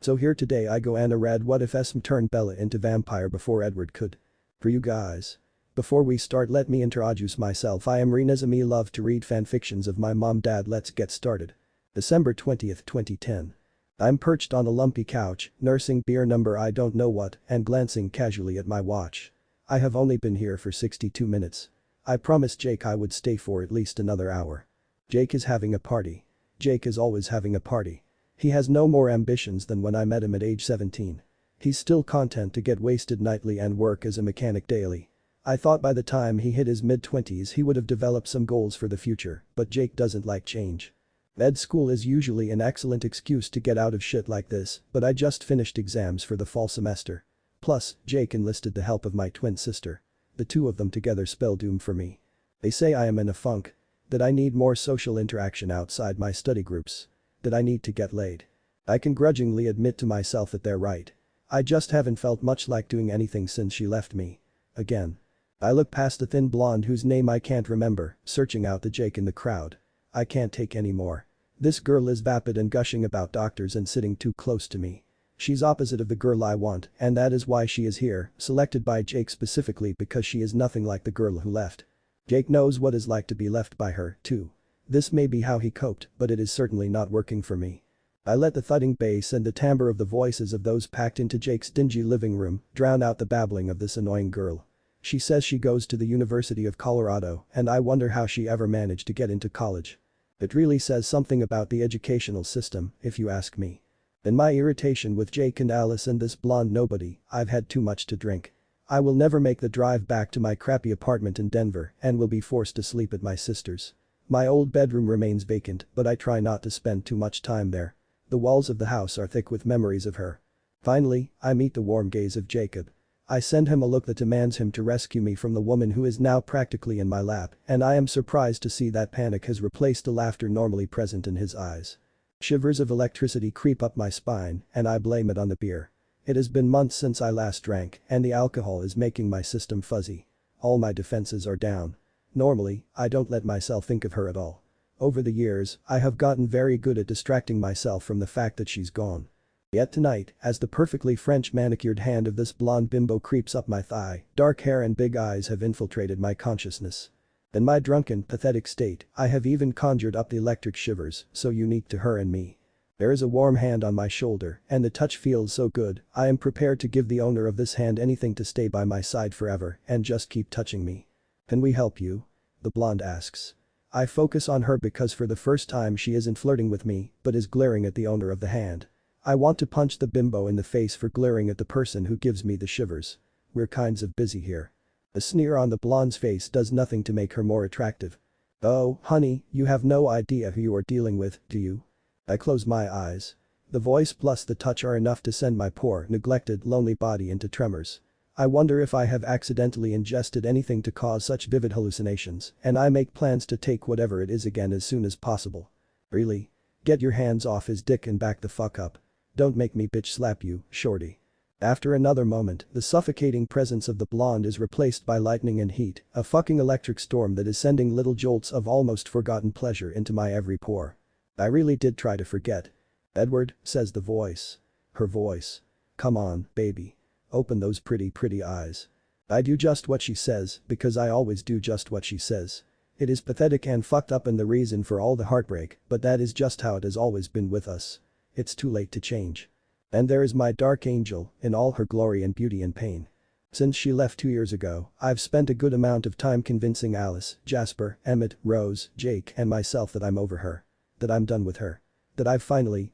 So here today I go and read what if Esme turned Bella into vampire before Edward could. For you guys. Before we start, let me introduce myself. I am Renesmee, love to read fanfictions of my mom. Dad, let's get started. December 20th, 2010. I'm perched on a lumpy couch, nursing beer number I don't know what and glancing casually at my watch. I have only been here for 62 minutes. I promised Jake I would stay for at least another hour. Jake is having a party. Jake is always having a party. He has no more ambitions than when I met him at age 17. He's still content to get wasted nightly and work as a mechanic daily. I thought by the time he hit his mid-20s he would have developed some goals for the future, but Jake doesn't like change. Med school is usually an excellent excuse to get out of shit like this, but I just finished exams for the fall semester. Plus, Jake enlisted the help of my twin sister. The two of them together spell doom for me. They say I am in a funk. That I need more social interaction outside my study groups. That I need to get laid. I can grudgingly admit to myself that they're right. I just haven't felt much like doing anything since she left me. Again. I look past the thin blonde whose name I can't remember, searching out the Jake in the crowd. I can't take any more. This girl is vapid and gushing about doctors and sitting too close to me. She's opposite of the girl I want, and that is why she is here, selected by Jake specifically because she is nothing like the girl who left. Jake knows what it's like to be left by her, too. This may be how he coped, but it is certainly not working for me. I let the thudding bass and the timbre of the voices of those packed into Jake's dingy living room drown out the babbling of this annoying girl. She says she goes to the University of Colorado, and I wonder how she ever managed to get into college. It really says something about the educational system, if you ask me. In my irritation with Jake and Alice and this blonde nobody, I've had too much to drink. I will never make the drive back to my crappy apartment in Denver and will be forced to sleep at my sister's. My old bedroom remains vacant, but I try not to spend too much time there. The walls of the house are thick with memories of her. Finally, I meet the warm gaze of Jacob. I send him a look that demands him to rescue me from the woman who is now practically in my lap, and I am surprised to see that panic has replaced the laughter normally present in his eyes. Shivers of electricity creep up my spine, and I blame it on the beer. It has been months since I last drank, and the alcohol is making my system fuzzy. All my defenses are down. Normally, I don't let myself think of her at all. Over the years, I have gotten very good at distracting myself from the fact that she's gone. Yet tonight, as the perfectly French manicured hand of this blonde bimbo creeps up my thigh, dark hair and big eyes have infiltrated my consciousness. In my drunken, pathetic state, I have even conjured up the electric shivers, so unique to her and me. There is a warm hand on my shoulder, and the touch feels so good, I am prepared to give the owner of this hand anything to stay by my side forever and just keep touching me. Can we help you? The blonde asks. I focus on her because for the first time she isn't flirting with me, but is glaring at the owner of the hand. I want to punch the bimbo in the face for glaring at the person who gives me the shivers. We're kinds of busy here. The sneer on the blonde's face does nothing to make her more attractive. Oh, honey, you have no idea who you are dealing with, do you? I close my eyes. The voice plus the touch are enough to send my poor, neglected, lonely body into tremors. I wonder if I have accidentally ingested anything to cause such vivid hallucinations, and I make plans to take whatever it is again as soon as possible. Really? Get your hands off his dick and back the fuck up. Don't make me bitch slap you, shorty. After another moment, the suffocating presence of the blonde is replaced by lightning and heat, a fucking electric storm that is sending little jolts of almost forgotten pleasure into my every pore. I really did try to forget. Edward, says the voice. Her voice. Come on, baby. Open those pretty eyes. I do just what she says, because I always do just what she says. It is pathetic and fucked up and the reason for all the heartbreak, but that is just how it has always been with us. It's too late to change. And there is my dark angel, in all her glory and beauty and pain. Since she left 2 years ago, I've spent a good amount of time convincing Alice, Jasper, Emmett, Rose, Jake and myself that I'm over her. That I'm done with her. That I've finally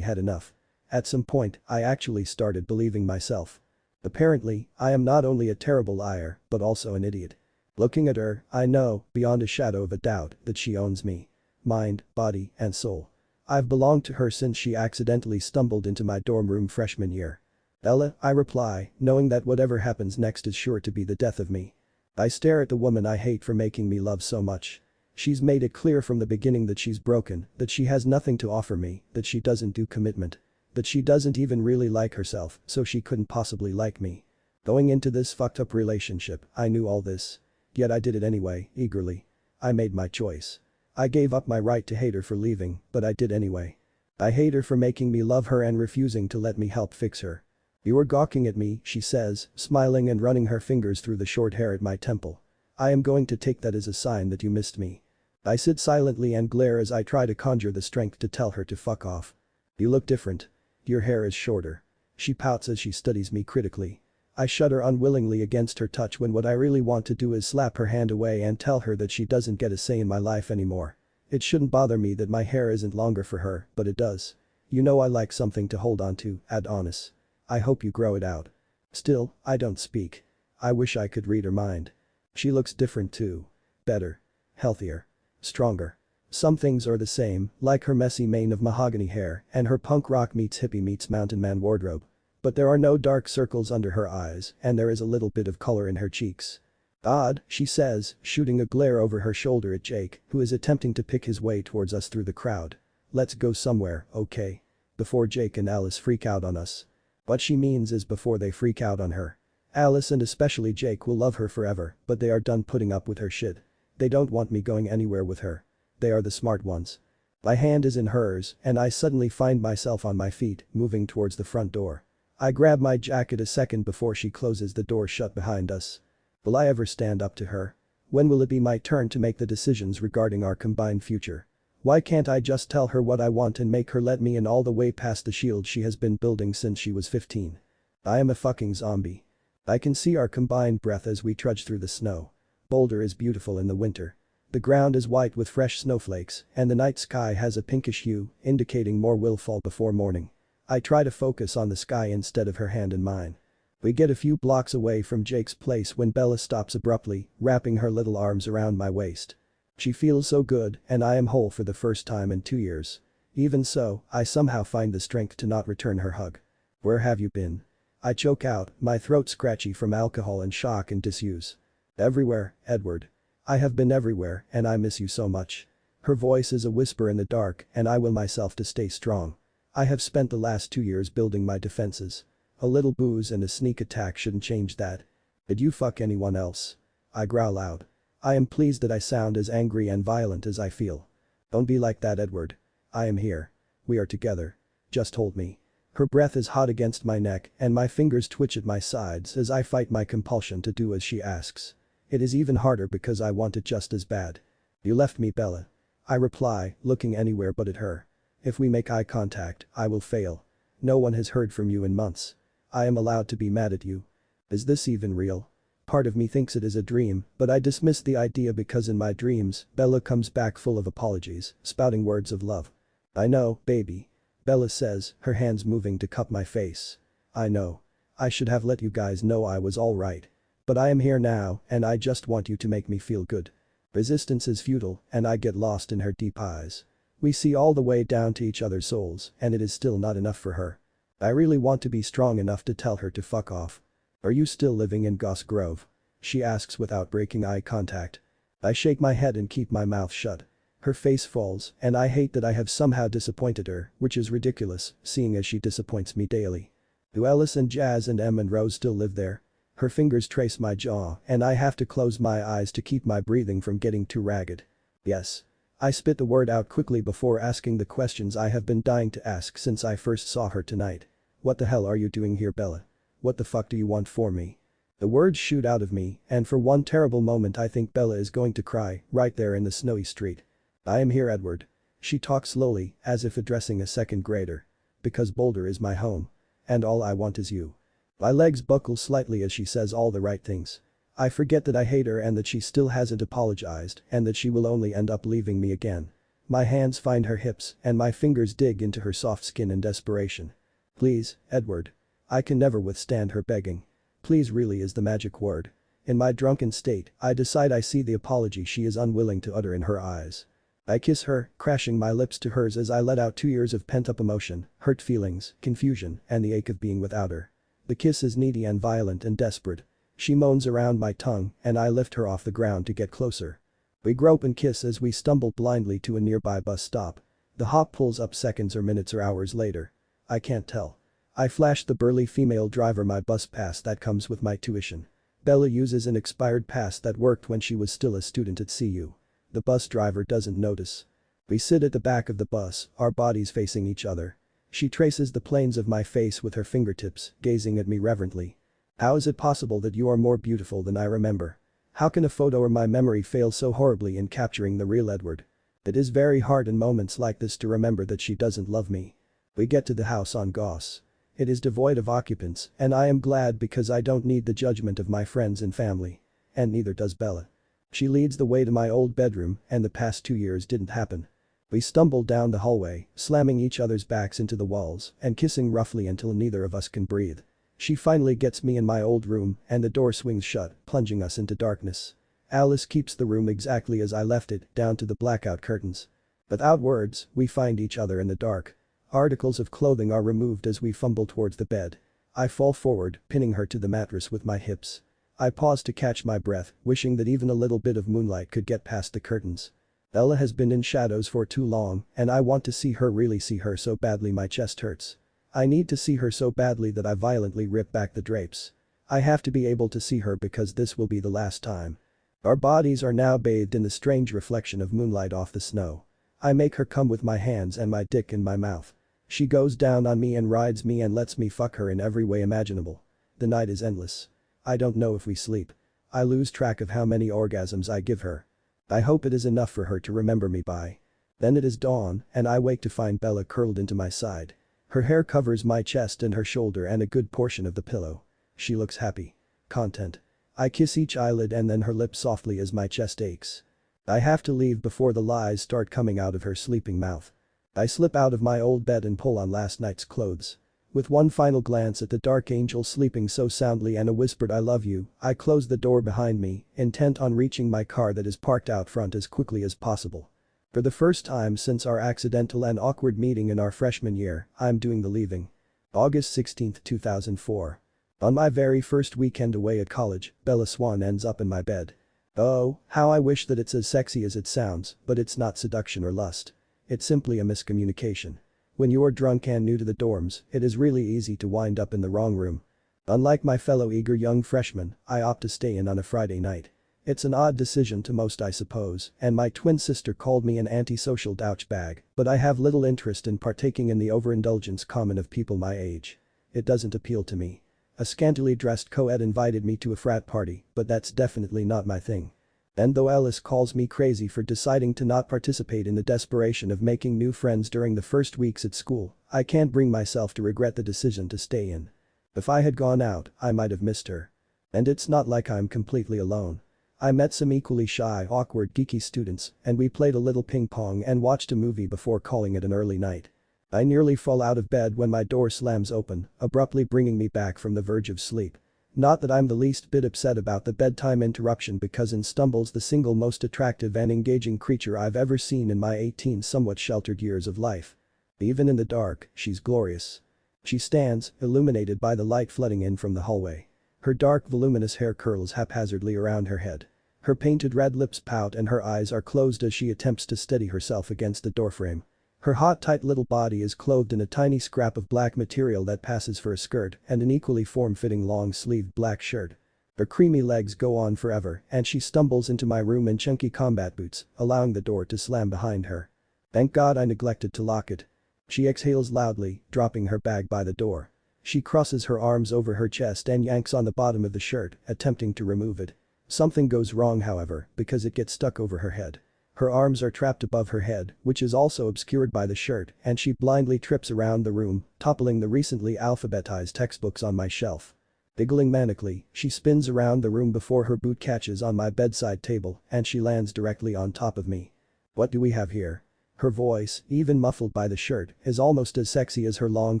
had enough. At some point, I actually started believing myself. Apparently, I am not only a terrible liar, but also an idiot. Looking at her, I know, beyond a shadow of a doubt, that she owns me. Mind, body, and soul. I've belonged to her since she accidentally stumbled into my dorm room freshman year. Ella, I reply, knowing that whatever happens next is sure to be the death of me. I stare at the woman I hate for making me love so much. She's made it clear from the beginning that she's broken, that she has nothing to offer me, that she doesn't do commitment. That she doesn't even really like herself, so she couldn't possibly like me. Going into this fucked up relationship, I knew all this. Yet I did it anyway, eagerly. I made my choice. I gave up my right to hate her for leaving, but I did anyway. I hate her for making me love her and refusing to let me help fix her. You are gawking at me, she says, smiling and running her fingers through the short hair at my temple. I am going to take that as a sign that you missed me. I sit silently and glare as I try to conjure the strength to tell her to fuck off. You look different. Your hair is shorter. She pouts as she studies me critically. I shudder unwillingly against her touch when what I really want to do is slap her hand away and tell her that she doesn't get a say in my life anymore. It shouldn't bother me that my hair isn't longer for her, but it does. You know I like something to hold on to, Adonis. I hope you grow it out. Still, I don't speak. I wish I could read her mind. She looks different too. Better. Healthier. Stronger. Some things are the same, like her messy mane of mahogany hair and her punk rock meets hippie meets mountain man wardrobe. But there are no dark circles under her eyes and there is a little bit of color in her cheeks. Odd, she says, shooting a glare over her shoulder at Jake, who is attempting to pick his way towards us through the crowd. Let's go somewhere, okay? Before Jake and Alice freak out on us. What she means is before they freak out on her. Alice and especially Jake will love her forever, but they are done putting up with her shit. They don't want me going anywhere with her. They are the smart ones. My hand is in hers and I suddenly find myself on my feet, moving towards the front door. I grab my jacket a second before she closes the door shut behind us. Will I ever stand up to her? When will it be my turn to make the decisions regarding our combined future? Why can't I just tell her what I want and make her let me in all the way past the shield she has been building since she was 15? I am a fucking zombie. I can see our combined breath as we trudge through the snow. Boulder is beautiful in the winter. The ground is white with fresh snowflakes and the night sky has a pinkish hue, indicating more will fall before morning. I try to focus on the sky instead of her hand in mine. We get a few blocks away from Jake's place when Bella stops abruptly, wrapping her little arms around my waist. She feels so good and I am whole for the first time in 2 years. Even so, I somehow find the strength to not return her hug. Where have you been? I choke out, my throat scratchy from alcohol and shock and disuse. Everywhere, Edward. I have been everywhere and I miss you so much. Her voice is a whisper in the dark and I will myself to stay strong. I have spent the last 2 years building my defenses. A little booze and a sneak attack shouldn't change that. Did you fuck anyone else? I growl out. I am pleased that I sound as angry and violent as I feel. Don't be like that, Edward. I am here. We are together. Just hold me. Her breath is hot against my neck and my fingers twitch at my sides as I fight my compulsion to do as she asks. It is even harder because I want it just as bad. You left me, Bella. I reply, looking anywhere but at her. If we make eye contact, I will fail. No one has heard from you in months. I am allowed to be mad at you. Is this even real? Part of me thinks it is a dream, but I dismiss the idea because in my dreams, Bella comes back full of apologies, spouting words of love. I know, baby. Bella says, her hands moving to cup my face. I know. I should have let you guys know I was alright. But I am here now and I just want you to make me feel good. Resistance is futile and I get lost in her deep eyes. We see all the way down to each other's souls and it is still not enough for her. I really want to be strong enough to tell her to fuck off. Are you still living in Goss Grove? She asks without breaking eye contact. I shake my head and keep my mouth shut. Her face falls and I hate that I have somehow disappointed her, which is ridiculous, seeing as she disappoints me daily. Do Ellis and Jazz and Em and Rose still live there? Her fingers trace my jaw and I have to close my eyes to keep my breathing from getting too ragged. Yes. I spit the word out quickly before asking the questions I have been dying to ask since I first saw her tonight. What the hell are you doing here, Bella? What the fuck do you want for me? The words shoot out of me and for one terrible moment I think Bella is going to cry right there in the snowy street. I am here, Edward. She talks slowly as if addressing a second grader. Because Boulder is my home. And all I want is you. My legs buckle slightly as she says all the right things. I forget that I hate her and that she still hasn't apologized and that she will only end up leaving me again. My hands find her hips and my fingers dig into her soft skin in desperation. Please, Edward. I can never withstand her begging. Please really is the magic word. In my drunken state, I decide I see the apology she is unwilling to utter in her eyes. I kiss her, crashing my lips to hers as I let out 2 years of pent-up emotion, hurt feelings, confusion, and the ache of being without her. The kiss is needy and violent and desperate. She moans around my tongue and I lift her off the ground to get closer. We grope and kiss as we stumble blindly to a nearby bus stop. The hop pulls up seconds or minutes or hours later. I can't tell. I flash the burly female driver my bus pass that comes with my tuition. Bella uses an expired pass that worked when she was still a student at CU. The bus driver doesn't notice. We sit at the back of the bus, our bodies facing each other. She traces the planes of my face with her fingertips, gazing at me reverently. How is it possible that you are more beautiful than I remember? How can a photo or my memory fail so horribly in capturing the real Edward? It is very hard in moments like this to remember that she doesn't love me. We get to the house on Goss. It is devoid of occupants, and I am glad because I don't need the judgment of my friends and family. And neither does Bella. She leads the way to my old bedroom, and the past 2 years didn't happen. We stumble down the hallway, slamming each other's backs into the walls and kissing roughly until neither of us can breathe. She finally gets me in my old room and the door swings shut, plunging us into darkness. Alice keeps the room exactly as I left it, down to the blackout curtains. Without words, we find each other in the dark. Articles of clothing are removed as we fumble towards the bed. I fall forward, pinning her to the mattress with my hips. I pause to catch my breath, wishing that even a little bit of moonlight could get past the curtains. Bella has been in shadows for too long, and I want to see her, really see her so badly my chest hurts. I need to see her so badly that I violently rip back the drapes. I have to be able to see her because this will be the last time. Our bodies are now bathed in the strange reflection of moonlight off the snow. I make her come with my hands and my dick in my mouth. She goes down on me and rides me and lets me fuck her in every way imaginable. The night is endless. I don't know if we sleep. I lose track of how many orgasms I give her. I hope it is enough for her to remember me by. Then it is dawn, and I wake to find Bella curled into my side. Her hair covers my chest and her shoulder and a good portion of the pillow. She looks happy. Content. I kiss each eyelid and then her lips softly as my chest aches. I have to leave before the lies start coming out of her sleeping mouth. I slip out of my old bed and pull on last night's clothes. With one final glance at the dark angel sleeping so soundly and a whispered "I love you," I close the door behind me, intent on reaching my car that is parked out front as quickly as possible. For the first time since our accidental and awkward meeting in our freshman year, I'm doing the leaving. August 16, 2004. On my very first weekend away at college, Bella Swan ends up in my bed. Oh, how I wish that it's as sexy as it sounds, but it's not seduction or lust. It's simply a miscommunication. When you are drunk and new to the dorms, it is really easy to wind up in the wrong room. Unlike my fellow eager young freshmen, I opt to stay in on a Friday night. It's an odd decision to most I suppose, and my twin sister called me an antisocial douchebag, but I have little interest in partaking in the overindulgence common of people my age. It doesn't appeal to me. A scantily dressed co-ed invited me to a frat party, but that's definitely not my thing. And though Alice calls me crazy for deciding to not participate in the desperation of making new friends during the first weeks at school, I can't bring myself to regret the decision to stay in. If I had gone out, I might have missed her. And it's not like I'm completely alone. I met some equally shy, awkward, geeky students, and we played a little ping pong and watched a movie before calling it an early night. I nearly fall out of bed when my door slams open, abruptly bringing me back from the verge of sleep. Not that I'm the least bit upset about the bedtime interruption because in stumbles the single most attractive and engaging creature I've ever seen in my 18 somewhat sheltered years of life. Even in the dark, she's glorious. She stands, illuminated by the light flooding in from the hallway. Her dark voluminous hair curls haphazardly around her head. Her painted red lips pout and her eyes are closed as she attempts to steady herself against the doorframe. Her hot tight little body is clothed in a tiny scrap of black material that passes for a skirt and an equally form-fitting long-sleeved black shirt. Her creamy legs go on forever and she stumbles into my room in chunky combat boots, allowing the door to slam behind her. Thank God I neglected to lock it. She exhales loudly, dropping her bag by the door. She crosses her arms over her chest and yanks on the bottom of the shirt, attempting to remove it. Something goes wrong however, because it gets stuck over her head. Her arms are trapped above her head, which is also obscured by the shirt, and she blindly trips around the room, toppling the recently alphabetized textbooks on my shelf. Giggling manically, she spins around the room before her boot catches on my bedside table and she lands directly on top of me. What do we have here? Her voice, even muffled by the shirt, is almost as sexy as her long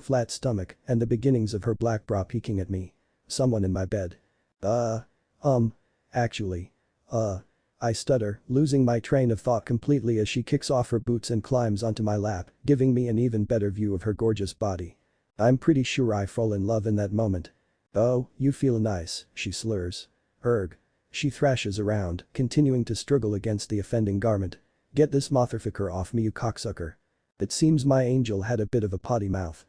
flat stomach and the beginnings of her black bra peeking at me. Someone in my bed. Actually. I stutter, losing my train of thought completely as she kicks off her boots and climbs onto my lap, giving me an even better view of her gorgeous body. I'm pretty sure I fall in love in that moment. Oh, you feel nice, she slurs. Erg. She thrashes around, continuing to struggle against the offending garment. Get this motherfucker off me, you cocksucker. It seems my angel had a bit of a potty mouth.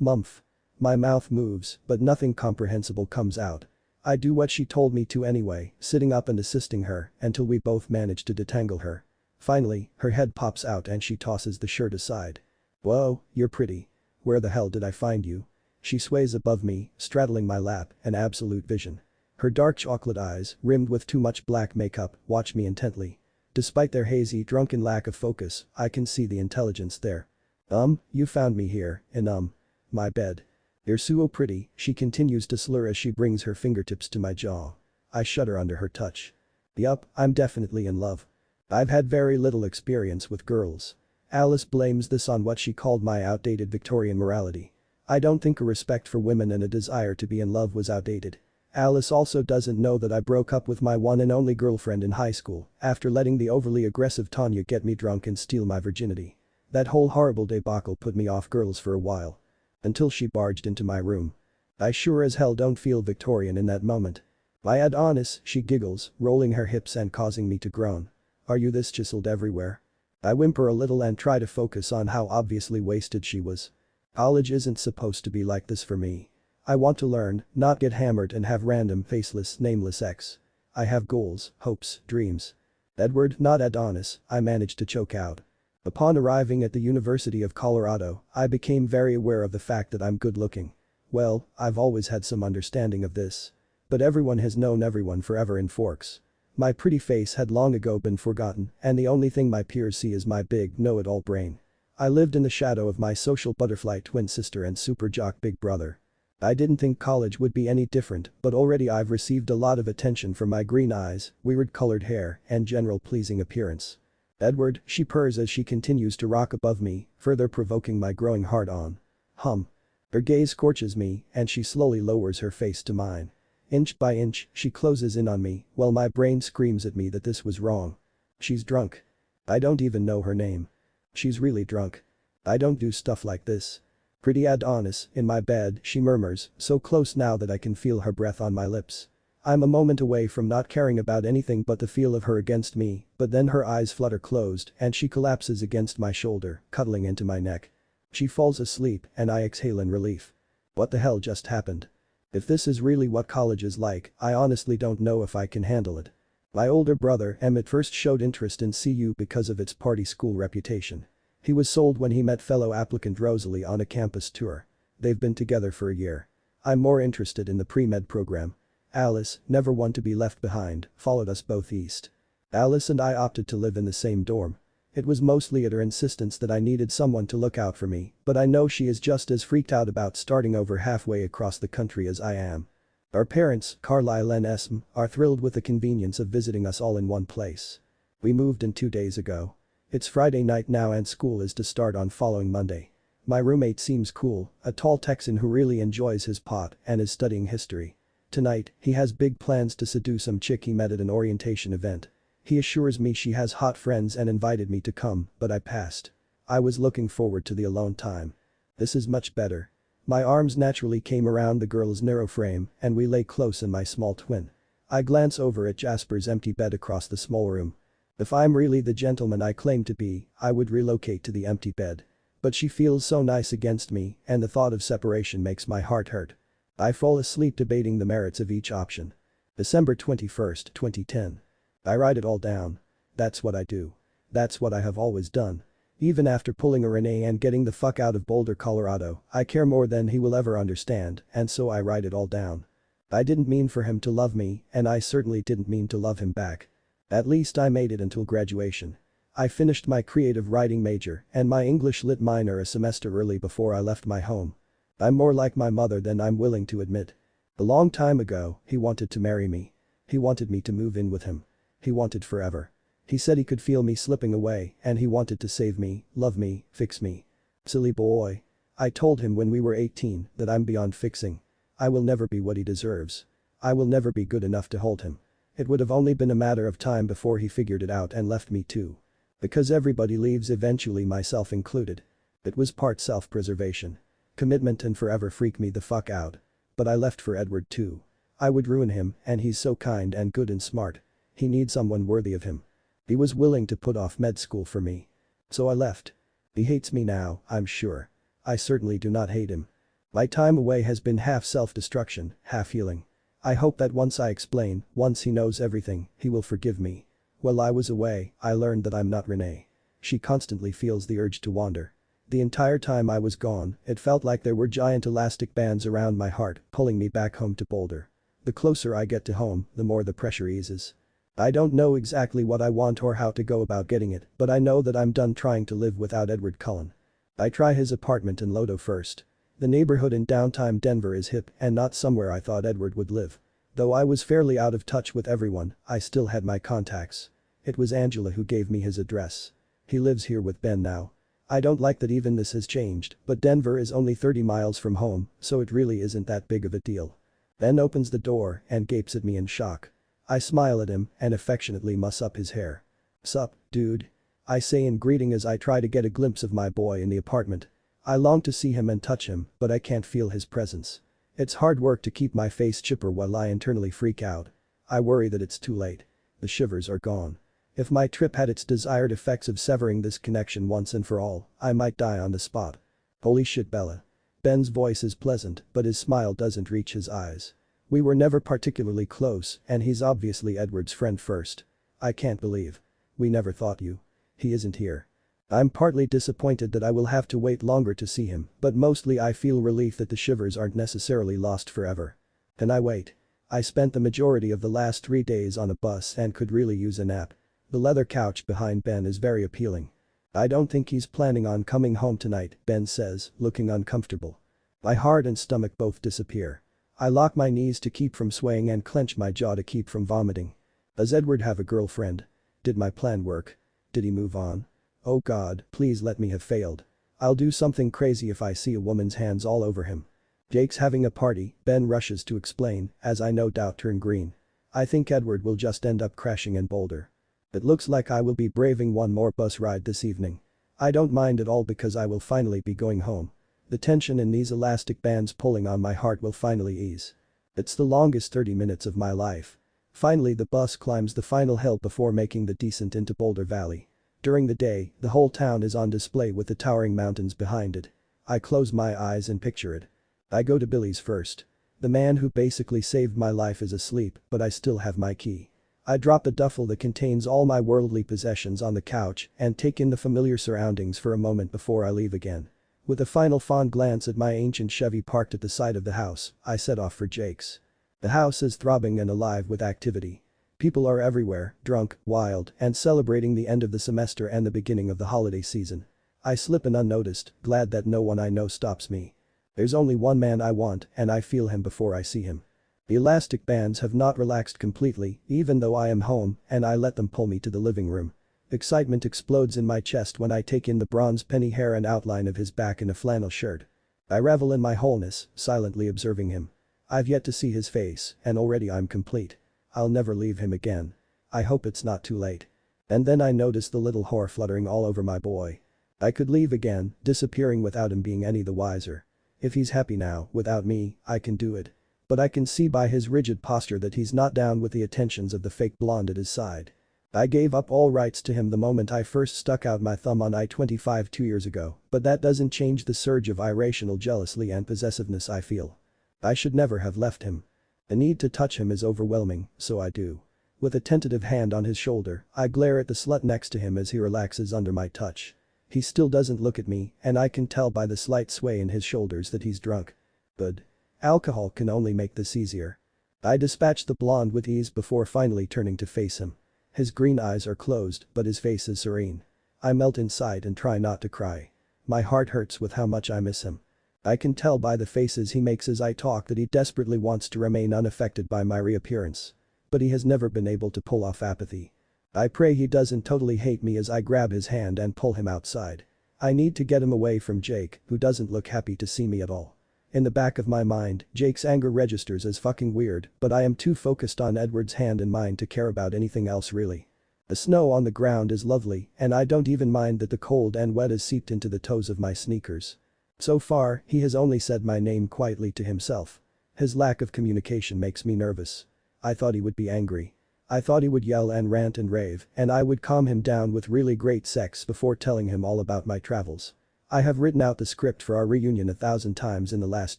Mumph. My mouth moves, but nothing comprehensible comes out. I do what she told me to anyway, sitting up and assisting her until we both manage to detangle her. Finally, her head pops out and she tosses the shirt aside. Whoa, you're pretty. Where the hell did I find you? She sways above me, straddling my lap, an absolute vision. Her dark chocolate eyes, rimmed with too much black makeup, watch me intently. Despite their hazy, drunken lack of focus, I can see the intelligence there. You found me here, in my bed. You're so pretty, she continues to slur as she brings her fingertips to my jaw. I shudder under her touch. Yup, I'm definitely in love. I've had very little experience with girls. Alice blames this on what she called my outdated Victorian morality. I don't think a respect for women and a desire to be in love was outdated. Alice also doesn't know that I broke up with my one and only girlfriend in high school after letting the overly aggressive Tanya get me drunk and steal my virginity. That whole horrible debacle put me off girls for a while. Until she barged into my room. I sure as hell don't feel Victorian in that moment. I Adonis, she giggles, rolling her hips and causing me to groan. Are you this chiseled everywhere? I whimper a little and try to focus on how obviously wasted she was. College isn't supposed to be like this for me. I want to learn, not get hammered and have random faceless, nameless sex. I have goals, hopes, dreams. Edward, not Adonis, I managed to choke out. Upon arriving at the University of Colorado, I became very aware of the fact that I'm good looking. Well, I've always had some understanding of this. But everyone has known everyone forever in Forks. My pretty face had long ago been forgotten, and the only thing my peers see is my big, know-it-all brain. I lived in the shadow of my social butterfly twin sister and super jock big brother. I didn't think college would be any different, but already I've received a lot of attention for my green eyes, weird colored hair, and general pleasing appearance. Edward, she purrs as she continues to rock above me, further provoking my growing hard-on. Her gaze scorches me, and she slowly lowers her face to mine. Inch by inch, she closes in on me, while my brain screams at me that this was wrong. She's drunk. I don't even know her name. She's really drunk. I don't do stuff like this. Pretty Adonis, in my bed, she murmurs, so close now that I can feel her breath on my lips. I'm a moment away from not caring about anything but the feel of her against me, but then her eyes flutter closed and she collapses against my shoulder, cuddling into my neck. She falls asleep and I exhale in relief. What the hell just happened? If this is really what college is like, I honestly don't know if I can handle it. My older brother Emmett first showed interest in CU because of its party school reputation. He was sold when he met fellow applicant Rosalie on a campus tour. They've been together for a year. I'm more interested in the pre-med program. Alice, never one to be left behind, followed us both east. Alice and I opted to live in the same dorm. It was mostly at her insistence that I needed someone to look out for me, but I know she is just as freaked out about starting over halfway across the country as I am. Our parents, Carlisle and Esme, are thrilled with the convenience of visiting us all in one place. We moved in 2 days ago. It's Friday night now and school is to start on following Monday. My roommate seems cool, a tall Texan who really enjoys his pot and is studying history. Tonight, he has big plans to seduce some chick he met at an orientation event. He assures me she has hot friends and invited me to come, but I passed. I was looking forward to the alone time. This is much better. My arms naturally came around the girl's narrow frame and we lay close in my small twin. I glance over at Jasper's empty bed across the small room. If I'm really the gentleman I claim to be, I would relocate to the empty bed. But she feels so nice against me and the thought of separation makes my heart hurt. I fall asleep debating the merits of each option. December 21st, 2010. I write it all down. That's what I do. That's what I have always done. Even after pulling a Renee and getting the fuck out of Boulder, Colorado, I care more than he will ever understand, and so I write it all down. I didn't mean for him to love me, and I certainly didn't mean to love him back. At least I made it until graduation. I finished my creative writing major and my English lit minor a semester early before I left my home. I'm more like my mother than I'm willing to admit. A long time ago, he wanted to marry me. He wanted me to move in with him. He wanted forever. He said he could feel me slipping away and he wanted to save me, love me, fix me. Silly boy. I told him when we were 18 that I'm beyond fixing. I will never be what he deserves. I will never be good enough to hold him. It would have only been a matter of time before he figured it out and left me too. Because everybody leaves eventually, myself included. It was part self-preservation. Commitment and forever freak me the fuck out. But I left for Edward too. I would ruin him and he's so kind and good and smart. He needs someone worthy of him. He was willing to put off med school for me. So I left. He hates me now, I'm sure. I certainly do not hate him. My time away has been half self-destruction, half healing. I hope that once I explain, once he knows everything, he will forgive me. While I was away, I learned that I'm not Renee. She constantly feels the urge to wander. The entire time I was gone, it felt like there were giant elastic bands around my heart, pulling me back home to Boulder. The closer I get to home, the more the pressure eases. I don't know exactly what I want or how to go about getting it, but I know that I'm done trying to live without Edward Cullen. I try his apartment in Lodo first. The neighborhood in downtown Denver is hip and not somewhere I thought Edward would live. Though I was fairly out of touch with everyone, I still had my contacts. It was Angela who gave me his address. He lives here with Ben now. I don't like that even this has changed, but Denver is only 30 miles from home, so it really isn't that big of a deal. Ben opens the door and gapes at me in shock. I smile at him and affectionately muss up his hair. "Sup, dude?" I say in greeting as I try to get a glimpse of my boy in the apartment. I long to see him and touch him, but I can't feel his presence. It's hard work to keep my face chipper while I internally freak out. I worry that it's too late. The shivers are gone. If my trip had its desired effects of severing this connection once and for all, I might die on the spot. Holy shit, Bella. Ben's voice is pleasant, but his smile doesn't reach his eyes. We were never particularly close, and he's obviously Edward's friend first. I can't believe. We never thought you. He isn't here. I'm partly disappointed that I will have to wait longer to see him, but mostly I feel relief that the shivers aren't necessarily lost forever. Can I wait? I spent the majority of the last 3 days on a bus and could really use a nap. The leather couch behind Ben is very appealing. I don't think he's planning on coming home tonight, Ben says, looking uncomfortable. My heart and stomach both disappear. I lock my knees to keep from swaying and clench my jaw to keep from vomiting. Does Edward have a girlfriend? Did my plan work? Did he move on? Oh God, please let me have failed. I'll do something crazy if I see a woman's hands all over him. Jake's having a party, Ben rushes to explain, as I no doubt turn green. I think Edward will just end up crashing in Boulder. It looks like I will be braving one more bus ride this evening. I don't mind at all because I will finally be going home. The tension in these elastic bands pulling on my heart will finally ease. It's the longest 30 minutes of my life. Finally the bus climbs the final hill before making the descent into Boulder Valley. During the day, the whole town is on display with the towering mountains behind it. I close my eyes and picture it. I go to Billy's first. The man who basically saved my life is asleep, but I still have my key. I drop the duffel that contains all my worldly possessions on the couch and take in the familiar surroundings for a moment before I leave again. With a final fond glance at my ancient Chevy parked at the side of the house, I set off for Jake's. The house is throbbing and alive with activity. People are everywhere, drunk, wild, and celebrating the end of the semester and the beginning of the holiday season. I slip in unnoticed, glad that no one I know stops me. There's only one man I want, and I feel him before I see him. The elastic bands have not relaxed completely, even though I am home, and I let them pull me to the living room. Excitement explodes in my chest when I take in the bronze penny hair and outline of his back in a flannel shirt. I revel in my wholeness, silently observing him. I've yet to see his face, and already I'm complete. I'll never leave him again. I hope it's not too late. And then I notice the little whore fluttering all over my boy. I could leave again, disappearing without him being any the wiser. If he's happy now, without me, I can do it. But I can see by his rigid posture that he's not down with the attentions of the fake blonde at his side. I gave up all rights to him the moment I first stuck out my thumb on I-25 2 years ago, but that doesn't change the surge of irrational jealousy and possessiveness I feel. I should never have left him. The need to touch him is overwhelming, so I do. With a tentative hand on his shoulder, I glare at the slut next to him as he relaxes under my touch. He still doesn't look at me, and I can tell by the slight sway in his shoulders that he's drunk. But alcohol can only make this easier. I dispatch the blonde with ease before finally turning to face him. His green eyes are closed, but his face is serene. I melt inside and try not to cry. My heart hurts with how much I miss him. I can tell by the faces he makes as I talk that he desperately wants to remain unaffected by my reappearance. But he has never been able to pull off apathy. I pray he doesn't totally hate me as I grab his hand and pull him outside. I need to get him away from Jake, who doesn't look happy to see me at all. In the back of my mind, Jake's anger registers as fucking weird, but I am too focused on Edward's hand and mine to care about anything else really. The snow on the ground is lovely, and I don't even mind that the cold and wet has seeped into the toes of my sneakers. So far, he has only said my name quietly to himself. His lack of communication makes me nervous. I thought he would be angry. I thought he would yell and rant and rave, and I would calm him down with really great sex before telling him all about my travels. I have written out the script for our reunion 1,000 times in the last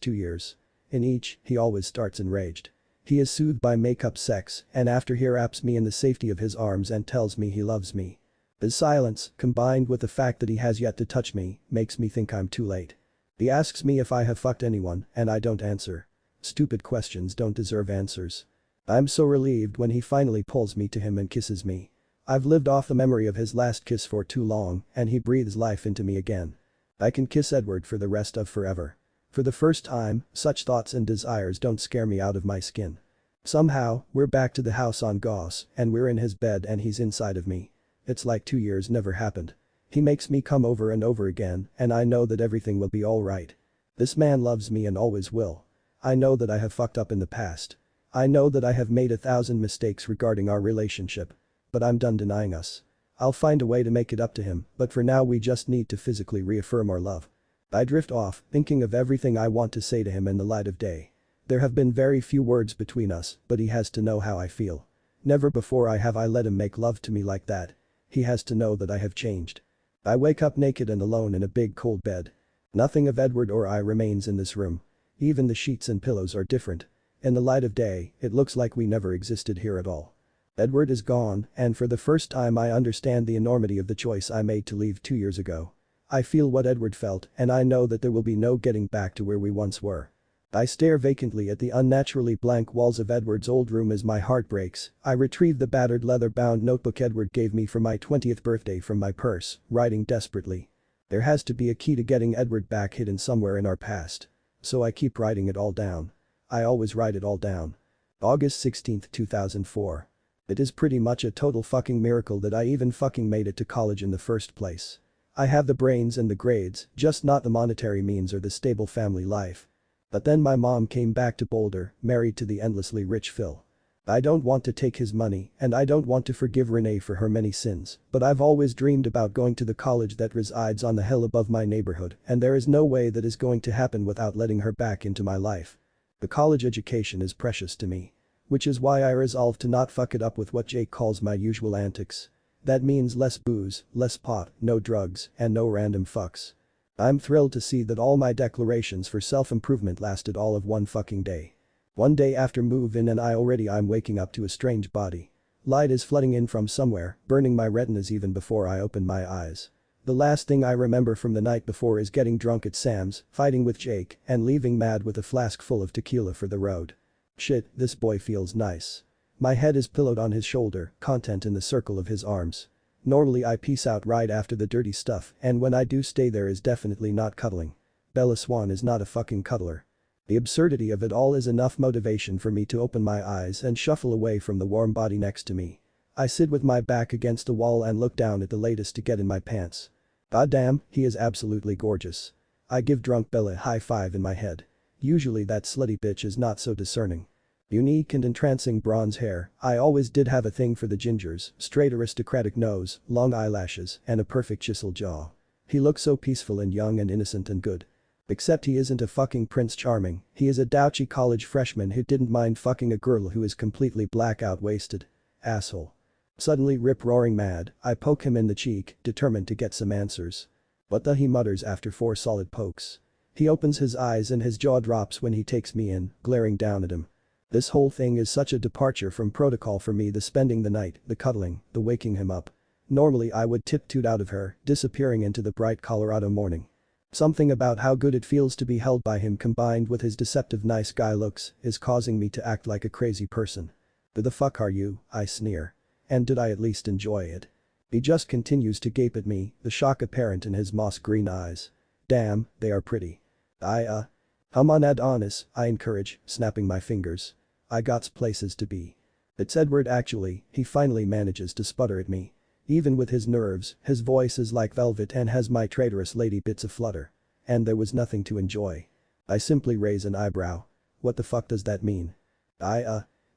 2 years. In each, he always starts enraged. He is soothed by make-up sex and after he wraps me in the safety of his arms and tells me he loves me. His silence, combined with the fact that he has yet to touch me, makes me think I'm too late. He asks me if I have fucked anyone and I don't answer. Stupid questions don't deserve answers. I'm so relieved when he finally pulls me to him and kisses me. I've lived off the memory of his last kiss for too long and he breathes life into me again. I can kiss Edward for the rest of forever. For the first time, such thoughts and desires don't scare me out of my skin. Somehow, we're back to the house on Goss and we're in his bed and he's inside of me. It's like 2 years never happened. He makes me come over and over again and I know that everything will be alright. This man loves me and always will. I know that I have fucked up in the past. I know that I have made 1,000 mistakes regarding our relationship. But I'm done denying us. I'll find a way to make it up to him, but for now we just need to physically reaffirm our love. I drift off, thinking of everything I want to say to him in the light of day. There have been very few words between us, but he has to know how I feel. Never before have I let him make love to me like that. He has to know that I have changed. I wake up naked and alone in a big cold bed. Nothing of Edward or I remains in this room. Even the sheets and pillows are different. In the light of day, it looks like we never existed here at all. Edward is gone, and for the first time I understand the enormity of the choice I made to leave 2 years ago. I feel what Edward felt and I know that there will be no getting back to where we once were. I stare vacantly at the unnaturally blank walls of Edward's old room as my heart breaks. I retrieve the battered leather-bound notebook Edward gave me for my 20th birthday from my purse, writing desperately. There has to be a key to getting Edward back hidden somewhere in our past. So I keep writing it all down. I always write it all down. August 16, 2004. It is pretty much a total fucking miracle that I even fucking made it to college in the first place. I have the brains and the grades, just not the monetary means or the stable family life. But then my mom came back to Boulder, married to the endlessly rich Phil. I don't want to take his money and I don't want to forgive Renee for her many sins, but I've always dreamed about going to the college that resides on the hill above my neighborhood and there is no way that is going to happen without letting her back into my life. The college education is precious to me. Which is why I resolved to not fuck it up with what Jake calls my usual antics. That means less booze, less pot, no drugs, and no random fucks. I'm thrilled to see that all my declarations for self-improvement lasted all of one fucking day. One day after move-in and I'm waking up to a strange body. Light is flooding in from somewhere, burning my retinas even before I open my eyes. The last thing I remember from the night before is getting drunk at Sam's, fighting with Jake, and leaving mad with a flask full of tequila for the road. Shit, this boy feels nice. My head is pillowed on his shoulder, content in the circle of his arms. Normally I peace out right after the dirty stuff and when I do stay there is definitely not cuddling. Bella Swan is not a fucking cuddler. The absurdity of it all is enough motivation for me to open my eyes and shuffle away from the warm body next to me. I sit with my back against the wall and look down at the latest to get in my pants. Goddamn, he is absolutely gorgeous. I give drunk Bella a high five in my head. Usually that slutty bitch is not so discerning. Unique and entrancing bronze hair, I always did have a thing for the gingers, straight aristocratic nose, long eyelashes, and a perfect chiseled jaw. He looks so peaceful and young and innocent and good. Except he isn't a fucking Prince Charming, he is a douchy college freshman who didn't mind fucking a girl who is completely blackout wasted. Asshole. Suddenly rip-roaring mad, I poke him in the cheek, determined to get some answers. What the he mutters after 4 solid pokes. He opens his eyes and his jaw drops when he takes me in, glaring down at him. This whole thing is such a departure from protocol for me, the spending the night, the cuddling, the waking him up. Normally I would tip-toot out of her, disappearing into the bright Colorado morning. Something about how good it feels to be held by him combined with his deceptive nice guy looks is causing me to act like a crazy person. Who the fuck are you? I sneer. And did I at least enjoy it? He just continues to gape at me, the shock apparent in his moss green eyes. Damn, they are pretty. Come on Adonis, I encourage, snapping my fingers. I gots places to be. It's Edward actually, he finally manages to sputter at me. Even with his nerves, his voice is like velvet and has my traitorous lady bits aflutter. And there was nothing to enjoy. I simply raise an eyebrow. What the fuck does that mean?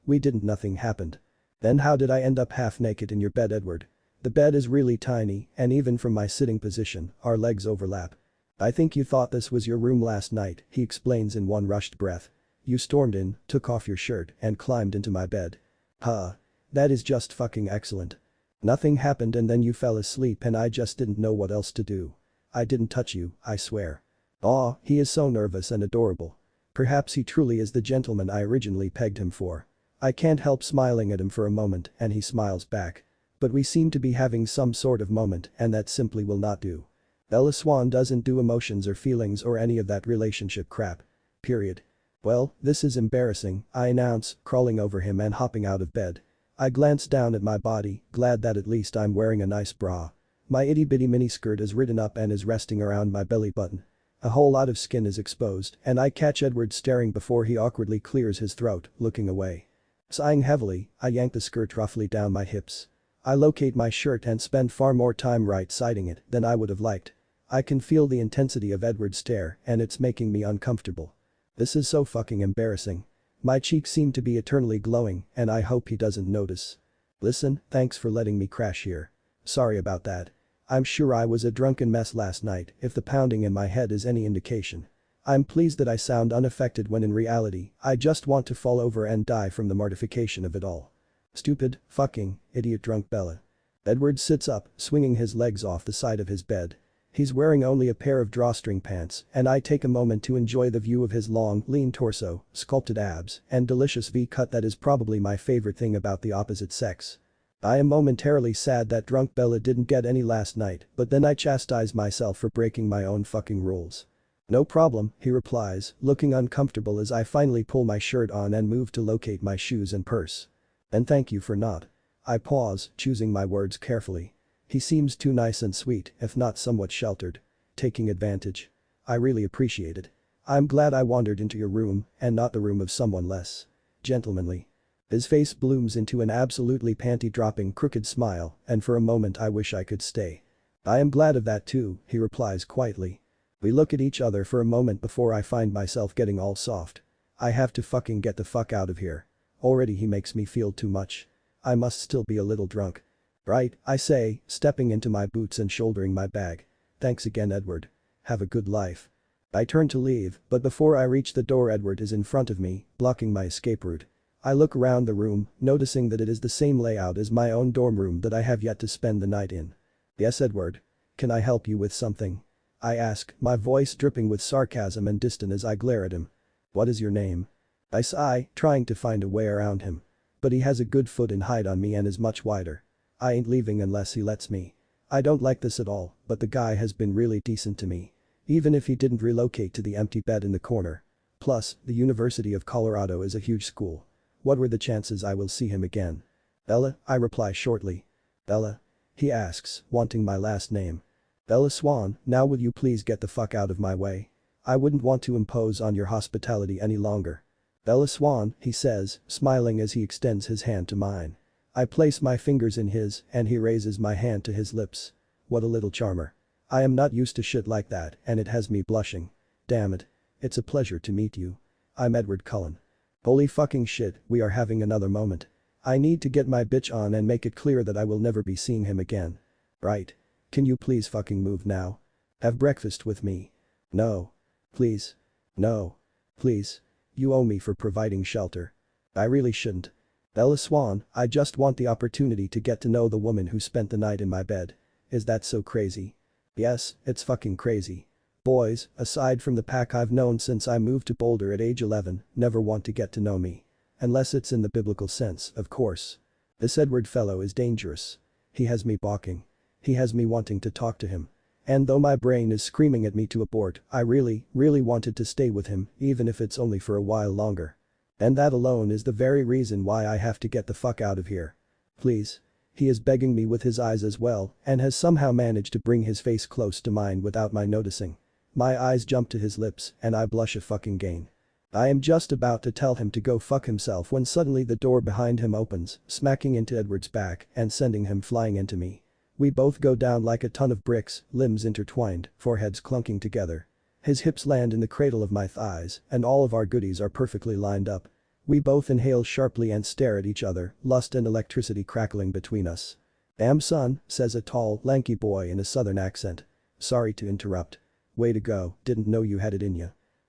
We didn't, nothing happened. Then how did I end up half naked in your bed, Edward? The bed is really tiny and even from my sitting position, our legs overlap. I think you thought this was your room last night, he explains in one rushed breath. You stormed in, took off your shirt, and climbed into my bed. Huh. That is just fucking excellent. Nothing happened and then you fell asleep and I just didn't know what else to do. I didn't touch you, I swear. Aw, he is so nervous and adorable. Perhaps he truly is the gentleman I originally pegged him for. I can't help smiling at him for a moment and he smiles back. But we seem to be having some sort of moment and that simply will not do. Bella Swan doesn't do emotions or feelings or any of that relationship crap. Period. Well, this is embarrassing, I announce, crawling over him and hopping out of bed. I glance down at my body, glad that at least I'm wearing a nice bra. My itty bitty miniskirt is ridden up and is resting around my belly button. A whole lot of skin is exposed and I catch Edward staring before he awkwardly clears his throat, looking away. Sighing heavily, I yank the skirt roughly down my hips. I locate my shirt and spend far more time right-siding it than I would have liked. I can feel the intensity of Edward's stare and it's making me uncomfortable. This is so fucking embarrassing. My cheeks seem to be eternally glowing and I hope he doesn't notice. Listen, thanks for letting me crash here. Sorry about that. I'm sure I was a drunken mess last night if the pounding in my head is any indication. I'm pleased that I sound unaffected when in reality, I just want to fall over and die from the mortification of it all. Stupid, fucking, idiot drunk Bella. Edward sits up, swinging his legs off the side of his bed. He's wearing only a pair of drawstring pants and I take a moment to enjoy the view of his long, lean torso, sculpted abs, and delicious V-cut that is probably my favorite thing about the opposite sex. I am momentarily sad that drunk Bella didn't get any last night, but then I chastise myself for breaking my own fucking rules. No problem, he replies, looking uncomfortable as I finally pull my shirt on and move to locate my shoes and purse. And thank you for not. I pause, choosing my words carefully. He seems too nice and sweet, if not somewhat sheltered. Taking advantage. I really appreciate it. I'm glad I wandered into your room and not the room of someone less gentlemanly. His face blooms into an absolutely panty-dropping crooked smile and for a moment I wish I could stay. I am glad of that too, he replies quietly. We look at each other for a moment before I find myself getting all soft. I have to fucking get the fuck out of here. Already he makes me feel too much. I must still be a little drunk. Right, I say, stepping into my boots and shouldering my bag. Thanks again Edward. Have a good life. I turn to leave, but before I reach the door Edward is in front of me, blocking my escape route. I look around the room, noticing that it is the same layout as my own dorm room that I have yet to spend the night in. Yes Edward. Can I help you with something? I ask, my voice dripping with sarcasm and distant as I glare at him. What is your name? I sigh, trying to find a way around him. But he has a good foot in height on me and is much wider. I ain't leaving unless he lets me. I don't like this at all, but the guy has been really decent to me. Even if he didn't relocate to the empty bed in the corner. Plus, the University of Colorado is a huge school. What were the chances I will see him again? Bella, I reply shortly. Bella? He asks, wanting my last name. Bella Swan, now will you please get the fuck out of my way? I wouldn't want to impose on your hospitality any longer. Bella Swan, he says, smiling as he extends his hand to mine. I place my fingers in his and he raises my hand to his lips. What a little charmer. I am not used to shit like that and it has me blushing. Damn it. It's a pleasure to meet you. I'm Edward Cullen. Holy fucking shit, we are having another moment. I need to get my bitch on and make it clear that I will never be seeing him again. Right. Can you please fucking move now? Have breakfast with me. No. Please. No. Please. You owe me for providing shelter. I really shouldn't. Bella Swan, I just want the opportunity to get to know the woman who spent the night in my bed. Is that so crazy? Yes, it's fucking crazy. Boys, aside from the pack I've known since I moved to Boulder at age 11, never want to get to know me. Unless it's in the biblical sense, of course. This Edward fellow is dangerous. He has me balking. He has me wanting to talk to him. And though my brain is screaming at me to abort, I really wanted to stay with him, even if it's only for a while longer. And that alone is the very reason why I have to get the fuck out of here. Please. He is begging me with his eyes as well and has somehow managed to bring his face close to mine without my noticing. My eyes jump to his lips and I blush a fucking gain. I am just about to tell him to go fuck himself when suddenly the door behind him opens, smacking into Edward's back and sending him flying into me. We both go down like a ton of bricks, limbs intertwined, foreheads clunking together. His hips land in the cradle of my thighs and all of our goodies are perfectly lined up. We both inhale sharply and stare at each other, lust and electricity crackling between us. Damn son, says a tall, lanky boy in a southern accent. Sorry to interrupt. Way to go, didn't know you had it in ya.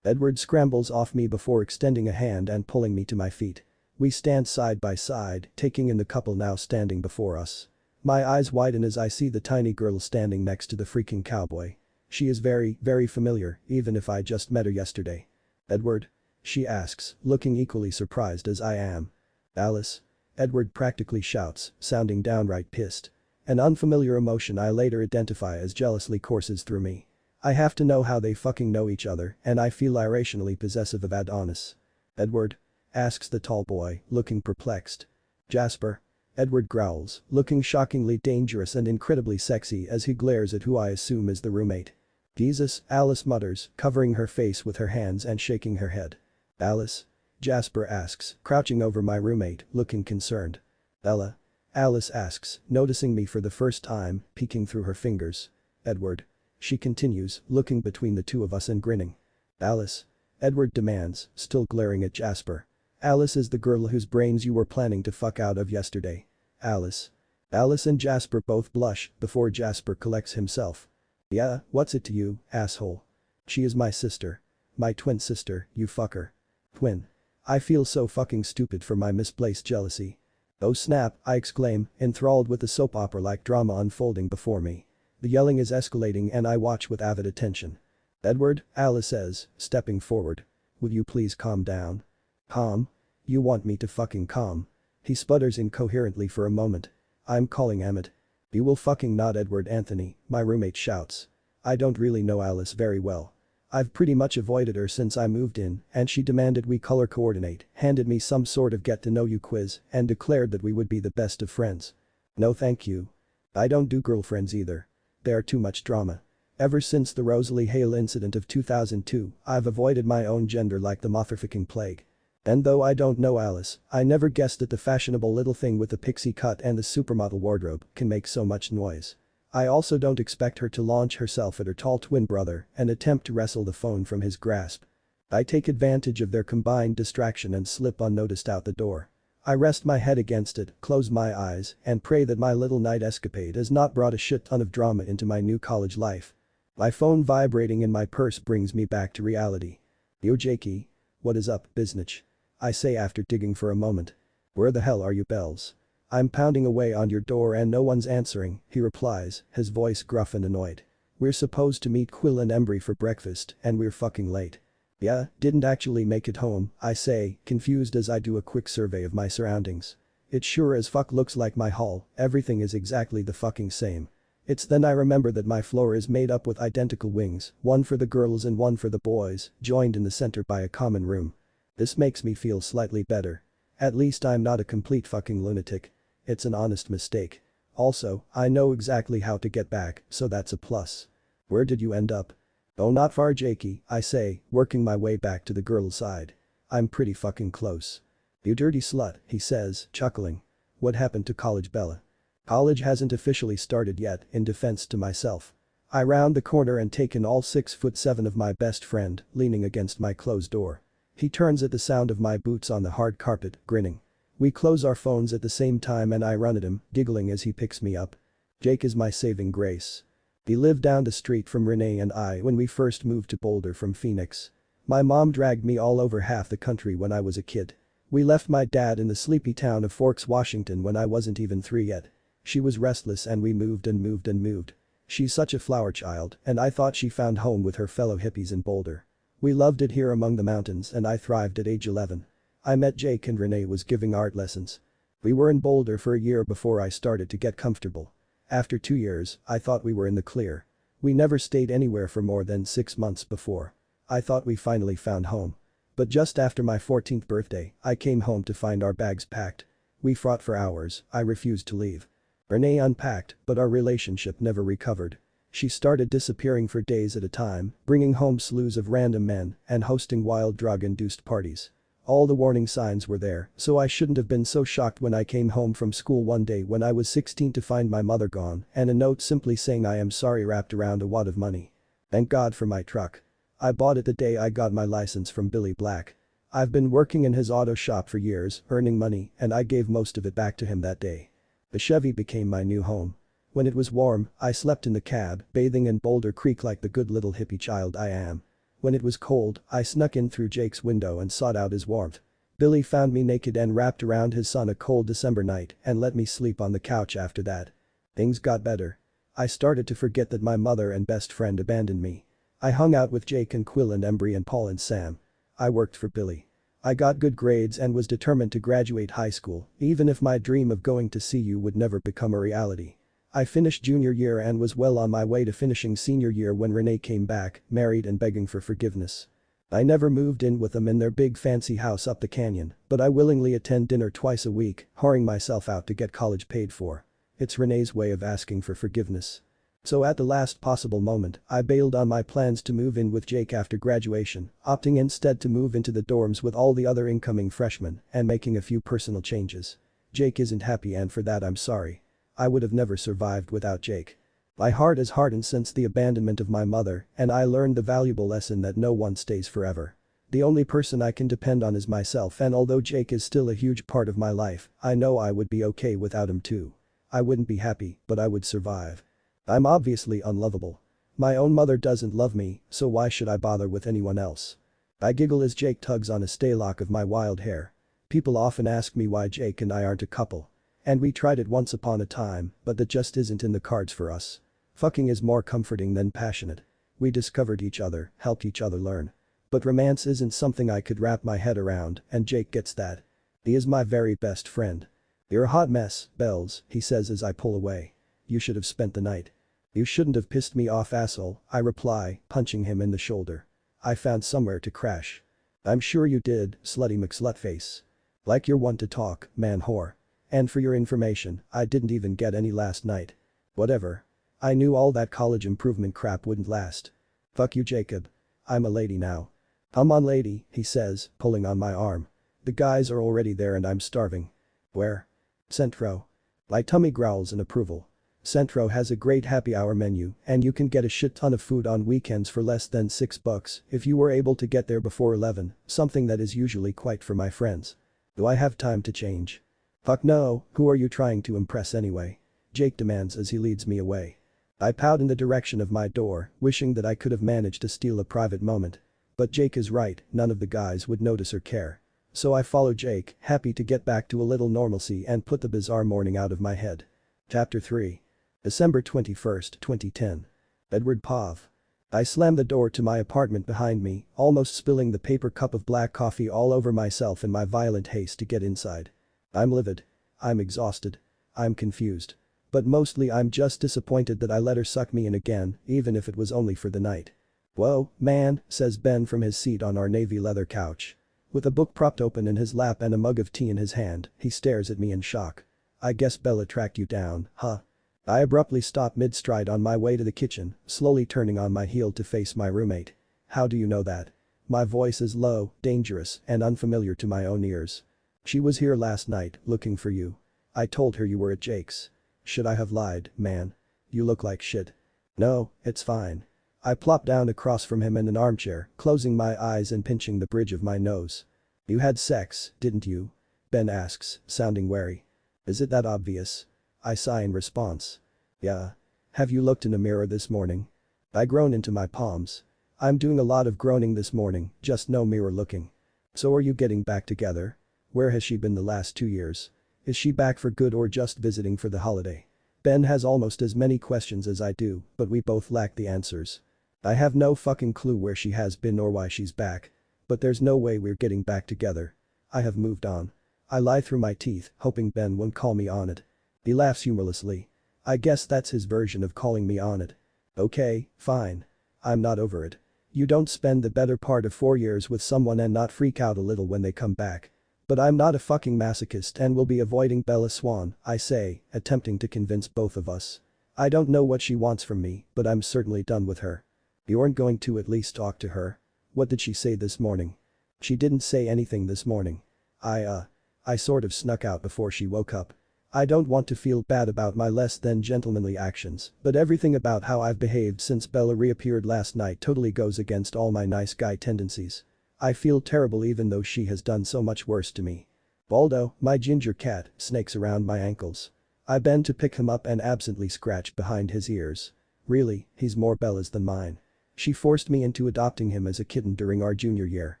Edward scrambles off me before extending a hand and pulling me to my feet. We stand side by side, taking in the couple now standing before us. My eyes widen as I see the tiny girl standing next to the freaking cowboy. She is very familiar, even if I just met her yesterday. Edward? she asks, looking equally surprised as I am. Alice? Edward practically shouts, sounding downright pissed. An unfamiliar emotion I later identify as jealously courses through me. I have to know how they fucking know each other, and I feel irrationally possessive of Adonis. Edward? Asks the tall boy, looking perplexed. Jasper? Edward growls, looking shockingly dangerous and incredibly sexy as he glares at who I assume is the roommate. Jesus, Alice mutters, covering her face with her hands and shaking her head. Alice? Jasper asks, crouching over my roommate, looking concerned. Ella? Alice asks, noticing me for the first time, peeking through her fingers. Edward? She continues, looking between the two of us and grinning. Alice? Edward demands, still glaring at Jasper. Alice is the girl whose brains you were planning to fuck out of yesterday. Alice? Alice and Jasper both blush before Jasper collects himself. Yeah, what's it to you, asshole? She is my sister. My twin sister, you fucker. Twin. I feel so fucking stupid for my misplaced jealousy. Oh snap, I exclaim, enthralled with the soap opera-like drama unfolding before me. The yelling is escalating and I watch with avid attention. Edward, Alice says, stepping forward. Would you please calm down? Calm? You want me to fucking calm? He sputters incoherently for a moment. I'm calling Emmett. You will fucking not Edward Anthony, my roommate shouts. I don't really know Alice very well. I've pretty much avoided her since I moved in and she demanded we color coordinate, handed me some sort of get-to-know-you quiz and declared that we would be the best of friends. No thank you. I don't do girlfriends either. They are too much drama. Ever since the Rosalie Hale incident of 2002, I've avoided my own gender like the motherfucking plague. And though I don't know Alice, I never guessed that the fashionable little thing with the pixie cut and the supermodel wardrobe can make so much noise. I also don't expect her to launch herself at her tall twin brother and attempt to wrestle the phone from his grasp. I take advantage of their combined distraction and slip unnoticed out the door. I rest my head against it, close my eyes, and pray that my little night escapade has not brought a shit ton of drama into my new college life. My phone vibrating in my purse brings me back to reality. Yo Jakey. What is up, biznitch? I say after digging for a moment. Where the hell are you, Bells? I'm pounding away on your door and no one's answering, he replies, his voice gruff and annoyed. We're supposed to meet Quill and Embry for breakfast and we're fucking late. Yeah, didn't actually make it home, I say, confused as I do a quick survey of my surroundings. It sure as fuck looks like my hall, everything is exactly the fucking same. It's then I remember that my floor is made up with identical wings, one for the girls and one for the boys, joined in the center by a common room. This makes me feel slightly better. At least I'm not a complete fucking lunatic. It's an honest mistake. Also, I know exactly how to get back, so that's a plus. Where did you end up? Oh, not far, Jakey, I say, working my way back to the girl's side. I'm pretty fucking close. You dirty slut, he says, chuckling. What happened to college, Bella? College hasn't officially started yet, in defense to myself. I round the corner and take in all 6'7" of my best friend, leaning against my closed door. He turns at the sound of my boots on the hard carpet, grinning. We close our phones at the same time and I run at him, giggling as he picks me up. Jake is my saving grace. He lived down the street from Renee and I when we first moved to Boulder from Phoenix. My mom dragged me all over half the country when I was a kid. We left my dad in the sleepy town of Forks, Washington when I wasn't even 3 yet. She was restless and we moved and moved and moved. She's such a flower child and I thought she found home with her fellow hippies in Boulder. We loved it here among the mountains and I thrived at age 11. I met Jake and Renee was giving art lessons. We were in Boulder for a year before I started to get comfortable. After 2 years, I thought we were in the clear. We never stayed anywhere for more than 6 months before. I thought we finally found home. But just after my 14th birthday, I came home to find our bags packed. We fought for hours, I refused to leave. Renee unpacked, but our relationship never recovered. She started disappearing for days at a time, bringing home slews of random men and hosting wild drug-induced parties. All the warning signs were there, so I shouldn't have been so shocked when I came home from school one day when I was 16 to find my mother gone and a note simply saying I am sorry wrapped around a wad of money. Thank God for my truck. I bought it the day I got my license from Billy Black. I've been working in his auto shop for years, earning money, and I gave most of it back to him that day. The Chevy became my new home. When it was warm, I slept in the cab, bathing in Boulder Creek like the good little hippie child I am. When it was cold, I snuck in through Jake's window and sought out his warmth. Billy found me naked and wrapped around his son a cold December night and let me sleep on the couch after that. Things got better. I started to forget that my mother and best friend abandoned me. I hung out with Jake and Quill and Embry and Paul and Sam. I worked for Billy. I got good grades and was determined to graduate high school, even if my dream of going to CU would never become a reality. I finished junior year and was well on my way to finishing senior year when Renee came back, married and begging for forgiveness. I never moved in with them in their big fancy house up the canyon, but I willingly attend dinner twice a week, whoring myself out to get college paid for. It's Renee's way of asking for forgiveness. So at the last possible moment, I bailed on my plans to move in with Jake after graduation, opting instead to move into the dorms with all the other incoming freshmen and making a few personal changes. Jake isn't happy and for that I'm sorry. I would have never survived without Jake. My heart is hardened since the abandonment of my mother, and I learned the valuable lesson that no one stays forever. The only person I can depend on is myself, and although Jake is still a huge part of my life, I know I would be okay without him too. I wouldn't be happy, but I would survive. I'm obviously unlovable. My own mother doesn't love me, so why should I bother with anyone else? I giggle as Jake tugs on a stay lock of my wild hair. People often ask me why Jake and I aren't a couple. And we tried it once upon a time, but that just isn't in the cards for us. Fucking is more comforting than passionate. We discovered each other, helped each other learn. But romance isn't something I could wrap my head around, and Jake gets that. He is my very best friend. You're a hot mess, Bells, he says as I pull away. You should have spent the night. You shouldn't have pissed me off, asshole, I reply, punching him in the shoulder. I found somewhere to crash. I'm sure you did, slutty McSlutface. Like you're one to talk, man whore. And for your information, I didn't even get any last night. Whatever. I knew all that college improvement crap wouldn't last. Fuck you, Jacob. I'm a lady now. Come on, lady, he says, pulling on my arm. The guys are already there and I'm starving. Where? Centro. My tummy growls in approval. Centro has a great happy hour menu and you can get a shit ton of food on weekends for less than $6 if you were able to get there before 11, something that is usually quite for my friends. Do I have time to change? Fuck no, who are you trying to impress anyway? Jake demands as he leads me away. I pout in the direction of my door, wishing that I could have managed to steal a private moment. But Jake is right, none of the guys would notice or care. So I follow Jake, happy to get back to a little normalcy and put the bizarre morning out of my head. Chapter 3. December 21st, 2010. Edward Pav. I slam the door to my apartment behind me, almost spilling the paper cup of black coffee all over myself in my violent haste to get inside. I'm livid. I'm exhausted. I'm confused. But mostly I'm just disappointed that I let her suck me in again, even if it was only for the night. Whoa, man, says Ben from his seat on our navy leather couch. With a book propped open in his lap and a mug of tea in his hand, he stares at me in shock. I guess Bella tracked you down, huh? I abruptly stop mid-stride on my way to the kitchen, slowly turning on my heel to face my roommate. How do you know that? My voice is low, dangerous, and unfamiliar to my own ears. She was here last night, looking for you. I told her you were at Jake's. Should I have lied, man? You look like shit. No, it's fine. I plop down across from him in an armchair, closing my eyes and pinching the bridge of my nose. You had sex, didn't you? Ben asks, sounding wary. Is it that obvious? I sigh in response. Yeah. Have you looked in a mirror this morning? I groan into my palms. I'm doing a lot of groaning this morning, just no mirror looking. So are you getting back together? Where has she been the last 2 years? Is she back for good or just visiting for the holiday? Ben has almost as many questions as I do, but we both lack the answers. I have no fucking clue where she has been or why she's back. But there's no way we're getting back together. I have moved on. I lie through my teeth, hoping Ben won't call me on it. He laughs humorlessly. I guess that's his version of calling me on it. Okay, fine. I'm not over it. You don't spend the better part of 4 years with someone and not freak out a little when they come back. But I'm not a fucking masochist and will be avoiding Bella Swan, I say, attempting to convince both of us. I don't know what she wants from me, but I'm certainly done with her. You aren't going to at least talk to her? What did she say this morning? She didn't say anything this morning. I sort of snuck out before she woke up. I don't want to feel bad about my less than gentlemanly actions, but everything about how I've behaved since Bella reappeared last night totally goes against all my nice guy tendencies. I feel terrible even though she has done so much worse to me. Baldo, my ginger cat, snakes around my ankles. I bend to pick him up and absently scratch behind his ears. Really, he's more Bella's than mine. She forced me into adopting him as a kitten during our junior year.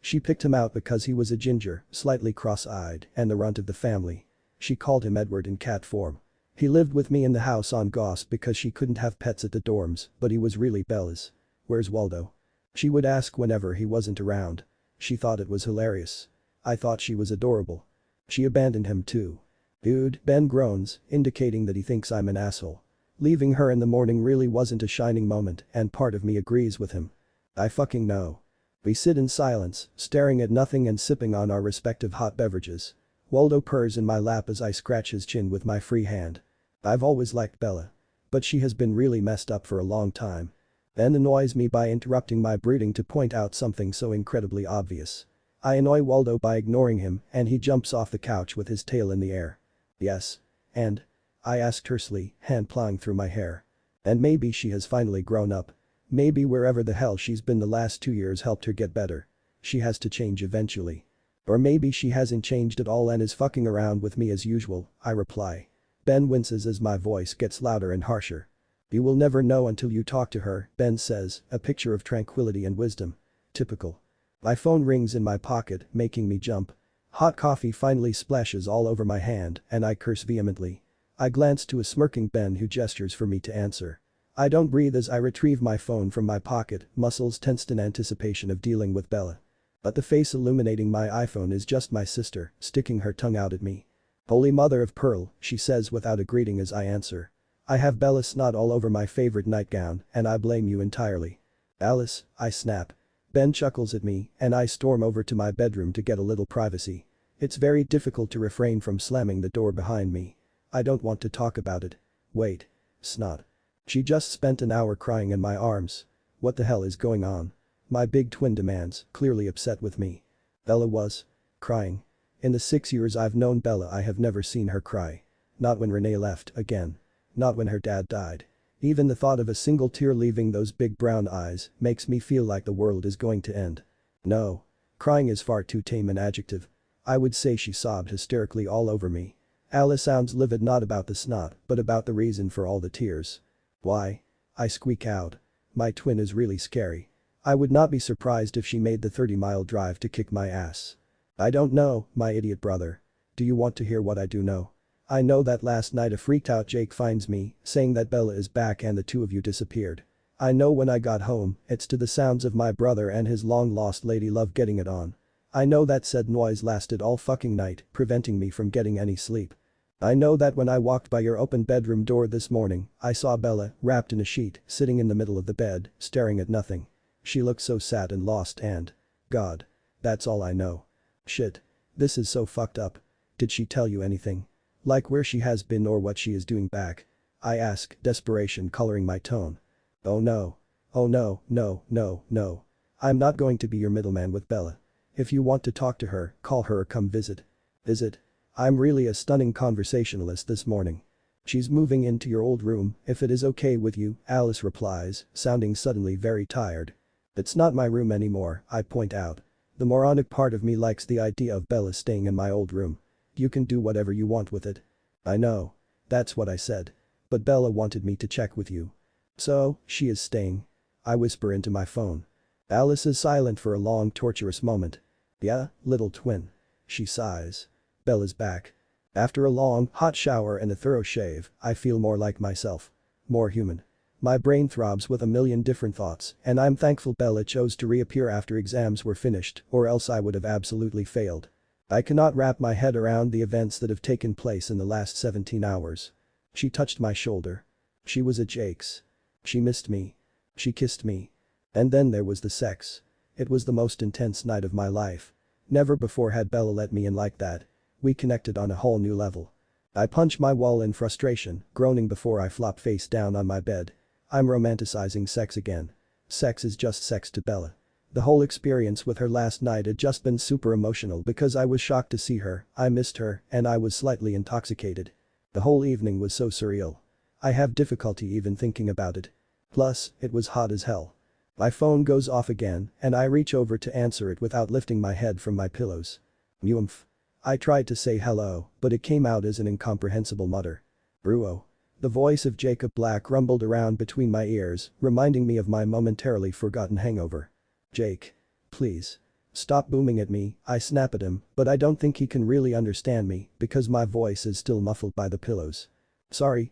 She picked him out because he was a ginger, slightly cross-eyed, and the runt of the family. She called him Edward in cat form. He lived with me in the house on Goss because she couldn't have pets at the dorms, but he was really Bella's. Where's Waldo? She would ask whenever he wasn't around. She thought it was hilarious. I thought she was adorable. She abandoned him too. Dude, Ben groans, indicating that he thinks I'm an asshole. Leaving her in the morning really wasn't a shining moment and part of me agrees with him. I fucking know. We sit in silence, staring at nothing and sipping on our respective hot beverages. Waldo purrs in my lap as I scratch his chin with my free hand. I've always liked Bella. But she has been really messed up for a long time. Ben annoys me by interrupting my brooding to point out something so incredibly obvious. I annoy Waldo by ignoring him and he jumps off the couch with his tail in the air. Yes. And? I ask tersely, hand plowing through my hair. And maybe she has finally grown up. Maybe wherever the hell she's been the last 2 years helped her get better. She has to change eventually. Or maybe she hasn't changed at all and is fucking around with me as usual, I reply. Ben winces as my voice gets louder and harsher. You will never know until you talk to her, Ben says, a picture of tranquility and wisdom. Typical. My phone rings in my pocket, making me jump. Hot coffee finally splashes all over my hand and I curse vehemently. I glance to a smirking Ben who gestures for me to answer. I don't breathe as I retrieve my phone from my pocket, muscles tensed in anticipation of dealing with Bella. But the face illuminating my iPhone is just my sister, sticking her tongue out at me. Holy mother of pearl, she says without a greeting as I answer. I have Bella snot all over my favorite nightgown and I blame you entirely. Alice, I snap. Ben chuckles at me and I storm over to my bedroom to get a little privacy. It's very difficult to refrain from slamming the door behind me. I don't want to talk about it. Wait. Snot. She just spent an hour crying in my arms. What the hell is going on? My big twin demands, clearly upset with me. Bella was crying. In the 6 years I've known Bella I have never seen her cry. Not when Renee left again. Not when her dad died. Even the thought of a single tear leaving those big brown eyes makes me feel like the world is going to end. No. Crying is far too tame an adjective. I would say she sobbed hysterically all over me. Alice sounds livid not about the snot but about the reason for all the tears. Why? I squeak out. My twin is really scary. I would not be surprised if she made the 30-mile drive to kick my ass. I don't know, my idiot brother. Do you want to hear what I do know? I know that last night a freaked out Jake finds me, saying that Bella is back and the two of you disappeared. I know when I got home, it's to the sounds of my brother and his long-lost lady love getting it on. I know that said noise lasted all fucking night, preventing me from getting any sleep. I know that when I walked by your open bedroom door this morning, I saw Bella, wrapped in a sheet, sitting in the middle of the bed, staring at nothing. She looked so sad and lost and… God. That's all I know. Shit. This is so fucked up. Did she tell you anything? Like where she has been or what she is doing back? I ask, desperation coloring my tone. Oh no. Oh no, no, no, no. I'm not going to be your middleman with Bella. If you want to talk to her, call her or come visit. Is it? I'm really a stunning conversationalist this morning. She's moving into your old room, if it is okay with you, Alice replies, sounding suddenly very tired. It's not my room anymore, I point out. The moronic part of me likes the idea of Bella staying in my old room. You can do whatever you want with it. I know. That's what I said. But Bella wanted me to check with you. So, she is staying. I whisper into my phone. Alice is silent for a long torturous moment. Yeah, little twin. She sighs. Bella's back. After a long, hot shower and a thorough shave, I feel more like myself. More human. My brain throbs with a million different thoughts and I'm thankful Bella chose to reappear after exams were finished or else I would have absolutely failed. I cannot wrap my head around the events that have taken place in the last 17 hours. She touched my shoulder. She was at Jake's. She missed me. She kissed me. And then there was the sex. It was the most intense night of my life. Never before had Bella let me in like that. We connected on a whole new level. I punch my wall in frustration, groaning before I flop face down on my bed. I'm romanticizing sex again. Sex is just sex to Bella. The whole experience with her last night had just been super emotional because I was shocked to see her, I missed her, and I was slightly intoxicated. The whole evening was so surreal. I have difficulty even thinking about it. Plus, it was hot as hell. My phone goes off again and I reach over to answer it without lifting my head from my pillows. Mumph. I tried to say hello, but it came out as an incomprehensible mutter. Bruo. The voice of Jacob Black rumbled around between my ears, reminding me of my momentarily forgotten hangover. Jake. Please. Stop booming at me, I snap at him, but I don't think he can really understand me because my voice is still muffled by the pillows. Sorry.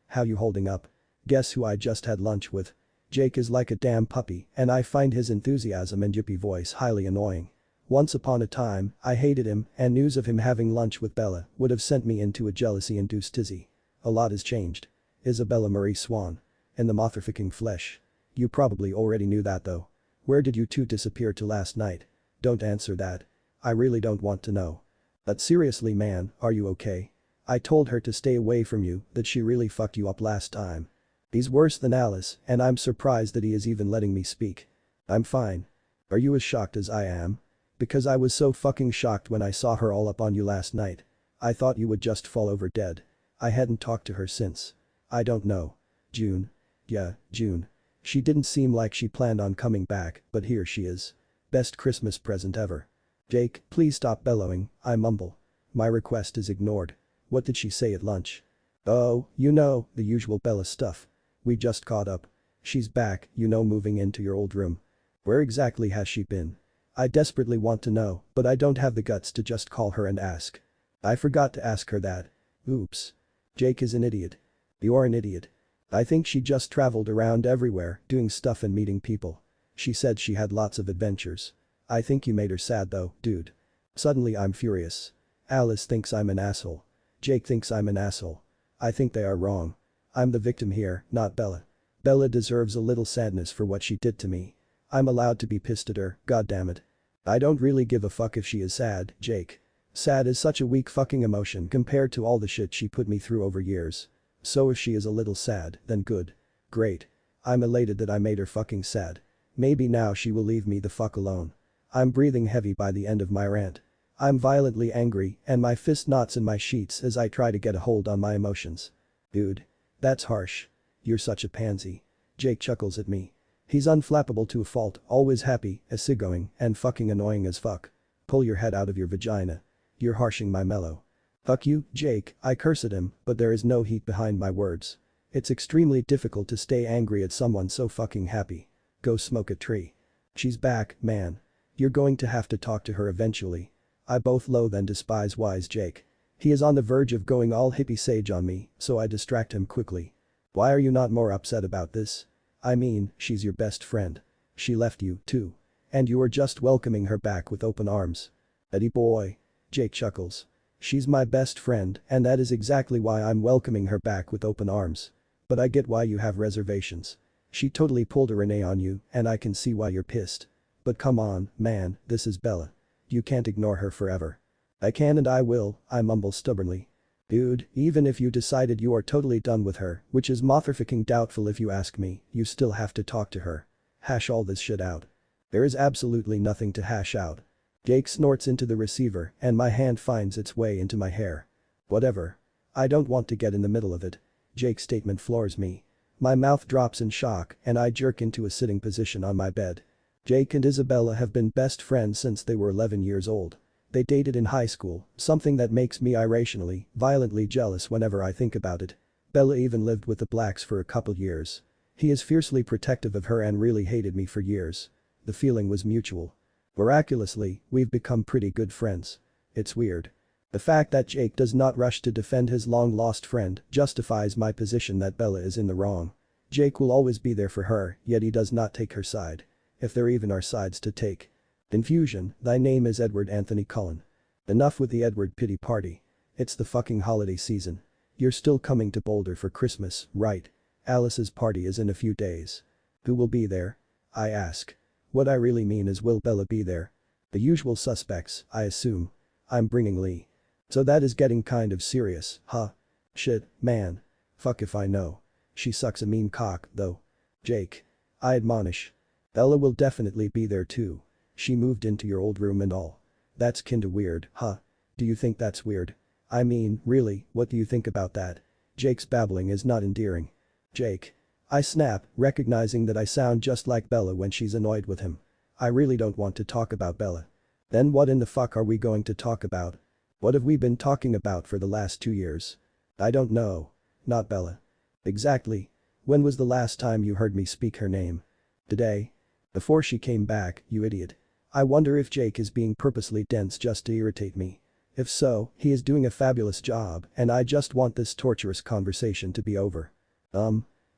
How you holding up? Guess who I just had lunch with? Jake is like a damn puppy and I find his enthusiasm and yippy voice highly annoying. Once upon a time, I hated him and news of him having lunch with Bella would have sent me into a jealousy-induced tizzy. A lot has changed. Isabella Marie Swan. In the motherfucking flesh. You probably already knew that though. Where did you two disappear to last night? Don't answer that. I really don't want to know. But seriously man, are you okay? I told her to stay away from you, that she really fucked you up last time. He's worse than Alice and I'm surprised that he is even letting me speak. I'm fine. Are you as shocked as I am? Because I was so fucking shocked when I saw her all up on you last night. I thought you would just fall over dead. I hadn't talked to her since. I don't know. June. Yeah, June. She didn't seem like she planned on coming back, but here she is. Best Christmas present ever. Jake, please stop bellowing, I mumble. My request is ignored. What did she say at lunch? Oh, you know, the usual Bella stuff. We just caught up. She's back, you know, moving into your old room. Where exactly has she been? I desperately want to know, but I don't have the guts to just call her and ask. I forgot to ask her that. Oops. Jake is an idiot. You're an idiot. I think she just traveled around everywhere, doing stuff and meeting people. She said she had lots of adventures. I think you made her sad though, dude. Suddenly I'm furious. Alice thinks I'm an asshole. Jake thinks I'm an asshole. I think they are wrong. I'm the victim here, not Bella. Bella deserves a little sadness for what she did to me. I'm allowed to be pissed at her, goddammit. I don't really give a fuck if she is sad, Jake. Sad is such a weak fucking emotion compared to all the shit she put me through over years. So if she is a little sad, then good. Great. I'm elated that I made her fucking sad. Maybe now she will leave me the fuck alone. I'm breathing heavy by the end of my rant. I'm violently angry and my fist knots in my sheets as I try to get a hold on my emotions. Dude. That's harsh. You're such a pansy. Jake chuckles at me. He's unflappable to a fault, always happy, easygoing, and fucking annoying as fuck. Pull your head out of your vagina. You're harshing my mellow. Fuck you, Jake, I curse at him, but there is no heat behind my words. It's extremely difficult to stay angry at someone so fucking happy. Go smoke a tree. She's back, man. You're going to have to talk to her eventually. I both loathe and despise wise Jake. He is on the verge of going all hippie sage on me, so I distract him quickly. Why are you not more upset about this? I mean, she's your best friend. She left you, too. And you are just welcoming her back with open arms. Eddie boy. Jake chuckles. She's my best friend and that is exactly why I'm welcoming her back with open arms. But I get why you have reservations. She totally pulled a Renee on you and I can see why you're pissed. But come on, man, this is Bella. You can't ignore her forever. I can and I will, I mumble stubbornly. Dude, even if you decided you are totally done with her, which is motherfucking doubtful if you ask me, you still have to talk to her. Hash all this shit out. There is absolutely nothing to hash out. Jake snorts into the receiver and my hand finds its way into my hair. Whatever. I don't want to get in the middle of it. Jake's statement floors me. My mouth drops in shock and I jerk into a sitting position on my bed. Jake and Isabella have been best friends since they were 11 years old. They dated in high school, something that makes me irrationally, violently jealous whenever I think about it. Bella even lived with the Blacks for a couple years. He is fiercely protective of her and really hated me for years. The feeling was mutual. Miraculously, we've become pretty good friends. It's weird. The fact that Jake does not rush to defend his long-lost friend justifies my position that Bella is in the wrong. Jake will always be there for her, yet he does not take her side. If there even are sides to take. Infusion, thy name is Edward Anthony Cullen. Enough with the Edward pity party. It's the fucking holiday season. You're still coming to Boulder for Christmas, right? Alice's party is in a few days. Who will be there? I ask. What I really mean is will Bella be there? The usual suspects, I assume. I'm bringing Lee. So that is getting kind of serious, huh? Shit, man. Fuck if I know. She sucks a mean cock, though. Jake. I admonish. Bella will definitely be there too. She moved into your old room and all. That's kinda weird, huh? Do you think that's weird? I mean, really, what do you think about that? Jake's babbling is not endearing. Jake. I snap, recognizing that I sound just like Bella when she's annoyed with him. I really don't want to talk about Bella. Then what in the fuck are we going to talk about? What have we been talking about for the last 2 years? I don't know. Not Bella. Exactly. When was the last time you heard me speak her name? Today? Before she came back, you idiot. I wonder if Jake is being purposely dense just to irritate me. If so, he is doing a fabulous job and I just want this torturous conversation to be over.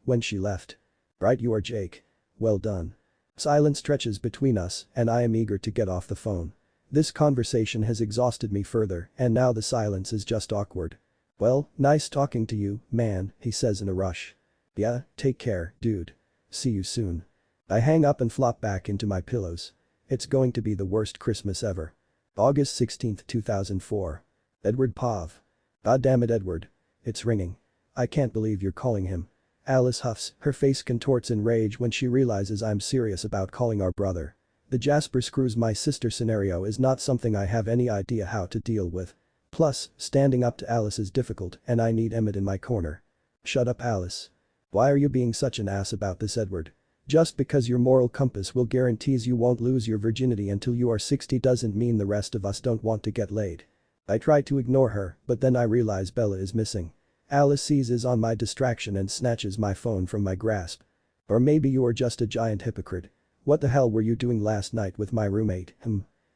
When she left. Right you are, Jake. Well done. Silence stretches between us and I am eager to get off the phone. This conversation has exhausted me further and now the silence is just awkward. Well, nice talking to you, man, he says in a rush. Yeah, take care, dude. See you soon. I hang up and flop back into my pillows. It's going to be the worst Christmas ever. August 16, 2004. Edward Pav. God damn it, Edward. It's ringing. I can't believe you're calling him. Alice huffs, her face contorts in rage when she realizes I'm serious about calling our brother. The Jasper screws my sister scenario is not something I have any idea how to deal with. Plus, standing up to Alice is difficult and I need Emmett in my corner. Shut up, Alice. Why are you being such an ass about this, Edward? Just because your moral compass will guarantees you won't lose your virginity until you are 60 doesn't mean the rest of us don't want to get laid. I try to ignore her, but then I realize Bella is missing. Alice seizes on my distraction and snatches my phone from my grasp. Or maybe you are just a giant hypocrite. What the hell were you doing last night with my roommate,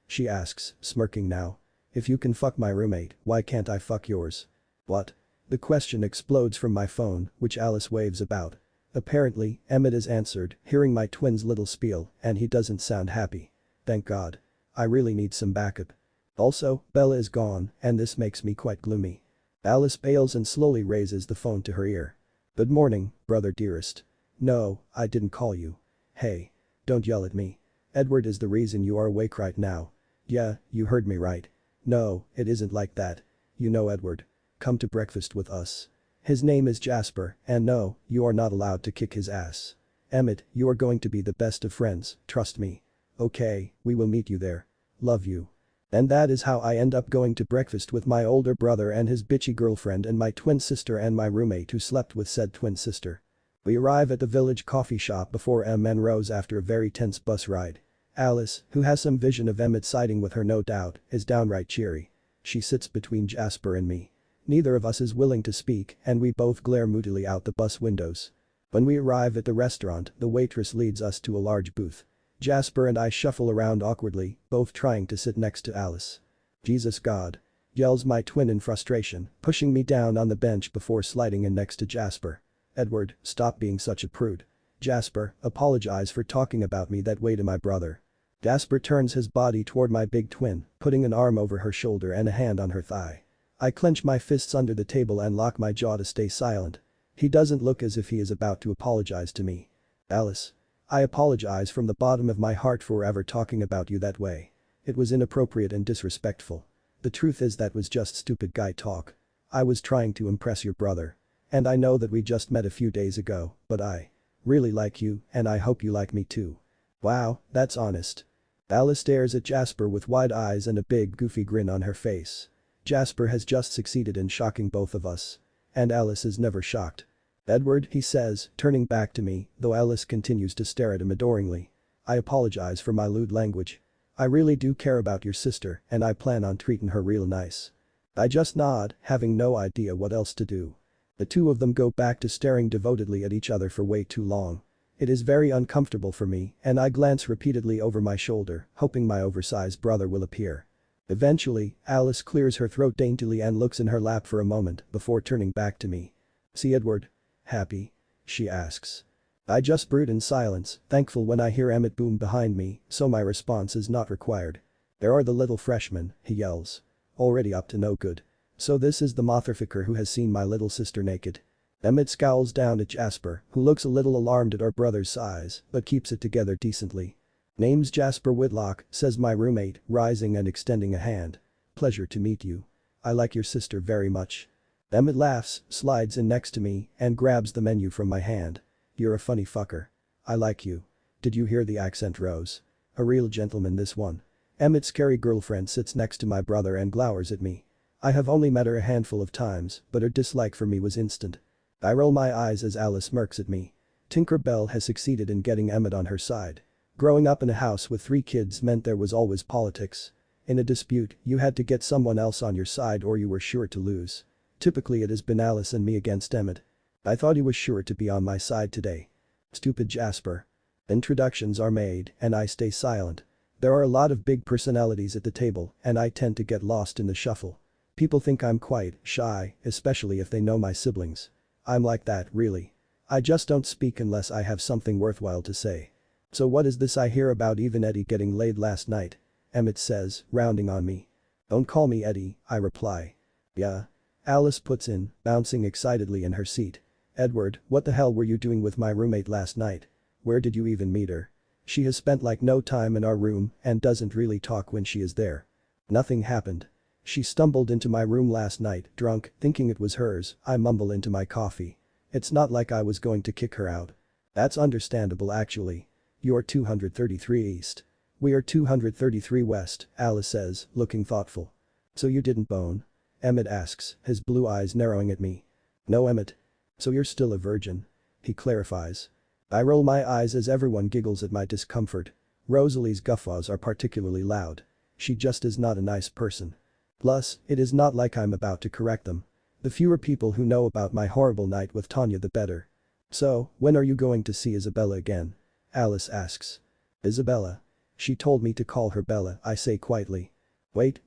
She asks, smirking now. If you can fuck my roommate, why can't I fuck yours? What? The question explodes from my phone, which Alice waves about. Apparently, Emmett is answered, hearing my twin's little spiel, and he doesn't sound happy. Thank God. I really need some backup. Also, Bella is gone, and this makes me quite gloomy. Alice bails and slowly raises the phone to her ear. Good morning, brother dearest. No, I didn't call you. Hey. Don't yell at me. Edward is the reason you are awake right now. Yeah, you heard me right. No, it isn't like that. You know Edward. Come to breakfast with us. His name is Jasper, and no, you are not allowed to kick his ass. Emmett, you are going to be the best of friends, trust me. Okay, we will meet you there. Love you. And that is how I end up going to breakfast with my older brother and his bitchy girlfriend and my twin sister and my roommate who slept with said twin sister. We arrive at the village coffee shop before Em and Rose after a very tense bus ride. Alice, who has some vision of Emmett siding with her no doubt, is downright cheery. She sits between Jasper and me. Neither of us is willing to speak and we both glare moodily out the bus windows. When we arrive at the restaurant, the waitress leads us to a large booth. Jasper and I shuffle around awkwardly, both trying to sit next to Alice. Jesus God. Yells my twin in frustration, pushing me down on the bench before sliding in next to Jasper. Edward, stop being such a prude. Jasper, apologize for talking about me that way to my brother. Jasper turns his body toward my big twin, putting an arm over her shoulder and a hand on her thigh. I clench my fists under the table and lock my jaw to stay silent. He doesn't look as if he is about to apologize to me. Alice. I apologize from the bottom of my heart for ever talking about you that way. It was inappropriate and disrespectful. The truth is that was just stupid guy talk. I was trying to impress your brother. And I know that we just met a few days ago, but I really like you and I hope you like me too. Wow, that's honest. Alice stares at Jasper with wide eyes and a big goofy grin on her face. Jasper has just succeeded in shocking both of us. And Alice is never shocked. Edward, he says, turning back to me, though Alice continues to stare at him adoringly. I apologize for my lewd language. I really do care about your sister and I plan on treating her real nice. I just nod, having no idea what else to do. The two of them go back to staring devotedly at each other for way too long. It is very uncomfortable for me and I glance repeatedly over my shoulder, hoping my oversized brother will appear. Eventually, Alice clears her throat daintily and looks in her lap for a moment before turning back to me. See Edward? Happy? She asks. I just brood in silence, thankful when I hear Emmett boom behind me, so my response is not required. There are the little freshmen, he yells. Already up to no good. So this is the motherfucker who has seen my little sister naked. Emmett scowls down at Jasper, who looks a little alarmed at our brother's size, but keeps it together decently. Name's Jasper Whitlock, says my roommate, rising and extending a hand. Pleasure to meet you. I like your sister very much. Emmett laughs, slides in next to me, and grabs the menu from my hand. You're a funny fucker. I like you. Did you hear the accent, Rose? A real gentleman this one. Emmett's scary girlfriend sits next to my brother and glowers at me. I have only met her a handful of times, but her dislike for me was instant. I roll my eyes as Alice smirks at me. Tinker Bell has succeeded in getting Emmett on her side. Growing up in a house with 3 kids meant there was always politics. In a dispute, you had to get someone else on your side or you were sure to lose. Typically it has been Alice and me against Emmett. I thought he was sure to be on my side today. Stupid Jasper. Introductions are made and I stay silent. There are a lot of big personalities at the table and I tend to get lost in the shuffle. People think I'm quite shy, especially if they know my siblings. I'm like that, really. I just don't speak unless I have something worthwhile to say. So what is this I hear about even Eddie getting laid last night? Emmett says, rounding on me. Don't call me Eddie, I reply. Yeah. Alice puts in, bouncing excitedly in her seat. Edward, what the hell were you doing with my roommate last night? Where did you even meet her? She has spent like no time in our room and doesn't really talk when she is there. Nothing happened. She stumbled into my room last night, drunk, thinking it was hers, I mumble into my coffee. It's not like I was going to kick her out. That's understandable actually. You're 233 East. We are 233 West, Alice says, looking thoughtful. So you didn't bone? Emmett asks, his blue eyes narrowing at me. No, Emmett. So you're still a virgin? He clarifies. I roll my eyes as everyone giggles at my discomfort. Rosalie's guffaws are particularly loud. She just is not a nice person. Plus, it is not like I'm about to correct them. The fewer people who know about my horrible night with Tanya the better. So, when are you going to see Isabella again? Alice asks. Isabella. She told me to call her Bella, I say quietly. Wait,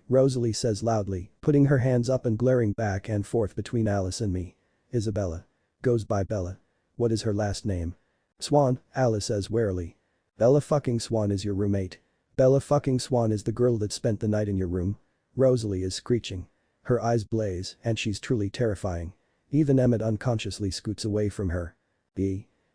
Rosalie says loudly, putting her hands up and glaring back and forth between Alice and me. Isabella. Goes by Bella. What is her last name? Swan, Alice says warily. Bella fucking Swan is your roommate. Bella fucking Swan is the girl that spent the night in your room. Rosalie is screeching. Her eyes blaze and she's truly terrifying. Even Emmett unconsciously scoots away from her.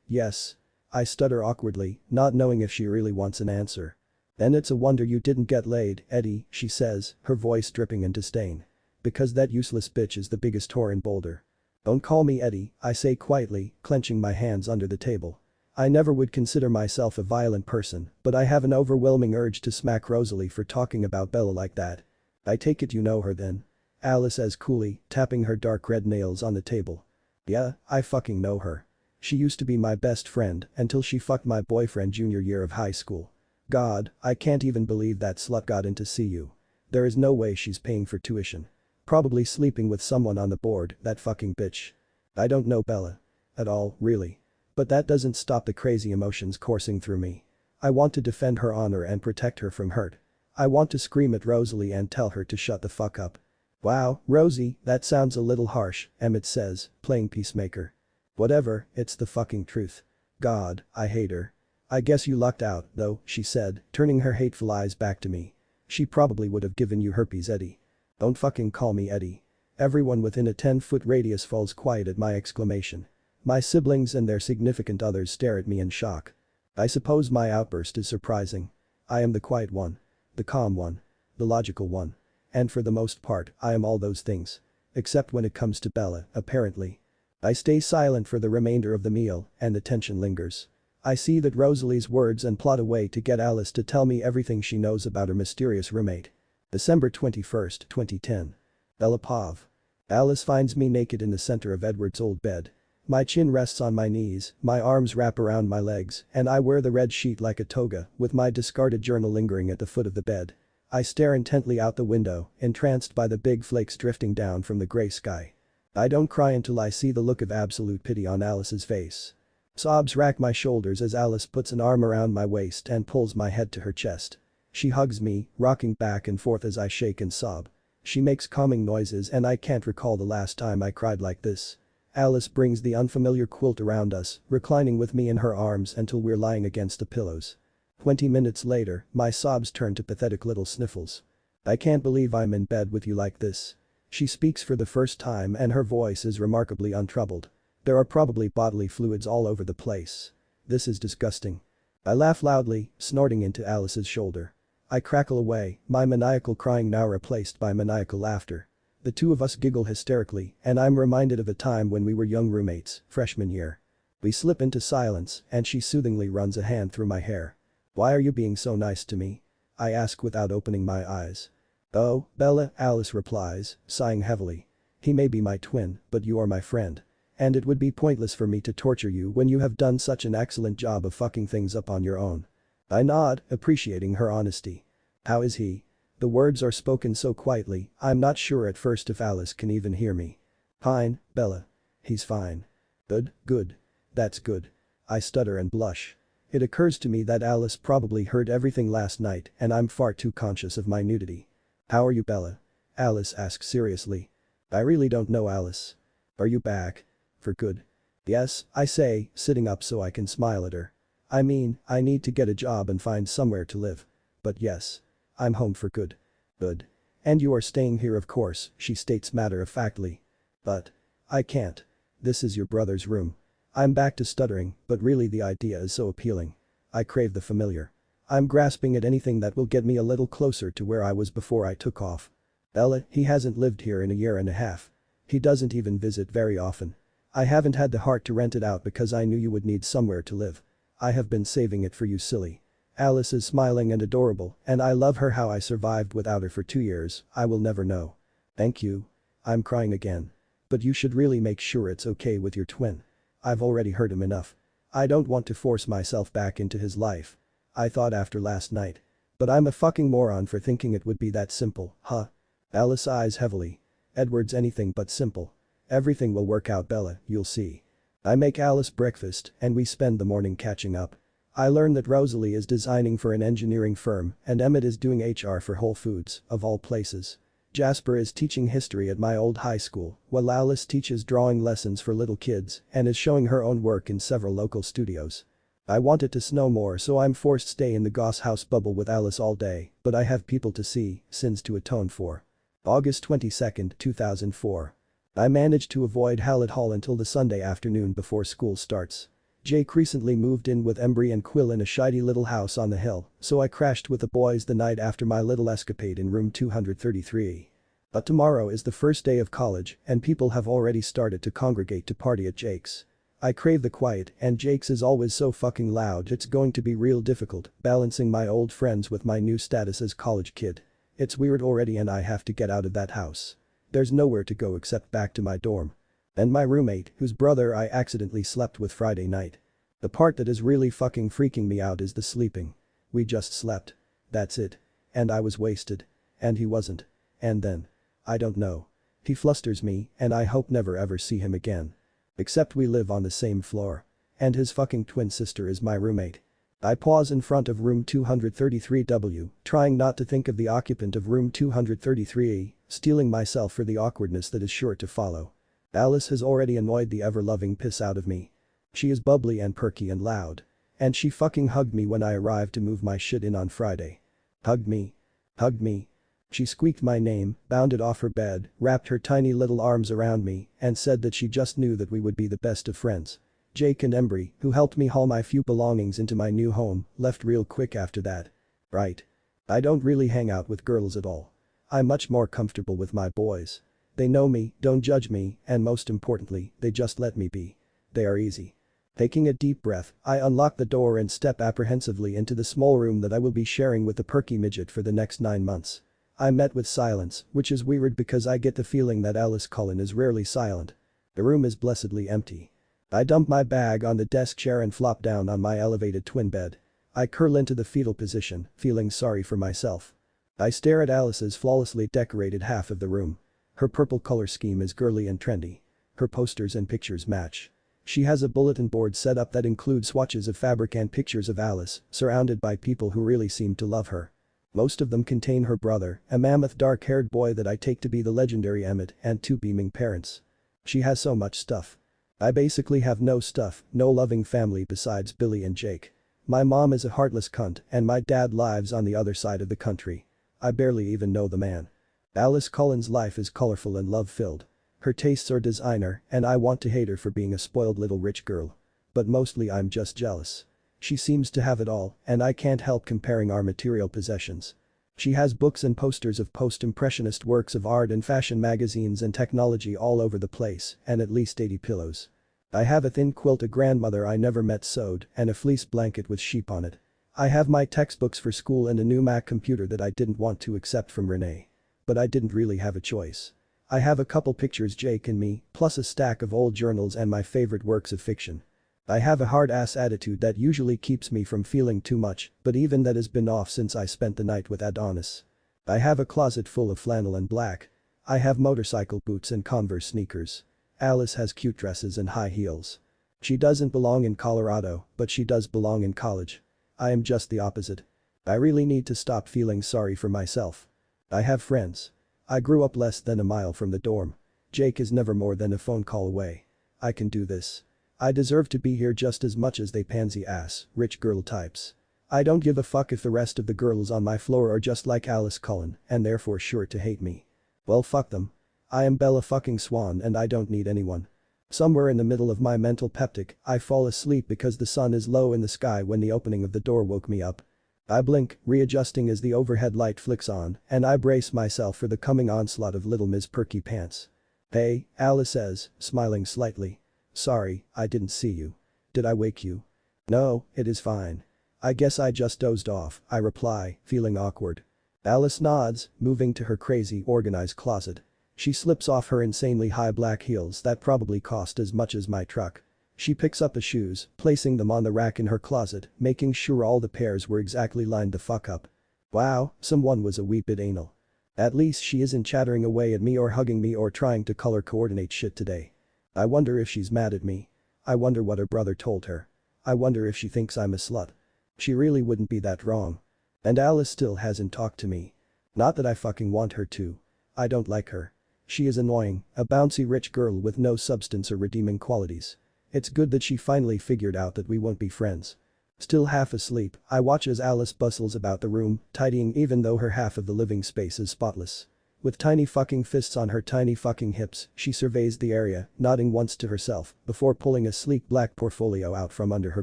Yes. I stutter awkwardly, not knowing if she really wants an answer. Then it's a wonder you didn't get laid, Eddie, she says, her voice dripping in disdain. Because that useless bitch is the biggest whore in Boulder. Don't call me Eddie, I say quietly, clenching my hands under the table. I never would consider myself a violent person, but I have an overwhelming urge to smack Rosalie for talking about Bella like that. I take it you know her then? Alice says coolly, tapping her dark red nails on the table. Yeah, I fucking know her. She used to be my best friend until she fucked my boyfriend junior year of high school. God, I can't even believe that slut got into CU. There is no way she's paying for tuition. Probably sleeping with someone on the board, that fucking bitch. I don't know Bella. At all, really. But that doesn't stop the crazy emotions coursing through me. I want to defend her honor and protect her from hurt. I want to scream at Rosalie and tell her to shut the fuck up. Wow, Rosie, that sounds a little harsh, Emmett says, playing peacemaker. Whatever, it's the fucking truth. God, I hate her. I guess you lucked out, though, she said, turning her hateful eyes back to me. She probably would have given you herpes, Eddie. Don't fucking call me Eddie. Everyone within a 10-foot radius falls quiet at my exclamation. My siblings and their significant others stare at me in shock. I suppose my outburst is surprising. I am the quiet one. The calm one. The logical one. And for the most part, I am all those things. Except when it comes to Bella, apparently. I stay silent for the remainder of the meal, and the tension lingers. I see that Rosalie's words and plot a way to get Alice to tell me everything she knows about her mysterious roommate. December 21st, 2010. Bella Pov. Alice finds me naked in the center of Edward's old bed. My chin rests on my knees, my arms wrap around my legs, and I wear the red sheet like a toga, with my discarded journal lingering at the foot of the bed. I stare intently out the window, entranced by the big flakes drifting down from the gray sky. I don't cry until I see the look of absolute pity on Alice's face. Sobs rack my shoulders as Alice puts an arm around my waist and pulls my head to her chest. She hugs me, rocking back and forth as I shake and sob. She makes calming noises and I can't recall the last time I cried like this. Alice brings the unfamiliar quilt around us, reclining with me in her arms until we're lying against the pillows. 20 minutes later, my sobs turn to pathetic little sniffles. I can't believe I'm in bed with you like this. She speaks for the first time and her voice is remarkably untroubled. There are probably bodily fluids all over the place. This is disgusting. I laugh loudly, snorting into Alice's shoulder. I crackle away, my maniacal crying now replaced by maniacal laughter. The two of us giggle hysterically and I'm reminded of a time when we were young roommates, freshman year. We slip into silence and she soothingly runs a hand through my hair. Why are you being so nice to me? I ask without opening my eyes. Oh, Bella, Alice replies, sighing heavily. He may be my twin, but you are my friend. And it would be pointless for me to torture you when you have done such an excellent job of fucking things up on your own. I nod, appreciating her honesty. How is he? The words are spoken so quietly, I'm not sure at first if Alice can even hear me. Fine, Bella. He's fine. Good. That's good. I stutter and blush. It occurs to me that Alice probably heard everything last night and I'm far too conscious of my nudity. How are you, Bella? Alice asks seriously. I really don't know, Alice. Are you back? For good? Yes, I say, sitting up so I can smile at her. I mean, I need to get a job and find somewhere to live. But yes. I'm home for good. Good. And you are staying here of course, she states matter-of-factly. But. I can't. This is your brother's room. I'm back to stuttering, but really the idea is so appealing. I crave the familiar. I'm grasping at anything that will get me a little closer to where I was before I took off. Bella, he hasn't lived here in a year and a half. He doesn't even visit very often. I haven't had the heart to rent it out because I knew you would need somewhere to live. I have been saving it for you silly. Alice is smiling and adorable, and I love her. How I survived without her for 2 years, I will never know. Thank you. I'm crying again. But you should really make sure it's okay with your twin. I've already hurt him enough. I don't want to force myself back into his life. I thought after last night. But I'm a fucking moron for thinking it would be that simple, huh? Alice sighs heavily. Edward's anything but simple. Everything will work out, Bella, you'll see. I make Alice breakfast and we spend the morning catching up. I learn that Rosalie is designing for an engineering firm and Emmett is doing HR for Whole Foods, of all places. Jasper is teaching history at my old high school, while Alice teaches drawing lessons for little kids and is showing her own work in several local studios. I want it to snow more so I'm forced to stay in the Goss house bubble with Alice all day, but I have people to see, sins to atone for. August 22, 2004. I managed to avoid Hallett Hall until the Sunday afternoon before school starts. Jake recently moved in with Embry and Quill in a shitey little house on the hill, so I crashed with the boys the night after my little escapade in room 233. But tomorrow is the first day of college and people have already started to congregate to party at Jake's. I crave the quiet and Jake's is always so fucking loud it's going to be real difficult balancing my old friends with my new status as college kid. It's weird already and I have to get out of that house. There's nowhere to go except back to my dorm. And my roommate, whose brother I accidentally slept with Friday night. The part that is really fucking freaking me out is the sleeping. We just slept. That's it. And I was wasted. And he wasn't. And then. I don't know. He flusters me and I hope never ever see him again. Except we live on the same floor. And his fucking twin sister is my roommate. I pause in front of room 233W, trying not to think of the occupant of room 233E, steeling myself for the awkwardness that is sure to follow. Alice has already annoyed the ever-loving piss out of me. She is bubbly and perky and loud. And she fucking hugged me when I arrived to move my shit in on Friday. Hugged me. Hugged me. She squeaked my name, bounded off her bed, wrapped her tiny little arms around me, and said that she just knew that we would be the best of friends. Jake and Embry, who helped me haul my few belongings into my new home, left real quick after that. Right. I don't really hang out with girls at all. I'm much more comfortable with my boys. They know me, don't judge me, and most importantly, they just let me be. They are easy. Taking a deep breath, I unlock the door and step apprehensively into the small room that I will be sharing with the perky midget for the next 9 months. I'm met with silence, which is weird because I get the feeling that Alice Cullen is rarely silent. The room is blessedly empty. I dump my bag on the desk chair and flop down on my elevated twin bed. I curl into the fetal position, feeling sorry for myself. I stare at Alice's flawlessly decorated half of the room. Her purple color scheme is girly and trendy. Her posters and pictures match. She has a bulletin board set up that includes swatches of fabric and pictures of Alice, surrounded by people who really seem to love her. Most of them contain her brother, a mammoth dark-haired boy that I take to be the legendary Emmett, and 2 beaming parents. She has so much stuff. I basically have no stuff, no loving family besides Billy and Jake. My mom is a heartless cunt and my dad lives on the other side of the country. I barely even know the man. Alice Cullen's life is colorful and love-filled. Her tastes are designer and I want to hate her for being a spoiled little rich girl. But mostly I'm just jealous. She seems to have it all and I can't help comparing our material possessions. She has books and posters of post-impressionist works of art and fashion magazines and technology all over the place and at least 80 pillows. I have a thin quilt a grandmother I never met sewed and a fleece blanket with sheep on it. I have my textbooks for school and a new Mac computer that I didn't want to accept from Renee. But I didn't really have a choice. I have a couple pictures Jake and me, plus a stack of old journals and my favorite works of fiction. I have a hard-ass attitude that usually keeps me from feeling too much, but even that has been off since I spent the night with Adonis. I have a closet full of flannel and black. I have motorcycle boots and Converse sneakers. Alice has cute dresses and high heels. She doesn't belong in Colorado, but she does belong in college. I am just the opposite. I really need to stop feeling sorry for myself. I have friends. I grew up less than a mile from the dorm. Jake is never more than a phone call away. I can do this. I deserve to be here just as much as they pansy ass, rich girl types. I don't give a fuck if the rest of the girls on my floor are just like Alice Cullen and therefore sure to hate me. Well, fuck them. I am Bella fucking Swan and I don't need anyone. Somewhere in the middle of my mental peptic, I fall asleep because the sun is low in the sky when the opening of the door woke me up. I blink, readjusting as the overhead light flicks on, and I brace myself for the coming onslaught of Little Miss Perky Pants. Hey, Alice says, smiling slightly. Sorry, I didn't see you. Did I wake you? No, it is fine. I guess I just dozed off, I reply, feeling awkward. Alice nods, moving to her crazy organized closet. She slips off her insanely high black heels that probably cost as much as my truck. She picks up the shoes, placing them on the rack in her closet, making sure all the pairs were exactly lined the fuck up. Wow, someone was a wee bit anal. At least she isn't chattering away at me or hugging me or trying to color coordinate shit today. I wonder if she's mad at me. I wonder what her brother told her. I wonder if she thinks I'm a slut. She really wouldn't be that wrong. And Alice still hasn't talked to me. Not that I fucking want her to. I don't like her. She is annoying, a bouncy rich girl with no substance or redeeming qualities. It's good that she finally figured out that we won't be friends. Still half asleep, I watch as Alice bustles about the room, tidying even though her half of the living space is spotless. With tiny fucking fists on her tiny fucking hips, she surveys the area, nodding once to herself, before pulling a sleek black portfolio out from under her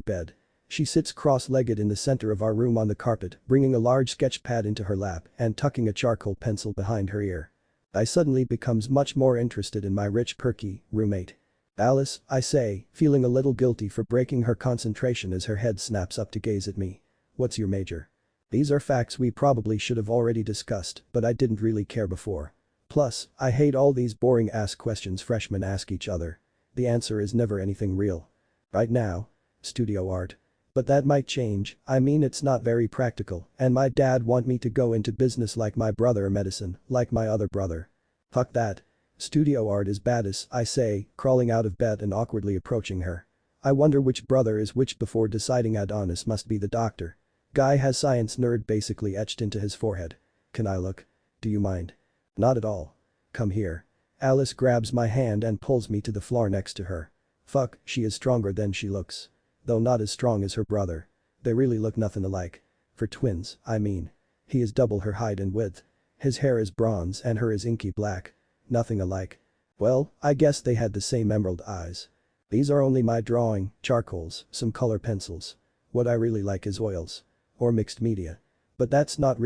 bed. She sits cross-legged in the center of our room on the carpet, bringing a large sketch pad into her lap and tucking a charcoal pencil behind her ear. I suddenly becomes much more interested in my rich perky roommate. Alice, I say, feeling a little guilty for breaking her concentration as her head snaps up to gaze at me. What's your major? These are facts we probably should have already discussed, but I didn't really care before. Plus, I hate all these boring ass questions freshmen ask each other. The answer is never anything real. Right now? Studio art. But that might change, I mean it's not very practical, and my dad want me to go into business like my brother or medicine, like my other brother. Fuck that. Studio art is badass, I say, crawling out of bed and awkwardly approaching her. I wonder which brother is which before deciding Adonis must be the doctor. Guy has science nerd basically etched into his forehead. Can I look? Do you mind? Not at all. Come here. Alice grabs my hand and pulls me to the floor next to her. Fuck, she is stronger than she looks. Though not as strong as her brother. They really look nothing alike. For twins, I mean. He is double her height and width. His hair is bronze and her is inky black. Nothing alike. Well, I guess they had the same emerald eyes. These are only my drawing, charcoals, some color pencils. What I really like is oils. Or mixed media. But that's not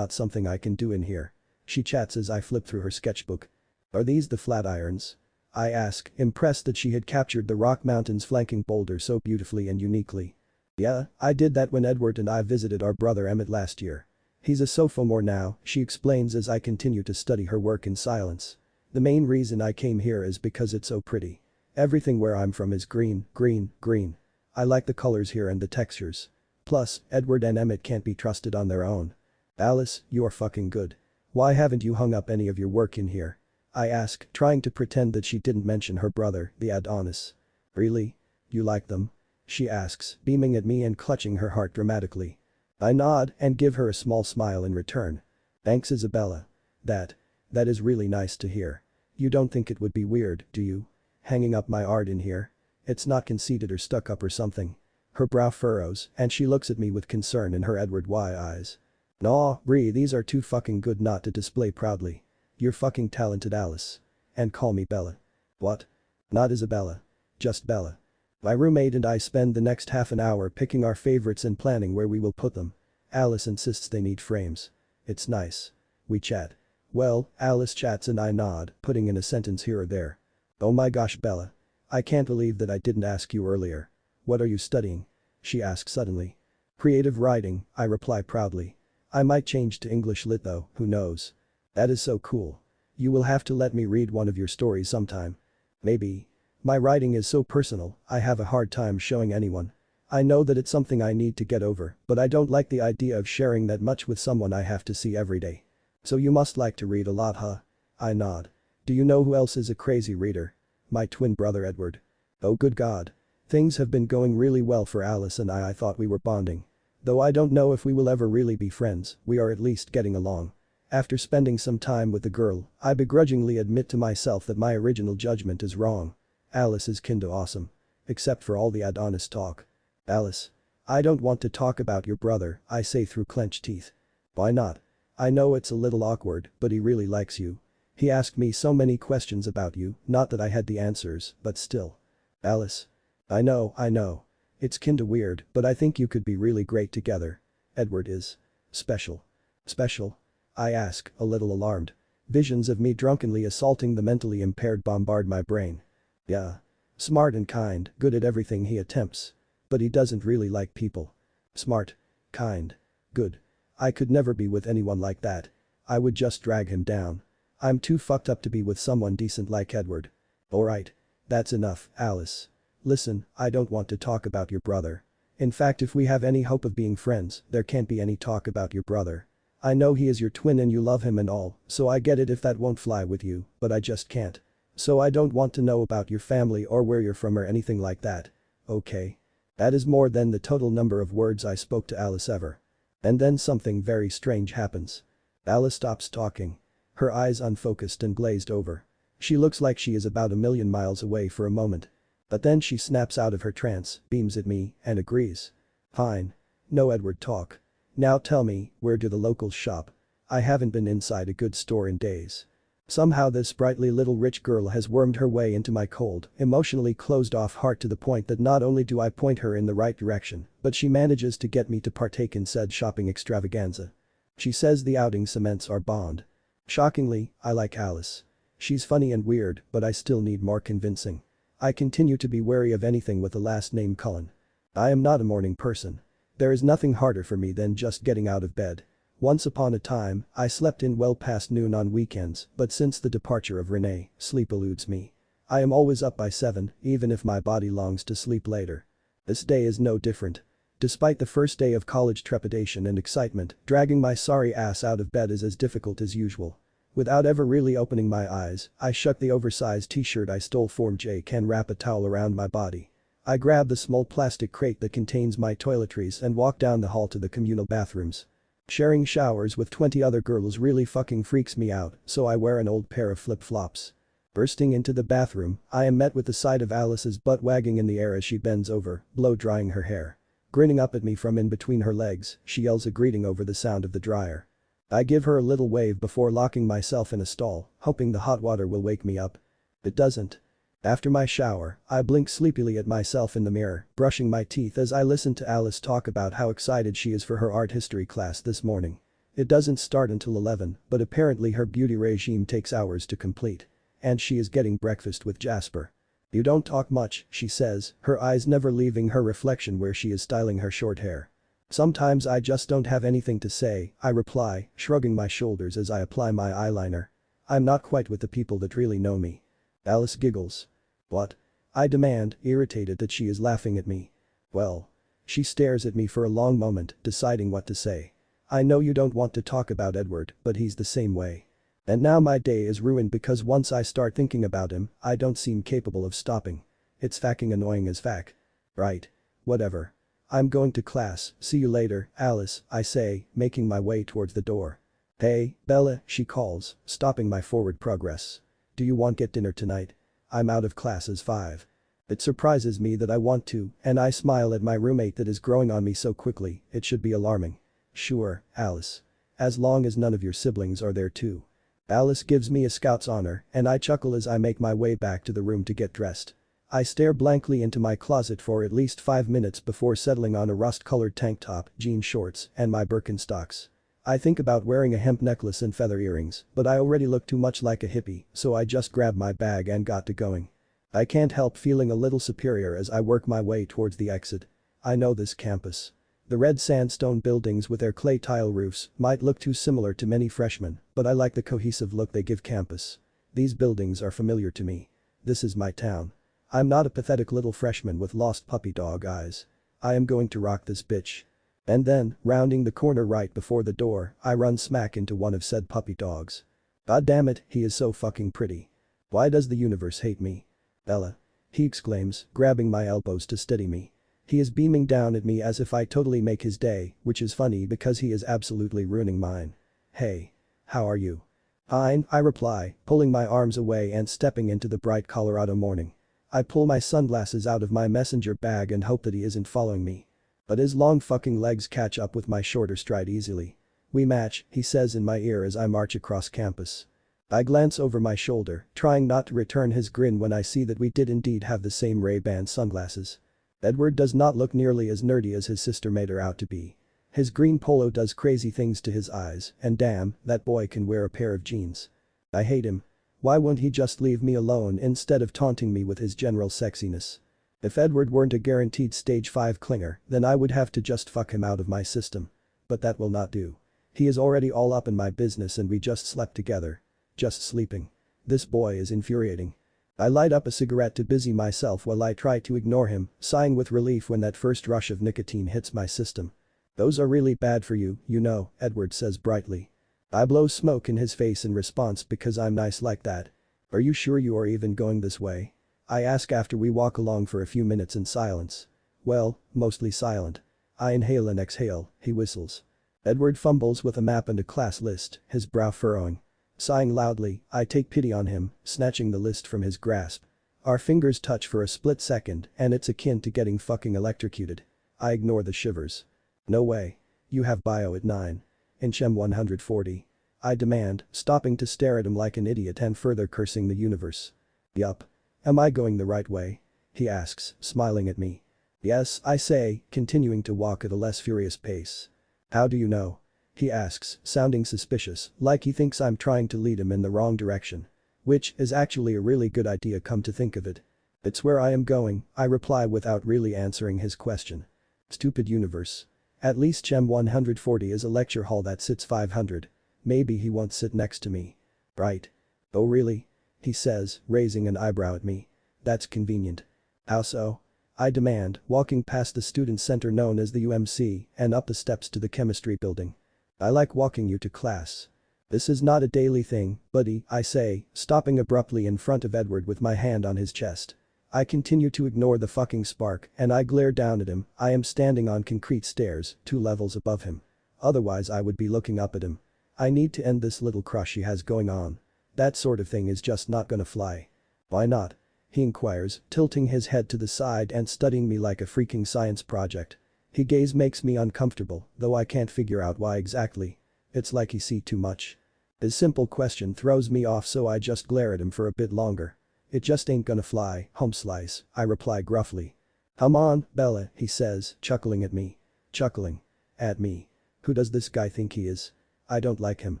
something I can do in here. She chats as I flip through her sketchbook. Are these the flat irons? I ask, impressed that she had captured the rock mountain's flanking boulder so beautifully and uniquely. Yeah, I did that when Edward and I visited our brother Emmett last year. He's a sophomore now, she explains as I continue to study her work in silence. The main reason I came here is because it's so pretty. Everything where I'm from is green, green, green. I like the colors here and the textures. Plus, Edward and Emmett can't be trusted on their own. Alice, you're fucking good. Why haven't you hung up any of your work in here? I ask, trying to pretend that she didn't mention her brother, the Adonis. Really? You like them? She asks, beaming at me and clutching her heart dramatically. I nod and give her a small smile in return. Thanks, Isabella. That is really nice to hear. You don't think it would be weird, do you? Hanging up my art in here? It's not conceited or stuck up or something. Her brow furrows and she looks at me with concern in her Edward Y eyes. Nah, Bree, these are too fucking good not to display proudly. You're fucking talented, Alice. And call me Bella. What? Not Isabella. Just Bella. My roommate and I spend the next half an hour picking our favorites and planning where we will put them. Alice insists they need frames. It's nice. We chat. Well, Alice chats and I nod, putting in a sentence here or there. Oh my gosh, Bella. I can't believe that I didn't ask you earlier. What are you studying? She asks suddenly. Creative writing, I reply proudly. I might change to English lit though, who knows. That is so cool. You will have to let me read one of your stories sometime. Maybe. My writing is so personal, I have a hard time showing anyone. I know that it's something I need to get over, but I don't like the idea of sharing that much with someone I have to see every day. So you must like to read a lot, huh? I nod. Do you know who else is a crazy reader? My twin brother Edward. Oh good God. Things have been going really well for Alice and I thought we were bonding. Though I don't know if we will ever really be friends, we are at least getting along. After spending some time with the girl, I begrudgingly admit to myself that my original judgment is wrong. Alice is kinda awesome. Except for all the Adonis talk. Alice. I don't want to talk about your brother, I say through clenched teeth. Why not? I know it's a little awkward, but he really likes you. He asked me so many questions about you, not that I had the answers, but still. Alice. I know. It's kinda weird, but I think you could be really great together. Edward is. Special. Special? I ask, a little alarmed. Visions of me drunkenly assaulting the mentally impaired bombard my brain. Yeah. Smart and kind, good at everything he attempts. But he doesn't really like people. Smart. Kind. Good. I could never be with anyone like that. I would just drag him down. I'm too fucked up to be with someone decent like Edward. Alright. That's enough, Alice. Listen, I don't want to talk about your brother. In fact, if we have any hope of being friends, there can't be any talk about your brother. I know he is your twin and you love him and all, so I get it if that won't fly with you, but I just can't. So I don't want to know about your family or where you're from or anything like that. Okay. That is more than the total number of words I spoke to Alice ever. And then something very strange happens. Alice stops talking. Her eyes unfocused and glazed over. She looks like she is about a million miles away for a moment. But then she snaps out of her trance, beams at me, and agrees. Fine. No Edward talk. Now tell me, where do the locals shop? I haven't been inside a good store in days. Somehow this sprightly little rich girl has wormed her way into my cold, emotionally closed-off heart to the point that not only do I point her in the right direction, but she manages to get me to partake in said shopping extravaganza. She says the outing cements our bond. Shockingly, I like Alice. She's funny and weird, but I still need more convincing. I continue to be wary of anything with the last name Cullen. I am not a morning person. There is nothing harder for me than just getting out of bed. Once upon a time, I slept in well past noon on weekends, but since the departure of Renee, sleep eludes me. I am always up by 7, even if my body longs to sleep later. This day is no different. Despite the first day of college trepidation and excitement, dragging my sorry ass out of bed is as difficult as usual. Without ever really opening my eyes, I shuck the oversized t-shirt I stole from Jake and wrap a towel around my body. I grab the small plastic crate that contains my toiletries and walk down the hall to the communal bathrooms. Sharing showers with 20 other girls really fucking freaks me out, so I wear an old pair of flip-flops. Bursting into the bathroom, I am met with the sight of Alice's butt wagging in the air as she bends over, blow-drying her hair. Grinning up at me from in between her legs, she yells a greeting over the sound of the dryer. I give her a little wave before locking myself in a stall, hoping the hot water will wake me up. It doesn't. After my shower, I blink sleepily at myself in the mirror, brushing my teeth as I listen to Alice talk about how excited she is for her art history class this morning. It doesn't start until 11, but apparently her beauty regime takes hours to complete. And she is getting breakfast with Jasper. You don't talk much, she says, her eyes never leaving her reflection where she is styling her short hair. Sometimes I just don't have anything to say, I reply, shrugging my shoulders as I apply my eyeliner. I'm not quite with the people that really know me. Alice giggles. What? I demand, irritated that she is laughing at me. Well. She stares at me for a long moment, deciding what to say. I know you don't want to talk about Edward, but he's the same way. And now my day is ruined because once I start thinking about him, I don't seem capable of stopping. It's fucking annoying as fuck. Right. Whatever. I'm going to class, see you later, Alice, I say, making my way towards the door. Hey, Bella, she calls, stopping my forward progress. Do you want get dinner tonight? I'm out of classes 5. It surprises me that I want to, and I smile at my roommate that is growing on me so quickly, it should be alarming. Sure, Alice. As long as none of your siblings are there too. Alice gives me a scout's honor, and I chuckle as I make my way back to the room to get dressed. I stare blankly into my closet for at least 5 minutes before settling on a rust-colored tank top, jean shorts, and my Birkenstocks. I think about wearing a hemp necklace and feather earrings, but I already look too much like a hippie, so I just grabbed my bag and got to going. I can't help feeling a little superior as I work my way towards the exit. I know this campus. The red sandstone buildings with their clay tile roofs might look too similar to many freshmen, but I like the cohesive look they give campus. These buildings are familiar to me. This is my town. I'm not a pathetic little freshman with lost puppy dog eyes. I am going to rock this bitch. And then, rounding the corner right before the door, I run smack into one of said puppy dogs. God damn it, he is so fucking pretty. Why does the universe hate me? Bella. He exclaims, grabbing my elbows to steady me. He is beaming down at me as if I totally make his day, which is funny because he is absolutely ruining mine. Hey. How are you? Fine, I reply, pulling my arms away and stepping into the bright Colorado morning. I pull my sunglasses out of my messenger bag and hope that he isn't following me. But his long fucking legs catch up with my shorter stride easily. "We match," he says in my ear as I march across campus. I glance over my shoulder, trying not to return his grin when I see that we did indeed have the same Ray-Ban sunglasses. Edward does not look nearly as nerdy as his sister made her out to be. His green polo does crazy things to his eyes, and damn, that boy can wear a pair of jeans. I hate him. Why won't he just leave me alone instead of taunting me with his general sexiness? If Edward weren't a guaranteed stage 5 clinger, then I would have to just fuck him out of my system. But that will not do. He is already all up in my business and we just slept together. Just sleeping. This boy is infuriating. I light up a cigarette to busy myself while I try to ignore him, sighing with relief when that first rush of nicotine hits my system. "Those are really bad for you, you know," Edward says brightly. I blow smoke in his face in response because I'm nice like that. "Are you sure you are even going this way?" I ask after we walk along for a few minutes in silence. Well, mostly silent. I inhale and exhale, he whistles. Edward fumbles with a map and a class list, his brow furrowing. Sighing loudly, I take pity on him, snatching the list from his grasp. Our fingers touch for a split second and it's akin to getting fucking electrocuted. I ignore the shivers. "No way. You have bio at 9. In Chem 140. I demand, stopping to stare at him like an idiot and further cursing the universe. "Yup. Am I going the right way?" he asks, smiling at me. "Yes," I say, continuing to walk at a less furious pace. "How do you know?" he asks, sounding suspicious, like he thinks I'm trying to lead him in the wrong direction. Which is actually a really good idea come to think of it. "It's where I am going," I reply without really answering his question. Stupid universe. At least Chem 140 is a lecture hall that sits 500. Maybe he won't sit next to me. Right. "Oh really?" he says, raising an eyebrow at me. "That's convenient." "How so?" I demand, walking past the student center known as the UMC and up the steps to the chemistry building. "I like walking you to class." "This is not a daily thing, buddy," I say, stopping abruptly in front of Edward with my hand on his chest. I continue to ignore the fucking spark and I glare down at him. I am standing on concrete stairs, 2 levels above him. Otherwise I would be looking up at him. I need to end this little crush he has going on. That sort of thing is just not gonna fly. "Why not?" he inquires, tilting his head to the side and studying me like a freaking science project. His gaze makes me uncomfortable, though I can't figure out why exactly. It's like he sees too much. His simple question throws me off so I just glare at him for a bit longer. "It just ain't gonna fly, home slice," I reply gruffly. "Come on, Bella," he says, chuckling at me. Chuckling. At me. Who does this guy think he is? I don't like him.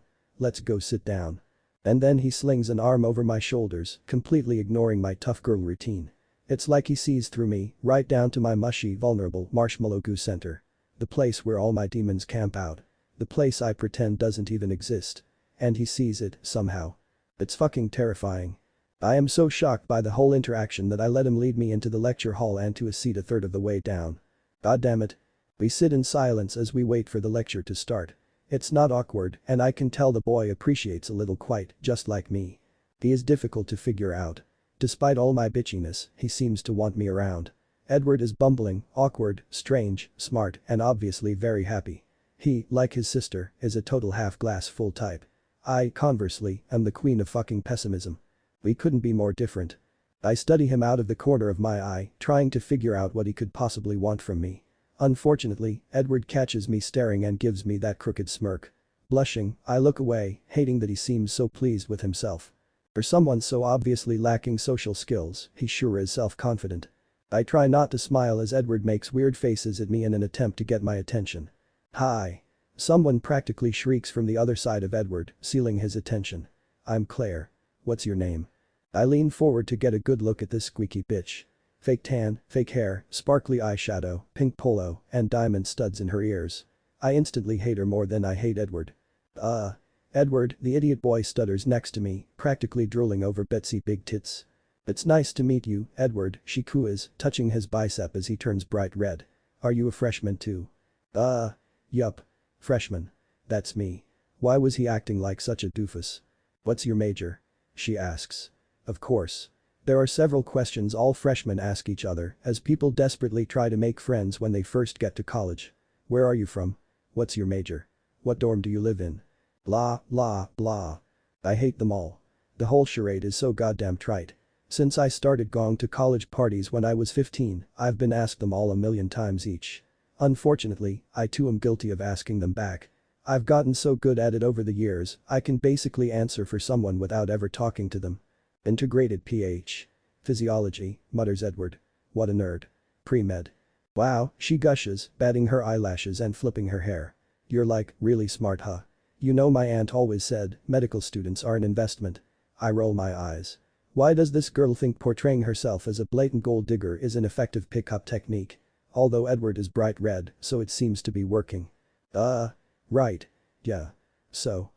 Let's go sit down. And then he slings an arm over my shoulders, completely ignoring my tough girl routine. It's like he sees through me, right down to my mushy, vulnerable marshmallow goo center. The place where all my demons camp out. The place I pretend doesn't even exist. And he sees it, somehow. It's fucking terrifying. I am so shocked by the whole interaction that I let him lead me into the lecture hall and to a seat a third of the way down. God damn it. We sit in silence as we wait for the lecture to start. It's not awkward and I can tell the boy appreciates a little quiet, just like me. He is difficult to figure out. Despite all my bitchiness, he seems to want me around. Edward is bumbling, awkward, strange, smart, and obviously very happy. He, like his sister, is a total half-glass full type. I, conversely, am the queen of fucking pessimism. We couldn't be more different. I study him out of the corner of my eye, trying to figure out what he could possibly want from me. Unfortunately, Edward catches me staring and gives me that crooked smirk. Blushing, I look away, hating that he seems so pleased with himself. For someone so obviously lacking social skills, he sure is self-confident. I try not to smile as Edward makes weird faces at me in an attempt to get my attention. "Hi." Someone practically shrieks from the other side of Edward, sealing his attention. "I'm Claire. What's your name?" I lean forward to get a good look at this squeaky bitch. Fake tan, fake hair, sparkly eyeshadow, pink polo, and diamond studs in her ears. I instantly hate her more than I hate Edward. Edward, the idiot boy stutters next to me, practically drooling over Betsy big tits. "It's nice to meet you, Edward," she coos, touching his bicep as he turns bright red. "Are you a freshman too?" Yup. Freshman. That's me. Why was he acting like such a doofus? "What's your major?" she asks. Of course. There are several questions all freshmen ask each other as people desperately try to make friends when they first get to college. "Where are you from? What's your major? What dorm do you live in?" Blah, blah, blah. I hate them all. The whole charade is so goddamn trite. Since I started going to college parties when I was 15, I've been asked them all a million times each. Unfortunately, I too am guilty of asking them back. I've gotten so good at it over the years, I can basically answer for someone without ever talking to them. Integrated PH. Physiology, mutters Edward. What a nerd. Pre-med. Wow, she gushes, batting her eyelashes and flipping her hair. You're like, really smart huh? You know my aunt always said, medical students are an investment. I roll my eyes. Why does this girl think portraying herself as a blatant gold digger is an effective pickup technique? Although Edward is bright red, so it seems to be working. Right. Yeah. So.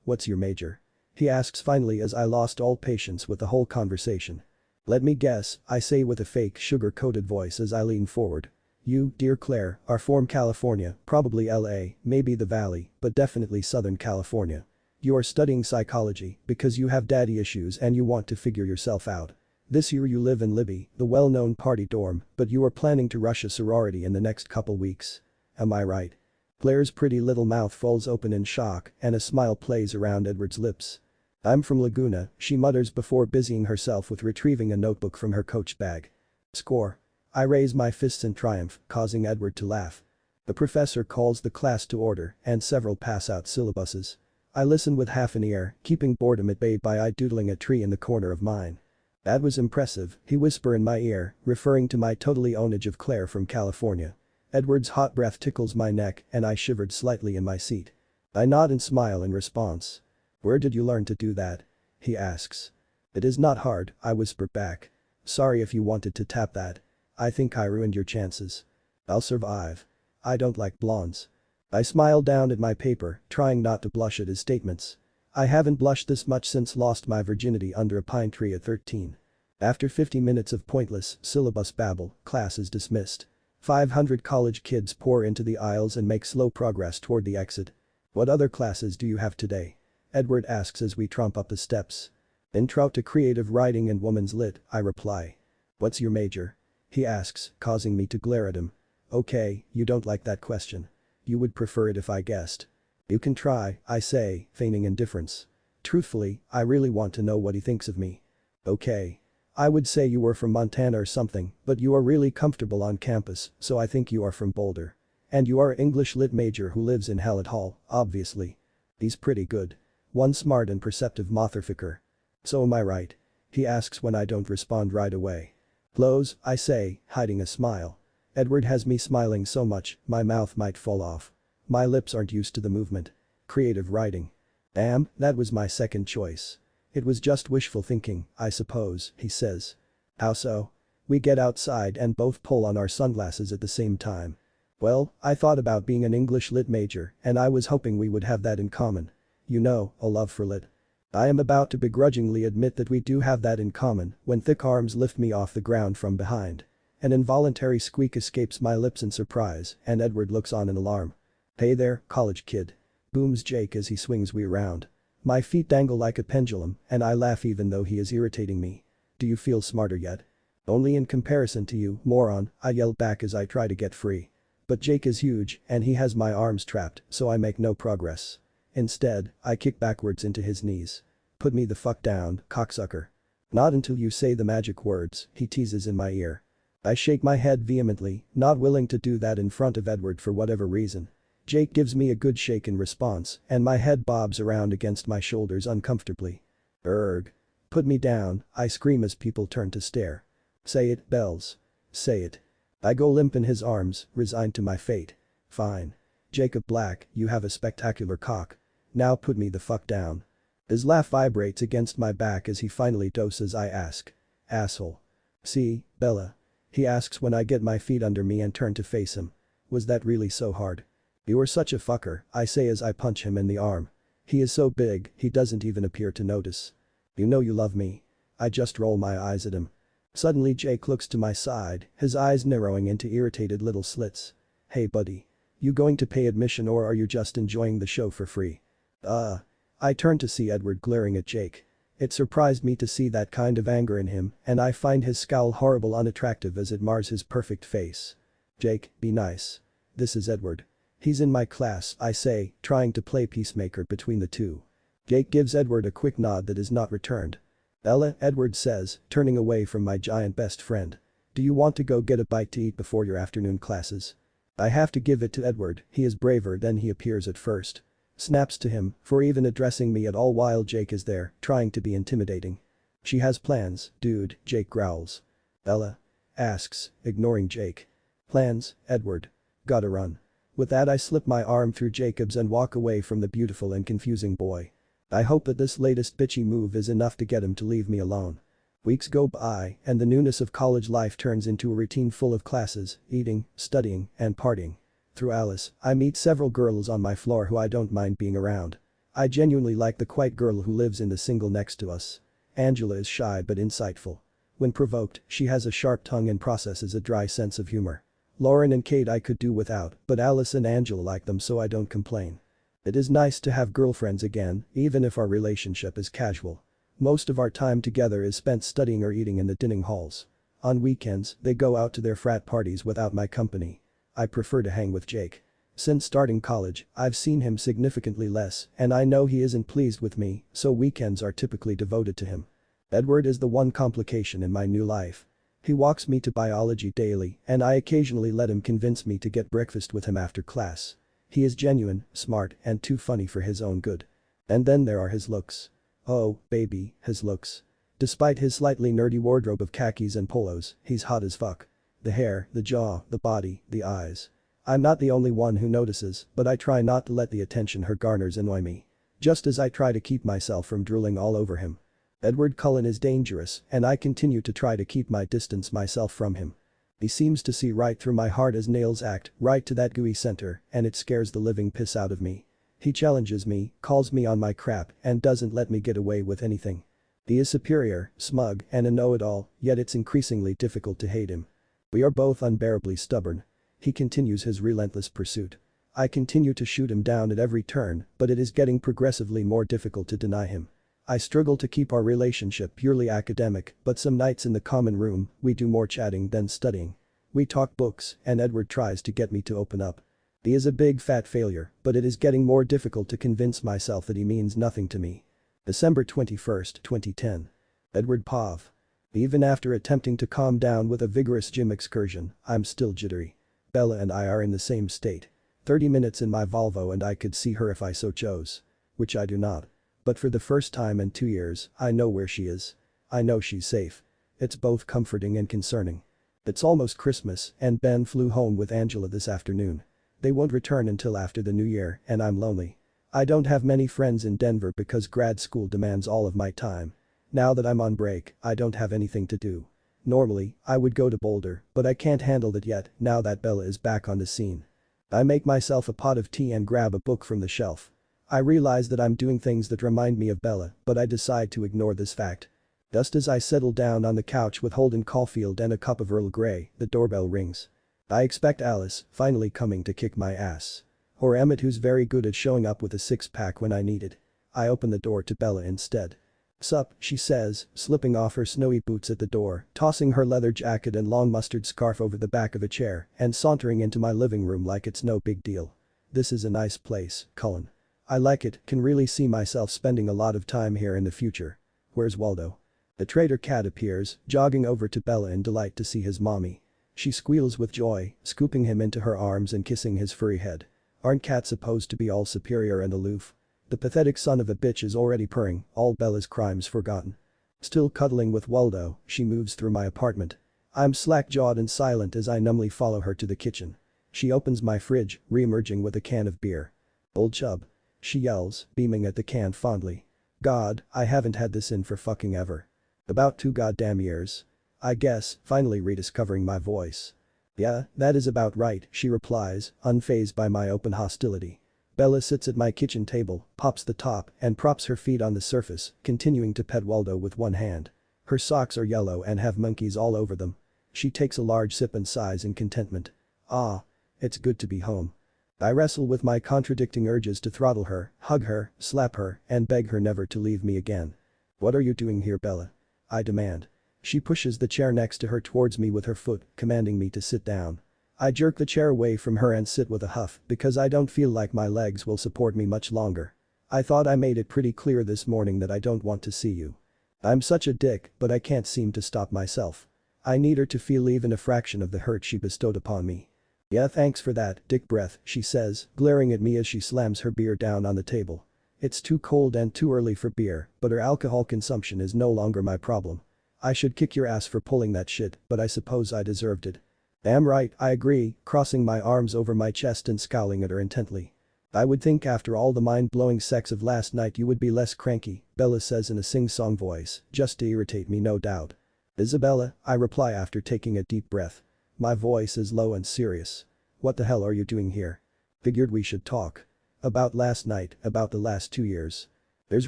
What's your major? He asks finally as I lost all patience with the whole conversation. Let me guess, I say with a fake sugar-coated voice as I lean forward. You, dear Claire, are from California, probably LA, maybe the Valley, but definitely Southern California. You are studying psychology because you have daddy issues and you want to figure yourself out. This year you live in Libby, the well-known party dorm, but you are planning to rush a sorority in the next couple weeks. Am I right? Claire's pretty little mouth falls open in shock and a smile plays around Edward's lips. I'm from Laguna, she mutters before busying herself with retrieving a notebook from her coach bag. Score. I raise my fists in triumph, causing Edward to laugh. The professor calls the class to order and several pass out syllabuses. I listen with half an ear, keeping boredom at bay by doodling a tree in the corner of mine. That was impressive, he whisper in my ear, referring to my totally ownage of Claire from California. Edward's hot breath tickles my neck and I shivered slightly in my seat. I nod and smile in response. Where did you learn to do that? He asks. It is not hard, I whisper back. Sorry if you wanted to tap that. I think I ruined your chances. I'll survive. I don't like blondes. I smile down at my paper, trying not to blush at his statements. I haven't blushed this much since lost my virginity under a pine tree at 13. After 50 minutes of pointless syllabus babble, class is dismissed. 500 college kids pour into the aisles and make slow progress toward the exit. What other classes do you have today? Edward asks as we tromp up the steps. Intro to creative writing and woman's lit, I reply. What's your major? He asks, causing me to glare at him. Okay, you don't like that question. You would prefer it if I guessed. You can try, I say, feigning indifference. Truthfully, I really want to know what he thinks of me. Okay. I would say you were from Montana or something, but you are really comfortable on campus, so I think you are from Boulder. And you are English lit major who lives in Hallett Hall, obviously. He's pretty good. One smart and perceptive motherfucker. So am I right? He asks when I don't respond right away. Close, I say, hiding a smile. Edward has me smiling so much, my mouth might fall off. My lips aren't used to the movement. Creative writing. Damn, that was my second choice. It was just wishful thinking, I suppose, he says. How so? We get outside and both pull on our sunglasses at the same time. Well, I thought about being an English lit major and I was hoping we would have that in common. You know, a love for lit. I am about to begrudgingly admit that we do have that in common when thick arms lift me off the ground from behind. An involuntary squeak escapes my lips in surprise and Edward looks on in alarm. Hey there, college kid. Booms Jake as he swings me around. My feet dangle like a pendulum and I laugh even though he is irritating me. Do you feel smarter yet? Only in comparison to you, moron, I yell back as I try to get free. But Jake is huge and he has my arms trapped, so I make no progress. Instead, I kick backwards into his knees. Put me the fuck down, cocksucker. Not until you say the magic words, he teases in my ear. I shake my head vehemently, not willing to do that in front of Edward for whatever reason. Jake gives me a good shake in response and my head bobs around against my shoulders uncomfortably. Erg. Put me down, I scream as people turn to stare. Say it, Bells. Say it. I go limp in his arms, resigned to my fate. Fine. Jacob Black, you have a spectacular cock. Now put me the fuck down. His laugh vibrates against my back as he finally doses. I ask. Asshole. See, Bella? He asks when I get my feet under me and turn to face him. Was that really so hard? You are such a fucker, I say as I punch him in the arm. He is so big, he doesn't even appear to notice. You know you love me. I just roll my eyes at him. Suddenly Jake looks to my side, his eyes narrowing into irritated little slits. Hey buddy. You going to pay admission or are you just enjoying the show for free? I turn to see Edward glaring at Jake. It surprised me to see that kind of anger in him and I find his scowl horrible unattractive as it mars his perfect face. Jake, be nice. This is Edward. He's in my class, I say, trying to play peacemaker between the two. Jake gives Edward a quick nod that is not returned. Ella, Edward says, turning away from my giant best friend. Do you want to go get a bite to eat before your afternoon classes? I have to give it to Edward, he is braver than he appears at first. Snaps to him for even addressing me at all while Jake is there, trying to be intimidating. She has plans, dude, Jake growls. Ella? Asks, ignoring Jake. Plans, Edward. Gotta run. With that I slip my arm through Jacob's and walk away from the beautiful and confusing boy. I hope that this latest bitchy move is enough to get him to leave me alone. Weeks go by and the newness of college life turns into a routine full of classes, eating, studying, and partying. Through Alice, I meet several girls on my floor who I don't mind being around. I genuinely like the quiet girl who lives in the single next to us. Angela is shy but insightful. When provoked, she has a sharp tongue and processes a dry sense of humor. Lauren and Kate I could do without, but Alice and Angela like them so I don't complain. It is nice to have girlfriends again, even if our relationship is casual. Most of our time together is spent studying or eating in the dining halls. On weekends, they go out to their frat parties without my company. I prefer to hang with Jake. Since starting college, I've seen him significantly less, and I know he isn't pleased with me, so weekends are typically devoted to him. Edward is the one complication in my new life. He walks me to biology daily, and I occasionally let him convince me to get breakfast with him after class. He is genuine, smart, and too funny for his own good. And then there are his looks. Oh, baby, his looks. Despite his slightly nerdy wardrobe of khakis and polos, he's hot as fuck. The hair, the jaw, the body, the eyes. I'm not the only one who notices, but I try not to let the attention he garners annoy me. Just as I try to keep myself from drooling all over him. Edward Cullen is dangerous, and I continue to try to keep my distance myself from him. He seems to see right through my hard as nails act, right to that gooey center, and it scares the living piss out of me. He challenges me, calls me on my crap, and doesn't let me get away with anything. He is superior, smug, and a know-it-all, yet it's increasingly difficult to hate him. We are both unbearably stubborn. He continues his relentless pursuit. I continue to shoot him down at every turn, but it is getting progressively more difficult to deny him. I struggle to keep our relationship purely academic, but some nights in the common room, we do more chatting than studying. We talk books, and Edward tries to get me to open up. He is a big fat failure, but it is getting more difficult to convince myself that he means nothing to me. December 21, 2010. Edward Pov. Even after attempting to calm down with a vigorous gym excursion, I'm still jittery. Bella and I are in the same state. 30 minutes in my Volvo and I could see her if I so chose. Which I do not. But for the first time in 2 years, I know where she is. I know she's safe. It's both comforting and concerning. It's almost Christmas and Ben flew home with Angela this afternoon. They won't return until after the new year and I'm lonely. I don't have many friends in Denver because grad school demands all of my time. Now that I'm on break, I don't have anything to do. Normally, I would go to Boulder, but I can't handle that yet now that Bella is back on the scene. I make myself a pot of tea and grab a book from the shelf. I realize that I'm doing things that remind me of Bella, but I decide to ignore this fact. Just as I settle down on the couch with Holden Caulfield and a cup of Earl Grey, the doorbell rings. I expect Alice, finally coming to kick my ass. Or Emmett who's very good at showing up with a six-pack when I need it. I open the door to Bella instead. "Sup," she says, slipping off her snowy boots at the door, tossing her leather jacket and long mustard scarf over the back of a chair and sauntering into my living room like it's no big deal. "This is a nice place, Cullen. I like it, can really see myself spending a lot of time here in the future. Where's Waldo?" The traitor cat appears, jogging over to Bella in delight to see his mommy. She squeals with joy, scooping him into her arms and kissing his furry head. Aren't cats supposed to be all superior and aloof? The pathetic son of a bitch is already purring, all Bella's crimes forgotten. Still cuddling with Waldo, she moves through my apartment. I'm slack-jawed and silent as I numbly follow her to the kitchen. She opens my fridge, re-emerging with a can of beer. "Old Chub," she yells, beaming at the can fondly. "God, I haven't had this in for fucking ever. About 2 goddamn years. I guess," finally rediscovering my voice. "Yeah, that is about right," she replies, unfazed by my open hostility. Bella sits at my kitchen table, pops the top, and props her feet on the surface, continuing to pet Waldo with one hand. Her socks are yellow and have monkeys all over them. She takes a large sip and sighs in contentment. "Ah. It's good to be home." I wrestle with my contradicting urges to throttle her, hug her, slap her, and beg her never to leave me again. "What are you doing here, Bella?" I demand. She pushes the chair next to her towards me with her foot, commanding me to sit down. I jerk the chair away from her and sit with a huff because I don't feel like my legs will support me much longer. "I thought I made it pretty clear this morning that I don't want to see you." I'm such a dick, but I can't seem to stop myself. I need her to feel even a fraction of the hurt she bestowed upon me. Yeah, thanks for that, dick breath, she says, glaring at me as she slams her beer down on the table. It's too cold and too early for beer, but her alcohol consumption is no longer my problem. I should kick your ass for pulling that shit, but I suppose I deserved it. Damn right, I agree, crossing my arms over my chest and scowling at her intently. I would think after all the mind-blowing sex of last night you would be less cranky, Bella says in a sing-song voice, just to irritate me no doubt. Isabella, I reply after taking a deep breath. My voice is low and serious. What the hell are you doing here? Figured we should talk. About last night, about the last 2 years. There's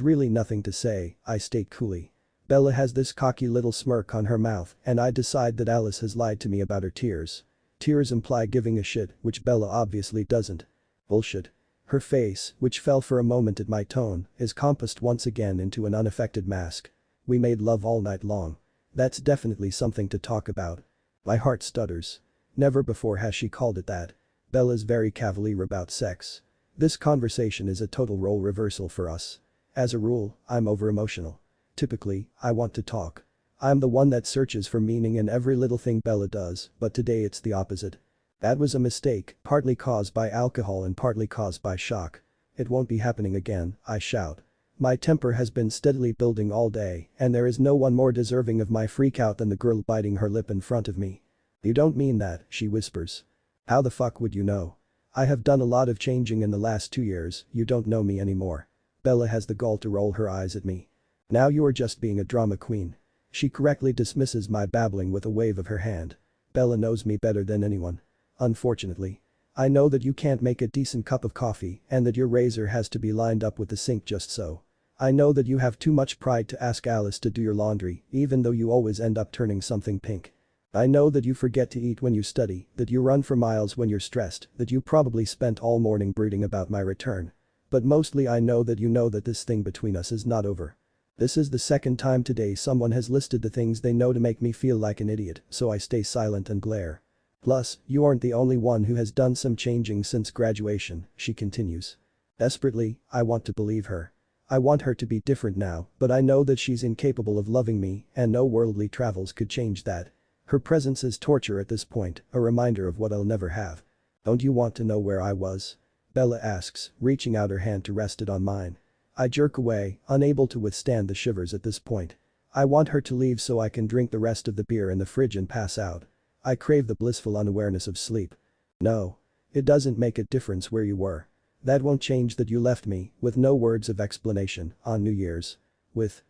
really nothing to say, I state coolly. Bella has this cocky little smirk on her mouth and I decide that Alice has lied to me about her tears. Tears imply giving a shit, which Bella obviously doesn't. Bullshit. Her face, which fell for a moment at my tone, is compassed once again into an unaffected mask. We made love all night long. That's definitely something to talk about. My heart stutters. Never before has she called it that. Bella's very cavalier about sex. This conversation is a total role reversal for us. As a rule, I'm over-emotional. Typically, I want to talk. I'm the one that searches for meaning in every little thing Bella does, but today it's the opposite. That was a mistake, partly caused by alcohol and partly caused by shock. It won't be happening again, I shout. My temper has been steadily building all day and there is no one more deserving of my freakout than the girl biting her lip in front of me. You don't mean that, she whispers. How the fuck would you know? I have done a lot of changing in the last 2 years, you don't know me anymore. Bella has the gall to roll her eyes at me. Now you are just being a drama queen. She correctly dismisses my babbling with a wave of her hand. Bella knows me better than anyone. Unfortunately. I know that you can't make a decent cup of coffee and that your razor has to be lined up with the sink just so. I know that you have too much pride to ask Alice to do your laundry, even though you always end up turning something pink. I know that you forget to eat when you study, that you run for miles when you're stressed, that you probably spent all morning brooding about my return. But mostly I know that this thing between us is not over. This is the second time today someone has listed the things they know to make me feel like an idiot, so I stay silent and glare. Plus, you aren't the only one who has done some changing since graduation, she continues. Desperately, I want to believe her. I want her to be different now, but I know that she's incapable of loving me and no worldly travels could change that. Her presence is torture at this point, a reminder of what I'll never have. Don't you want to know where I was? Bella asks, reaching out her hand to rest it on mine. I jerk away, unable to withstand the shivers at this point. I want her to leave so I can drink the rest of the beer in the fridge and pass out. I crave the blissful unawareness of sleep. No. It doesn't make a difference where you were. That won't change that you left me, with no words of explanation, on New Year's. With,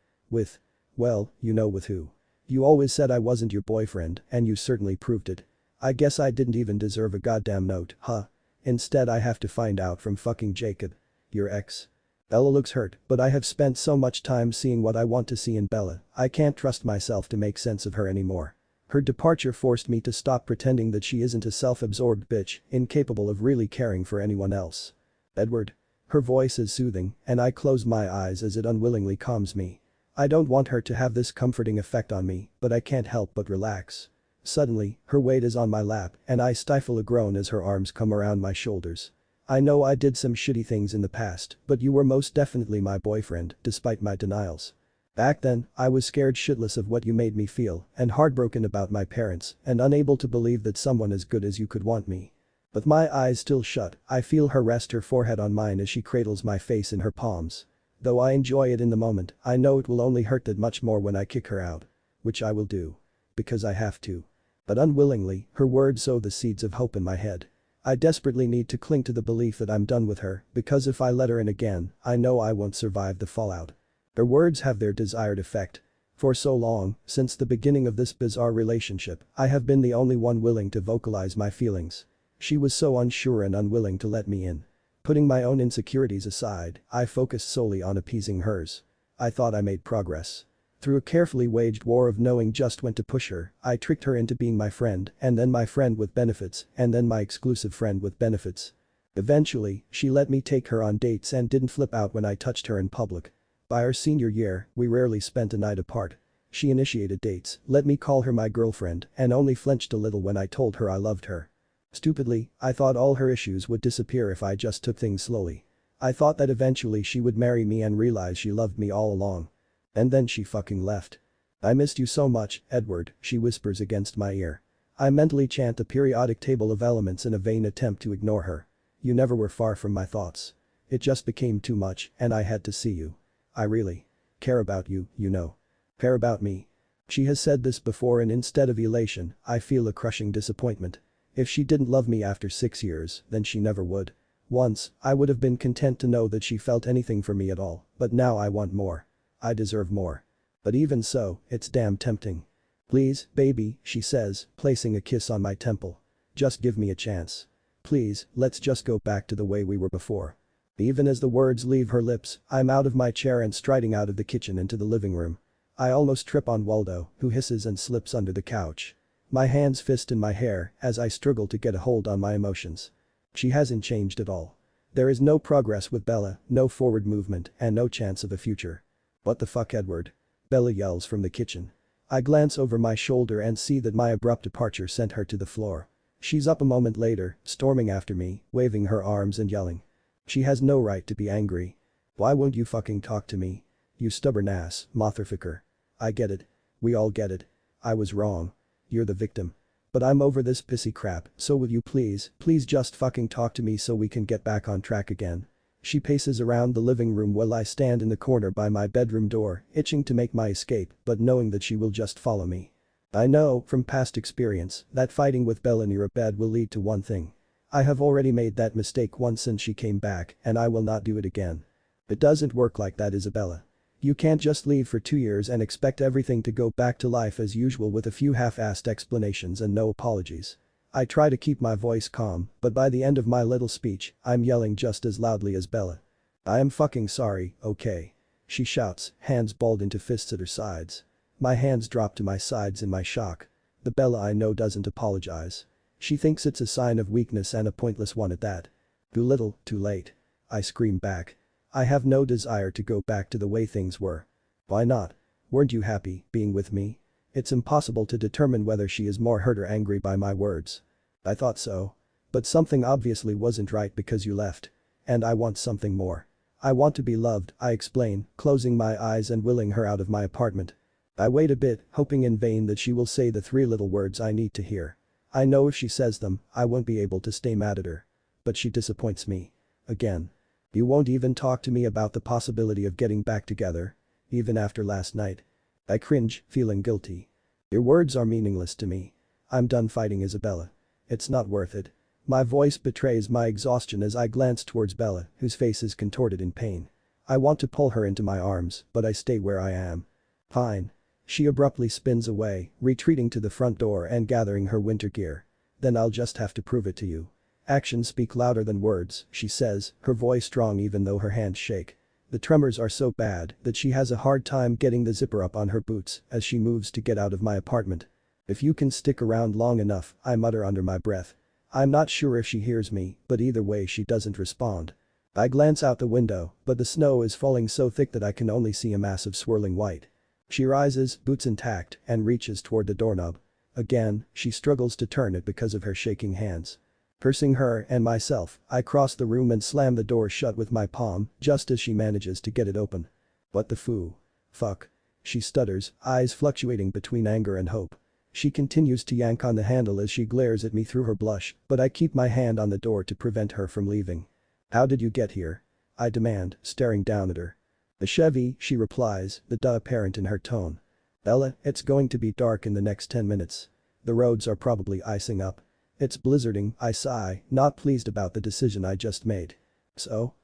well, you know with who. You always said I wasn't your boyfriend, and you certainly proved it. I guess I didn't even deserve a goddamn note, huh? Instead I have to find out from fucking Jacob. Your ex. Bella looks hurt, but I have spent so much time seeing what I want to see in Bella, I can't trust myself to make sense of her anymore. Her departure forced me to stop pretending that she isn't a self-absorbed bitch, incapable of really caring for anyone else. Edward. Her voice is soothing, and I close my eyes as it unwillingly calms me. I don't want her to have this comforting effect on me, but I can't help but relax. Suddenly, her weight is on my lap, and I stifle a groan as her arms come around my shoulders. I know I did some shitty things in the past, but you were most definitely my boyfriend, despite my denials. Back then, I was scared shitless of what you made me feel, and heartbroken about my parents, and unable to believe that someone as good as you could want me. With my eyes still shut, I feel her rest her forehead on mine as she cradles my face in her palms. Though I enjoy it in the moment, I know it will only hurt that much more when I kick her out. Which I will do. Because I have to. But unwillingly, her words sow the seeds of hope in my head. I desperately need to cling to the belief that I'm done with her, because if I let her in again, I know I won't survive the fallout. Her words have their desired effect. For so long, since the beginning of this bizarre relationship, I have been the only one willing to vocalize my feelings. She was so unsure and unwilling to let me in. Putting my own insecurities aside, I focused solely on appeasing hers. I thought I made progress. Through a carefully waged war of knowing just when to push her, I tricked her into being my friend, and then my friend with benefits, and then my exclusive friend with benefits. Eventually, she let me take her on dates and didn't flip out when I touched her in public. By our senior year, we rarely spent a night apart. She initiated dates, let me call her my girlfriend, and only flinched a little when I told her I loved her. Stupidly, I thought all her issues would disappear if I just took things slowly. I thought that eventually she would marry me and realize she loved me all along. And then she fucking left. I missed you so much, Edward, she whispers against my ear. I mentally chant the periodic table of elements in a vain attempt to ignore her. You never were far from my thoughts. It just became too much and I had to see you. I really care about you, you know. Care about me. She has said this before and instead of elation, I feel a crushing disappointment. If she didn't love me after 6 years, then she never would. Once, I would have been content to know that she felt anything for me at all, but now I want more. I deserve more. But even so, it's damn tempting. Please, baby, she says, placing a kiss on my temple. Just give me a chance. Please, let's just go back to the way we were before. Even as the words leave her lips, I'm out of my chair and striding out of the kitchen into the living room. I almost trip on Waldo, who hisses and slips under the couch. My hands fist in my hair as I struggle to get a hold on my emotions. She hasn't changed at all. There is no progress with Bella, no forward movement, and no chance of a future. What the fuck, Edward? Bella yells from the kitchen. I glance over my shoulder and see that my abrupt departure sent her to the floor. She's up a moment later, storming after me, waving her arms and yelling. She has no right to be angry. Why won't you fucking talk to me? You stubborn ass, motherfucker. I get it. We all get it. I was wrong. You're the victim. But I'm over this pissy crap, so will you please just fucking talk to me so we can get back on track again. She paces around the living room while I stand in the corner by my bedroom door, itching to make my escape, but knowing that she will just follow me. I know, from past experience, that fighting with Bella near a bed will lead to one thing. I have already made that mistake once since she came back, and I will not do it again. It doesn't work like that, Isabella. You can't just leave for 2 years and expect everything to go back to life as usual with a few half-assed explanations and no apologies. I try to keep my voice calm, but by the end of my little speech, I'm yelling just as loudly as Bella. I am fucking sorry, okay? She shouts, hands balled into fists at her sides. My hands drop to my sides in my shock. The Bella I know doesn't apologize. She thinks it's a sign of weakness and a pointless one at that. Too little, too late. I scream back. I have no desire to go back to the way things were. Why not? Weren't you happy being with me? It's impossible to determine whether she is more hurt or angry by my words. I thought so. But something obviously wasn't right because you left. And I want something more. I want to be loved, I explain, closing my eyes and willing her out of my apartment. I wait a bit, hoping in vain that she will say the 3 little words I need to hear. I know if she says them, I won't be able to stay mad at her. But she disappoints me. Again. You won't even talk to me about the possibility of getting back together. Even after last night. I cringe, feeling guilty. Your words are meaningless to me. I'm done fighting, Isabella. It's not worth it. My voice betrays my exhaustion as I glance towards Bella, whose face is contorted in pain. I want to pull her into my arms, but I stay where I am. Fine. She abruptly spins away, retreating to the front door and gathering her winter gear. Then I'll just have to prove it to you. Actions speak louder than words, she says, her voice strong even though her hands shake. The tremors are so bad that she has a hard time getting the zipper up on her boots as she moves to get out of my apartment. If you can stick around long enough, I mutter under my breath. I'm not sure if she hears me, but either way she doesn't respond. I glance out the window, but the snow is falling so thick that I can only see a mass of swirling white. She rises, boots intact, and reaches toward the doorknob. Again, she struggles to turn it because of her shaking hands. Cursing her and myself, I cross the room and slam the door shut with my palm just as she manages to get it open. What the fuck? She stutters, eyes fluctuating between anger and hope. She continues to yank on the handle as she glares at me through her blush, but I keep my hand on the door to prevent her from leaving. How did you get here? I demand, staring down at her. The Chevy, she replies, the duh apparent in her tone. Bella, it's going to be dark in the next 10 minutes. The roads are probably icing up. It's blizzarding, I sigh, not pleased about the decision I just made. So?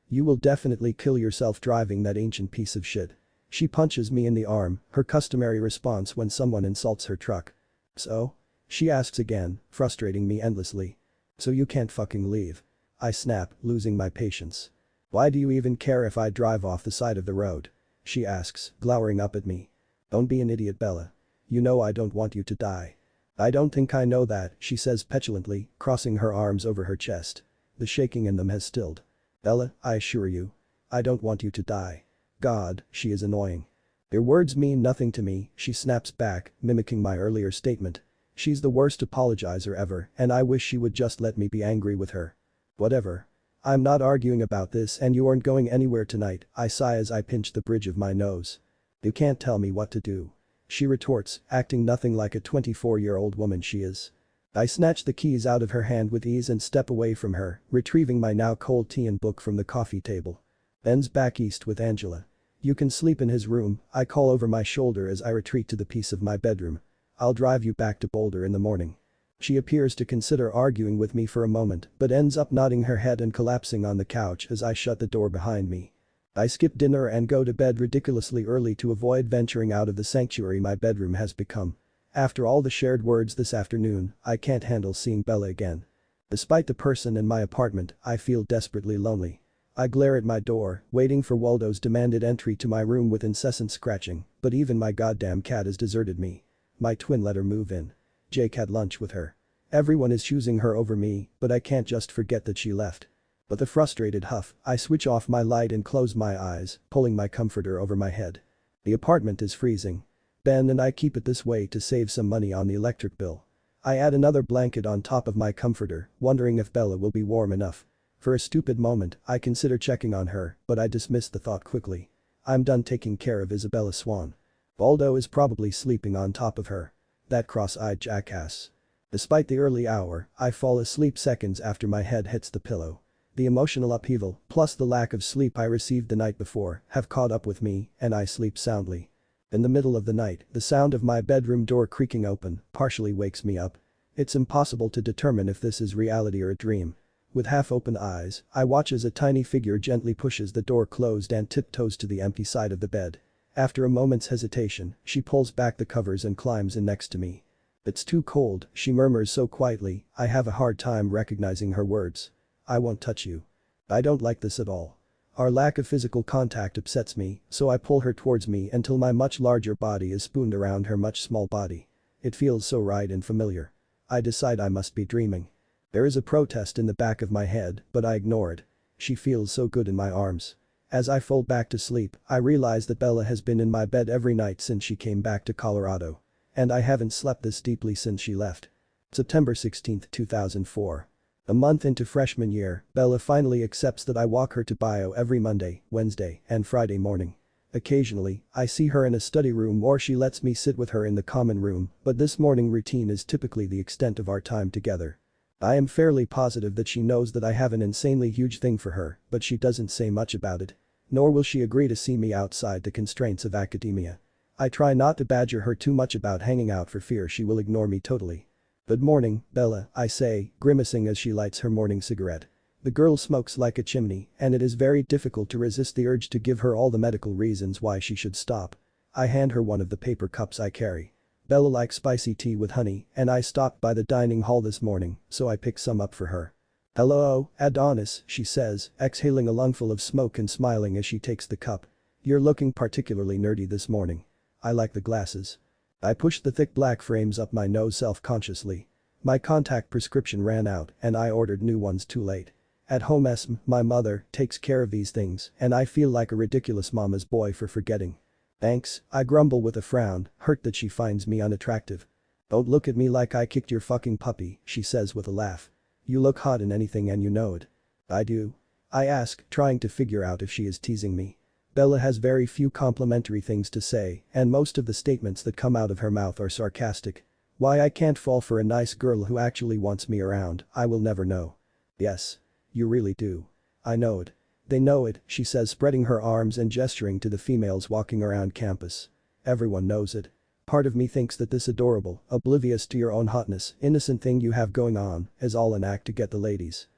You will definitely kill yourself driving that ancient piece of shit. She punches me in the arm, her customary response when someone insults her truck. So? She asks again, frustrating me endlessly. So you can't fucking leave. I snap, losing my patience. Why do you even care if I drive off the side of the road? She asks, glowering up at me. Don't be an idiot, Bella. You know I don't want you to die. I don't think I know that, she says petulantly, crossing her arms over her chest. The shaking in them has stilled. Bella, I assure you. I don't want you to die. God, she is annoying. Your words mean nothing to me, she snaps back, mimicking my earlier statement. She's the worst apologizer ever and I wish she would just let me be angry with her. Whatever. I'm not arguing about this and you aren't going anywhere tonight, I sigh as I pinch the bridge of my nose. You can't tell me what to do. She retorts, acting nothing like a 24-year-old woman she is. I snatch the keys out of her hand with ease and step away from her, retrieving my now cold tea and book from the coffee table. Ben's back east with Angela. You can sleep in his room, I call over my shoulder as I retreat to the piece of my bedroom. I'll drive you back to Boulder in the morning. She appears to consider arguing with me for a moment but ends up nodding her head and collapsing on the couch as I shut the door behind me. I skip dinner and go to bed ridiculously early to avoid venturing out of the sanctuary my bedroom has become. After all the shared words this afternoon, I can't handle seeing Bella again. Despite the person in my apartment, I feel desperately lonely. I glare at my door, waiting for Waldo's demanded entry to my room with incessant scratching, but even my goddamn cat has deserted me. My twin let her move in. Jake had lunch with her. Everyone is choosing her over me, but I can't just forget that she left. With a frustrated huff, I switch off my light and close my eyes, pulling my comforter over my head. The apartment is freezing. Ben and I keep it this way to save some money on the electric bill. I add another blanket on top of my comforter, wondering if Bella will be warm enough. For a stupid moment, I consider checking on her, but I dismiss the thought quickly. I'm done taking care of Isabella Swan. Waldo is probably sleeping on top of her. That cross-eyed jackass. Despite the early hour, I fall asleep seconds after my head hits the pillow. The emotional upheaval, plus the lack of sleep I received the night before, have caught up with me, and I sleep soundly. In the middle of the night, the sound of my bedroom door creaking open partially wakes me up. It's impossible to determine if this is reality or a dream. With half-open eyes, I watch as a tiny figure gently pushes the door closed and tiptoes to the empty side of the bed. After a moment's hesitation, she pulls back the covers and climbs in next to me. It's too cold, she murmurs so quietly, I have a hard time recognizing her words. I won't touch you. I don't like this at all. Our lack of physical contact upsets me, so I pull her towards me until my much larger body is spooned around her much small body. It feels so right and familiar. I decide I must be dreaming. There is a protest in the back of my head, but I ignore it. She feels so good in my arms. As I fold back to sleep, I realize that Bella has been in my bed every night since she came back to Colorado. And I haven't slept this deeply since she left. September 16, 2004. A month into freshman year, Bella finally accepts that I walk her to bio every Monday, Wednesday, and Friday morning. Occasionally, I see her in a study room or she lets me sit with her in the common room, but this morning routine is typically the extent of our time together. I am fairly positive that she knows that I have an insanely huge thing for her, but she doesn't say much about it. Nor will she agree to see me outside the constraints of academia. I try not to badger her too much about hanging out for fear she will ignore me totally. Good morning, Bella, I say, grimacing as she lights her morning cigarette. The girl smokes like a chimney, and it is very difficult to resist the urge to give her all the medical reasons why she should stop. I hand her one of the paper cups I carry. Bella likes spicy tea with honey, and I stopped by the dining hall this morning, so I pick some up for her. Hello, Adonis, she says, exhaling a lungful of smoke and smiling as she takes the cup. You're looking particularly nerdy this morning. I like the glasses. I push the thick black frames up my nose self-consciously. My contact prescription ran out and I ordered new ones too late. At home Esme, my mother, takes care of these things and I feel like a ridiculous mama's boy for forgetting. Thanks, I grumble with a frown, hurt that she finds me unattractive. Don't look at me like I kicked your fucking puppy, she says with a laugh. You look hot in anything and you know it. I do. I ask, trying to figure out if she is teasing me. Bella has very few complimentary things to say, and most of the statements that come out of her mouth are sarcastic. Why I can't fall for a nice girl who actually wants me around, I will never know. Yes. You really do. I know it. They know it, she says spreading her arms and gesturing to the females walking around campus. Everyone knows it. Part of me thinks that this adorable, oblivious to your own hotness, innocent thing you have going on is all an act to get the ladies.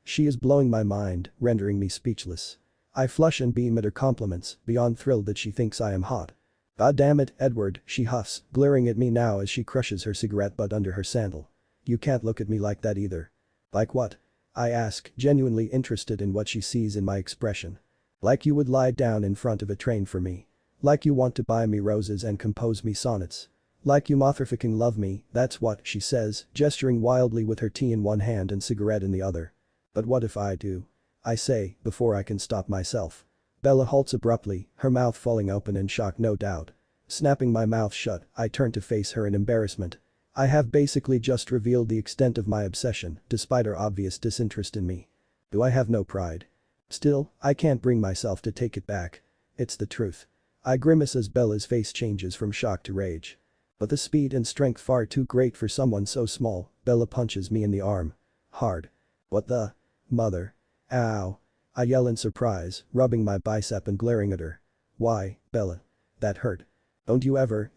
She is blowing my mind, rendering me speechless. I flush and beam at her compliments, beyond thrilled that she thinks I am hot. God damn it, Edward, she huffs, glaring at me now as she crushes her cigarette butt under her sandal. You can't look at me like that either. Like what? I ask, genuinely interested in what she sees in my expression. Like you would lie down in front of a train for me. Like you want to buy me roses and compose me sonnets. Like you motherfucking love me, that's what, she says, gesturing wildly with her tea in one hand and cigarette in the other. But what if I do? I say, before I can stop myself. Bella halts abruptly, her mouth falling open in shock no doubt. Snapping my mouth shut, I turn to face her in embarrassment. I have basically just revealed the extent of my obsession, despite her obvious disinterest in me. Do I have no pride? Still, I can't bring myself to take it back. It's the truth. I grimace as Bella's face changes from shock to rage. But the speed and strength far too great for someone so small, Bella punches me in the arm. Hard. What the? Mother. Ow. I yell in surprise, rubbing my bicep and glaring at her. Why, Bella? That hurt. Don't you ever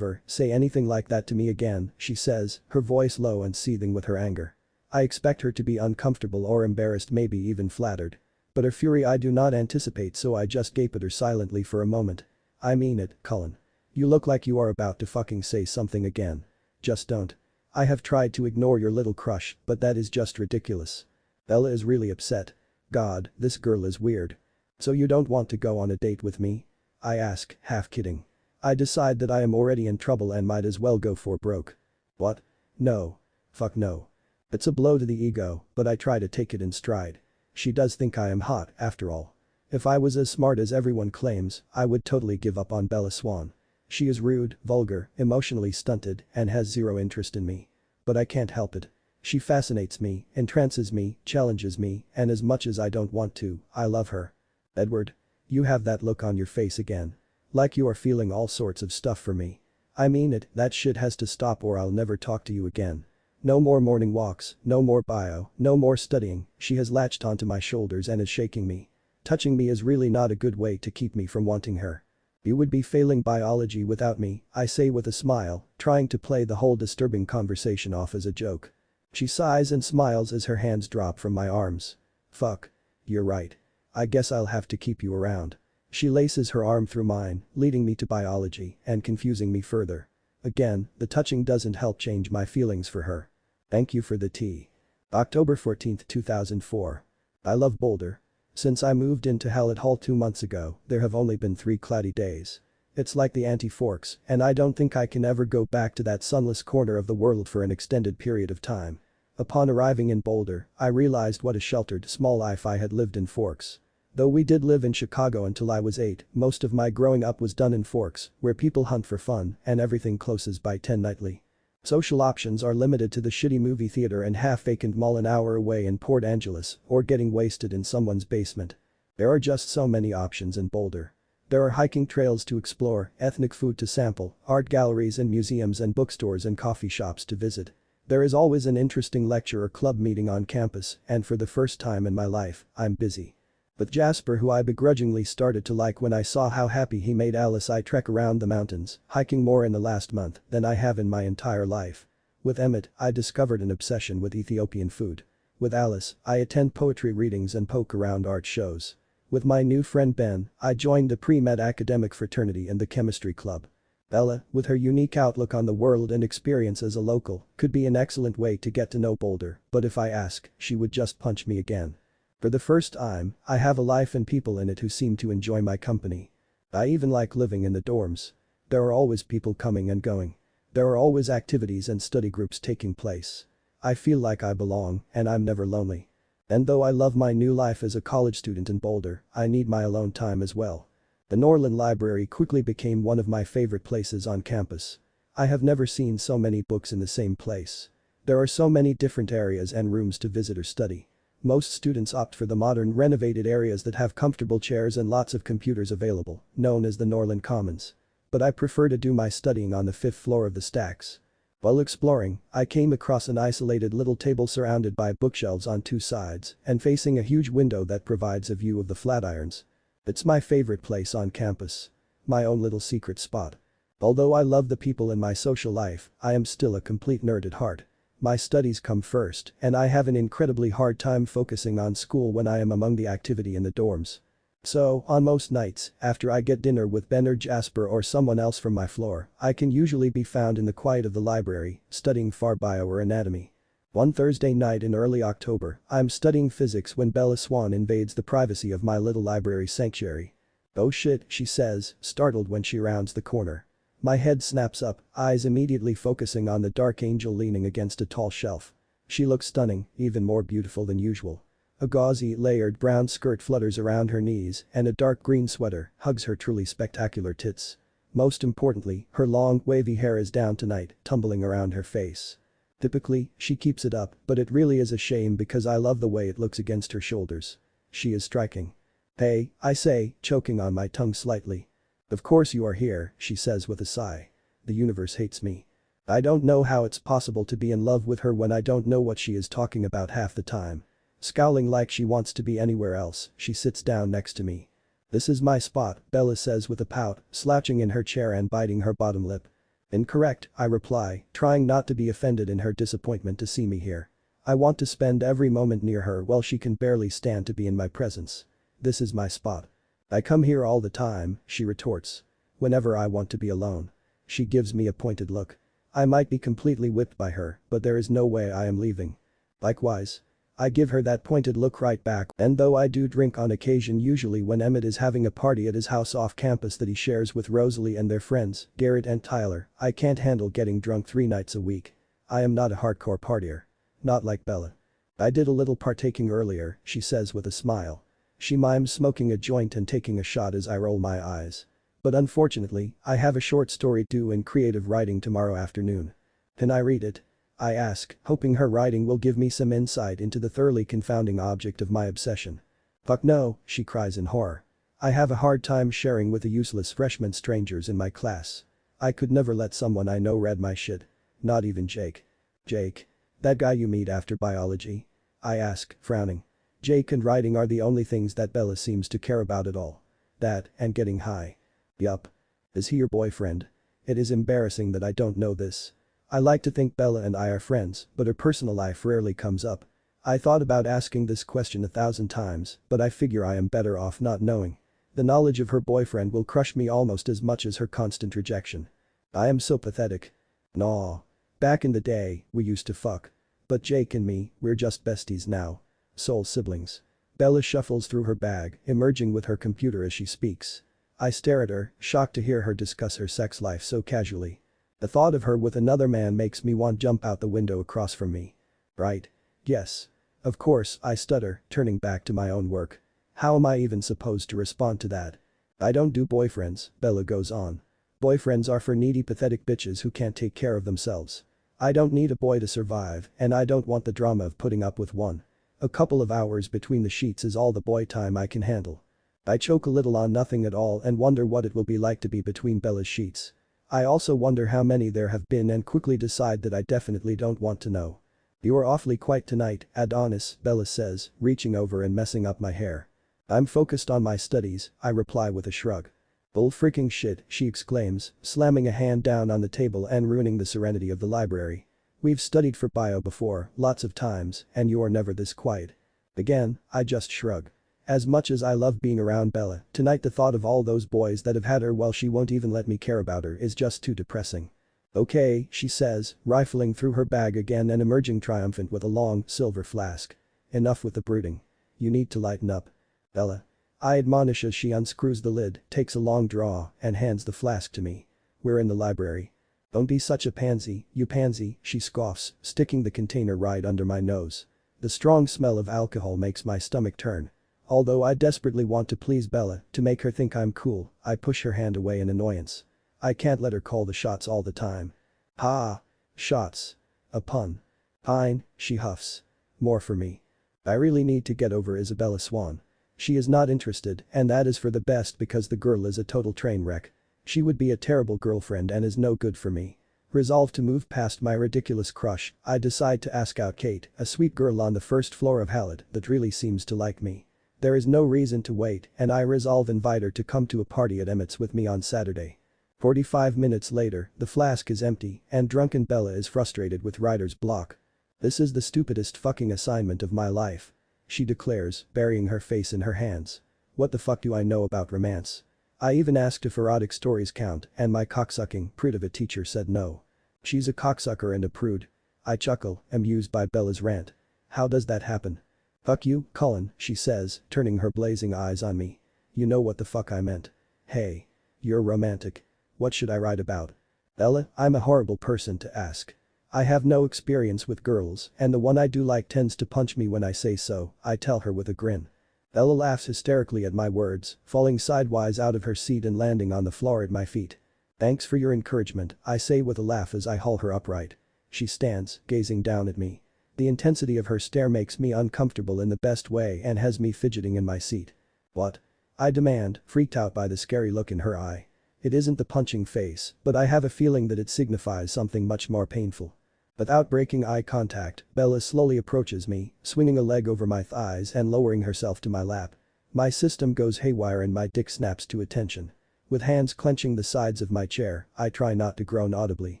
say anything like that to me again, she says, her voice low and seething with her anger. I expect her to be uncomfortable or embarrassed, maybe even flattered. But her fury I do not anticipate, so I just gape at her silently for a moment. I mean it, Cullen. You look like you are about to fucking say something again. Just don't. I have tried to ignore your little crush, but that is just ridiculous. Bella is really upset. God, this girl is weird. So you don't want to go on a date with me? I ask, half kidding. I decide that I am already in trouble and might as well go for broke. What? No. Fuck no. It's a blow to the ego, but I try to take it in stride. She does think I am hot, after all. If I was as smart as everyone claims, I would totally give up on Bella Swan. She is rude, vulgar, emotionally stunted, and has zero interest in me. But I can't help it. She fascinates me, entrances me, challenges me, and as much as I don't want to, I love her. Edward. You have that look on your face again. Like you are feeling all sorts of stuff for me. I mean it, that shit has to stop or I'll never talk to you again. No more morning walks, no more bio, no more studying. She has latched onto my shoulders and is shaking me. Touching me is really not a good way to keep me from wanting her. You would be failing biology without me, I say with a smile, trying to play the whole disturbing conversation off as a joke. She sighs and smiles as her hands drop from my arms. Fuck. You're right. I guess I'll have to keep you around. She laces her arm through mine, leading me to biology and confusing me further. Again, the touching doesn't help change my feelings for her. Thank you for the tea. October 14, 2004. I love Boulder. Since I moved into Hallett Hall 2 months ago, there have only been 3 cloudy days. It's like the anti-forks, and I don't think I can ever go back to that sunless corner of the world for an extended period of time. Upon arriving in Boulder, I realized what a sheltered, small life I had lived in Forks. Though we did live in Chicago until I was 8, most of my growing up was done in Forks, where people hunt for fun and everything closes by 10 nightly. Social options are limited to the shitty movie theater and half-vacant mall an hour away in Port Angeles or getting wasted in someone's basement. There are just so many options in Boulder. There are hiking trails to explore, ethnic food to sample, art galleries and museums and bookstores and coffee shops to visit. There is always an interesting lecture or club meeting on campus, and for the first time in my life, I'm busy. With Jasper, who I begrudgingly started to like when I saw how happy he made Alice, I trek around the mountains, hiking more in the last month than I have in my entire life. With Emmett, I discovered an obsession with Ethiopian food. With Alice, I attend poetry readings and poke around art shows. With my new friend Ben, I joined the pre-med academic fraternity in the chemistry club. Bella, with her unique outlook on the world and experience as a local, could be an excellent way to get to know Boulder, but if I ask, she would just punch me again. For the first time, I have a life and people in it who seem to enjoy my company. I even like living in the dorms. There are always people coming and going. There are always activities and study groups taking place. I feel like I belong, and I'm never lonely. And though I love my new life as a college student in Boulder, I need my alone time as well. The Norland Library quickly became one of my favorite places on campus. I have never seen so many books in the same place. There are so many different areas and rooms to visit or study. Most students opt for the modern renovated areas that have comfortable chairs and lots of computers available, known as the Norland Commons. But I prefer to do my studying on the 5th floor of the stacks. While exploring, I came across an isolated little table surrounded by bookshelves on 2 sides and facing a huge window that provides a view of the Flatirons. It's my favorite place on campus. My own little secret spot. Although I love the people in my social life, I am still a complete nerd at heart. My studies come first, and I have an incredibly hard time focusing on school when I am among the activity in the dorms. So, on most nights, after I get dinner with Ben or Jasper or someone else from my floor, I can usually be found in the quiet of the library, studying far bio or anatomy. One Thursday night in early October, I'm studying physics when Bella Swan invades the privacy of my little library sanctuary. "Oh shit," she says, startled when she rounds the corner. My head snaps up, eyes immediately focusing on the dark angel leaning against a tall shelf. She looks stunning, even more beautiful than usual. A gauzy, layered brown skirt flutters around her knees and a dark green sweater hugs her truly spectacular tits. Most importantly, her long, wavy hair is down tonight, tumbling around her face. Typically, she keeps it up, but it really is a shame because I love the way it looks against her shoulders. She is striking. Hey, I say, choking on my tongue slightly. Of course you are here, she says with a sigh. The universe hates me. I don't know how it's possible to be in love with her when I don't know what she is talking about half the time. Scowling like she wants to be anywhere else, she sits down next to me. This is my spot, Bella says with a pout, slouching in her chair and biting her bottom lip. Incorrect, I reply, trying not to be offended in her disappointment to see me here. I want to spend every moment near her while she can barely stand to be in my presence. This is my spot. I come here all the time, she retorts. Whenever I want to be alone. She gives me a pointed look. I might be completely whipped by her, but there is no way I am leaving. Likewise. I give her that pointed look right back, and though I do drink on occasion, usually when Emmett is having a party at his house off campus that he shares with Rosalie and their friends, Garrett and Tyler, I can't handle getting drunk 3 nights a week. I am not a hardcore partier. Not like Bella. I did a little partaking earlier, she says with a smile. She mimes smoking a joint and taking a shot as I roll my eyes. But unfortunately, I have a short story due in creative writing tomorrow afternoon. Can I read it? I ask, hoping her writing will give me some insight into the thoroughly confounding object of my obsession. Fuck no, she cries in horror. I have a hard time sharing with the useless freshman strangers in my class. I could never let someone I know read my shit. Not even Jake. Jake? That guy you meet after biology? I ask, frowning. Jake and writing are the only things that Bella seems to care about at all. That, and getting high. Yup. Is he your boyfriend? It is embarrassing that I don't know this. I like to think Bella and I are friends, but her personal life rarely comes up. I thought about asking this question 1,000 times, but I figure I am better off not knowing. The knowledge of her boyfriend will crush me almost as much as her constant rejection. I am so pathetic. Nah. Back in the day, we used to fuck. But Jake and me, we're just besties now. Soul siblings. Bella shuffles through her bag, emerging with her computer as she speaks. I stare at her, shocked to hear her discuss her sex life so casually. The thought of her with another man makes me want to jump out the window across from me. Right? Yes. Of course, I stutter, turning back to my own work. How am I even supposed to respond to that? I don't do boyfriends, Bella goes on. Boyfriends are for needy pathetic bitches who can't take care of themselves. I don't need a boy to survive, and I don't want the drama of putting up with one. A couple of hours between the sheets is all the boy time I can handle. I choke a little on nothing at all and wonder what it will be like to be between Bella's sheets. I also wonder how many there have been and quickly decide that I definitely don't want to know. You are awfully quiet tonight, Adonis, Bella says, reaching over and messing up my hair. I'm focused on my studies, I reply with a shrug. Bull freaking shit, she exclaims, slamming a hand down on the table and ruining the serenity of the library. We've studied for bio before, lots of times, and you are never this quiet. Again, I just shrug. As much as I love being around Bella, tonight the thought of all those boys that have had her while she won't even let me care about her is just too depressing. Okay, she says, rifling through her bag again and emerging triumphant with a long, silver flask. Enough with the brooding. You need to lighten up. Bella. I admonish as she unscrews the lid, takes a long draw, and hands the flask to me. We're in the library. Don't be such a pansy, you pansy, she scoffs, sticking the container right under my nose. The strong smell of alcohol makes my stomach turn. Although I desperately want to please Bella, to make her think I'm cool, I push her hand away in annoyance. I can't let her call the shots all the time. Ha! Shots. A pun. Fine, she huffs. More for me. I really need to get over Isabella Swan. She is not interested, and that is for the best because the girl is a total train wreck. She would be a terrible girlfriend and is no good for me. Resolved to move past my ridiculous crush, I decide to ask out Kate, a sweet girl on the first floor of Hallett that really seems to like me. There is no reason to wait, and I resolve invite her to come to a party at Emmett's with me on Saturday. 45 minutes later, the flask is empty, and drunken Bella is frustrated with writer's block. This is the stupidest fucking assignment of my life. She declares, burying her face in her hands. What the fuck do I know about romance? I even asked if erotic stories count, and my cocksucking prude of a teacher said no. She's a cocksucker and a prude. I chuckle, amused by Bella's rant. How does that happen? Fuck you, Cullen, she says, turning her blazing eyes on me. You know what the fuck I meant. Hey. You're romantic. What should I write about? Bella, I'm a horrible person to ask. I have no experience with girls, and the one I do like tends to punch me when I say so, I tell her with a grin. Bella laughs hysterically at my words, falling sidewise out of her seat and landing on the floor at my feet. Thanks for your encouragement, I say with a laugh as I haul her upright. She stands, gazing down at me. The intensity of her stare makes me uncomfortable in the best way and has me fidgeting in my seat. What? I demand, freaked out by the scary look in her eye. It isn't the punching face, but I have a feeling that it signifies something much more painful. Without breaking eye contact, Bella slowly approaches me, swinging a leg over my thighs and lowering herself to my lap. My system goes haywire and my dick snaps to attention. With hands clenching the sides of my chair, I try not to groan audibly.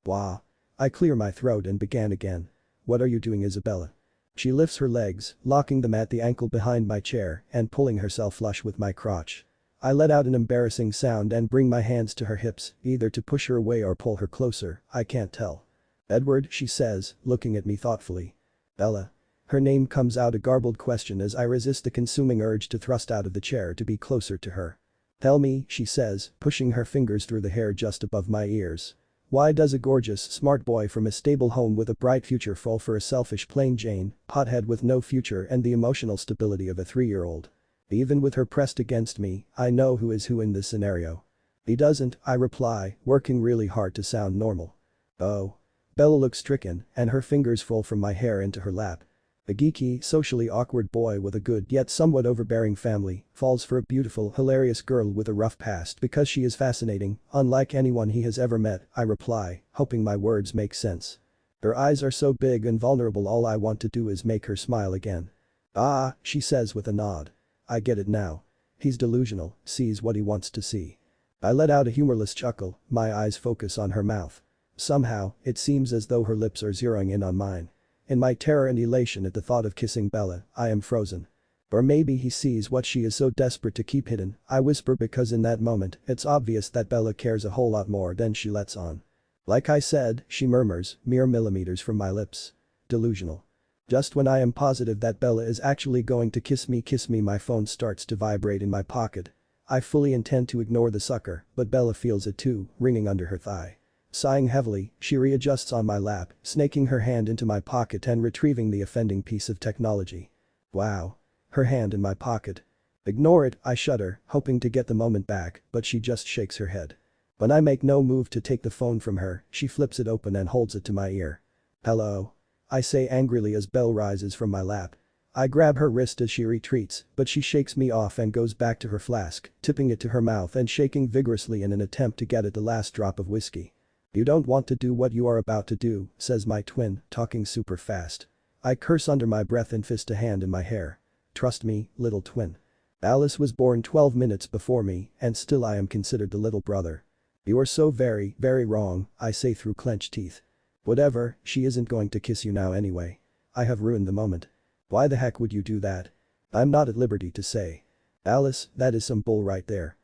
Wah. I clear my throat and begin again. What are you doing, Isabella? She lifts her legs, locking them at the ankle behind my chair and pulling herself flush with my crotch. I let out an embarrassing sound and bring my hands to her hips, either to push her away or pull her closer, I can't tell. Edward, she says, looking at me thoughtfully. Bella. Her name comes out a garbled question as I resist the consuming urge to thrust out of the chair to be closer to her. Tell me, she says, pushing her fingers through the hair just above my ears. Why does a gorgeous, smart boy from a stable home with a bright future fall for a selfish plain Jane, pothead with no future and the emotional stability of a 3-year-old? Even with her pressed against me, I know who is who in this scenario. He doesn't, I reply, working really hard to sound normal. Oh. Bella looks stricken, and her fingers fall from my hair into her lap. A geeky, socially awkward boy with a good yet somewhat overbearing family falls for a beautiful, hilarious girl with a rough past because she is fascinating, unlike anyone he has ever met, I reply, hoping my words make sense. Her eyes are so big and vulnerable, all I want to do is make her smile again. Ah, she says with a nod. I get it now. He's delusional, sees what he wants to see. I let out a humorless chuckle, my eyes focus on her mouth. Somehow, it seems as though her lips are zeroing in on mine. In my terror and elation at the thought of kissing Bella, I am frozen. Or maybe he sees what she is so desperate to keep hidden, I whisper, because in that moment, it's obvious that Bella cares a whole lot more than she lets on. Like I said, she murmurs, mere millimeters from my lips. Delusional. Just when I am positive that Bella is actually going to kiss me, my phone starts to vibrate in my pocket. I fully intend to ignore the sucker, but Bella feels it too, ringing under her thigh. Sighing heavily, she readjusts on my lap, snaking her hand into my pocket and retrieving the offending piece of technology. Wow. Her hand in my pocket. Ignore it, I shudder, hoping to get the moment back, but she just shakes her head. When I make no move to take the phone from her, she flips it open and holds it to my ear. Hello. I say angrily as Belle rises from my lap. I grab her wrist as she retreats, but she shakes me off and goes back to her flask, tipping it to her mouth and shaking vigorously in an attempt to get at the last drop of whiskey. You don't want to do what you are about to do, says my twin, talking super fast. I curse under my breath and fist a hand in my hair. Trust me, little twin. Alice was born 12 minutes before me, and still I am considered the little brother. You are so very, very wrong, I say through clenched teeth. Whatever, she isn't going to kiss you now anyway. I have ruined the moment. Why the heck would you do that? I'm not at liberty to say. Alice, that is some bull right there.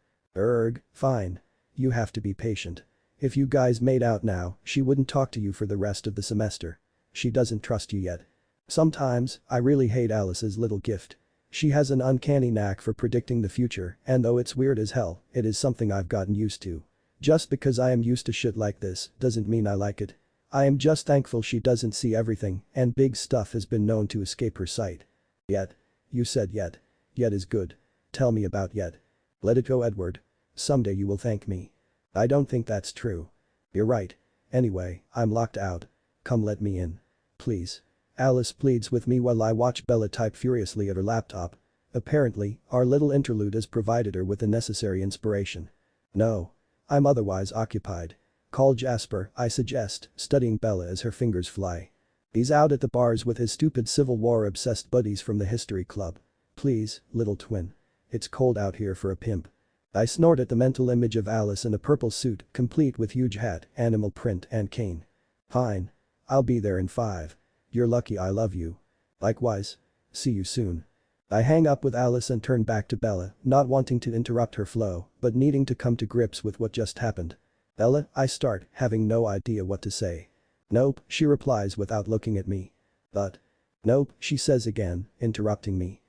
Fine. You have to be patient. If you guys made out now, she wouldn't talk to you for the rest of the semester. She doesn't trust you yet. Sometimes, I really hate Alice's little gift. She has an uncanny knack for predicting the future, and though it's weird as hell, it is something I've gotten used to. Just because I am used to shit like this, doesn't mean I like it. I am just thankful she doesn't see everything, and big stuff has been known to escape her sight. Yet. You said yet. Yet is good. Tell me about yet. Let it go, Edward. Someday you will thank me. I don't think that's true. You're right. Anyway, I'm locked out. Come let me in. Please. Alice pleads with me while I watch Bella type furiously at her laptop. Apparently, our little interlude has provided her with the necessary inspiration. No. I'm otherwise occupied. Call Jasper, I suggest, studying Bella as her fingers fly. He's out at the bars with his stupid Civil War-obsessed buddies from the history club. Please, little twin. It's cold out here for a pimp. I snort at the mental image of Alice in a purple suit, complete with huge hat, animal print and cane. Fine. I'll be there in 5. You're lucky I love you. Likewise. See you soon. I hang up with Alice and turn back to Bella, not wanting to interrupt her flow, but needing to come to grips with what just happened. Bella, I start, having no idea what to say. Nope, she replies without looking at me. But. Nope, she says again, interrupting me.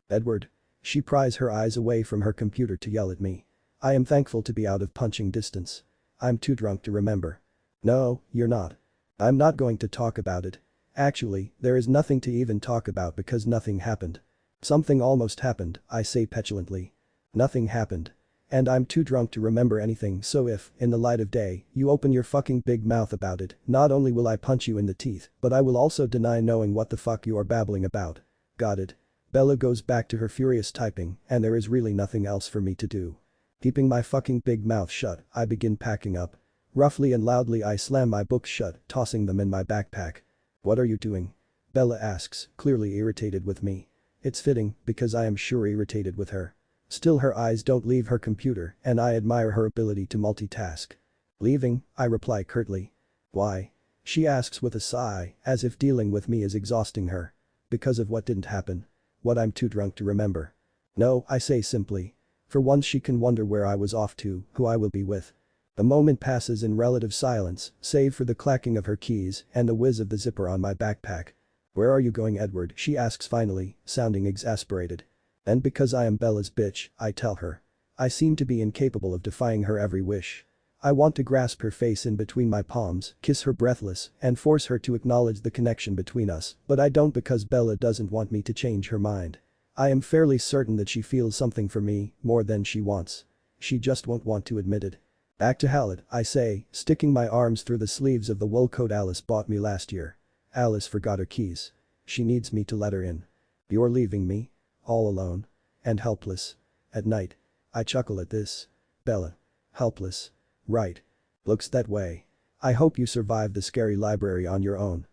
Edward. She pries her eyes away from her computer to yell at me. I am thankful to be out of punching distance. I'm too drunk to remember. No, you're not. I'm not going to talk about it. Actually, there is nothing to even talk about because nothing happened. Something almost happened, I say petulantly. Nothing happened. And I'm too drunk to remember anything, so if, in the light of day, you open your fucking big mouth about it, not only will I punch you in the teeth, but I will also deny knowing what the fuck you are babbling about. Got it. Bella goes back to her furious typing, and there is really nothing else for me to do. Keeping my fucking big mouth shut, I begin packing up. Roughly and loudly I slam my books shut, tossing them in my backpack. What are you doing? Bella asks, clearly irritated with me. It's fitting, because I am sure irritated with her. Still her eyes don't leave her computer, and I admire her ability to multitask. Leaving, I reply curtly. Why? She asks with a sigh, as if dealing with me is exhausting her. Because of what didn't happen. What I'm too drunk to remember. No, I say simply. For once she can wonder where I was off to, who I will be with. The moment passes in relative silence, save for the clacking of her keys and the whiz of the zipper on my backpack. Where are you going, Edward? She asks finally, sounding exasperated. And because I am Bella's bitch, I tell her. I seem to be incapable of defying her every wish. I want to grasp her face in between my palms, kiss her breathless, and force her to acknowledge the connection between us, but I don't because Bella doesn't want me to change her mind. I am fairly certain that she feels something for me, more than she wants. She just won't want to admit it. Back to Hallett, I say, sticking my arms through the sleeves of the wool coat Alice bought me last year. Alice forgot her keys. She needs me to let her in. You're leaving me? All alone? And helpless? At night? I chuckle at this. Bella. Helpless. Right. Looks that way. I hope you survived the scary library on your own.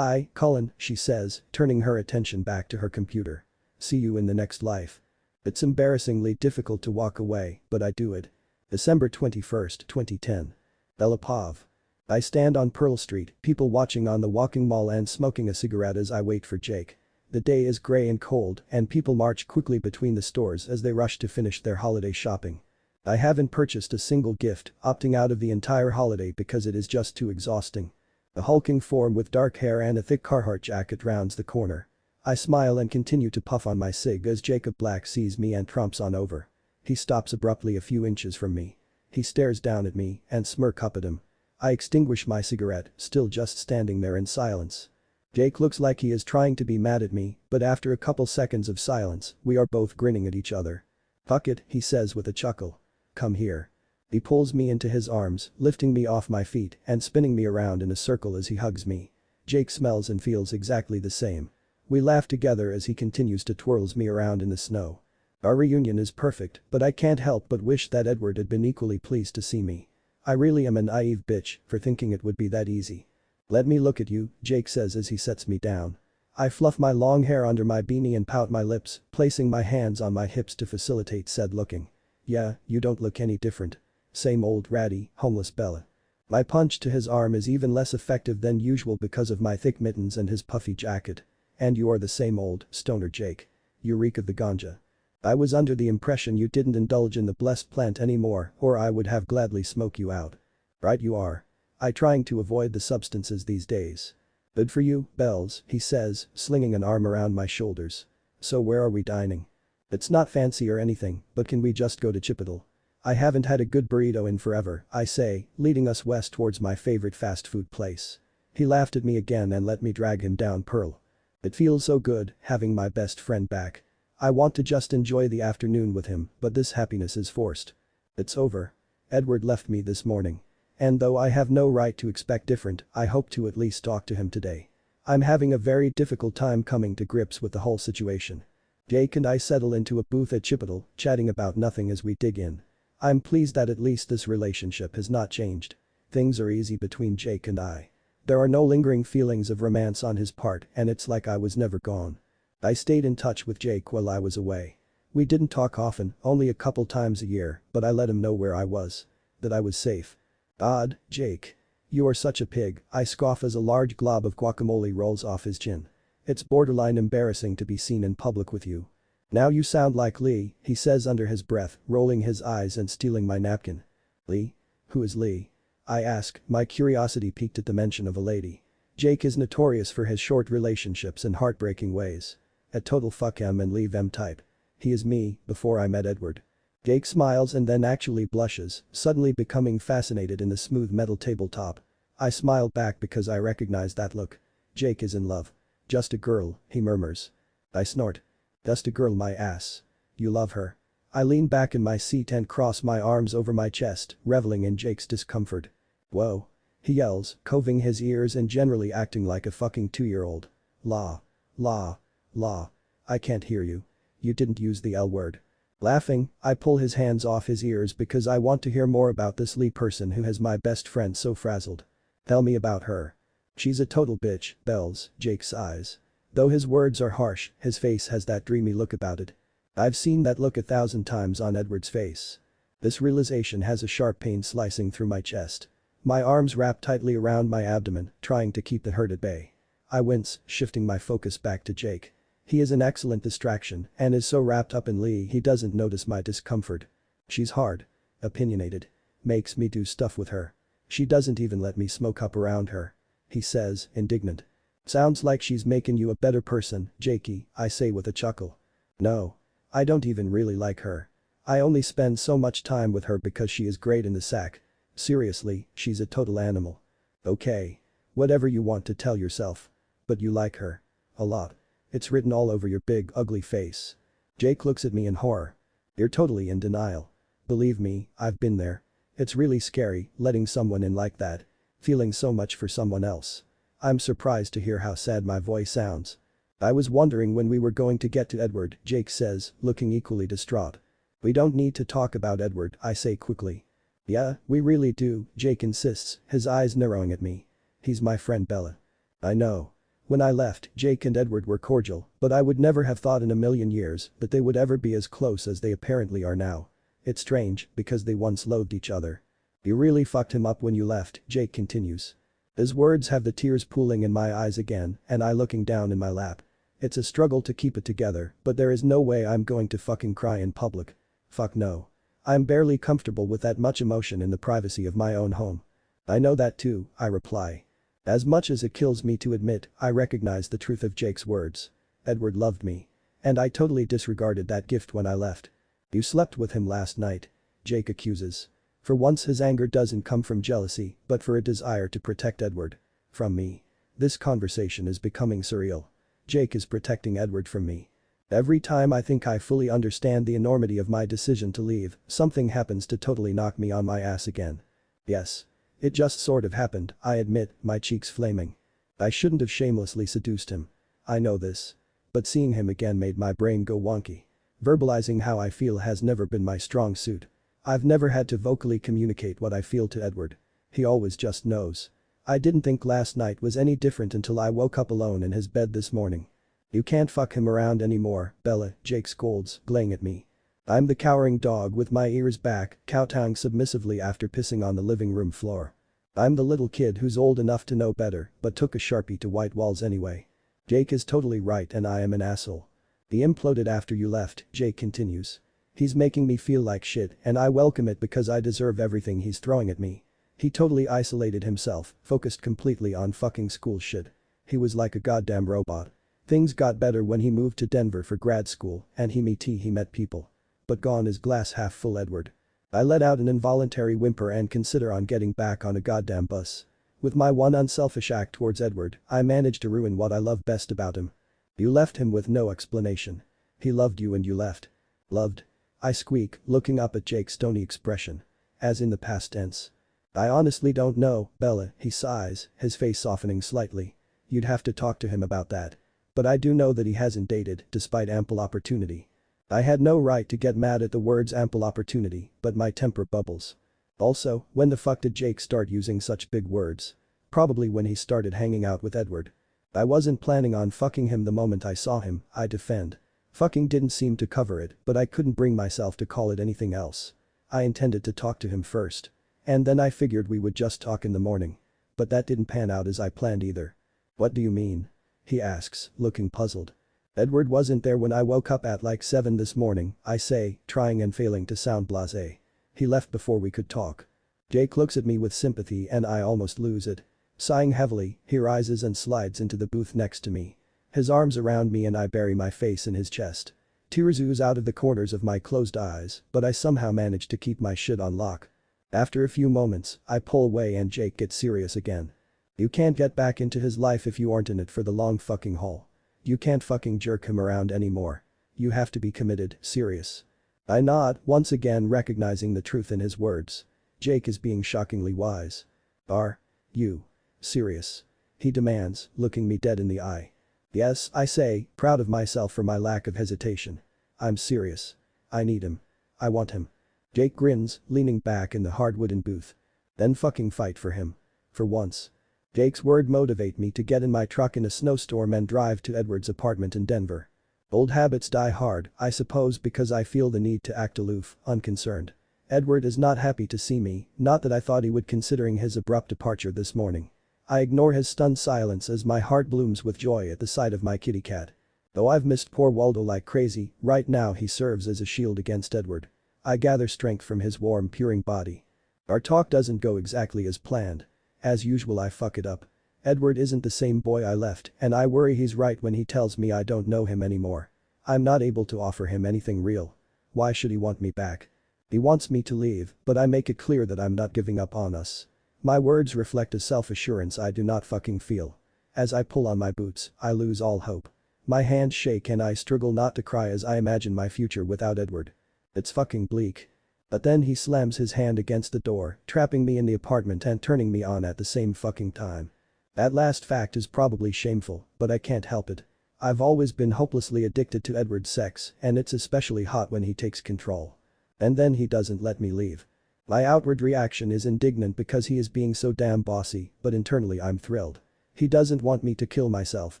Colin, she says, turning her attention back to her computer. See you in the next life. It's embarrassingly difficult to walk away, but I do it. December 21st, 2010. Bella Pov. I stand on Pearl Street, people watching on the walking mall and smoking a cigarette as I wait for Jake. The day is gray and cold, and people march quickly between the stores as they rush to finish their holiday shopping. I haven't purchased a single gift, opting out of the entire holiday because it is just too exhausting. A hulking form with dark hair and a thick Carhartt jacket rounds the corner. I smile and continue to puff on my cig as Jacob Black sees me and trumps on over. He stops abruptly a few inches from me. He stares down at me and smirk up at him. I extinguish my cigarette, still just standing there in silence. Jake looks like he is trying to be mad at me, but after a couple seconds of silence, we are both grinning at each other. Fuck it, he says with a chuckle. Come here. He pulls me into his arms, lifting me off my feet and spinning me around in a circle as he hugs me. Jake smells and feels exactly the same. We laugh together as he continues to twirls me around in the snow. Our reunion is perfect, but I can't help but wish that Edward had been equally pleased to see me. I really am a naive bitch for thinking it would be that easy. Let me look at you, Jake says as he sets me down. I fluff my long hair under my beanie and pout my lips, placing my hands on my hips to facilitate said looking. Yeah, you don't look any different. Same old ratty, homeless Bella. My punch to his arm is even less effective than usual because of my thick mittens and his puffy jacket. And you are the same old, stoner Jake. You reek of the ganja. I was under the impression you didn't indulge in the blessed plant anymore, or I would have gladly smoke you out. Right you are. I trying to avoid the substances these days. Good for you, Bells, he says, slinging an arm around my shoulders. So where are we dining? It's not fancy or anything, but can we just go to Chipotle? I haven't had a good burrito in forever, I say, leading us west towards my favorite fast food place. He laughed at me again and let me drag him down Pearl. It feels so good, having my best friend back. I want to just enjoy the afternoon with him, but this happiness is forced. It's over. Edward left me this morning. And though I have no right to expect different, I hope to at least talk to him today. I'm having a very difficult time coming to grips with the whole situation. Jake and I settle into a booth at Chipotle, chatting about nothing as we dig in. I'm pleased that at least this relationship has not changed. Things are easy between Jake and I. There are no lingering feelings of romance on his part and it's like I was never gone. I stayed in touch with Jake while I was away. We didn't talk often, only a couple times a year, but I let him know where I was. That I was safe. Odd, Jake. You are such a pig, I scoff as a large glob of guacamole rolls off his chin. It's borderline embarrassing to be seen in public with you. Now you sound like Lee, he says under his breath, rolling his eyes and stealing my napkin. Lee? Who is Lee? I ask, my curiosity piqued at the mention of a lady. Jake is notorious for his short relationships and heartbreaking ways. A total fuck him and leave him type. He is me, before I met Edward. Jake smiles and then actually blushes, suddenly becoming fascinated in the smooth metal tabletop. I smile back because I recognize that look. Jake is in love. Just a girl, he murmurs. I snort. Just a girl my ass. You love her. I lean back in my seat and cross my arms over my chest, reveling in Jake's discomfort. Whoa. He yells, coving his ears and generally acting like a fucking 2-year-old. La. La. La. I can't hear you. You didn't use the L word. Laughing, I pull his hands off his ears because I want to hear more about this Lee person who has my best friend so frazzled. Tell me about her. She's a total bitch, bells, Jake sighs. Though his words are harsh, his face has that dreamy look about it. I've seen that look 1,000 times on Edward's face. This realization has a sharp pain slicing through my chest. My arms wrap tightly around my abdomen, trying to keep the hurt at bay. I wince, shifting my focus back to Jake. He is an excellent distraction and is so wrapped up in Lee he doesn't notice my discomfort. She's hard. Opinionated. Makes me do stuff with her. She doesn't even let me smoke up around her. He says, indignant. Sounds like she's making you a better person, Jakey, I say with a chuckle. No. I don't even really like her. I only spend so much time with her because she is great in the sack. Seriously, she's a total animal. Okay. Whatever you want to tell yourself. But you like her. A lot. It's written all over your big, ugly face. Jake looks at me in horror. You're totally in denial. Believe me, I've been there. It's really scary, letting someone in like that. Feeling so much for someone else. I'm surprised to hear how sad my voice sounds. I was wondering when we were going to get to Edward, Jake says, looking equally distraught. We don't need to talk about Edward, I say quickly. Yeah, we really do, Jake insists, his eyes narrowing at me. He's my friend Bella. I know. When I left, Jake and Edward were cordial, but I would never have thought in a million years that they would ever be as close as they apparently are now. It's strange, because they once loathed each other. You really fucked him up when you left, Jake continues. His words have the tears pooling in my eyes again, and I looking down in my lap. It's a struggle to keep it together, but there is no way I'm going to fucking cry in public. Fuck no. I'm barely comfortable with that much emotion in the privacy of my own home. I know that too, I reply. As much as it kills me to admit, I recognize the truth of Jake's words. Edward loved me. And I totally disregarded that gift when I left. You slept with him last night. Jake accuses. For once his anger doesn't come from jealousy, but for a desire to protect Edward. From me. This conversation is becoming surreal. Jake is protecting Edward from me. Every time I think I fully understand the enormity of my decision to leave, something happens to totally knock me on my ass again. Yes. It just sort of happened, I admit, my cheeks flaming. I shouldn't have shamelessly seduced him. I know this. But seeing him again made my brain go wonky. Verbalizing how I feel has never been my strong suit. I've never had to vocally communicate what I feel to Edward. He always just knows. I didn't think last night was any different until I woke up alone in his bed this morning. You can't fuck him around anymore, Bella, Jake scolds, glaring at me. I'm the cowering dog with my ears back, kowtowing submissively after pissing on the living room floor. I'm the little kid who's old enough to know better, but took a Sharpie to white walls anyway. Jake is totally right and I am an asshole. He imploded after you left, Jake continues. He's making me feel like shit and I welcome it because I deserve everything he's throwing at me. He totally isolated himself, focused completely on fucking school shit. He was like a goddamn robot. Things got better when he moved to Denver for grad school and he met people. But gone is glass half full Edward. I let out an involuntary whimper and consider on getting back on a goddamn bus. With my one unselfish act towards Edward, I managed to ruin what I love best about him. You left him with no explanation. He loved you and you left. Loved? I squeak, looking up at Jake's stony expression. As in the past tense. I honestly don't know, Bella, he sighs, his face softening slightly. You'd have to talk to him about that. But I do know that he hasn't dated, despite ample opportunity. I had no right to get mad at the words ample opportunity, but my temper bubbles. Also, when the fuck did Jake start using such big words? Probably when he started hanging out with Edward. I wasn't planning on fucking him the moment I saw him, I defend. Fucking didn't seem to cover it, but I couldn't bring myself to call it anything else. I intended to talk to him first. And then I figured we would just talk in the morning. But that didn't pan out as I planned either. What do you mean? He asks, looking puzzled. Edward wasn't there when I woke up at like 7 this morning, I say, trying and failing to sound blasé. He left before we could talk. Jake looks at me with sympathy and I almost lose it. Sighing heavily, he rises and slides into the booth next to me. His arms around me and I bury my face in his chest. Tears ooze out of the corners of my closed eyes, but I somehow manage to keep my shit on lock. After a few moments, I pull away and Jake gets serious again. You can't get back into his life if you aren't in it for the long fucking haul. You can't fucking jerk him around anymore. You have to be committed, serious. I nod, once again recognizing the truth in his words. Jake is being shockingly wise. Are you serious? He demands, looking me dead in the eye. Yes, I say, proud of myself for my lack of hesitation. I'm serious. I need him. I want him. Jake grins, leaning back in the hard wooden booth. Then fucking fight for him. For once. Jake's word motivate me to get in my truck in a snowstorm and drive to Edward's apartment in Denver. Old habits die hard, I suppose because I feel the need to act aloof, unconcerned. Edward is not happy to see me, not that I thought he would considering his abrupt departure this morning. I ignore his stunned silence as my heart blooms with joy at the sight of my kitty cat. Though I've missed poor Waldo like crazy, right now he serves as a shield against Edward. I gather strength from his warm, purring body. Our talk doesn't go exactly as planned. As usual I fuck it up. Edward isn't the same boy I left and I worry he's right when he tells me I don't know him anymore. I'm not able to offer him anything real. Why should he want me back? He wants me to leave, but I make it clear that I'm not giving up on us. My words reflect a self-assurance I do not fucking feel. As I pull on my boots, I lose all hope. My hands shake and I struggle not to cry as I imagine my future without Edward. It's fucking bleak. But then he slams his hand against the door, trapping me in the apartment and turning me on at the same fucking time. That last fact is probably shameful, but I can't help it. I've always been hopelessly addicted to Edward's sex and it's especially hot when he takes control. And then he doesn't let me leave. My outward reaction is indignant because he is being so damn bossy, but internally I'm thrilled. He doesn't want me to kill myself,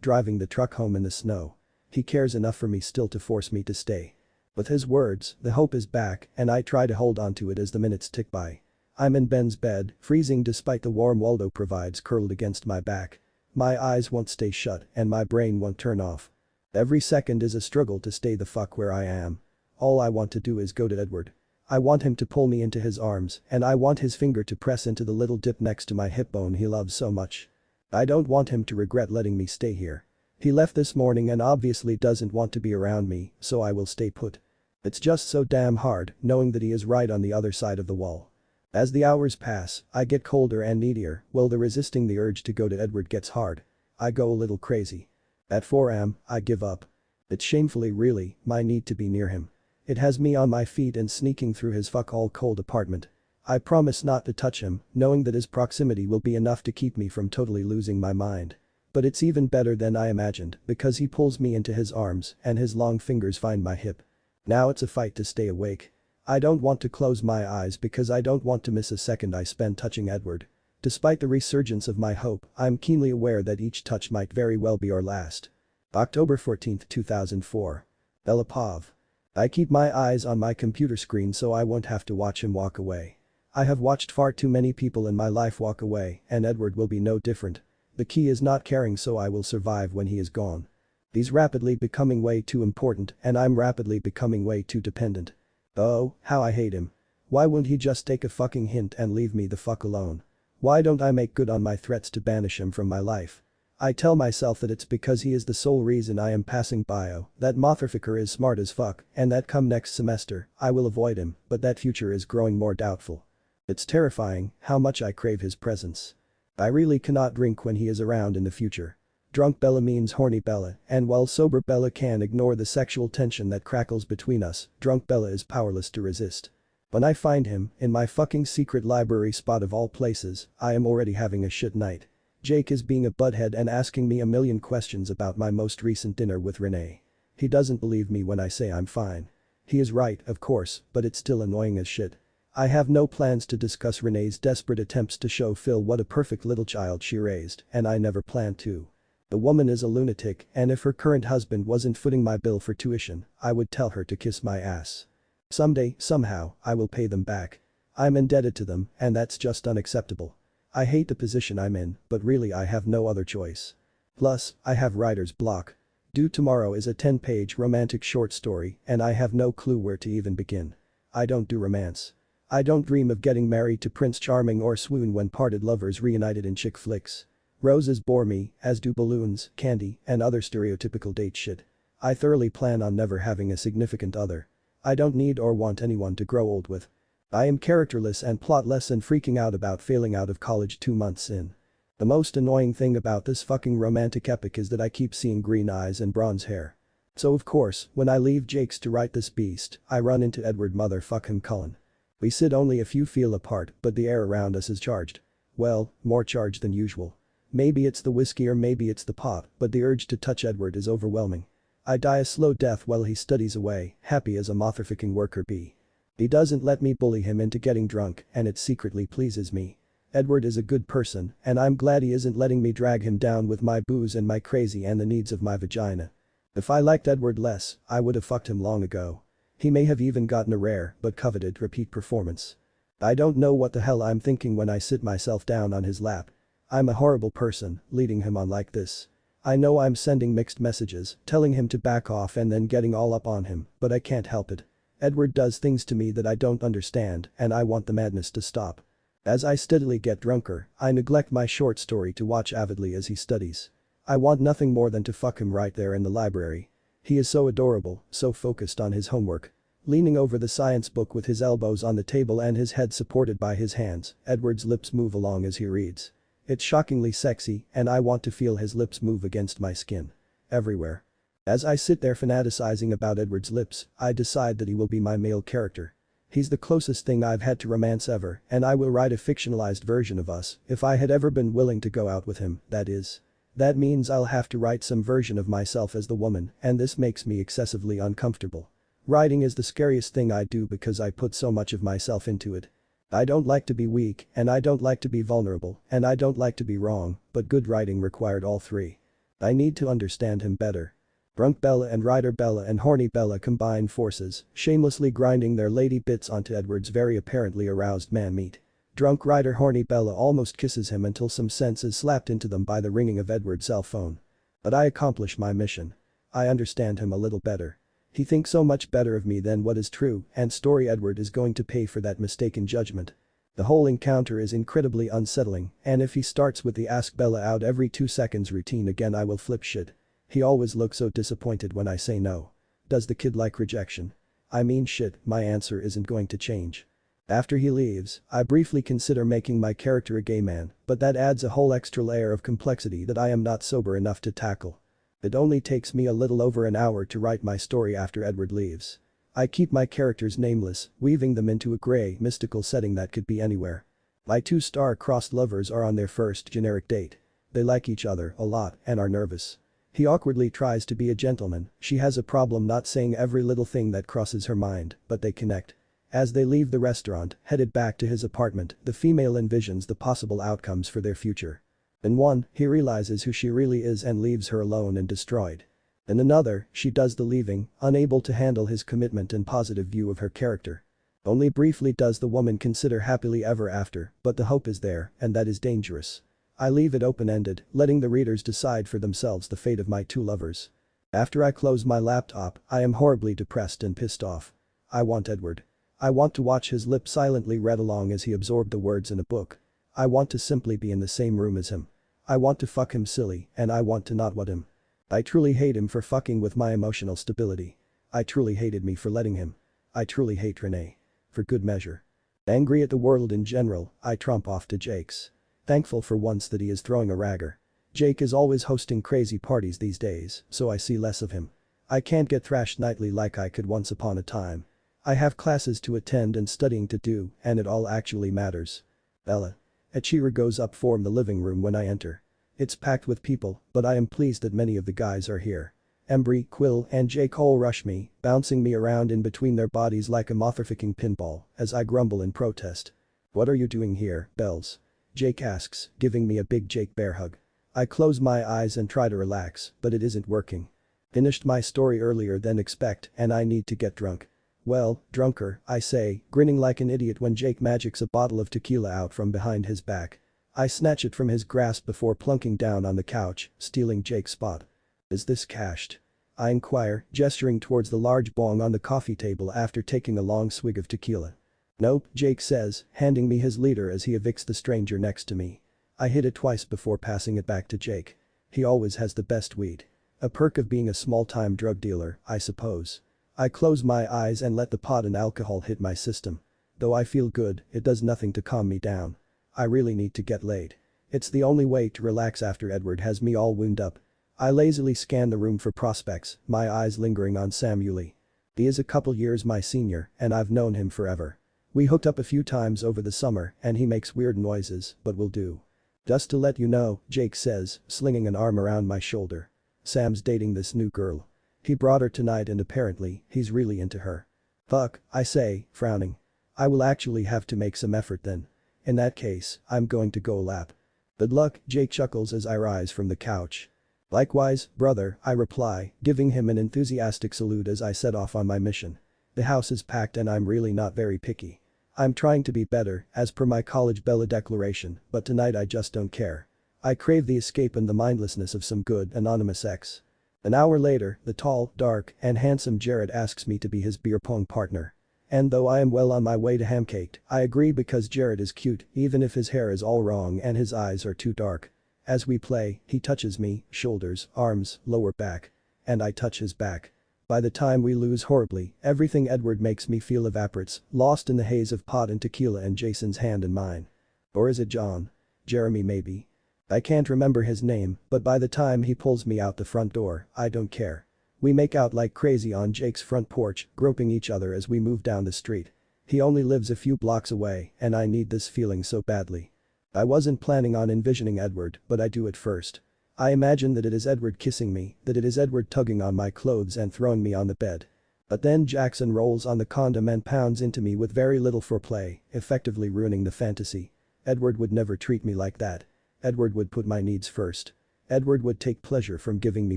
driving the truck home in the snow. He cares enough for me still to force me to stay. With his words, the hope is back and I try to hold on to it as the minutes tick by. I'm in Ben's bed, freezing despite the warm Waldo provides curled against my back. My eyes won't stay shut and my brain won't turn off. Every second is a struggle to stay the fuck where I am. All I want to do is go to Edward. I want him to pull me into his arms and I want his finger to press into the little dip next to my hip bone he loves so much. I don't want him to regret letting me stay here. He left this morning and obviously doesn't want to be around me, so I will stay put. It's just so damn hard knowing that he is right on the other side of the wall. As the hours pass, I get colder and needier, while the resisting the urge to go to Edward gets hard. I go a little crazy. At 4 am, I give up. It's shamefully really, my need to be near him. It has me on my feet and sneaking through his fuck-all-cold apartment. I promise not to touch him, knowing that his proximity will be enough to keep me from totally losing my mind. But it's even better than I imagined because he pulls me into his arms and his long fingers find my hip. Now it's a fight to stay awake. I don't want to close my eyes because I don't want to miss a second I spend touching Edward. Despite the resurgence of my hope, I'm keenly aware that each touch might very well be our last. October 14, 2004. Belapov. I keep my eyes on my computer screen so I won't have to watch him walk away. I have watched far too many people in my life walk away and Edward will be no different. The key is not caring so I will survive when he is gone. He's rapidly becoming way too important and I'm rapidly becoming way too dependent. Oh, how I hate him. Why won't he just take a fucking hint and leave me the fuck alone? Why don't I make good on my threats to banish him from my life? I tell myself that it's because he is the sole reason I am passing bio, that motherfucker is smart as fuck, and that come next semester, I will avoid him, but that future is growing more doubtful. It's terrifying how much I crave his presence. I really cannot drink when he is around in the future. Drunk Bella means horny Bella, and while sober Bella can ignore the sexual tension that crackles between us, drunk Bella is powerless to resist. When I find him, in my fucking secret library spot of all places, I am already having a shit night. Jake is being a butthead and asking me a million questions about my most recent dinner with Renee. He doesn't believe me when I say I'm fine. He is right, of course, but it's still annoying as shit. I have no plans to discuss Renee's desperate attempts to show Phil what a perfect little child she raised, and I never plan to. The woman is a lunatic and if her current husband wasn't footing my bill for tuition, I would tell her to kiss my ass. Someday, somehow, I will pay them back. I'm indebted to them and that's just unacceptable. I hate the position I'm in, but really I have no other choice. Plus, I have writer's block. Due tomorrow is a 10-page romantic short story and I have no clue where to even begin. I don't do romance. I don't dream of getting married to Prince Charming or swoon when parted lovers reunited in chick flicks. Roses bore me, as do balloons, candy, and other stereotypical date shit. I thoroughly plan on never having a significant other. I don't need or want anyone to grow old with. I am characterless and plotless and freaking out about failing out of college 2 months in. The most annoying thing about this fucking romantic epic is that I keep seeing green eyes and bronze hair. So of course, when I leave Jake's to write this beast, I run into Edward motherfuck him Cullen. We sit only a few feet apart, but the air around us is charged. Well, more charged than usual. Maybe it's the whiskey or maybe it's the pot, but the urge to touch Edward is overwhelming. I die a slow death while he studies away, happy as a motherfucking worker bee. He doesn't let me bully him into getting drunk, and it secretly pleases me. Edward is a good person, and I'm glad he isn't letting me drag him down with my booze and my crazy and the needs of my vagina. If I liked Edward less, I would have fucked him long ago. He may have even gotten a rare but coveted repeat performance. I don't know what the hell I'm thinking when I sit myself down on his lap. I'm a horrible person, leading him on like this. I know I'm sending mixed messages, telling him to back off and then getting all up on him, but I can't help it. Edward does things to me that I don't understand, and I want the madness to stop. As I steadily get drunker, I neglect my short story to watch avidly as he studies. I want nothing more than to fuck him right there in the library. He is so adorable, so focused on his homework. Leaning over the science book with his elbows on the table and his head supported by his hands, Edward's lips move along as he reads. It's shockingly sexy, and I want to feel his lips move against my skin. Everywhere. As I sit there fantasizing about Edward's lips, I decide that he will be my male character. He's the closest thing I've had to romance ever, and I will write a fictionalized version of us, if I had ever been willing to go out with him, that is. That means I'll have to write some version of myself as the woman, and this makes me excessively uncomfortable. Writing is the scariest thing I do because I put so much of myself into it. I don't like to be weak, and I don't like to be vulnerable, and I don't like to be wrong, but good writing required all three. I need to understand him better. Drunk Bella and Ryder Bella and Horny Bella combine forces, shamelessly grinding their lady bits onto Edward's very apparently aroused man meat. Drunk Ryder Horny Bella almost kisses him until some sense is slapped into them by the ringing of Edward's cell phone. But I accomplish my mission. I understand him a little better. He thinks so much better of me than what is true, and story Edward is going to pay for that mistaken judgment. The whole encounter is incredibly unsettling, and if he starts with the ask Bella out every 2 seconds routine again I will flip shit. He always looks so disappointed when I say no. Does the kid like rejection? I mean shit, my answer isn't going to change. After he leaves, I briefly consider making my character a gay man, but that adds a whole extra layer of complexity that I am not sober enough to tackle. It only takes me a little over an hour to write my story after Edward leaves. I keep my characters nameless, weaving them into a gray, mystical setting that could be anywhere. My 2 star-crossed lovers are on their first generic date. They like each other a lot and are nervous. He awkwardly tries to be a gentleman, she has a problem not saying every little thing that crosses her mind, but they connect. As they leave the restaurant, headed back to his apartment, the female envisions the possible outcomes for their future. In one, he realizes who she really is and leaves her alone and destroyed. In another, she does the leaving, unable to handle his commitment and positive view of her character. Only briefly does the woman consider happily ever after, but the hope is there, and that is dangerous. I leave it open-ended, letting the readers decide for themselves the fate of my 2 lovers. After I close my laptop, I am horribly depressed and pissed off. I want Edward. I want to watch his lips silently read along as he absorbed the words in a book. I want to simply be in the same room as him. I want to fuck him silly, and I want to not what him. I truly hate him for fucking with my emotional stability. I truly hated me for letting him. I truly hate Renee. For good measure. Angry at the world in general, I tromp off to Jake's. Thankful for once that he is throwing a ragger. Jake is always hosting crazy parties these days, so I see less of him. I can't get thrashed nightly like I could once upon a time. I have classes to attend and studying to do, and it all actually matters. Bella. Achira goes up from the living room when I enter. It's packed with people, but I am pleased that many of the guys are here. Embry, Quill, and Jake all rush me, bouncing me around in between their bodies like a motherfucking pinball, as I grumble in protest. What are you doing here, Bells? Jake asks, giving me a big Jake bear hug. I close my eyes and try to relax, but it isn't working. Finished my story earlier than expect and I need to get drunk. Well, drunker, I say, grinning like an idiot when Jake magics a bottle of tequila out from behind his back. I snatch it from his grasp before plunking down on the couch, stealing Jake's spot. Is this cashed? I inquire, gesturing towards the large bong on the coffee table after taking a long swig of tequila. Nope, Jake says, handing me his liter as he evicts the stranger next to me. I hit it twice before passing it back to Jake. He always has the best weed. A perk of being a small-time drug dealer, I suppose. I close my eyes and let the pot and alcohol hit my system. Though I feel good, it does nothing to calm me down. I really need to get laid. It's the only way to relax after Edward has me all wound up. I lazily scan the room for prospects, my eyes lingering on Sam Yulee. He is a couple years my senior, and I've known him forever. We hooked up a few times over the summer and he makes weird noises, but will do. Just to let you know, Jake says, slinging an arm around my shoulder. Sam's dating this new girl. He brought her tonight and apparently, he's really into her. Fuck, I say, frowning. I will actually have to make some effort then. In that case, I'm going to go lap. Good luck, Jake chuckles as I rise from the couch. Likewise, brother, I reply, giving him an enthusiastic salute as I set off on my mission. The house is packed and I'm really not very picky. I'm trying to be better, as per my college Bella declaration, but tonight I just don't care. I crave the escape and the mindlessness of some good, anonymous sex. An hour later, the tall, dark, and handsome Jared asks me to be his beer pong partner. And though I am well on my way to ham-caked, I agree because Jared is cute, even if his hair is all wrong and his eyes are too dark. As we play, he touches me, shoulders, arms, lower back. And I touch his back. By the time we lose horribly, everything Edward makes me feel evaporates, lost in the haze of pot and tequila and Jason's hand in mine. Or is it John? Jeremy maybe. I can't remember his name, but by the time he pulls me out the front door, I don't care. We make out like crazy on Jake's front porch, groping each other as we move down the street. He only lives a few blocks away and I need this feeling so badly. I wasn't planning on envisioning Edward, but I do at first. I imagine that it is Edward kissing me, that it is Edward tugging on my clothes and throwing me on the bed. But then Jackson rolls on the condom and pounds into me with very little foreplay, effectively ruining the fantasy. Edward would never treat me like that. Edward would put my needs first. Edward would take pleasure from giving me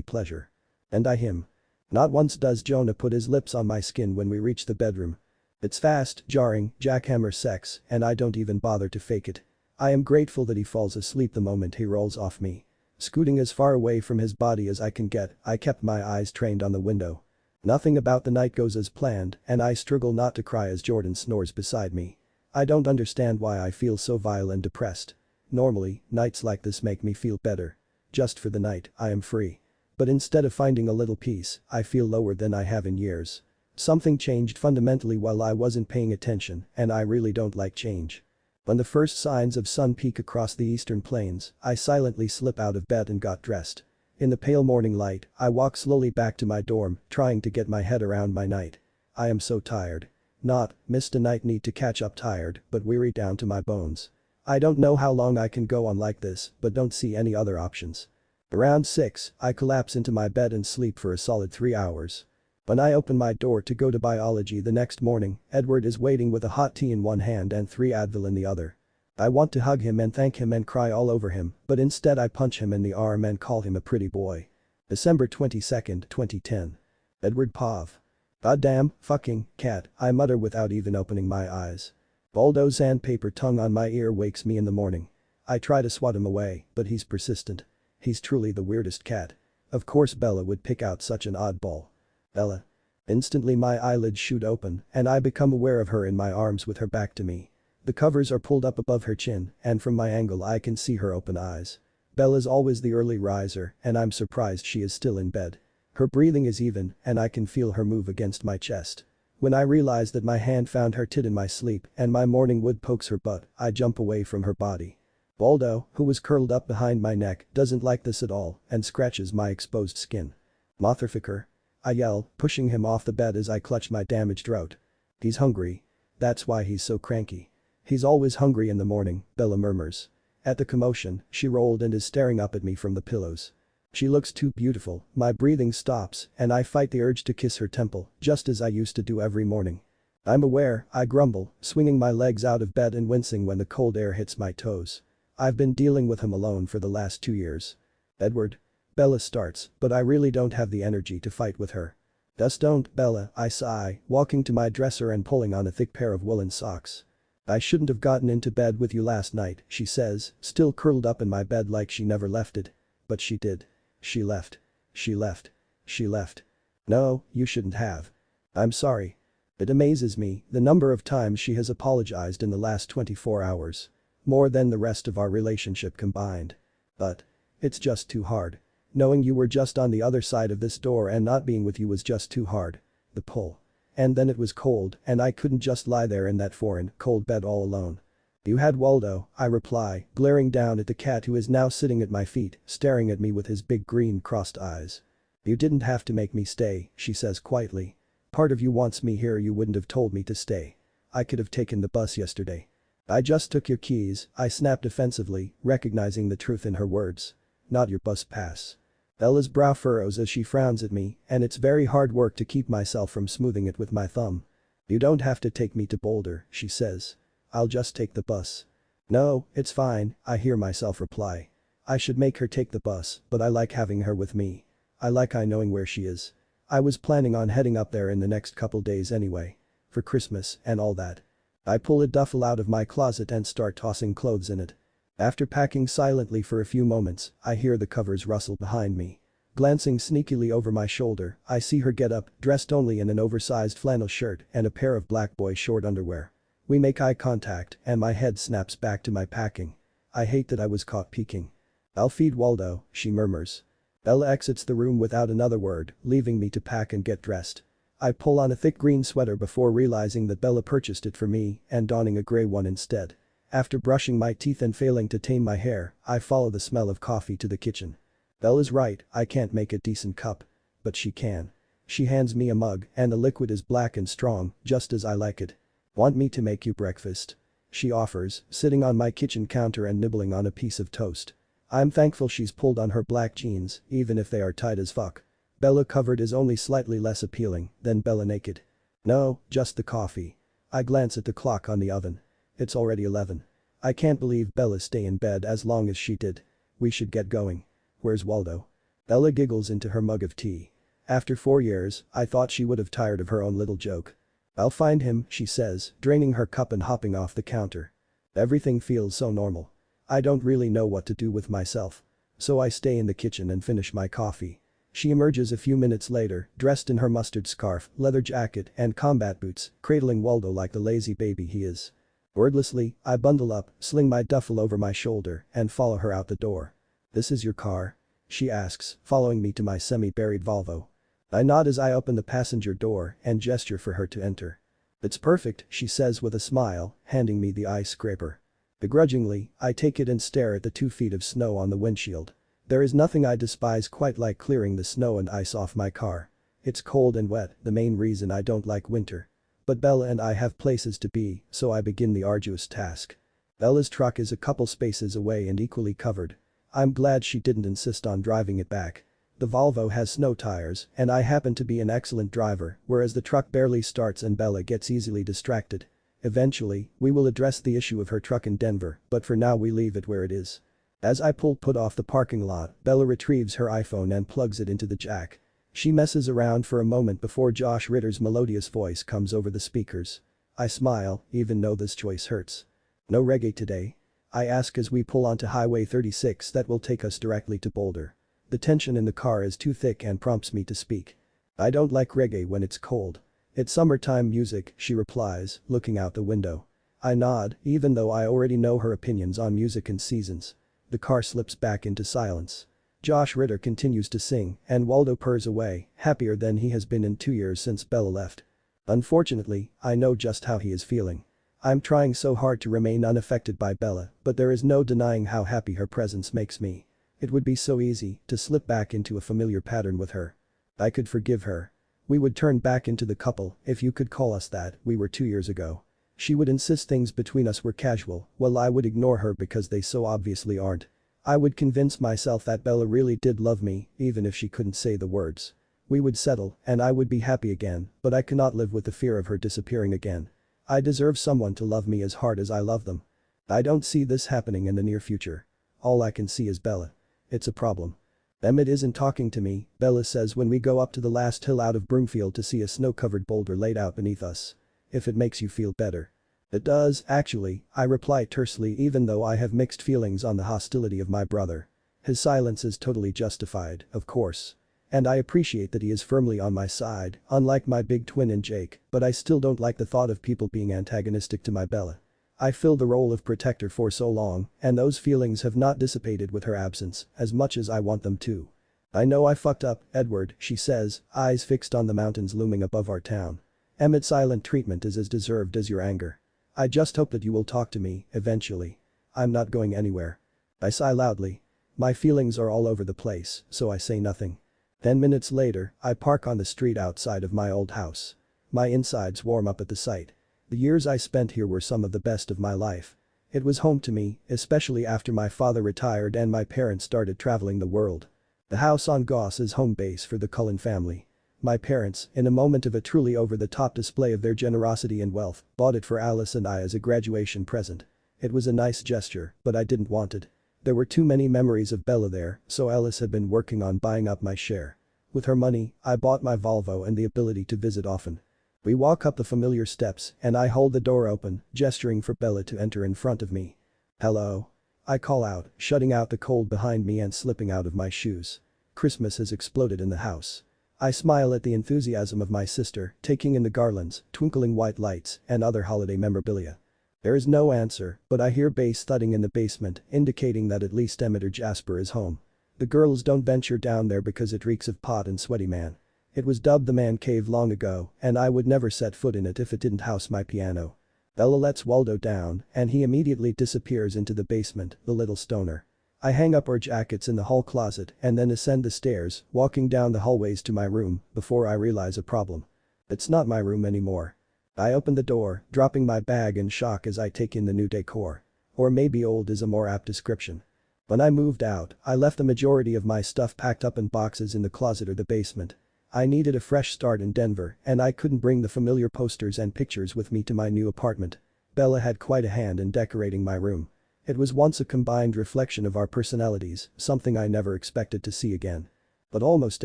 pleasure. And I him. Not once does Jonah put his lips on my skin when we reach the bedroom. It's fast, jarring, jackhammer sex, and I don't even bother to fake it. I am grateful that he falls asleep the moment he rolls off me. Scooting as far away from his body as I can get, I kept my eyes trained on the window. Nothing about the night goes as planned, and I struggle not to cry as Jordan snores beside me. I don't understand why I feel so vile and depressed. Normally, nights like this make me feel better. Just for the night, I am free. But instead of finding a little peace, I feel lower than I have in years. Something changed fundamentally while I wasn't paying attention, and I really don't like change. When the first signs of sun peek across the eastern plains, I silently slip out of bed and got dressed. In the pale morning light, I walk slowly back to my dorm, trying to get my head around my night. I am so tired. Not, missed a night need to catch up tired, but weary down to my bones. I don't know how long I can go on like this, but don't see any other options. Around 6, I collapse into my bed and sleep for a solid 3 hours. When I open my door to go to biology the next morning, Edward is waiting with a hot tea in one hand and 3 Advil in the other. I want to hug him and thank him and cry all over him, but instead I punch him in the arm and call him a pretty boy. December 22nd, 2010. Edward Pov. Goddamn, fucking, cat, I mutter without even opening my eyes. Baldo's sandpaper tongue on my ear wakes me in the morning. I try to swat him away, but he's persistent. He's truly the weirdest cat. Of course Bella would pick out such an oddball. Bella. Instantly my eyelids shoot open and I become aware of her in my arms with her back to me. The covers are pulled up above her chin and from my angle I can see her open eyes. Bella's always the early riser and I'm surprised she is still in bed. Her breathing is even and I can feel her move against my chest. When I realize that my hand found her tit in my sleep and my morning wood pokes her butt, I jump away from her body. Baldo, who was curled up behind my neck, doesn't like this at all and scratches my exposed skin. Motherfucker. I yell, pushing him off the bed as I clutch my damaged throat. He's hungry. That's why he's so cranky. He's always hungry in the morning, Bella murmurs. At the commotion, she rolled and is staring up at me from the pillows. She looks too beautiful, my breathing stops and I fight the urge to kiss her temple, just as I used to do every morning. I'm aware, I grumble, swinging my legs out of bed and wincing when the cold air hits my toes. I've been dealing with him alone for the last 2 years. Edward. Bella starts, but I really don't have the energy to fight with her. Just don't, Bella, I sigh, walking to my dresser and pulling on a thick pair of woolen socks. I shouldn't have gotten into bed with you last night, she says, still curled up in my bed like she never left it. But she did. She left. She left. She left. No, you shouldn't have. I'm sorry. It amazes me, the number of times she has apologized in the last 24 hours. More than the rest of our relationship combined. But. It's just too hard. Knowing you were just on the other side of this door and not being with you was just too hard. The pull. And then it was cold and I couldn't just lie there in that foreign, cold bed all alone. You had Waldo, I reply, glaring down at the cat who is now sitting at my feet, staring at me with his big green crossed eyes. You didn't have to make me stay, she says quietly. Part of you wants me here, you wouldn't have told me to stay. I could have taken the bus yesterday. I just took your keys, I snapped defensively, recognizing the truth in her words. Not your bus pass. Bella's brow furrows as she frowns at me, and it's very hard work to keep myself from smoothing it with my thumb. You don't have to take me to Boulder, she says. I'll just take the bus. No, it's fine, I hear myself reply. I should make her take the bus, but I like having her with me. I like knowing where she is. I was planning on heading up there in the next couple days anyway. For Christmas and all that. I pull a duffel out of my closet and start tossing clothes in it. After packing silently for a few moments, I hear the covers rustle behind me. Glancing sneakily over my shoulder, I see her get up, dressed only in an oversized flannel shirt and a pair of black boy short underwear. We make eye contact and my head snaps back to my packing. I hate that I was caught peeking. I'll feed Waldo, she murmurs. Bella exits the room without another word, leaving me to pack and get dressed. I pull on a thick green sweater before realizing that Bella purchased it for me and donning a gray one instead. After brushing my teeth and failing to tame my hair, I follow the smell of coffee to the kitchen. Bella's right, I can't make a decent cup. But she can. She hands me a mug and the liquid is black and strong, just as I like it. Want me to make you breakfast? She offers, sitting on my kitchen counter and nibbling on a piece of toast. I'm thankful she's pulled on her black jeans, even if they are tight as fuck. Bella covered is only slightly less appealing than Bella naked. No, just the coffee. I glance at the clock on the oven. It's already 11. I can't believe Bella stayed in bed as long as she did. We should get going. Where's Waldo? Bella giggles into her mug of tea. After 4 years, I thought she would have tired of her own little joke. I'll find him, she says, draining her cup and hopping off the counter. Everything feels so normal. I don't really know what to do with myself. So I stay in the kitchen and finish my coffee. She emerges a few minutes later, dressed in her mustard scarf, leather jacket and combat boots, cradling Waldo like the lazy baby he is. Wordlessly, I bundle up, sling my duffel over my shoulder and follow her out the door. This is your car? She asks, following me to my semi-buried Volvo. I nod as I open the passenger door and gesture for her to enter. It's perfect, she says with a smile, handing me the ice scraper. Begrudgingly, I take it and stare at the 2 feet of snow on the windshield. There is nothing I despise quite like clearing the snow and ice off my car. It's cold and wet, the main reason I don't like winter. But Bella and I have places to be, so I begin the arduous task. Bella's truck is a couple spaces away and equally covered. I'm glad she didn't insist on driving it back. The Volvo has snow tires and I happen to be an excellent driver, whereas the truck barely starts and Bella gets easily distracted. Eventually, we will address the issue of her truck in Denver, but for now we leave it where it is. As I put off the parking lot, Bella retrieves her iPhone and plugs it into the jack. She messes around for a moment before Josh Ritter's melodious voice comes over the speakers. I smile, even though this choice hurts. No reggae today? I ask as we pull onto Highway 36 that will take us directly to Boulder. The tension in the car is too thick and prompts me to speak. I don't like reggae when it's cold. It's summertime music, she replies, looking out the window. I nod, even though I already know her opinions on music and seasons. The car slips back into silence. Josh Ritter continues to sing and Waldo purrs away, happier than he has been in 2 years since Bella left. Unfortunately, I know just how he is feeling. I'm trying so hard to remain unaffected by Bella, but there is no denying how happy her presence makes me. It would be so easy to slip back into a familiar pattern with her. I could forgive her. We would turn back into the couple, if you could call us that, we were 2 years ago. She would insist things between us were casual, while I would ignore her because they so obviously aren't. I would convince myself that Bella really did love me, even if she couldn't say the words. We would settle, and I would be happy again, but I cannot live with the fear of her disappearing again. I deserve someone to love me as hard as I love them. I don't see this happening in the near future. All I can see is Bella. It's a problem. Emmett isn't talking to me, Bella says when we go up to the last hill out of Broomfield to see a snow-covered boulder laid out beneath us. If it makes you feel better. It does, actually, I reply tersely even though I have mixed feelings on the hostility of my brother. His silence is totally justified, of course. And I appreciate that he is firmly on my side, unlike my big twin in Jake, but I still don't like the thought of people being antagonistic to my Bella. I filled the role of protector for so long, and those feelings have not dissipated with her absence, as much as I want them to. I know I fucked up, Edward, she says, eyes fixed on the mountains looming above our town. Emmett's silent treatment is as deserved as your anger. I just hope that you will talk to me, eventually. I'm not going anywhere. I sigh loudly. My feelings are all over the place, so I say nothing. 10 minutes later, I park on the street outside of my old house. My insides warm up at the sight. The years I spent here were some of the best of my life. It was home to me, especially after my father retired and my parents started traveling the world. The house on Goss is home base for the Cullen family. My parents, in a moment of a truly over-the-top display of their generosity and wealth, bought it for Alice and I as a graduation present. It was a nice gesture, but I didn't want it. There were too many memories of Bella there, so Alice had been working on buying up my share. With her money, I bought my Volvo and the ability to visit often. We walk up the familiar steps and I hold the door open, gesturing for Bella to enter in front of me. Hello. I call out, shutting out the cold behind me and slipping out of my shoes. Christmas has exploded in the house. I smile at the enthusiasm of my sister, taking in the garlands, twinkling white lights, and other holiday memorabilia. There is no answer, but I hear bass thudding in the basement, indicating that at least Emmett or Jasper is home. The girls don't venture down there because it reeks of pot and sweaty man. It was dubbed the man cave long ago, and I would never set foot in it if it didn't house my piano. Bella lets Waldo down, and he immediately disappears into the basement, the little stoner. I hang up our jackets in the hall closet and then ascend the stairs, walking down the hallways to my room, before I realize a problem. It's not my room anymore. I open the door, dropping my bag in shock as I take in the new decor. Or maybe old is a more apt description. When I moved out, I left the majority of my stuff packed up in boxes in the closet or the basement. I needed a fresh start in Denver, and I couldn't bring the familiar posters and pictures with me to my new apartment. Bella had quite a hand in decorating my room. It was once a combined reflection of our personalities, something I never expected to see again. But almost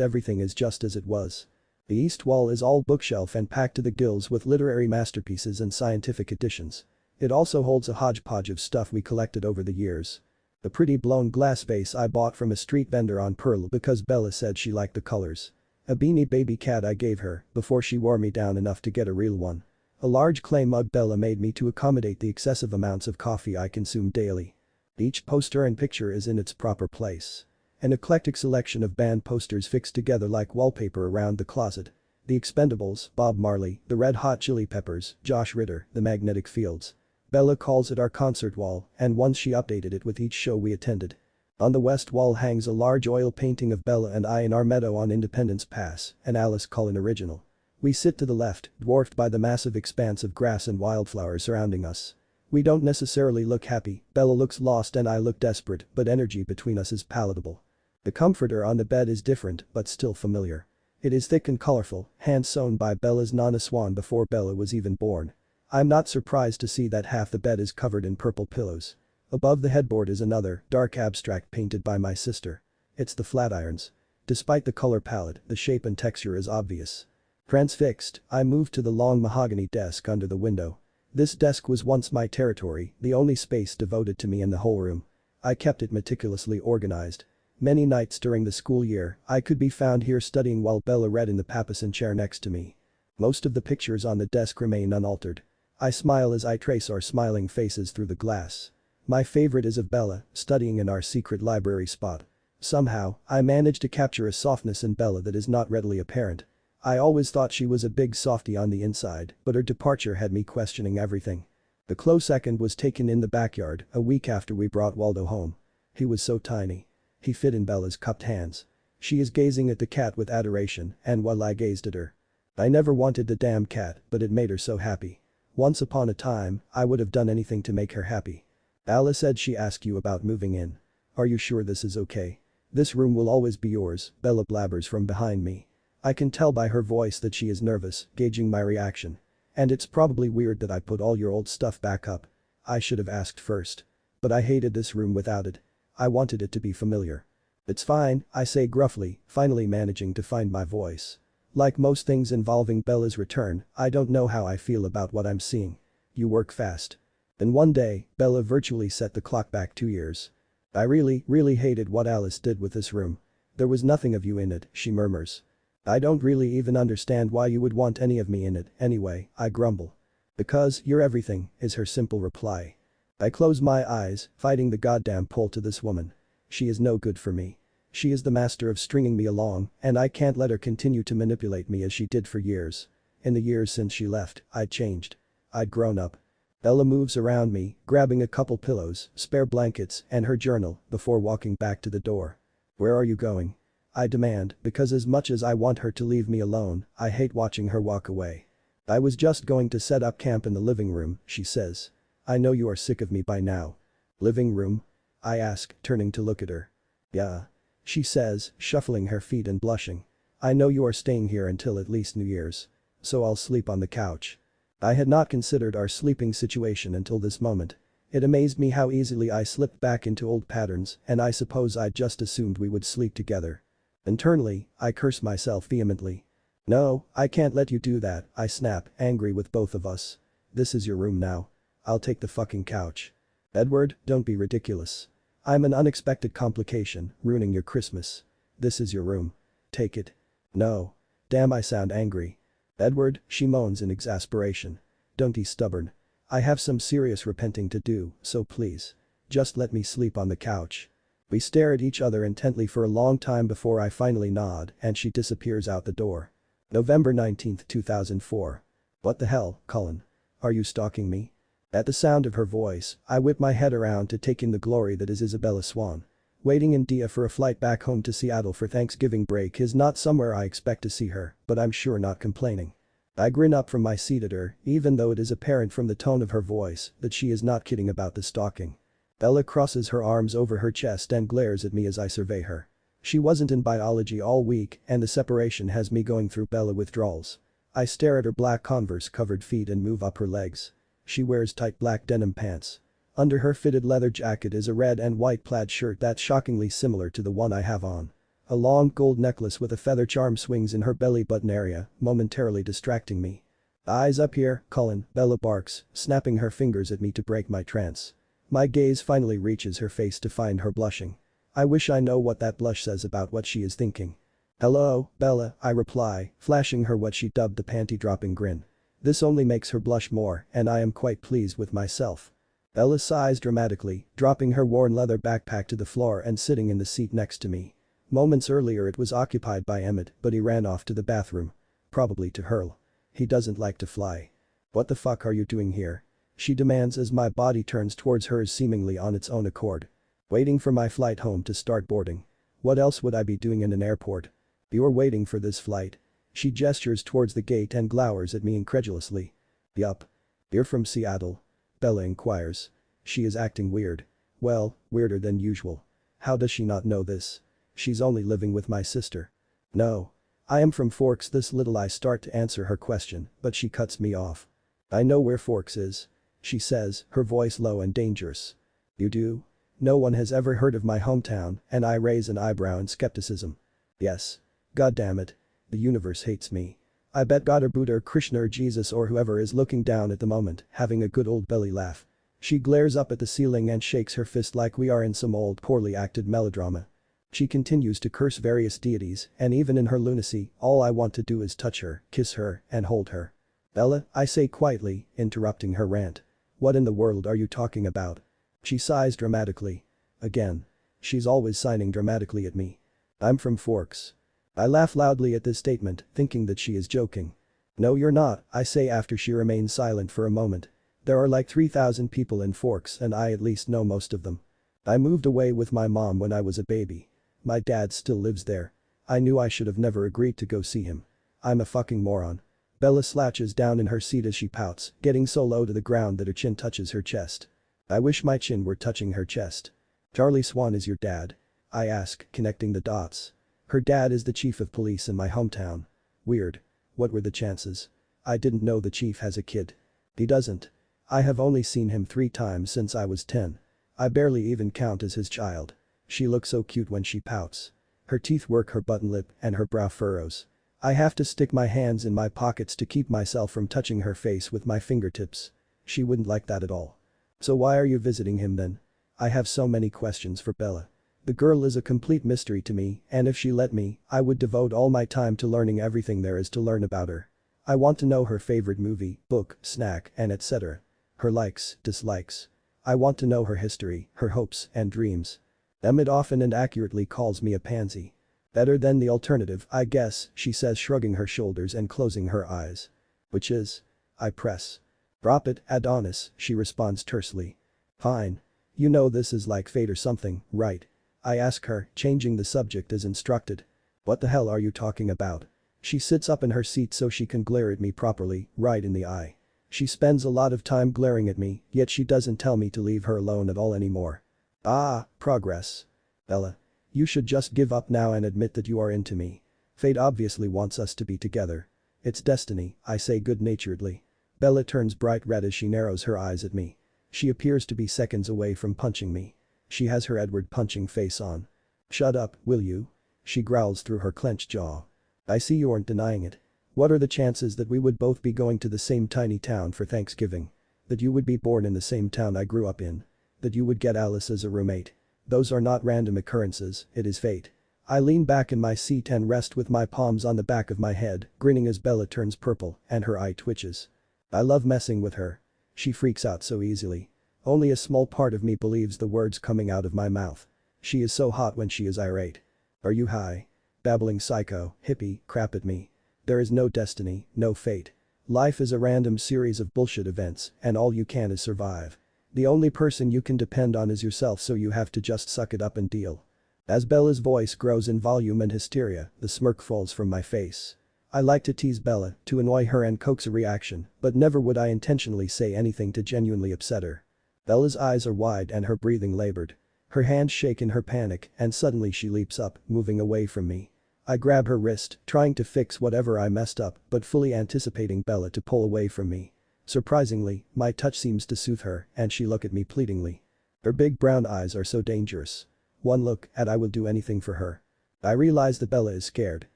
everything is just as it was. The east wall is all bookshelf and packed to the gills with literary masterpieces and scientific editions. It also holds a hodgepodge of stuff we collected over the years. The pretty blown glass vase I bought from a street vendor on Pearl because Bella said she liked the colors. A beanie baby cat I gave her before she wore me down enough to get a real one. A large clay mug Bella made me to accommodate the excessive amounts of coffee I consume daily. Each poster and picture is in its proper place. An eclectic selection of band posters fixed together like wallpaper around the closet. The Expendables, Bob Marley, the Red Hot Chili Peppers, Josh Ritter, the Magnetic Fields. Bella calls it our concert wall, and once she updated it with each show we attended. On the west wall hangs a large oil painting of Bella and I in our meadow on Independence Pass, an Alice Cullen original. We sit to the left, dwarfed by the massive expanse of grass and wildflowers surrounding us. We don't necessarily look happy, Bella looks lost and I look desperate, but energy between us is palatable. The comforter on the bed is different, but still familiar. It is thick and colorful, hand-sewn by Bella's Nana Swan before Bella was even born. I'm not surprised to see that half the bed is covered in purple pillows. Above the headboard is another, dark abstract painted by my sister. It's the Flatirons. Despite the color palette, the shape and texture is obvious. Transfixed, I moved to the long mahogany desk under the window. This desk was once my territory, the only space devoted to me in the whole room. I kept it meticulously organized. Many nights during the school year, I could be found here studying while Bella read in the papasan chair next to me. Most of the pictures on the desk remain unaltered. I smile as I trace our smiling faces through the glass. My favorite is of Bella, studying in our secret library spot. Somehow, I managed to capture a softness in Bella that is not readily apparent. I always thought she was a big softie on the inside, but her departure had me questioning everything. The close second was taken in the backyard, a week after we brought Waldo home. He was so tiny. He fit in Bella's cupped hands. She is gazing at the cat with adoration, and while I gazed at her. I never wanted the damn cat, but it made her so happy. Once upon a time, I would have done anything to make her happy. Alice said she asked you about moving in. Are you sure this is okay? This room will always be yours, Bella blabbers from behind me. I can tell by her voice that she is nervous, gauging my reaction. And it's probably weird that I put all your old stuff back up. I should have asked first. But I hated this room without it. I wanted it to be familiar. It's fine, I say gruffly, finally managing to find my voice. Like most things involving Bella's return, I don't know how I feel about what I'm seeing. You work fast. Then one day, Bella virtually set the clock back 2 years. I really hated what Alice did with this room. There was nothing of you in it, she murmurs. I don't really even understand why you would want any of me in it, anyway, I grumble. Because you're everything, is her simple reply. I close my eyes, fighting the goddamn pull to this woman. She is no good for me. She is the master of stringing me along, and I can't let her continue to manipulate me as she did for years. In the years since she left, I'd changed. I'd grown up. Bella moves around me, grabbing a couple pillows, spare blankets, and her journal before walking back to the door. Where are you going? I demand, because as much as I want her to leave me alone, I hate watching her walk away. I was just going to set up camp in the living room, she says. I know you are sick of me by now. Living room? I ask, turning to look at her. Yeah. She says, shuffling her feet and blushing. I know you are staying here until at least New Year's. So I'll sleep on the couch. I had not considered our sleeping situation until this moment. It amazed me how easily I slipped back into old patterns, and I suppose I'd just assumed we would sleep together. Internally, I curse myself vehemently. No, I can't let you do that, I snap, angry with both of us. This is your room now. I'll take the fucking couch. Edward, don't be ridiculous. I'm an unexpected complication, ruining your Christmas. This is your room. Take it. No. Damn, I sound angry. Edward, she moans in exasperation. Don't be stubborn. I have some serious repenting to do, so please. Just let me sleep on the couch. We stare at each other intently for a long time before I finally nod and she disappears out the door. November 19, 2004. What the hell, Cullen? Are you stalking me? At the sound of her voice, I whip my head around to take in the glory that is Isabella Swan. Waiting in Dia for a flight back home to Seattle for Thanksgiving break is not somewhere I expect to see her, but I'm sure not complaining. I grin up from my seat at her, even though it is apparent from the tone of her voice that she is not kidding about the stalking. Bella crosses her arms over her chest and glares at me as I survey her. She wasn't in biology all week and the separation has me going through Bella withdrawals. I stare at her black Converse-covered feet and move up her legs. She wears tight black denim pants. Under her fitted leather jacket is a red and white plaid shirt that's shockingly similar to the one I have on. A long gold necklace with a feather charm swings in her belly button area, momentarily distracting me. Eyes up here, Cullen, Bella barks, snapping her fingers at me to break my trance. My gaze finally reaches her face to find her blushing. I wish I know what that blush says about what she is thinking. Hello, Bella, I reply, flashing her what she dubbed the panty-dropping grin. This only makes her blush more, and I am quite pleased with myself. Bella sighs dramatically, dropping her worn leather backpack to the floor and sitting in the seat next to me. Moments earlier it was occupied by Emmett, but he ran off to the bathroom. Probably to hurl. He doesn't like to fly. What the fuck are you doing here? She demands as my body turns towards hers seemingly on its own accord. Waiting for my flight home to start boarding. What else would I be doing in an airport? You're waiting for this flight. She gestures towards the gate and glowers at me incredulously. Yup. You're from Seattle? Bella inquires. She is acting weird. Well, weirder than usual. How does she not know this? She's only living with my sister. No. I am from Forks. This little I start to answer her question, but she cuts me off. I know where Forks is. She says, her voice low and dangerous. You do? No one has ever heard of my hometown, and I raise an eyebrow in skepticism. Yes. God damn it. The universe hates me. I bet God or Buddha or Krishna or Jesus or whoever is looking down at the moment, having a good old belly laugh. She glares up at the ceiling and shakes her fist like we are in some old poorly acted melodrama. She continues to curse various deities, and even in her lunacy, all I want to do is touch her, kiss her, and hold her. Bella, I say quietly, interrupting her rant. What in the world are you talking about? She sighs dramatically. Again. She's always sighing dramatically at me. I'm from Forks. I laugh loudly at this statement, thinking that she is joking. No, you're not, I say after she remains silent for a moment. There are like 3,000 people in Forks and I at least know most of them. I moved away with my mom when I was a baby. My dad still lives there. I knew I should have never agreed to go see him. I'm a fucking moron. Bella slouches down in her seat as she pouts, getting so low to the ground that her chin touches her chest. I wish my chin were touching her chest. Charlie Swan is your dad? I ask, connecting the dots. Her dad is the chief of police in my hometown. Weird. What were the chances? I didn't know the chief has a kid. He doesn't. I have only seen him 3 times since I was 10. I barely even count as his child. She looks so cute when she pouts. Her teeth work her button lip and her brow furrows. I have to stick my hands in my pockets to keep myself from touching her face with my fingertips. She wouldn't like that at all. So why are you visiting him then? I have so many questions for Bella. The girl is a complete mystery to me, and if she let me, I would devote all my time to learning everything there is to learn about her. I want to know her favorite movie, book, snack, and etc. Her likes, dislikes. I want to know her history, her hopes and dreams. Emmett often and accurately calls me a pansy. Better than the alternative, I guess, she says, shrugging her shoulders and closing her eyes. Which is? I press. Drop it, Adonis, she responds tersely. Fine. You know this is like fate or something, right? I ask her, changing the subject as instructed. What the hell are you talking about? She sits up in her seat so she can glare at me properly, right in the eye. She spends a lot of time glaring at me, yet she doesn't tell me to leave her alone at all anymore. Ah, progress. Bella. You should just give up now and admit that you are into me. Fate obviously wants us to be together. It's destiny, I say good-naturedly. Bella turns bright red as she narrows her eyes at me. She appears to be seconds away from punching me. She has her Edward punching face on. Shut up, will you? She growls through her clenched jaw. I see you aren't denying it. What are the chances that we would both be going to the same tiny town for Thanksgiving? That you would be born in the same town I grew up in? That you would get Alice as a roommate? Those are not random occurrences, it is fate. I lean back in my seat and rest with my palms on the back of my head, grinning as Bella turns purple and her eye twitches. I love messing with her. She freaks out so easily. Only a small part of me believes the words coming out of my mouth. She is so hot when she is irate. Are you high? Babbling psycho, hippie, crap at me. There is no destiny, no fate. Life is a random series of bullshit events and all you can is survive. The only person you can depend on is yourself, so you have to just suck it up and deal. As Bella's voice grows in volume and hysteria, the smirk falls from my face. I like to tease Bella, to annoy her and coax a reaction, but never would I intentionally say anything to genuinely upset her. Bella's eyes are wide and her breathing labored. Her hands shake in her panic and suddenly she leaps up, moving away from me. I grab her wrist, trying to fix whatever I messed up but fully anticipating Bella to pull away from me. Surprisingly, my touch seems to soothe her and she looks at me pleadingly. Her big brown eyes are so dangerous. One look and I will do anything for her. I realize that Bella is scared.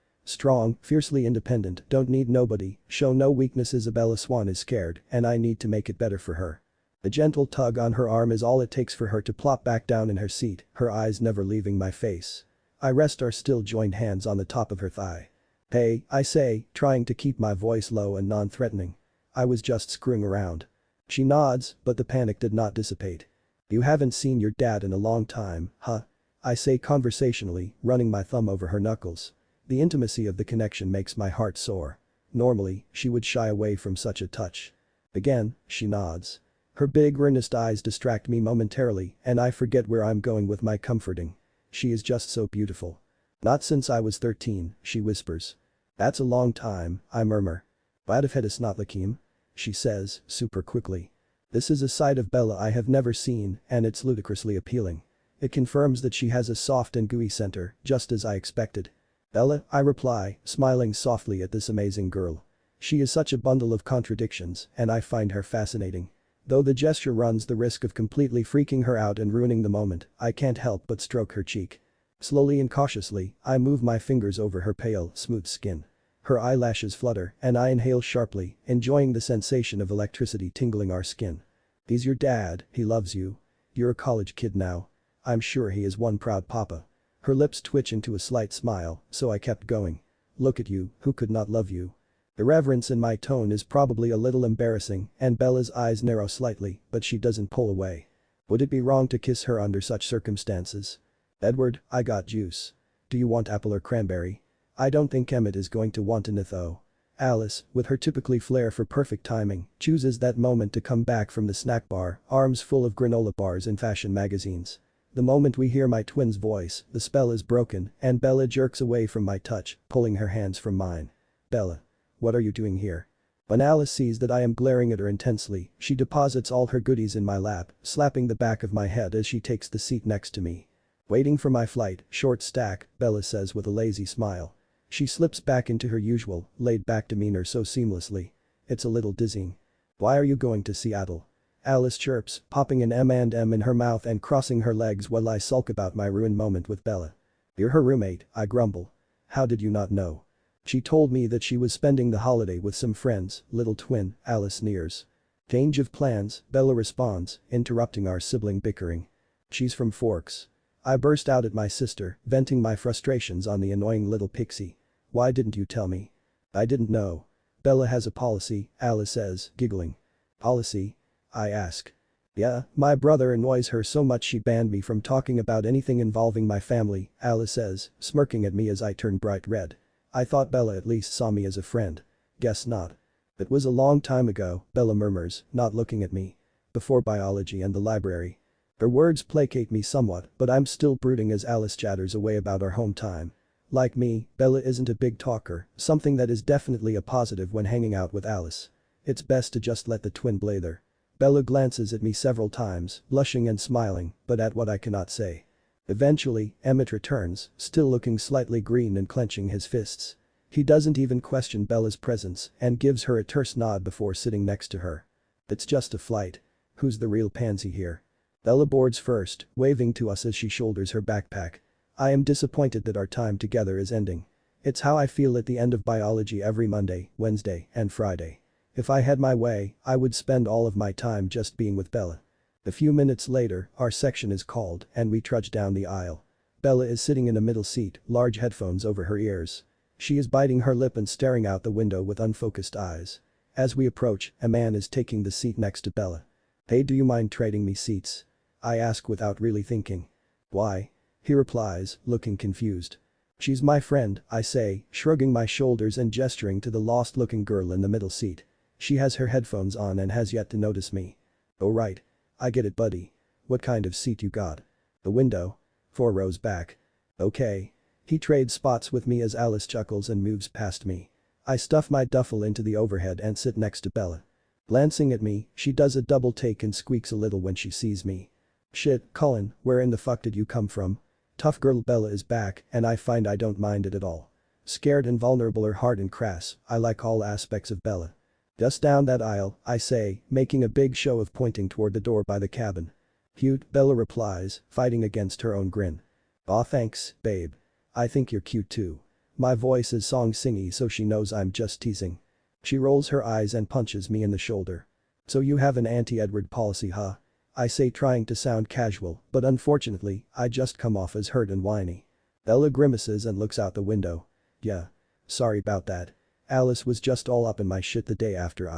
Strong, fiercely independent, don't need nobody, show no weakness. Isabella Swan is scared and I need to make it better for her. A gentle tug on her arm is all it takes for her to plop back down in her seat, her eyes never leaving my face. I rest our still joined hands on the top of her thigh. Hey, I say, trying to keep my voice low and non-threatening. I was just screwing around. She nods, but the panic did not dissipate. You haven't seen your dad in a long time, huh? I say conversationally, running my thumb over her knuckles. The intimacy of the connection makes my heart soar. Normally, she would shy away from such a touch. Again, she nods. Her big earnest eyes distract me momentarily and I forget where I'm going with my comforting. She is just so beautiful. Not since I was 13, she whispers. That's a long time, I murmur. Badafedisnotlakim? She says, super quickly. This is a side of Bella I have never seen and it's ludicrously appealing. It confirms that she has a soft and gooey center, just as I expected. Bella, I reply, smiling softly at this amazing girl. She is such a bundle of contradictions and I find her fascinating. Though the gesture runs the risk of completely freaking her out and ruining the moment, I can't help but stroke her cheek. Slowly and cautiously, I move my fingers over her pale, smooth skin. Her eyelashes flutter and I inhale sharply, enjoying the sensation of electricity tingling our skin. He's your dad, he loves you. You're a college kid now. I'm sure he is one proud papa. Her lips twitch into a slight smile, so I kept going. Look at you, who could not love you? Irreverence in my tone is probably a little embarrassing and Bella's eyes narrow slightly, but she doesn't pull away. Would it be wrong to kiss her under such circumstances? Edward, I got juice. Do you want apple or cranberry? I don't think Emmett is going to want anyth though. Alice, with her typically flair for perfect timing, chooses that moment to come back from the snack bar, arms full of granola bars and fashion magazines. The moment we hear my twin's voice, the spell is broken and Bella jerks away from my touch, pulling her hands from mine. Bella. What are you doing here? When Alice sees that I am glaring at her intensely, she deposits all her goodies in my lap, slapping the back of my head as she takes the seat next to me. Waiting for my flight, short stack, Bella says with a lazy smile. She slips back into her usual, laid-back demeanor so seamlessly. It's a little dizzying. Why are you going to Seattle? Alice chirps, popping an M&M in her mouth and crossing her legs while I sulk about my ruined moment with Bella. You're her roommate, I grumble. How did you not know? She told me that she was spending the holiday with some friends, little twin, Alice sneers. Change of plans, Bella responds, interrupting our sibling bickering. She's from Forks. I burst out at my sister, venting my frustrations on the annoying little pixie. Why didn't you tell me? I didn't know. Bella has a policy, Alice says, giggling. Policy? I ask. Yeah, my brother annoys her so much she banned me from talking about anything involving my family, Alice says, smirking at me as I turn bright red. I thought Bella at least saw me as a friend. Guess not. It was a long time ago, Bella murmurs, not looking at me. Before biology and the library. Her words placate me somewhat, but I'm still brooding as Alice chatters away about our home time. Like me, Bella isn't a big talker, something that is definitely a positive when hanging out with Alice. It's best to just let the twin blather. Bella glances at me several times, blushing and smiling, but at what I cannot say. Eventually, Emmett returns, still looking slightly green and clenching his fists. He doesn't even question Bella's presence and gives her a terse nod before sitting next to her. It's just a flight. Who's the real pansy here? Bella boards first, waving to us as she shoulders her backpack. I am disappointed that our time together is ending. It's how I feel at the end of biology every Monday, Wednesday, and Friday. If I had my way, I would spend all of my time just being with Bella. A few minutes later, our section is called and we trudge down the aisle. Bella is sitting in a middle seat, large headphones over her ears. She is biting her lip and staring out the window with unfocused eyes. As we approach, a man is taking the seat next to Bella. Hey, do you mind trading me seats? I ask without really thinking. Why? He replies, looking confused. She's my friend, I say, shrugging my shoulders and gesturing to the lost-looking girl in the middle seat. She has her headphones on and has yet to notice me. Oh right. I get it, buddy. What kind of seat you got? The window. 4 rows back. Okay. He trades spots with me as Alice chuckles and moves past me. I stuff my duffel into the overhead and sit next to Bella. Glancing at me, she does a double take and squeaks a little when she sees me. Shit, Colin, where in the fuck did you come from? Tough girl Bella is back and I find I don't mind it at all. Scared and vulnerable or hard and crass, I like all aspects of Bella. Just down that aisle, I say, making a big show of pointing toward the door by the cabin. Cute, Bella replies, fighting against her own grin. Aw thanks, babe. I think you're cute too. My voice is song-singy so she knows I'm just teasing. She rolls her eyes and punches me in the shoulder. So you have an anti-Edward policy, huh? I say, trying to sound casual, but unfortunately, I just come off as hurt and whiny. Bella grimaces and looks out the window. Yeah. Sorry about that. Alice was just all up in my shit the day after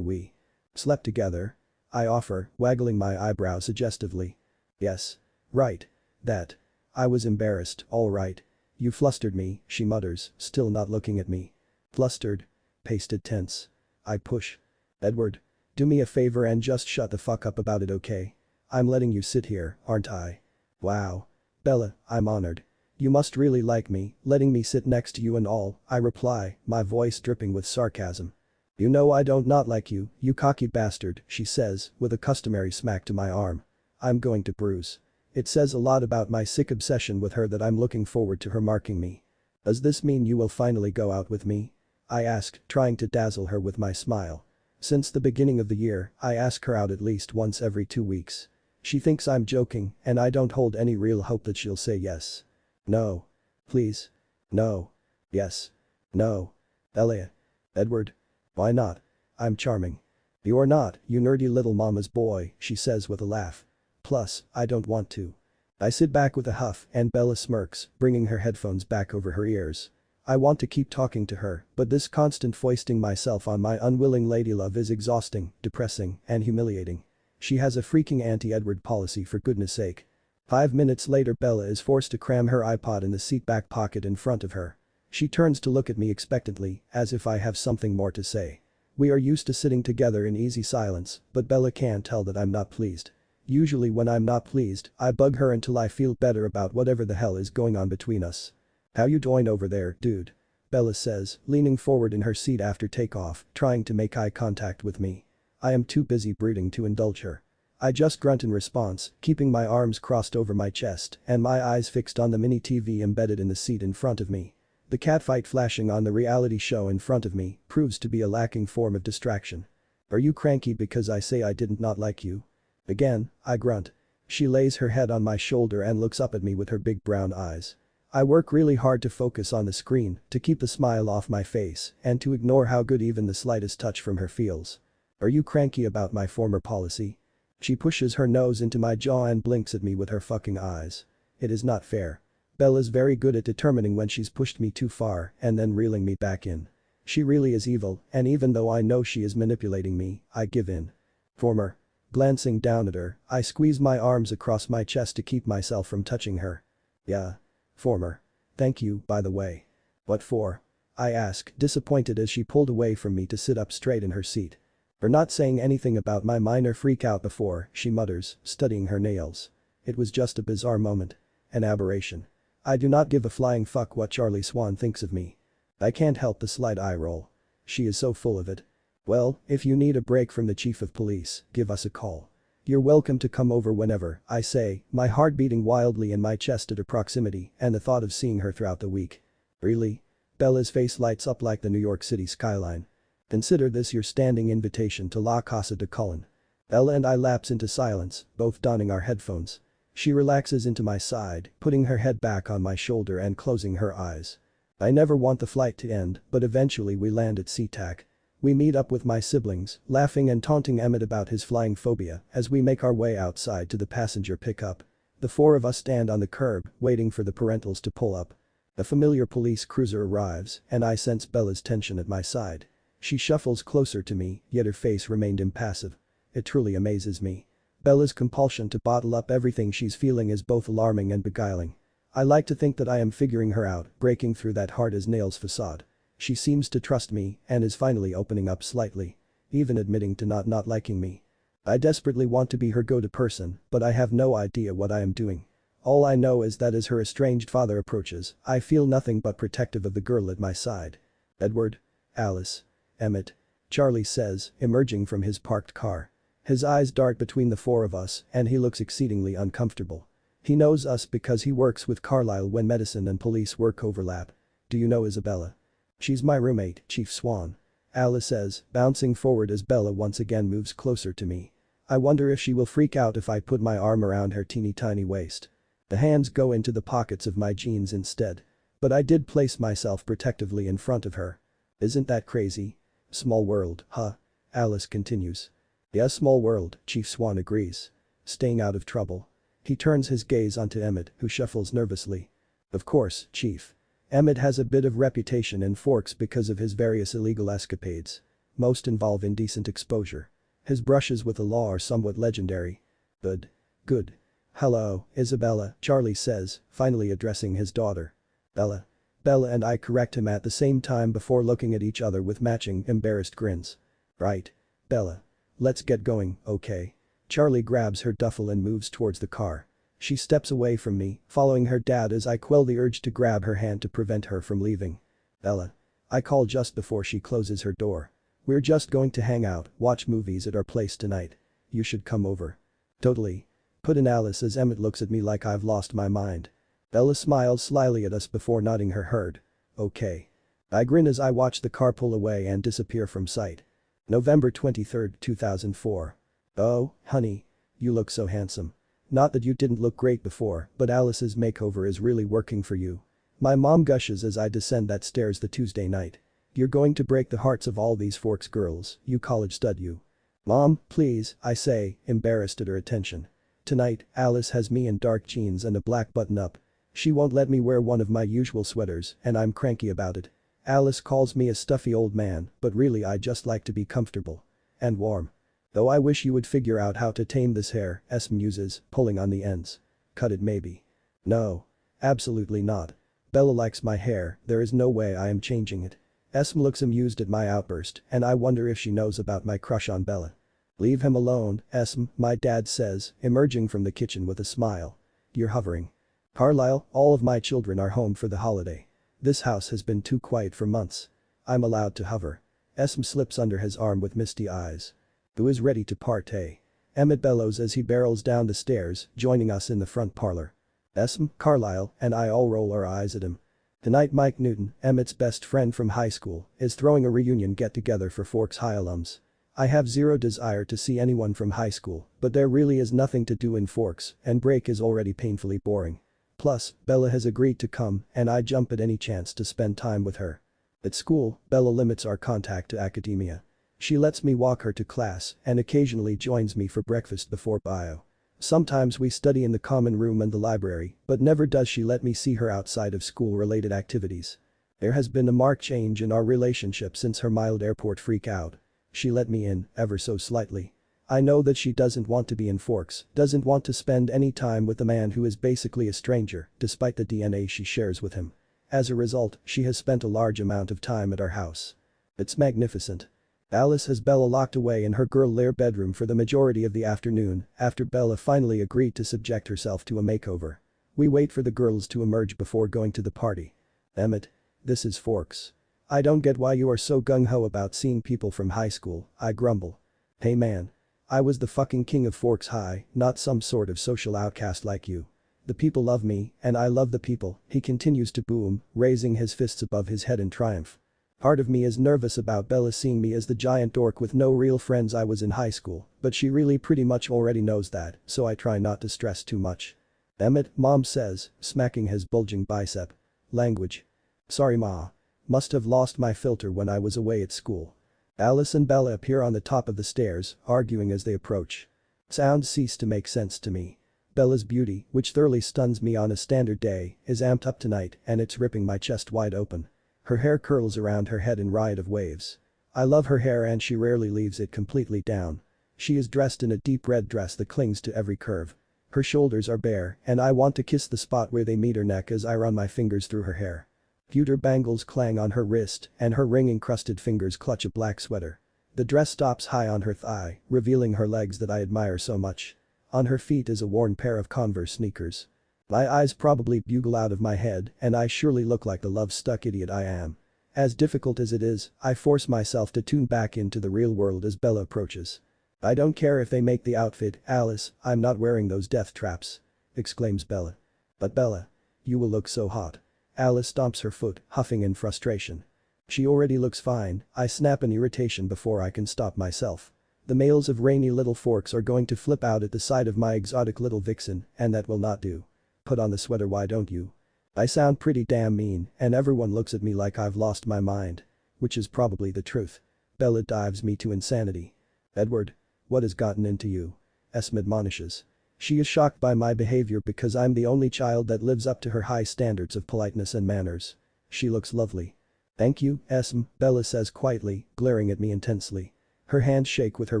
we slept together. I offer, waggling my eyebrow suggestively. Yes. Right. That. I was embarrassed, all right. You flustered me, she mutters, still not looking at me. Flustered. Pasted tense. I push. Edward. Do me a favor and just shut the fuck up about it, okay? I'm letting you sit here, aren't I? Wow. Bella, I'm honored. You must really like me, letting me sit next to you and all, I reply, my voice dripping with sarcasm. You know I don't not like you, you cocky bastard, she says, with a customary smack to my arm. I'm going to bruise. It says a lot about my sick obsession with her that I'm looking forward to her marking me. Does this mean you will finally go out with me? I asked, trying to dazzle her with my smile. Since the beginning of the year, I ask her out at least once every 2 weeks. She thinks I'm joking, and I don't hold any real hope that she'll say yes. No. Please. No. Yes. No. Elia. Edward. Why not? I'm charming. You're not, you nerdy little mama's boy, she says with a laugh. Plus, I don't want to. I sit back with a huff and Bella smirks, bringing her headphones back over her ears. I want to keep talking to her, but this constant foisting myself on my unwilling ladylove is exhausting, depressing, and humiliating. She has a freaking anti-Edward policy, for goodness sake. 5 minutes later, Bella is forced to cram her iPod in the seat back pocket in front of her. She turns to look at me expectantly, as if I have something more to say. We are used to sitting together in easy silence, but Bella can't tell that I'm not pleased. Usually when I'm not pleased, I bug her until I feel better about whatever the hell is going on between us. How you doing over there, dude? Bella says, leaning forward in her seat after takeoff, trying to make eye contact with me. I am too busy brooding to indulge her. I just grunt in response, keeping my arms crossed over my chest and my eyes fixed on the mini TV embedded in the seat in front of me. The catfight flashing on the reality show in front of me proves to be a lacking form of distraction. Are you cranky because I say I didn't not like you? Again, I grunt. She lays her head on my shoulder and looks up at me with her big brown eyes. I work really hard to focus on the screen, to keep the smile off my face, and to ignore how good even the slightest touch from her feels. Are you cranky about my former policy? She pushes her nose into my jaw and blinks at me with her fucking eyes. It is not fair. Bella's very good at determining when she's pushed me too far and then reeling me back in. She really is evil, and even though I know she is manipulating me, I give in. Former. Glancing down at her, I squeeze my arms across my chest to keep myself from touching her. Yeah. Former. Thank you, by the way. What for? I ask, disappointed as she pulled away from me to sit up straight in her seat. "For not saying anything about my minor freak out before," she mutters, studying her nails. "It was just a bizarre moment. An aberration. I do not give a flying fuck what Charlie Swan thinks of me." I can't help the slight eye roll. She is so full of it. "Well, if you need a break from the chief of police, give us a call. You're welcome to come over whenever," I say, my heart beating wildly in my chest at her proximity and the thought of seeing her throughout the week. "Really?" Bella's face lights up like the New York City skyline. "Consider this your standing invitation to La Casa de Cullen." Bella and I lapse into silence, both donning our headphones. She relaxes into my side, putting her head back on my shoulder and closing her eyes. I never want the flight to end, but eventually we land at SeaTac. We meet up with my siblings, laughing and taunting Emmett about his flying phobia as we make our way outside to the passenger pickup. The four of us stand on the curb, waiting for the parentals to pull up. A familiar police cruiser arrives, and I sense Bella's tension at my side. She shuffles closer to me, yet her face remained impassive. It truly amazes me. Bella's compulsion to bottle up everything she's feeling is both alarming and beguiling. I like to think that I am figuring her out, breaking through that hard-as-nails facade. She seems to trust me and is finally opening up slightly. Even admitting to not liking me. I desperately want to be her go-to person, but I have no idea what I am doing. All I know is that as her estranged father approaches, I feel nothing but protective of the girl at my side. "Edward. Alice. Emmett," Charlie says, emerging from his parked car. His eyes dart between the four of us and he looks exceedingly uncomfortable. He knows us because he works with Carlisle when medicine and police work overlap. "Do you know Isabella?" "She's my roommate, Chief Swan," Alice says, bouncing forward as Bella once again moves closer to me. I wonder if she will freak out if I put my arm around her teeny tiny waist. The hands go into the pockets of my jeans instead. But I did place myself protectively in front of her. "Isn't that crazy? Small world, huh?" Alice continues. "Yes, small world," Chief Swan agrees. "Staying out of trouble." He turns his gaze onto Emmett, who shuffles nervously. "Of course, Chief. Emmett has a bit of reputation in Forks because of his various illegal escapades. Most involve indecent exposure. His brushes with the law are somewhat legendary." "Good. Good. Hello, Isabella," Charlie says, finally addressing his daughter. "Bella." Bella and I correct him at the same time before looking at each other with matching, embarrassed grins. "Right. Bella. Let's get going, okay?" Charlie grabs her duffel and moves towards the car. She steps away from me, following her dad as I quell the urge to grab her hand to prevent her from leaving. "Bella." I call just before she closes her door. "We're just going to hang out, watch movies at our place tonight. You should come over." "Totally." Put in Alice as Emmett looks at me like I've lost my mind. Bella smiles slyly at us before nodding her head. "Okay." I grin as I watch the car pull away and disappear from sight. November 23, 2004. "Oh, honey. You look so handsome. Not that you didn't look great before, but Alice's makeover is really working for you." My mom gushes as I descend that stairs the Tuesday night. "You're going to break the hearts of all these Forks girls, you college stud you." "Mom, please," I say, embarrassed at her attention. "Tonight, Alice has me in dark jeans and a black button-up. She won't let me wear one of my usual sweaters and I'm cranky about it. Alice calls me a stuffy old man, but really I just like to be comfortable. And warm. Though I wish you would figure out how to tame this hair," Esme muses, pulling on the ends. "Cut it maybe." "No. Absolutely not. Bella likes my hair, there is no way I am changing it." Esme looks amused at my outburst and I wonder if she knows about my crush on Bella. "Leave him alone, Esme," my dad says, emerging from the kitchen with a smile. "You're hovering." "Carlisle, all of my children are home for the holiday. This house has been too quiet for months. I'm allowed to hover." Esme slips under his arm with misty eyes. "Who is ready to partay?" Emmett bellows as he barrels down the stairs, joining us in the front parlor. Esme, Carlisle, and I all roll our eyes at him. Tonight Mike Newton, Emmett's best friend from high school, is throwing a reunion get-together for Forks High alums. I have zero desire to see anyone from high school, but there really is nothing to do in Forks and break is already painfully boring. Plus, Bella has agreed to come and I jump at any chance to spend time with her. At school, Bella limits our contact to academia. She lets me walk her to class and occasionally joins me for breakfast before bio. Sometimes we study in the common room and the library, but never does she let me see her outside of school-related activities. There has been a marked change in our relationship since her mild airport freak out. She let me in, ever so slightly. I know that she doesn't want to be in Forks, doesn't want to spend any time with a man who is basically a stranger, despite the DNA she shares with him. As a result, she has spent a large amount of time at our house. It's magnificent. Alice has Bella locked away in her girl lair bedroom for the majority of the afternoon after Bella finally agreed to subject herself to a makeover. We wait for the girls to emerge before going to the party. Emmett. This is Forks. I don't get why you are so gung-ho about seeing people from high school, I grumble. Hey man. I was the fucking king of Forks High, not some sort of social outcast like you. The people love me, and I love the people, he continues to boom, raising his fists above his head in triumph. Part of me is nervous about Bella seeing me as the giant dork with no real friends I was in high school, but she really pretty much already knows that, so I try not to stress too much. Emmett, Mom says, smacking his bulging bicep. Language. Sorry ma. Must have lost my filter when I was away at school. Alice and Bella appear on the top of the stairs, arguing as they approach. Sounds cease to make sense to me. Bella's beauty, which thoroughly stuns me on a standard day, is amped up tonight and it's ripping my chest wide open. Her hair curls around her head in riot of waves. I love her hair and she rarely leaves it completely down. She is dressed in a deep red dress that clings to every curve. Her shoulders are bare and I want to kiss the spot where they meet her neck as I run my fingers through her hair. Pewter bangles clang on her wrist and her ring-encrusted fingers clutch a black sweater. The dress stops high on her thigh, revealing her legs that I admire so much. On her feet is a worn pair of Converse sneakers. My eyes probably bugle out of my head and I surely look like the love-stuck idiot I am. As difficult as it is, I force myself to tune back into the real world as Bella approaches. I don't care if they make the outfit, Alice, I'm not wearing those death traps. Exclaims Bella. But Bella. You will look so hot. Alice stomps her foot, huffing in frustration. She already looks fine, I snap in irritation before I can stop myself. The males of rainy little Forks are going to flip out at the sight of my exotic little vixen, and that will not do. Put on the sweater, why don't you? I sound pretty damn mean and everyone looks at me like I've lost my mind. Which is probably the truth. Bella dives me to insanity. Edward. What has gotten into you? Esme admonishes. She is shocked by my behavior because I'm the only child that lives up to her high standards of politeness and manners. She looks lovely. Thank you, Esme, Bella says quietly, glaring at me intensely. Her hands shake with her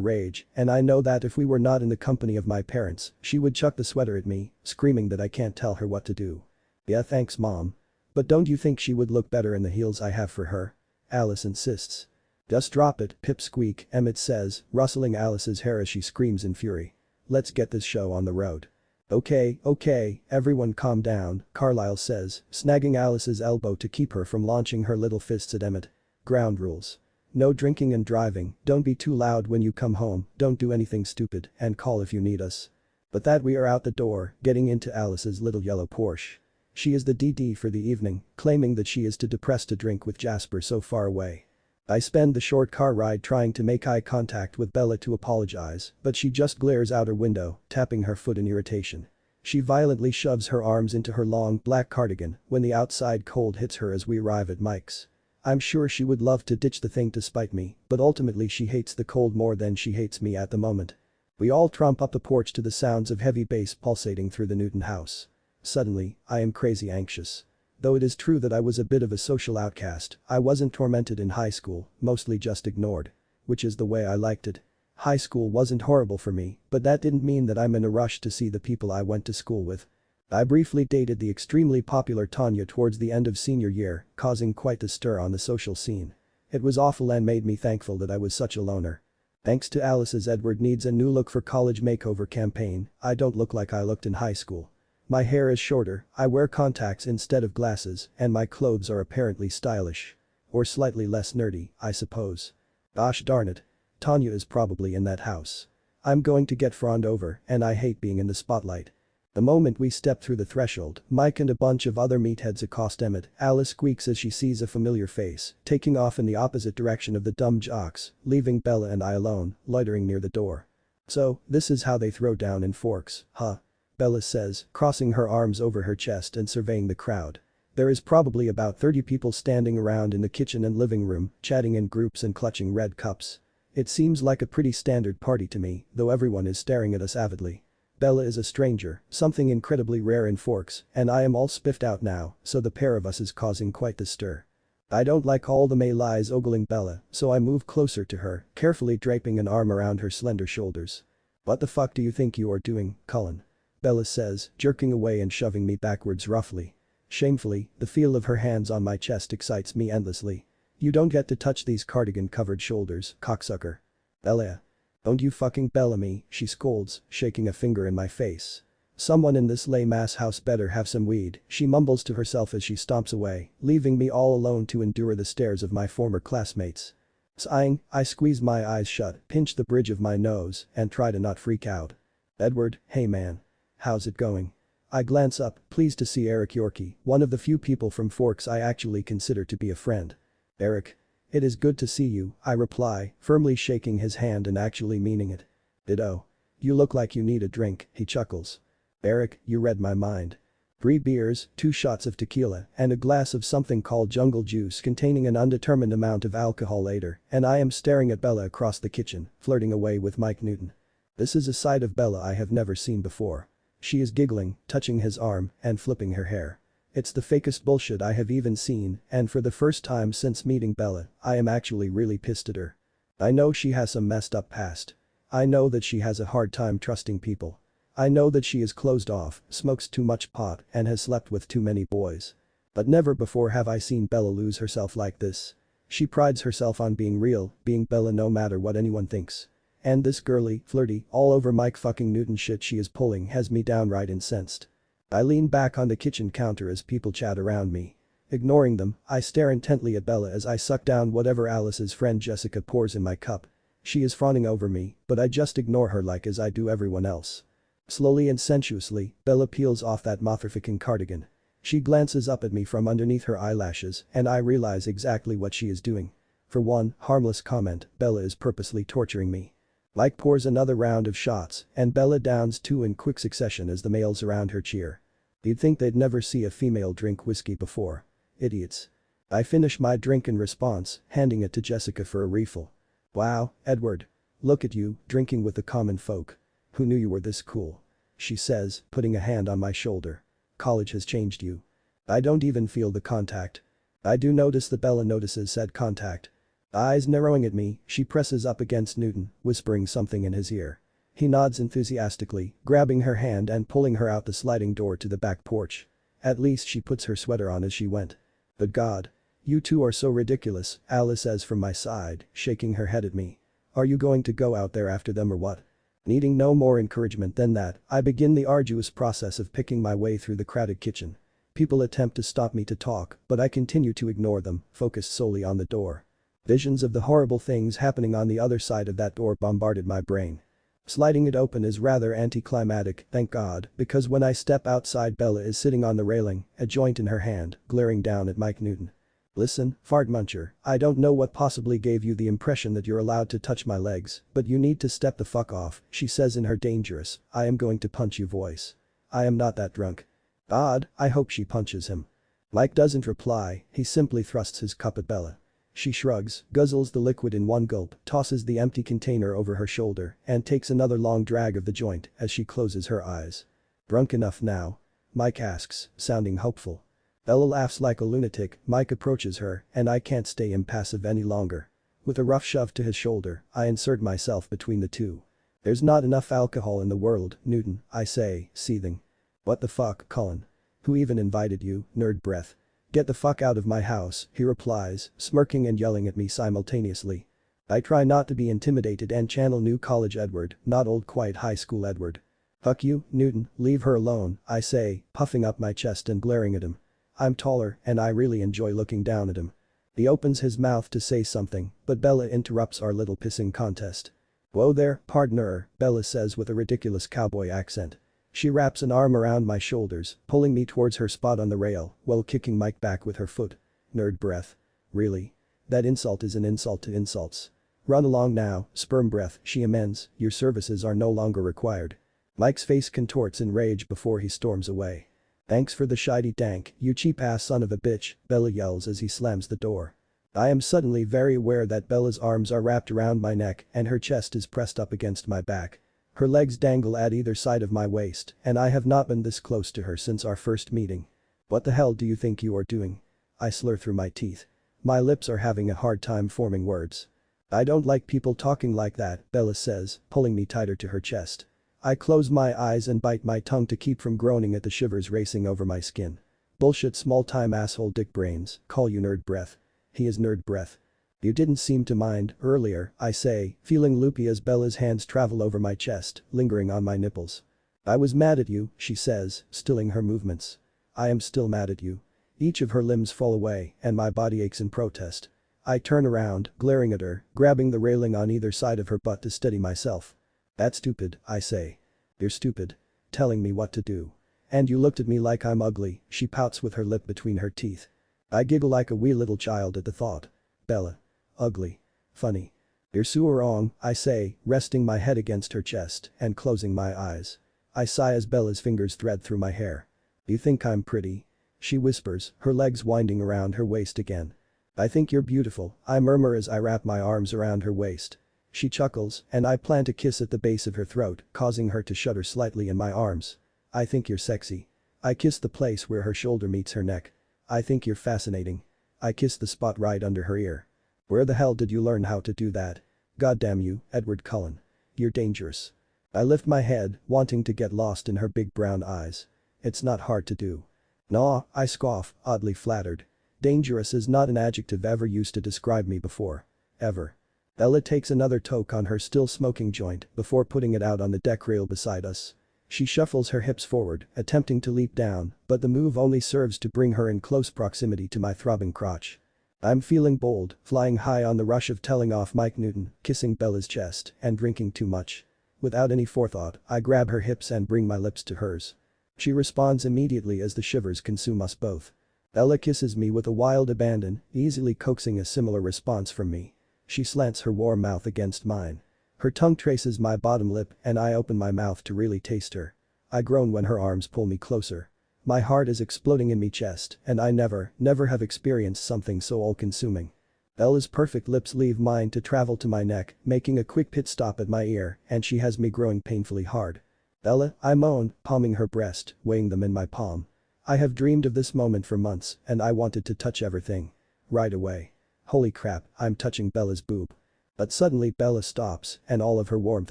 rage, and I know that if we were not in the company of my parents, she would chuck the sweater at me, screaming that I can't tell her what to do. Yeah, thanks mom. But don't you think she would look better in the heels I have for her? Alice insists. Just drop it, pipsqueak, Emmett says, rustling Alice's hair as she screams in fury. Let's get this show on the road. Okay, everyone calm down, Carlisle says, snagging Alice's elbow to keep her from launching her little fists at Emmett. Ground rules. No drinking and driving, don't be too loud when you come home, don't do anything stupid, and call if you need us. But that we are out the door, getting into Alice's little yellow Porsche. She is the DD for the evening, claiming that she is too depressed to drink with Jasper so far away. I spend the short car ride trying to make eye contact with Bella to apologize, but she just glares out her window, tapping her foot in irritation. She violently shoves her arms into her long black cardigan when the outside cold hits her as we arrive at Mike's. I'm sure she would love to ditch the thing to spite me, but ultimately she hates the cold more than she hates me at the moment. We all tromp up the porch to the sounds of heavy bass pulsating through the Newton house. Suddenly, I am crazy anxious. Though it is true that I was a bit of a social outcast, I wasn't tormented in high school, mostly just ignored. Which is the way I liked it. High school wasn't horrible for me, but that didn't mean that I'm in a rush to see the people I went to school with. I briefly dated the extremely popular Tanya towards the end of senior year, causing quite the stir on the social scene. It was awful and made me thankful that I was such a loner. Thanks to Alice's Edward needs a new look for college makeover campaign, I don't look like I looked in high school. My hair is shorter, I wear contacts instead of glasses, and my clothes are apparently stylish. Or slightly less nerdy, I suppose. Gosh darn it. Tanya is probably in that house. I'm going to get fawned over, and I hate being in the spotlight. The moment we step through the threshold, Mike and a bunch of other meatheads accost Emmett. Alice squeaks as she sees a familiar face, taking off in the opposite direction of the dumb jocks, leaving Bella and I alone, loitering near the door. So, this is how they throw down in Forks, huh? Bella says, crossing her arms over her chest and surveying the crowd. There is probably about 30 people standing around in the kitchen and living room, chatting in groups and clutching red cups. It seems like a pretty standard party to me, though everyone is staring at us avidly. Bella is a stranger, something incredibly rare in Forks, and I am all spiffed out now, so the pair of us is causing quite the stir. I don't like all the melees ogling Bella, so I move closer to her, carefully draping an arm around her slender shoulders. What the fuck do you think you are doing, Cullen? Bella says, jerking away and shoving me backwards roughly. Shamefully, the feel of her hands on my chest excites me endlessly. You don't get to touch these cardigan-covered shoulders, cocksucker. Bella. Don't you fucking bella me, she scolds, shaking a finger in my face. Someone in this lame-ass house better have some weed, she mumbles to herself as she stomps away, leaving me all alone to endure the stares of my former classmates. Sighing, I squeeze my eyes shut, pinch the bridge of my nose, and try to not freak out. Edward, hey man. How's it going? I glance up, pleased to see Eric Yorkie, one of the few people from Forks I actually consider to be a friend. Eric. It is good to see you, I reply, firmly shaking his hand and actually meaning it. Ditto. You look like you need a drink, he chuckles. Eric, you read my mind. 3 beers, 2 shots of tequila, and a glass of something called jungle juice containing an undetermined amount of alcohol later, and I am staring at Bella across the kitchen, flirting away with Mike Newton. This is a side of Bella I have never seen before. She is giggling, touching his arm, and flipping her hair. It's the fakest bullshit I have even seen, and for the first time since meeting Bella, I am actually really pissed at her. I know she has some messed up past. I know that she has a hard time trusting people. I know that she is closed off, smokes too much pot, and has slept with too many boys. But never before have I seen Bella lose herself like this. She prides herself on being real, being Bella no matter what anyone thinks. And this girly, flirty, all over Mike fucking Newton shit she is pulling has me downright incensed. I lean back on the kitchen counter as people chat around me. Ignoring them, I stare intently at Bella as I suck down whatever Alice's friend Jessica pours in my cup. She is fawning over me, but I just ignore her like as I do everyone else. Slowly and sensuously, Bella peels off that motherfucking cardigan. She glances up at me from underneath her eyelashes and I realize exactly what she is doing. For one harmless comment, Bella is purposely torturing me. Mike pours another round of shots, and Bella downs 2 in quick succession as the males around her cheer. You'd think they'd never see a female drink whiskey before. Idiots. I finish my drink in response, handing it to Jessica for a refill. Wow, Edward. Look at you, drinking with the common folk. Who knew you were this cool? She says, putting a hand on my shoulder. College has changed you. I don't even feel the contact. I do notice that Bella notices said contact. Eyes narrowing at me, she presses up against Newton, whispering something in his ear. He nods enthusiastically, grabbing her hand and pulling her out the sliding door to the back porch. At least she puts her sweater on as she went. But God. You two are so ridiculous, Alice says from my side, shaking her head at me. Are you going to go out there after them or what? Needing no more encouragement than that, I begin the arduous process of picking my way through the crowded kitchen. People attempt to stop me to talk, but I continue to ignore them, focused solely on the door. Visions of the horrible things happening on the other side of that door bombarded my brain. Sliding it open is rather anticlimactic, thank God, because when I step outside Bella is sitting on the railing, a joint in her hand, glaring down at Mike Newton. Listen, fart muncher, I don't know what possibly gave you the impression that you're allowed to touch my legs, but you need to step the fuck off, she says in her dangerous, I am going to punch you voice. I am not that drunk. God, I hope she punches him. Mike doesn't reply, he simply thrusts his cup at Bella. She shrugs, guzzles the liquid in one gulp, tosses the empty container over her shoulder, and takes another long drag of the joint as she closes her eyes. Drunk enough now? Mike asks, sounding hopeful. Bella laughs like a lunatic, Mike approaches her, and I can't stay impassive any longer. With a rough shove to his shoulder, I insert myself between the two. There's not enough alcohol in the world, Newton, I say, seething. What the fuck, Colin? Who even invited you, nerd breath? Get the fuck out of my house, he replies, smirking and yelling at me simultaneously. I try not to be intimidated and channel new college Edward, not old quiet high school Edward. Fuck you, Newton, leave her alone, I say, puffing up my chest and glaring at him. I'm taller and I really enjoy looking down at him. He opens his mouth to say something, but Bella interrupts our little pissing contest. Whoa there, partner, Bella says with a ridiculous cowboy accent. She wraps an arm around my shoulders, pulling me towards her spot on the rail, while kicking Mike back with her foot. Nerd breath. Really? That insult is an insult to insults. Run along now, sperm breath, she amends, your services are no longer required. Mike's face contorts in rage before he storms away. Thanks for the shitey dank, you cheap ass son of a bitch, Bella yells as he slams the door. I am suddenly very aware that Bella's arms are wrapped around my neck and her chest is pressed up against my back. Her legs dangle at either side of my waist, and I have not been this close to her since our first meeting. What the hell do you think you are doing? I slur through my teeth. My lips are having a hard time forming words. I don't like people talking like that, Bella says, pulling me tighter to her chest. I close my eyes and bite my tongue to keep from groaning at the shivers racing over my skin. Bullshit small-time asshole dick brains, call you nerd breath. He is nerd breath. You didn't seem to mind earlier, I say, feeling loopy as Bella's hands travel over my chest, lingering on my nipples. I was mad at you, she says, stilling her movements. I am still mad at you. Each of her limbs fall away and my body aches in protest. I turn around, glaring at her, grabbing the railing on either side of her butt to steady myself. That's stupid, I say. You're stupid. Telling me what to do. And you looked at me like I'm ugly, she pouts with her lip between her teeth. I giggle like a wee little child at the thought. Bella. Ugly. Funny. You're so wrong, I say, resting my head against her chest and closing my eyes. I sigh as Bella's fingers thread through my hair. You think I'm pretty? She whispers, her legs winding around her waist again. I think you're beautiful, I murmur as I wrap my arms around her waist. She chuckles, and I plant a kiss at the base of her throat, causing her to shudder slightly in my arms. I think you're sexy. I kiss the place where her shoulder meets her neck. I think you're fascinating. I kiss the spot right under her ear. Where the hell did you learn how to do that? Goddamn you, Edward Cullen. You're dangerous. I lift my head, wanting to get lost in her big brown eyes. It's not hard to do. Nah, I scoff, oddly flattered. Dangerous is not an adjective ever used to describe me before. Ever. Ella takes another toke on her still smoking joint before putting it out on the deck rail beside us. She shuffles her hips forward, attempting to leap down, but the move only serves to bring her in close proximity to my throbbing crotch. I'm feeling bold, flying high on the rush of telling off Mike Newton, kissing Bella's chest, and drinking too much. Without any forethought, I grab her hips and bring my lips to hers. She responds immediately as the shivers consume us both. Ella kisses me with a wild abandon, easily coaxing a similar response from me. She slants her warm mouth against mine. Her tongue traces my bottom lip and I open my mouth to really taste her. I groan when her arms pull me closer. My heart is exploding in me chest and I never have experienced something so all-consuming. Ella's perfect lips leave mine to travel to my neck, making a quick pit stop at my ear, and she has me growing painfully hard. Ella, I moan, palming her breast, weighing them in my palm. I have dreamed of this moment for months and I wanted to touch everything. Right away. Holy crap, I'm touching Bella's boob. But suddenly Bella stops and all of her warmth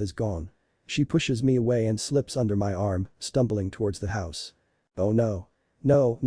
is gone. She pushes me away and slips under my arm, stumbling towards the house. Oh no. No,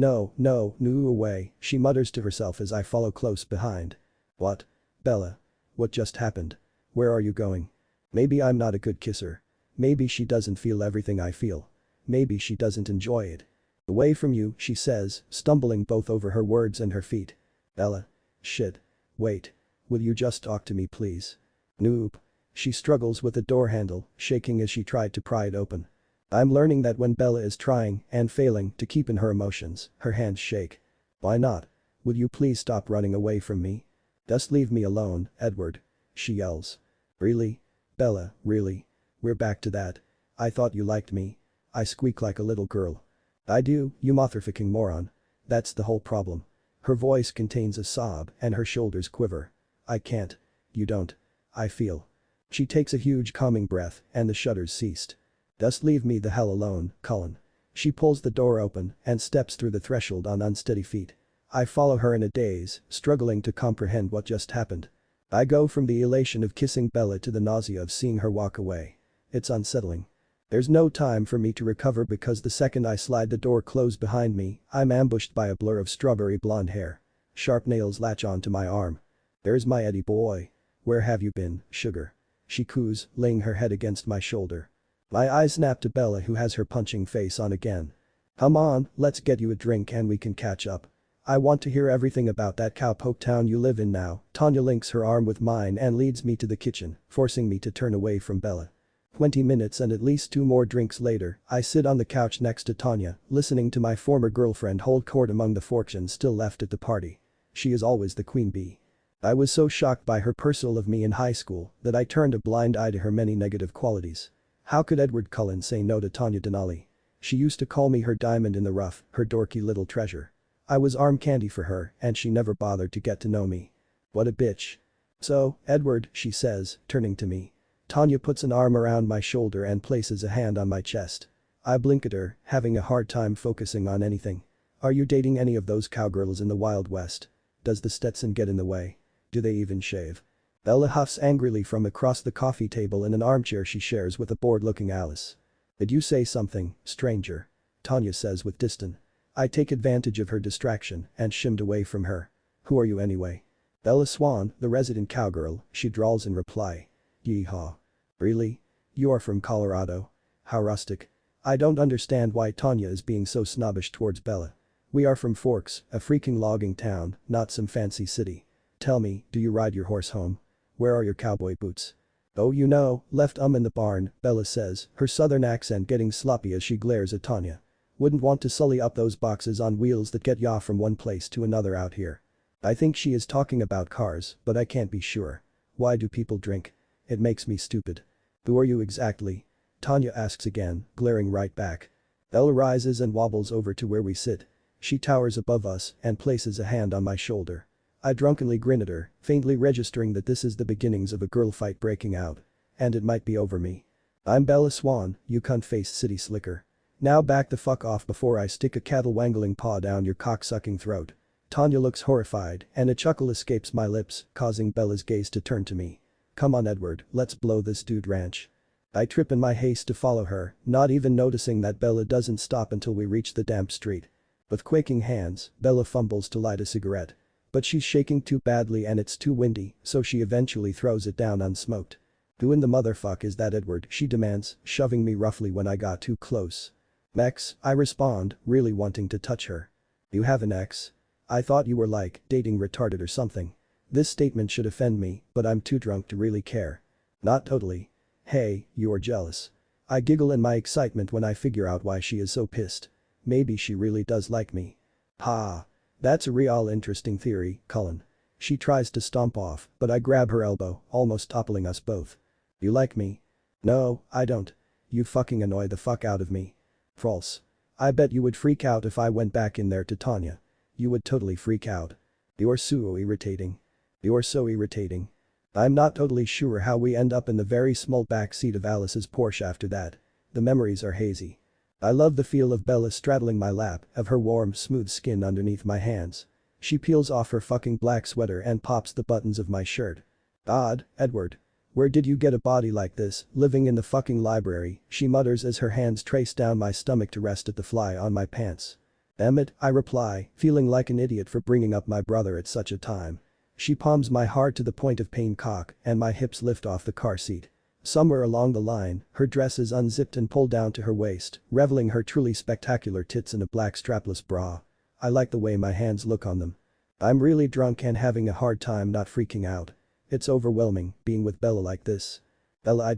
away, she mutters to herself as I follow close behind. What? Bella. What just happened? Where are you going? Maybe I'm not a good kisser. Maybe she doesn't feel everything I feel. Maybe she doesn't enjoy it. Away from you, she says, stumbling both over her words and her feet. Bella. Shit. Wait. Will you just talk to me please? Nope. She struggles with the door handle, shaking as she tried to pry it open. I'm learning that when Bella is trying and failing to keep in her emotions, her hands shake. Why not? Would you please stop running away from me? Just leave me alone, Edward. She yells. Really? Bella, really? We're back to that. I thought you liked me. I squeak like a little girl. I do, you motherfucking moron. That's the whole problem. Her voice contains a sob and her shoulders quiver. I can't. You don't. I feel. She takes a huge calming breath and the shudders ceased. Just leave me the hell alone, Cullen. She pulls the door open and steps through the threshold on unsteady feet. I follow her in a daze, struggling to comprehend what just happened. I go from the elation of kissing Bella to the nausea of seeing her walk away. It's unsettling. There's no time for me to recover because the second I slide the door closed behind me, I'm ambushed by a blur of strawberry blonde hair. Sharp nails latch onto my arm. There's my Eddie boy. Where have you been, sugar? She coos, laying her head against my shoulder. My eyes snap to Bella who has her punching face on again. Come on, let's get you a drink and we can catch up. I want to hear everything about that cowpoke town you live in now. Tanya links her arm with mine and leads me to the kitchen, forcing me to turn away from Bella. 20 minutes and at least 2 more drinks later, I sit on the couch next to Tanya, listening to my former girlfriend hold court among the fortunes still left at the party. She is always the queen bee. I was so shocked by her portrayal of me in high school that I turned a blind eye to her many negative qualities. How could Edward Cullen say no to Tanya Denali? She used to call me her diamond in the rough, her dorky little treasure. I was arm candy for her and she never bothered to get to know me. What a bitch. So, Edward, she says, turning to me. Tanya puts an arm around my shoulder and places a hand on my chest. I blink at her, having a hard time focusing on anything. Are you dating any of those cowgirls in the Wild West? Does the Stetson get in the way? Do they even shave? Bella huffs angrily from across the coffee table in an armchair she shares with a bored-looking Alice. Did you say something, stranger? Tanya says with disdain. I take advantage of her distraction and shimmed away from her. Who are you anyway? Bella Swan, the resident cowgirl, she drawls in reply. Yeehaw. Really? You are from Colorado? How rustic. I don't understand why Tanya is being so snobbish towards Bella. We are from Forks, a freaking logging town, not some fancy city. Tell me, do you ride your horse home? Where are your cowboy boots? Oh you know, left in the barn, Bella says, her southern accent getting sloppy as she glares at Tanya. Wouldn't want to sully up those boxes on wheels that get ya from one place to another out here. I think she is talking about cars, but I can't be sure. Why do people drink? It makes me stupid. Who are you exactly? Tanya asks again, glaring right back. Bella rises and wobbles over to where we sit. She towers above us and places a hand on my shoulder. I drunkenly grin at her, faintly registering that this is the beginnings of a girl fight breaking out. And it might be over me. I'm Bella Swan, you cunt-faced city slicker. Now back the fuck off before I stick a cattle-wangling paw down your cock-sucking throat. Tanya looks horrified and a chuckle escapes my lips, causing Bella's gaze to turn to me. Come on Edward, let's blow this dude ranch. I trip in my haste to follow her, not even noticing that Bella doesn't stop until we reach the damp street. With quaking hands, Bella fumbles to light a cigarette. But she's shaking too badly and it's too windy, so she eventually throws it down unsmoked. Who in the motherfuck is that Edward, she demands, shoving me roughly when I got too close. Mex, I respond, really wanting to touch her. You have an ex? I thought you were like, dating retarded or something. This statement should offend me, but I'm too drunk to really care. Not totally. Hey, you're jealous. I giggle in my excitement when I figure out why she is so pissed. Maybe she really does like me. Ha. That's a real interesting theory, Cullen. She tries to stomp off, but I grab her elbow, almost toppling us both. You like me? No, I don't. You fucking annoy the fuck out of me. False. I bet you would freak out if I went back in there to Tanya. You would totally freak out. You're so irritating. You're so irritating. I'm not totally sure how we end up in the very small back seat of Alice's Porsche after that. The memories are hazy. I love the feel of Bella straddling my lap, of her warm, smooth skin underneath my hands. She peels off her fucking black sweater and pops the buttons of my shirt. Odd, Edward. Where did you get a body like this, living in the fucking library, she mutters as her hands trace down my stomach to rest at the fly on my pants. Emmett, I reply, feeling like an idiot for bringing up my brother at such a time. She palms my hard to the point of pain cock and my hips lift off the car seat. Somewhere along the line, her dress is unzipped and pulled down to her waist, revealing her truly spectacular tits in a black strapless bra. I like the way my hands look on them. I'm really drunk and having a hard time not freaking out. It's overwhelming, being with Bella like this. Bella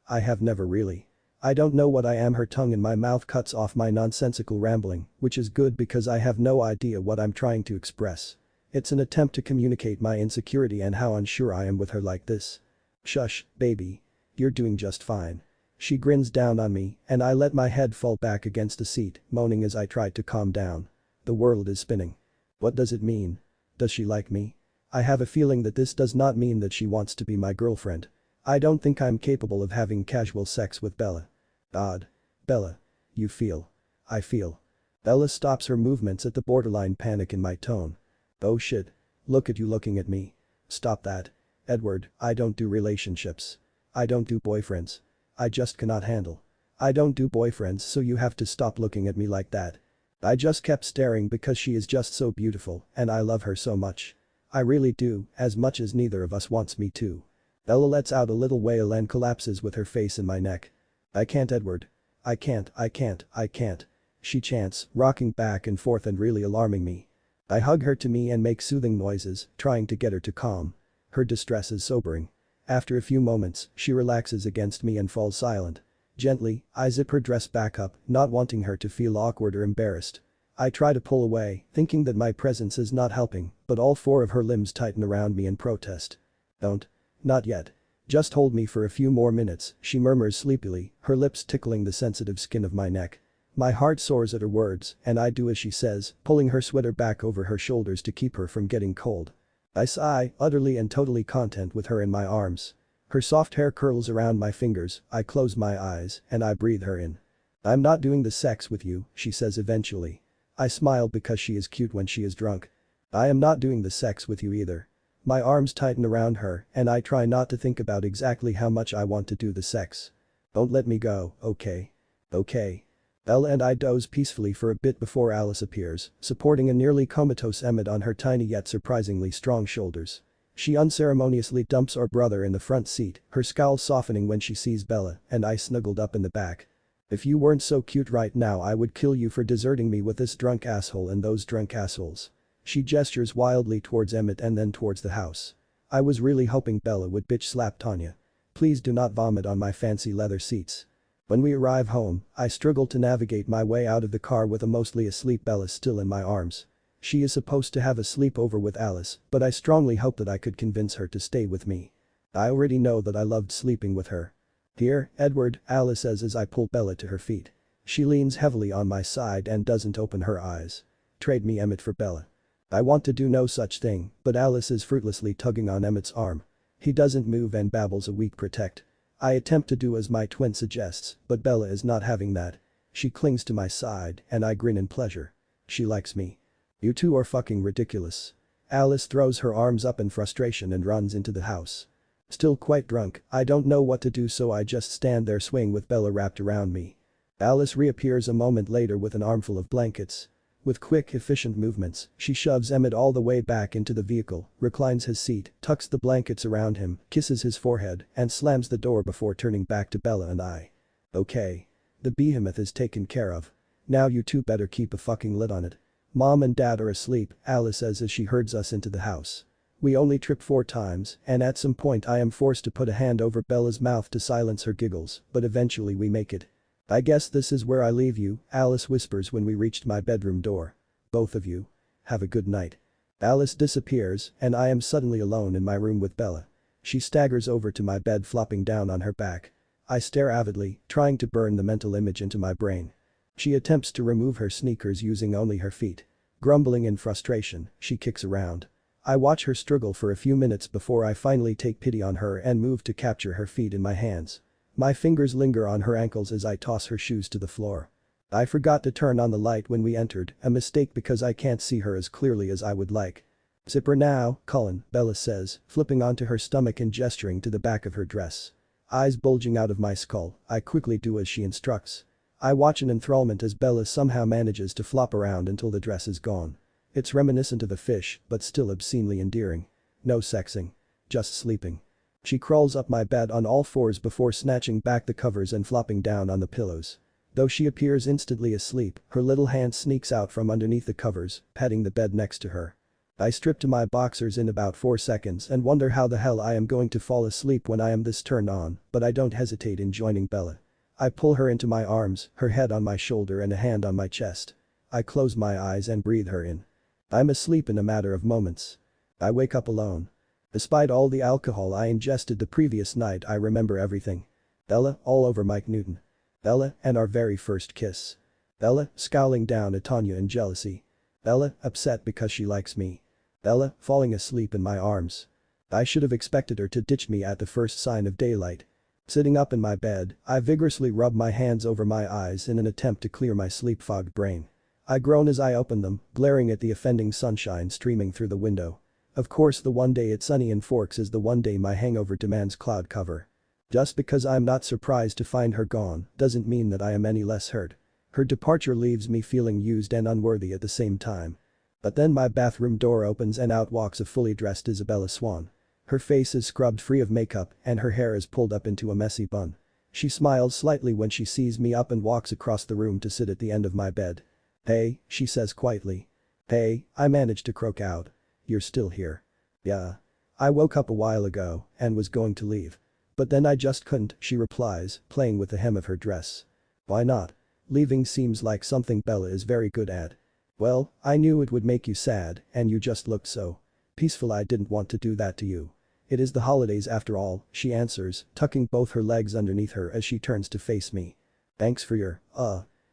I have never really. I don't know what I am. Her tongue in my mouth cuts off my nonsensical rambling, which is good because I have no idea what I'm trying to express. It's an attempt to communicate my insecurity and how unsure I am with her like this. Shush, baby. You're doing just fine. She grins down on me and I let my head fall back against the seat, moaning as I tried to calm down. The world is spinning. What does it mean? Does she like me? I have a feeling that this does not mean that she wants to be my girlfriend. I don't think I'm capable of having casual sex with Bella. Odd. Bella. You feel. I feel. Bella stops her movements at the borderline panic in my tone. Oh shit. Look at you looking at me. Stop that. Edward, I don't do relationships. I don't do boyfriends. I just cannot handle. I don't do boyfriends, so you have to stop looking at me like that. I just kept staring because she is just so beautiful and I love her so much. I really do, as much as neither of us wants me to. Bella lets out a little wail and collapses with her face in my neck. I can't, Edward. I can't. She chants, rocking back and forth and really alarming me. I hug her to me and make soothing noises, trying to get her to calm. Her distress is sobering. After a few moments, she relaxes against me and falls silent. Gently, I zip her dress back up, not wanting her to feel awkward or embarrassed. I try to pull away, thinking that my presence is not helping, but all four of her limbs tighten around me in protest. Don't. Not yet. Just hold me for a few more minutes, she murmurs sleepily, her lips tickling the sensitive skin of my neck. My heart soars at her words, and I do as she says, pulling her sweater back over her shoulders to keep her from getting cold. I sigh, utterly and totally content with her in my arms. Her soft hair curls around my fingers, I close my eyes, and I breathe her in. I'm not doing the sex with you, she says eventually. I smile because she is cute when she is drunk. I am not doing the sex with you either. My arms tighten around her, and I try not to think about exactly how much I want to do the sex. Don't let me go, okay? Okay. Bella and I doze peacefully for a bit before Alice appears, supporting a nearly comatose Emmett on her tiny yet surprisingly strong shoulders. She unceremoniously dumps our brother in the front seat, her scowl softening when she sees Bella and I snuggled up in the back. "If you weren't so cute right now I would kill you for deserting me with this drunk asshole and those drunk assholes." She gestures wildly towards Emmett and then towards the house. I was really hoping Bella would bitch slap Tanya. "Please do not vomit on my fancy leather seats." When we arrive home, I struggle to navigate my way out of the car with a mostly asleep Bella still in my arms. She is supposed to have a sleepover with Alice, but I strongly hope that I could convince her to stay with me. I already know that I loved sleeping with her. "Here, Edward," Alice says as I pull Bella to her feet. She leans heavily on my side and doesn't open her eyes. "Trade me Emmett for Bella." I want to do no such thing, but Alice is fruitlessly tugging on Emmett's arm. He doesn't move and babbles a weak protect. I attempt to do as my twin suggests, but Bella is not having that. She clings to my side and I grin in pleasure. She likes me. "You two are fucking ridiculous." Alice throws her arms up in frustration and runs into the house. Still quite drunk, I don't know what to do so I just stand there swaying with Bella wrapped around me. Alice reappears a moment later with an armful of blankets. With quick, efficient movements, she shoves Emmett all the way back into the vehicle, reclines his seat, tucks the blankets around him, kisses his forehead, and slams the door before turning back to Bella and I. "Okay. The behemoth is taken care of. Now you two better keep a fucking lid on it. Mom and Dad are asleep," Alice says as she herds us into the house. We only trip 4 times, and at some point I am forced to put a hand over Bella's mouth to silence her giggles, but eventually we make it. "I guess this is where I leave you," Alice whispers when we reached my bedroom door. "Both of you. Have a good night." Alice disappears, and I am suddenly alone in my room with Bella. She staggers over to my bed flopping down on her back. I stare avidly, trying to burn the mental image into my brain. She attempts to remove her sneakers using only her feet. Grumbling in frustration, she kicks around. I watch her struggle for a few minutes before I finally take pity on her and move to capture her feet in my hands. My fingers linger on her ankles as I toss her shoes to the floor. I forgot to turn on the light when we entered, a mistake because I can't see her as clearly as I would like. "Zipper now, Cullen," Bella says, flipping onto her stomach and gesturing to the back of her dress. Eyes bulging out of my skull, I quickly do as she instructs. I watch in enthrallment as Bella somehow manages to flop around until the dress is gone. It's reminiscent of a fish, but still obscenely endearing. No sexing. Just sleeping. She crawls up my bed on all fours before snatching back the covers and flopping down on the pillows. Though she appears instantly asleep, her little hand sneaks out from underneath the covers, patting the bed next to her. I strip to my boxers in about 4 seconds and wonder how the hell I am going to fall asleep when I am this turned on, but I don't hesitate in joining Bella. I pull her into my arms, her head on my shoulder and a hand on my chest. I close my eyes and breathe her in. I'm asleep in a matter of moments. I wake up alone. Despite all the alcohol I ingested the previous night, I remember everything. Bella all over Mike Newton. Bella and our very first kiss. Bella scowling down at Tanya in jealousy. Bella upset because she likes me. Bella falling asleep in my arms. I should have expected her to ditch me at the first sign of daylight. Sitting up in my bed, I vigorously rub my hands over my eyes in an attempt to clear my sleep-fogged brain. I groan as I open them, glaring at the offending sunshine streaming through the window. Of course the one day it's sunny in Forks is the one day my hangover demands cloud cover. Just because I'm not surprised to find her gone doesn't mean that I am any less hurt. Her departure leaves me feeling used and unworthy at the same time. But then my bathroom door opens and out walks a fully dressed Isabella Swan. Her face is scrubbed free of makeup and her hair is pulled up into a messy bun. She smiles slightly when she sees me up and walks across the room to sit at the end of my bed. "Hey," she says quietly. "Hey," I managed to croak out. "You're still here." "Yeah. I woke up a while ago and was going to leave. But then I just couldn't," she replies, playing with the hem of her dress. "Why not? Leaving seems like something Bella is very good at." "Well, I knew it would make you sad and you just looked so peaceful. I didn't want to do that to you. It is the holidays after all," she answers, tucking both her legs underneath her as she turns to face me. "Thanks for your,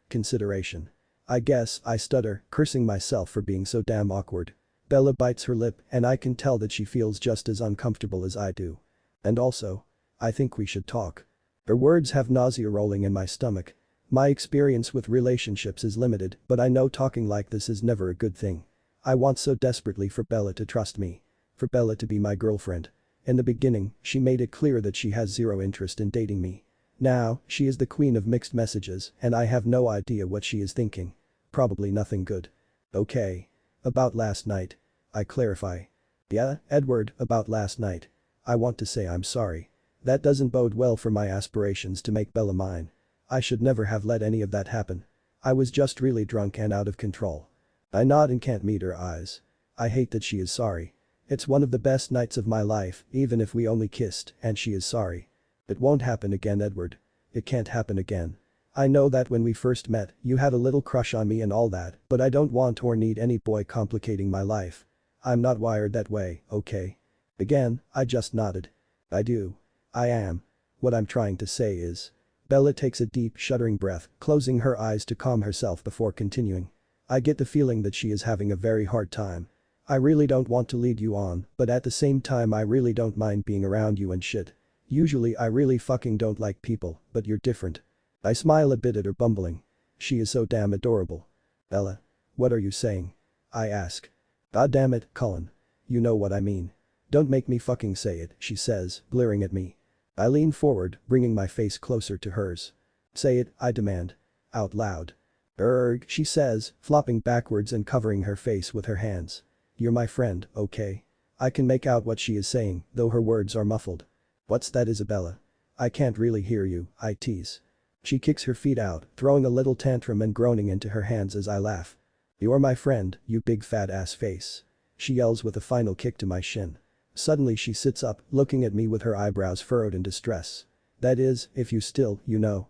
consideration. I guess," I stutter, cursing myself for being so damn awkward. Bella bites her lip and I can tell that she feels just as uncomfortable as I do. "And also, I think we should talk." Her words have nausea rolling in my stomach. My experience with relationships is limited, but I know talking like this is never a good thing. I want so desperately for Bella to trust me. For Bella to be my girlfriend. In the beginning, she made it clear that she has zero interest in dating me. Now, she is the queen of mixed messages and I have no idea what she is thinking. Probably nothing good. Okay. About last night. I clarify. Yeah, Edward, about last night. I want to say I'm sorry. That doesn't bode well for my aspirations to make Bella mine. I should never have let any of that happen. I was just really drunk and out of control. I nod and can't meet her eyes. I hate that she is sorry. It's one of the best nights of my life, even if we only kissed, and she is sorry. It won't happen again, Edward. It can't happen again. I know that when we first met, you had a little crush on me and all that, but I don't want or need any boy complicating my life. I'm not wired that way, okay? Again, I just nodded. I do. I am. What I'm trying to say is. Bella takes a deep, shuddering breath, closing her eyes to calm herself before continuing. I get the feeling that she is having a very hard time. I really don't want to lead you on, but at the same time I really don't mind being around you and shit. Usually I really fucking don't like people, but you're different. I smile a bit at her bumbling. She is so damn adorable. Bella. What are you saying? I ask. God damn it, Cullen. You know what I mean. Don't make me fucking say it, she says, glaring at me. I lean forward, bringing my face closer to hers. Say it, I demand. Out loud. Erg, she says, flopping backwards and covering her face with her hands. You're my friend, okay? I can make out what she is saying, though her words are muffled. What's that, Isabella? I can't really hear you, I tease. She kicks her feet out, throwing a little tantrum and groaning into her hands as I laugh. You're my friend, you big fat ass face. She yells with a final kick to my shin. Suddenly she sits up, looking at me with her eyebrows furrowed in distress. That is, if you still,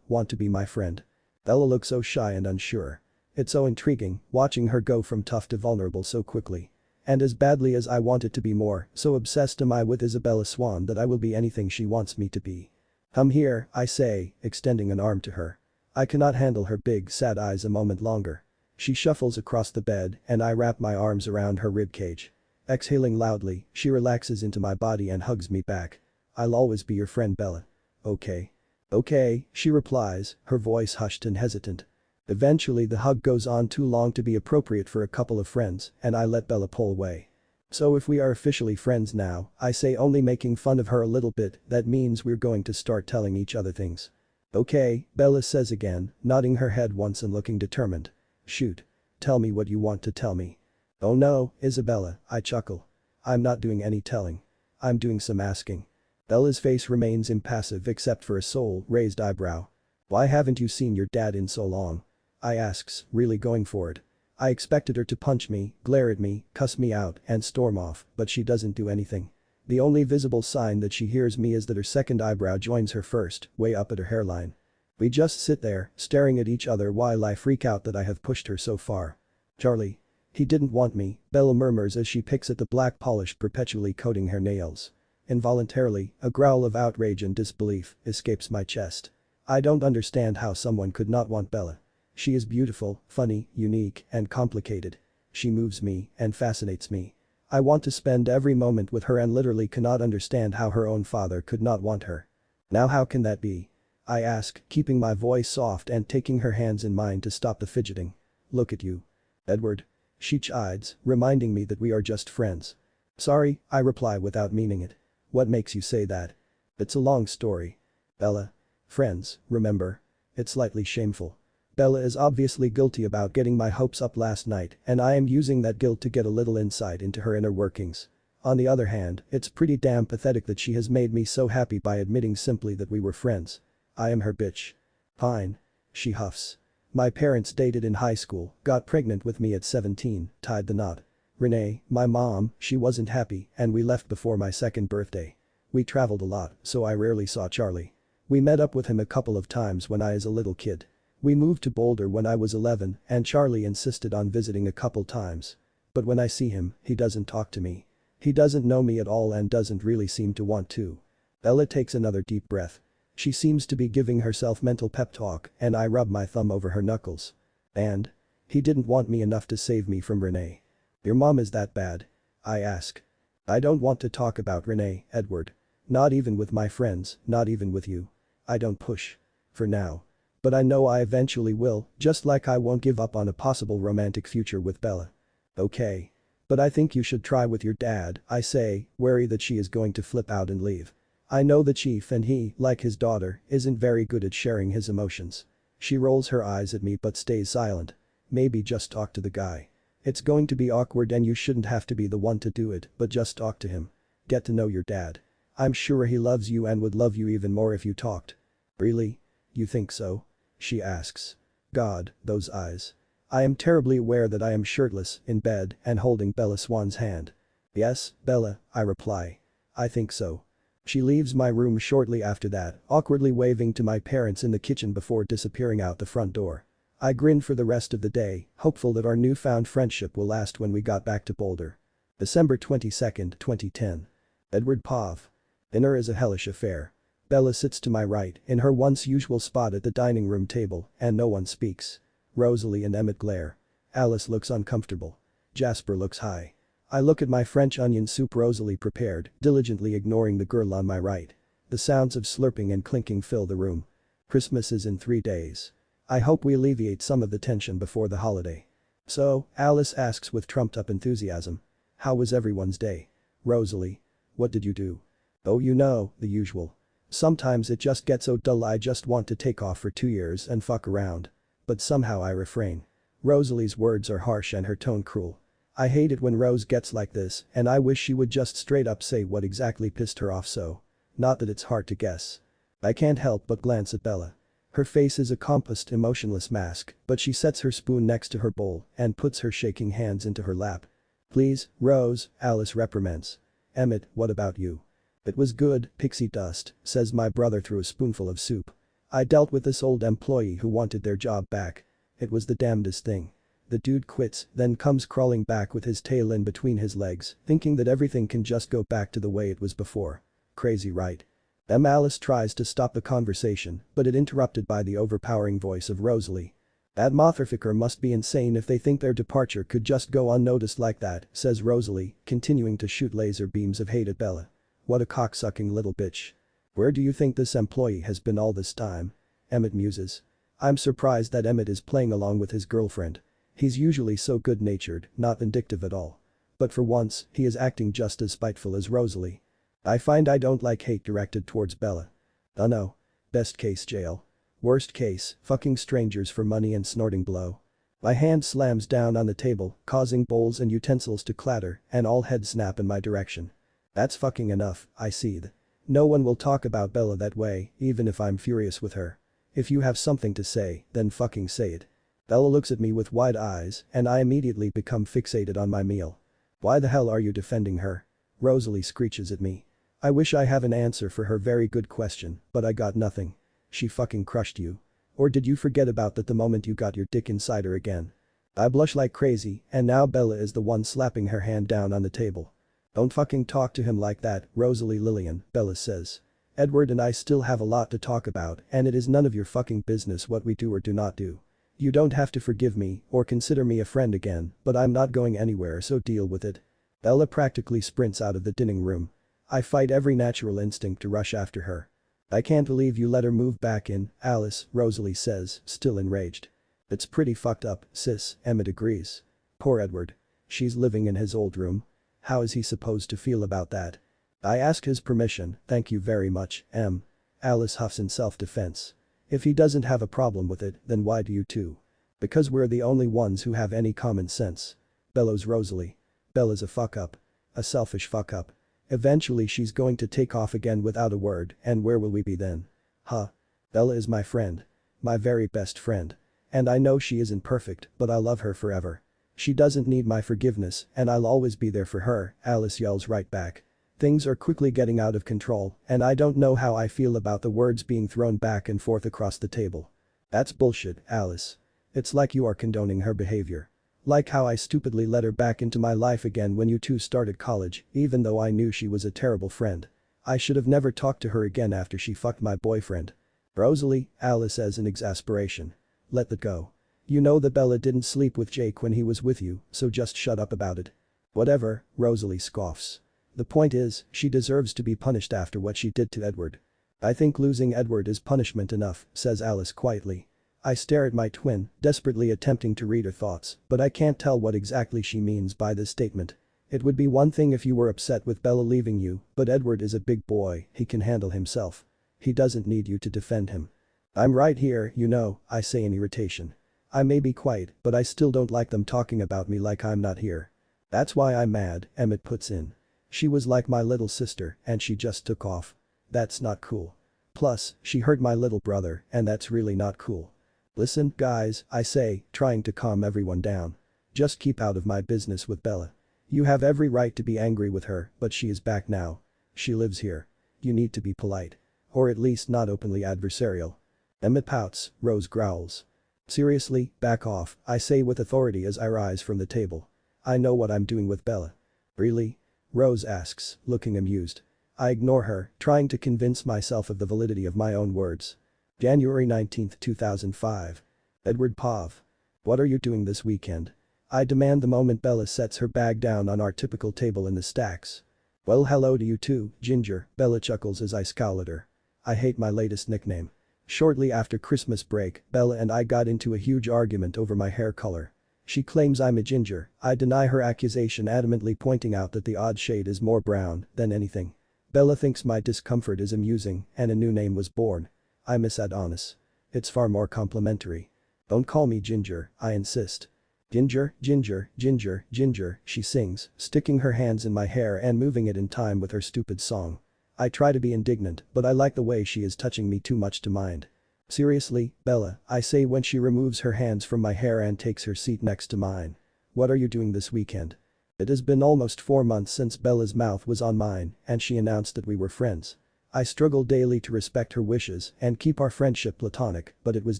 want to be my friend. Bella looks so shy and unsure. It's so intriguing, watching her go from tough to vulnerable so quickly. And as badly as I want it to be more, so obsessed am I with Isabella Swan that I will be anything she wants me to be. Come here, I say, extending an arm to her. I cannot handle her big sad eyes a moment longer. She shuffles across the bed and I wrap my arms around her ribcage. Exhaling loudly, she relaxes into my body and hugs me back. I'll always be your friend, Bella. Okay. Okay, she replies, her voice hushed and hesitant. Eventually the hug goes on too long to be appropriate for a couple of friends and I let Bella pull away. So if we are officially friends now, I say, only making fun of her a little bit, that means we're going to start telling each other things. Okay, Bella says again, nodding her head once and looking determined. Shoot. Tell me what you want to tell me. Oh no, Isabella, I chuckle. I'm not doing any telling. I'm doing some asking. Bella's face remains impassive except for a raised eyebrow. Why haven't you seen your dad in so long? I asks, really going for it. I expected her to punch me, glare at me, cuss me out, and storm off, but she doesn't do anything. The only visible sign that she hears me is that her second eyebrow joins her first, way up at her hairline. We just sit there, staring at each other while I freak out that I have pushed her so far. Charlie. He didn't want me, Bella murmurs as she picks at the black polish perpetually coating her nails. Involuntarily, a growl of outrage and disbelief escapes my chest. I don't understand how someone could not want Bella. She is beautiful, funny, unique, and complicated. She moves me and fascinates me. I want to spend every moment with her and literally cannot understand how her own father could not want her. Now how can that be? I ask, keeping my voice soft and taking her hands in mine to stop the fidgeting. Look at you. Edward. She chides, reminding me that we are just friends. Sorry, I reply without meaning it. What makes you say that? It's a long story. Bella. Friends, remember? It's slightly shameful. Bella is obviously guilty about getting my hopes up last night and I am using that guilt to get a little insight into her inner workings. On the other hand, it's pretty damn pathetic that she has made me so happy by admitting simply that we were friends. I am her bitch. Fine. She huffs. My parents dated in high school, got pregnant with me at 17, tied the knot. Renee, my mom, she wasn't happy and we left before my second birthday. We traveled a lot, so I rarely saw Charlie. We met up with him a couple of times when I was a little kid. We moved to Boulder when I was 11 and Charlie insisted on visiting a couple times. But when I see him, he doesn't talk to me. He doesn't know me at all and doesn't really seem to want to. Bella takes another deep breath. She seems to be giving herself mental pep talk and I rub my thumb over her knuckles. And? He didn't want me enough to save me from Renee. Your mom is that bad? I ask. I don't want to talk about Renee, Edward. Not even with my friends, not even with you. I don't push. For now. But I know I eventually will, just like I won't give up on a possible romantic future with Bella. Okay. But I think you should try with your dad, I say, wary that she is going to flip out and leave. I know the chief and he, like his daughter, isn't very good at sharing his emotions. She rolls her eyes at me but stays silent. Maybe just talk to the guy. It's going to be awkward and you shouldn't have to be the one to do it, but just talk to him. Get to know your dad. I'm sure he loves you and would love you even more if you talked. Really? You think so? She asks. God, those eyes. I am terribly aware that I am shirtless, in bed, and holding Bella Swan's hand. Yes, Bella, I reply. I think so. She leaves my room shortly after that, awkwardly waving to my parents in the kitchen before disappearing out the front door. I grin for the rest of the day, hopeful that our newfound friendship will last when we got back to Boulder. December 22, 2010. Edward Pov. Dinner is a hellish affair. Bella sits to my right, in her once usual spot at the dining room table, and no one speaks. Rosalie and Emmett glare. Alice looks uncomfortable. Jasper looks high. I look at my French onion soup Rosalie prepared, diligently ignoring the girl on my right. The sounds of slurping and clinking fill the room. Christmas is in 3 days. I hope we alleviate some of the tension before the holiday. So, Alice asks with trumped-up enthusiasm. How was everyone's day? Rosalie. What did you do? Oh, you know, the usual. Sometimes it just gets so dull I just want to take off for 2 years and fuck around. But somehow I refrain. Rosalie's words are harsh and her tone cruel. I hate it when Rose gets like this, and I wish she would just straight up say what exactly pissed her off so. Not that it's hard to guess. I can't help but glance at Bella. Her face is a composed, emotionless mask, but she sets her spoon next to her bowl and puts her shaking hands into her lap. Please, Rose, Alice reprimands. Emmett, what about you? It was good, pixie dust, says my brother through a spoonful of soup. I dealt with this old employee who wanted their job back. It was the damnedest thing. The dude quits, then comes crawling back with his tail in between his legs, thinking that everything can just go back to the way it was before. Crazy, right? Alice tries to stop the conversation, but it interrupted by the overpowering voice of Rosalie. That motherfucker must be insane if they think their departure could just go unnoticed like that, says Rosalie, continuing to shoot laser beams of hate at Bella. What a cocksucking little bitch. Where do you think this employee has been all this time? Emmett muses. I'm surprised that Emmett is playing along with his girlfriend. He's usually so good-natured, not vindictive at all. But for once, he is acting just as spiteful as Rosalie. I find I don't like hate directed towards Bella. Oh no. Best case jail. Worst case, fucking strangers for money and snorting blow. My hand slams down on the table, causing bowls and utensils to clatter, and all heads snap in my direction. That's fucking enough, I seethe. No one will talk about Bella that way, even if I'm furious with her. If you have something to say, then fucking say it. Bella looks at me with wide eyes, and I immediately become fixated on my meal. Why the hell are you defending her? Rosalie screeches at me. I wish I have an answer for her very good question, but I got nothing. She fucking crushed you. Or did you forget about that the moment you got your dick inside her again? I blush like crazy, and now Bella is the one slapping her hand down on the table. Don't fucking talk to him like that, Rosalie Lillian, Bella says. Edward and I still have a lot to talk about, and it is none of your fucking business what we do or do not do. You don't have to forgive me or consider me a friend again, but I'm not going anywhere, so deal with it. Bella practically sprints out of the dining room. I fight every natural instinct to rush after her. I can't believe you let her move back in, Alice, Rosalie says, still enraged. It's pretty fucked up, sis, Emmett agrees. Poor Edward. She's living in his old room. How is he supposed to feel about that? I ask his permission, thank you very much, Em. Alice huffs in self-defense. If he doesn't have a problem with it, then why do you two? Because we're the only ones who have any common sense. Bellows Rosalie. Bella's a fuck-up. A selfish fuck-up. Eventually she's going to take off again without a word, and where will we be then? Huh. Bella is my friend. My very best friend. And I know she isn't perfect, but I love her forever. She doesn't need my forgiveness, and I'll always be there for her, Alice yells right back. Things are quickly getting out of control, and I don't know how I feel about the words being thrown back and forth across the table. That's bullshit, Alice. It's like you are condoning her behavior. Like how I stupidly let her back into my life again when you two started college, even though I knew she was a terrible friend. I should have never talked to her again after she fucked my boyfriend. Rosalie, Alice says in exasperation. Let that go. You know that Bella didn't sleep with Jake when he was with you, so just shut up about it. Whatever, Rosalie scoffs. The point is, she deserves to be punished after what she did to Edward. I think losing Edward is punishment enough, says Alice quietly. I stare at my twin, desperately attempting to read her thoughts, but I can't tell what exactly she means by this statement. It would be one thing if you were upset with Bella leaving you, but Edward is a big boy, he can handle himself. He doesn't need you to defend him. I'm right here, you know, I say in irritation. I may be quiet, but I still don't like them talking about me like I'm not here. That's why I'm mad, Emmett puts in. She was like my little sister and she just took off. That's not cool. Plus, she hurt my little brother and that's really not cool. Listen, guys, I say, trying to calm everyone down. Just keep out of my business with Bella. You have every right to be angry with her, but she is back now. She lives here. You need to be polite. Or at least not openly adversarial. Emmett pouts, Rose growls. Seriously, back off, I say with authority as I rise from the table. I know what I'm doing with Bella. Really? Rose asks, looking amused. I ignore her, trying to convince myself of the validity of my own words. January 19, 2005. Edward Pav. What are you doing this weekend? I demand the moment Bella sets her bag down on our typical table in the stacks. Well, hello to you too, Ginger, Bella chuckles as I scowl at her. I hate my latest nickname. Shortly after Christmas break, Bella and I got into a huge argument over my hair color. She claims I'm a ginger, I deny her accusation, adamantly pointing out that the odd shade is more brown than anything. Bella thinks my discomfort is amusing and a new name was born. I miss Adonis. It's far more complimentary. Don't call me Ginger, I insist. Ginger, Ginger, Ginger, Ginger, she sings, sticking her hands in my hair and moving it in time with her stupid song. I try to be indignant, but I like the way she is touching me too much to mind. Seriously, Bella, I say when she removes her hands from my hair and takes her seat next to mine. What are you doing this weekend? It has been almost 4 months since Bella's mouth was on mine and she announced that we were friends. I struggle daily to respect her wishes and keep our friendship platonic, but it was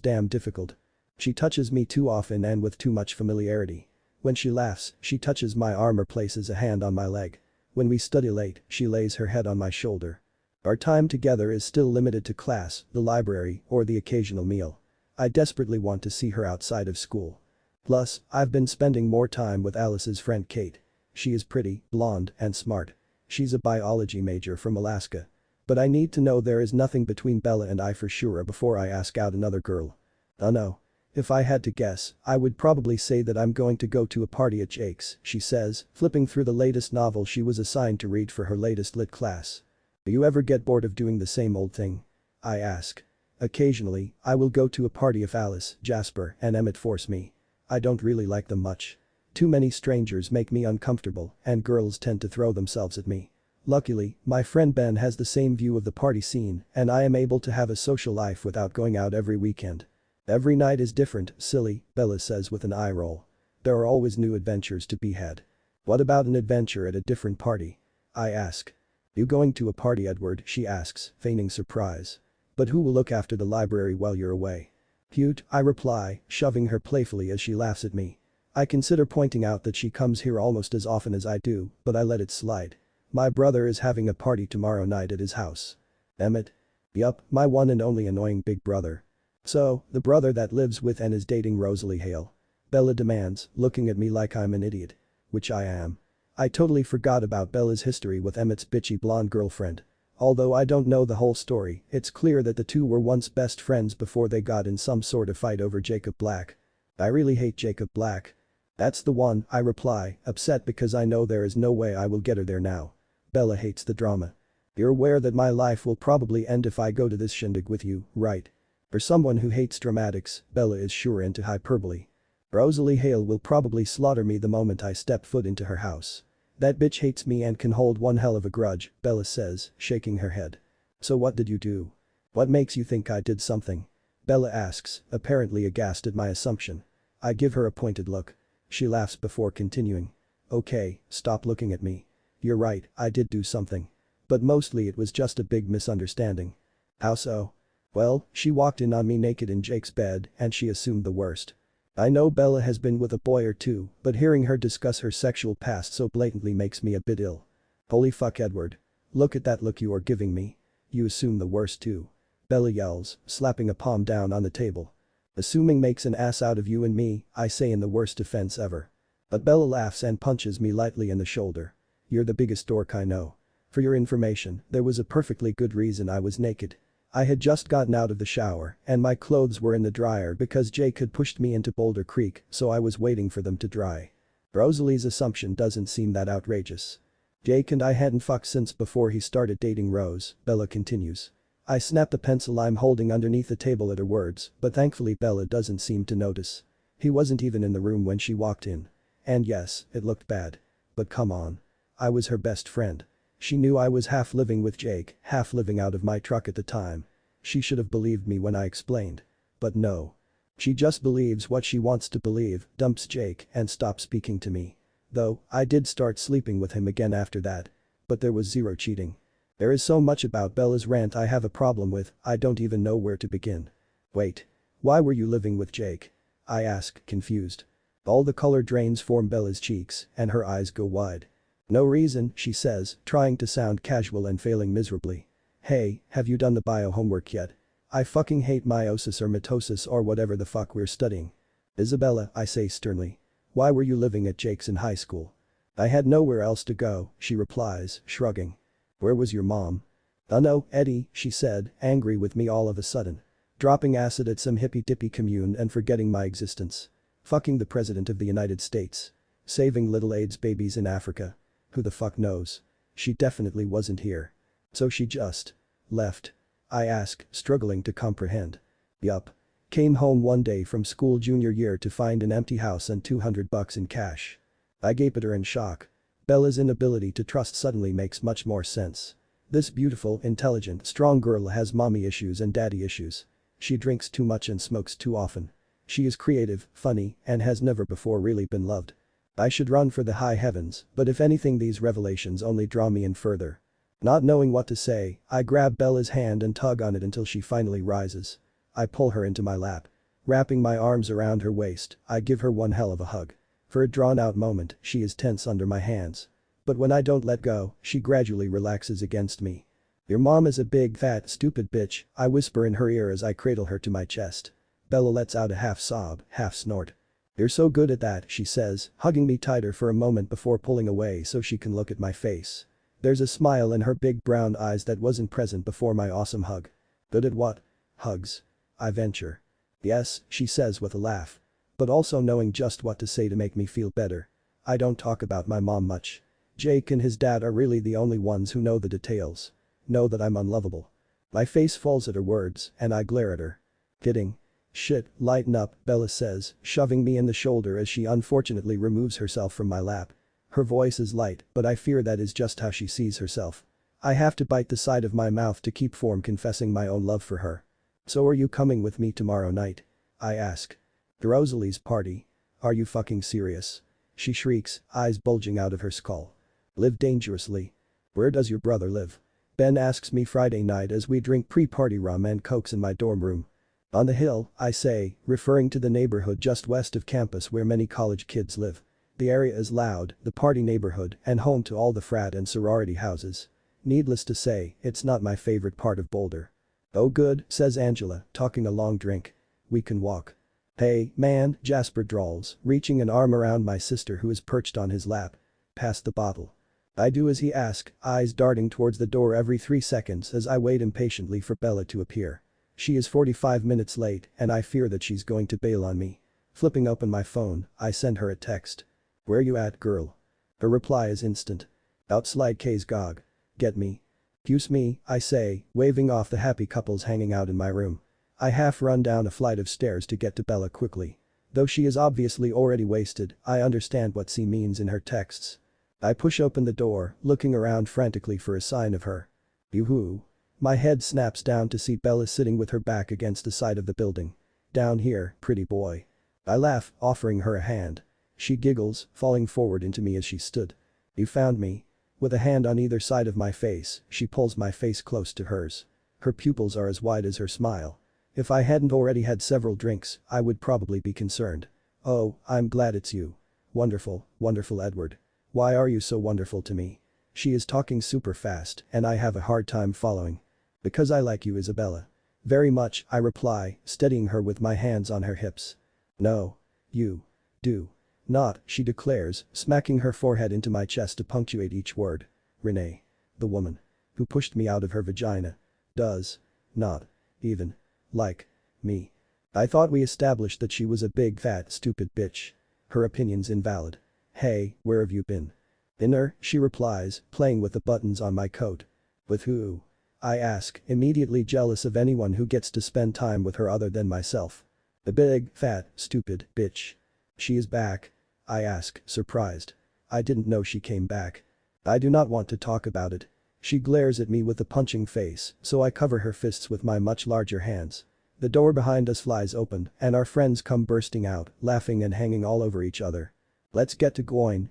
damn difficult. She touches me too often and with too much familiarity. When she laughs, she touches my arm or places a hand on my leg. When we study late, she lays her head on my shoulder. Our time together is still limited to class, the library, or the occasional meal. I desperately want to see her outside of school. Plus, I've been spending more time with Alice's friend Kate. She is pretty, blonde, and smart. She's a biology major from Alaska. But I need to know there is nothing between Bella and I for sure before I ask out another girl. Oh no. If I had to guess, I would probably say that I'm going to go to a party at Jake's, she says, flipping through the latest novel she was assigned to read for her latest lit class. Do you ever get bored of doing the same old thing? I ask. Occasionally, I will go to a party if Alice, Jasper, and Emmett force me. I don't really like them much. Too many strangers make me uncomfortable and girls tend to throw themselves at me. Luckily, my friend Ben has the same view of the party scene and I am able to have a social life without going out every weekend. Every night is different, silly, Bella says with an eye roll. There are always new adventures to be had. What about an adventure at a different party? I ask. You going to a party, Edward, she asks, feigning surprise. But who will look after the library while you're away? Cute, I reply, shoving her playfully as she laughs at me. I consider pointing out that she comes here almost as often as I do, but I let it slide. My brother is having a party tomorrow night at his house. Emmett? Yup, my one and only annoying big brother. So, the brother that lives with and is dating Rosalie Hale? Bella demands, looking at me like I'm an idiot. Which I am. I totally forgot about Bella's history with Emmett's bitchy blonde girlfriend. Although I don't know the whole story, it's clear that the two were once best friends before they got in some sort of fight over Jacob Black. I really hate Jacob Black. That's the one, I reply, upset because I know there is no way I will get her there now. Bella hates the drama. You're aware that my life will probably end if I go to this shindig with you, right? For someone who hates dramatics, Bella is sure into hyperbole. Rosalie Hale will probably slaughter me the moment I step foot into her house. That bitch hates me and can hold one hell of a grudge, Bella says, shaking her head. So what did you do? What makes you think I did something? Bella asks, apparently aghast at my assumption. I give her a pointed look. She laughs before continuing. Okay, stop looking at me. You're right, I did do something. But mostly it was just a big misunderstanding. How so? Well, she walked in on me naked in Jake's bed and she assumed the worst. I know Bella has been with a boy or two, but hearing her discuss her sexual past so blatantly makes me a bit ill. Holy fuck, Edward. Look at that look you are giving me. You assume the worst too. Bella yells, slapping a palm down on the table. Assuming makes an ass out of you and me, I say in the worst defense ever. But Bella laughs and punches me lightly in the shoulder. You're the biggest dork I know. For your information, there was a perfectly good reason I was naked. I had just gotten out of the shower and my clothes were in the dryer because Jake had pushed me into Boulder Creek, so I was waiting for them to dry. Rosalie's assumption doesn't seem that outrageous. Jake and I hadn't fucked since before he started dating Rose, Bella continues. I snap the pencil I'm holding underneath the table at her words, but thankfully Bella doesn't seem to notice. He wasn't even in the room when she walked in. And yes, it looked bad. But come on. I was her best friend. She knew I was half living with Jake, half living out of my truck at the time. She should have believed me when I explained. But no. She just believes what she wants to believe, dumps Jake, and stops speaking to me. Though, I did start sleeping with him again after that. But there was zero cheating. There is so much about Bella's rant I have a problem with, I don't even know where to begin. Wait. Why were you living with Jake? I ask, confused. All the color drains form Bella's cheeks, and her eyes go wide. No reason, she says, trying to sound casual and failing miserably. Hey, have you done the bio homework yet? I fucking hate meiosis or mitosis or whatever the fuck we're studying. Isabella, I say sternly. Why were you living at Jake's in high school? I had nowhere else to go, she replies, shrugging. Where was your mom? No, Eddie, she said, angry with me all of a sudden. Dropping acid at some hippy-dippy commune and forgetting my existence. Fucking the president of the United States. Saving little AIDS babies in Africa. Who the fuck knows? She definitely wasn't here. So she just left. I ask, struggling to comprehend. Yup. Came home one day from school junior year to find an empty house and $200 in cash. I gape at her in shock. Bella's inability to trust suddenly makes much more sense. This beautiful, intelligent, strong girl has mommy issues and daddy issues. She drinks too much and smokes too often. She is creative, funny, and has never before really been loved. I should run for the high heavens, but if anything these revelations only draw me in further. Not knowing what to say, I grab Bella's hand and tug on it until she finally rises. I pull her into my lap. Wrapping my arms around her waist, I give her one hell of a hug. For a drawn-out moment, she is tense under my hands. But when I don't let go, she gradually relaxes against me. Your mom is a big, fat, stupid bitch, I whisper in her ear as I cradle her to my chest. Bella lets out a half sob, half snort. You're so good at that, she says, hugging me tighter for a moment before pulling away so she can look at my face. There's a smile in her big brown eyes that wasn't present before my awesome hug. Good at what? Hugs. I venture. Yes, she says with a laugh. But also knowing just what to say to make me feel better. I don't talk about my mom much. Jake and his dad are really the only ones who know the details. Know that I'm unlovable. My face falls at her words, and I glare at her. Kidding. Shit, lighten up, Bella says, shoving me in the shoulder as she unfortunately removes herself from my lap. Her voice is light, but I fear that is just how she sees herself. I have to bite the side of my mouth to keep from confessing my own love for her. So are you coming with me tomorrow night? I ask. To Rosalie's party. Are you fucking serious? She shrieks, eyes bulging out of her skull. Live dangerously. Where does your brother live? Ben asks me Friday night as we drink pre-party rum and cokes in my dorm room. On the hill, I say, referring to the neighborhood just west of campus where many college kids live. The area is loud, the party neighborhood, and home to all the frat and sorority houses. Needless to say, it's not my favorite part of Boulder. Oh good, says Angela, talking a long drink. We can walk. Hey, man, Jasper drawls, reaching an arm around my sister who is perched on his lap. Pass the bottle. I do as he asks, eyes darting towards the door every 3 seconds as I wait impatiently for Bella to appear. She is 45 minutes late and I fear that she's going to bail on me. Flipping open my phone, I send her a text. Where you at, girl? Her reply is instant. Outside K's Gog. Get me. Excuse me, I say, waving off the happy couples hanging out in my room. I half run down a flight of stairs to get to Bella quickly. Though she is obviously already wasted, I understand what she means in her texts. I push open the door, looking around frantically for a sign of her. Yoo-hoo. My head snaps down to see Bella sitting with her back against the side of the building. Down here, pretty boy. I laugh, offering her a hand. She giggles, falling forward into me as she stood. You found me. With a hand on either side of my face, she pulls my face close to hers. Her pupils are as wide as her smile. If I hadn't already had several drinks, I would probably be concerned. Oh, I'm glad it's you. Wonderful, wonderful Edward. Why are you so wonderful to me? She is talking super fast and I have a hard time following. Because I like you, Isabella. Very much, I reply, steadying her with my hands on her hips. No. You. Do. Not, she declares, smacking her forehead into my chest to punctuate each word. Renee. The woman. Who pushed me out of her vagina. Does. Not. Even. Like. Me. I thought we established that she was a big fat stupid bitch. Her opinion's invalid. "Hey, where have you been?" "Dinner," she replies, playing with the buttons on my coat. "With who?" I ask, immediately jealous of anyone who gets to spend time with her other than myself. "The big, fat, stupid bitch." "She is back?" I ask, surprised. I didn't know she came back. I do not want to talk about it. She glares at me with a punching face, so I cover her fists with my much larger hands. The door behind us flies open and our friends come bursting out, laughing and hanging all over each other. "Let's get to going,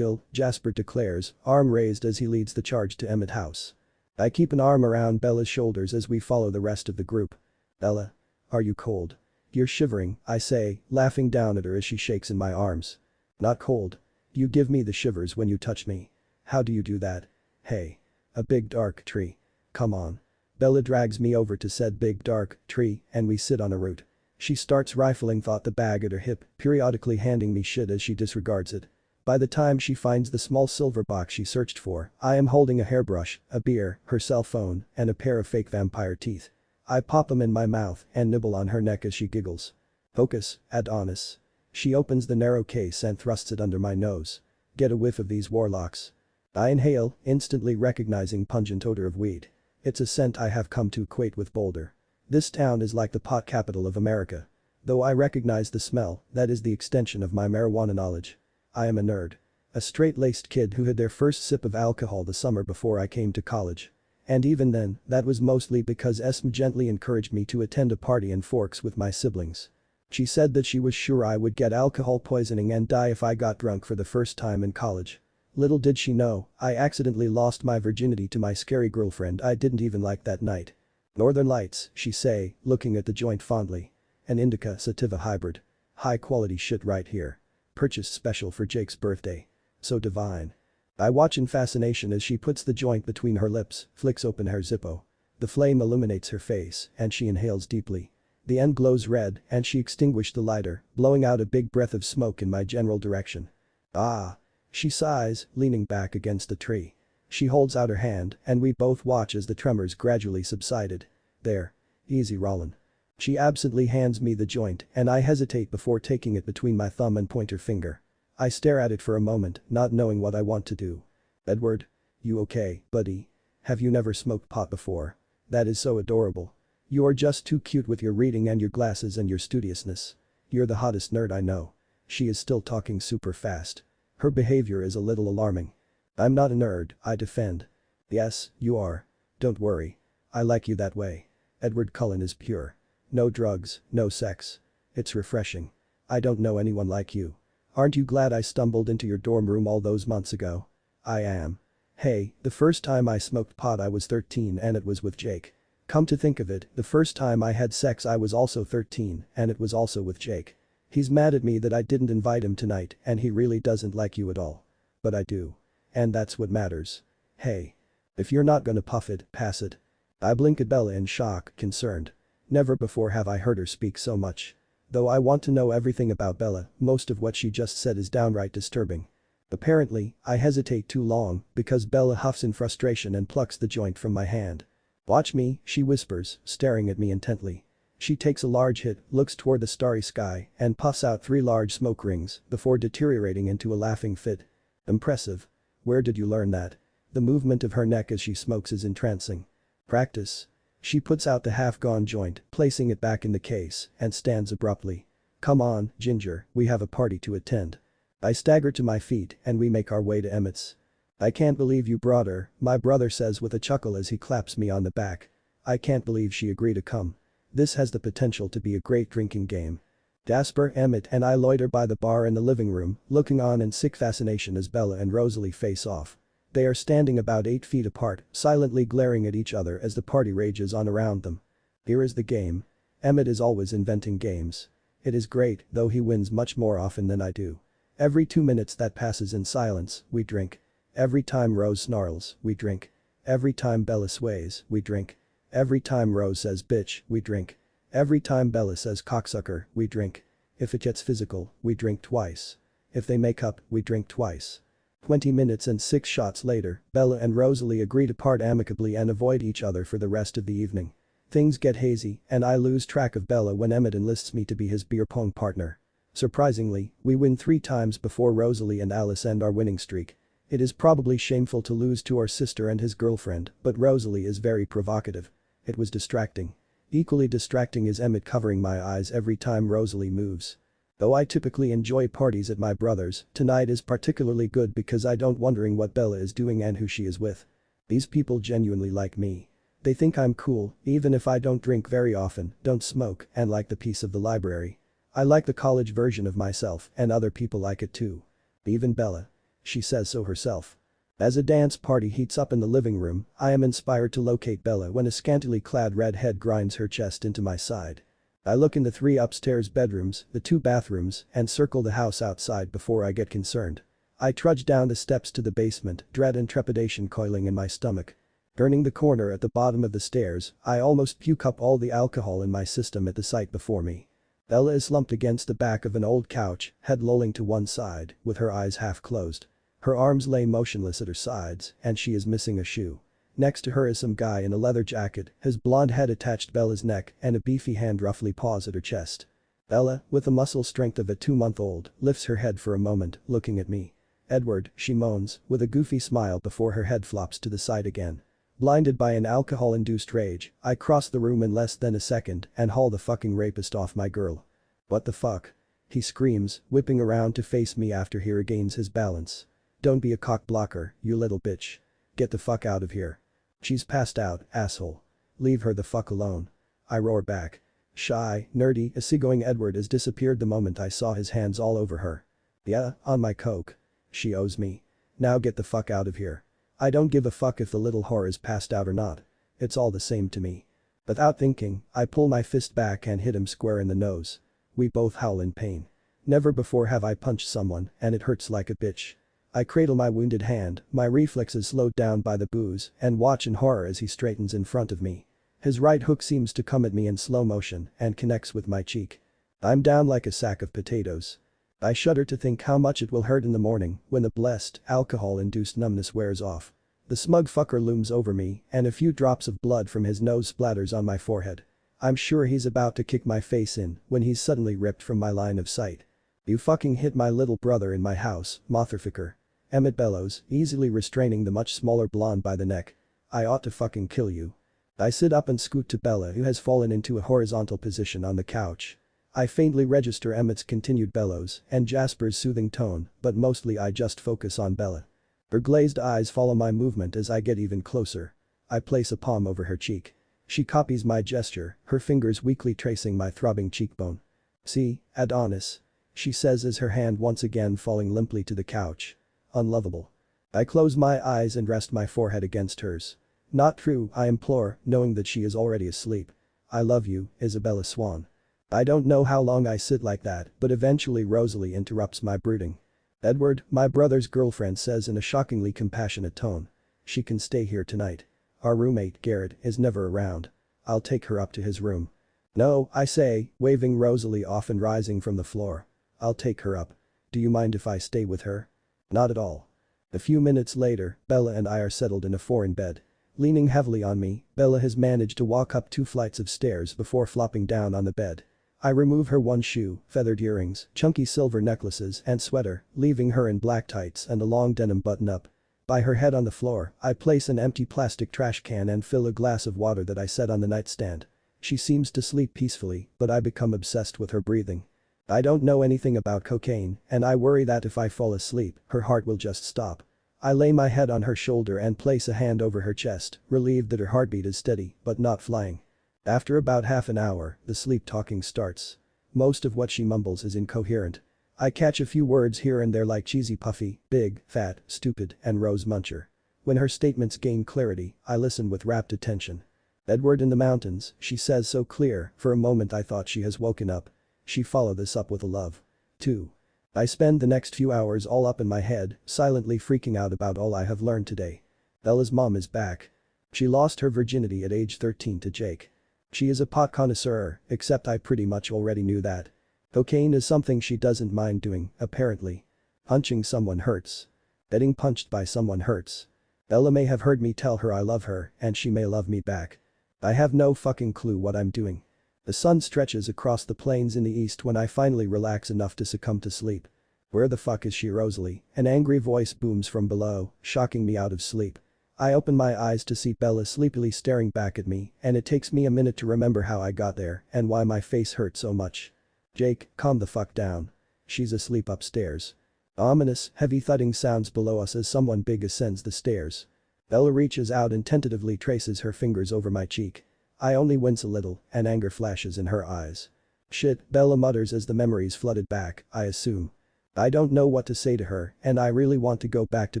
Jasper declares, arm raised as he leads the charge to Emmett House. I keep an arm around Bella's shoulders as we follow the rest of the group. "Bella. Are you cold?" "You're shivering," I say, laughing down at her as she shakes in my arms. "Not cold. You give me the shivers when you touch me." "How do you do that?" "Hey. A big dark tree. Come on." Bella drags me over to said big dark tree and we sit on a root. She starts rifling the bag at her hip, periodically handing me shit as she disregards it. By the time she finds the small silver box she searched for, I am holding a hairbrush, a beer, her cell phone, and a pair of fake vampire teeth. I pop them in my mouth and nibble on her neck as she giggles. "Focus, Adonis." She opens the narrow case and thrusts it under my nose. "Get a whiff of these warlocks." I inhale, instantly recognizing pungent odor of weed. It's a scent I have come to equate with Boulder. This town is like the pot capital of America. Though I recognize the smell, that is the extension of my marijuana knowledge. I am a nerd. A straight-laced kid who had their first sip of alcohol the summer before I came to college. And even then, that was mostly because Esme gently encouraged me to attend a party in Forks with my siblings. She said that she was sure I would get alcohol poisoning and die if I got drunk for the first time in college. Little did she know, I accidentally lost my virginity to my scary girlfriend I didn't even like that night. "Northern Lights," she say, looking at the joint fondly. "An indica sativa hybrid. High quality shit right here. Purchased special for Jake's birthday. So divine." I watch in fascination as she puts the joint between her lips, flicks open her Zippo. The flame illuminates her face and she inhales deeply. The end glows red and she extinguished the lighter, blowing out a big breath of smoke in my general direction. "Ah." She sighs, leaning back against the tree. She holds out her hand and we both watch as the tremors gradually subsided. "There. Easy rollin'." She absently hands me the joint and I hesitate before taking it between my thumb and pointer finger. I stare at it for a moment, not knowing what I want to do. "Edward? You okay, buddy? Have you never smoked pot before? That is so adorable. You are just too cute with your reading and your glasses and your studiousness. You're the hottest nerd I know." She is still talking super fast. Her behavior is a little alarming. "I'm not a nerd," I defend. "Yes, you are. Don't worry. I like you that way. Edward Cullen is pure. No drugs, no sex. It's refreshing. I don't know anyone like you. Aren't you glad I stumbled into your dorm room all those months ago?" "I am. Hey, the first time I smoked pot I was 13 and it was with Jake. Come to think of it, the first time I had sex I was also 13 and it was also with Jake. He's mad at me that I didn't invite him tonight and he really doesn't like you at all. But I do. And that's what matters. Hey. If you're not gonna puff it, pass it." I blink at Bella in shock, concerned. Never before have I heard her speak so much. Though I want to know everything about Bella, most of what she just said is downright disturbing. Apparently, I hesitate too long because Bella huffs in frustration and plucks the joint from my hand. "Watch me," she whispers, staring at me intently. She takes a large hit, looks toward the starry sky, and puffs out 3 large smoke rings before deteriorating into a laughing fit. "Impressive. Where did you learn that?" The movement of her neck as she smokes is entrancing. "Practice." She puts out the half-gone joint, placing it back in the case, and stands abruptly. "Come on, Ginger, we have a party to attend." I stagger to my feet and we make our way to Emmett's. "I can't believe you brought her," my brother says with a chuckle as he claps me on the back. "I can't believe she agreed to come. This has the potential to be a great drinking game." Jasper, Emmett and I loiter by the bar in the living room, looking on in sick fascination as Bella and Rosalie face off. They are standing about 8 feet apart, silently glaring at each other as the party rages on around them. Here is the game. Emmett is always inventing games. It is great, though he wins much more often than I do. Every 2 minutes that passes in silence, we drink. Every time Rose snarls, we drink. Every time Bella sways, we drink. Every time Rose says bitch, we drink. Every time Bella says cocksucker, we drink. If it gets physical, we drink twice. If they make up, we drink twice. 20 minutes and 6 shots later, Bella and Rosalie agree to part amicably and avoid each other for the rest of the evening. Things get hazy and I lose track of Bella when Emmett enlists me to be his beer pong partner. Surprisingly, we win 3 times before Rosalie and Alice end our winning streak. It is probably shameful to lose to our sister and his girlfriend, but Rosalie is very provocative. It was distracting. Equally distracting is Emmett covering my eyes every time Rosalie moves. Though I typically enjoy parties at my brother's, tonight is particularly good because I don't wondering what Bella is doing and who she is with. These people genuinely like me. They think I'm cool, even if I don't drink very often, don't smoke, and like the peace of the library. I like the college version of myself, and other people like it too. Even Bella. She says so herself. As a dance party heats up in the living room, I am inspired to locate Bella when a scantily clad redhead grinds her chest into my side. I look in the 3 upstairs bedrooms, the 2 bathrooms, and circle the house outside before I get concerned. I trudge down the steps to the basement, dread and trepidation coiling in my stomach. Turning the corner at the bottom of the stairs, I almost puke up all the alcohol in my system at the sight before me. Bella is slumped against the back of an old couch, head lolling to one side, with her eyes half closed. Her arms lay motionless at her sides, and she is missing a shoe. Next to her is some guy in a leather jacket, his blonde head attached to Bella's neck and a beefy hand roughly paws at her chest. Bella, with the muscle strength of a 2-month-old, lifts her head for a moment, looking at me. "Edward," she moans, with a goofy smile before her head flops to the side again. Blinded by an alcohol-induced rage, I cross the room in less than a second and haul the fucking rapist off my girl. "What the fuck?" he screams, whipping around to face me after he regains his balance. "Don't be a cock blocker, you little bitch. Get the fuck out of here. She's passed out, asshole. Leave her the fuck alone." I roar back. Shy, nerdy, easygoing Edward has disappeared the moment I saw his hands all over her. "Yeah, on my coke. She owes me. Now get the fuck out of here. I don't give a fuck if the little whore is passed out or not. It's all the same to me." Without thinking, I pull my fist back and hit him square in the nose. We both howl in pain. Never before have I punched someone, and it hurts like a bitch. I cradle my wounded hand, my reflexes slowed down by the booze, and watch in horror as he straightens in front of me. His right hook seems to come at me in slow motion and connects with my cheek. I'm down like a sack of potatoes. I shudder to think how much it will hurt in the morning when the blessed, alcohol-induced numbness wears off. The smug fucker looms over me, and a few drops of blood from his nose splatters on my forehead. I'm sure he's about to kick my face in when he's suddenly ripped from my line of sight. "You fucking hit my little brother in my house, motherfucker," Emmett bellows, easily restraining the much smaller blonde by the neck. "I ought to fucking kill you." I sit up and scoot to Bella, who has fallen into a horizontal position on the couch. I faintly register Emmett's continued bellows and Jasper's soothing tone, but mostly I just focus on Bella. Her glazed eyes follow my movement as I get even closer. I place a palm over her cheek. She copies my gesture, her fingers weakly tracing my throbbing cheekbone. "See, Adonis," she says as her hand once again falling limply to the couch. Unlovable. I close my eyes and rest my forehead against hers. "Not true," I implore, knowing that she is already asleep. "I love you, Isabella Swan." I don't know how long I sit like that, but eventually Rosalie interrupts my brooding. "Edward," my brother's girlfriend says in a shockingly compassionate tone. "She can stay here tonight. Our roommate, Garrett, is never around. I'll take her up to his room." "No," I say, waving Rosalie off and rising from the floor. "I'll take her up. Do you mind if I stay with her?" "Not at all." A few minutes later, Bella and I are settled in a 4-in bed. Leaning heavily on me, Bella has managed to walk up 2 flights of stairs before flopping down on the bed. I remove her one shoe, feathered earrings, chunky silver necklaces and sweater, leaving her in black tights and a long denim button-up. By her head on the floor, I place an empty plastic trash can and fill a glass of water that I set on the nightstand. She seems to sleep peacefully, but I become obsessed with her breathing. I don't know anything about cocaine, and I worry that if I fall asleep, her heart will just stop. I lay my head on her shoulder and place a hand over her chest, relieved that her heartbeat is steady, but not flying. After about half an hour, the sleep talking starts. Most of what she mumbles is incoherent. I catch a few words here and there like cheesy puffy, big, fat, stupid, and rose muncher. When her statements gain clarity, I listen with rapt attention. "Edward in the mountains," she says so clear, for a moment I thought she has woken up. She followed this up with a love. 2. I spend the next few hours all up in my head, silently freaking out about all I have learned today. Bella's mom is back. She lost her virginity at age 13 to Jake. She is a pot connoisseur, except I pretty much already knew that. Cocaine is something she doesn't mind doing, apparently. Punching someone hurts. Getting punched by someone hurts. Bella may have heard me tell her I love her, and she may love me back. I have no fucking clue what I'm doing. The sun stretches across the plains in the east when I finally relax enough to succumb to sleep. "Where the fuck is she, Rosalie?" An angry voice booms from below, shocking me out of sleep. I open my eyes to see Bella sleepily staring back at me, and it takes me a minute to remember how I got there and why my face hurt so much. "Jake, calm the fuck down. She's asleep upstairs." Ominous, heavy thudding sounds below us as someone big ascends the stairs. Bella reaches out and tentatively traces her fingers over my cheek. I only wince a little, and anger flashes in her eyes. "Shit," Bella mutters as the memories flooded back, I assume. I don't know what to say to her, and I really want to go back to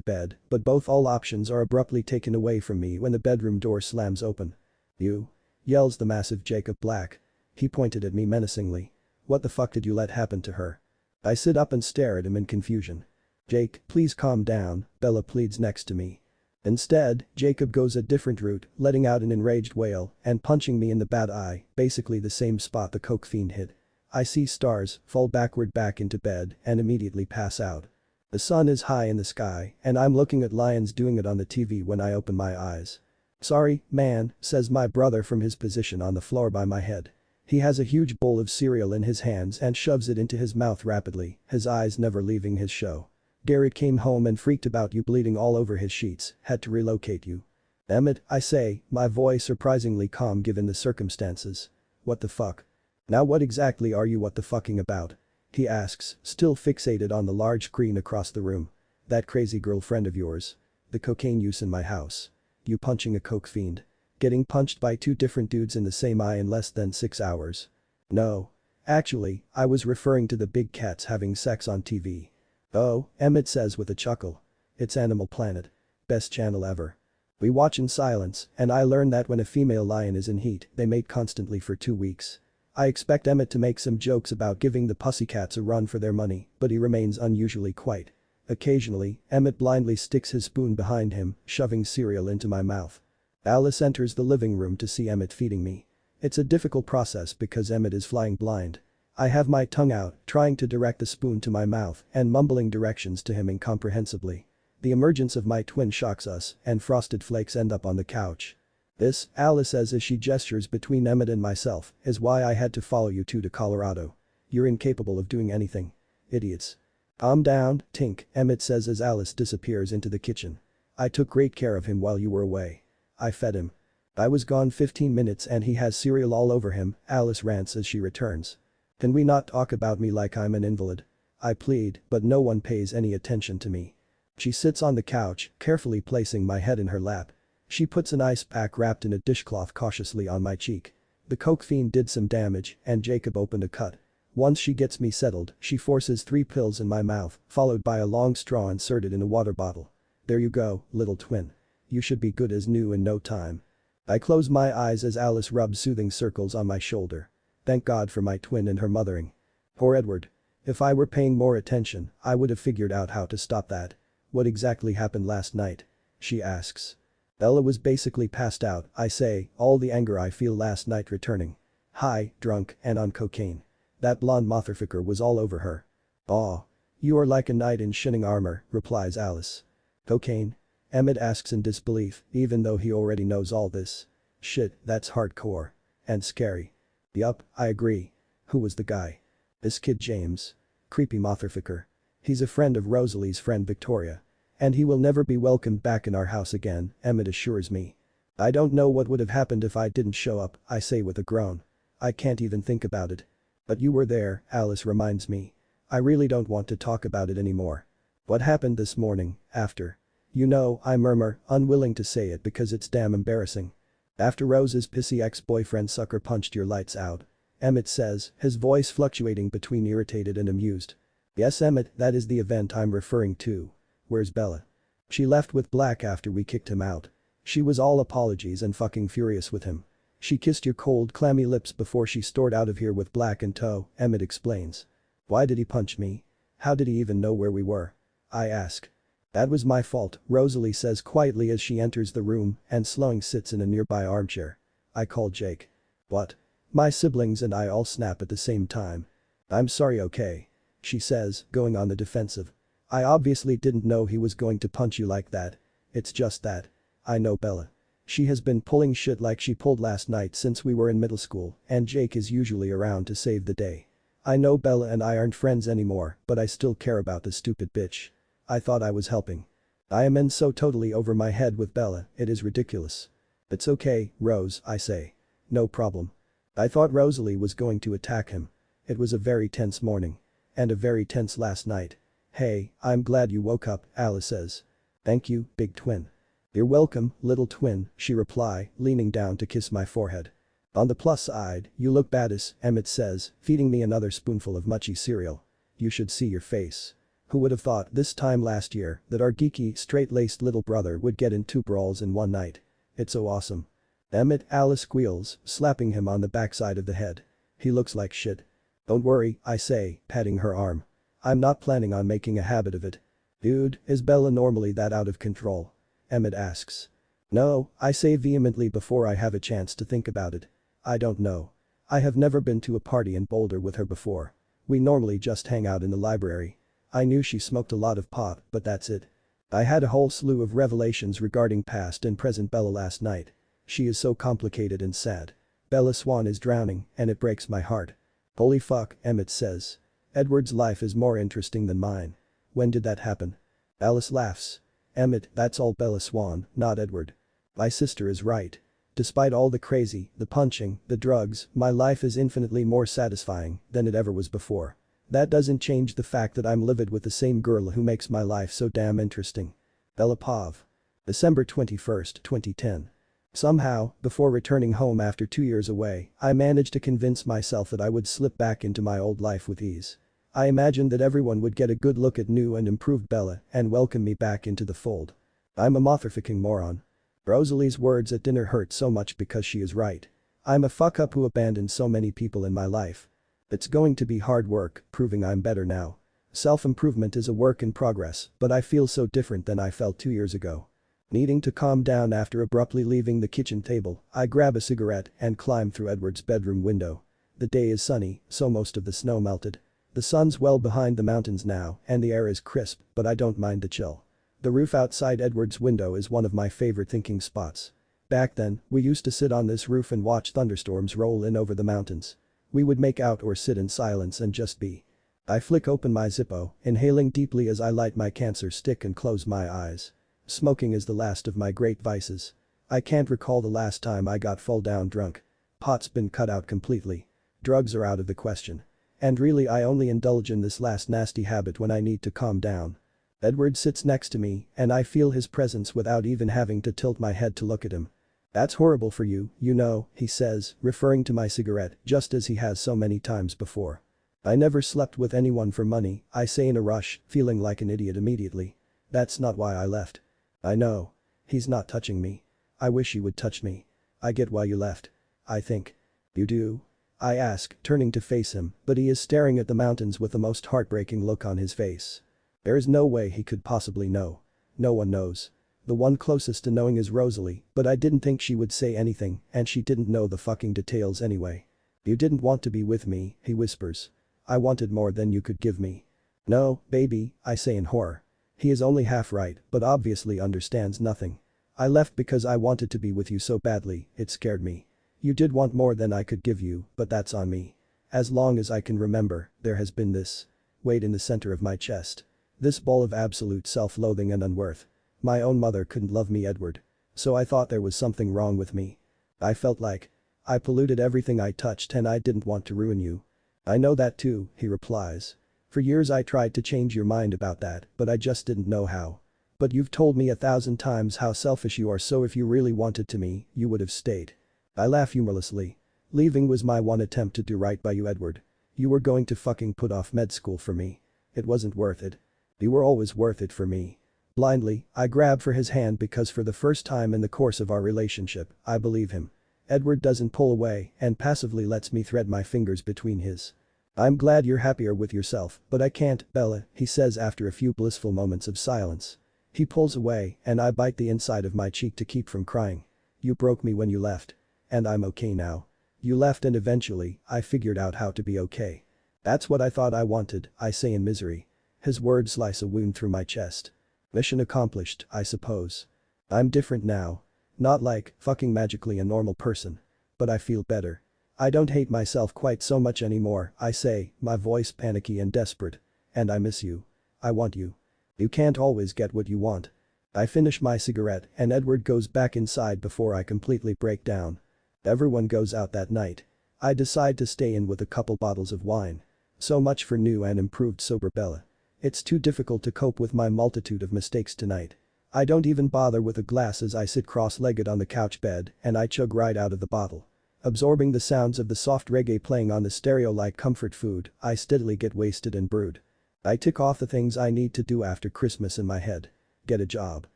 bed, but all options are abruptly taken away from me when the bedroom door slams open. "You?" yells the massive Jacob Black. He pointed at me menacingly. "What the fuck did you let happen to her?" I sit up and stare at him in confusion. "Jake, please calm down," Bella pleads next to me. Instead, Jacob goes a different route, letting out an enraged wail and punching me in the bad eye, basically the same spot the coke fiend hit. I see stars, fall backward back into bed, and immediately pass out. The sun is high in the sky, and I'm looking at lions doing it on the TV when I open my eyes. "Sorry, man," says my brother from his position on the floor by my head. He has a huge bowl of cereal in his hands and shoves it into his mouth rapidly, his eyes never leaving his show. "Garrett came home and freaked about you bleeding all over his sheets, had to relocate you." "Emmett," I say, my voice surprisingly calm given the circumstances. "What the fuck? Now what exactly are you what the fucking about?" he asks, still fixated on the large screen across the room. "That crazy girlfriend of yours. The cocaine use in my house. You punching a coke fiend. Getting punched by two different dudes in the same eye in less than 6 hours." "No. Actually, I was referring to the big cats having sex on TV." "Oh," Emmett says with a chuckle. "It's Animal Planet. Best channel ever." We watch in silence, and I learn that when a female lion is in heat, they mate constantly for 2 weeks. I expect Emmett to make some jokes about giving the pussycats a run for their money, but he remains unusually quiet. Occasionally, Emmett blindly sticks his spoon behind him, shoving cereal into my mouth. Alice enters the living room to see Emmett feeding me. It's a difficult process because Emmett is flying blind. I have my tongue out, trying to direct the spoon to my mouth and mumbling directions to him incomprehensibly. The emergence of my twin shocks us, and frosted flakes end up on the couch. "This," Alice says as she gestures between Emmett and myself, "is why I had to follow you two to Colorado. You're incapable of doing anything. Idiots." "Calm down, Tink," Emmett says as Alice disappears into the kitchen. "I took great care of him while you were away. I fed him. I was gone 15 minutes and he has cereal all over him," Alice rants as she returns. "Can we not talk about me like I'm an invalid?" I plead, but no one pays any attention to me. She sits on the couch, carefully placing my head in her lap. She puts an ice pack wrapped in a dishcloth cautiously on my cheek. The coke fiend did some damage, and Jacob opened a cut. Once she gets me settled, she forces 3 pills in my mouth, followed by a long straw inserted in a water bottle. "There you go, little twin. You should be good as new in no time." I close my eyes as Alice rubs soothing circles on my shoulder. Thank God for my twin and her mothering. Poor Edward. If I were paying more attention, I would have figured out how to stop that. "What exactly happened last night?" she asks. "Ella was basically passed out," I say, all the anger I feel last night returning. "High, drunk, and on cocaine. That blonde motherfucker was all over her." "Aw. You are like a knight in shining armor," replies Alice. "Cocaine?" Emmett asks in disbelief, even though he already knows all this. "Shit, that's hardcore. And scary." "Yup, I agree. Who was the guy?" "This kid James. Creepy motherfucker. He's a friend of Rosalie's friend Victoria. And he will never be welcomed back in our house again," Emmett assures me. "I don't know what would have happened if I didn't show up," I say with a groan. "I can't even think about it." "But you were there," Alice reminds me. "I really don't want to talk about it anymore." "What happened this morning, after?" "You know," I murmur, unwilling to say it because it's damn embarrassing. "After Rose's pissy ex-boyfriend sucker punched your lights out," Emmett says, his voice fluctuating between irritated and amused. "Yes, Emmett, that is the event I'm referring to. Where's Bella?" "She left with Black after we kicked him out. She was all apologies and fucking furious with him. She kissed your cold clammy lips before she stormed out of here with Black in tow," Emmett explains. "Why did he punch me? How did he even know where we were?" I ask. "That was my fault," Rosalie says quietly as she enters the room and slowing sits in a nearby armchair. "I called Jake." "What?" My siblings and I all snap at the same time. "I'm sorry, okay," she says, going on the defensive. "I obviously didn't know he was going to punch you like that. It's just that. I know Bella. She has been pulling shit like she pulled last night since we were in middle school, and Jake is usually around to save the day. I know Bella and I aren't friends anymore, but I still care about this stupid bitch. I thought I was helping. I am in so totally over my head with Bella, it is ridiculous. It's okay, Rose, I say. No problem. I thought Rosalie was going to attack him. It was a very tense morning. And a very tense last night. Hey, I'm glad you woke up, Alice says. Thank you, big twin. You're welcome, little twin, she reply, leaning down to kiss my forehead. On the plus side, you look badass, Emmett says, feeding me another spoonful of munchy cereal. You should see your face. Who would have thought this time last year that our geeky, straight-laced little brother would get in 2 brawls in one night? It's so awesome. Emmett, Alice squeals, slapping him on the backside of the head. He looks like shit. Don't worry, I say, patting her arm. I'm not planning on making a habit of it. Dude, is Bella normally that out of control? Emmett asks. No, I say vehemently before I have a chance to think about it. I don't know. I have never been to a party in Boulder with her before. We normally just hang out in the library. I knew she smoked a lot of pot, but that's it. I had a whole slew of revelations regarding past and present Bella last night. She is so complicated and sad. Bella Swan is drowning, and it breaks my heart. Holy fuck, Emmett says. Edward's life is more interesting than mine. When did that happen? Alice laughs. Emmett, that's all Bella Swan, not Edward. My sister is right. Despite all the crazy, the punching, the drugs, my life is infinitely more satisfying than it ever was before. That doesn't change the fact that I'm livid with the same girl who makes my life so damn interesting. Bella Pov. December 21st, 2010. Somehow, before returning home after 2 years away, I managed to convince myself that I would slip back into my old life with ease. I imagined that everyone would get a good look at new and improved Bella and welcome me back into the fold. I'm a motherfucking moron. Rosalie's words at dinner hurt so much because she is right. I'm a fuck up who abandoned so many people in my life. It's going to be hard work, proving I'm better now. Self-improvement is a work in progress, but I feel so different than I felt 2 years ago. Needing to calm down after abruptly leaving the kitchen table, I grab a cigarette and climb through Edward's bedroom window. The day is sunny, so most of the snow melted. The sun's well behind the mountains now, and the air is crisp, but I don't mind the chill. The roof outside Edward's window is one of my favorite thinking spots. Back then, we used to sit on this roof and watch thunderstorms roll in over the mountains. We would make out or sit in silence and just be. I flick open my Zippo, inhaling deeply as I light my cancer stick and close my eyes. Smoking is the last of my great vices. I can't recall the last time I got full down drunk. Pot's been cut out completely. Drugs are out of the question. And really I only indulge in this last nasty habit when I need to calm down. Edward sits next to me and I feel his presence without even having to tilt my head to look at him. That's horrible for you, you know, he says, referring to my cigarette, just as he has so many times before. I never slept with anyone for money, I say in a rush, feeling like an idiot immediately. That's not why I left. I know. He's not touching me. I wish he would touch me. I get why you left. I think. You do? I ask, turning to face him, but he is staring at the mountains with the most heartbreaking look on his face. There is no way he could possibly know. No one knows. The one closest to knowing is Rosalie, but I didn't think she would say anything, and she didn't know the fucking details anyway. You didn't want to be with me, he whispers. I wanted more than you could give me. No, baby, I say in horror. He is only half right, but obviously understands nothing. I left because I wanted to be with you so badly, it scared me. You did want more than I could give you, but that's on me. As long as I can remember, there has been this weight in the center of my chest. This ball of absolute self-loathing and unworth. My own mother couldn't love me, Edward. So I thought there was something wrong with me. I felt like I polluted everything I touched and I didn't want to ruin you. I know that too, he replies. For years I tried to change your mind about that, but I just didn't know how. But you've told me 1,000 times how selfish you are, so if you really wanted to me, you would have stayed. I laugh humorlessly. Leaving was my one attempt to do right by you, Edward. You were going to fucking put off med school for me. It wasn't worth it. You were always worth it for me. Blindly, I grab for his hand because for the first time in the course of our relationship, I believe him. Edward doesn't pull away and passively lets me thread my fingers between his. I'm glad you're happier with yourself, but I can't, Bella, he says after a few blissful moments of silence. He pulls away and I bite the inside of my cheek to keep from crying. You broke me when you left. And I'm okay now. You left and eventually, I figured out how to be okay. That's what I thought I wanted, I say in misery. His words slice a wound through my chest. Mission accomplished, I suppose. I'm different now. Not like fucking magically a normal person. But I feel better. I don't hate myself quite so much anymore, I say, my voice panicky and desperate. And I miss you. I want you. You can't always get what you want. I finish my cigarette and Edward goes back inside before I completely break down. Everyone goes out that night. I decide to stay in with a couple bottles of wine. So much for new and improved sober Bella. It's too difficult to cope with my multitude of mistakes tonight. I don't even bother with a glass as I sit cross-legged on the couch bed and I chug right out of the bottle. Absorbing the sounds of the soft reggae playing on the stereo like comfort food, I steadily get wasted and brood. I tick off the things I need to do after Christmas in my head. Get a job.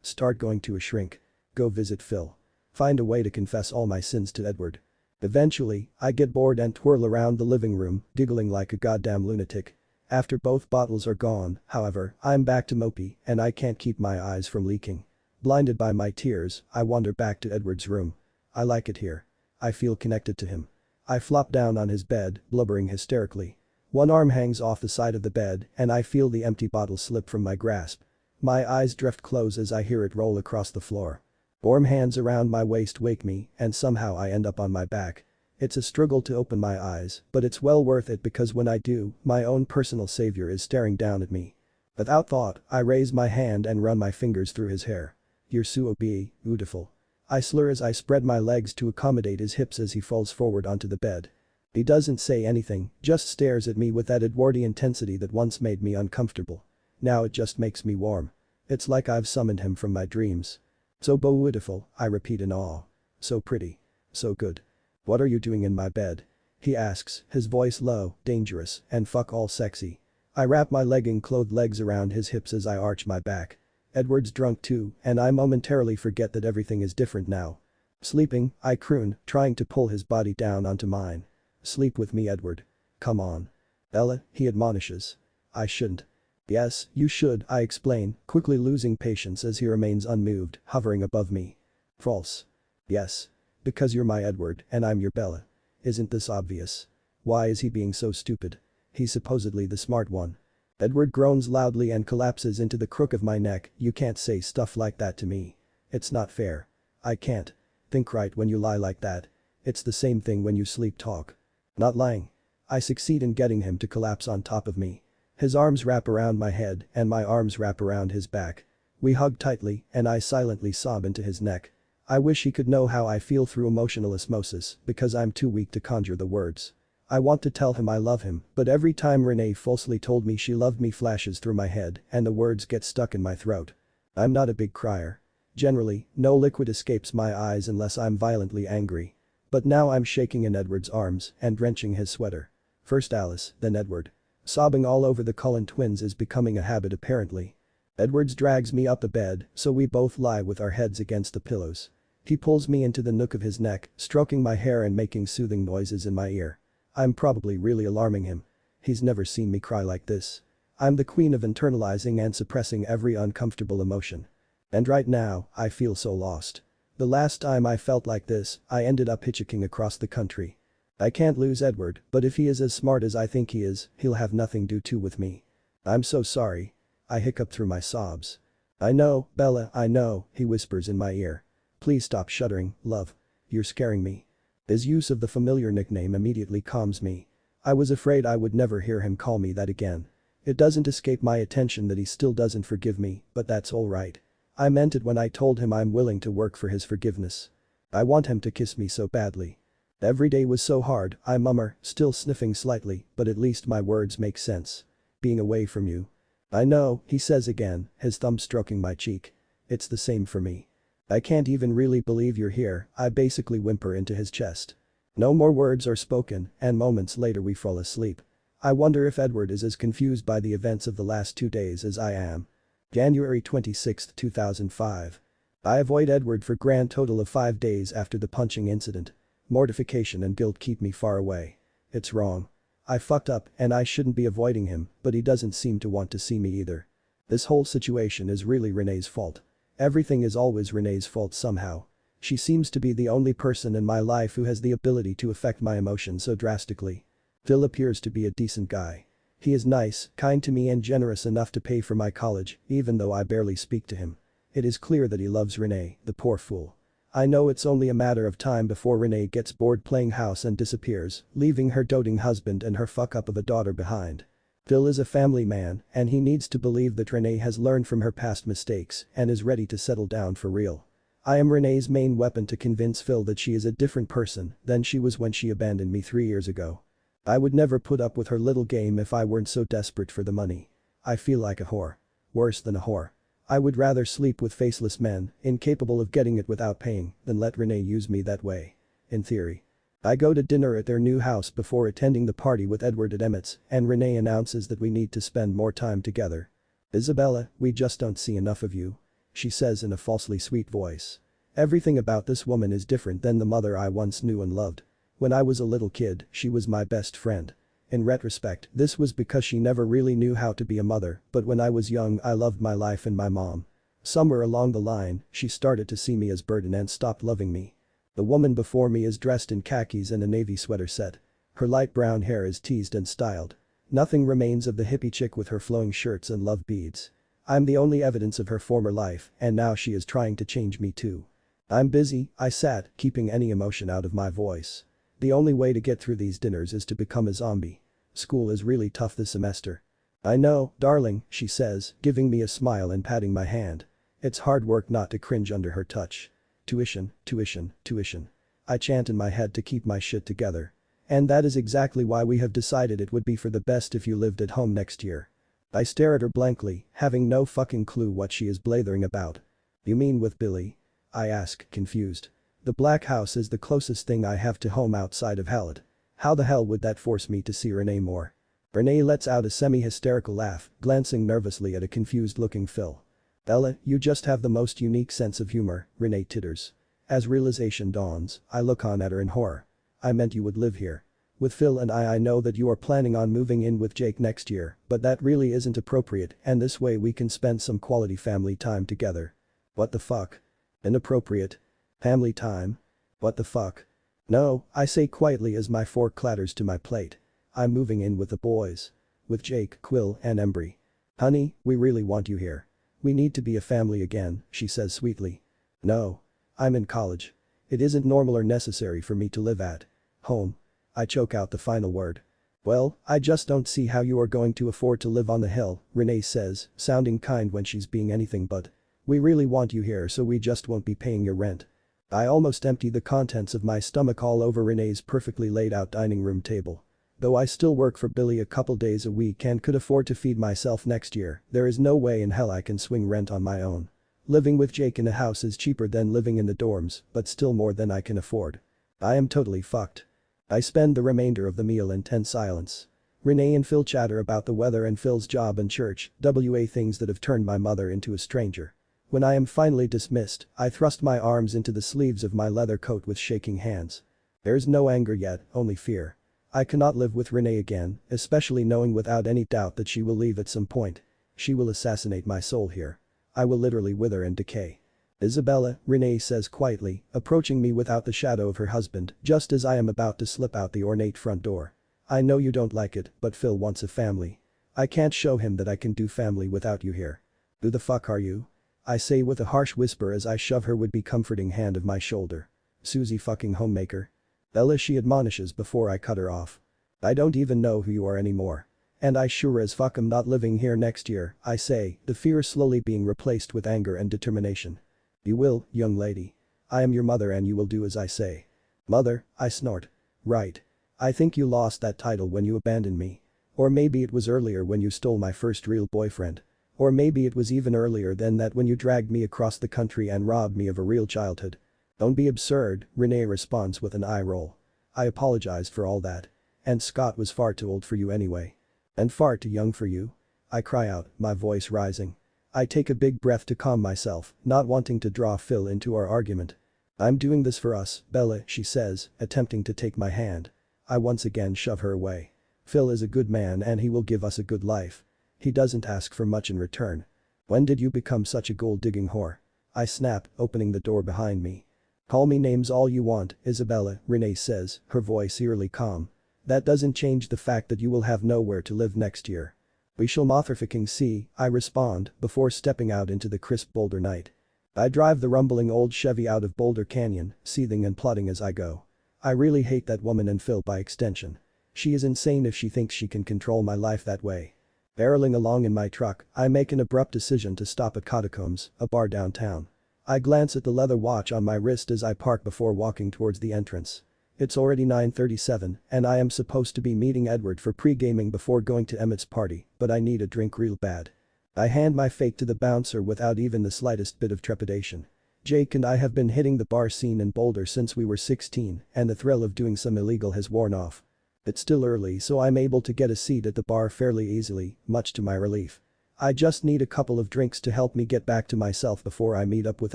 Start going to a shrink. Go visit Phil. Find a way to confess all my sins to Edward. Eventually, I get bored and twirl around the living room, giggling like a goddamn lunatic. After both bottles are gone, however, I'm back to mopey and I can't keep my eyes from leaking. Blinded by my tears, I wander back to Edward's room. I like it here. I feel connected to him. I flop down on his bed, blubbering hysterically. One arm hangs off the side of the bed and I feel the empty bottle slip from my grasp. My eyes drift close as I hear it roll across the floor. Warm hands around my waist wake me and somehow I end up on my back. It's a struggle to open my eyes, but it's well worth it because when I do, my own personal savior is staring down at me. Without thought, I raise my hand and run my fingers through his hair. "You're so beautiful." I slur as I spread my legs to accommodate his hips as he falls forward onto the bed. He doesn't say anything, just stares at me with that Edwardy intensity that once made me uncomfortable. Now it just makes me warm. It's like I've summoned him from my dreams. "So beautiful," I repeat in awe. "So pretty. So good. What are you doing in my bed?" he asks, his voice low, dangerous, and fuck all sexy. I wrap my legging-clothed legs around his hips as I arch my back. Edward's drunk too, and I momentarily forget that everything is different now. "Sleeping," I croon, trying to pull his body down onto mine. "Sleep with me, Edward. Come on." "Ella," he admonishes. "I shouldn't." "Yes, you should," I explain, quickly losing patience as he remains unmoved, hovering above me. "False." "Yes. Because you're my Edward and I'm your Bella. Isn't this obvious? Why is he being so stupid? He's supposedly the smart one." Edward groans loudly and collapses into the crook of my neck. "You can't say stuff like that to me. It's not fair. I can't. Think right when you lie like that. It's the same thing when you sleep talk." "Not lying." I succeed in getting him to collapse on top of me. His arms wrap around my head and my arms wrap around his back. We hug tightly and I silently sob into his neck. I wish he could know how I feel through emotional osmosis because I'm too weak to conjure the words. I want to tell him I love him, but every time Renee falsely told me she loved me flashes through my head and the words get stuck in my throat. I'm not a big crier. Generally, no liquid escapes my eyes unless I'm violently angry. But now I'm shaking in Edward's arms and wrenching his sweater. First Alice, then Edward. Sobbing all over the Cullen twins is becoming a habit apparently. Edwards drags me up the bed, so we both lie with our heads against the pillows. He pulls me into the nook of his neck, stroking my hair and making soothing noises in my ear. I'm probably really alarming him. He's never seen me cry like this. I'm the queen of internalizing and suppressing every uncomfortable emotion. And right now, I feel so lost. The last time I felt like this, I ended up hitchhiking across the country. I can't lose Edward, but if he is as smart as I think he is, he'll have nothing to do with me. I'm so sorry. I hiccup through my sobs. "I know, Bella, I know," he whispers in my ear. "Please stop shuddering, love. You're scaring me." His use of the familiar nickname immediately calms me. I was afraid I would never hear him call me that again. It doesn't escape my attention that he still doesn't forgive me, but that's alright. I meant it when I told him I'm willing to work for his forgiveness. I want him to kiss me so badly. Every day was so hard, I mummer, still sniffing slightly, but at least my words make sense. "Being away from you." "I know," he says again, his thumb stroking my cheek. "It's the same for me. I can't even really believe you're here," I basically whimper into his chest. No more words are spoken, and moments later we fall asleep. I wonder if Edward is as confused by the events of the last 2 days as I am. January 26, 2005. I avoid Edward for grand total of 5 days after the punching incident. Mortification and guilt keep me far away. It's wrong. I fucked up and I shouldn't be avoiding him, but he doesn't seem to want to see me either. This whole situation is really Renee's fault. Everything is always Renee's fault somehow. She seems to be the only person in my life who has the ability to affect my emotions so drastically. Phil appears to be a decent guy. He is nice, kind to me and generous enough to pay for my college, even though I barely speak to him. It is clear that he loves Renee, the poor fool. I know it's only a matter of time before Renee gets bored playing house and disappears, leaving her doting husband and her fuck up of a daughter behind. Phil is a family man, and he needs to believe that Renee has learned from her past mistakes and is ready to settle down for real. I am Renee's main weapon to convince Phil that she is a different person than she was when she abandoned me 3 years ago. I would never put up with her little game if I weren't so desperate for the money. I feel like a whore. Worse than a whore. I would rather sleep with faceless men, incapable of getting it without paying, than let Renee use me that way. In theory. I go to dinner at their new house before attending the party with Edward at Emmett's, and Renee announces that we need to spend more time together. Isabella, we just don't see enough of you. She says in a falsely sweet voice. Everything about this woman is different than the mother I once knew and loved. When I was a little kid, she was my best friend. In retrospect, this was because she never really knew how to be a mother, but when I was young I loved my life and my mom. Somewhere along the line, she started to see me as burden and stopped loving me. The woman before me is dressed in khakis and a navy sweater set. Her light brown hair is teased and styled. Nothing remains of the hippie chick with her flowing shirts and love beads. I'm the only evidence of her former life, and now she is trying to change me too. I'm busy, I sat, keeping any emotion out of my voice. The only way to get through these dinners is to become a zombie. School is really tough this semester. I know, darling, she says, giving me a smile and patting my hand. It's hard work not to cringe under her touch. Tuition, tuition, tuition. I chant in my head to keep my shit together. And that is exactly why we have decided it would be for the best if you lived at home next year. I stare at her blankly, having no fucking clue what she is blathering about. You mean with Billy? I ask, confused. The Black House is the closest thing I have to home outside of Hallett. How the hell would that force me to see Renee more? Renee lets out a semi-hysterical laugh, glancing nervously at a confused-looking Phil. Ella, you just have the most unique sense of humor, Renee titters. As realization dawns, I look on at her in horror. I meant you would live here. With Phil and I know that you are planning on moving in with Jake next year, but that really isn't appropriate and this way we can spend some quality family time together. What the fuck? Inappropriate? Family time? What the fuck? No, I say quietly as my fork clatters to my plate. I'm moving in with the boys. With Jake, Quill, and Embry. Honey, we really want you here. We need to be a family again, she says sweetly. No. I'm in college. It isn't normal or necessary for me to live at home. I choke out the final word. Well, I just don't see how you are going to afford to live on the hill, Renee says, sounding kind when she's being anything but. We really want you here so we just won't be paying your rent. I almost empty the contents of my stomach all over Renee's perfectly laid out dining room table. Though I still work for Billy a couple days a week and could afford to feed myself next year, there is no way in hell I can swing rent on my own. Living with Jake in a house is cheaper than living in the dorms, but still more than I can afford. I am totally fucked. I spend the remainder of the meal in tense silence. Renee and Phil chatter about the weather and Phil's job and church, things that have turned my mother into a stranger. When I am finally dismissed, I thrust my arms into the sleeves of my leather coat with shaking hands. There's no anger yet, only fear. I cannot live with Renee again, especially knowing without any doubt that she will leave at some point. She will assassinate my soul here. I will literally wither and decay. Isabella, Renee says quietly, approaching me without the shadow of her husband, just as I am about to slip out the ornate front door. I know you don't like it, but Phil wants a family. I can't show him that I can do family without you here. Who the fuck are you? I say with a harsh whisper as I shove her would-be comforting hand of my shoulder. Susie fucking homemaker. Ella, she admonishes before I cut her off. I don't even know who you are anymore. And I sure as fuck am not living here next year, I say, the fear slowly being replaced with anger and determination. You will, young lady. I am your mother and you will do as I say. Mother, I snort. Right. I think you lost that title when you abandoned me. Or maybe it was earlier when you stole my first real boyfriend. Or maybe it was even earlier than that when you dragged me across the country and robbed me of a real childhood. Don't be absurd, Renee responds with an eye roll. I apologize for all that. And Scott was far too old for you anyway. And far too young for you? I cry out, my voice rising. I take a big breath to calm myself, not wanting to draw Phil into our argument. I'm doing this for us, Bella, she says, attempting to take my hand. I once again shove her away. Phil is a good man and he will give us a good life. He doesn't ask for much in return. When did you become such a gold-digging whore? I snap, opening the door behind me. Call me names all you want, Isabella, Renee says, her voice eerily calm. That doesn't change the fact that you will have nowhere to live next year. We shall motherfucking see, I respond, before stepping out into the crisp Boulder night. I drive the rumbling old Chevy out of Boulder Canyon, seething and plotting as I go. I really hate that woman and Phil by extension. She is insane if she thinks she can control my life that way. Barreling along in my truck, I make an abrupt decision to stop at Catacombs, a bar downtown. I glance at the leather watch on my wrist as I park before walking towards the entrance. It's already 9:37 and I am supposed to be meeting Edward for pre-gaming before going to Emmett's party, but I need a drink real bad. I hand my fake to the bouncer without even the slightest bit of trepidation. Jake and I have been hitting the bar scene in Boulder since we were 16 and the thrill of doing some illegal has worn off. It's still early so I'm able to get a seat at the bar fairly easily, much to my relief. I just need a couple of drinks to help me get back to myself before I meet up with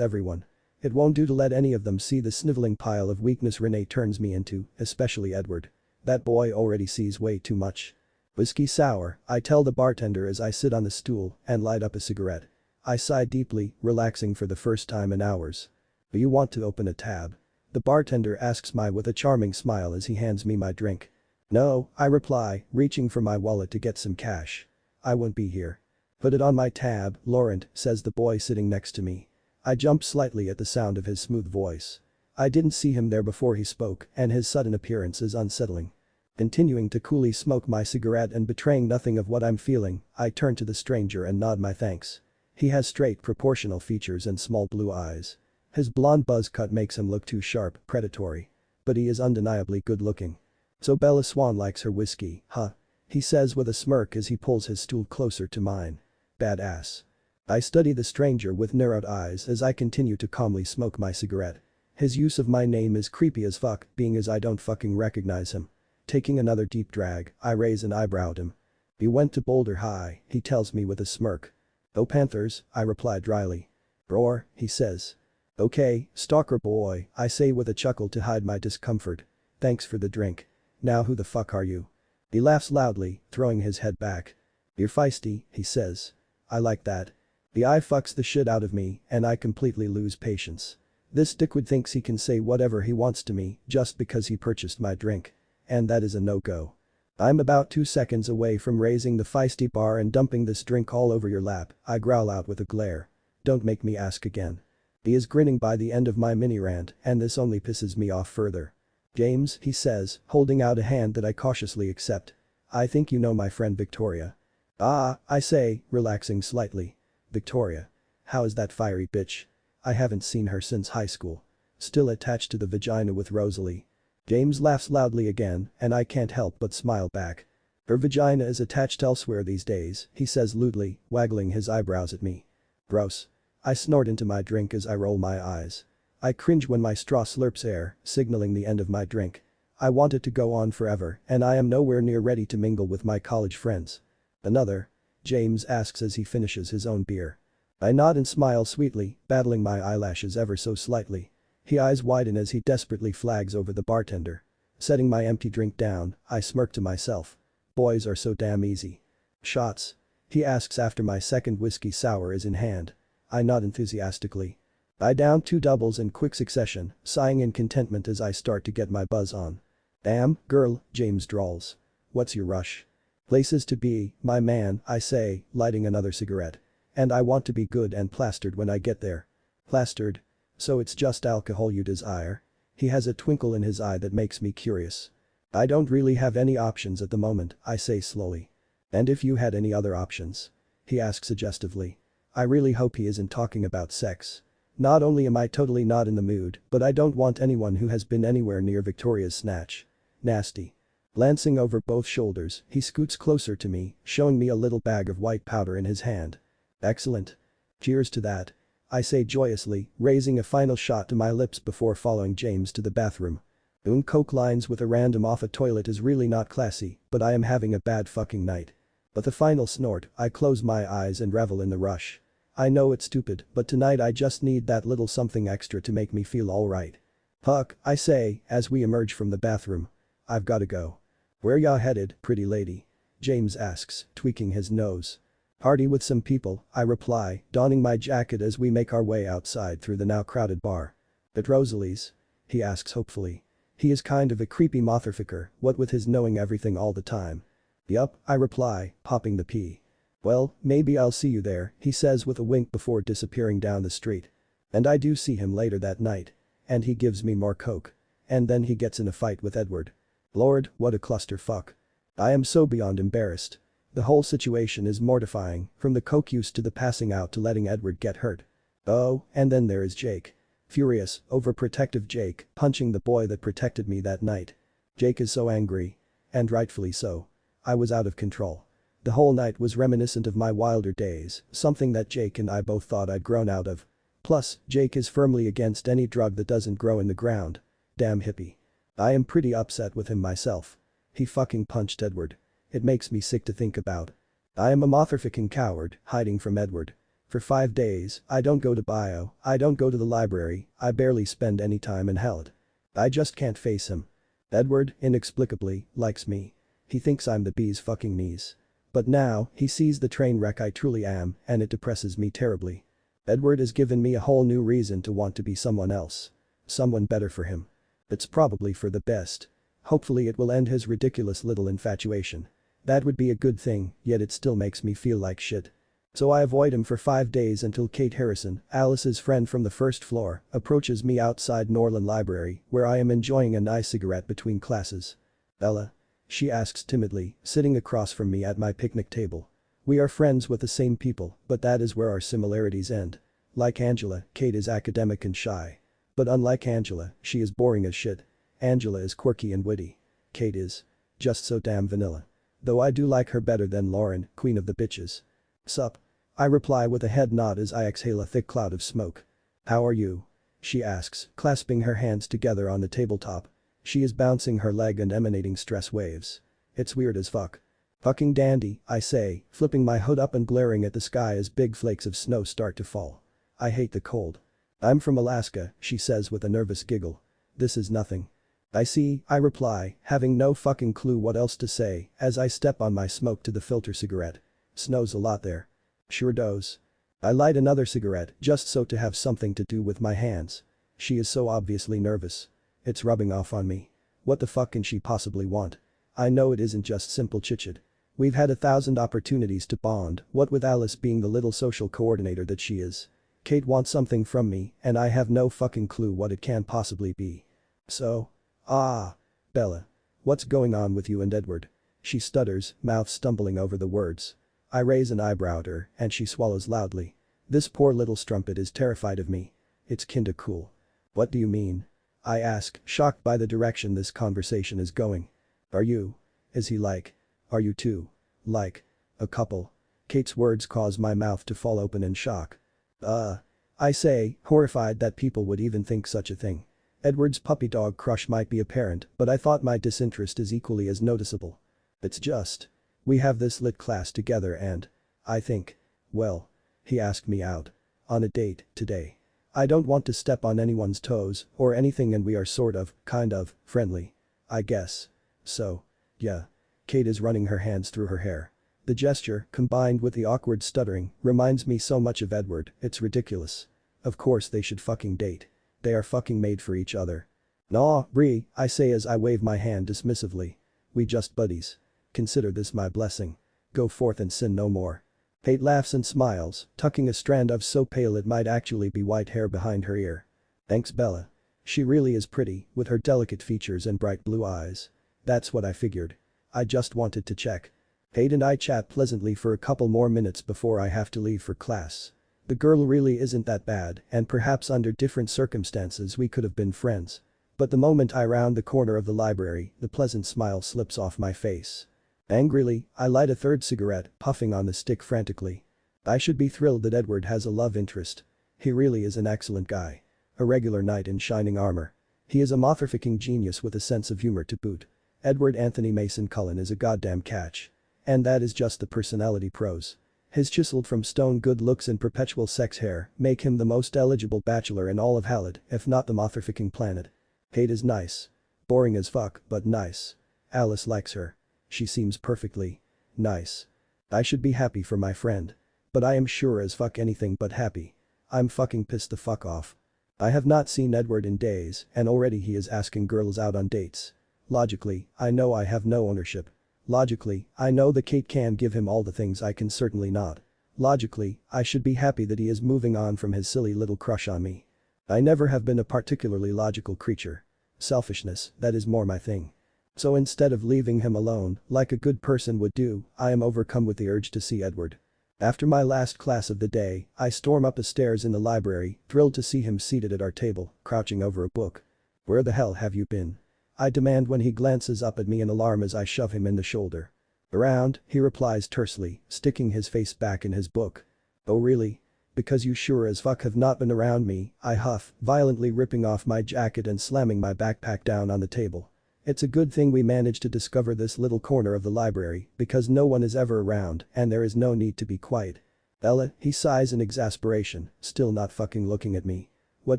everyone. It won't do to let any of them see the sniveling pile of weakness Renee turns me into, especially Edward. That boy already sees way too much. Whiskey sour, I tell the bartender as I sit on the stool and light up a cigarette. I sigh deeply, relaxing for the first time in hours. Do you want to open a tab? The bartender asks me with a charming smile as he hands me my drink. No, I reply, reaching for my wallet to get some cash. I won't be here. Put it on my tab, Laurent, says the boy sitting next to me. I jump slightly at the sound of his smooth voice. I didn't see him there before he spoke and his sudden appearance is unsettling. Continuing to coolly smoke my cigarette and betraying nothing of what I'm feeling, I turn to the stranger and nod my thanks. He has straight proportional features and small blue eyes. His blonde buzz cut makes him look too sharp, predatory. But he is undeniably good looking. So Bella Swan likes her whiskey, huh? He says with a smirk as he pulls his stool closer to mine. Badass. I study the stranger with narrowed eyes as I continue to calmly smoke my cigarette. His use of my name is creepy as fuck, being as I don't fucking recognize him. Taking another deep drag, I raise an eyebrow at him. We went to Boulder High, he tells me with a smirk. Oh Panthers, I reply dryly. Roar, he says. Okay, stalker boy, I say with a chuckle to hide my discomfort. Thanks for the drink. Now who the fuck are you? He laughs loudly, throwing his head back. You're feisty, he says. I like that. The eye fucks the shit out of me and I completely lose patience. This dickwad thinks he can say whatever he wants to me just because he purchased my drink. And that is a no-go. I'm about 2 seconds away from raising the feisty bar and dumping this drink all over your lap, I growl out with a glare. Don't make me ask again. He is grinning by the end of my mini rant and this only pisses me off further. James, he says, holding out a hand that I cautiously accept. I think you know my friend Victoria. Ah, I say, relaxing slightly. Victoria. How is that fiery bitch? I haven't seen her since high school. Still attached to the vagina with Rosalie. James laughs loudly again and I can't help but smile back. Her vagina is attached elsewhere these days, he says lewdly, waggling his eyebrows at me. Gross. I snort into my drink as I roll my eyes. I cringe when my straw slurps air, signaling the end of my drink. I want it to go on forever and I am nowhere near ready to mingle with my college friends. Another? James asks as he finishes his own beer. I nod and smile sweetly, battling my eyelashes ever so slightly. His eyes widen as he desperately flags over the bartender. Setting my empty drink down, I smirk to myself. Boys are so damn easy. Shots? He asks after my second whiskey sour is in hand. I nod enthusiastically. I down 2 doubles in quick succession, sighing in contentment as I start to get my buzz on. Damn, girl, James drawls. What's your rush? Places to be, my man, I say, lighting another cigarette. And I want to be good and plastered when I get there. Plastered? So it's just alcohol you desire? He has a twinkle in his eye that makes me curious. I don't really have any options at the moment, I say slowly. And if you had any other options? He asks suggestively. I really hope he isn't talking about sex. Not only am I totally not in the mood, but I don't want anyone who has been anywhere near Victoria's snatch. Nasty. Glancing over both shoulders, he scoots closer to me, showing me a little bag of white powder in his hand. Excellent. Cheers to that. I say joyously, raising a final shot to my lips before following James to the bathroom. Doing coke lines with a random off a toilet is really not classy, but I am having a bad fucking night. With a final snort, I close my eyes and revel in the rush. I know it's stupid, but tonight I just need that little something extra to make me feel alright. Fuck, I say, as we emerge from the bathroom. I've gotta go. Where ya headed, pretty lady? James asks, tweaking his nose. Party with some people, I reply, donning my jacket as we make our way outside through the now crowded bar. At Rosalie's? He asks hopefully. He is kind of a creepy motherfucker, what with his knowing everything all the time. Yup, I reply, popping the pea. Well, maybe I'll see you there, he says with a wink before disappearing down the street. And I do see him later that night. And he gives me more coke. And then he gets in a fight with Edward. Lord, what a clusterfuck. I am so beyond embarrassed. The whole situation is mortifying, from the coke use to the passing out to letting Edward get hurt. Oh, and then there is Jake. Furious, overprotective Jake, punching the boy that protected me that night. Jake is so angry. And rightfully so. I was out of control. The whole night was reminiscent of my wilder days, something that Jake and I both thought I'd grown out of. Plus, Jake is firmly against any drug that doesn't grow in the ground. Damn hippie. I am pretty upset with him myself. He fucking punched Edward. It makes me sick to think about. I am a motherfucking coward, hiding from Edward. For 5 days, I don't go to bio, I don't go to the library, I barely spend any time in held. I just can't face him. Edward, inexplicably, likes me. He thinks I'm the bee's fucking knees. But now, he sees the train wreck I truly am, and it depresses me terribly. Edward has given me a whole new reason to want to be someone else. Someone better for him. It's probably for the best. Hopefully it will end his ridiculous little infatuation. That would be a good thing, yet it still makes me feel like shit. So I avoid him for 5 days until Kate Harrison, Alice's friend from the first floor, approaches me outside Norland Library, where I am enjoying a nice cigarette between classes. "Bella?" she asks timidly, sitting across from me at my picnic table. We are friends with the same people, but that is where our similarities end. Like Angela, Kate is academic and shy. But unlike Angela, she is boring as shit. Angela is quirky and witty. Kate is just so damn vanilla. Though I do like her better than Lauren, queen of the bitches. "Sup?" I reply with a head nod as I exhale a thick cloud of smoke. "How are you?" she asks, clasping her hands together on the tabletop. She is bouncing her leg and emanating stress waves. It's weird as fuck. "Fucking dandy," I say, flipping my hood up and glaring at the sky as big flakes of snow start to fall. I hate the cold. "I'm from Alaska," she says with a nervous giggle. "This is nothing." "I see," I reply, having no fucking clue what else to say as I step on my smoke to the filter cigarette. "Snows a lot there." "Sure does." I light another cigarette just so to have something to do with my hands. She is so obviously nervous. It's rubbing off on me. What the fuck can she possibly want? I know it isn't just simple chit-chat. We've had 1,000 opportunities to bond, what with Alice being the little social coordinator that she is. Kate wants something from me, and I have no fucking clue what it can possibly be. So? Bella. What's going on with you and Edward? She stutters, mouth stumbling over the words. I raise an eyebrow at her, and she swallows loudly. This poor little strumpet is terrified of me. It's kinda cool. What do you mean? I ask, shocked by the direction this conversation is going. Are you? Is he like? Are you two? Like? A couple? Kate's words cause my mouth to fall open in shock. I say, horrified that people would even think such a thing. Edward's puppy dog crush might be apparent, but I thought my disinterest is equally as noticeable. It's just. We have this lit class together and. I think. Well. He asked me out. On a date, today. I don't want to step on anyone's toes or anything and we are sort of, kind of, friendly. I guess. So. Yeah. Kate is running her hands through her hair. The gesture, combined with the awkward stuttering, reminds me so much of Edward, it's ridiculous. Of course they should fucking date. They are fucking made for each other. Nah, Bree, I say as I wave my hand dismissively. We just buddies. Consider this my blessing. Go forth and sin no more. Kate laughs and smiles, tucking a strand of so pale it might actually be white hair behind her ear. Thanks Bella. She really is pretty, with her delicate features and bright blue eyes. That's what I figured. I just wanted to check. Kate and I chat pleasantly for a couple more minutes before I have to leave for class. The girl really isn't that bad and perhaps under different circumstances we could have been friends. But the moment I round the corner of the library, the pleasant smile slips off my face. Angrily, I light a third cigarette, puffing on the stick frantically. I should be thrilled that Edward has a love interest. He really is an excellent guy. A regular knight in shining armor. He is a motherfucking genius with a sense of humor to boot. Edward Anthony Mason Cullen is a goddamn catch. And that is just the personality pros. His chiseled from stone good looks and perpetual sex hair make him the most eligible bachelor in all of Halid, if not the motherfucking planet. Kate is nice. Boring as fuck, but nice. Alice likes her. She seems perfectly nice. I should be happy for my friend. But I am sure as fuck anything but happy. I'm fucking pissed the fuck off. I have not seen Edward in days and already he is asking girls out on dates. Logically, I know I have no ownership. Logically, I know that Kate can give him all the things I can certainly not. Logically, I should be happy that he is moving on from his silly little crush on me. I never have been a particularly logical creature. Selfishness, that is more my thing. So instead of leaving him alone, like a good person would do, I am overcome with the urge to see Edward. After my last class of the day, I storm up the stairs in the library, thrilled to see him seated at our table, crouching over a book. "Where the hell have you been?" I demand when he glances up at me in alarm as I shove him in the shoulder. "Around," he replies tersely, sticking his face back in his book. "Oh really? Because you sure as fuck have not been around me," I huff, violently ripping off my jacket and slamming my backpack down on the table. It's a good thing we managed to discover this little corner of the library because no one is ever around and there is no need to be quiet. "Ella," he sighs in exasperation, still not fucking looking at me. "What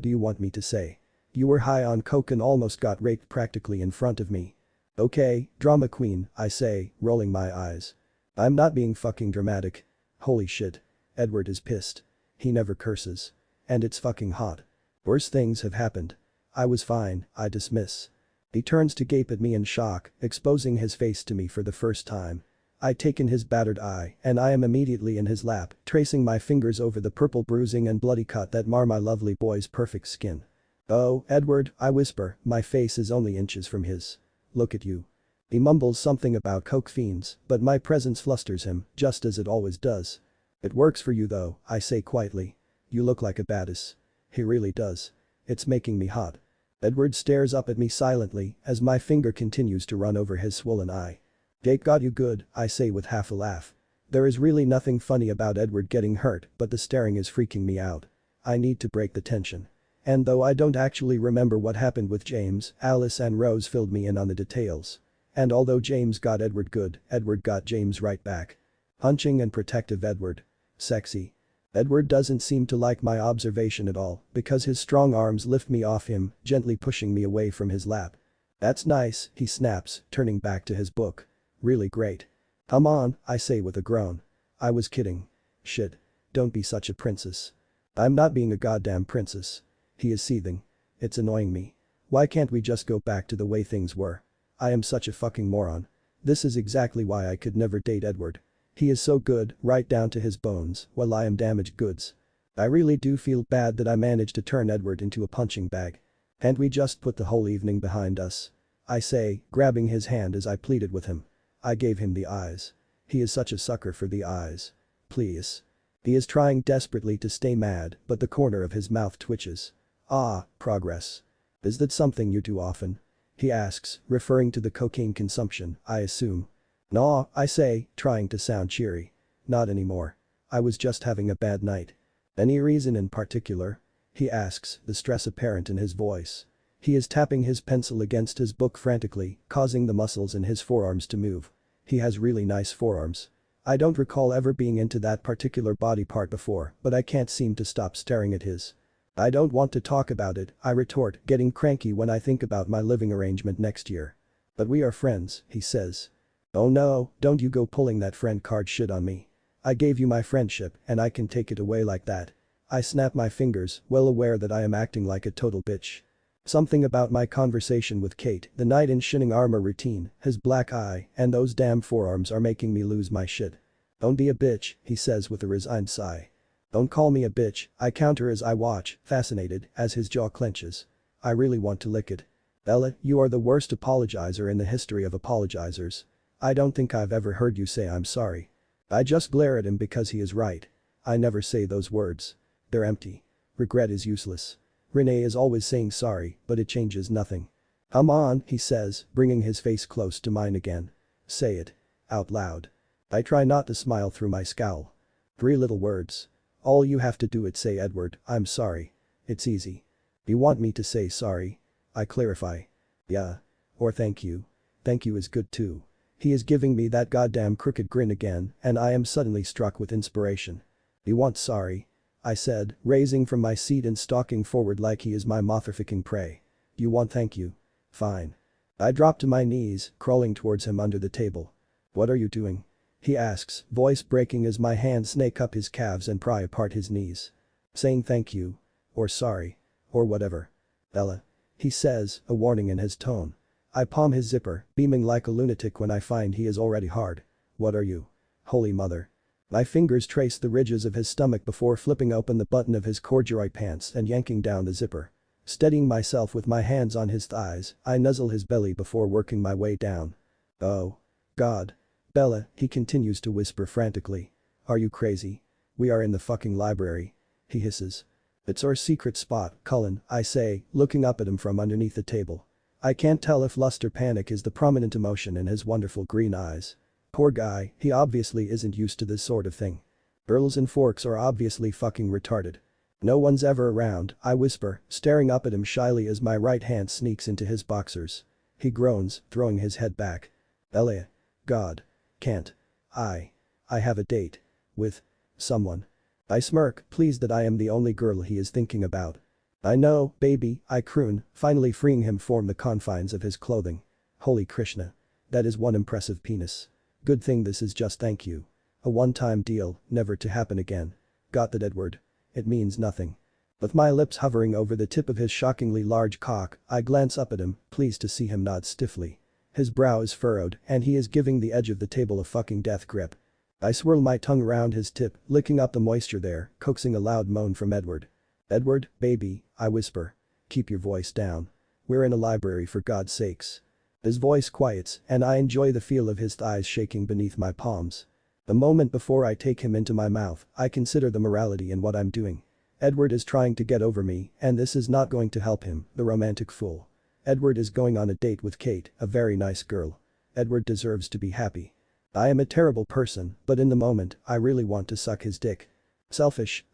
do you want me to say? You were high on coke and almost got raped practically in front of me." "Okay, drama queen," I say, rolling my eyes. "I'm not being fucking dramatic." Holy shit. Edward is pissed. He never curses. And it's fucking hot. Worse things have happened. I was fine, I dismiss. He turns to gape at me in shock, exposing his face to me for the first time. I take in his battered eye and I am immediately in his lap, tracing my fingers over the purple bruising and bloody cut that mar my lovely boy's perfect skin. "Oh, Edward," I whisper, my face is only inches from his. "Look at you." He mumbles something about coke fiends, but my presence flusters him, just as it always does. "It works for you though," I say quietly. "You look like a badass." He really does. It's making me hot. Edward stares up at me silently as my finger continues to run over his swollen eye. "Jake got you good," I say with half a laugh. There is really nothing funny about Edward getting hurt, but the staring is freaking me out. I need to break the tension. And though I don't actually remember what happened with James, Alice and Rose filled me in on the details. And although James got Edward good, Edward got James right back. Punching and protective Edward. Sexy. Edward doesn't seem to like my observation at all because his strong arms lift me off him, gently pushing me away from his lap. "That's nice," he snaps, turning back to his book. "Really great." "Come on," I say with a groan. I was kidding. Shit. Don't be such a princess. I'm not being a goddamn princess. He is seething. It's annoying me. Why can't we just go back to the way things were? I am such a fucking moron. This is exactly why I could never date Edward. He is so good, right down to his bones, while I am damaged goods. I really do feel bad that I managed to turn Edward into a punching bag. Can't we just put the whole evening behind us? I say, grabbing his hand as I pleaded with him. I gave him the eyes. He is such a sucker for the eyes. Please. He is trying desperately to stay mad, but the corner of his mouth twitches. "Ah, progress. Is that something you do often?" he asks, referring to the cocaine consumption, I assume. "No," I say, trying to sound cheery. "Not anymore. I was just having a bad night." "Any reason in particular?" he asks, the stress apparent in his voice. He is tapping his pencil against his book frantically, causing the muscles in his forearms to move. He has really nice forearms. I don't recall ever being into that particular body part before, but I can't seem to stop staring at his. "I don't want to talk about it," I retort, getting cranky when I think about my living arrangement next year. "But we are friends," he says. "Oh no, don't you go pulling that friend card shit on me. I gave you my friendship and I can take it away like that." I snap my fingers, well aware that I am acting like a total bitch. Something about my conversation with Kate, the knight in shining armor routine, his black eye, and those damn forearms are making me lose my shit. "Don't be a bitch," he says with a resigned sigh. "Don't call me a bitch," I counter as I watch, fascinated, as his jaw clenches. I really want to lick it. "Ella, you are the worst apologizer in the history of apologizers. I don't think I've ever heard you say I'm sorry." I just glare at him because he is right. I never say those words. They're empty. Regret is useless. Renee is always saying sorry, but it changes nothing. "Come on," he says, bringing his face close to mine again. "Say it. Out loud." I try not to smile through my scowl. 3 little words. All you have to do is say, "Edward, I'm sorry." It's easy. You want me to say sorry? I clarify. Yeah. Or thank you. Thank you is good too. He is giving me that goddamn crooked grin again and I am suddenly struck with inspiration. "You want sorry?" I said, raising from my seat and stalking forward like he is my motherfucking prey. "You want thank you? Fine." I drop to my knees, crawling towards him under the table. "What are you doing?" he asks, voice breaking as my hands snake up his calves and pry apart his knees. "Saying thank you. Or sorry. Or whatever. Ella." he says, a warning in his tone. I palm his zipper, beaming like a lunatic when I find he is already hard. "What are you? Holy mother." My fingers trace the ridges of his stomach before flipping open the button of his corduroy pants and yanking down the zipper. Steadying myself with my hands on his thighs, I nuzzle his belly before working my way down. Oh. God. Bella, he continues to whisper frantically. Are you crazy? We are in the fucking library. He hisses. It's our secret spot, Cullen, I say, looking up at him from underneath the table. I can't tell if lust or panic is the prominent emotion in his wonderful green eyes. Poor guy, he obviously isn't used to this sort of thing. Burls and forks are obviously fucking retarded. No one's ever around, I whisper, staring up at him shyly as my right hand sneaks into his boxers. He groans, throwing his head back. Bella. God. Can't. I have a date. With. Someone. I smirk, pleased that I am the only girl he is thinking about. I know, baby, I croon, finally freeing him from the confines of his clothing. Holy Krishna. That is one impressive penis. Good thing this is just thank you. A one-time deal, never to happen again. Got that, Edward? It means nothing. With my lips hovering over the tip of his shockingly large cock, I glance up at him, pleased to see him nod stiffly. His brow is furrowed and he is giving the edge of the table a fucking death grip. I swirl my tongue around his tip, licking up the moisture there, coaxing a loud moan from Edward. Edward, baby, I whisper. Keep your voice down. We're in a library for God's sakes. His voice quiets and I enjoy the feel of his thighs shaking beneath my palms. The moment before I take him into my mouth, I consider the morality in what I'm doing. Edward is trying to get over me and this is not going to help him, the romantic fool. Edward is going on a date with Kate, a very nice girl. Edward deserves to be happy. I am a terrible person, but in the moment, I really want to suck his dick. Selfish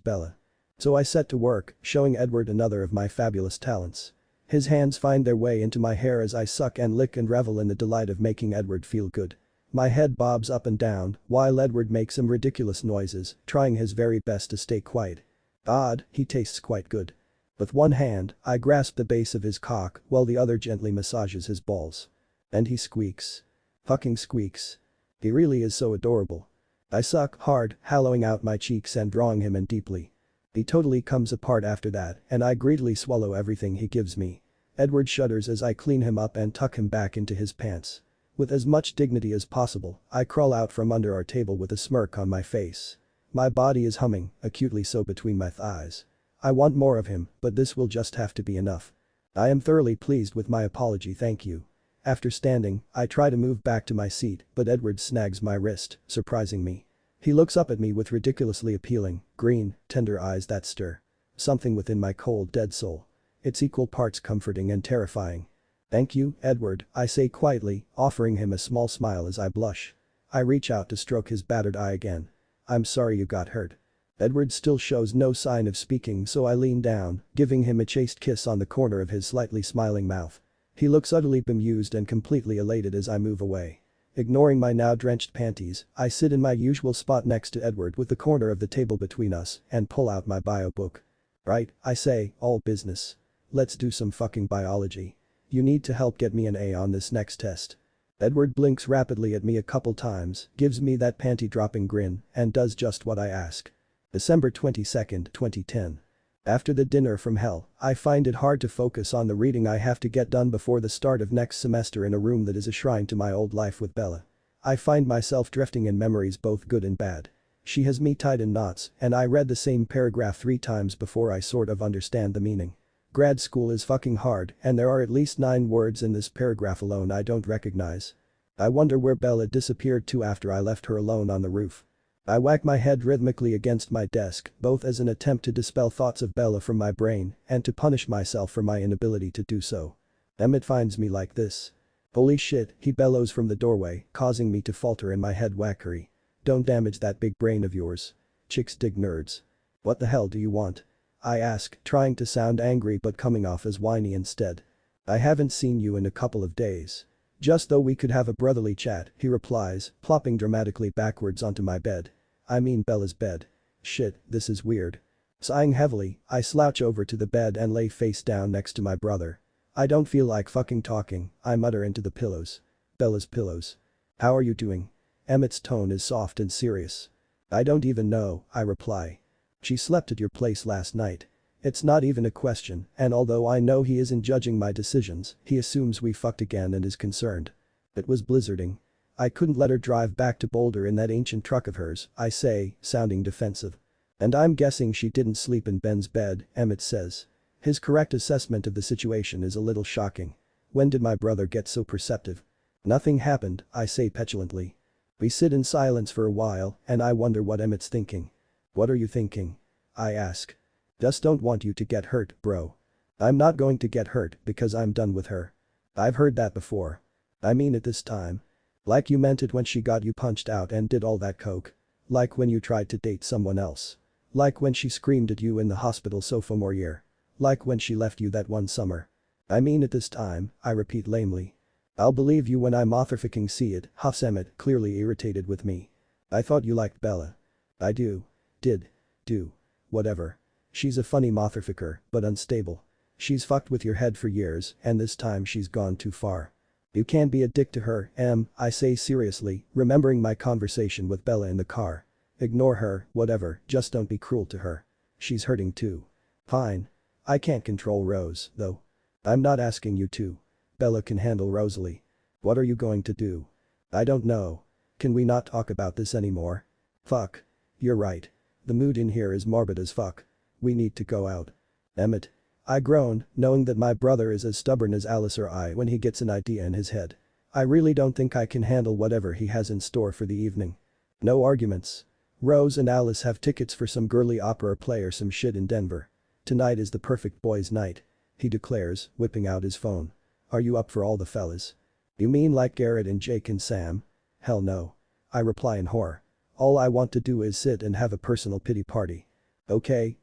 Bella. So I set to work, showing Edward another of my fabulous talents. His hands find their way into my hair as I suck and lick and revel in the delight of making Edward feel good. My head bobs up and down, while Edward makes some ridiculous noises, trying his very best to stay quiet. Odd, he tastes quite good. With one hand, I grasp the base of his cock while the other gently massages his balls. And he squeaks. Fucking squeaks. He really is so adorable. I suck hard, hollowing out my cheeks and drawing him in deeply. He totally comes apart after that and I greedily swallow everything he gives me. Edward shudders as I clean him up and tuck him back into his pants. With as much dignity as possible, I crawl out from under our table with a smirk on my face. My body is humming, acutely so between my thighs. I want more of him, but this will just have to be enough. I am thoroughly pleased with my apology, thank you. After standing, I try to move back to my seat, but Edward snags my wrist, surprising me. He looks up at me with ridiculously appealing, green, tender eyes that stir something within my cold, dead soul. It's equal parts comforting and terrifying. Thank you, Edward, I say quietly, offering him a small smile as I blush. I reach out to stroke his battered eye again. I'm sorry you got hurt. Edward still shows no sign of speaking so I lean down, giving him a chaste kiss on the corner of his slightly smiling mouth. He looks utterly bemused and completely elated as I move away. Ignoring my now drenched panties, I sit in my usual spot next to Edward with the corner of the table between us and pull out my bio book. Right, I say, all business. Let's do some fucking biology. You need to help get me an A on this next test. Edward blinks rapidly at me a couple times, gives me that panty-dropping grin, and does just what I ask. December 22nd, 2010. After the dinner from hell, I find it hard to focus on the reading I have to get done before the start of next semester in a room that is a shrine to my old life with Bella. I find myself drifting in memories both good and bad. She has me tied in knots, and I read the same paragraph 3 times before I sort of understand the meaning. Grad school is fucking hard, and there are at least 9 words in this paragraph alone I don't recognize. I wonder where Bella disappeared to after I left her alone on the roof. I whack my head rhythmically against my desk, both as an attempt to dispel thoughts of Bella from my brain and to punish myself for my inability to do so. Emmett finds me like this. Holy shit, he bellows from the doorway, causing me to falter in my head wackery. Don't damage that big brain of yours. Chicks dig nerds. What the hell do you want? I ask, trying to sound angry but coming off as whiny instead. I haven't seen you in a couple of days. Just though we could have a brotherly chat, he replies, plopping dramatically backwards onto my bed. I mean Bella's bed. Shit, this is weird. Sighing heavily, I slouch over to the bed and lay face down next to my brother. I don't feel like fucking talking, I mutter into the pillows. Bella's pillows. How are you doing? Emmett's tone is soft and serious. I don't even know, I reply. She slept at your place last night. It's not even a question, and although I know he isn't judging my decisions, he assumes we fucked again and is concerned. It was blizzarding. I couldn't let her drive back to Boulder in that ancient truck of hers, I say, sounding defensive. And I'm guessing she didn't sleep in Ben's bed, Emmett says. His correct assessment of the situation is a little shocking. When did my brother get so perceptive? Nothing happened, I say petulantly. We sit in silence for a while and I wonder what Emmett's thinking. What are you thinking? I ask. Just don't want you to get hurt, bro. I'm not going to get hurt because I'm done with her. I've heard that before. I mean it this time. Like you meant it when she got you punched out and did all that coke. Like when you tried to date someone else. Like when she screamed at you in the hospital sophomore year. Like when she left you that one summer. I mean it this time, I repeat lamely. I'll believe you when I motherfucking see it, huffs Emmett, clearly irritated with me. I thought you liked Bella. I do. Do. Whatever. She's a funny motherfucker, but unstable. She's fucked with your head for years and this time she's gone too far. You can't be a dick to her, I say seriously, remembering my conversation with Bella in the car. Ignore her, whatever, just don't be cruel to her. She's hurting too. Fine. I can't control Rose, though. I'm not asking you to. Bella can handle Rosalie. What are you going to do? I don't know. Can we not talk about this anymore? Fuck. You're right. The mood in here is morbid as fuck. We need to go out. Emmett. I groan, knowing that my brother is as stubborn as Alice or I when he gets an idea in his head. I really don't think I can handle whatever he has in store for the evening. No arguments. Rose and Alice have tickets for some girly opera play or some shit in Denver. Tonight is the perfect boys' night. He declares, whipping out his phone. Are you up for all the fellas? You mean like Garrett and Jake and Sam? Hell no. I reply in horror. All I want to do is sit and have a personal pity party. Okay.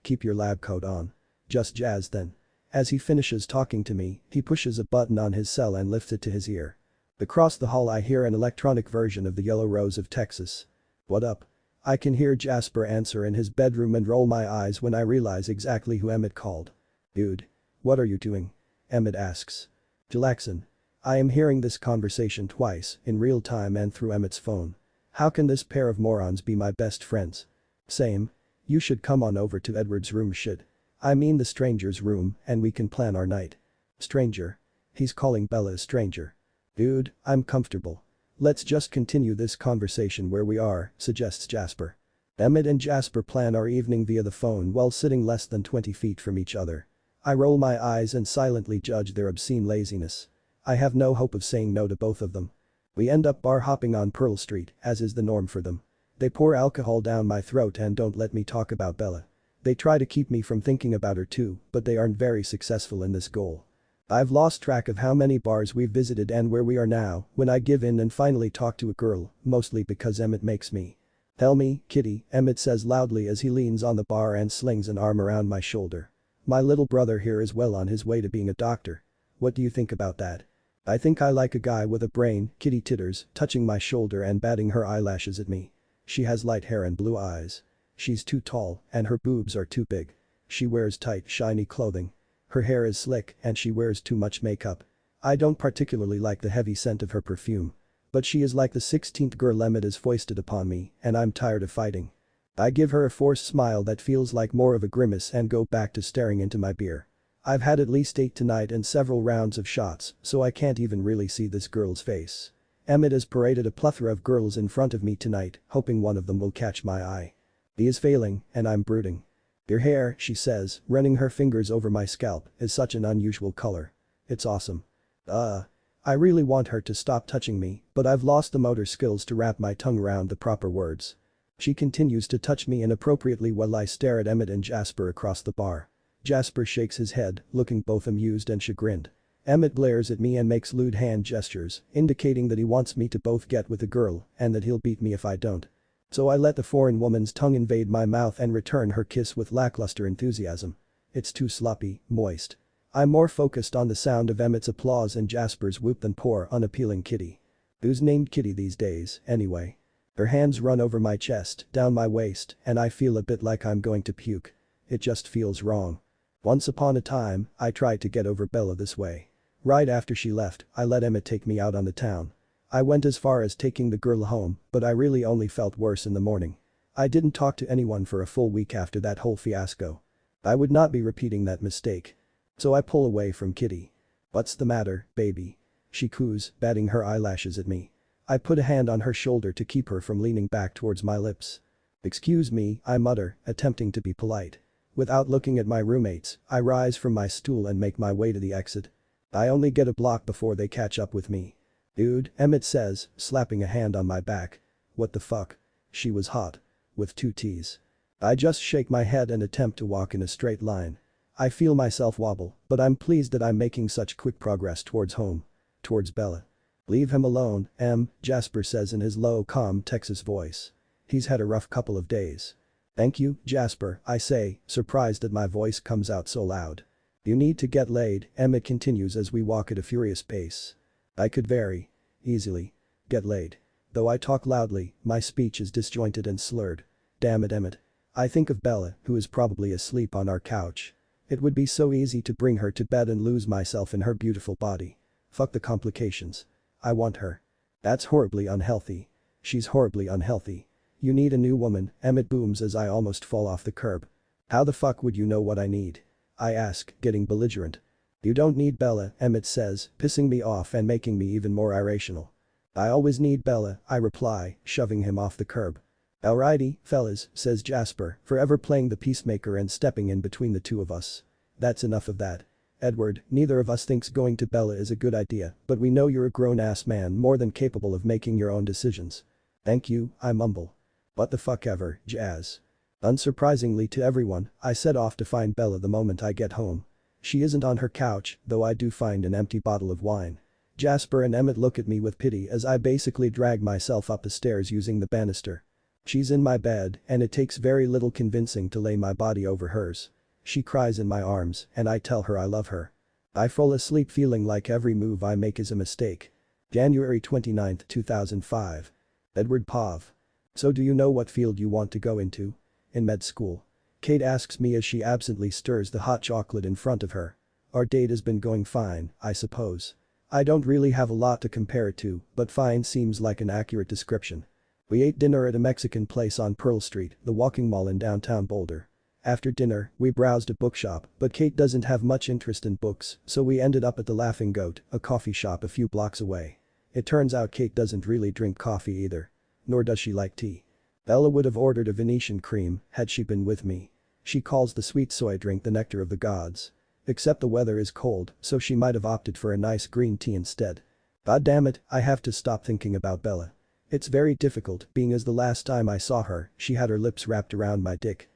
Keep your lab coat on. Just jazz then. As he finishes talking to me, he pushes a button on his cell and lifts it to his ear. Across the hall I hear an electronic version of the Yellow Rose of Texas. What up? I can hear Jasper answer in his bedroom and roll my eyes when I realize exactly who Emmett called. Dude. What are you doing? Emmett asks. Chillaxin'. I am hearing this conversation twice, in real time and through Emmett's phone. How can this pair of morons be my best friends? Same. You should come on over to Edward's room shit. I mean the stranger's room and we can plan our night. Stranger. He's calling Bella a stranger. Dude, I'm comfortable. Let's just continue this conversation where we are, suggests Jasper. Emmett and Jasper plan our evening via the phone while sitting less than 20 feet from each other. I roll my eyes and silently judge their obscene laziness. I have no hope of saying no to both of them. We end up bar hopping on Pearl Street, as is the norm for them. They pour alcohol down my throat and don't let me talk about Bella. They try to keep me from thinking about her too, but they aren't very successful in this goal. I've lost track of how many bars we've visited and where we are now when I give in and finally talk to a girl, mostly because Emmett makes me. Tell me, kitty, Emmett says loudly as he leans on the bar and slings an arm around my shoulder. My little brother here is well on his way to being a doctor. What do you think about that? I think I like a guy with a brain, kitty titters, touching my shoulder and batting her eyelashes at me. She has light hair and blue eyes. She's too tall and her boobs are too big. She wears tight, shiny clothing. Her hair is slick and she wears too much makeup. I don't particularly like the heavy scent of her perfume. But she is like the 16th girl Emmett has foisted upon me and I'm tired of fighting. I give her a forced smile that feels like more of a grimace and go back to staring into my beer. I've had at least 8 tonight and several rounds of shots, so I can't even really see this girl's face. Emmett has paraded a plethora of girls in front of me tonight, hoping one of them will catch my eye. He is failing, and I'm brooding. Your hair, she says, running her fingers over my scalp, is such an unusual color. It's awesome. I really want her to stop touching me, but I've lost the motor skills to wrap my tongue around the proper words. She continues to touch me inappropriately while I stare at Emmett and Jasper across the bar. Jasper shakes his head, looking both amused and chagrined. Emmett glares at me and makes lewd hand gestures, indicating that he wants me to both get with the girl and that he'll beat me if I don't. So I let the foreign woman's tongue invade my mouth and return her kiss with lackluster enthusiasm. It's too sloppy, moist. I'm more focused on the sound of Emmett's applause and Jasper's whoop than poor unappealing Kitty. Who's named Kitty these days, anyway? Her hands run over my chest, down my waist, and I feel a bit like I'm going to puke. It just feels wrong. Once upon a time, I tried to get over Bella this way. Right after she left, I let Emmett take me out on the town. I went as far as taking the girl home, but I really only felt worse in the morning. I didn't talk to anyone for a full week after that whole fiasco. I would not be repeating that mistake. So I pull away from Kitty. What's the matter, baby? She coos, batting her eyelashes at me. I put a hand on her shoulder to keep her from leaning back towards my lips. "Excuse me," I mutter, attempting to be polite. Without looking at my roommates, I rise from my stool and make my way to the exit. I only get a block before they catch up with me. "Dude," Emmett says, slapping a hand on my back. "What the fuck?" She was hot. With 2 T's. I just shake my head and attempt to walk in a straight line. I feel myself wobble, but I'm pleased that I'm making such quick progress towards home. Towards Bella. "Leave him alone, Em," Jasper says in his low, calm Texas voice. "He's had a rough couple of days." "Thank you, Jasper," I say, surprised that my voice comes out so loud. "You need to get laid," Emmett continues as we walk at a furious pace. I could very easily get laid. Though I talk loudly, my speech is disjointed and slurred. Damn it, Emmett. I think of Bella, who is probably asleep on our couch. It would be so easy to bring her to bed and lose myself in her beautiful body. Fuck the complications. I want her. That's horribly unhealthy. She's horribly unhealthy. You need a new woman, Emmett booms as I almost fall off the curb. How the fuck would you know what I need? I ask, getting belligerent. You don't need Bella, Emmett says, pissing me off and making me even more irrational. I always need Bella, I reply, shoving him off the curb. Alrighty, fellas, says Jasper, forever playing the peacemaker and stepping in between the two of us. That's enough of that. Edward, neither of us thinks going to Bella is a good idea, but we know you're a grown-ass man more than capable of making your own decisions. Thank you, I mumble. What the fuck ever, Jazz. Unsurprisingly to everyone, I set off to find Bella the moment I get home. She isn't on her couch, though I do find an empty bottle of wine. Jasper and Emmett look at me with pity as I basically drag myself up the stairs using the banister. She's in my bed, and it takes very little convincing to lay my body over hers. She cries in my arms, and I tell her I love her. I fall asleep feeling like every move I make is a mistake. January 29, 2005. Edward Pav. So do you know what field you want to go into? In med school. Kate asks me as she absently stirs the hot chocolate in front of her. Our date has been going fine, I suppose. I don't really have a lot to compare it to, but fine seems like an accurate description. We ate dinner at a Mexican place on Pearl Street, the walking mall in downtown Boulder. After dinner, we browsed a bookshop, but Kate doesn't have much interest in books, so we ended up at the Laughing Goat, a coffee shop a few blocks away. It turns out Kate doesn't really drink coffee either. Nor does she like tea. Bella would have ordered a Venetian cream had she been with me. She calls the sweet soy drink the nectar of the gods. Except the weather is cold, so she might have opted for a nice green tea instead. God damn it, I have to stop thinking about Bella. It's very difficult, being as the last time I saw her, she had her lips wrapped around my dick.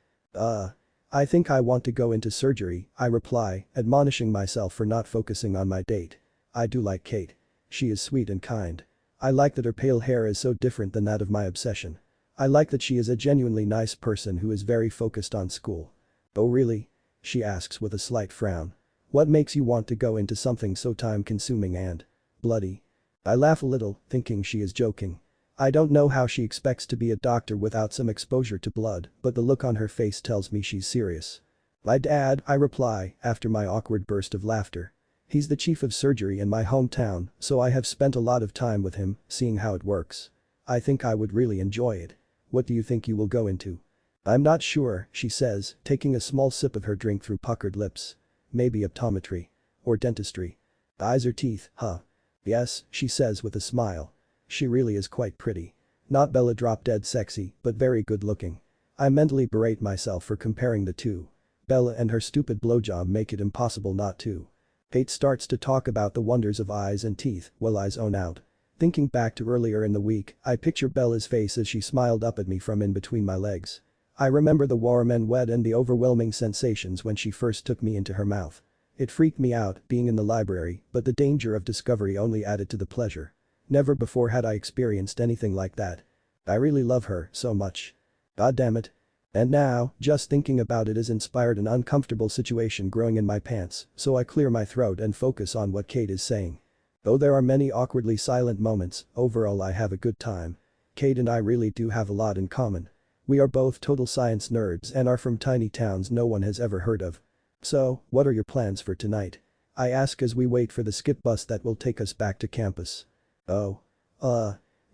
I think I want to go into surgery, I reply, admonishing myself for not focusing on my date. I do like Kate. She is sweet and kind. I like that her pale hair is so different than that of my obsession. I like that she is a genuinely nice person who is very focused on school. Oh really? She asks with a slight frown. What makes you want to go into something so time-consuming and bloody? I laugh a little, thinking she is joking. I don't know how she expects to be a doctor without some exposure to blood, but the look on her face tells me she's serious. My dad, I reply, after my awkward burst of laughter. He's the chief of surgery in my hometown, so I have spent a lot of time with him, seeing how it works. I think I would really enjoy it. What do you think you will go into? I'm not sure, she says, taking a small sip of her drink through puckered lips. Maybe optometry. Or dentistry. Eyes or teeth, huh? Yes, she says with a smile. She really is quite pretty. Not Bella drop-dead sexy, but very good looking. I mentally berate myself for comparing the two. Bella and her stupid blowjob make it impossible not to. Kate starts to talk about the wonders of eyes and teeth while I zone out. Thinking back to earlier in the week, I picture Bella's face as she smiled up at me from in between my legs. I remember the warm and wet and the overwhelming sensations when she first took me into her mouth. It freaked me out, being in the library, but the danger of discovery only added to the pleasure. Never before had I experienced anything like that. I really love her so much. God damn it. And now, just thinking about it has inspired an uncomfortable situation growing in my pants, so I clear my throat and focus on what Kate is saying. Though there are many awkwardly silent moments, overall I have a good time. Kate and I really do have a lot in common. We are both total science nerds and are from tiny towns no one has ever heard of. So, what are your plans for tonight? I ask as we wait for the skip bus that will take us back to campus. Oh.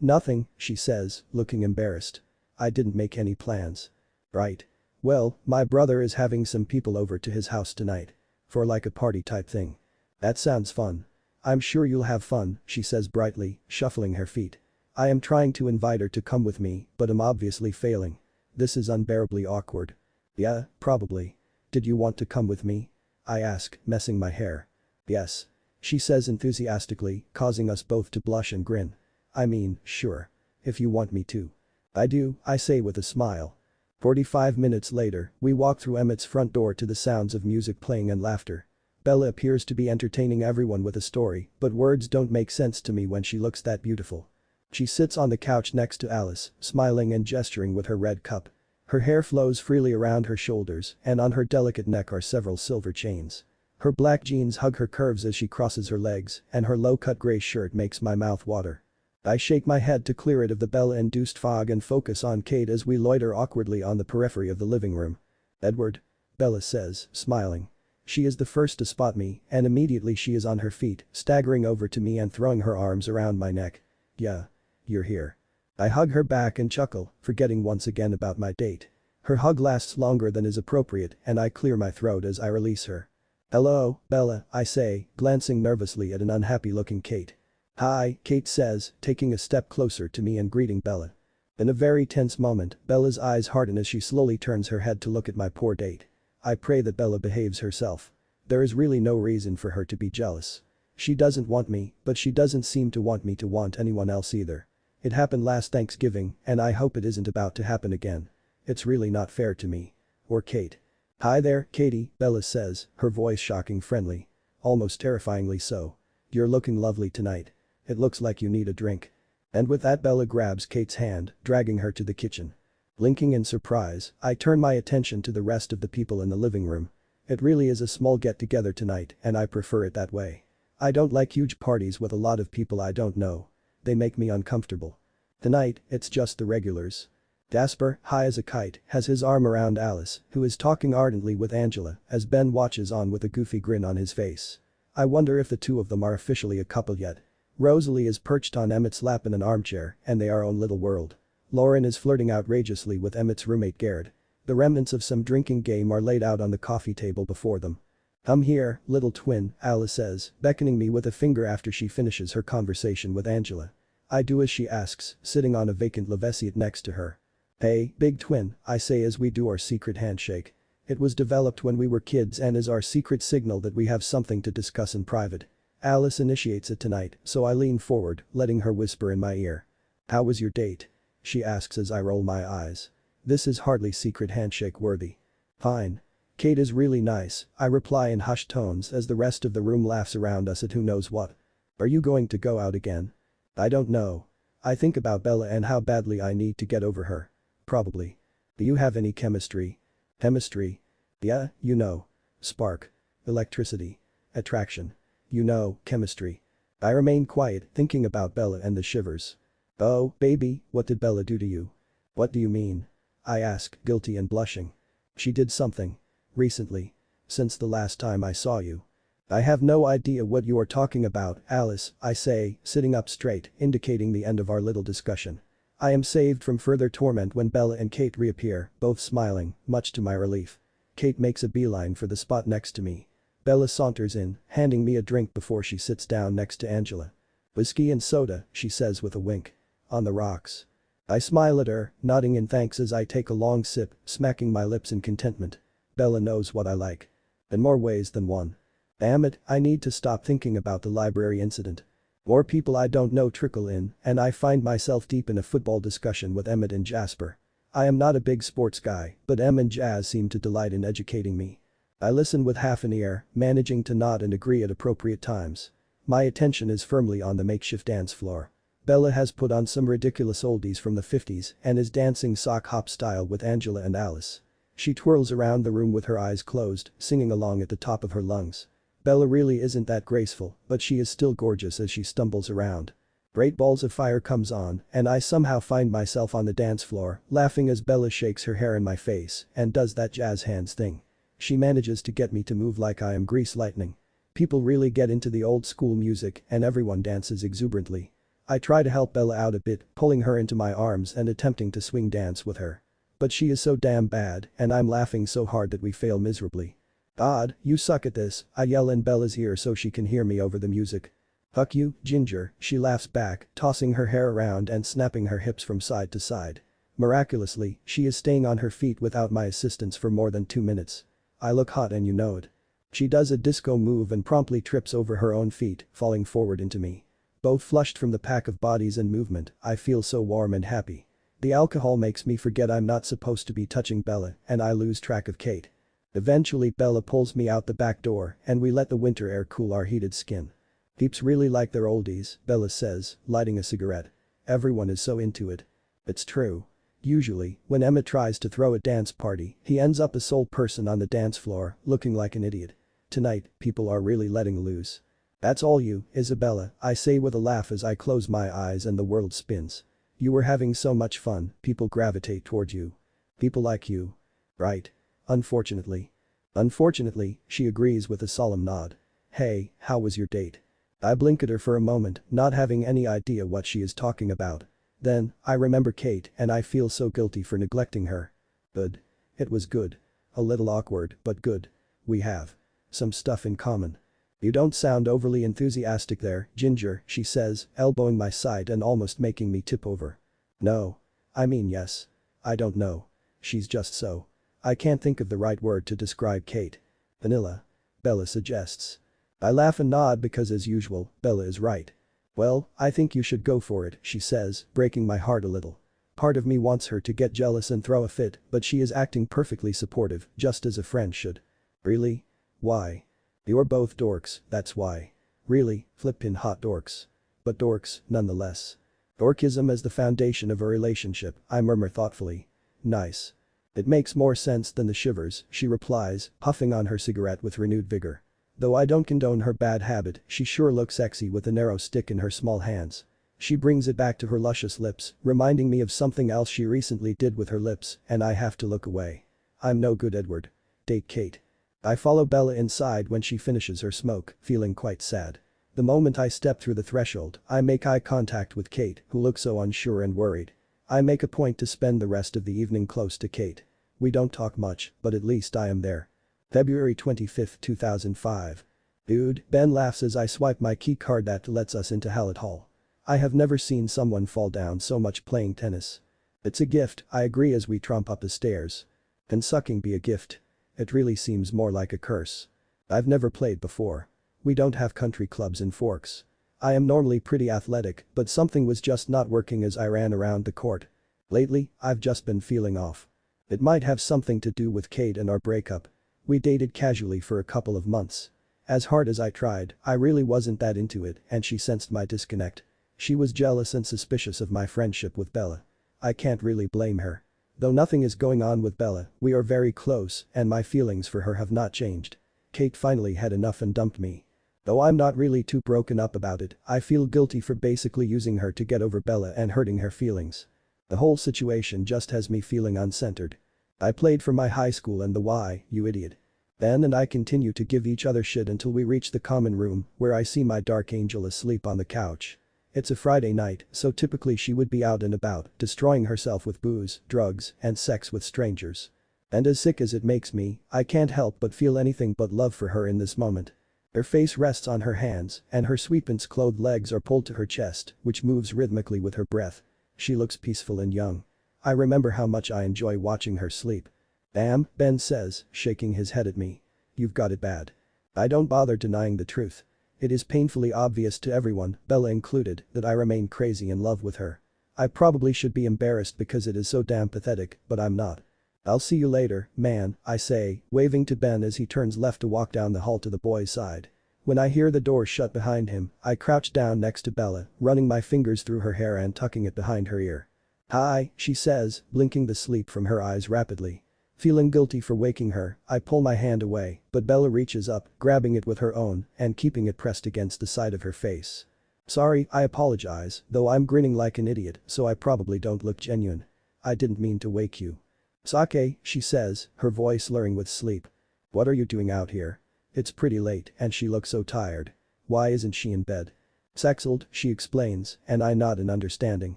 Nothing, she says, looking embarrassed. I didn't make any plans. Right. Well, my brother is having some people over to his house tonight. For like a party type thing. That sounds fun. I'm sure you'll have fun, she says brightly, shuffling her feet. I am trying to invite her to come with me, but am obviously failing. This is unbearably awkward. Yeah, probably. Did you want to come with me? I ask, messing my hair. Yes. She says enthusiastically, causing us both to blush and grin. I mean, sure. If you want me to. I do, I say with a smile. 45 minutes later, we walk through Emmett's front door to the sounds of music playing and laughter. Bella appears to be entertaining everyone with a story, but words don't make sense to me when she looks that beautiful. She sits on the couch next to Alice, smiling and gesturing with her red cup. Her hair flows freely around her shoulders, and on her delicate neck are several silver chains. Her black jeans hug her curves as she crosses her legs, and her low-cut gray shirt makes my mouth water. I shake my head to clear it of the Bella-induced fog and focus on Kate as we loiter awkwardly on the periphery of the living room. Edward? Bella says, smiling. She is the first to spot me, and immediately she is on her feet, staggering over to me and throwing her arms around my neck. Yeah. You're here. I hug her back and chuckle, forgetting once again about my date. Her hug lasts longer than is appropriate, and I clear my throat as I release her. Hello, Bella, I say, glancing nervously at an unhappy-looking Kate. Hi, Kate says, taking a step closer to me and greeting Bella. In a very tense moment, Bella's eyes harden as she slowly turns her head to look at my poor date. I pray that Bella behaves herself. There is really no reason for her to be jealous. She doesn't want me, but she doesn't seem to want me to want anyone else either. It happened last Thanksgiving, and I hope it isn't about to happen again. It's really not fair to me. Or Kate. Hi there, Katie, Bella says, her voice shocking friendly. Almost terrifyingly so. You're looking lovely tonight. It looks like you need a drink. And with that Bella grabs Kate's hand, dragging her to the kitchen. Blinking in surprise, I turn my attention to the rest of the people in the living room. It really is a small get-together tonight, and I prefer it that way. I don't like huge parties with a lot of people I don't know. They make me uncomfortable. Tonight, it's just the regulars. Jasper, high as a kite, has his arm around Alice, who is talking ardently with Angela, as Ben watches on with a goofy grin on his face. I wonder if the two of them are officially a couple yet. Rosalie is perched on Emmett's lap in an armchair, and they are own little world. Lauren is flirting outrageously with Emmett's roommate Garrett. The remnants of some drinking game are laid out on the coffee table before them. Come here, little twin, Alice says, beckoning me with a finger after she finishes her conversation with Angela. I do as she asks, sitting on a vacant lavesiette next to her. Hey, big twin, I say as we do our secret handshake. It was developed when we were kids and is our secret signal that we have something to discuss in private. Alice initiates it tonight, so I lean forward, letting her whisper in my ear. How was your date? She asks as I roll my eyes. This is hardly secret handshake worthy. Fine. Kate is really nice, I reply in hushed tones as the rest of the room laughs around us at who knows what. Are you going to go out again? I don't know. I think about Bella and how badly I need to get over her. Probably. Do you have any chemistry? Chemistry? Yeah, you know. Spark. Electricity. Attraction. You know, chemistry. I remain quiet, thinking about Bella and the shivers. Oh, baby, what did Bella do to you? What do you mean? I ask, guilty and blushing. She did something. Recently. Since the last time I saw you. I have no idea what you are talking about, Alice, I say, sitting up straight, indicating the end of our little discussion. I am saved from further torment when Bella and Kate reappear, both smiling, much to my relief. Kate makes a beeline for the spot next to me. Bella saunters in, handing me a drink before she sits down next to Angela. Whiskey and soda, she says with a wink. On the rocks. I smile at her, nodding in thanks as I take a long sip, smacking my lips in contentment. Bella knows what I like. In more ways than one. Damn it, I need to stop thinking about the library incident. More people I don't know trickle in, and I find myself deep in a football discussion with Emmett and Jasper. I am not a big sports guy, but Em and Jazz seem to delight in educating me. I listen with half an ear, managing to nod and agree at appropriate times. My attention is firmly on the makeshift dance floor. Bella has put on some ridiculous oldies from the 50s and is dancing sock hop style with Angela and Alice. She twirls around the room with her eyes closed, singing along at the top of her lungs. Bella really isn't that graceful, but she is still gorgeous as she stumbles around. Great Balls of Fire comes on, and I somehow find myself on the dance floor, laughing as Bella shakes her hair in my face and does that jazz hands thing. She manages to get me to move like I am grease lightning. People really get into the old school music and everyone dances exuberantly. I try to help Bella out a bit, pulling her into my arms and attempting to swing dance with her. But she is so damn bad, and I'm laughing so hard that we fail miserably. God, you suck at this, I yell in Bella's ear so she can hear me over the music. Fuck you, Ginger, she laughs back, tossing her hair around and snapping her hips from side to side. Miraculously, she is staying on her feet without my assistance for more than 2 minutes. I look hot and you know it. She does a disco move and promptly trips over her own feet, falling forward into me. Both flushed from the pack of bodies and movement, I feel so warm and happy. The alcohol makes me forget I'm not supposed to be touching Bella and I lose track of Kate. Eventually Bella pulls me out the back door and we let the winter air cool our heated skin. Peeps really like their oldies, Bella says, lighting a cigarette. Everyone is so into it. It's true. Usually, when Emma tries to throw a dance party, he ends up the sole person on the dance floor, looking like an idiot. Tonight, people are really letting loose. That's all you, Isabella, I say with a laugh as I close my eyes and the world spins. You were having so much fun, people gravitate toward you. People like you. Right. Unfortunately. Unfortunately, she agrees with a solemn nod. Hey, how was your date? I blink at her for a moment, not having any idea what she is talking about. Then, I remember Kate and I feel so guilty for neglecting her. Good. It was good. A little awkward, but good. We have some stuff in common. You don't sound overly enthusiastic there, Ginger, she says, elbowing my side and almost making me tip over. No. I mean yes. I don't know. She's just so. I can't think of the right word to describe Kate. Vanilla. Bella suggests. I laugh and nod because as usual, Bella is right. Well, I think you should go for it, she says, breaking my heart a little. Part of me wants her to get jealous and throw a fit, but she is acting perfectly supportive, just as a friend should. Really? Why? You're both dorks, that's why. Really, flippin' hot dorks. But dorks, nonetheless. Dorkism as the foundation of a relationship, I murmur thoughtfully. Nice. It makes more sense than the shivers, she replies, puffing on her cigarette with renewed vigor. Though I don't condone her bad habit, she sure looks sexy with a narrow stick in her small hands. She brings it back to her luscious lips, reminding me of something else she recently did with her lips, and I have to look away. I'm no good, Edward. Date Kate. I follow Bella inside when she finishes her smoke, feeling quite sad. The moment I step through the threshold, I make eye contact with Kate, who looks so unsure and worried. I make a point to spend the rest of the evening close to Kate. We don't talk much, but at least I am there. February 25, 2005. Dude, Ben laughs as I swipe my key card that lets us into Hallett Hall. I have never seen someone fall down so much playing tennis. It's a gift, I agree as we tromp up the stairs. Can sucking be a gift? It really seems more like a curse. I've never played before. We don't have country clubs in Forks. I am normally pretty athletic, but something was just not working as I ran around the court. Lately, I've just been feeling off. It might have something to do with Kate and our breakup. We dated casually for a couple of months. As hard as I tried, I really wasn't that into it and she sensed my disconnect. She was jealous and suspicious of my friendship with Bella. I can't really blame her. Though nothing is going on with Bella, we are very close and my feelings for her have not changed. Kate finally had enough and dumped me. Though I'm not really too broken up about it, I feel guilty for basically using her to get over Bella and hurting her feelings. The whole situation just has me feeling uncentered. I played for my high school and the why, you idiot. Ben and I continue to give each other shit until we reach the common room, where I see my dark angel asleep on the couch. It's a Friday night, so typically she would be out and about, destroying herself with booze, drugs, and sex with strangers. And as sick as it makes me, I can't help but feel anything but love for her in this moment. Her face rests on her hands, and her sweetpants-clothed legs are pulled to her chest, which moves rhythmically with her breath. She looks peaceful and young. I remember how much I enjoy watching her sleep. Damn, Ben says, shaking his head at me. You've got it bad. I don't bother denying the truth. It is painfully obvious to everyone, Bella included, that I remain crazy in love with her. I probably should be embarrassed because it is so damn pathetic, but I'm not. I'll see you later, man, I say, waving to Ben as he turns left to walk down the hall to the boys' side. When I hear the door shut behind him, I crouch down next to Bella, running my fingers through her hair and tucking it behind her ear. Hi, she says, blinking the sleep from her eyes rapidly. Feeling guilty for waking her, I pull my hand away, but Bella reaches up, grabbing it with her own and keeping it pressed against the side of her face. Sorry, I apologize, though I'm grinning like an idiot, so I probably don't look genuine. I didn't mean to wake you. Sake, she says, her voice slurring with sleep. What are you doing out here? It's pretty late and she looks so tired. Why isn't she in bed? Sexled, she explains, and I nod in understanding.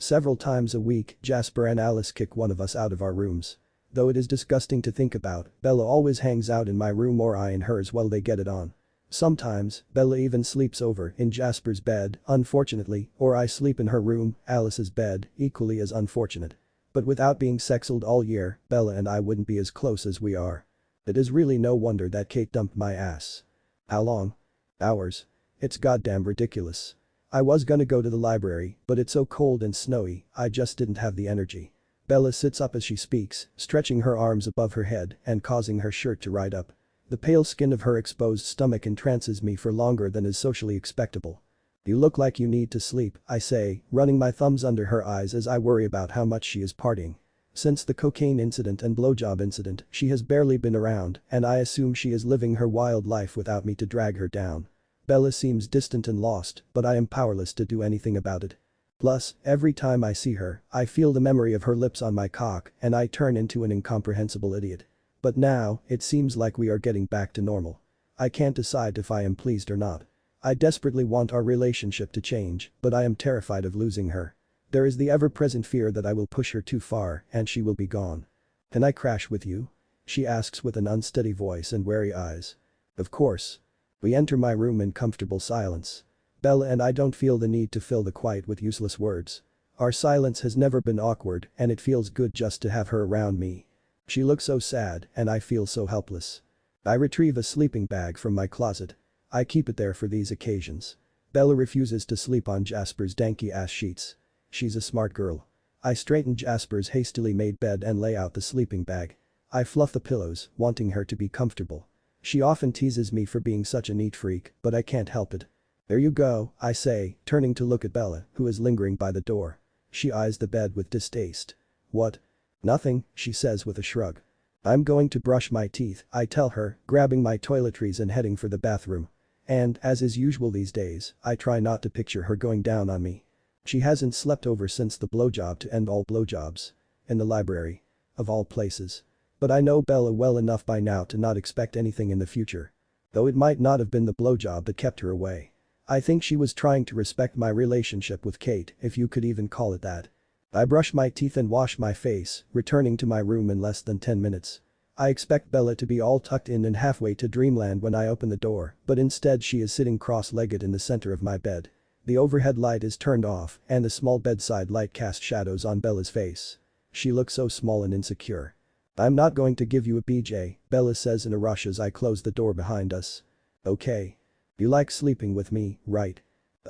Several times a week, Jasper and Alice kick one of us out of our rooms. Though it is disgusting to think about, Bella always hangs out in my room or I in hers while they get it on. Sometimes, Bella even sleeps over in Jasper's bed, unfortunately, or I sleep in her room, Alice's bed, equally as unfortunate. But without being sexled all year, Bella and I wouldn't be as close as we are. It is really no wonder that Kate dumped my ass. How long? Hours. It's goddamn ridiculous. I was gonna go to the library, but it's so cold and snowy, I just didn't have the energy. Bella sits up as she speaks, stretching her arms above her head and causing her shirt to ride up. The pale skin of her exposed stomach entrances me for longer than is socially expectable. You look like you need to sleep, I say, running my thumbs under her eyes as I worry about how much she is partying. Since the cocaine incident and blowjob incident, she has barely been around, and I assume she is living her wild life without me to drag her down. Bella seems distant and lost, but I am powerless to do anything about it. Plus, every time I see her, I feel the memory of her lips on my cock and I turn into an incomprehensible idiot. But now, it seems like we are getting back to normal. I can't decide if I am pleased or not. I desperately want our relationship to change, but I am terrified of losing her. There is the ever-present fear that I will push her too far and she will be gone. Can I crash with you? She asks with an unsteady voice and wary eyes. Of course. We enter my room in comfortable silence. Bella and I don't feel the need to fill the quiet with useless words. Our silence has never been awkward and it feels good just to have her around me. She looks so sad and I feel so helpless. I retrieve a sleeping bag from my closet. I keep it there for these occasions. Bella refuses to sleep on Jasper's danky ass sheets. She's a smart girl. I straighten Jasper's hastily made bed and lay out the sleeping bag. I fluff the pillows, wanting her to be comfortable. She often teases me for being such a neat freak, but I can't help it. There you go, I say, turning to look at Bella, who is lingering by the door. She eyes the bed with distaste. What? Nothing, she says with a shrug. I'm going to brush my teeth, I tell her, grabbing my toiletries and heading for the bathroom. And, as is usual these days, I try not to picture her going down on me. She hasn't slept over since the blowjob to end all blowjobs. In the library. Of all places. But I know Bella well enough by now to not expect anything in the future. Though it might not have been the blowjob that kept her away. I think she was trying to respect my relationship with Kate, if you could even call it that. I brush my teeth and wash my face, returning to my room in less than 10 minutes. I expect Bella to be all tucked in and halfway to dreamland when I open the door, but instead she is sitting cross-legged in the center of my bed. The overhead light is turned off and the small bedside light casts shadows on Bella's face. She looks so small and insecure. I'm not going to give you a BJ, Bella says in a rush as I close the door behind us. Okay. You like sleeping with me, right?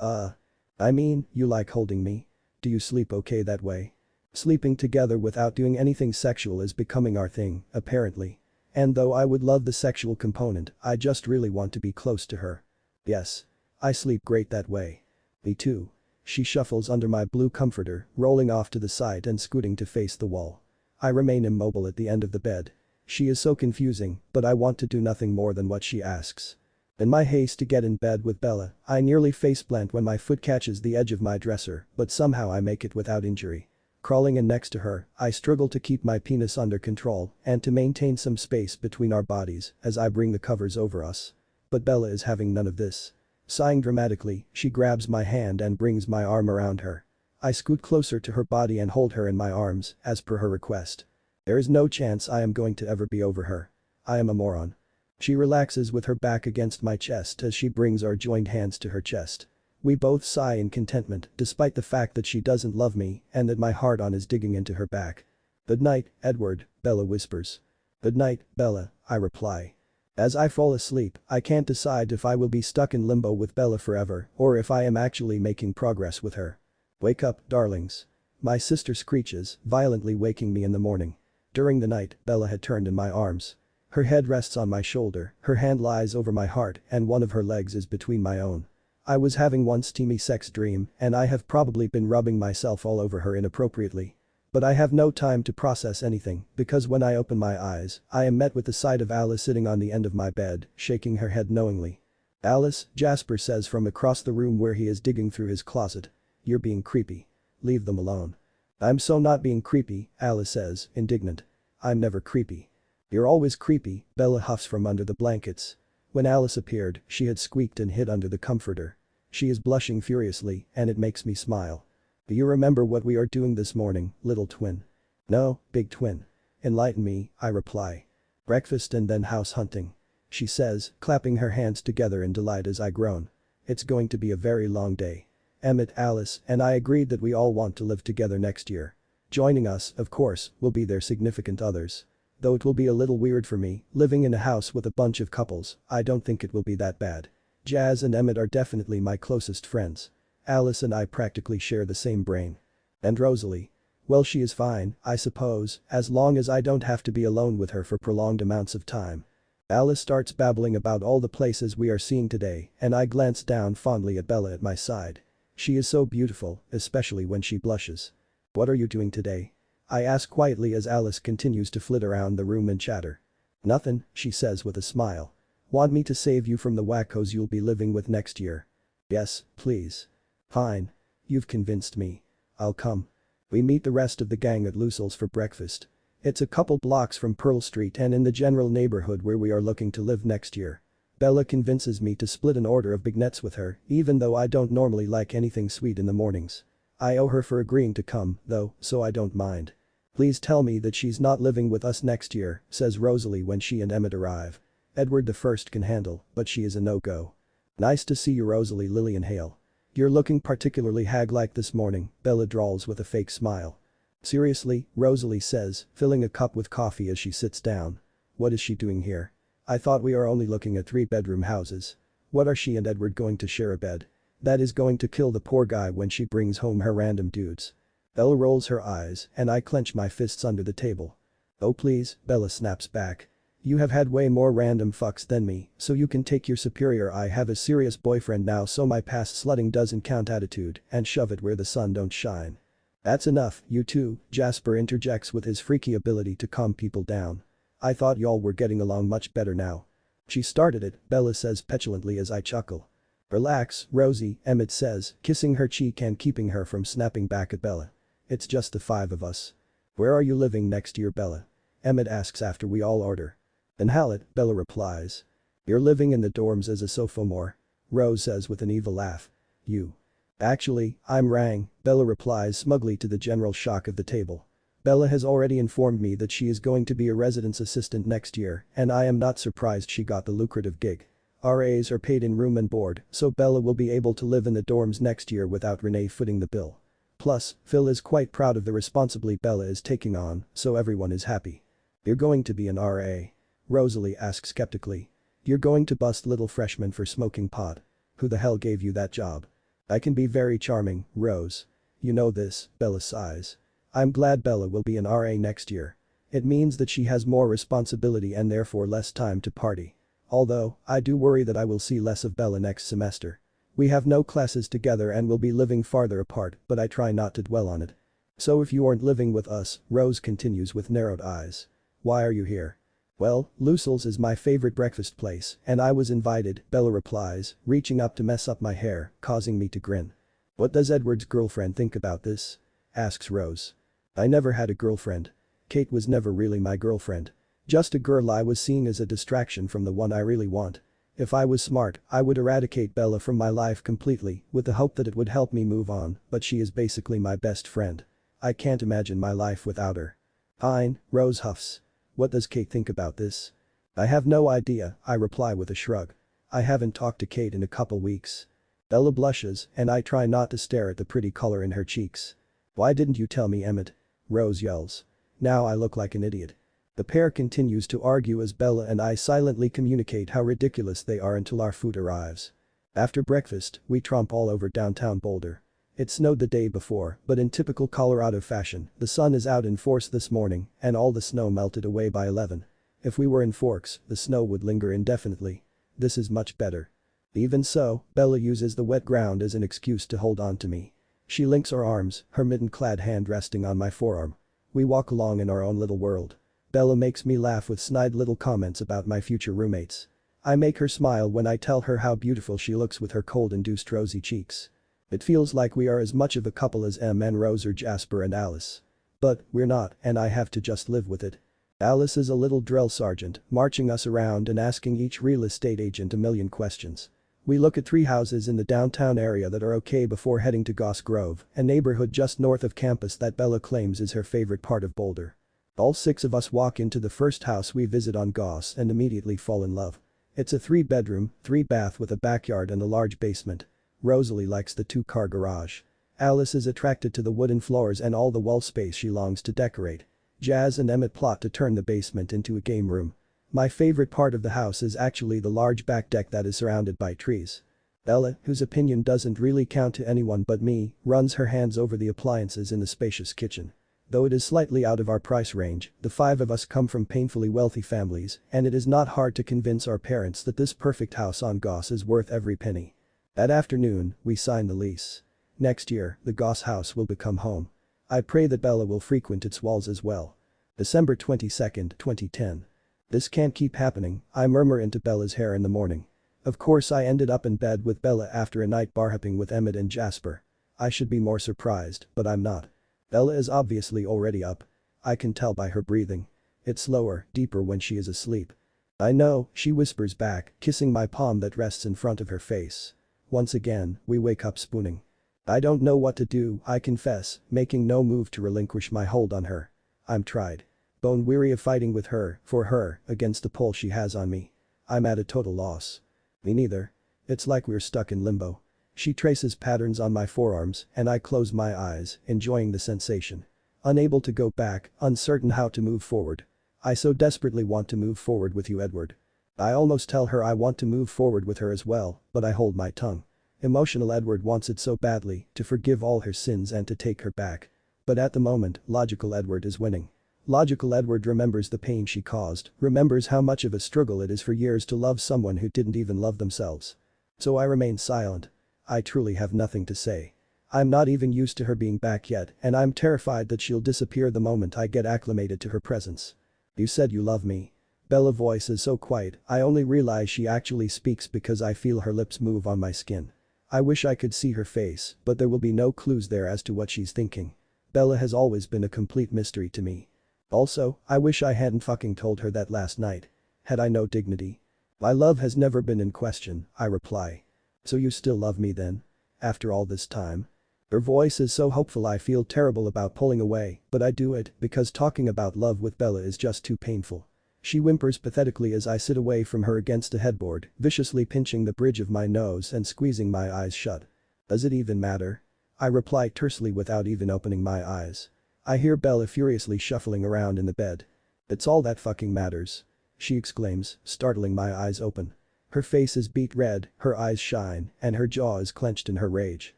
I mean, you like holding me? Do you sleep okay that way? Sleeping together without doing anything sexual is becoming our thing, apparently. And though I would love the sexual component, I just really want to be close to her. Yes. I sleep great that way. Me too. She shuffles under my blue comforter, rolling off to the side and scooting to face the wall. I remain immobile at the end of the bed. She is so confusing, but I want to do nothing more than what she asks. In my haste to get in bed with Bella, I nearly faceplant when my foot catches the edge of my dresser, but somehow I make it without injury. Crawling in next to her, I struggle to keep my penis under control and to maintain some space between our bodies as I bring the covers over us. But Bella is having none of this. Sighing dramatically, she grabs my hand and brings my arm around her. I scoot closer to her body and hold her in my arms, as per her request. There is no chance I am going to ever be over her. I am a moron. She relaxes with her back against my chest as she brings our joined hands to her chest. We both sigh in contentment despite the fact that she doesn't love me and that my hard-on is digging into her back. Good night, Edward, Bella whispers. Good night, Bella, I reply. As I fall asleep, I can't decide if I will be stuck in limbo with Bella forever or if I am actually making progress with her. Wake up, darlings. My sister screeches, violently waking me in the morning. During the night, Bella had turned in my arms. Her head rests on my shoulder, her hand lies over my heart and one of her legs is between my own. I was having one steamy sex dream and I have probably been rubbing myself all over her inappropriately. But I have no time to process anything because when I open my eyes, I am met with the sight of Alice sitting on the end of my bed, shaking her head knowingly. Alice, Jasper says from across the room where he is digging through his closet. You're being creepy. Leave them alone. I'm so not being creepy, Alice says, indignant. I'm never creepy. You're always creepy, Bella huffs from under the blankets. When Alice appeared, she had squeaked and hid under the comforter. She is blushing furiously and it makes me smile. Do you remember what we are doing this morning, little twin? No, big twin. Enlighten me, I reply. Breakfast and then house hunting. she says, clapping her hands together in delight as I groan. It's going to be a very long day. Emmett, Alice, and I agreed that we all want to live together next year. Joining us, of course, will be their significant others. Though it will be a little weird for me, living in a house with a bunch of couples, I don't think it will be that bad. Jazz and Emmett are definitely my closest friends. Alice and I practically share the same brain. And Rosalie? Well, she is fine, I suppose, as long as I don't have to be alone with her for prolonged amounts of time. Alice starts babbling about all the places we are seeing today, and I glance down fondly at Bella at my side. She is so beautiful, especially when she blushes. What are you doing today? I ask quietly as Alice continues to flit around the room and chatter. Nothing, she says with a smile. Want me to save you from the wackos you'll be living with next year? Yes, please. Fine. You've convinced me. I'll come. We meet the rest of the gang at Lucille's for breakfast. It's a couple blocks from Pearl Street and in the general neighborhood where we are looking to live next year. Bella convinces me to split an order of beignets with her, even though I don't normally like anything sweet in the mornings. I owe her for agreeing to come, though, so I don't mind. Please tell me that she's not living with us next year, says Rosalie when she and Emmett arrive. Edward the first can handle, but she is a no-go. Nice to see you, Rosalie, Lillian Hale. You're looking particularly hag-like this morning, Bella drawls with a fake smile. Seriously, Rosalie says, filling a cup with coffee as she sits down. What is she doing here? I thought we are only looking at 3-bedroom houses. What are she and Edward going to share a bed? That is going to kill the poor guy when she brings home her random dudes. Bella rolls her eyes and I clench my fists under the table. Oh please, Bella snaps back. You have had way more random fucks than me, so you can take your superior I have a serious boyfriend now so my past slutting doesn't count attitude and shove it where the sun don't shine. That's enough, you two, Jasper interjects with his freaky ability to calm people down. I thought y'all were getting along much better now. She started it, Bella says petulantly as I chuckle. Relax, Rosie, Emmett says, kissing her cheek and keeping her from snapping back at Bella. It's just the 5 of us. Where are you living next year, Bella? Emmett asks after we all order. In Hallett, Bella replies. You're living in the dorms as a sophomore? Rose says with an evil laugh. You. Actually, I'm Rang, Bella replies smugly to the general shock of the table. Bella has already informed me that she is going to be a residence assistant next year, and I am not surprised she got the lucrative gig. RAs are paid in room and board, so Bella will be able to live in the dorms next year without Renee footing the bill. Plus, Phil is quite proud of the responsibility Bella is taking on, so everyone is happy. You're going to be an RA? Rosalie asks skeptically. You're going to bust little freshmen for smoking pot. Who the hell gave you that job? I can be very charming, Rose. You know this, Bella sighs. I'm glad Bella will be an RA next year. It means that she has more responsibility and therefore less time to party. Although, I do worry that I will see less of Bella next semester. We have no classes together and will be living farther apart, but I try not to dwell on it. So if you aren't living with us, Rose continues with narrowed eyes. Why are you here? Well, Lucille's is my favorite breakfast place, and I was invited, Bella replies, reaching up to mess up my hair, causing me to grin. What does Edward's girlfriend think about this? Asks Rose. I never had a girlfriend. Kate was never really my girlfriend. Just a girl I was seeing as a distraction from the one I really want. If I was smart, I would eradicate Bella from my life completely, with the hope that it would help me move on, but she is basically my best friend. I can't imagine my life without her. Fine, Rose huffs. What does Kate think about this? I have no idea, I reply with a shrug. I haven't talked to Kate in a couple weeks. Bella blushes, and I try not to stare at the pretty color in her cheeks. Why didn't you tell me, Emmett? Rose yells. Now I look like an idiot. The pair continues to argue as Bella and I silently communicate how ridiculous they are until our food arrives. After breakfast, we tromp all over downtown Boulder. It snowed the day before, but in typical Colorado fashion, the sun is out in force this morning and all the snow melted away by 11. If we were in Forks, the snow would linger indefinitely. This is much better. Even so, Bella uses the wet ground as an excuse to hold on to me. She links our arms, her mitten-clad hand resting on my forearm. We walk along in our own little world. Bella makes me laugh with snide little comments about my future roommates. I make her smile when I tell her how beautiful she looks with her cold-induced rosy cheeks. It feels like we are as much of a couple as Em and Rose or Jasper and Alice. But, we're not, and I have to just live with it. Alice is a little drill sergeant, marching us around and asking each real estate agent a million questions. We look at 3 houses in the downtown area that are okay before heading to Goss Grove, a neighborhood just north of campus that Bella claims is her favorite part of Boulder. All 6 of us walk into the first house we visit on Goss and immediately fall in love. It's a 3-bedroom, 3-bath with a backyard and a large basement. Rosalie likes the 2-car garage. Alice is attracted to the wooden floors and all the wall space she longs to decorate. Jazz and Emmett plot to turn the basement into a game room. My favorite part of the house is actually the large back deck that is surrounded by trees. Bella, whose opinion doesn't really count to anyone but me, runs her hands over the appliances in the spacious kitchen. Though it is slightly out of our price range, the 5 of us come from painfully wealthy families, and it is not hard to convince our parents that this perfect house on Goss is worth every penny. That afternoon, we sign the lease. Next year, the Goss house will become home. I pray that Bella will frequent its walls as well. December 22, 2010. This can't keep happening, I murmur into Bella's hair in the morning. Of course I ended up in bed with Bella after a night bar hopping with Emmett and Jasper. I should be more surprised, but I'm not. Bella is obviously already up. I can tell by her breathing. It's slower, deeper when she is asleep. I know, she whispers back, kissing my palm that rests in front of her face. Once again, we wake up spooning. I don't know what to do, I confess, making no move to relinquish my hold on her. I'm tried. Bone weary of fighting with her, for her, against the pull she has on me. I'm at a total loss. Me neither. It's like we're stuck in limbo. She traces patterns on my forearms and I close my eyes, enjoying the sensation. Unable to go back, uncertain how to move forward. I so desperately want to move forward with you, Edward. I almost tell her I want to move forward with her as well, but I hold my tongue. Emotional Edward wants it so badly, to forgive all her sins and to take her back. But at the moment, logical Edward is winning. Logical Edward remembers the pain she caused, remembers how much of a struggle it is for years to love someone who didn't even love themselves. So I remain silent. I truly have nothing to say. I'm not even used to her being back yet and I'm terrified that she'll disappear the moment I get acclimated to her presence. You said you love me. Bella's voice is so quiet, I only realize she actually speaks because I feel her lips move on my skin. I wish I could see her face, but there will be no clues there as to what she's thinking. Bella has always been a complete mystery to me. Also, I wish I hadn't fucking told her that last night. Had I no dignity? My love has never been in question, I reply. So you still love me then? After all this time? Her voice is so hopeful I feel terrible about pulling away, but I do it because talking about love with Bella is just too painful. She whimpers pathetically as I sit away from her against the headboard, viciously pinching the bridge of my nose and squeezing my eyes shut. Does it even matter? I reply tersely without even opening my eyes. I hear Bella furiously shuffling around in the bed. It's all that fucking matters. She exclaims, startling my eyes open. Her face is beet red, her eyes shine, and her jaw is clenched in her rage.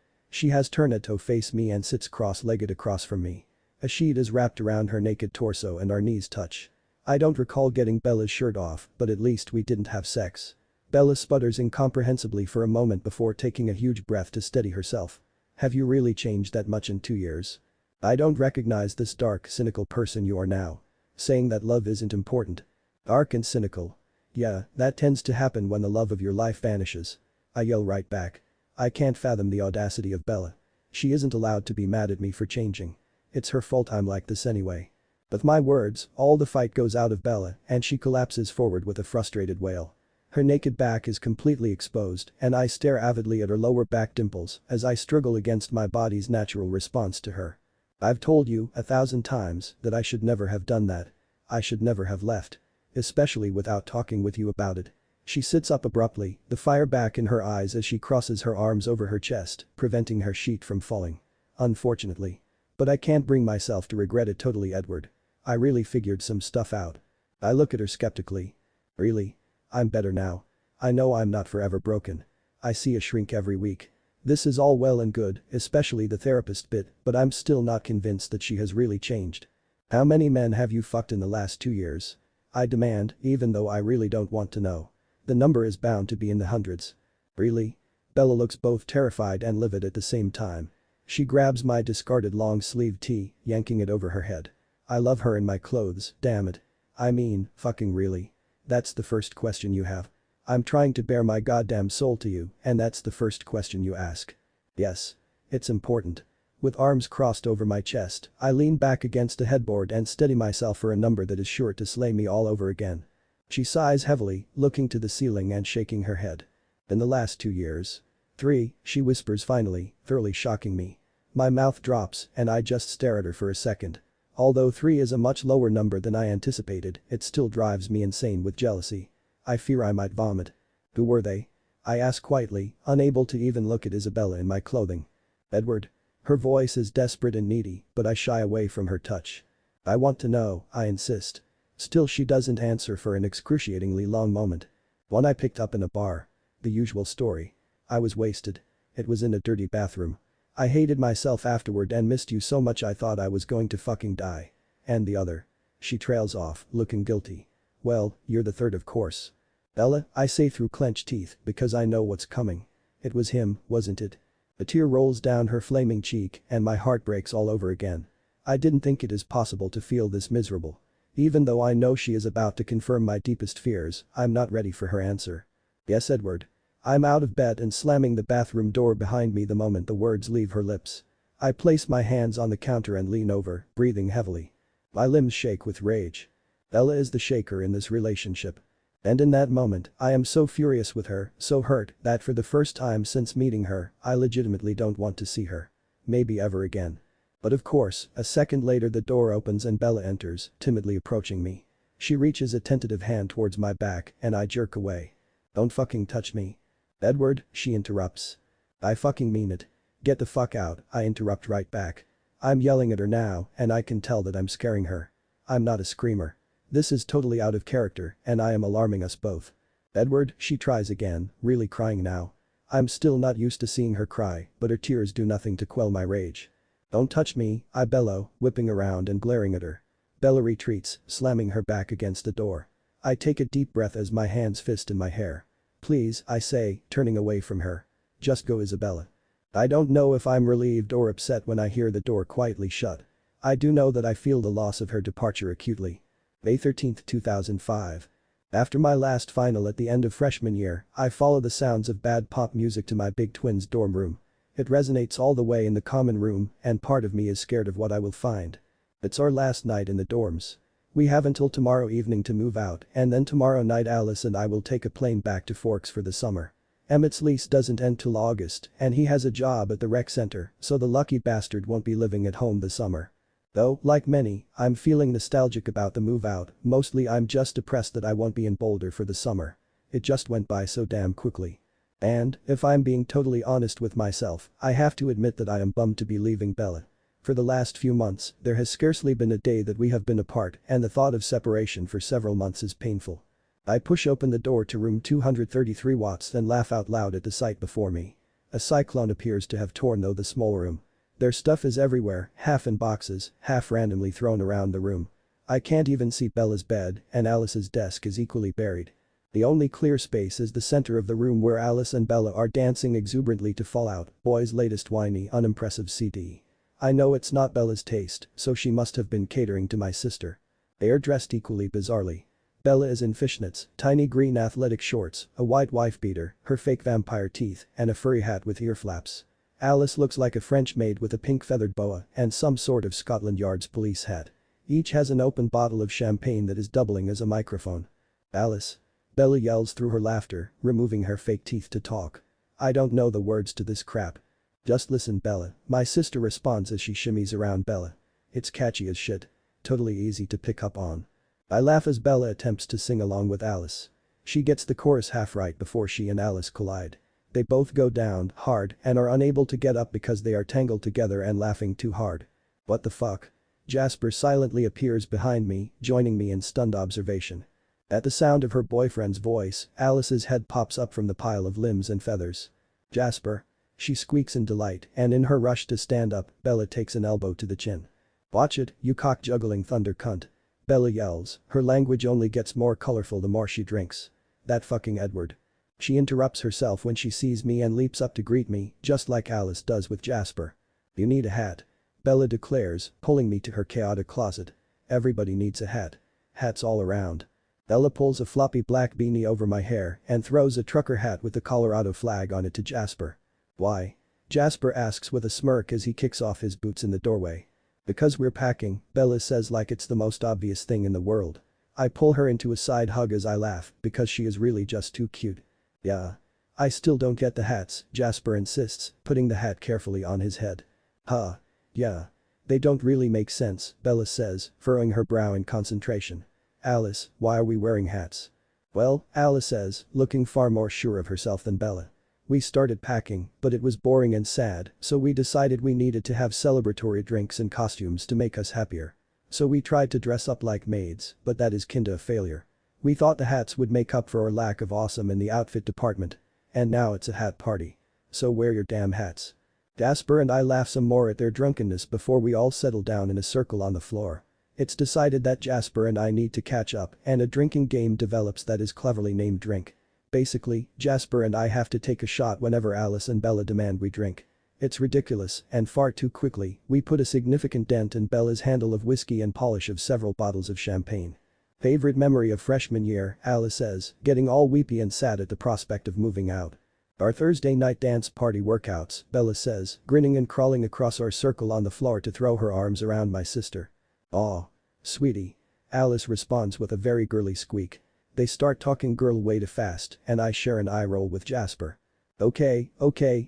She has turned to face me and sits cross-legged across from me. A sheet is wrapped around her naked torso and our knees touch. I don't recall getting Bella's shirt off, but at least we didn't have sex. Bella sputters incomprehensibly for a moment before taking a huge breath to steady herself. Have you really changed that much in 2 years? I don't recognize this dark, cynical person you are now. Saying that love isn't important. Dark and cynical. Yeah, that tends to happen when the love of your life vanishes. I yell right back. I can't fathom the audacity of Bella. She isn't allowed to be mad at me for changing. It's her fault I'm like this anyway. With my words, all the fight goes out of Bella and she collapses forward with a frustrated wail. Her naked back is completely exposed and I stare avidly at her lower back dimples as I struggle against my body's natural response to her. I've told you 1,000 times that I should never have done that. I should never have left. Especially without talking with you about it. She sits up abruptly, the fire back in her eyes as she crosses her arms over her chest, preventing her sheet from falling. Unfortunately. But I can't bring myself to regret it totally, Edward. I really figured some stuff out. I look at her skeptically. Really? I'm better now. I know I'm not forever broken. I see a shrink every week. This is all well and good, especially the therapist bit, but I'm still not convinced that she has really changed. How many men have you fucked in the last 2 years? I demand, even though I really don't want to know. The number is bound to be in the hundreds. Really? Bella looks both terrified and livid at the same time. She grabs my discarded long-sleeved tee, yanking it over her head. I love her in my clothes, damn it. I mean, fucking really. That's the first question you have. I'm trying to bare my goddamn soul to you, and that's the first question you ask. Yes. It's important. With arms crossed over my chest, I lean back against the headboard and steady myself for a number that is sure to slay me all over again. She sighs heavily, looking to the ceiling and shaking her head. In the last 2 years. 3, she whispers finally, thoroughly shocking me. My mouth drops and I just stare at her for a second. Although 3 is a much lower number than I anticipated, it still drives me insane with jealousy. I fear I might vomit. Who were they? I ask quietly, unable to even look at Isabella in my clothing. Edward. Her voice is desperate and needy, but I shy away from her touch. I want to know, I insist. Still she doesn't answer for an excruciatingly long moment. One I picked up in a bar. The usual story. I was wasted. It was in a dirty bathroom. I hated myself afterward and missed you so much I thought I was going to fucking die. And the other. She trails off, looking guilty. Well, you're the third of course. Bella, I say through clenched teeth because I know what's coming. It was him, wasn't it? A tear rolls down her flaming cheek and my heart breaks all over again. I didn't think it is possible to feel this miserable. Even though I know she is about to confirm my deepest fears, I'm not ready for her answer. Yes, Edward. I'm out of bed and slamming the bathroom door behind me the moment the words leave her lips. I place my hands on the counter and lean over, breathing heavily. My limbs shake with rage. Bella is the shaker in this relationship. And in that moment, I am so furious with her, so hurt, that for the first time since meeting her, I legitimately don't want to see her. Maybe ever again. But of course, a second later the door opens and Bella enters, timidly approaching me. She reaches a tentative hand towards my back and I jerk away. Don't fucking touch me. Edward, she interrupts. I fucking mean it. Get the fuck out, I interrupt right back. I'm yelling at her now and I can tell that I'm scaring her. I'm not a screamer. This is totally out of character and I am alarming us both. Edward, she tries again, really crying now. I'm still not used to seeing her cry, but her tears do nothing to quell my rage. Don't touch me, I bellow, whipping around and glaring at her. Bella retreats, slamming her back against the door. I take a deep breath as my hands fist in my hair. Please, I say, turning away from her. Just go, Isabella. I don't know if I'm relieved or upset when I hear the door quietly shut. I do know that I feel the loss of her departure acutely. May 13, 2005. After my last final at the end of freshman year, I follow the sounds of bad pop music to my big twins' dorm room. It resonates all the way in the common room and part of me is scared of what I will find. It's our last night in the dorms. We have until tomorrow evening to move out and then tomorrow night Alice and I will take a plane back to Forks for the summer. Emmett's lease doesn't end till August and he has a job at the rec center so the lucky bastard won't be living at home this summer. Though, like many, I'm feeling nostalgic about the move out, mostly I'm just depressed that I won't be in Boulder for the summer. It just went by so damn quickly. And, if I'm being totally honest with myself, I have to admit that I am bummed to be leaving Bella. For the last few months, there has scarcely been a day that we have been apart and the thought of separation for several months is painful. I push open the door to room 233 watts and laugh out loud at the sight before me. A cyclone appears to have torn through the small room. Their stuff is everywhere, half in boxes, half randomly thrown around the room. I can't even see Bella's bed and Alice's desk is equally buried. The only clear space is the center of the room where Alice and Bella are dancing exuberantly to Fall Out Boy's latest whiny, unimpressive CD. I know it's not Bella's taste, so she must have been catering to my sister. They are dressed equally bizarrely. Bella is in fishnets, tiny green athletic shorts, a white wife beater, her fake vampire teeth, and a furry hat with ear flaps. Alice looks like a French maid with a pink feathered boa and some sort of Scotland Yard's police hat. Each has an open bottle of champagne that is doubling as a microphone. Alice. Bella yells through her laughter, removing her fake teeth to talk. I don't know the words to this crap. Just listen, Bella, my sister responds as she shimmies around Bella. It's catchy as shit. Totally easy to pick up on. I laugh as Bella attempts to sing along with Alice. She gets the chorus half right before she and Alice collide. They both go down hard and are unable to get up because they are tangled together and laughing too hard. What the fuck? Jasper silently appears behind me, joining me in stunned observation. At the sound of her boyfriend's voice, Alice's head pops up from the pile of limbs and feathers. Jasper. She squeaks in delight and in her rush to stand up, Bella takes an elbow to the chin. Watch it, you cock-juggling thunder cunt. Bella yells, her language only gets more colorful the more she drinks. That fucking Edward. She interrupts herself when she sees me and leaps up to greet me, just like Alice does with Jasper. You need a hat. Bella declares, pulling me to her chaotic closet. Everybody needs a hat. Hats all around. Bella pulls a floppy black beanie over my hair and throws a trucker hat with the Colorado flag on it to Jasper. Why? Jasper asks with a smirk as he kicks off his boots in the doorway. Because we're packing, Bella says like it's the most obvious thing in the world. I pull her into a side hug as I laugh because she is really just too cute. Yeah. I still don't get the hats, Jasper insists, putting the hat carefully on his head. Huh. Yeah. They don't really make sense, Bella says, furrowing her brow in concentration. Alice, why are we wearing hats? Well, Alice says, looking far more sure of herself than Bella. We started packing, but it was boring and sad, so we decided we needed to have celebratory drinks and costumes to make us happier. So we tried to dress up like maids, but that is kinda a failure. We thought the hats would make up for our lack of awesome in the outfit department. And now it's a hat party. So wear your damn hats. Jasper and I laugh some more at their drunkenness before we all settle down in a circle on the floor. It's decided that Jasper and I need to catch up and a drinking game develops that is cleverly named Drink. Basically, Jasper and I have to take a shot whenever Alice and Bella demand we drink. It's ridiculous and far too quickly, we put a significant dent in Bella's handle of whiskey and polish of several bottles of champagne. Favorite memory of freshman year, Alice says, getting all weepy and sad at the prospect of moving out. Our Thursday night dance party workouts, Bella says, grinning and crawling across our circle on the floor to throw her arms around my sister. Aw. Sweetie. Alice responds with a very girly squeak. They start talking girl way too fast and I share an eye roll with Jasper. Okay,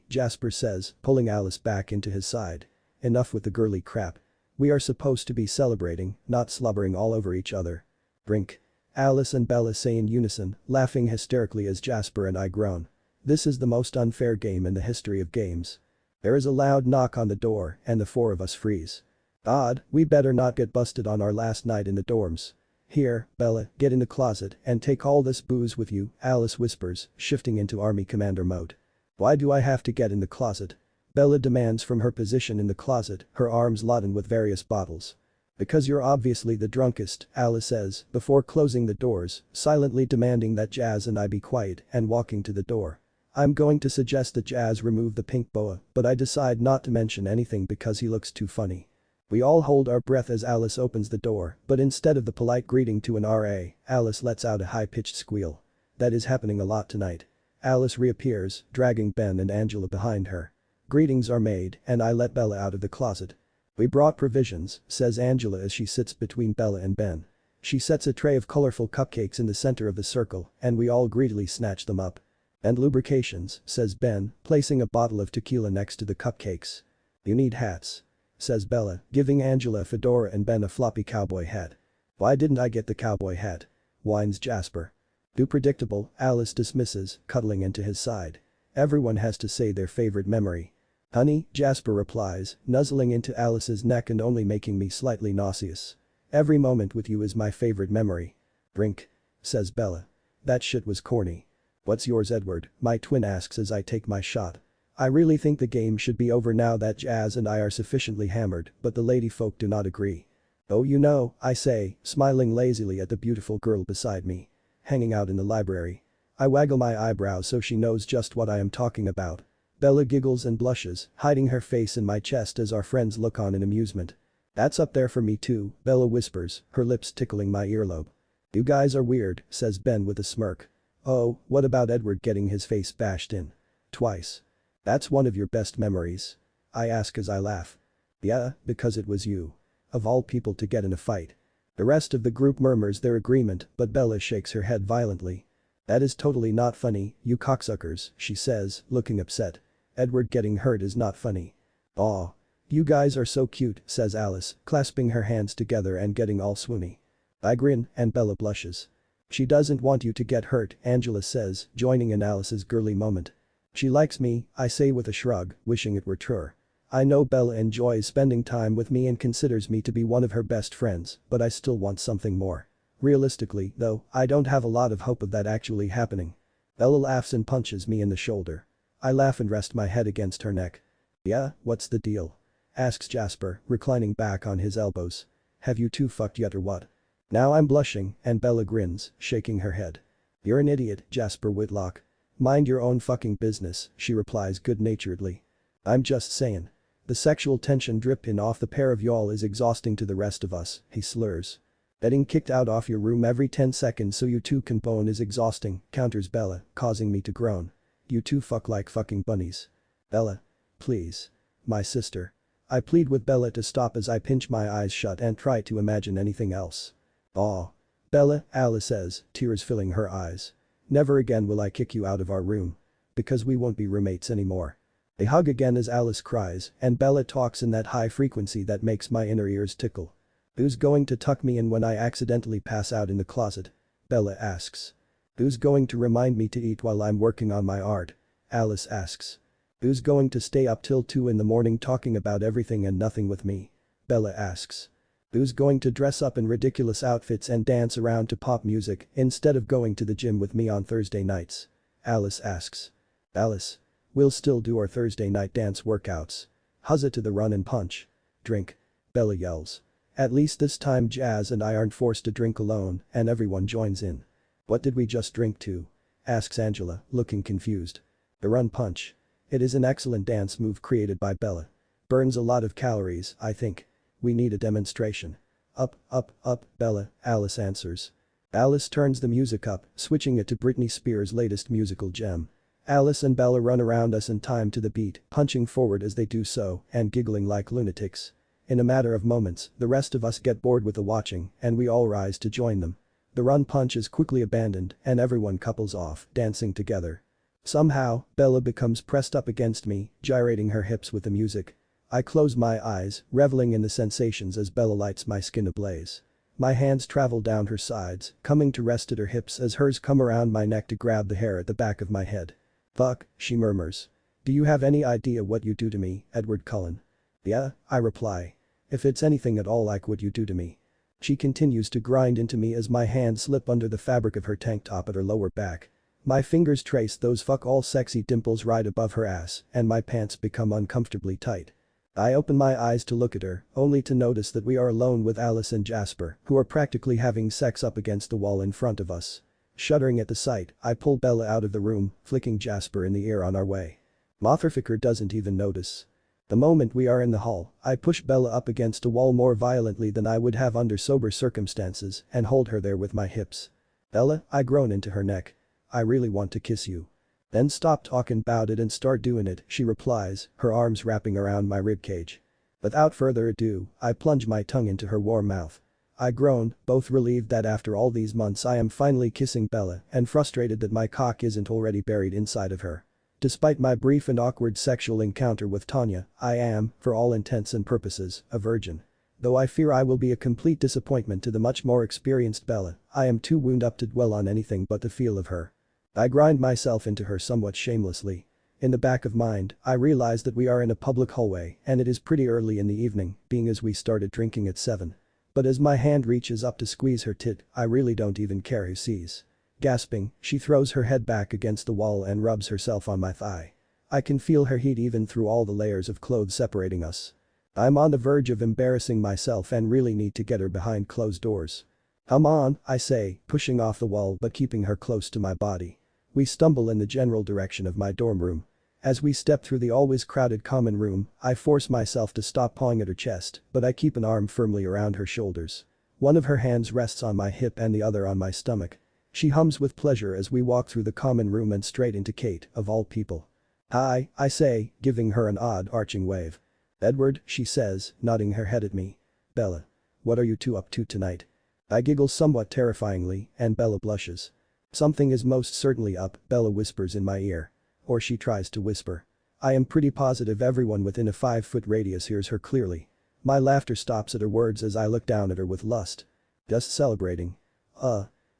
Jasper says, pulling Alice back into his side. Enough with the girly crap. We are supposed to be celebrating, not slobbering all over each other. Drink. Alice and Bella say in unison, laughing hysterically as Jasper and I groan. This is the most unfair game in the history of games. There is a loud knock on the door and the four of us freeze. Odd, we better not get busted on our last night in the dorms. Here, Bella, get in the closet and take all this booze with you, Alice whispers, shifting into army commander mode. Why do I have to get in the closet? Bella demands from her position in the closet, her arms laden with various bottles. Because you're obviously the drunkest, Alice says, before closing the doors, silently demanding that Jazz and I be quiet and walking to the door. I'm going to suggest that Jazz remove the pink boa, but I decide not to mention anything because he looks too funny. We all hold our breath as Alice opens the door, but instead of the polite greeting to an RA, Alice lets out a high-pitched squeal. That is happening a lot tonight. Alice reappears, dragging Ben and Angela behind her. Greetings are made, and I let Bella out of the closet. We brought provisions, says Angela as she sits between Bella and Ben. She sets a tray of colorful cupcakes in the center of the circle, and we all greedily snatch them up. And lubrications, says Ben, placing a bottle of tequila next to the cupcakes. You need hats, says Bella, giving Angela a fedora and Ben a floppy cowboy hat. Why didn't I get the cowboy hat? Whines Jasper. Too predictable, Alice dismisses, cuddling into his side. Everyone has to say their favorite memory. Honey, Jasper replies, nuzzling into Alice's neck and only making me slightly nauseous. Every moment with you is my favorite memory. Drink, says Bella. That shit was corny. What's yours, Edward? My twin asks as I take my shot. I really think the game should be over now that Jazz and I are sufficiently hammered, but the lady folk do not agree. Oh, you know, I say, smiling lazily at the beautiful girl beside me. Hanging out in the library. I waggle my eyebrows so she knows just what I am talking about. Bella giggles and blushes, hiding her face in my chest as our friends look on in amusement. That's up there for me too, Bella whispers, her lips tickling my earlobe. You guys are weird, says Ben with a smirk. Oh, what about Edward getting his face bashed in? Twice. That's one of your best memories? I ask as I laugh. Yeah, because it was you. Of all people to get in a fight. The rest of the group murmurs their agreement, but Bella shakes her head violently. That is totally not funny, you cocksuckers, she says, looking upset. Edward getting hurt is not funny. Aw. You guys are so cute, says Alice, clasping her hands together and getting all swoony. I grin, and Bella blushes. She doesn't want you to get hurt, Angela says, joining in Alice's girly moment. She likes me, I say with a shrug, wishing it were true. I know Bella enjoys spending time with me and considers me to be one of her best friends, but I still want something more. Realistically, though, I don't have a lot of hope of that actually happening. Bella laughs and punches me in the shoulder. I laugh and rest my head against her neck. Yeah, what's the deal? Asks Jasper, reclining back on his elbows. Have you two fucked yet or what? Now I'm blushing, and Bella grins, shaking her head. You're an idiot, Jasper Whitlock. Mind your own fucking business, she replies good-naturedly. I'm just saying. The sexual tension dripping off the pair of y'all is exhausting to the rest of us, he slurs. Getting kicked out of your room every 10 seconds so you two can bone is exhausting, counters Bella, causing me to groan. You two fuck like fucking bunnies. Bella. Please. My sister. I plead with Bella to stop as I pinch my eyes shut and try to imagine anything else. Aw. Bella, Alice says, tears filling her eyes. Never again will I kick you out of our room. Because we won't be roommates anymore. They hug again as Alice cries, and Bella talks in that high frequency that makes my inner ears tickle. Who's going to tuck me in when I accidentally pass out in the closet? Bella asks. Who's going to remind me to eat while I'm working on my art? Alice asks. Who's going to stay up till 2 in the morning talking about everything and nothing with me? Bella asks. Who's going to dress up in ridiculous outfits and dance around to pop music instead of going to the gym with me on Thursday nights? Alice asks. Alice. We'll still do our Thursday night dance workouts. How's it to the run and punch? Drink. Bella yells. At least this time Jazz and I aren't forced to drink alone and everyone joins in. What did we just drink to? Asks Angela, looking confused. The run punch. It is an excellent dance move created by Bella. Burns a lot of calories, I think. We need a demonstration. Up, up, up, Bella, Alice answers. Alice turns the music up, switching it to Britney Spears' latest musical gem. Alice and Bella run around us in time to the beat, punching forward as they do so and giggling like lunatics. In a matter of moments, the rest of us get bored with the watching and we all rise to join them. The run punch is quickly abandoned and everyone couples off, dancing together. Somehow, Bella becomes pressed up against me, gyrating her hips with the music. I close my eyes, reveling in the sensations as Bella lights my skin ablaze. My hands travel down her sides, coming to rest at her hips as hers come around my neck to grab the hair at the back of my head. Fuck, she murmurs. Do you have any idea what you do to me, Edward Cullen? Yeah, I reply. If it's anything at all like what you do to me. She continues to grind into me as my hands slip under the fabric of her tank top at her lower back. My fingers trace those fuck all sexy dimples right above her ass and my pants become uncomfortably tight. I open my eyes to look at her, only to notice that we are alone with Alice and Jasper, who are practically having sex up against the wall in front of us. Shuddering at the sight, I pull Bella out of the room, flicking Jasper in the ear on our way. Motherfucker doesn't even notice. The moment we are in the hall, I push Bella up against a wall more violently than I would have under sober circumstances and hold her there with my hips. Bella, I groan into her neck. I really want to kiss you. Then stop talking about it and start doing it, she replies, her arms wrapping around my ribcage. Without further ado, I plunge my tongue into her warm mouth. I groan, both relieved that after all these months I am finally kissing Bella and frustrated that my cock isn't already buried inside of her. Despite my brief and awkward sexual encounter with Tanya, I am, for all intents and purposes, a virgin. Though I fear I will be a complete disappointment to the much more experienced Bella, I am too wound up to dwell on anything but the feel of her. I grind myself into her somewhat shamelessly. In the back of mind, I realize that we are in a public hallway and it is pretty early in the evening, being as we started drinking at 7. But as my hand reaches up to squeeze her tit, I really don't even care who sees. Gasping, she throws her head back against the wall and rubs herself on my thigh. I can feel her heat even through all the layers of clothes separating us. I'm on the verge of embarrassing myself and really need to get her behind closed doors. Come on, I say, pushing off the wall but keeping her close to my body. We stumble in the general direction of my dorm room. As we step through the always crowded common room, I force myself to stop pawing at her chest, but I keep an arm firmly around her shoulders. One of her hands rests on my hip and the other on my stomach. She hums with pleasure as we walk through the common room and straight into Kate, of all people. Hi, I say, giving her an odd arching wave. Edward, she says, nodding her head at me. Bella. What are you two up to tonight? I giggle somewhat terrifyingly, and Bella blushes. Something is most certainly up, Bella whispers in my ear. Or she tries to whisper. I am pretty positive everyone within a 5-foot radius hears her clearly. My laughter stops at her words as I look down at her with lust. Just celebrating.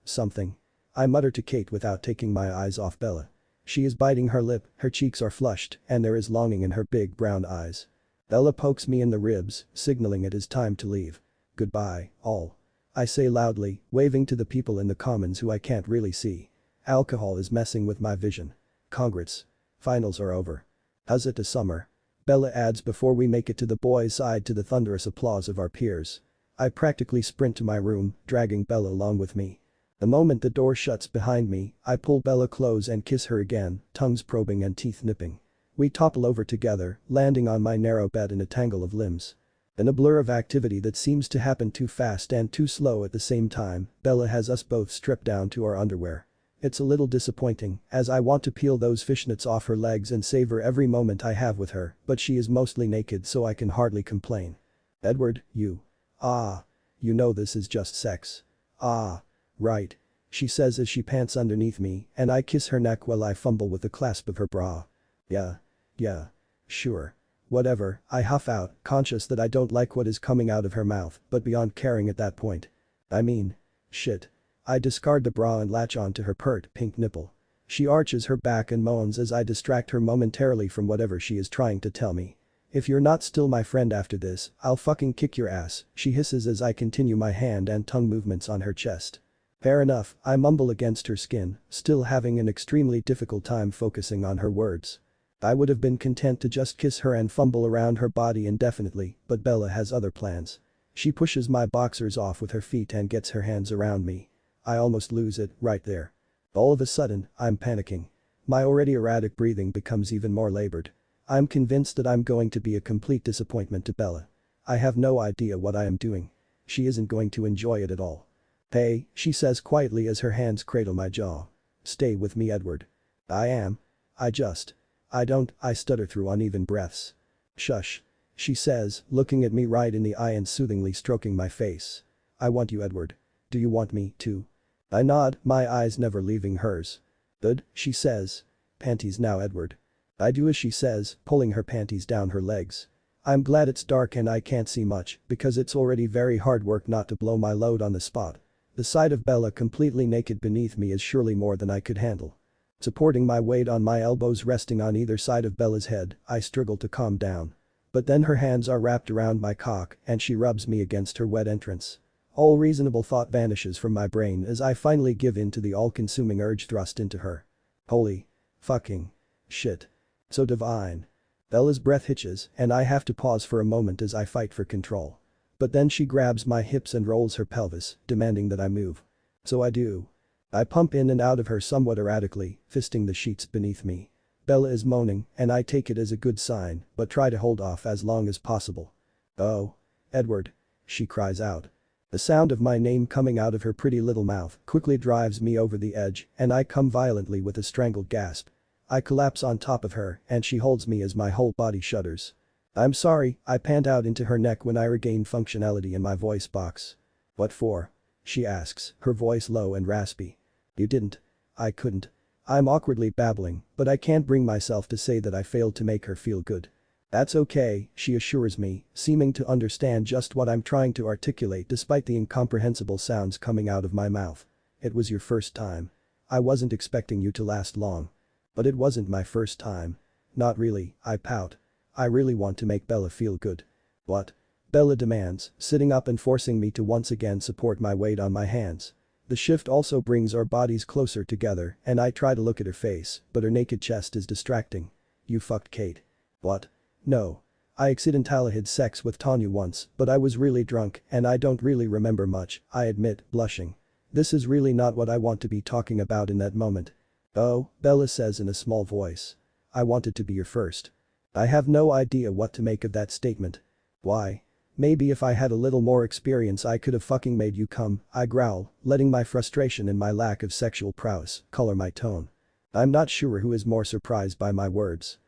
Something. I mutter to Kate without taking my eyes off Bella. She is biting her lip, her cheeks are flushed, and there is longing in her big brown eyes. Bella pokes me in the ribs, signaling it is time to leave. Goodbye, all. I say loudly, waving to the people in the commons who I can't really see. Alcohol is messing with my vision. Congrats. Finals are over. How's it to summer? Bella adds before we make it to the boys' side to the thunderous applause of our peers. I practically sprint to my room, dragging Bella along with me. The moment the door shuts behind me, I pull Bella close and kiss her again, tongues probing and teeth nipping. We topple over together, landing on my narrow bed in a tangle of limbs. In a blur of activity that seems to happen too fast and too slow at the same time, Bella has us both stripped down to our underwear. It's a little disappointing, as I want to peel those fishnets off her legs and savor every moment I have with her, but she is mostly naked so I can hardly complain. Edward, you. You know this is just sex. Right. She says as she pants underneath me, and I kiss her neck while I fumble with the clasp of her bra. Yeah. Sure. Whatever, I huff out, conscious that I don't like what is coming out of her mouth, but beyond caring at that point. I mean, shit. I discard the bra and latch on to her pert, pink nipple. She arches her back and moans as I distract her momentarily from whatever she is trying to tell me. "If you're not still my friend after this, I'll fucking kick your ass," she hisses as I continue my hand and tongue movements on her chest. Fair enough, I mumble against her skin, still having an extremely difficult time focusing on her words. I would have been content to just kiss her and fumble around her body indefinitely, but Bella has other plans. She pushes my boxers off with her feet and gets her hands around me. I almost lose it, right there. All of a sudden, I'm panicking. My already erratic breathing becomes even more labored. I'm convinced that I'm going to be a complete disappointment to Bella. I have no idea what I am doing. She isn't going to enjoy it at all. "Hey," she says quietly as her hands cradle my jaw. "Stay with me, Edward." "I am. I don't," I stutter through uneven breaths. "Shush," she says, looking at me right in the eye and soothingly stroking my face. "I want you, Edward. Do you want me, too?" I nod, my eyes never leaving hers. "Good," she says. "Panties now, Edward." I do as she says, pulling her panties down her legs. I'm glad it's dark and I can't see much, because it's already very hard work not to blow my load on the spot. The sight of Bella completely naked beneath me is surely more than I could handle. Supporting my weight on my elbows resting on either side of Bella's head, I struggle to calm down. But then her hands are wrapped around my cock and she rubs me against her wet entrance. All reasonable thought vanishes from my brain as I finally give in to the all-consuming urge thrust into her. Holy fucking shit. So divine. Bella's breath hitches and I have to pause for a moment as I fight for control. But then she grabs my hips and rolls her pelvis, demanding that I move. So I do. I pump in and out of her somewhat erratically, fisting the sheets beneath me. Bella is moaning and I take it as a good sign, but try to hold off as long as possible. "Oh. Edward," she cries out. The sound of my name coming out of her pretty little mouth quickly drives me over the edge and I come violently with a strangled gasp. I collapse on top of her and she holds me as my whole body shudders. "I'm sorry," I pant out into her neck when I regain functionality in my voice box. "What for?" she asks, her voice low and raspy. "You didn't." "I couldn't." I'm awkwardly babbling, but I can't bring myself to say that I failed to make her feel good. "That's okay," she assures me, seeming to understand just what I'm trying to articulate despite the incomprehensible sounds coming out of my mouth. "It was your first time. I wasn't expecting you to last long." "But it wasn't my first time." "Not really," I pout. "I really want to make Bella feel good." "What?" Bella demands, sitting up and forcing me to once again support my weight on my hands. The shift also brings our bodies closer together and I try to look at her face, but her naked chest is distracting. "You fucked Kate." "What?" "No. I accidentally had sex with Tanya once, but I was really drunk and I don't really remember much," I admit, blushing. This is really not what I want to be talking about in that moment. "Oh," Bella says in a small voice. "I wanted to be your first." I have no idea what to make of that statement. "Why? Maybe if I had a little more experience I could have fucking made you come," I growl, letting my frustration and my lack of sexual prowess color my tone. I'm not sure who is more surprised by my words.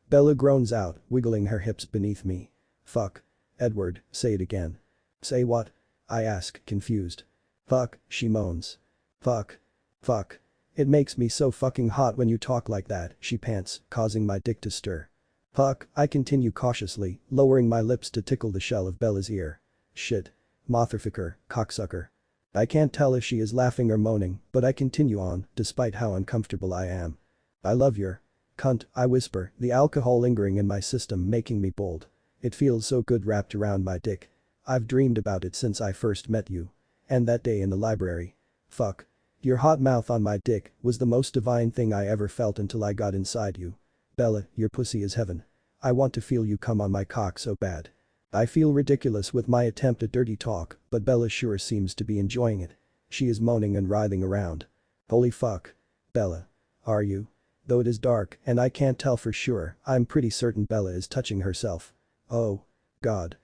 Bella groans out, wiggling her hips beneath me. "Fuck. Edward, say it again." "Say what?" I ask, confused. "Fuck," she moans. "Fuck. Fuck. It makes me so fucking hot when you talk like that," she pants, causing my dick to stir. "Fuck," I continue cautiously, lowering my lips to tickle the shell of Bella's ear. "Shit. Motherfucker, cocksucker." I can't tell if she is laughing or moaning, but I continue on, despite how uncomfortable I am. "I love your cunt," I whisper, the alcohol lingering in my system making me bold. It feels so good wrapped around my dick. I've dreamed about it since I first met you. And that day in the library. Fuck. Your hot mouth on my dick was the most divine thing I ever felt until I got inside you. Bella, your pussy is heaven. I want to feel you come on my cock so bad." I feel ridiculous with my attempt at dirty talk, but Bella sure seems to be enjoying it. She is moaning and writhing around. "Holy fuck. Bella. Are you?" Though it is dark and I can't tell for sure, I'm pretty certain Bella is touching herself. "Oh. God."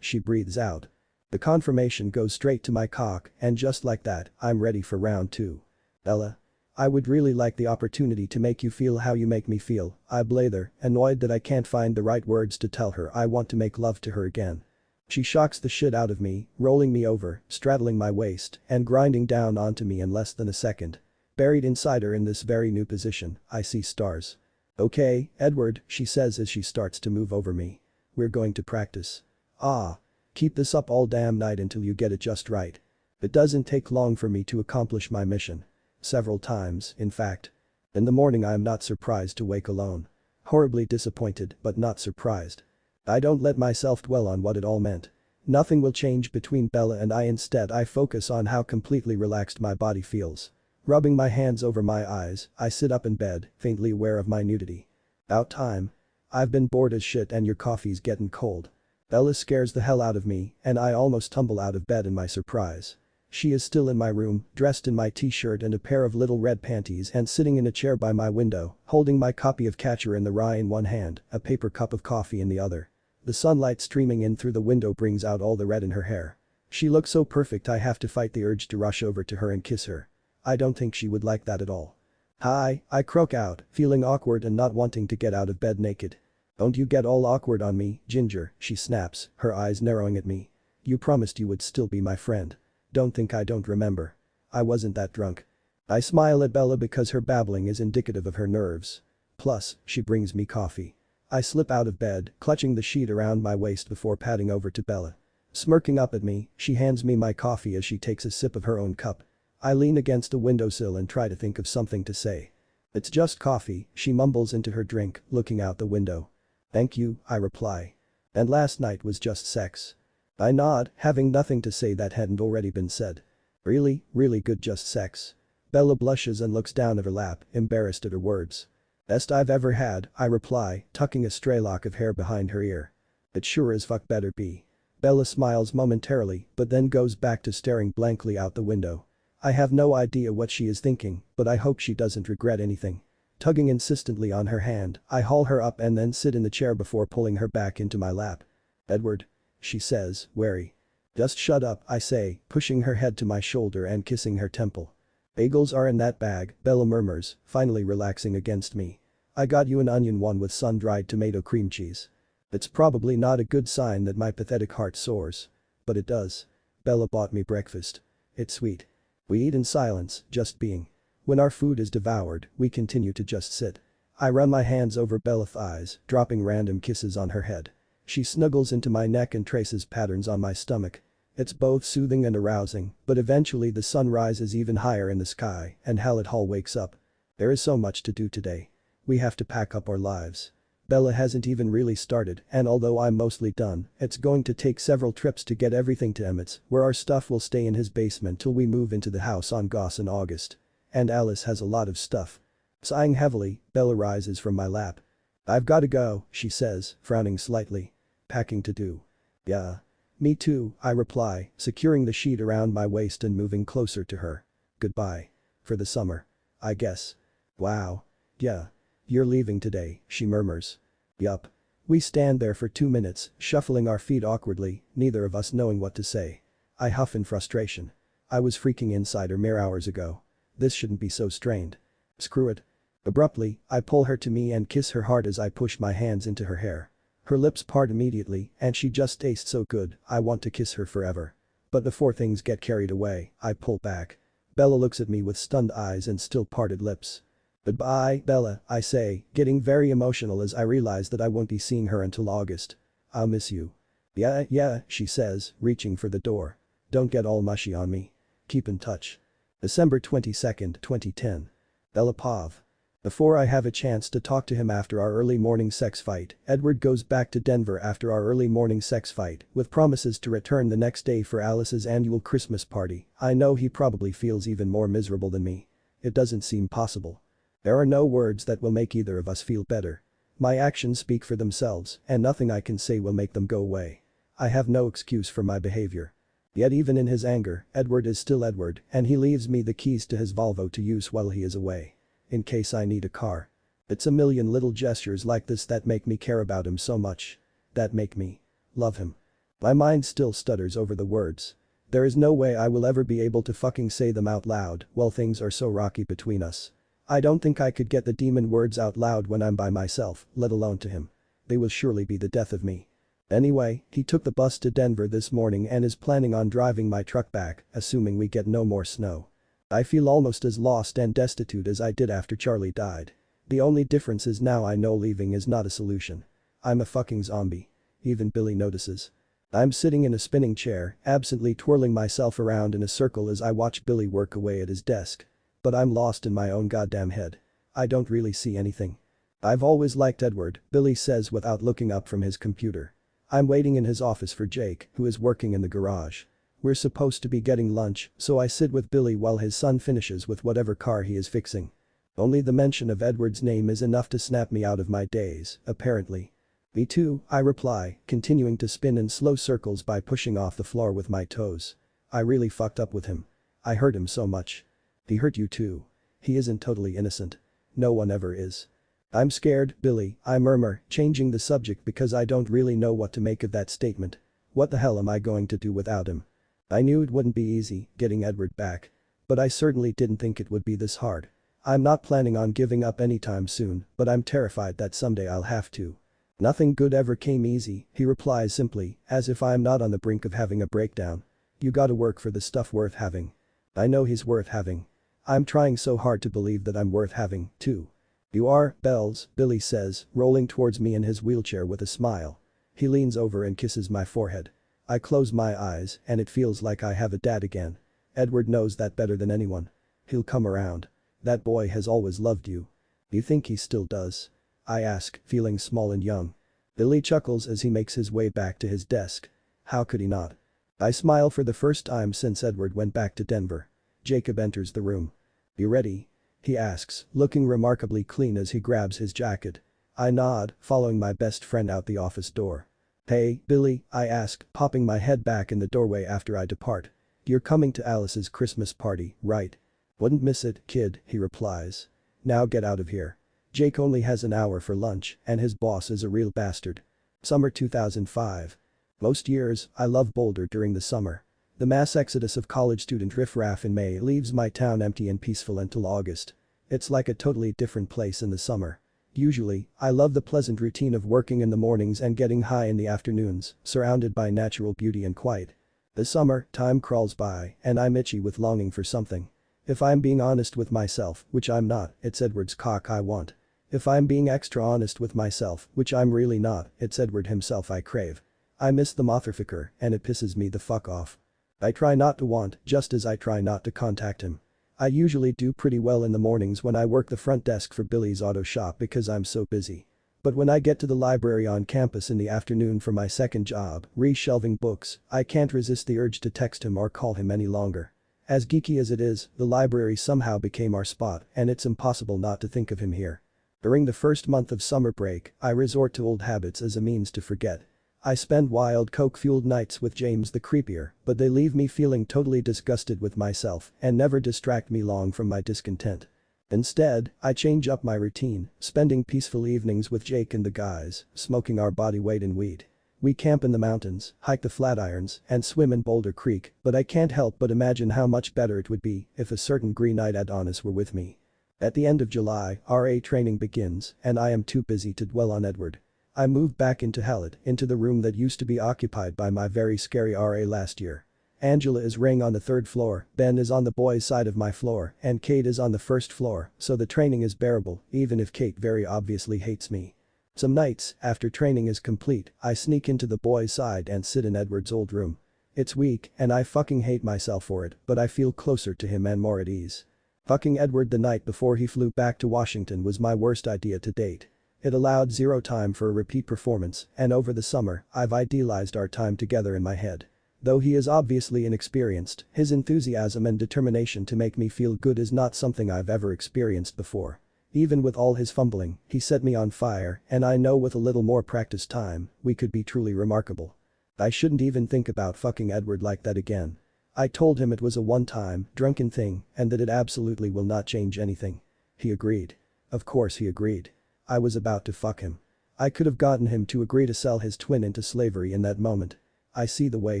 She breathes out. The confirmation goes straight to my cock and just like that, I'm ready for round 2. "Bella. I would really like the opportunity to make you feel how you make me feel," I blather, annoyed that I can't find the right words to tell her I want to make love to her again. She shocks the shit out of me, rolling me over, straddling my waist, and grinding down onto me in less than a second. Buried inside her in this very new position, I see stars. "Okay, Edward," she says as she starts to move over me. "We're going to practice." "Ah. Keep this up all damn night until you get it just right." It doesn't take long for me to accomplish my mission. Several times, in fact. In the morning I am not surprised to wake alone. Horribly disappointed but not surprised. I don't let myself dwell on what it all meant. Nothing will change between Bella and I, instead I focus on how completely relaxed my body feels. Rubbing my hands over my eyes, I sit up in bed, faintly aware of my nudity. About time. I've been bored as shit and your coffee's getting cold. Bella scares the hell out of me and I almost tumble out of bed in my surprise. She is still in my room, dressed in my t-shirt and a pair of little red panties and sitting in a chair by my window, holding my copy of Catcher in the Rye in one hand, a paper cup of coffee in the other. The sunlight streaming in through the window brings out all the red in her hair. She looks so perfect I have to fight the urge to rush over to her and kiss her. I don't think she would like that at all. Hi, I croak out, feeling awkward and not wanting to get out of bed naked. Don't you get all awkward on me, Ginger, she snaps, her eyes narrowing at me. You promised you would still be my friend. Don't think I don't remember. I wasn't that drunk. I smile at Bella because her babbling is indicative of her nerves. Plus, she brings me coffee. I slip out of bed, clutching the sheet around my waist before padding over to Bella. Smirking up at me, she hands me my coffee as she takes a sip of her own cup. I lean against a windowsill and try to think of something to say. It's just coffee, she mumbles into her drink, looking out the window. Thank you, I reply. And last night was just sex. I nod, having nothing to say that hadn't already been said. Really, really good just sex. Bella blushes and looks down at her lap, embarrassed at her words. Best I've ever had, I reply, tucking a stray lock of hair behind her ear. It sure as fuck better be. Bella smiles momentarily, but then goes back to staring blankly out the window. I have no idea what she is thinking, but I hope she doesn't regret anything. Tugging insistently on her hand, I haul her up and then sit in the chair before pulling her back into my lap. Edward. She says, wary. Just shut up, I say, pushing her head to my shoulder and kissing her temple. Bagels are in that bag, Bella murmurs, finally relaxing against me. I got you an onion one with sun-dried tomato cream cheese. It's probably not a good sign that my pathetic heart soars. But it does. Bella bought me breakfast. It's sweet. We eat in silence, just being. When our food is devoured, we continue to just sit. I run my hands over Bella's thighs, dropping random kisses on her head. She snuggles into my neck and traces patterns on my stomach. It's both soothing and arousing, but eventually the sun rises even higher in the sky and Hallett Hall wakes up. There is so much to do today. We have to pack up our lives. Bella hasn't even really started, and although I'm mostly done, it's going to take several trips to get everything to Emmett's, where our stuff will stay in his basement till we move into the house on Goss in August. And Alice has a lot of stuff. Sighing heavily, Bella rises from my lap. I've gotta go, she says, frowning slightly. Packing to do. Yeah. Me too, I reply, securing the sheet around my waist and moving closer to her. Goodbye. For the summer. I guess. Wow. Yeah. You're leaving today, she murmurs. Yup. We stand there for 2 minutes, shuffling our feet awkwardly, neither of us knowing what to say. I huff in frustration. I was freaking inside her mere hours ago. This shouldn't be so strained. Screw it. Abruptly, I pull her to me and kiss her hard as I push my hands into her hair. Her lips part immediately, and she just tastes so good, I want to kiss her forever. But before things get carried away, I pull back. Bella looks at me with stunned eyes and still parted lips. Goodbye, Bella, I say, getting very emotional as I realize that I won't be seeing her until August. I'll miss you. Yeah, she says, reaching for the door. Don't get all mushy on me. Keep in touch. December 22nd, 2010. Bella Pav. Before I have a chance to talk to him after our early morning sex fight, Edward goes back to Denver after our early morning sex fight, with promises to return the next day for Alice's annual Christmas party. I know he probably feels even more miserable than me. It doesn't seem possible. There are no words that will make either of us feel better. My actions speak for themselves, and nothing I can say will make them go away. I have no excuse for my behavior. Yet even in his anger, Edward is still Edward, and he leaves me the keys to his Volvo to use while he is away. In case I need a car. It's a million little gestures like this that make me care about him so much. That make me love him. My mind still stutters over the words. There is no way I will ever be able to fucking say them out loud while things are so rocky between us. I don't think I could get the demon words out loud when I'm by myself, let alone to him. They will surely be the death of me. Anyway, he took the bus to Denver this morning and is planning on driving my truck back, assuming we get no more snow. I feel almost as lost and destitute as I did after Charlie died. The only difference is now I know leaving is not a solution. I'm a fucking zombie. Even Billy notices. I'm sitting in a spinning chair, absently twirling myself around in a circle as I watch Billy work away at his desk. But I'm lost in my own goddamn head. I don't really see anything. I've always liked Edward, Billy says without looking up from his computer. I'm waiting in his office for Jake, who is working in the garage. We're supposed to be getting lunch, so I sit with Billy while his son finishes with whatever car he is fixing. Only the mention of Edward's name is enough to snap me out of my daze, apparently. Me too, I reply, continuing to spin in slow circles by pushing off the floor with my toes. I really fucked up with him. I hurt him so much. He hurt you too. He isn't totally innocent. No one ever is. I'm scared, Billy, I murmur, changing the subject because I don't really know what to make of that statement. What the hell am I going to do without him? I knew it wouldn't be easy, getting Edward back. But I certainly didn't think it would be this hard. I'm not planning on giving up anytime soon, but I'm terrified that someday I'll have to. Nothing good ever came easy, he replies simply, as if I'm not on the brink of having a breakdown. You gotta work for the stuff worth having. I know he's worth having. I'm trying so hard to believe that I'm worth having, too. You are, Bells, Billy says, rolling towards me in his wheelchair with a smile. He leans over and kisses my forehead. I close my eyes and it feels like I have a dad again. Edward knows that better than anyone. He'll come around. That boy has always loved you. You think he still does? I ask, feeling small and young. Billy chuckles as he makes his way back to his desk. How could he not? I smile for the first time since Edward went back to Denver. Jacob enters the room. You ready? He asks, looking remarkably clean as he grabs his jacket. I nod, following my best friend out the office door. Hey, Billy, I ask, popping my head back in the doorway after I depart. You're coming to Alice's Christmas party, right? Wouldn't miss it, kid, he replies. Now get out of here. Jake only has an hour for lunch and his boss is a real bastard. Summer 2005. Most years, I love Boulder during the summer. The mass exodus of college student riffraff in May leaves my town empty and peaceful until August. It's like a totally different place in the summer. Usually, I love the pleasant routine of working in the mornings and getting high in the afternoons, surrounded by natural beauty and quiet. This summer, time crawls by and I'm itchy with longing for something. If I'm being honest with myself, which I'm not, it's Edward's cock I want. If I'm being extra honest with myself, which I'm really not, it's Edward himself I crave. I miss the motherfucker and it pisses me the fuck off. I try not to want, just as I try not to contact him. I usually do pretty well in the mornings when I work the front desk for Billy's auto shop because I'm so busy. But when I get to the library on campus in the afternoon for my second job, re-shelving books, I can't resist the urge to text him or call him any longer. As geeky as it is, the library somehow became our spot and it's impossible not to think of him here. During the first month of summer break, I resort to old habits as a means to forget. I spend wild coke-fueled nights with James the creepier, but they leave me feeling totally disgusted with myself and never distract me long from my discontent. Instead, I change up my routine, spending peaceful evenings with Jake and the guys, smoking our body weight in weed. We camp in the mountains, hike the Flatirons, and swim in Boulder Creek, but I can't help but imagine how much better it would be if a certain green-eyed Adonis were with me. At the end of July, RA training begins, and I am too busy to dwell on Edward. I moved back into Hallett, into the room that used to be occupied by my very scary RA last year. Angela is ring on the third floor, Ben is on the boys' side of my floor, and Kate is on the first floor, so the training is bearable, even if Kate very obviously hates me. Some nights, after training is complete, I sneak into the boys' side and sit in Edward's old room. It's weak, and I fucking hate myself for it, but I feel closer to him and more at ease. Fucking Edward the night before he flew back to Washington was my worst idea to date. It allowed zero time for a repeat performance, and over the summer, I've idealized our time together in my head. Though he is obviously inexperienced, his enthusiasm and determination to make me feel good is not something I've ever experienced before. Even with all his fumbling, he set me on fire, and I know with a little more practice time, we could be truly remarkable. I shouldn't even think about fucking Edward like that again. I told him it was a one-time, drunken thing, and that it absolutely will not change anything. He agreed. Of course he agreed. I was about to fuck him. I could have gotten him to agree to sell his twin into slavery in that moment. I see the way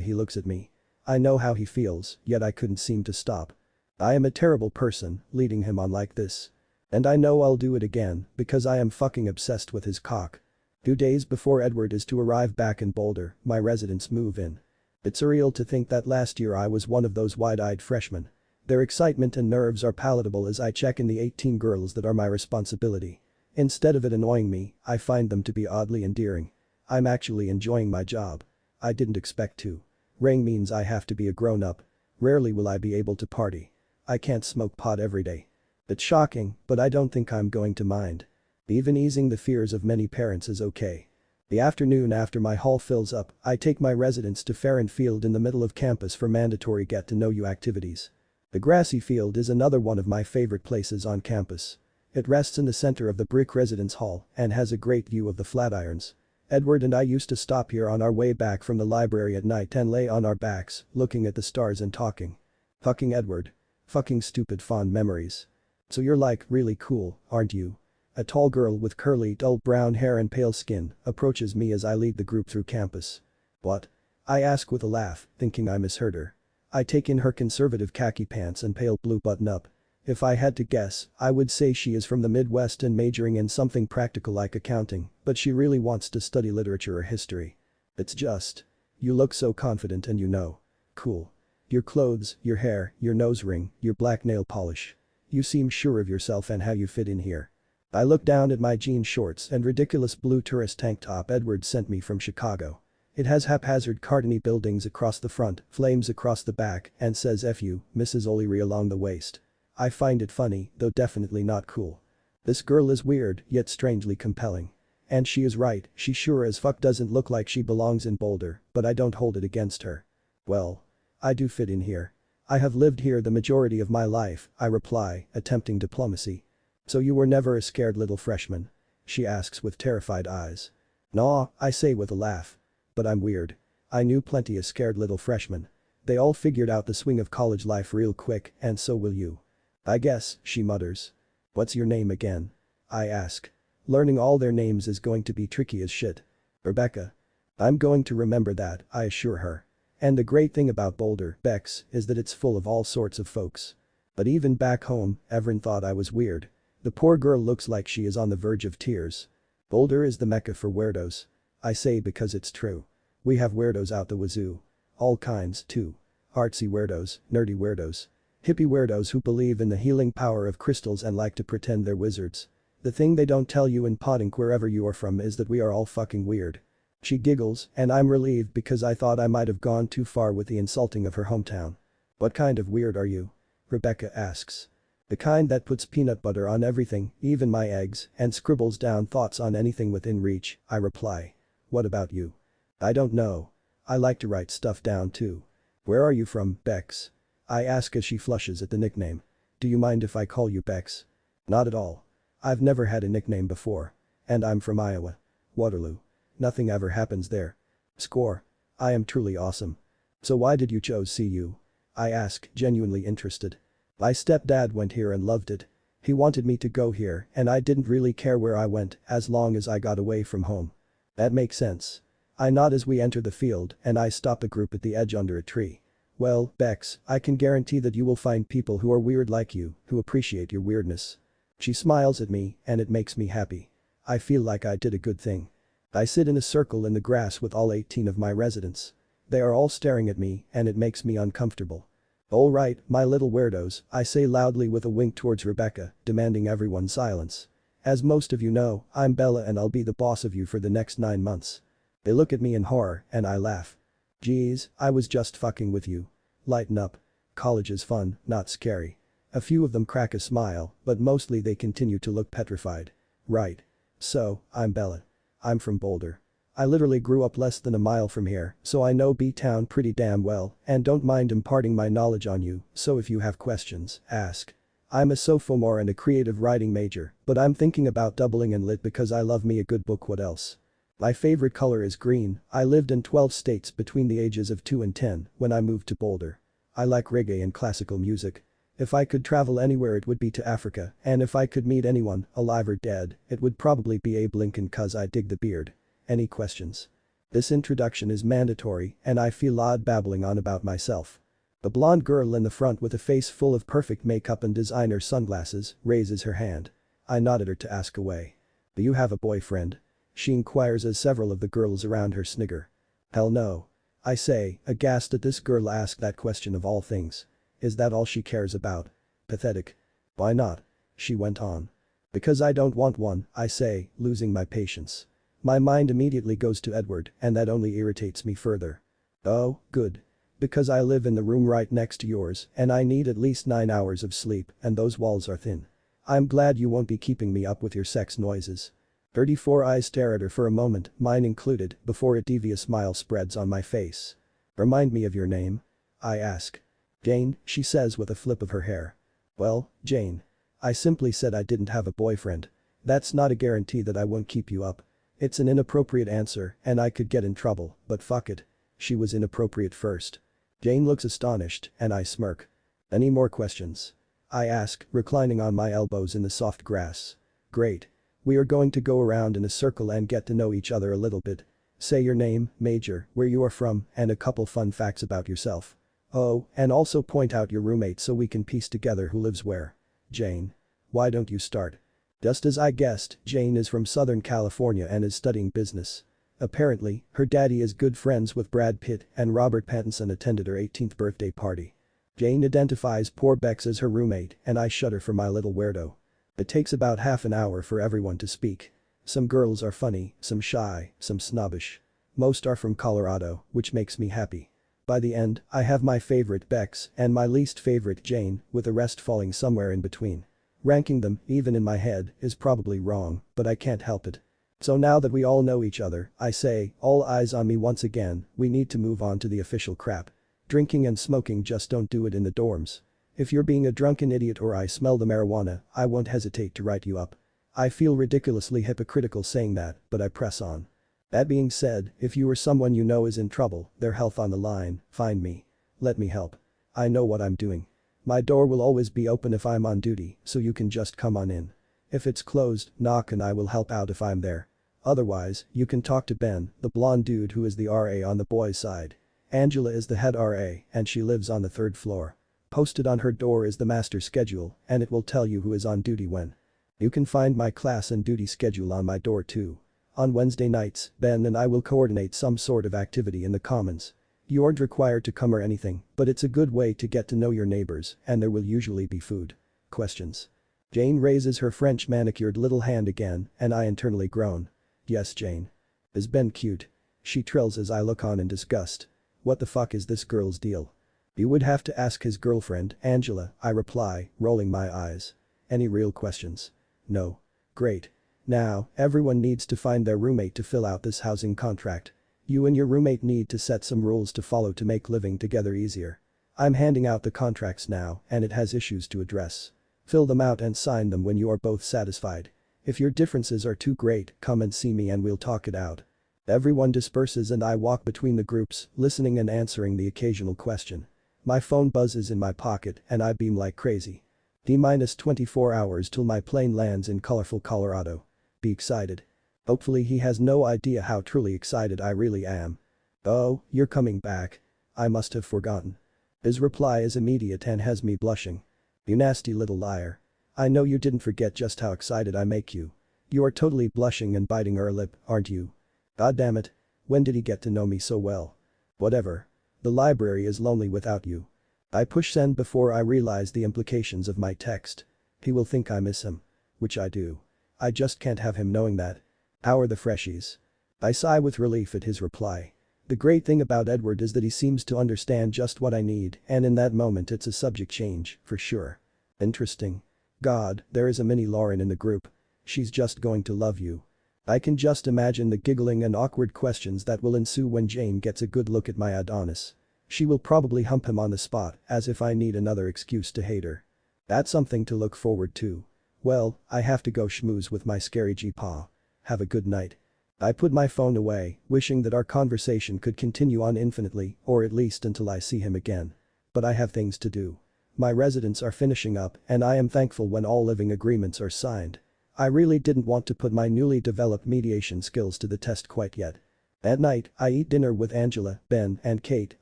he looks at me. I know how he feels, yet I couldn't seem to stop. I am a terrible person, leading him on like this. And I know I'll do it again, because I am fucking obsessed with his cock. 2 days before Edward is to arrive back in Boulder, my residents move in. It's surreal to think that last year I was one of those wide-eyed freshmen. Their excitement and nerves are palatable as I check in the 18 girls that are my responsibility. Instead of it annoying me, I find them to be oddly endearing. I'm actually enjoying my job. I didn't expect to. Rain means I have to be a grown-up. Rarely will I be able to party. I can't smoke pot every day. It's shocking, but I don't think I'm going to mind. Even easing the fears of many parents is okay. The afternoon after my hall fills up, I take my residents to Farron Field in the middle of campus for mandatory get-to-know-you activities. The grassy field is another one of my favorite places on campus. It rests in the center of the brick residence hall and has a great view of the Flatirons. Edward and I used to stop here on our way back from the library at night and lay on our backs, looking at the stars and talking. Fucking Edward. Fucking stupid fond memories. So you're like really cool, aren't you? A tall girl with curly, dull brown hair and pale skin approaches me as I lead the group through campus. What? I ask with a laugh, thinking I misheard her. I take in her conservative khaki pants and pale blue button-up. If I had to guess, I would say she is from the Midwest and majoring in something practical like accounting, but she really wants to study literature or history. It's just. You look so confident and you know. Cool. Your clothes, your hair, your nose ring, your black nail polish. You seem sure of yourself and how you fit in here. I look down at my jean shorts and ridiculous blue tourist tank top Edward sent me from Chicago. It has haphazard cartony buildings across the front, flames across the back, and says F you, Mrs. O'Leary along the waist. I find it funny, though definitely not cool. This girl is weird, yet strangely compelling. And she is right, she sure as fuck doesn't look like she belongs in Boulder, but I don't hold it against her. Well. I do fit in here. I have lived here the majority of my life, I reply, attempting diplomacy. So you were never a scared little freshman? She asks with terrified eyes. Nah, I say with a laugh. But I'm weird. I knew plenty of scared little freshmen. They all figured out the swing of college life real quick, and so will you. I guess, she mutters. What's your name again? I ask. Learning all their names is going to be tricky as shit. Rebecca. I'm going to remember that, I assure her. And the great thing about Boulder, Bex, is that it's full of all sorts of folks. But even back home, everyone thought I was weird. The poor girl looks like she is on the verge of tears. Boulder is the mecca for weirdos. I say because it's true. We have weirdos out the wazoo. All kinds, too. Artsy weirdos, nerdy weirdos. Hippie weirdos who believe in the healing power of crystals and like to pretend they're wizards. The thing they don't tell you in Podink wherever you are from is that we are all fucking weird. She giggles, and I'm relieved because I thought I might have gone too far with the insulting of her hometown. What kind of weird are you? Rebecca asks. The kind that puts peanut butter on everything, even my eggs, and scribbles down thoughts on anything within reach, I reply. What about you? I don't know. I like to write stuff down too. Where are you from, Bex? I ask as she flushes at the nickname. Do you mind if I call you Bex? Not at all. I've never had a nickname before. And I'm from Iowa. Waterloo. Nothing ever happens there. Score. I am truly awesome. So why did you choose CU? I ask, genuinely interested. My stepdad went here and loved it. He wanted me to go here and I didn't really care where I went as long as I got away from home. That makes sense. I nod as we enter the field and I stop the group at the edge under a tree. Well, Bex, I can guarantee that you will find people who are weird like you, who appreciate your weirdness. She smiles at me and it makes me happy. I feel like I did a good thing. I sit in a circle in the grass with all 18 of my residents. They are all staring at me and it makes me uncomfortable. All right, my little weirdos, I say loudly with a wink towards Rebecca, demanding everyone's silence. As most of you know, I'm Bella and I'll be the boss of you for the next 9 months. They look at me in horror and I laugh. Geez, I was just fucking with you. Lighten up. College is fun, not scary. A few of them crack a smile, but mostly they continue to look petrified. Right. So, I'm Bella. I'm from Boulder. I literally grew up less than a mile from here, so I know B-Town pretty damn well and don't mind imparting my knowledge on you, so if you have questions, ask. I'm a sophomore and a creative writing major, but I'm thinking about doubling in lit because I love me a good book. What else? My favorite color is green. I lived in 12 states between the ages of 2 and 10 when I moved to Boulder. I like reggae and classical music. If I could travel anywhere it would be to Africa, and if I could meet anyone, alive or dead, it would probably be Abe Lincoln cause I dig the beard. Any questions? This introduction is mandatory and I feel odd babbling on about myself. The blonde girl in the front with a face full of perfect makeup and designer sunglasses raises her hand. I nod at her to ask away. Do you have a boyfriend? She inquires as several of the girls around her snigger. Hell no. I say, aghast at this girl ask that question of all things. Is that all she cares about? Pathetic. Why not? She went on. Because I don't want one, I say, losing my patience. My mind immediately goes to Edward, and that only irritates me further. Oh, good. Because I live in the room right next to yours and I need at least 9 hours of sleep and those walls are thin. I'm glad you won't be keeping me up with your sex noises. 34 eyes stare at her for a moment, mine included, before a devious smile spreads on my face. Remind me of your name? I ask. Jane, she says with a flip of her hair. Well, Jane. I simply said I didn't have a boyfriend. That's not a guarantee that I won't keep you up. It's an inappropriate answer and I could get in trouble, but fuck it. She was inappropriate first. Jane looks astonished and I smirk. Any more questions? I ask, reclining on my elbows in the soft grass. Great. We are going to go around in a circle and get to know each other a little bit. Say your name, major, where you are from, and a couple fun facts about yourself. Oh, and also point out your roommate so we can piece together who lives where. Jane. Why don't you start? Just as I guessed, Jane is from Southern California and is studying business. Apparently, her daddy is good friends with Brad Pitt and Robert Pattinson attended her 18th birthday party. Jane identifies poor Bex as her roommate and I shudder for my little weirdo. It takes about half an hour for everyone to speak. Some girls are funny, some shy, some snobbish. Most are from Colorado, which makes me happy. By the end, I have my favorite Bex and my least favorite Jane, with the rest falling somewhere in between. Ranking them, even in my head, is probably wrong, but I can't help it. So now that we all know each other, I say, all eyes on me once again, we need to move on to the official crap. Drinking and smoking just don't do it in the dorms. If you're being a drunken idiot or I smell the marijuana, I won't hesitate to write you up. I feel ridiculously hypocritical saying that, but I press on. That being said, if you or someone you know is in trouble, their health on the line, find me. Let me help. I know what I'm doing. My door will always be open if I'm on duty, so you can just come on in. If it's closed, knock and I will help out if I'm there. Otherwise, you can talk to Ben, the blonde dude who is the RA on the boys' side. Angela is the head RA and she lives on the 3rd floor. Posted on her door is the master schedule and it will tell you who is on duty when. You can find my class and duty schedule on my door too. On Wednesday nights, Ben and I will coordinate some sort of activity in the commons. You aren't required to come or anything, but it's a good way to get to know your neighbors and there will usually be food. Questions? Jane raises her French manicured little hand again and I internally groan. Yes, Jane. Is Ben cute? She trills as I look on in disgust. What the fuck is this girl's deal? You would have to ask his girlfriend, Angela, I reply, rolling my eyes. Any real questions? No. Great. Now, everyone needs to find their roommate to fill out this housing contract. You and your roommate need to set some rules to follow to make living together easier. I'm handing out the contracts now and it has issues to address. Fill them out and sign them when you are both satisfied. If your differences are too great, come and see me and we'll talk it out. Everyone disperses and I walk between the groups, listening and answering the occasional question. My phone buzzes in my pocket and I beam like crazy. D-24 hours till my plane lands in colorful Colorado. Be excited. Hopefully he has no idea how truly excited I really am. Oh, you're coming back. I must have forgotten. His reply is immediate and has me blushing. You nasty little liar. I know you didn't forget just how excited I make you. You are totally blushing and biting her lip, aren't you? God damn it. When did he get to know me so well? Whatever. The library is lonely without you. I push send before I realize the implications of my text. He will think I miss him. Which I do. I just can't have him knowing that. How are the freshies? I sigh with relief at his reply. The great thing about Edward is that he seems to understand just what I need and in that moment it's a subject change, for sure. Interesting. God, there is a mini Lauren in the group. She's just going to love you. I can just imagine the giggling and awkward questions that will ensue when Jane gets a good look at my Adonis. She will probably hump him on the spot as if I need another excuse to hate her. That's something to look forward to. Well, I have to go schmooze with my scary G-paw. Have a good night. I put my phone away, wishing that our conversation could continue on infinitely or at least until I see him again. But I have things to do. My residents are finishing up and I am thankful when all living agreements are signed. I really didn't want to put my newly developed mediation skills to the test quite yet. At night, I eat dinner with Angela, Ben, and Kate,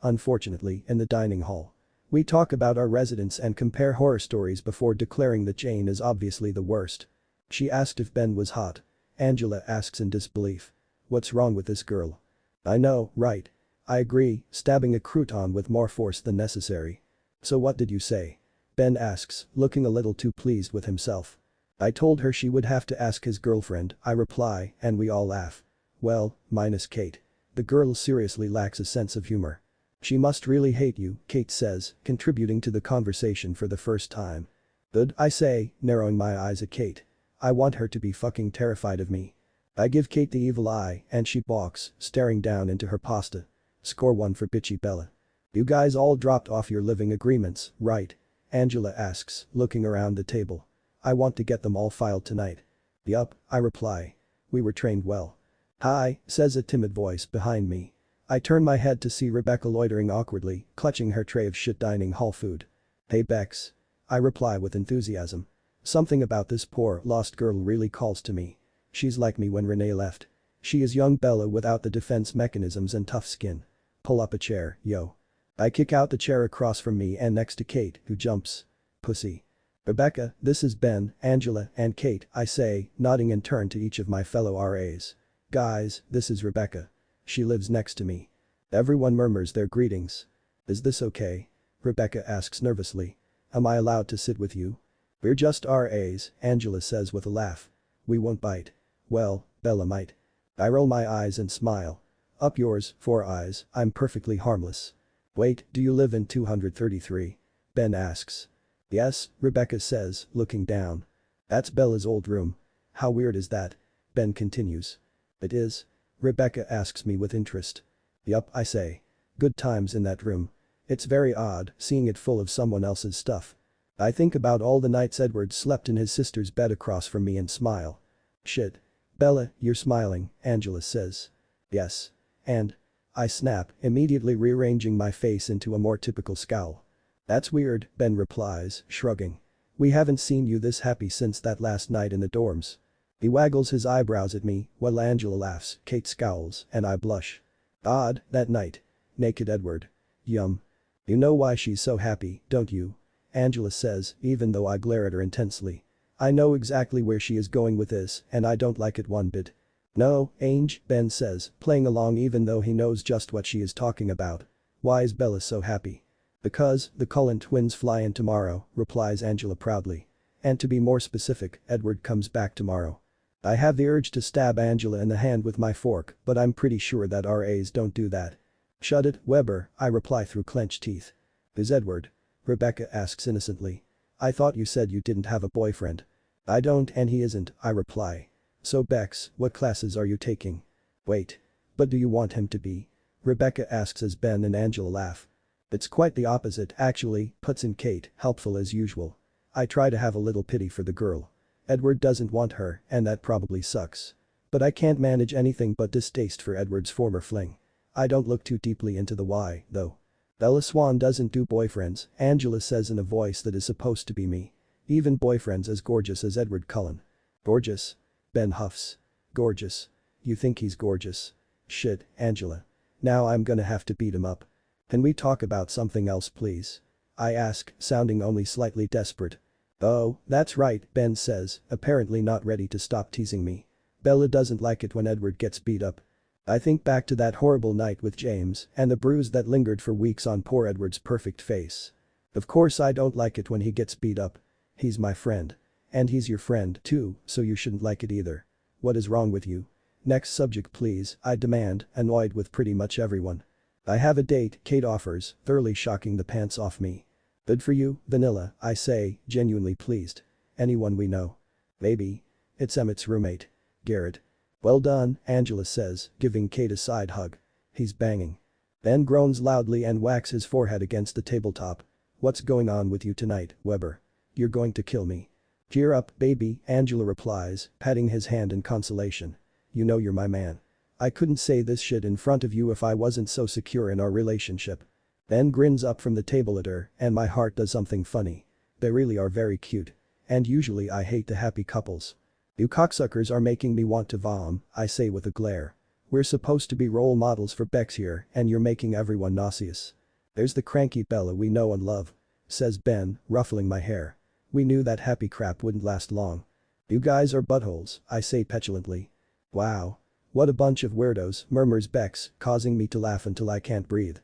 unfortunately, in the dining hall. We talk about our residents and compare horror stories before declaring that Jane is obviously the worst. She asked if Ben was hot. Angela asks in disbelief. What's wrong with this girl? I know, right? I agree, stabbing a crouton with more force than necessary. So what did you say? Ben asks, looking a little too pleased with himself. I told her she would have to ask his girlfriend, I reply, and we all laugh. Well, minus Kate. The girl seriously lacks a sense of humor. She must really hate you, Kate says, contributing to the conversation for the first time. Good, I say, narrowing my eyes at Kate. I want her to be fucking terrified of me. I give Kate the evil eye and she balks, staring down into her pasta. Score 1 for bitchy Bella. You guys all dropped off your living agreements, right? Angela asks, looking around the table. I want to get them all filed tonight. Yup, I reply. We were trained well. Hi, says a timid voice behind me. I turn my head to see Rebecca loitering awkwardly, clutching her tray of shit dining hall food. Hey Bex. I reply with enthusiasm. Something about this poor, lost girl really calls to me. She's like me when Renee left. She is young Bella without the defense mechanisms and tough skin. Pull up a chair, yo. I kick out the chair across from me and next to Kate, who jumps. Pussy. Rebecca, this is Ben, Angela, and Kate, I say, nodding in turn to each of my fellow RAs. Guys, this is Rebecca. She lives next to me. Everyone murmurs their greetings. Is this okay? Rebecca asks nervously. Am I allowed to sit with you? We're just RAs, Angela says with a laugh. We won't bite. Well, Bella might. I roll my eyes and smile. Up yours, 4 eyes, I'm perfectly harmless. Wait, do you live in 233? Ben asks. Yes, Rebecca says, looking down. That's Bella's old room. How weird is that? Ben continues. It is? Rebecca asks me with interest. Yup, I say. Good times in that room. It's very odd seeing it full of someone else's stuff. I think about all the nights Edward slept in his sister's bed across from me and smile. Shit. Bella, you're smiling, Angela says. Yes. And? I snap, immediately rearranging my face into a more typical scowl. That's weird, Ben replies, shrugging. We haven't seen you this happy since that last night in the dorms. He waggles his eyebrows at me while Angela laughs, Kate scowls, and I blush. Odd, that night. Naked Edward. Yum. You know why she's so happy, don't you? Angela says, even though I glare at her intensely. I know exactly where she is going with this and I don't like it one bit. No, Ange, Ben says, playing along even though he knows just what she is talking about. Why is Bella so happy? Because the Cullen twins fly in tomorrow, replies Angela proudly. And to be more specific, Edward comes back tomorrow. I have the urge to stab Angela in the hand with my fork, but I'm pretty sure that RAs don't do that. Shut it, Weber, I reply through clenched teeth. Is Edward? Rebecca asks innocently. I thought you said you didn't have a boyfriend. I don't and he isn't, I reply. So Bex, what classes are you taking? Wait. But do you want him to be? Rebecca asks as Ben and Angela laugh. It's quite the opposite actually, puts in Kate, helpful as usual. I try to have a little pity for the girl. Edward doesn't want her and that probably sucks. But I can't manage anything but distaste for Edward's former fling. I don't look too deeply into the why, though. Bella Swan doesn't do boyfriends, Angela says in a voice that is supposed to be me. Even boyfriends as gorgeous as Edward Cullen. Gorgeous? Ben huffs. Gorgeous. You think he's gorgeous? Shit, Angela. Now I'm gonna have to beat him up. Can we talk about something else please? I ask, sounding only slightly desperate. Oh, that's right, Ben says, apparently not ready to stop teasing me. Bella doesn't like it when Edward gets beat up. I think back to that horrible night with James and the bruise that lingered for weeks on poor Edward's perfect face. Of course I don't like it when he gets beat up. He's my friend. And he's your friend too, so you shouldn't like it either. What is wrong with you? Next subject please, I demand, annoyed with pretty much everyone. I have a date, Kate offers, thoroughly shocking the pants off me. Good for you, Vanilla, I say, genuinely pleased. Anyone we know? Maybe. It's Emmett's roommate. Garrett. Well done, Angela says, giving Kate a side hug. He's banging. Ben groans loudly and whacks his forehead against the tabletop. What's going on with you tonight, Weber? You're going to kill me. Cheer up, baby, Angela replies, patting his hand in consolation. You know you're my man. I couldn't say this shit in front of you if I wasn't so secure in our relationship. Ben grins up from the table at her and my heart does something funny. They really are very cute. And usually I hate the happy couples. You cocksuckers are making me want to vom, I say with a glare. We're supposed to be role models for Bex here and you're making everyone nauseous. There's the cranky Bella we know and love. Says Ben, ruffling my hair. We knew that happy crap wouldn't last long. You guys are buttholes, I say petulantly. Wow. What a bunch of weirdos, murmurs Bex, causing me to laugh until I can't breathe.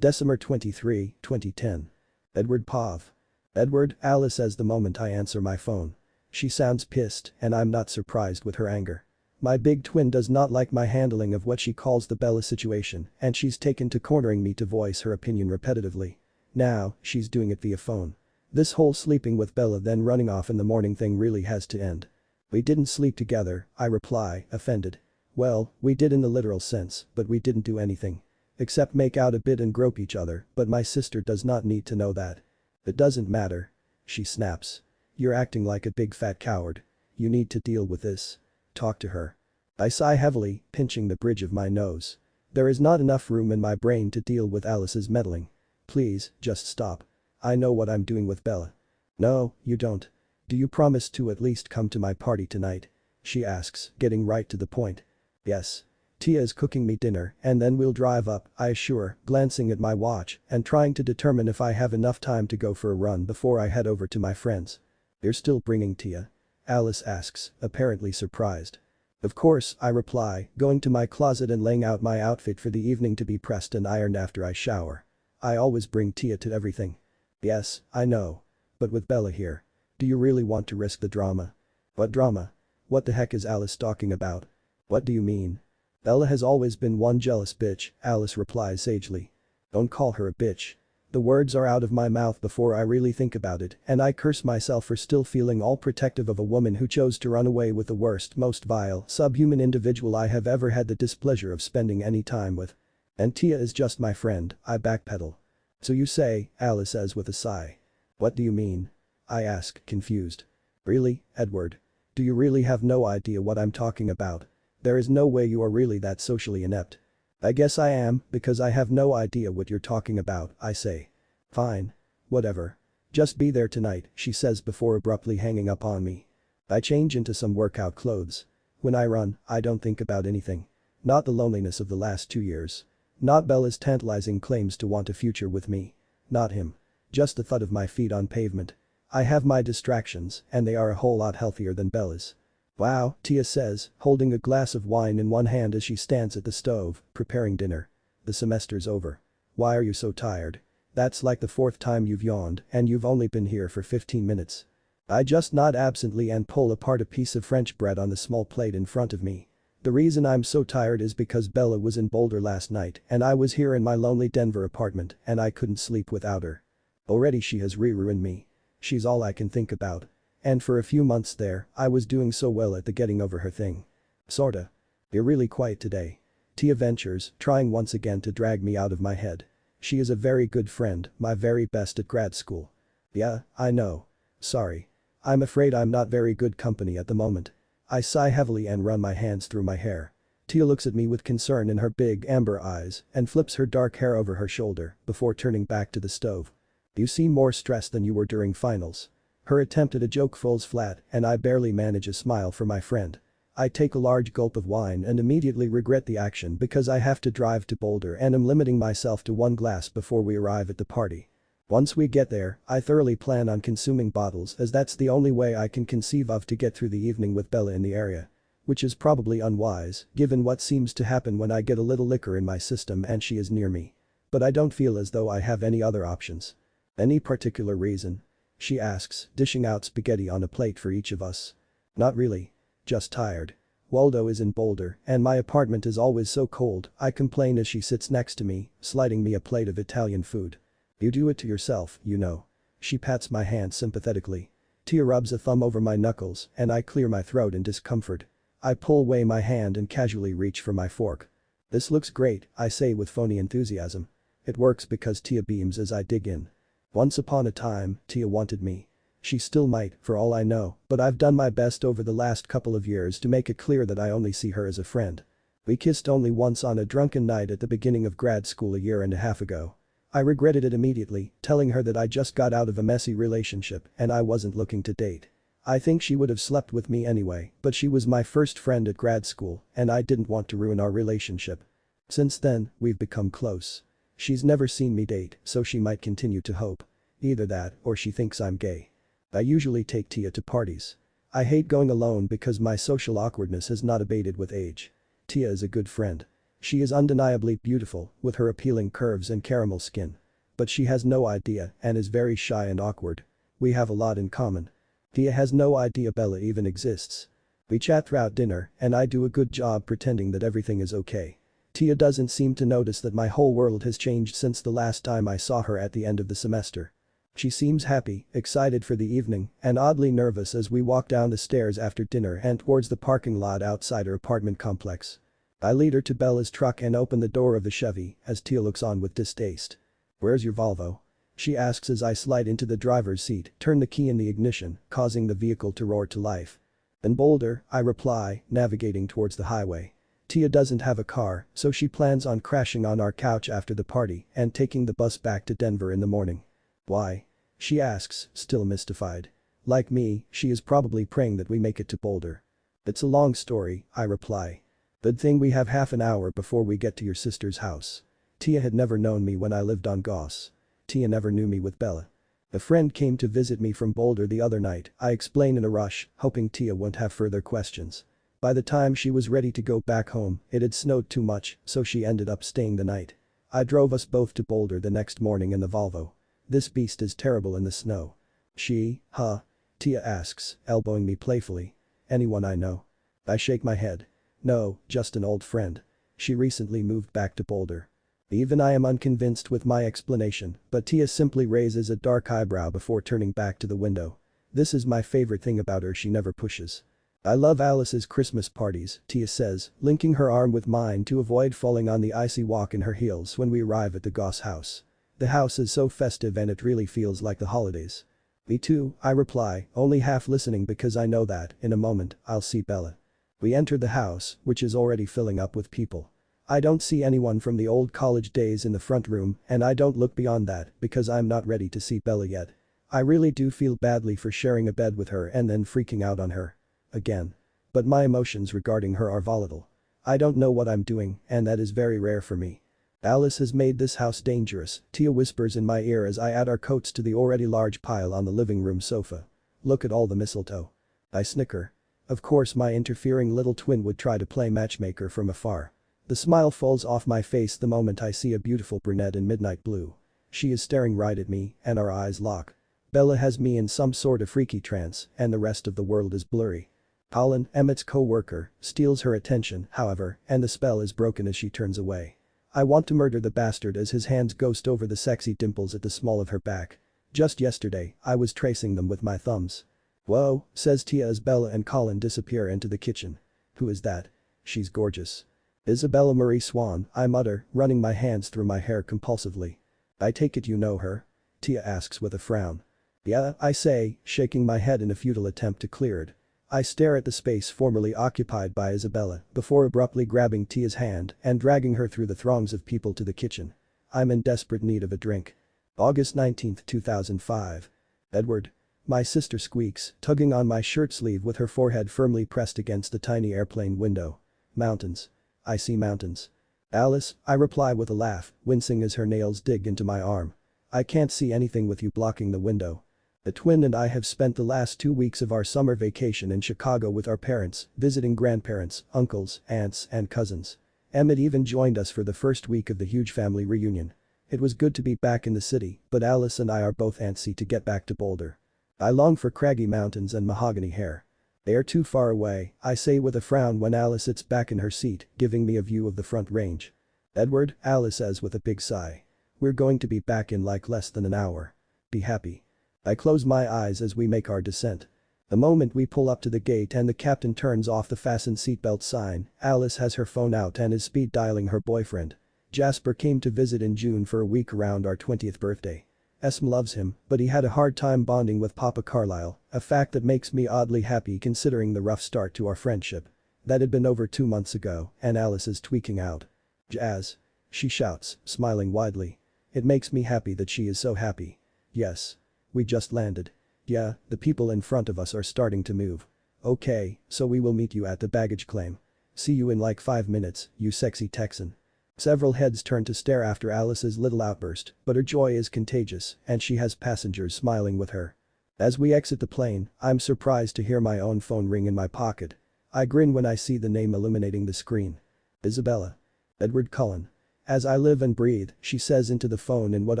December 23, 2010. Edward Pav. Edward, Alice says the moment I answer my phone. She sounds pissed and I'm not surprised with her anger. My big twin does not like my handling of what she calls the Bella situation, and she's taken to cornering me to voice her opinion repetitively. Now, she's doing it via phone. This whole sleeping with Bella then running off in the morning thing really has to end. We didn't sleep together, I reply, offended. Well, we did in the literal sense, but we didn't do anything. Except make out a bit and grope each other, but my sister does not need to know that. It doesn't matter. She snaps. You're acting like a big fat coward. You need to deal with this. Talk to her. I sigh heavily, pinching the bridge of my nose. There is not enough room in my brain to deal with Alice's meddling. Please, just stop. I know what I'm doing with Bella. No, you don't. Do you promise to at least come to my party tonight? She asks, getting right to the point. Yes. Tia is cooking me dinner and then we'll drive up, I assure, glancing at my watch and trying to determine if I have enough time to go for a run before I head over to my friends. You're still bringing Tia? Alice asks, apparently surprised. Of course, I reply, going to my closet and laying out my outfit for the evening to be pressed and ironed after I shower. I always bring Tia to everything. Yes, I know. But with Bella here. Do you really want to risk the drama? What drama? What the heck is Alice talking about? What do you mean? Bella has always been one jealous bitch, Alice replies sagely. Don't call her a bitch. The words are out of my mouth before I really think about it, and I curse myself for still feeling all protective of a woman who chose to run away with the worst, most vile, subhuman individual I have ever had the displeasure of spending any time with. And Tia is just my friend, I backpedal. So you say, Alice says with a sigh. What do you mean? I ask, confused. Really, Edward? Do you really have no idea what I'm talking about? There is no way you are really that socially inept. I guess I am, because I have no idea what you're talking about, I say. Fine. Whatever. Just be there tonight, she says before abruptly hanging up on me. I change into some workout clothes. When I run, I don't think about anything. Not the loneliness of the last 2 years. Not Bella's tantalizing claims to want a future with me. Not him. Just the thud of my feet on pavement. I have my distractions, and they are a whole lot healthier than Bella's. Wow, Tia says, holding a glass of wine in one hand as she stands at the stove, preparing dinner. The semester's over. Why are you so tired? That's like the 4th time you've yawned, and you've only been here for 15 minutes. I just nod absently and pull apart a piece of French bread on the small plate in front of me. The reason I'm so tired is because Bella was in Boulder last night and I was here in my lonely Denver apartment and I couldn't sleep without her. Already she has ruined me. She's all I can think about. And for a few months there, I was doing so well at the getting over her thing. Sorta. You're really quiet today. Tia ventures, trying once again to drag me out of my head. She is a very good friend, my very best at grad school. Yeah, I know. Sorry. I'm afraid I'm not very good company at the moment. I sigh heavily and run my hands through my hair. Tia looks at me with concern in her big amber eyes and flips her dark hair over her shoulder before turning back to the stove. You seem more stressed than you were during finals. Her attempt at a joke falls flat and I barely manage a smile for my friend. I take a large gulp of wine and immediately regret the action because I have to drive to Boulder and am limiting myself to 1 glass before we arrive at the party. Once we get there, I thoroughly plan on consuming bottles as that's the only way I can conceive of to get through the evening with Bella in the area. Which is probably unwise, given what seems to happen when I get a little liquor in my system and she is near me. But I don't feel as though I have any other options. Any particular reason? She asks, dishing out spaghetti on a plate for each of us. Not really. Just tired. Waldo is in Boulder and my apartment is always so cold, I complain as she sits next to me, sliding me a plate of Italian food. You do it to yourself, you know. She pats my hand sympathetically. Tia rubs a thumb over my knuckles and I clear my throat in discomfort. I pull away my hand and casually reach for my fork. This looks great, I say with phony enthusiasm. It works because Tia beams as I dig in. Once upon a time, Tia wanted me. She still might, for all I know, but I've done my best over the last couple of years to make it clear that I only see her as a friend. We kissed only once on a drunken night at the beginning of grad school a year and a half ago. I regretted it immediately, telling her that I just got out of a messy relationship and I wasn't looking to date. I think she would have slept with me anyway, but she was my first friend at grad school and I didn't want to ruin our relationship. Since then, we've become close. She's never seen me date, so she might continue to hope. Either that or she thinks I'm gay. I usually take Tia to parties. I hate going alone because my social awkwardness has not abated with age. Tia is a good friend. She is undeniably beautiful, with her appealing curves and caramel skin. But she has no idea and is very shy and awkward. We have a lot in common. Tia has no idea Bella even exists. We chat throughout dinner, and I do a good job pretending that everything is okay. Tia doesn't seem to notice that my whole world has changed since the last time I saw her at the end of the semester. She seems happy, excited for the evening, and oddly nervous as we walk down the stairs after dinner and towards the parking lot outside her apartment complex. I lead her to Bella's truck and open the door of the Chevy as Tia looks on with distaste. "Where's your Volvo?" she asks as I slide into the driver's seat, turn the key in the ignition, causing the vehicle to roar to life. "In Boulder," I reply, navigating towards the highway. Tia doesn't have a car, so she plans on crashing on our couch after the party and taking the bus back to Denver in the morning. "Why?" she asks, still mystified. Like me, she is probably praying that we make it to Boulder. "It's a long story," I reply. "Good thing we have half an hour before we get to your sister's house." Tia had never known me when I lived on Goss. Tia never knew me with Bella. "A friend came to visit me from Boulder the other night," I explain in a rush, hoping Tia wouldn't have further questions. By the time she was ready to go back home, it had snowed too much, so she ended up staying the night. I drove us both to Boulder the next morning in the Volvo. This beast is terrible in the snow. "She, huh?" Tia asks, elbowing me playfully. "Anyone I know?" I shake my head. "No, just an old friend. She recently moved back to Boulder." Even I am unconvinced with my explanation, but Tia simply raises a dark eyebrow before turning back to the window. "This is my favorite thing about her, she never pushes." "I love Alice's Christmas parties," Tia says, linking her arm with mine to avoid falling on the icy walk in her heels when we arrive at the Goss house. The house is so festive and it really feels like the holidays. "Me too," I reply, only half listening because I know that, in a moment, I'll see Bella. We enter the house, which is already filling up with people. I don't see anyone from the old college days in the front room, and I don't look beyond that because I'm not ready to see Bella yet. I really do feel badly for sharing a bed with her and then freaking out on her. Again. But my emotions regarding her are volatile. I don't know what I'm doing, and that is very rare for me. "Alice has made this house dangerous," Tia whispers in my ear as I add our coats to the already large pile on the living room sofa. "Look at all the mistletoe." I snicker. Of course my interfering little twin would try to play matchmaker from afar. The smile falls off my face the moment I see a beautiful brunette in midnight blue. She is staring right at me, and our eyes lock. Bella has me in some sort of freaky trance, and the rest of the world is blurry. Colin, Emmett's co-worker, steals her attention, however, and the spell is broken as she turns away. I want to murder the bastard as his hands ghost over the sexy dimples at the small of her back. Just yesterday, I was tracing them with my thumbs. "Whoa," says Tia as Bella and Colin disappear into the kitchen. "Who is that? She's gorgeous." "Isabella Marie Swan," I mutter, running my hands through my hair compulsively. "I take it you know her?" Tia asks with a frown. "Yeah," I say, shaking my head in a futile attempt to clear it. I stare at the space formerly occupied by Isabella before abruptly grabbing Tia's hand and dragging her through the throngs of people to the kitchen. I'm in desperate need of a drink. August 19, 2005. "Edward." My sister squeaks, tugging on my shirt sleeve with her forehead firmly pressed against the tiny airplane window. "Mountains. I see mountains." "Alice," I reply with a laugh, wincing as her nails dig into my arm. "I can't see anything with you blocking the window." The twin and I have spent the last 2 weeks of our summer vacation in Chicago with our parents, visiting grandparents, uncles, aunts, and cousins. Emmett even joined us for the first week of the huge family reunion. It was good to be back in the city, but Alice and I are both antsy to get back to Boulder. I long for craggy mountains and mahogany hair. "They are too far away," I say with a frown when Alice sits back in her seat, giving me a view of the front range. "Edward," Alice says with a big sigh. "We're going to be back in like less than an hour. Be happy." I close my eyes as we make our descent. The moment we pull up to the gate and the captain turns off the fasten seatbelt sign, Alice has her phone out and is speed dialing her boyfriend. Jasper came to visit in June for a week around our 20th birthday. Esme loves him, but he had a hard time bonding with Papa Carlisle, a fact that makes me oddly happy considering the rough start to our friendship. That had been over 2 months ago, and Alice is tweaking out. "Jazz," she shouts, smiling widely. It makes me happy that she is so happy. "Yes. We just landed. Yeah, the people in front of us are starting to move. Okay, so we will meet you at the baggage claim. See you in like 5 minutes, you sexy Texan." Several heads turn to stare after Alice's little outburst, but her joy is contagious and she has passengers smiling with her. As we exit the plane, I'm surprised to hear my own phone ring in my pocket. I grin when I see the name illuminating the screen. "Isabella." "Edward Cullen." "As I live and breathe," she says into the phone in what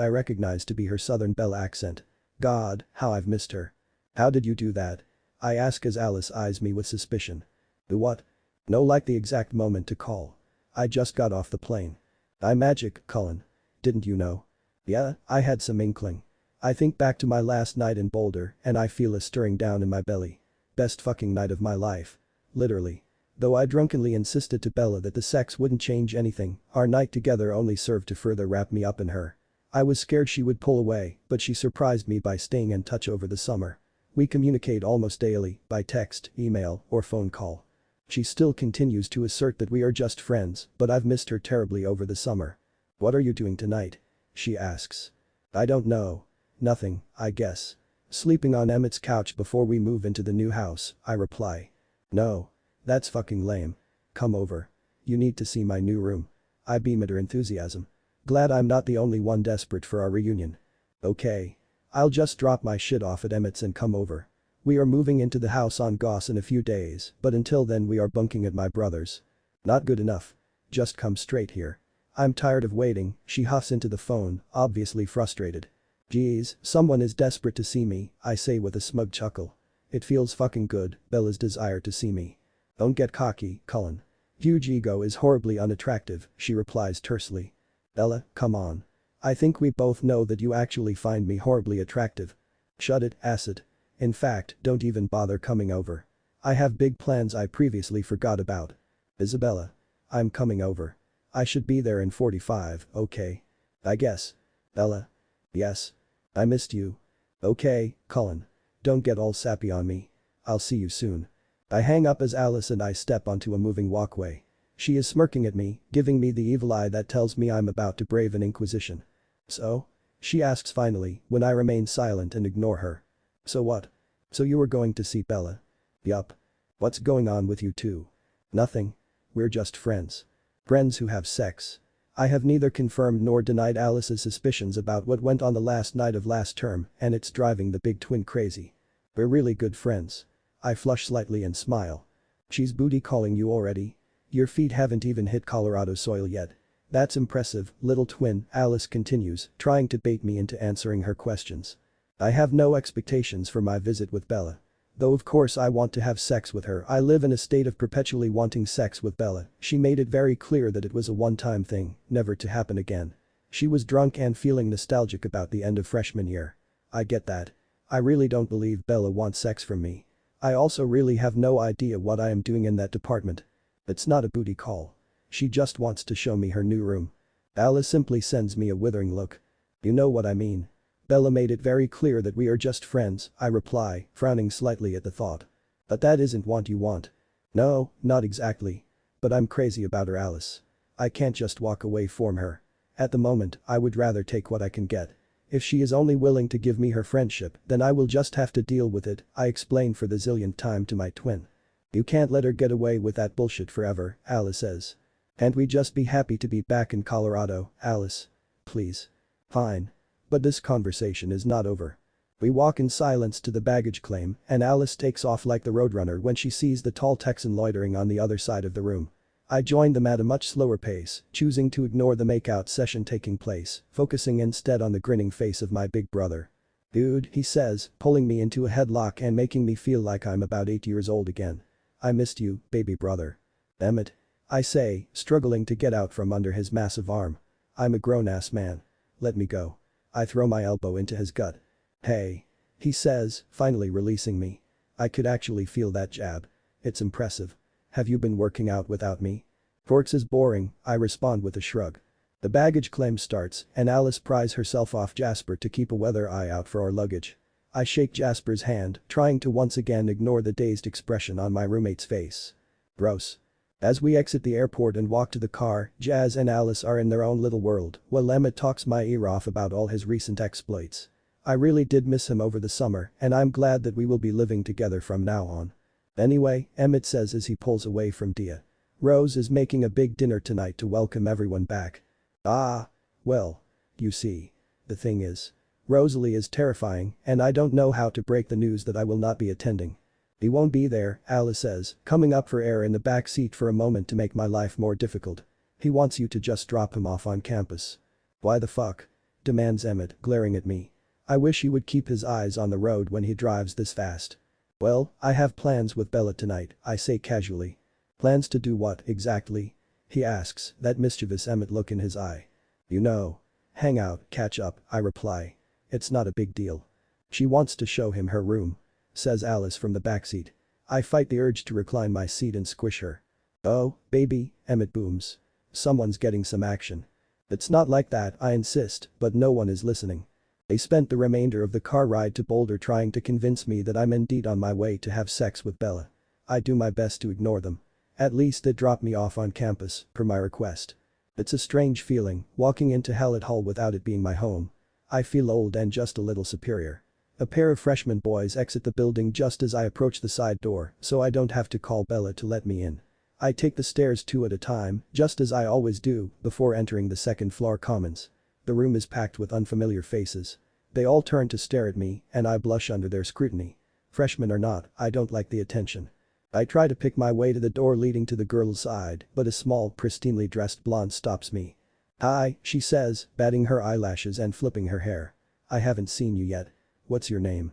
I recognize to be her Southern Belle accent. "God, how I've missed her." "How did you do that?" I ask as Alice eyes me with suspicion. The what? No, like the exact moment to call. I just got off the plane. I magic, Cullen. Didn't you know? Yeah, I had some inkling. I think back to my last night in Boulder and I feel a stirring down in my belly. Best fucking night of my life. Literally. Though I drunkenly insisted to Bella that the sex wouldn't change anything, our night together only served to further wrap me up in her. I was scared she would pull away, but she surprised me by staying in touch over the summer. We communicate almost daily, by text, email, or phone call. She still continues to assert that we are just friends, but I've missed her terribly over the summer. What are you doing tonight? She asks. I don't know. Nothing, I guess. Sleeping on Emmett's couch before we move into the new house, I reply. No. That's fucking lame. Come over. You need to see my new room. I beam at her enthusiasm. Glad I'm not the only one desperate for our reunion. Okay. I'll just drop my shit off at Emmett's and come over. We are moving into the house on Goss in a few days, but until then we are bunking at my brother's. Not good enough. Just come straight here. I'm tired of waiting, she huffs into the phone, obviously frustrated. Geez, someone is desperate to see me, I say with a smug chuckle. It feels fucking good, Bella's desire to see me. Don't get cocky, Cullen. Huge ego is horribly unattractive, she replies tersely. Bella, come on. I think we both know that you actually find me horribly attractive. Shut it, acid. In fact, don't even bother coming over. I have big plans I previously forgot about. Isabella. I'm coming over. I should be there in 45, okay? I guess. Bella. Yes. I missed you. Okay, Cullen. Don't get all sappy on me. I'll see you soon. I hang up as Alice and I step onto a moving walkway. She is smirking at me, giving me the evil eye that tells me I'm about to brave an inquisition. So? She asks finally, when I remain silent and ignore her. So what? So you were going to see Bella? Yup. What's going on with you two? Nothing. We're just friends. Friends who have sex. I have neither confirmed nor denied Alice's suspicions about what went on the last night of last term, and it's driving the big twin crazy. We're really good friends. I flush slightly and smile. She's booty calling you already? Your feet haven't even hit Colorado soil yet. That's impressive, little twin, Alice continues, trying to bait me into answering her questions. I have no expectations for my visit with Bella. Though of course I want to have sex with her, I live in a state of perpetually wanting sex with Bella. She made it very clear that it was a one-time thing, never to happen again. She was drunk and feeling nostalgic about the end of freshman year. I get that. I really don't believe Bella wants sex from me. I also really have no idea what I am doing in that department. It's not a booty call. She just wants to show me her new room. Alice simply sends me a withering look. You know what I mean. Bella made it very clear that we are just friends, I reply, frowning slightly at the thought. But that isn't what you want. No, not exactly. But I'm crazy about her, Alice. I can't just walk away from her. At the moment, I would rather take what I can get. If she is only willing to give me her friendship, then I will just have to deal with it, I explain for the zillionth time to my twin. You can't let her get away with that bullshit forever, Alice says. Can't we just be happy to be back in Colorado, Alice? Please. Fine. But this conversation is not over. We walk in silence to the baggage claim and Alice takes off like the roadrunner when she sees the tall Texan loitering on the other side of the room. I join them at a much slower pace, choosing to ignore the makeout session taking place, focusing instead on the grinning face of my big brother. Dude, he says, pulling me into a headlock and making me feel like I'm about 8 years old again. I missed you, baby brother. Emmett. I say, struggling to get out from under his massive arm. I'm a grown-ass man. Let me go. I throw my elbow into his gut. Hey. He says, finally releasing me. I could actually feel that jab. It's impressive. Have you been working out without me? Forks is boring, I respond with a shrug. The baggage claim starts and Alice pries herself off Jasper to keep a weather eye out for our luggage. I shake Jasper's hand, trying to once again ignore the dazed expression on my roommate's face. Gross. As we exit the airport and walk to the car, Jazz and Alice are in their own little world while Emmett talks my ear off about all his recent exploits. I really did miss him over the summer and I'm glad that we will be living together from now on. Anyway, Emmett says as he pulls away from Dia. Rose is making a big dinner tonight to welcome everyone back. Ah. Well. You see. The thing is. Rosalie is terrifying and I don't know how to break the news that I will not be attending. He won't be there, Alice says, coming up for air in the back seat for a moment to make my life more difficult. He wants you to just drop him off on campus. Why the fuck? Demands Emmett, glaring at me. I wish he would keep his eyes on the road when he drives this fast. Well, I have plans with Bella tonight, I say casually. Plans to do what, exactly? He asks, that mischievous Emmett look in his eye. You know. Hang out, catch up, I reply. It's not a big deal. She wants to show him her room. Says Alice from the backseat. I fight the urge to recline my seat and squish her. Oh, baby, Emmett booms. Someone's getting some action. It's not like that, I insist, but no one is listening. They spent the remainder of the car ride to Boulder trying to convince me that I'm indeed on my way to have sex with Bella. I do my best to ignore them. At least they dropped me off on campus, per my request. It's a strange feeling, walking into Hallett Hall without it being my home. I feel old and just a little superior. A pair of freshman boys exit the building just as I approach the side door, so I don't have to call Bella to let me in. I take the stairs two at a time, just as I always do, before entering the second floor commons. The room is packed with unfamiliar faces. They all turn to stare at me, and I blush under their scrutiny. Freshmen or not, I don't like the attention. I try to pick my way to the door leading to the girls' side, but a small, pristinely dressed blonde stops me. Hi, she says, batting her eyelashes and flipping her hair. I haven't seen you yet. What's your name?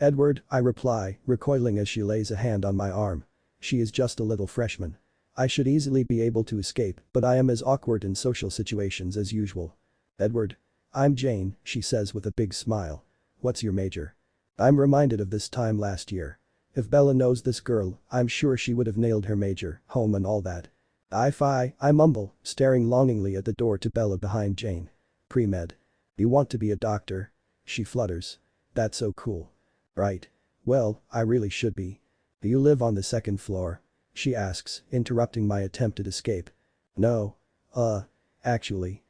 Edward, I reply, recoiling as she lays a hand on my arm. She is just a little freshman. I should easily be able to escape, but I am as awkward in social situations as usual. Edward. I'm Jane, she says with a big smile. What's your major? I'm reminded of this time last year. If Bella knows this girl, I'm sure she would have nailed her major, home and all that. I mumble, staring longingly at the door to Bella behind Jane. Pre-med. You want to be a doctor? She flutters. That's so cool. Right. Well, I really should be. Do you live on the second floor? She asks, interrupting my attempt at escape. No. Actually.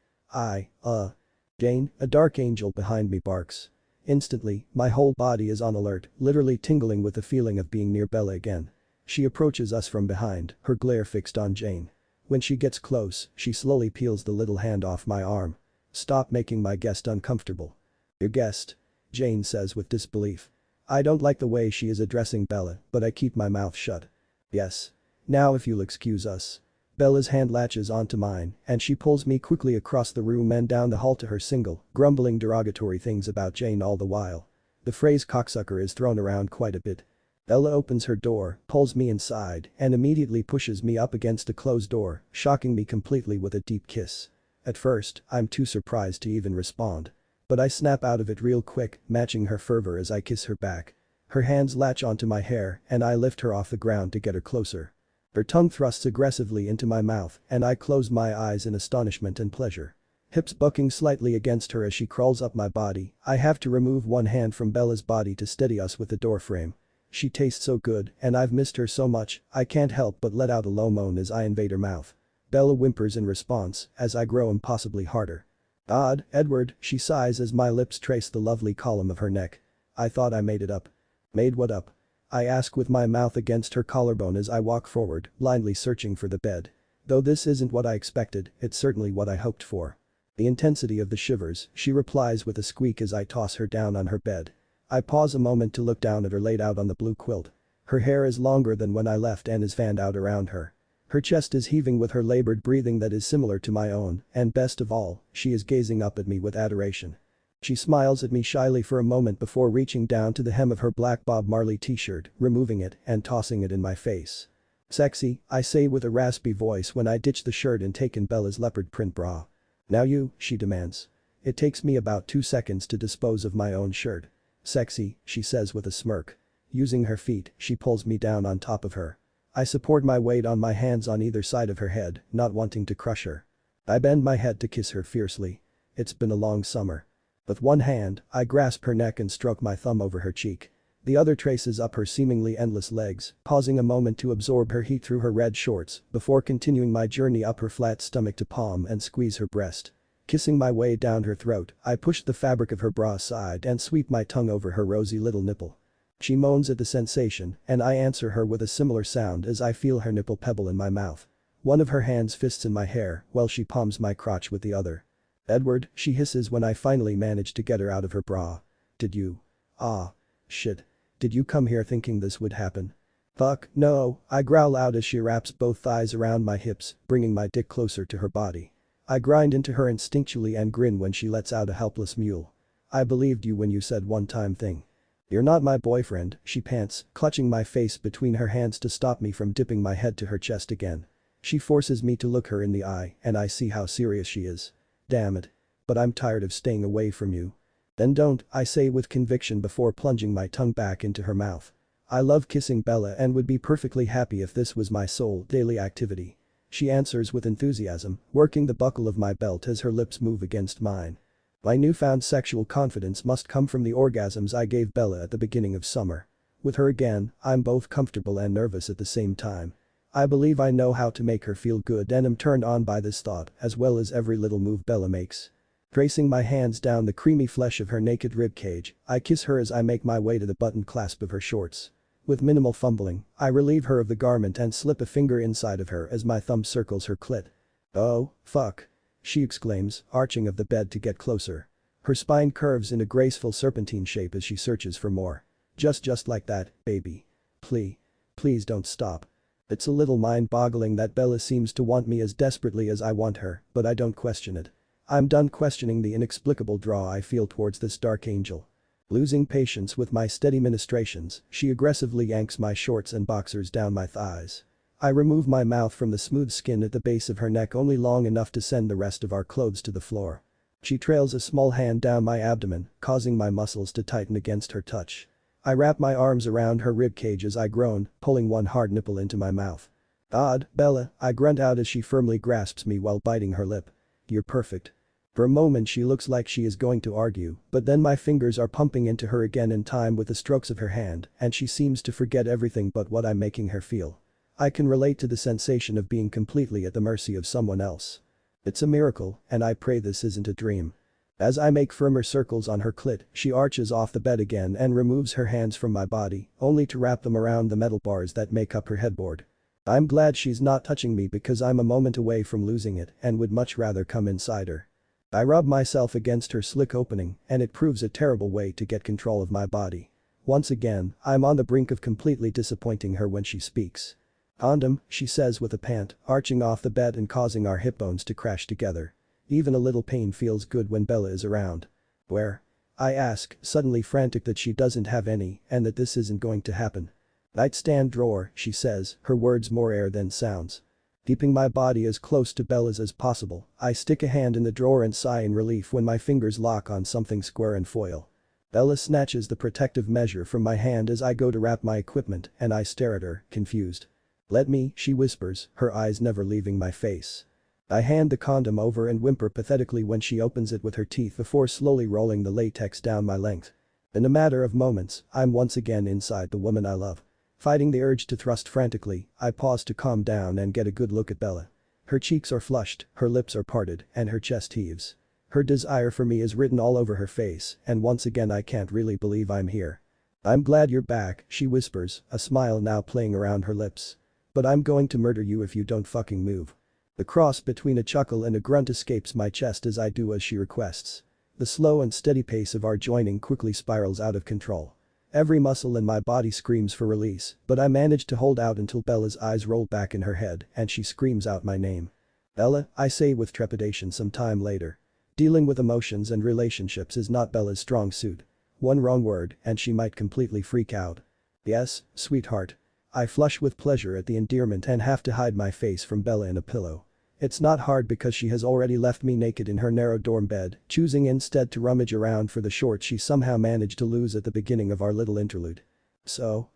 Jane, a dark angel behind me barks. Instantly, my whole body is on alert, literally tingling with the feeling of being near Bella again. She approaches us from behind, her glare fixed on Jane. When she gets close, she slowly peels the little hand off my arm. Stop making my guest uncomfortable. Your guest? Jane says with disbelief. I don't like the way she is addressing Bella, but I keep my mouth shut. Yes. Now if you'll excuse us. Bella's hand latches onto mine, and she pulls me quickly across the room and down the hall to her single, grumbling derogatory things about Jane all the while. The phrase cocksucker is thrown around quite a bit. Bella opens her door, pulls me inside, and immediately pushes me up against a closed door, shocking me completely with a deep kiss. At first, I'm too surprised to even respond. But I snap out of it real quick, matching her fervor as I kiss her back. Her hands latch onto my hair, and I lift her off the ground to get her closer. Her tongue thrusts aggressively into my mouth, and I close my eyes in astonishment and pleasure. Hips bucking slightly against her as she crawls up my body, I have to remove one hand from Bella's body to steady us with the door frame. She tastes so good, and I've missed her so much, I can't help but let out a low moan as I invade her mouth. Bella whimpers in response, as I grow impossibly harder. Odd, Edward, she sighs as my lips trace the lovely column of her neck. I thought I made it up. Made what up? I ask with my mouth against her collarbone as I walk forward, blindly searching for the bed. Though this isn't what I expected, it's certainly what I hoped for. The intensity of the shivers, she replies with a squeak as I toss her down on her bed. I pause a moment to look down at her laid out on the blue quilt. Her hair is longer than when I left and is fanned out around her. Her chest is heaving with her labored breathing that is similar to my own, and best of all, she is gazing up at me with adoration. She smiles at me shyly for a moment before reaching down to the hem of her black Bob Marley t-shirt, removing it and tossing it in my face. Sexy, I say with a raspy voice when I ditch the shirt and take in Bella's leopard print bra. Now you, she demands. It takes me about 2 seconds to dispose of my own shirt. Sexy, she says with a smirk. Using her feet, she pulls me down on top of her. I support my weight on my hands on either side of her head, not wanting to crush her. I bend my head to kiss her fiercely. It's been a long summer. With one hand, I grasp her neck and stroke my thumb over her cheek. The other traces up her seemingly endless legs, pausing a moment to absorb her heat through her red shorts, before continuing my journey up her flat stomach to palm and squeeze her breast. Kissing my way down her throat, I push the fabric of her bra aside and sweep my tongue over her rosy little nipple. She moans at the sensation, and I answer her with a similar sound as I feel her nipple pebble in my mouth. One of her hands fists in my hair, while she palms my crotch with the other. Edward, she hisses when I finally manage to get her out of her bra. Did you? Ah. Shit. Did you come here thinking this would happen? Fuck, no, I growl out as she wraps both thighs around my hips, bringing my dick closer to her body. I grind into her instinctually and grin when she lets out a helpless mewl. I believed you when you said one-time thing. "You're not my boyfriend," she pants, clutching my face between her hands to stop me from dipping my head to her chest again. She forces me to look her in the eye and I see how serious she is. Damn it. But I'm tired of staying away from you. Then don't, I say with conviction before plunging my tongue back into her mouth. I love kissing Bella and would be perfectly happy if this was my sole daily activity. She answers with enthusiasm, working the buckle of my belt as her lips move against mine. My newfound sexual confidence must come from the orgasms I gave Bella at the beginning of summer. With her again, I'm both comfortable and nervous at the same time. I believe I know how to make her feel good and am turned on by this thought as well as every little move Bella makes. Tracing my hands down the creamy flesh of her naked ribcage, I kiss her as I make my way to the button clasp of her shorts. With minimal fumbling, I relieve her of the garment and slip a finger inside of her as my thumb circles her clit. "Oh, fuck," she exclaims, arching of the bed to get closer. Her spine curves in a graceful serpentine shape as she searches for more. Just like that, baby. Please don't stop." It's a little mind-boggling that Bella seems to want me as desperately as I want her, but I don't question it. I'm done questioning the inexplicable draw I feel towards this dark angel. Losing patience with my steady ministrations, she aggressively yanks my shorts and boxers down my thighs. I remove my mouth from the smooth skin at the base of her neck only long enough to send the rest of our clothes to the floor. She trails a small hand down my abdomen, causing my muscles to tighten against her touch. I wrap my arms around her ribcage as I groan, pulling one hard nipple into my mouth. "God, Bella," I grunt out as she firmly grasps me while biting her lip. "You're perfect." For a moment she looks like she is going to argue, but then my fingers are pumping into her again in time with the strokes of her hand and she seems to forget everything but what I'm making her feel. I can relate to the sensation of being completely at the mercy of someone else. It's a miracle, and I pray this isn't a dream. As I make firmer circles on her clit, she arches off the bed again and removes her hands from my body, only to wrap them around the metal bars that make up her headboard. I'm glad she's not touching me because I'm a moment away from losing it and would much rather come inside her. I rub myself against her slick opening and it proves a terrible way to get control of my body. Once again, I'm on the brink of completely disappointing her when she speaks. "Condom," she says with a pant, arching off the bed and causing our hip bones to crash together. Even a little pain feels good when Bella is around. "Where?" I ask, suddenly frantic that she doesn't have any and that this isn't going to happen. "Nightstand drawer," she says, her words more air than sounds. Keeping my body as close to Bella's as possible, I stick a hand in the drawer and sigh in relief when my fingers lock on something square and foil. Bella snatches the protective measure from my hand as I go to wrap my equipment and I stare at her, confused. "Let me," she whispers, her eyes never leaving my face. I hand the condom over and whimper pathetically when she opens it with her teeth before slowly rolling the latex down my length. In a matter of moments, I'm once again inside the woman I love. Fighting the urge to thrust frantically, I pause to calm down and get a good look at Bella. Her cheeks are flushed, her lips are parted, and her chest heaves. Her desire for me is written all over her face, and once again I can't really believe I'm here. "I'm glad you're back," she whispers, a smile now playing around her lips. "But I'm going to murder you if you don't fucking move." The cross between a chuckle and a grunt escapes my chest as I do as she requests. The slow and steady pace of our joining quickly spirals out of control. Every muscle in my body screams for release, but I manage to hold out until Bella's eyes roll back in her head and she screams out my name. "Bella," I say with trepidation some time later. Dealing with emotions and relationships is not Bella's strong suit. One wrong word and she might completely freak out. "Yes, sweetheart." I flush with pleasure at the endearment and have to hide my face from Bella in a pillow. It's not hard because she has already left me naked in her narrow dorm bed, choosing instead to rummage around for the shorts she somehow managed to lose at the beginning of our little interlude. "So?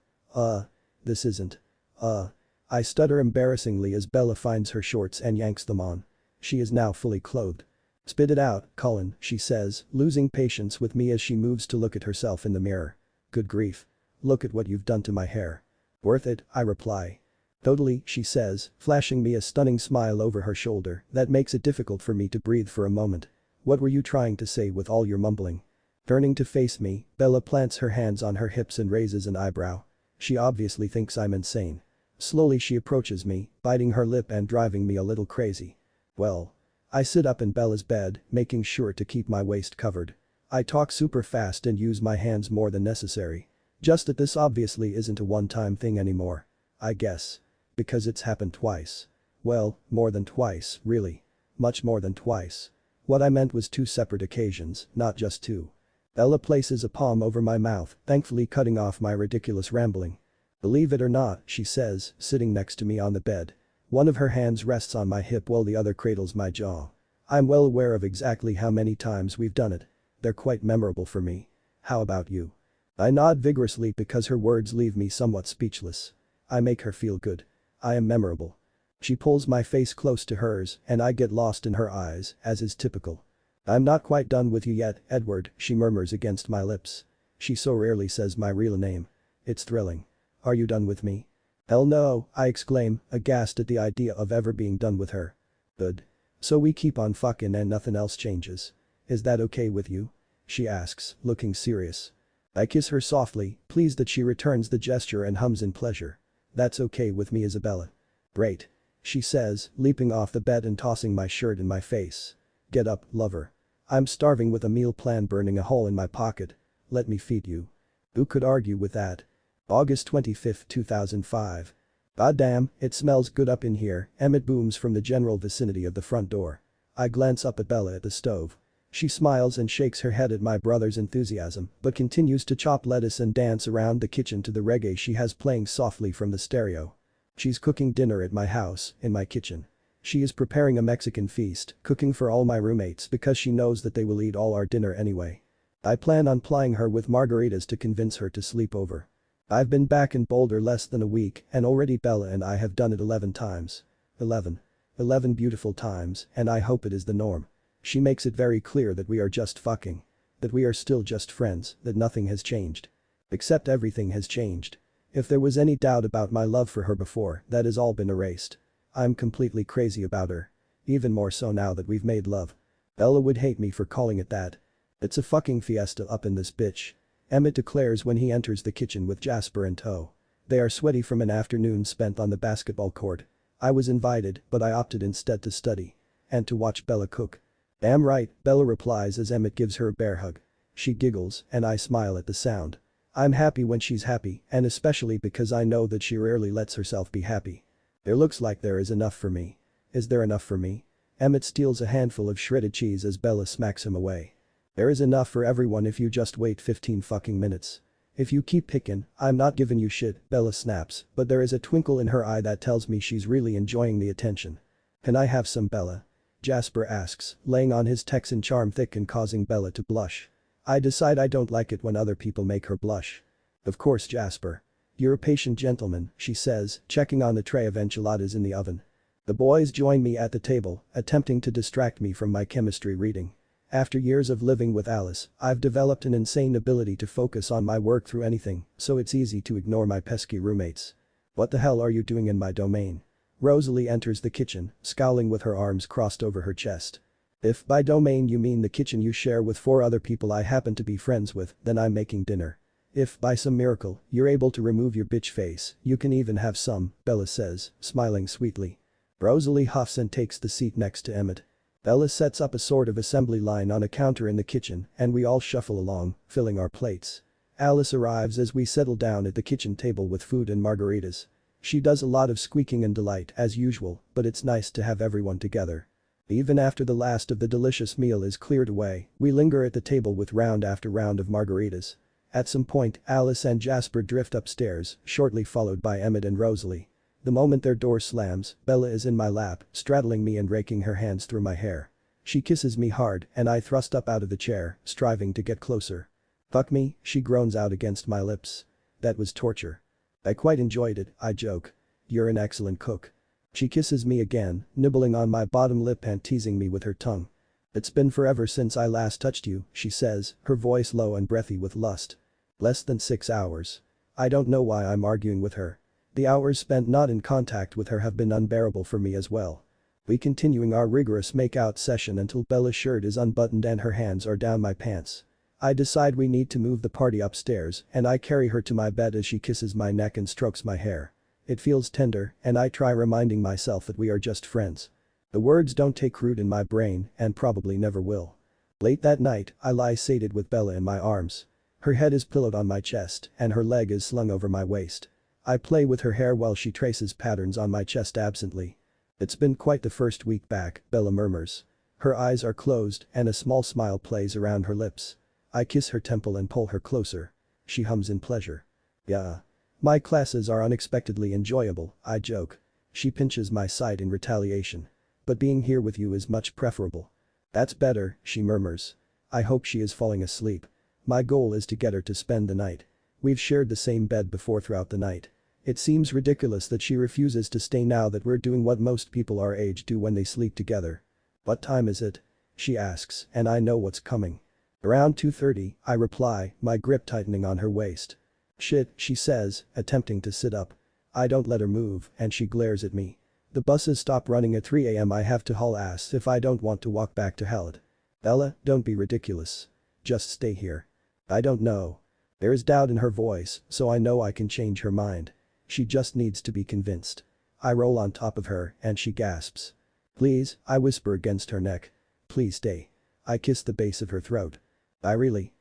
This isn't. I stutter embarrassingly as Bella finds her shorts and yanks them on. She is now fully clothed. "Spit it out, Cullen," she says, losing patience with me as she moves to look at herself in the mirror. "Good grief. Look at what you've done to my hair." "Worth it," I reply. "Totally," she says, flashing me a stunning smile over her shoulder that makes it difficult for me to breathe for a moment. "What were you trying to say with all your mumbling?" Turning to face me, Bella plants her hands on her hips and raises an eyebrow. She obviously thinks I'm insane. Slowly she approaches me, biting her lip and driving me a little crazy. "Well." I sit up in Bella's bed, making sure to keep my waist covered. I talk super fast and use my hands more than necessary. Just that this obviously isn't a one-time thing anymore. I guess. Because it's happened twice. Well, more than twice, really. Much more than twice. What I meant was two separate occasions, not just two. Bella places a palm over my mouth, thankfully cutting off my ridiculous rambling. Believe it or not, she says, sitting next to me on the bed. One of her hands rests on my hip while the other cradles my jaw. I'm well aware of exactly how many times we've done it. They're quite memorable for me. How about you? I nod vigorously because her words leave me somewhat speechless. I make her feel good. I am memorable. She pulls my face close to hers and I get lost in her eyes, as is typical. I'm not quite done with you yet, Edward, she murmurs against my lips. She so rarely says my real name. It's thrilling. Are you done with me? Hell no, I exclaim, aghast at the idea of ever being done with her. Good. So we keep on fucking and nothing else changes. Is that okay with you? She asks, looking serious. I kiss her softly, pleased that she returns the gesture and hums in pleasure. That's okay with me, Isabella. Great. She says, leaping off the bed and tossing my shirt in my face. Get up, lover. I'm starving with a meal plan burning a hole in my pocket. Let me feed you. Who could argue with that? August 25, 2005. Goddamn, it smells good up in here, Emmett booms from the general vicinity of the front door. I glance up at Bella at the stove. She smiles and shakes her head at my brother's enthusiasm, but continues to chop lettuce and dance around the kitchen to the reggae she has playing softly from the stereo. She's cooking dinner at my house, in my kitchen. She is preparing a Mexican feast, cooking for all my roommates because she knows that they will eat all our dinner anyway. I plan on plying her with margaritas to convince her to sleep over. I've been back in Boulder less than a week and already Bella and I have done it 11 times. 11. 11 beautiful times, and I hope it is the norm. She makes it very clear that we are just fucking. That we are still just friends, that nothing has changed. Except everything has changed. If there was any doubt about my love for her before, that has all been erased. I'm completely crazy about her. Even more so now that we've made love. Bella would hate me for calling it that. It's a fucking fiesta up in this bitch. Emmett declares when he enters the kitchen with Jasper in tow. They are sweaty from an afternoon spent on the basketball court. I was invited, but I opted instead to study. And to watch Bella cook. Damn right, Bella replies as Emmett gives her a bear hug. She giggles, and I smile at the sound. I'm happy when she's happy, and especially because I know that she rarely lets herself be happy. There looks like there is enough for me. Is there enough for me? Emmett steals a handful of shredded cheese as Bella smacks him away. There is enough for everyone if you just wait 15 fucking minutes. If you keep picking, I'm not giving you shit, Bella snaps, but there is a twinkle in her eye that tells me she's really enjoying the attention. Can I have some, Bella? Jasper asks, laying on his Texan charm thick and causing Bella to blush. I decide I don't like it when other people make her blush. Of course, Jasper. You're a patient gentleman, she says, checking on the tray of enchiladas in the oven. The boys join me at the table, attempting to distract me from my chemistry reading. After years of living with Alice, I've developed an insane ability to focus on my work through anything, so it's easy to ignore my pesky roommates. What the hell are you doing in my domain? Rosalie enters the kitchen, scowling with her arms crossed over her chest. If by domain you mean the kitchen you share with 4 other people I happen to be friends with, then I'm making dinner. If by some miracle you're able to remove your bitch face, you can even have some, Bella says, smiling sweetly. Rosalie huffs and takes the seat next to Emmett. Bella sets up a sort of assembly line on a counter in the kitchen and we all shuffle along, filling our plates. Alice arrives as we settle down at the kitchen table with food and margaritas. She does a lot of squeaking and delight as usual, but it's nice to have everyone together. Even after the last of the delicious meal is cleared away, we linger at the table with round after round of margaritas. At some point, Alice and Jasper drift upstairs, shortly followed by Emmett and Rosalie. The moment their door slams, Bella is in my lap, straddling me and raking her hands through my hair. She kisses me hard and I thrust up out of the chair, striving to get closer. Fuck me, she groans out against my lips. That was torture. I quite enjoyed it, I joke. You're an excellent cook. She kisses me again, nibbling on my bottom lip and teasing me with her tongue. It's been forever since I last touched you, she says, her voice low and breathy with lust. Less than 6 hours. I don't know why I'm arguing with her. The hours spent not in contact with her have been unbearable for me as well. We continuing our rigorous make-out session until Bella's shirt is unbuttoned and her hands are down my pants. I decide we need to move the party upstairs and I carry her to my bed as she kisses my neck and strokes my hair. It feels tender and I try reminding myself that we are just friends. The words don't take root in my brain and probably never will. Late that night, I lie sated with Bella in my arms. Her head is pillowed on my chest and her leg is slung over my waist. I play with her hair while she traces patterns on my chest absently. It's been quite the first week back, Bella murmurs. Her eyes are closed and a small smile plays around her lips. I kiss her temple and pull her closer. She hums in pleasure. Yeah. My classes are unexpectedly enjoyable, I joke. She pinches my side in retaliation. But being here with you is much preferable. That's better, she murmurs. I hope she is falling asleep. My goal is to get her to spend the night. We've shared the same bed before throughout the night. It seems ridiculous that she refuses to stay now that we're doing what most people our age do when they sleep together. What time is it? She asks, and I know what's coming. Around 2:30, I reply, my grip tightening on her waist. Shit, she says, attempting to sit up. I don't let her move, and she glares at me. The buses stop running at 3 a.m. I have to haul ass if I don't want to walk back to Hallett. Bella, don't be ridiculous. Just stay here. I don't know. There is doubt in her voice, so I know I can change her mind. She just needs to be convinced. I roll on top of her, and she gasps. Please, I whisper against her neck. Please stay. I kiss the base of her throat. I really?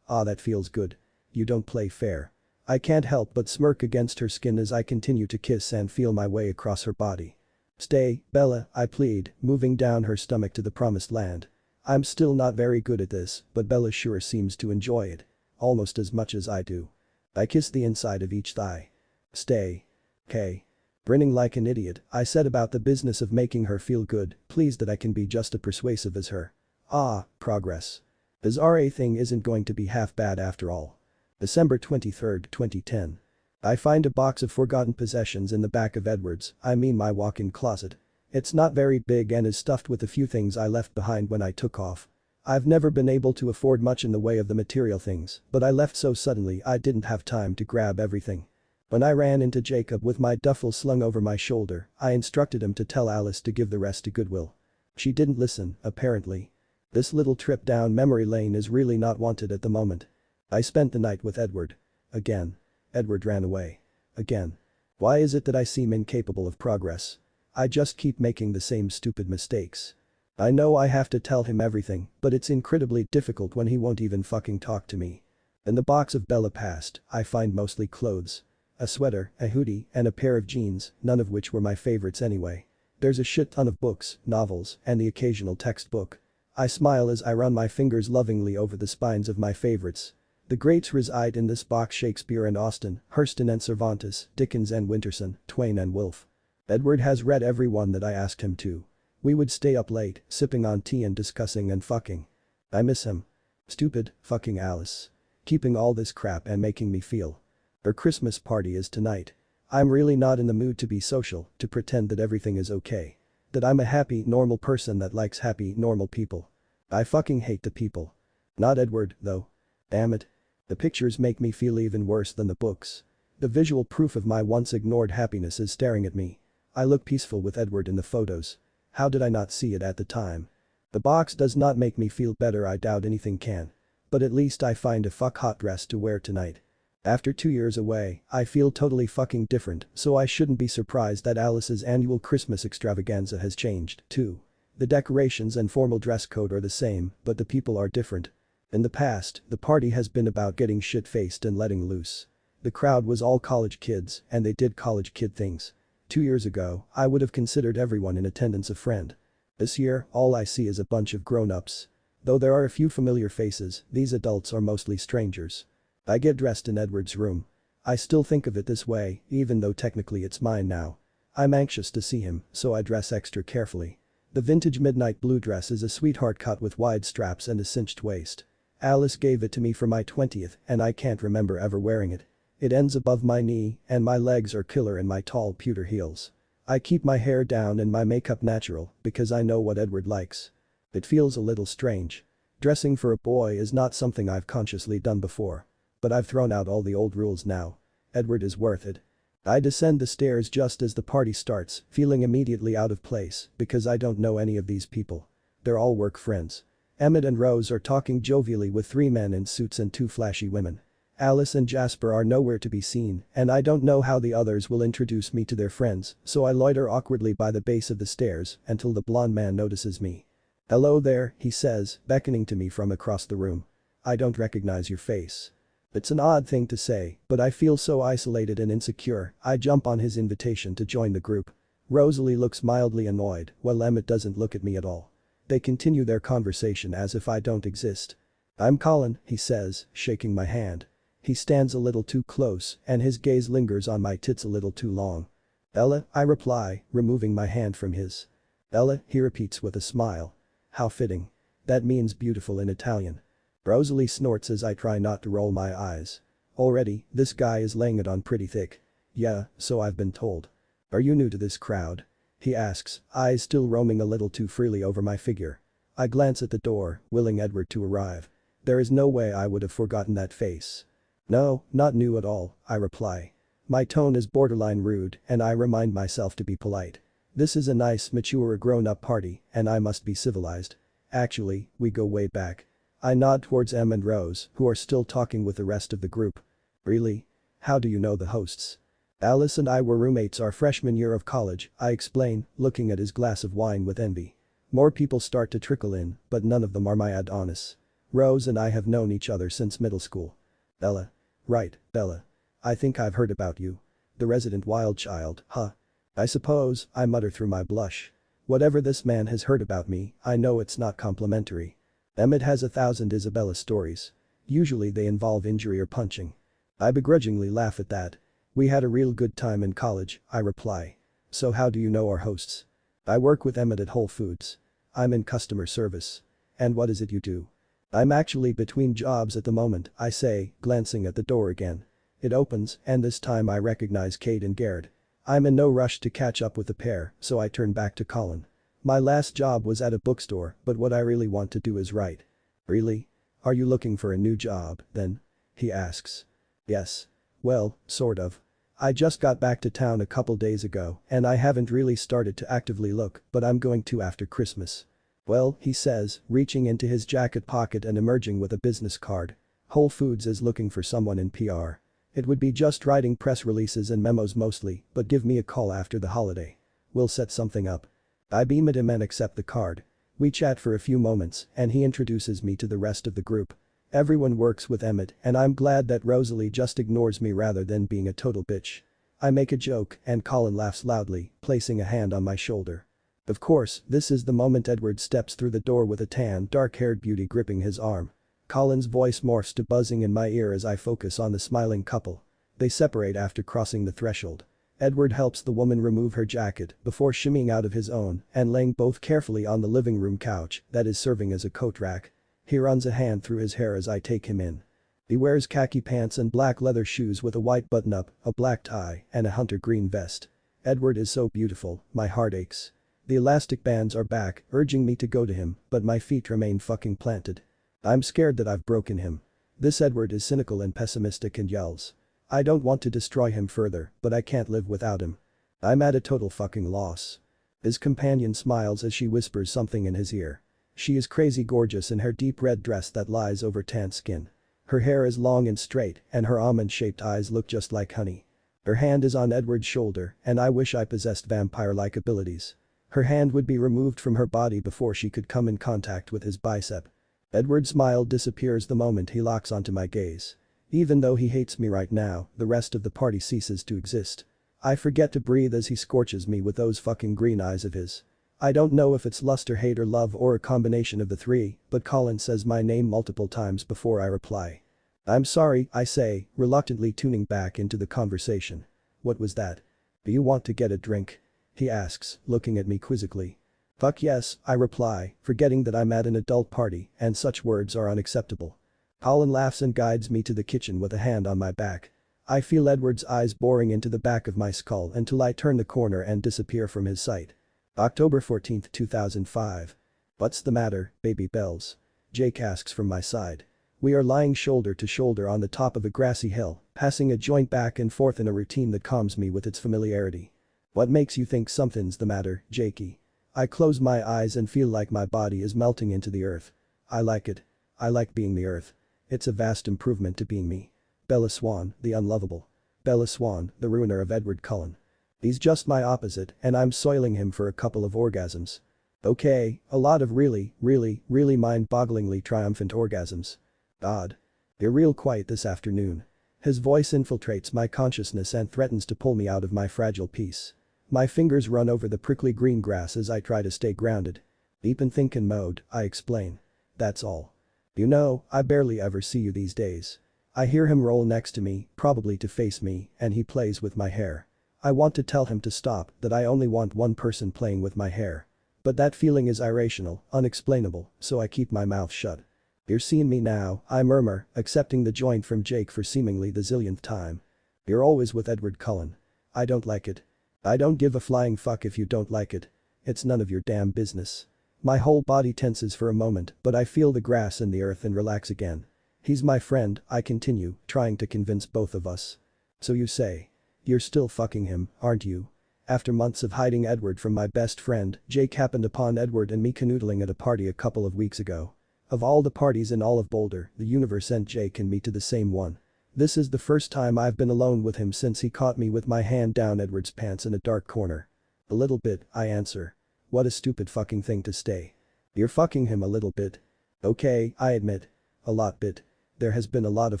Ah, that feels good. You don't play fair. I can't help but smirk against her skin as I continue to kiss and feel my way across her body. Stay, Bella, I plead, moving down her stomach to the promised land. I'm still not very good at this, but Bella sure seems to enjoy it. Almost as much as I do. I kiss the inside of each thigh. Stay. Okay. Grinning like an idiot, I set about the business of making her feel good, pleased that I can be just as persuasive as her. Ah, progress. This RA thing isn't going to be half bad after all. December 23, 2010. I find a box of forgotten possessions in the back of my walk-in closet. It's not very big and is stuffed with a few things I left behind when I took off. I've never been able to afford much in the way of the material things, but I left so suddenly I didn't have time to grab everything. When I ran into Jacob with my duffel slung over my shoulder, I instructed him to tell Alice to give the rest to Goodwill. She didn't listen, apparently. This little trip down memory lane is really not wanted at the moment. I spent the night with Edward. Again. Edward ran away. Again. Why is it that I seem incapable of progress? I just keep making the same stupid mistakes. I know I have to tell him everything, but it's incredibly difficult when he won't even fucking talk to me. In the box of Bella past, I find mostly clothes. A sweater, a hoodie, and a pair of jeans, none of which were my favorites anyway. There's a shit ton of books, novels, and the occasional textbook. I smile as I run my fingers lovingly over the spines of my favorites. The greats reside in this box: Shakespeare and Austen, Hurston and Cervantes, Dickens and Winterson, Twain and Woolf. Edward has read every one that I asked him to. We would stay up late, sipping on tea and discussing and fucking. I miss him. Stupid, fucking Alice. Keeping all this crap and making me feel. Her Christmas party is tonight. I'm really not in the mood to be social, to pretend that everything is okay. That I'm a happy, normal person that likes happy, normal people. I fucking hate the people. Not Edward, though. Damn it. The pictures make me feel even worse than the books. The visual proof of my once ignored happiness is staring at me. I look peaceful with Edward in the photos. How did I not see it at the time? The box does not make me feel better, I doubt anything can. But at least I find a fuck hot dress to wear tonight. After 2 years away, I feel totally fucking different, so I shouldn't be surprised that Alice's annual Christmas extravaganza has changed, too. The decorations and formal dress code are the same, but the people are different. In the past, the party has been about getting shit-faced and letting loose. The crowd was all college kids, and they did college kid things. 2 years ago, I would have considered everyone in attendance a friend. This year, all I see is a bunch of grown-ups. Though there are a few familiar faces, these adults are mostly strangers. I get dressed in Edward's room. I still think of it this way, even though technically it's mine now. I'm anxious to see him, so I dress extra carefully. The vintage midnight blue dress is a sweetheart cut with wide straps and a cinched waist. Alice gave it to me for my 20th, and I can't remember ever wearing it. It ends above my knee, and my legs are killer in my tall pewter heels. I keep my hair down and my makeup natural, because I know what Edward likes. It feels a little strange. Dressing for a boy is not something I've consciously done before. But I've thrown out all the old rules now. Edward is worth it. I descend the stairs just as the party starts, feeling immediately out of place, because I don't know any of these people. They're all work friends. Emmett and Rose are talking jovially with 3 men in suits and 2 flashy women. Alice and Jasper are nowhere to be seen, and I don't know how the others will introduce me to their friends, so I loiter awkwardly by the base of the stairs until the blonde man notices me. "Hello there," he says, beckoning to me from across the room. "I don't recognize your face." It's an odd thing to say, but I feel so isolated and insecure, I jump on his invitation to join the group. Rosalie looks mildly annoyed, while Emmett doesn't look at me at all. They continue their conversation as if I don't exist. I'm Colin, he says, shaking my hand. He stands a little too close and his gaze lingers on my tits a little too long. Ella, I reply, removing my hand from his. Ella, he repeats with a smile. How fitting. That means beautiful in Italian. Rosalie snorts as I try not to roll my eyes. Already, this guy is laying it on pretty thick. Yeah, so I've been told. Are you new to this crowd? He asks, eyes still roaming a little too freely over my figure. I glance at the door, willing Edward to arrive. There is no way I would have forgotten that face. No, not new at all, I reply. My tone is borderline rude and I remind myself to be polite. This is a nice, mature, grown-up party and I must be civilized. Actually, we go way back. I nod towards Em and Rose, who are still talking with the rest of the group. Really? How do you know the hosts? Alice and I were roommates our freshman year of college, I explain, looking at his glass of wine with envy. More people start to trickle in, but none of them are my Adonis. Rose and I have known each other since middle school. Bella. Right, Bella. I think I've heard about you. The resident wild child, huh? I suppose, I mutter through my blush. Whatever this man has heard about me, I know it's not complimentary. Emmett has 1,000 Isabella stories. Usually they involve injury or punching. I begrudgingly laugh at that. We had a real good time in college, I reply. So how do you know our hosts? I work with Emmett at Whole Foods. I'm in customer service. And what is it you do? I'm actually between jobs at the moment, I say, glancing at the door again. It opens and this time I recognize Kate and Garrett. I'm in no rush to catch up with the pair, so I turn back to Colin. My last job was at a bookstore, but what I really want to do is write. Really? Are you looking for a new job, then? He asks. Yes. Well, sort of. I just got back to town a couple days ago and I haven't really started to actively look, but I'm going to after Christmas. Well, he says, reaching into his jacket pocket and emerging with a business card. Whole Foods is looking for someone in PR. It would be just writing press releases and memos mostly, but give me a call after the holiday. We'll set something up. I beam at him and accept the card. We chat for a few moments and he introduces me to the rest of the group. Everyone works with Emmett and I'm glad that Rosalie just ignores me rather than being a total bitch. I make a joke and Colin laughs loudly, placing a hand on my shoulder. Of course, this is the moment Edward steps through the door with a tan, dark-haired beauty gripping his arm. Colin's voice morphs to buzzing in my ear as I focus on the smiling couple. They separate after crossing the threshold. Edward helps the woman remove her jacket before shimmying out of his own and laying both carefully on the living room couch that is serving as a coat rack. He runs a hand through his hair as I take him in. He wears khaki pants and black leather shoes with a white button-up, a black tie, and a hunter green vest. Edward is so beautiful, my heart aches. The elastic bands are back, urging me to go to him, but my feet remain fucking planted. I'm scared that I've broken him. This Edward is cynical and pessimistic and yells. I don't want to destroy him further, but I can't live without him. I'm at a total fucking loss. His companion smiles as she whispers something in his ear. She is crazy gorgeous in her deep red dress that lies over tan skin. Her hair is long and straight and her almond-shaped eyes look just like honey. Her hand is on Edward's shoulder and I wish I possessed vampire-like abilities. Her hand would be removed from her body before she could come in contact with his bicep. Edward's smile disappears the moment he locks onto my gaze. Even though he hates me right now, the rest of the party ceases to exist. I forget to breathe as he scorches me with those fucking green eyes of his. I don't know if it's lust or hate or love or a combination of the three, but Colin says my name multiple times before I reply. I'm sorry, I say, reluctantly tuning back into the conversation. What was that? Do you want to get a drink? He asks, looking at me quizzically. Fuck yes, I reply, forgetting that I'm at an adult party and such words are unacceptable. Colin laughs and guides me to the kitchen with a hand on my back. I feel Edward's eyes boring into the back of my skull until I turn the corner and disappear from his sight. October 14, 2005. What's the matter, baby bells? Jake asks from my side. We are lying shoulder to shoulder on the top of a grassy hill, passing a joint back and forth in a routine that calms me with its familiarity. What makes you think something's the matter, Jakey? I close my eyes and feel like my body is melting into the earth. I like it. I like being the earth. It's a vast improvement to being me. Bella Swan, the unlovable. Bella Swan, the ruiner of Edward Cullen. He's just my opposite and I'm soiling him for a couple of orgasms. Okay, a lot of really mind-bogglingly triumphant orgasms. God. You're real quiet this afternoon. His voice infiltrates my consciousness and threatens to pull me out of my fragile peace. My fingers run over the prickly green grass as I try to stay grounded. Deep in thinking mode, I explain. That's all. You know, I barely ever see you these days. I hear him roll next to me, probably to face me, and he plays with my hair. I want to tell him to stop, that I only want one person playing with my hair. But that feeling is irrational, unexplainable, so I keep my mouth shut. You're seeing me now, I murmur, accepting the joint from Jake for seemingly the zillionth time. You're always with Edward Cullen. I don't like it. I don't give a flying fuck if you don't like it. It's none of your damn business. My whole body tenses for a moment, but I feel the grass and the earth and relax again. He's my friend, I continue, trying to convince both of us. So you say. You're still fucking him, aren't you? After months of hiding Edward from my best friend, Jake happened upon Edward and me canoodling at a party a couple of weeks ago. Of all the parties in all of Boulder, the universe sent Jake and me to the same one. This is the first time I've been alone with him since he caught me with my hand down Edward's pants in a dark corner. A little bit, I answer. What a stupid fucking thing to say. You're fucking him a little bit. Okay, I admit. A lot bit. There has been a lot of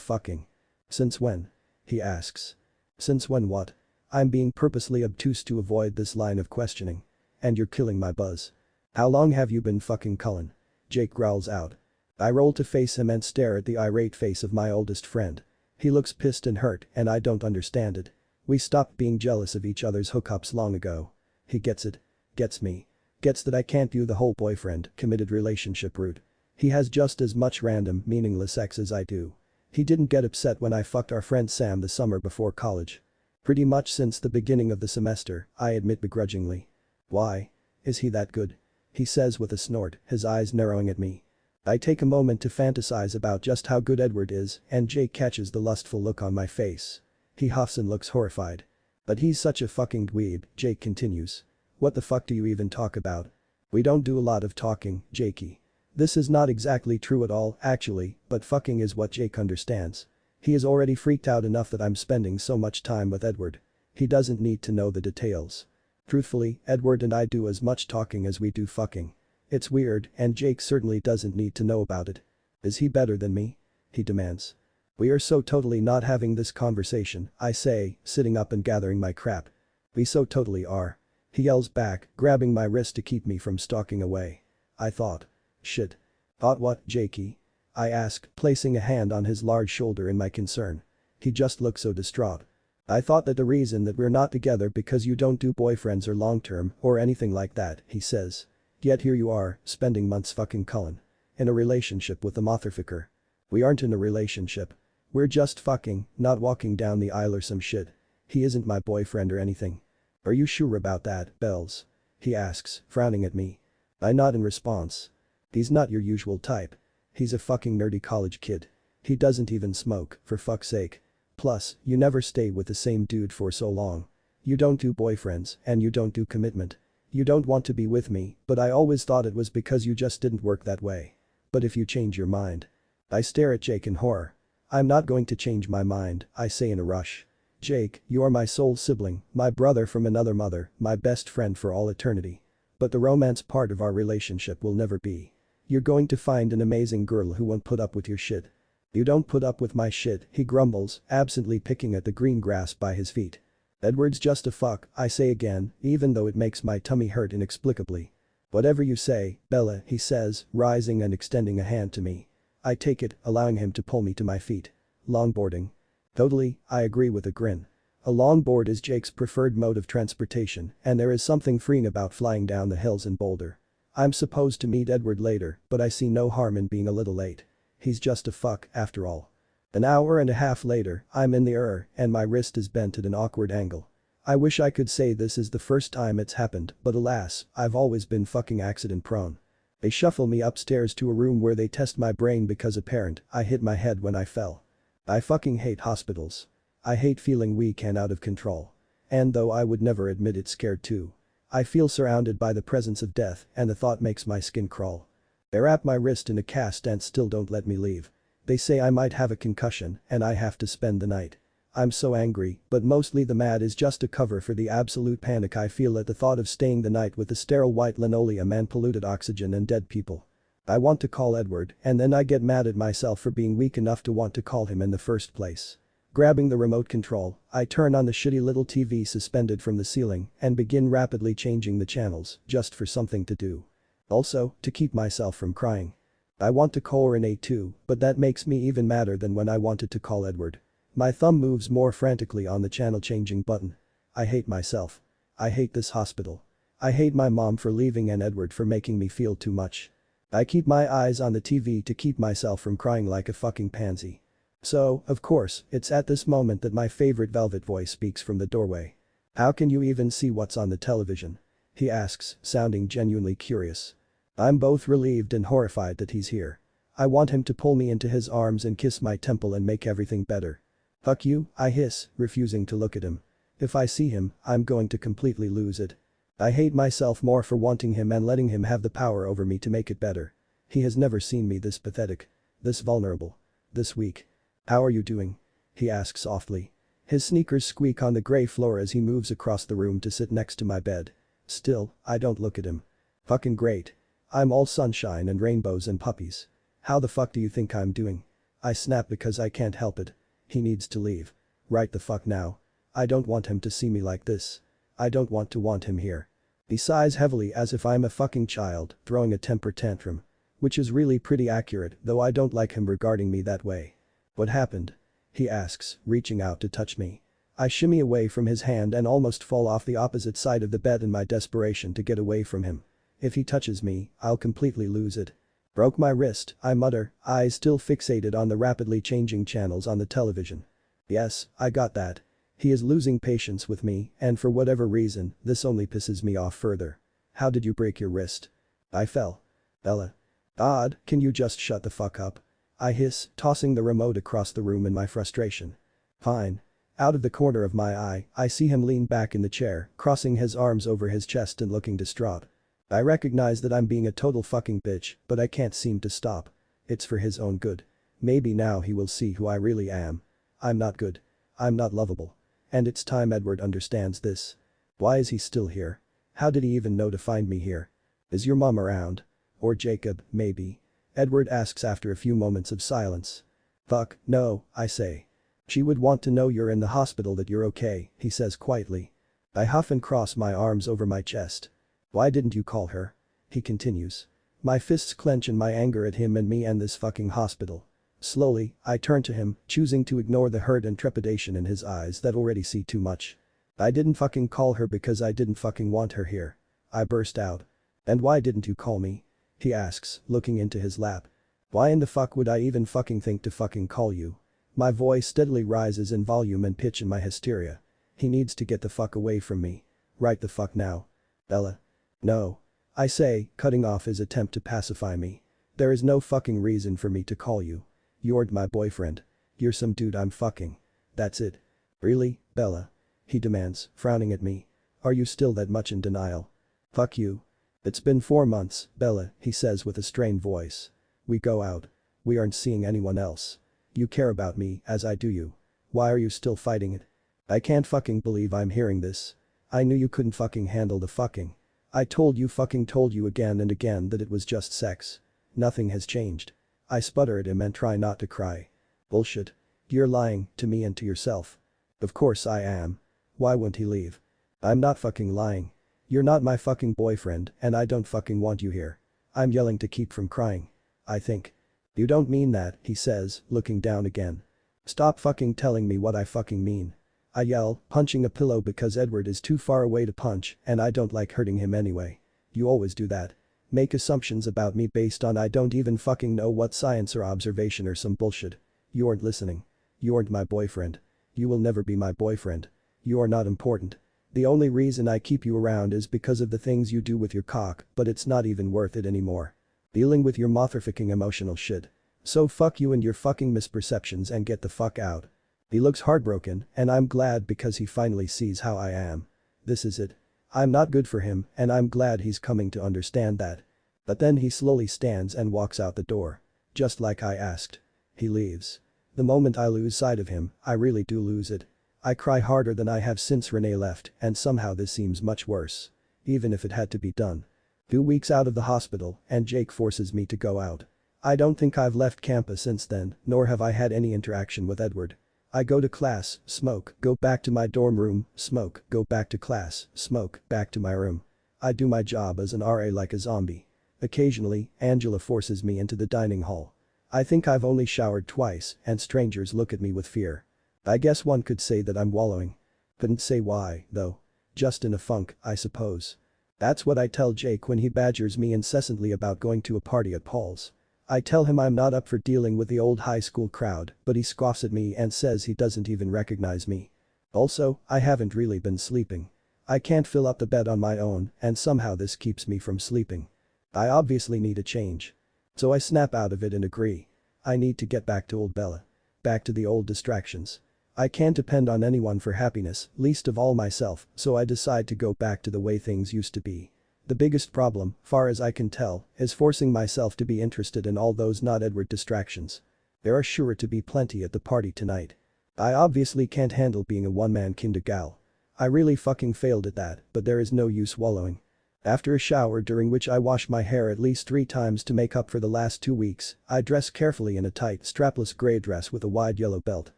fucking. Since when? He asks. Since when what? I'm being purposely obtuse to avoid this line of questioning. And you're killing my buzz. How long have you been fucking Cullen? Jake growls out. I roll to face him and stare at the irate face of my oldest friend. He looks pissed and hurt and I don't understand it. We stopped being jealous of each other's hookups long ago. He gets it. Gets me. Gets that I can't do the whole boyfriend, committed relationship route. He has just as much random, meaningless sex as I do. He didn't get upset when I fucked our friend Sam the summer before college. Pretty much since the beginning of the semester, I admit begrudgingly. Why? Is he that good? He says with a snort, his eyes narrowing at me. I take a moment to fantasize about just how good Edward is and Jake catches the lustful look on my face. He huffs and looks horrified. But he's such a fucking dweeb, Jake continues. What the fuck do you even talk about? We don't do a lot of talking, Jakey. This is not exactly true at all, actually, but fucking is what Jake understands. He is already freaked out enough that I'm spending so much time with Edward. He doesn't need to know the details. Truthfully, Edward and I do as much talking as we do fucking. It's weird, and Jake certainly doesn't need to know about it. Is he better than me? He demands. We are so totally not having this conversation, I say, sitting up and gathering my crap. We so totally are. He yells back, grabbing my wrist to keep me from stalking away. I thought. Shit. Thought what, Jakey? I ask, placing a hand on his large shoulder in my concern. He just looks so distraught. I thought that the reason that we're not together because you don't do boyfriends or long-term or anything like that, he says. Yet here you are, spending months fucking Cullen. In a relationship with a motherfucker. We aren't in a relationship. We're just fucking, not walking down the aisle or some shit. He isn't my boyfriend or anything. Are you sure about that, Bells? He asks, frowning at me. I nod in response. He's not your usual type. He's a fucking nerdy college kid. He doesn't even smoke, for fuck's sake. Plus, you never stay with the same dude for so long. You don't do boyfriends, and you don't do commitment. You don't want to be with me, but I always thought it was because you just didn't work that way. But if you change your mind. I stare at Jake in horror. I'm not going to change my mind, I say in a rush. Jake, you are my soul sibling, my brother from another mother, my best friend for all eternity. But the romance part of our relationship will never be. You're going to find an amazing girl who won't put up with your shit. You don't put up with my shit, he grumbles, absently picking at the green grass by his feet. Edward's just a fuck, I say again, even though it makes my tummy hurt inexplicably. Whatever you say, Bella, he says, rising and extending a hand to me. I take it, allowing him to pull me to my feet. Longboarding. Totally, I agree with a grin. A longboard is Jake's preferred mode of transportation, and there is something freeing about flying down the hills in Boulder. I'm supposed to meet Edward later, but I see no harm in being a little late. He's just a fuck, after all. An hour and a half later, I'm in the and my wrist is bent at an awkward angle. I wish I could say this is the first time it's happened, but alas, I've always been fucking accident prone. They shuffle me upstairs to a room where they test my brain because apparent I hit my head when I fell. I fucking hate hospitals. I hate feeling weak and out of control. And though I would never admit it, scared too. I feel surrounded by the presence of death and the thought makes my skin crawl. They wrap my wrist in a cast and still don't let me leave. They say I might have a concussion and I have to spend the night. I'm so angry, but mostly the mad is just a cover for the absolute panic I feel at the thought of staying the night with the sterile white linoleum and polluted oxygen and dead people. I want to call Edward and then I get mad at myself for being weak enough to want to call him in the first place. Grabbing the remote control, I turn on the shitty little TV suspended from the ceiling and begin rapidly changing the channels just for something to do. Also, to keep myself from crying. I want to call Renee too, but that makes me even madder than when I wanted to call Edward. My thumb moves more frantically on the channel changing button. I hate myself. I hate this hospital. I hate my mom for leaving and Edward for making me feel too much. I keep my eyes on the TV to keep myself from crying like a fucking pansy. So, of course, it's at this moment that my favorite velvet voice speaks from the doorway. How can you even see what's on the television? He asks, sounding genuinely curious. I'm both relieved and horrified that he's here. I want him to pull me into his arms and kiss my temple and make everything better. Fuck you, I hiss, refusing to look at him. If I see him, I'm going to completely lose it. I hate myself more for wanting him and letting him have the power over me to make it better. He has never seen me this pathetic. This vulnerable. This weak. How are you doing? He asks softly. His sneakers squeak on the gray floor as he moves across the room to sit next to my bed. Still, I don't look at him. Fucking great. I'm all sunshine and rainbows and puppies. How the fuck do you think I'm doing? I snap because I can't help it. He needs to leave. Right the fuck now. I don't want him to see me like this. I don't want him here. He sighs heavily as if I'm a fucking child throwing a temper tantrum. Which is really pretty accurate, though I don't like him regarding me that way. What happened? He asks, reaching out to touch me. I shimmy away from his hand and almost fall off the opposite side of the bed in my desperation to get away from him. If he touches me, I'll completely lose it. Broke my wrist, I mutter, eyes still fixated on the rapidly changing channels on the television. Yes, I got that. He is losing patience with me, and for whatever reason, this only pisses me off further. How did you break your wrist? I fell. Bella. God, can you just shut the fuck up? I hiss, tossing the remote across the room in my frustration. Fine. Out of the corner of my eye, I see him lean back in the chair, crossing his arms over his chest and looking distraught. I recognize that I'm being a total fucking bitch, but I can't seem to stop. It's for his own good. Maybe now he will see who I really am. I'm not good. I'm not lovable. And it's time Edward understands this. Why is he still here? How did he even know to find me here? Is your mom around? Or Jacob, maybe? Edward asks after a few moments of silence. Fuck, no, I say. She would want to know you're in the hospital, that you're okay, he says quietly. I huff and cross my arms over my chest. Why didn't you call her? He continues. My fists clench in my anger at him and me and this fucking hospital. Slowly, I turn to him, choosing to ignore the hurt and trepidation in his eyes that already see too much. I didn't fucking call her because I didn't fucking want her here. I burst out. And why didn't you call me? He asks, looking into his lap. Why in the fuck would I even fucking think to fucking call you? My voice steadily rises in volume and pitch in my hysteria. He needs to get the fuck away from me. Right the fuck now. Bella. No. I say, cutting off his attempt to pacify me. There is no fucking reason for me to call you. You're my boyfriend. You're some dude I'm fucking. That's it. Really, Bella? He demands, frowning at me. Are you still that much in denial? Fuck you. It's been 4 months, Bella, he says with a strained voice. We go out. We aren't seeing anyone else. You care about me, as I do you. Why are you still fighting it? I can't fucking believe I'm hearing this. I knew you couldn't fucking handle the fucking. I told you again and again that it was just sex. Nothing has changed. I sputter at him and try not to cry. Bullshit. You're lying, to me and to yourself. Of course I am. Why wouldn't he leave? I'm not fucking lying. You're not my fucking boyfriend and I don't fucking want you here. I'm yelling to keep from crying. I think. You don't mean that, he says, looking down again. Stop fucking telling me what I fucking mean. I yell, punching a pillow because Edward is too far away to punch and I don't like hurting him anyway. You always do that. Make assumptions about me based on I don't even fucking know what science or observation or some bullshit. You aren't listening. You aren't my boyfriend. You will never be my boyfriend. You are not important. The only reason I keep you around is because of the things you do with your cock, but it's not even worth it anymore. Dealing with your motherfucking emotional shit. So fuck you and your fucking misperceptions and get the fuck out. He looks heartbroken and I'm glad because he finally sees how I am. This is it. I'm not good for him and I'm glad he's coming to understand that. But then he slowly stands and walks out the door. Just like I asked. He leaves. The moment I lose sight of him, I really do lose it. I cry harder than I have since Renee left and somehow this seems much worse. Even if it had to be done. 2 weeks out of the hospital and Jake forces me to go out. I don't think I've left campus since then, nor have I had any interaction with Edward. I go to class, smoke, go back to my dorm room, smoke, go back to class, smoke, back to my room. I do my job as an RA like a zombie. Occasionally, Angela forces me into the dining hall. I think I've only showered twice and strangers look at me with fear. I guess one could say that I'm wallowing. Couldn't say why, though. Just in a funk, I suppose. That's what I tell Jake when he badgers me incessantly about going to a party at Paul's. I tell him I'm not up for dealing with the old high school crowd, but he scoffs at me and says he doesn't even recognize me. Also, I haven't really been sleeping. I can't fill up the bed on my own and somehow this keeps me from sleeping. I obviously need a change. So I snap out of it and agree. I need to get back to old Bella. Back to the old distractions. I can't depend on anyone for happiness, least of all myself, so I decide to go back to the way things used to be. The biggest problem, far as I can tell, is forcing myself to be interested in all those not Edward distractions. There are sure to be plenty at the party tonight. I obviously can't handle being a one-man kinda gal. I really fucking failed at that, but there is no use wallowing. After a shower during which I wash my hair at least 3 times to make up for the last 2 weeks, I dress carefully in a tight, strapless gray dress with a wide yellow belt.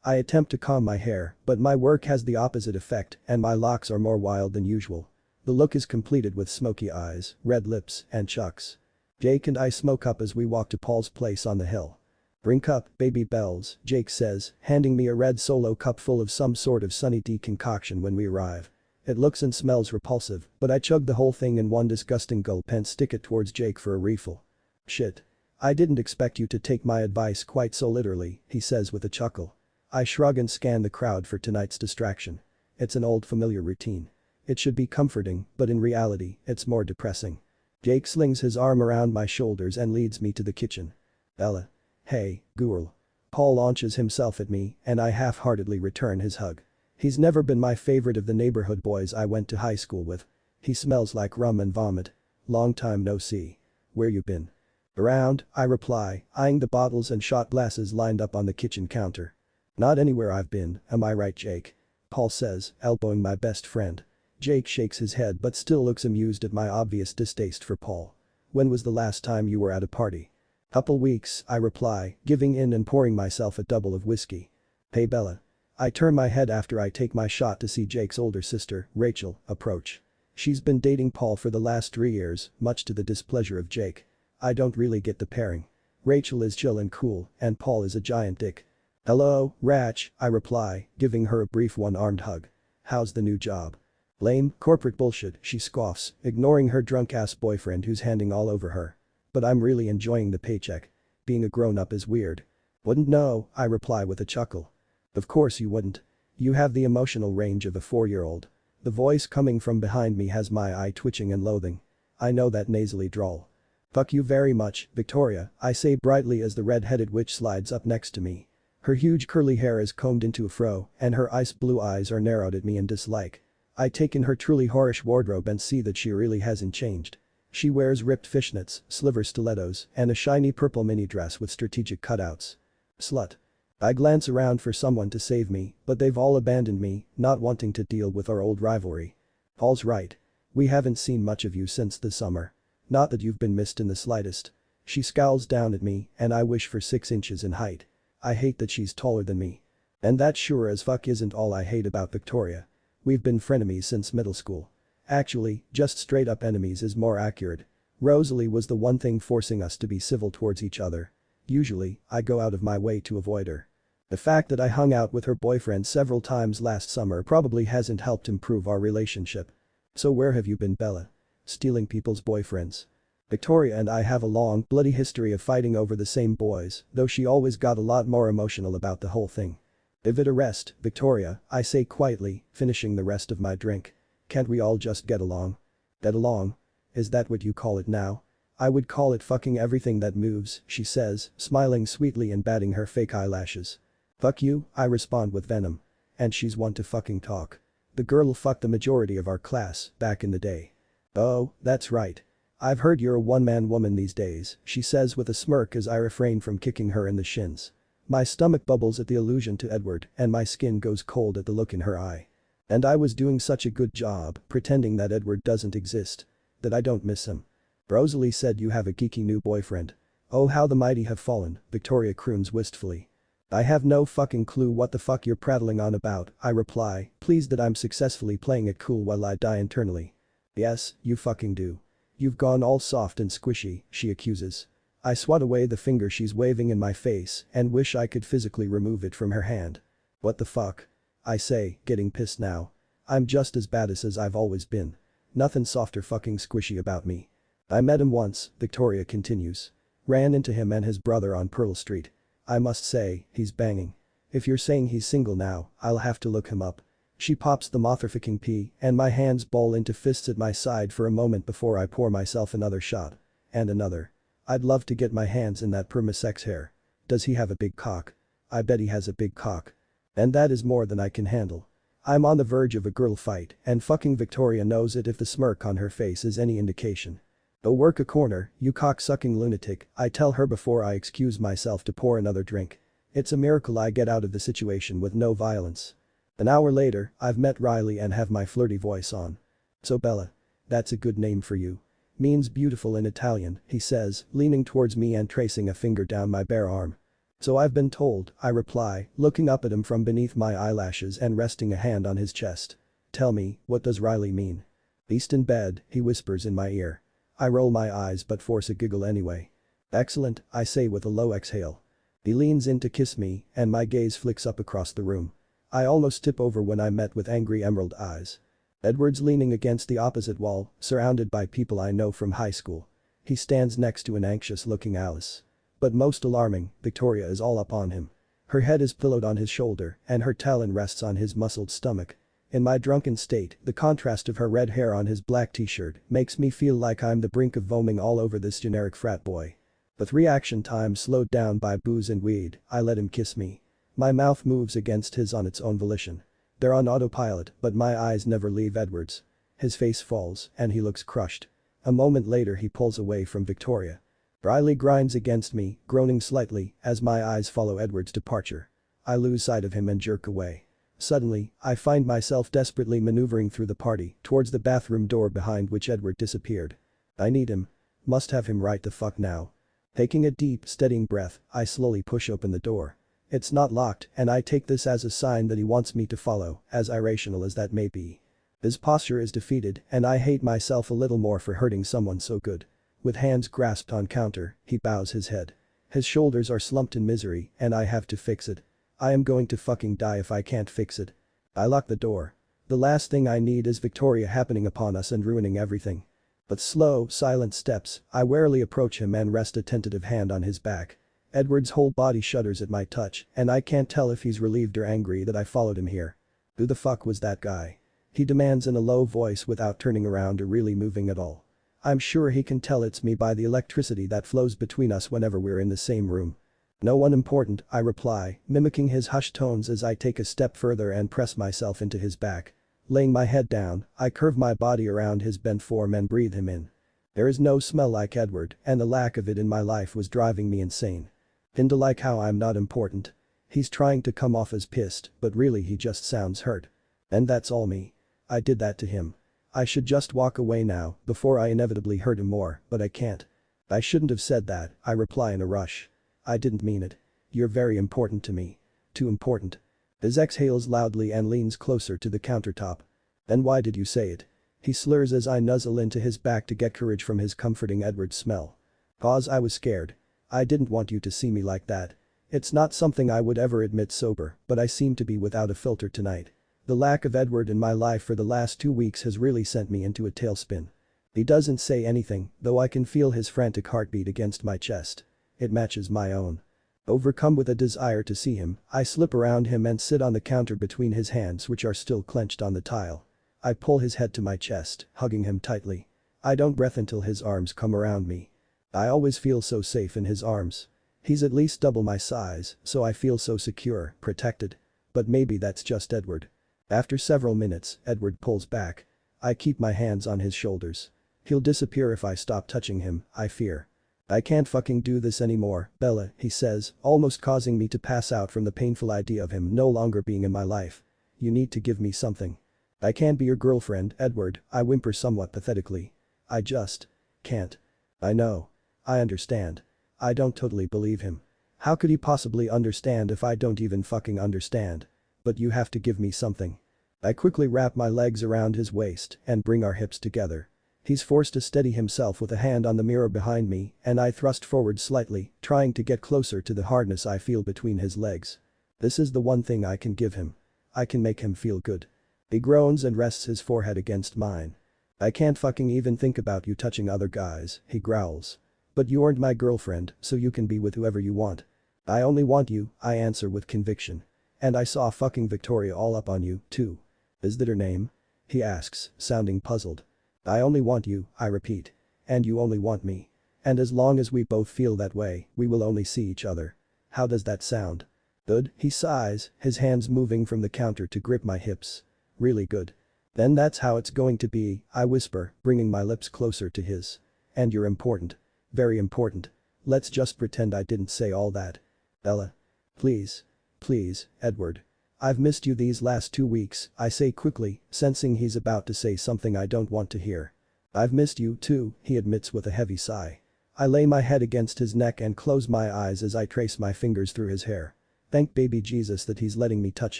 I attempt to comb my hair, but my work has the opposite effect and my locks are more wild than usual. The look is completed with smoky eyes, red lips, and chucks. Jake and I smoke up as we walk to Paul's place on the hill. "Drink up, baby bells," Jake says, handing me a red solo cup full of some sort of Sunny D concoction when we arrive. It looks and smells repulsive, but I chug the whole thing in one disgusting gulp and stick it towards Jake for a refill. "Shit. I didn't expect you to take my advice quite so literally," he says with a chuckle. I shrug and scan the crowd for tonight's distraction. It's an old familiar routine. It should be comforting, but in reality, it's more depressing. Jake slings his arm around my shoulders and leads me to the kitchen. "Bella. Hey, girl." Paul launches himself at me and I half-heartedly return his hug. He's never been my favorite of the neighborhood boys I went to high school with. He smells like rum and vomit. "Long time no see. Where you been?" "Around," I reply, eyeing the bottles and shot glasses lined up on the kitchen counter. "Not anywhere I've been, am I right, Jake?" Paul says, elbowing my best friend. Jake shakes his head but still looks amused at my obvious distaste for Paul. "When was the last time you were at a party?" "Couple weeks," I reply, giving in and pouring myself a double of whiskey. "Hey Bella." I turn my head after I take my shot to see Jake's older sister, Rachel, approach. She's been dating Paul for the last 3 years, much to the displeasure of Jake. I don't really get the pairing. Rachel is chill and cool, and Paul is a giant dick. "Hello, Rach," I reply, giving her a brief one-armed hug. "How's the new job?" "Lame, corporate bullshit," she scoffs, ignoring her drunk-ass boyfriend who's handing all over her. "But I'm really enjoying the paycheck. Being a grown-up is weird." "Wouldn't know," I reply with a chuckle. "Of course you wouldn't. You have the emotional range of a 4-year-old. The voice coming from behind me has my eye twitching in loathing. I know that nasally drawl. "Fuck you very much, Victoria," I say brightly as the red-headed witch slides up next to me. Her huge curly hair is combed into a fro and her ice blue eyes are narrowed at me in dislike. I take in her truly whorish wardrobe and see that she really hasn't changed. She wears ripped fishnets, sliver stilettos, and a shiny purple mini dress with strategic cutouts. Slut. I glance around for someone to save me, but they've all abandoned me, not wanting to deal with our old rivalry. Paul's right. We haven't seen much of you since the summer. Not that you've been missed in the slightest. She scowls down at me and I wish for 6 inches in height. I hate that she's taller than me. And that sure as fuck isn't all I hate about Victoria. We've been frenemies since middle school. Actually, just straight up enemies is more accurate. Rosalie was the one thing forcing us to be civil towards each other. Usually, I go out of my way to avoid her. The fact that I hung out with her boyfriend several times last summer probably hasn't helped improve our relationship. So where have you been, Bella? Stealing people's boyfriends? Victoria and I have a long, bloody history of fighting over the same boys, though she always got a lot more emotional about the whole thing. Give it a rest, Victoria, I say quietly, finishing the rest of my drink. Can't we all just get along? Get along? Is that what you call it now? I would call it fucking everything that moves, she says, smiling sweetly and batting her fake eyelashes. Fuck you, I respond with venom. And she's one to fucking talk. The girl fucked the majority of our class back in the day. Oh, that's right. I've heard you're a one-man woman these days, she says with a smirk as I refrain from kicking her in the shins. My stomach bubbles at the allusion to Edward and my skin goes cold at the look in her eye. And I was doing such a good job pretending that Edward doesn't exist. That I don't miss him. Rosalie said you have a geeky new boyfriend. Oh how the mighty have fallen, Victoria croons wistfully. I have no fucking clue what the fuck you're prattling on about, I reply, pleased that I'm successfully playing it cool while I die internally. Yes, you fucking do. "You've gone all soft and squishy," she accuses. I swat away the finger she's waving in my face and wish I could physically remove it from her hand. "What the fuck?" I say, getting pissed now. "I'm just as badass as I've always been. Nothing soft or fucking squishy about me." "I met him once," Victoria continues. "Ran into him and his brother on Pearl Street. I must say, he's banging. If you're saying he's single now, I'll have to look him up." She pops the motherfucking pea and my hands ball into fists at my side for a moment before I pour myself another shot. And another. I'd love to get my hands in that perma-sex hair. Does he have a big cock? I bet he has a big cock. And that is more than I can handle. I'm on the verge of a girl fight and fucking Victoria knows it if the smirk on her face is any indication. "Go work a corner, you cock-sucking lunatic," I tell her before I excuse myself to pour another drink. It's a miracle I get out of the situation with no violence. An hour later, I've met Riley and have my flirty voice on. "So Bella. That's a good name for you. Means beautiful in Italian," he says, leaning towards me and tracing a finger down my bare arm. "So I've been told," I reply, looking up at him from beneath my eyelashes and resting a hand on his chest. "Tell me, what does Riley mean?" "Beast in bed," he whispers in my ear. I roll my eyes but force a giggle anyway. "Excellent," I say with a low exhale. He leans in to kiss me and my gaze flicks up across the room. I almost tip over when I'm met with angry emerald eyes. Edward's leaning against the opposite wall, surrounded by people I know from high school. He stands next to an anxious-looking Alice. But most alarming, Victoria is all up on him. Her head is pillowed on his shoulder and her talon rests on his muscled stomach. In my drunken state, the contrast of her red hair on his black t-shirt makes me feel like I'm the brink of vomiting all over this generic frat boy. With reaction time slowed down by booze and weed, I let him kiss me. My mouth moves against his on its own volition. They're on autopilot, but my eyes never leave Edward's. His face falls, and he looks crushed. A moment later he pulls away from Victoria. Riley grinds against me, groaning slightly, as my eyes follow Edward's departure. I lose sight of him and jerk away. Suddenly, I find myself desperately maneuvering through the party towards the bathroom door behind which Edward disappeared. I need him. Must have him right the fuck now. Taking a deep, steadying breath, I slowly push open the door. It's not locked and I take this as a sign that he wants me to follow, as irrational as that may be. His posture is defeated and I hate myself a little more for hurting someone so good. With hands grasped on counter, he bows his head. His shoulders are slumped in misery and I have to fix it. I am going to fucking die if I can't fix it. I lock the door. The last thing I need is Victoria happening upon us and ruining everything. With slow, silent steps, I warily approach him and rest a tentative hand on his back. Edward's whole body shudders at my touch and I can't tell if he's relieved or angry that I followed him here. "Who the fuck was that guy?" he demands in a low voice without turning around or really moving at all. I'm sure he can tell it's me by the electricity that flows between us whenever we're in the same room. "No one important," I reply, mimicking his hushed tones as I take a step further and press myself into his back. Laying my head down, I curve my body around his bent form and breathe him in. There is no smell like Edward and the lack of it in my life was driving me insane. Kinda like how I'm not important. He's trying to come off as pissed, but really he just sounds hurt. And that's all me. I did that to him. I should just walk away now, before I inevitably hurt him more, but I can't. "I shouldn't have said that," I reply in a rush. "I didn't mean it. You're very important to me. Too important." His exhales loudly and leans closer to the countertop. "Then why did you say it?" he slurs as I nuzzle into his back to get courage from his comforting Edward smell. "'Cause I was scared. I didn't want you to see me like that. It's not something I would ever admit sober, but I seem to be without a filter tonight. The lack of Edward in my life for the last 2 weeks has really sent me into a tailspin." He doesn't say anything, though I can feel his frantic heartbeat against my chest. It matches my own. Overcome with a desire to see him, I slip around him and sit on the counter between his hands which are still clenched on the tile. I pull his head to my chest, hugging him tightly. I don't breath until his arms come around me. I always feel so safe in his arms. He's at least double my size, so I feel so secure, protected. But maybe that's just Edward. After several minutes, Edward pulls back. I keep my hands on his shoulders. He'll disappear if I stop touching him, I fear. "I can't fucking do this anymore, Bella," he says, almost causing me to pass out from the painful idea of him no longer being in my life. "You need to give me something." "I can't be your girlfriend, Edward," I whimper somewhat pathetically. "I just can't." "I know. I understand." I don't totally believe him. How could he possibly understand if I don't even fucking understand? "But you have to give me something." I quickly wrap my legs around his waist and bring our hips together. He's forced to steady himself with a hand on the mirror behind me and I thrust forward slightly, trying to get closer to the hardness I feel between his legs. This is the one thing I can give him. I can make him feel good. He groans and rests his forehead against mine. I can't fucking even think about you touching other guys, he growls. But you aren't my girlfriend, so you can be with whoever you want. I only want you, I answer with conviction. And I saw fucking Victoria all up on you, too. Is that her name? He asks, sounding puzzled. I only want you, I repeat. And you only want me. And as long as we both feel that way, we will only see each other. How does that sound? Good, he sighs, his hands moving from the counter to grip my hips. Really good. Then that's how it's going to be, I whisper, bringing my lips closer to his. And you're important. Very important. Let's just pretend I didn't say all that. Bella. Please. Please, Edward. I've missed you these last 2 weeks, I say quickly, sensing he's about to say something I don't want to hear. I've missed you too, he admits with a heavy sigh. I lay my head against his neck and close my eyes as I trace my fingers through his hair. Thank baby Jesus that he's letting me touch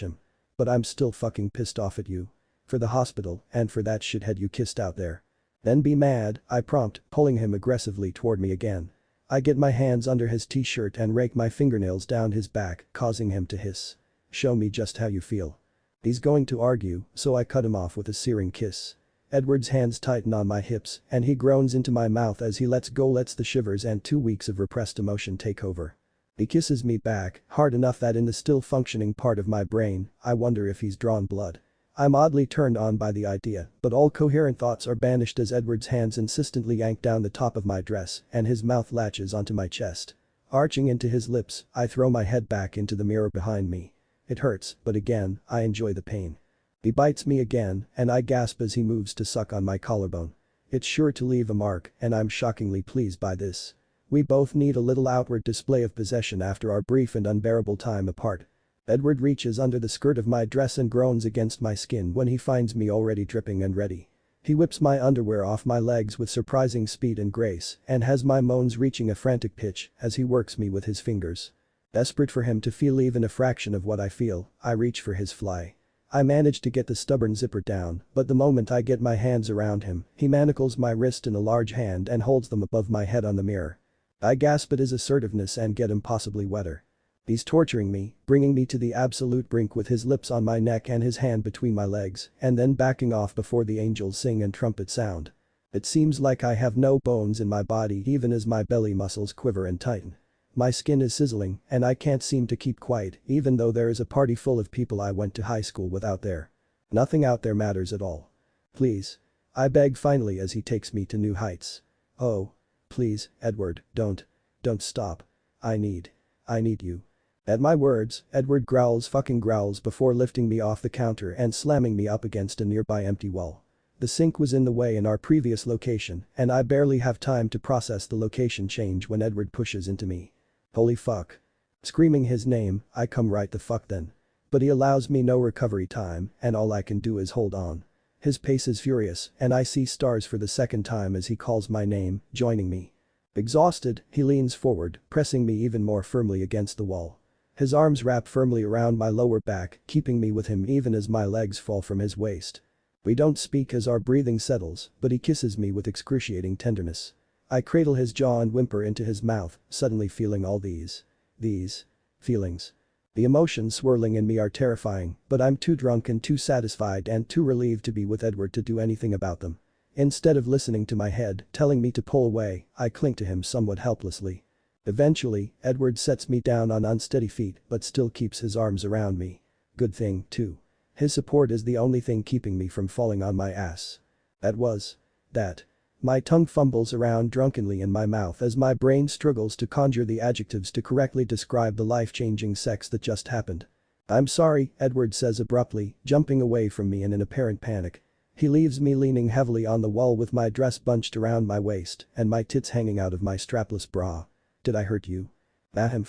him. But I'm still fucking pissed off at you. For the hospital and for that shithead you kissed out there. Then be mad, I prompt, pulling him aggressively toward me again. I get my hands under his t-shirt and rake my fingernails down his back, causing him to hiss. Show me just how you feel. He's going to argue, so I cut him off with a searing kiss. Edward's hands tighten on my hips and he groans into my mouth as he lets the shivers and 2 weeks of repressed emotion take over. He kisses me back, hard enough that in the still functioning part of my brain, I wonder if he's drawn blood. I'm oddly turned on by the idea, but all coherent thoughts are banished as Edward's hands insistently yank down the top of my dress and his mouth latches onto my chest. Arching into his lips, I throw my head back into the mirror behind me. It hurts, but again, I enjoy the pain. He bites me again, and I gasp as he moves to suck on my collarbone. It's sure to leave a mark, and I'm shockingly pleased by this. We both need a little outward display of possession after our brief and unbearable time apart. Edward reaches under the skirt of my dress and groans against my skin when he finds me already dripping and ready. He whips my underwear off my legs with surprising speed and grace and has my moans reaching a frantic pitch as he works me with his fingers. Desperate for him to feel even a fraction of what I feel, I reach for his fly. I manage to get the stubborn zipper down, but the moment I get my hands around him, he manacles my wrist in a large hand and holds them above my head on the mirror. I gasp at his assertiveness and get impossibly wetter. He's torturing me, bringing me to the absolute brink with his lips on my neck and his hand between my legs, and then backing off before the angels sing and trumpet sound. It seems like I have no bones in my body even as my belly muscles quiver and tighten. My skin is sizzling and I can't seem to keep quiet even though there is a party full of people I went to high school with out there. Nothing out there matters at all. Please. I beg finally as he takes me to new heights. Oh. Please, Edward, don't stop. I need you. At my words, Edward growls before lifting me off the counter and slamming me up against a nearby empty wall. The sink was in the way in our previous location and I barely have time to process the location change when Edward pushes into me. Holy fuck. Screaming his name, I come right the fuck then. But he allows me no recovery time and all I can do is hold on. His pace is furious and I see stars for the second time as he calls my name, joining me. Exhausted, he leans forward, pressing me even more firmly against the wall. His arms wrap firmly around my lower back, keeping me with him even as my legs fall from his waist. We don't speak as our breathing settles, but he kisses me with excruciating tenderness. I cradle his jaw and whimper into his mouth, suddenly feeling all these feelings. The emotions swirling in me are terrifying, but I'm too drunk and too satisfied and too relieved to be with Edward to do anything about them. Instead of listening to my head telling me to pull away, I cling to him somewhat helplessly. Eventually, Edward sets me down on unsteady feet but still keeps his arms around me. Good thing, too. His support is the only thing keeping me from falling on my ass. That. My tongue fumbles around drunkenly in my mouth as my brain struggles to conjure the adjectives to correctly describe the life-changing sex that just happened. I'm sorry, Edward says abruptly, jumping away from me in an apparent panic. He leaves me leaning heavily on the wall with my dress bunched around my waist and my tits hanging out of my strapless bra. Did I hurt you? Ahem.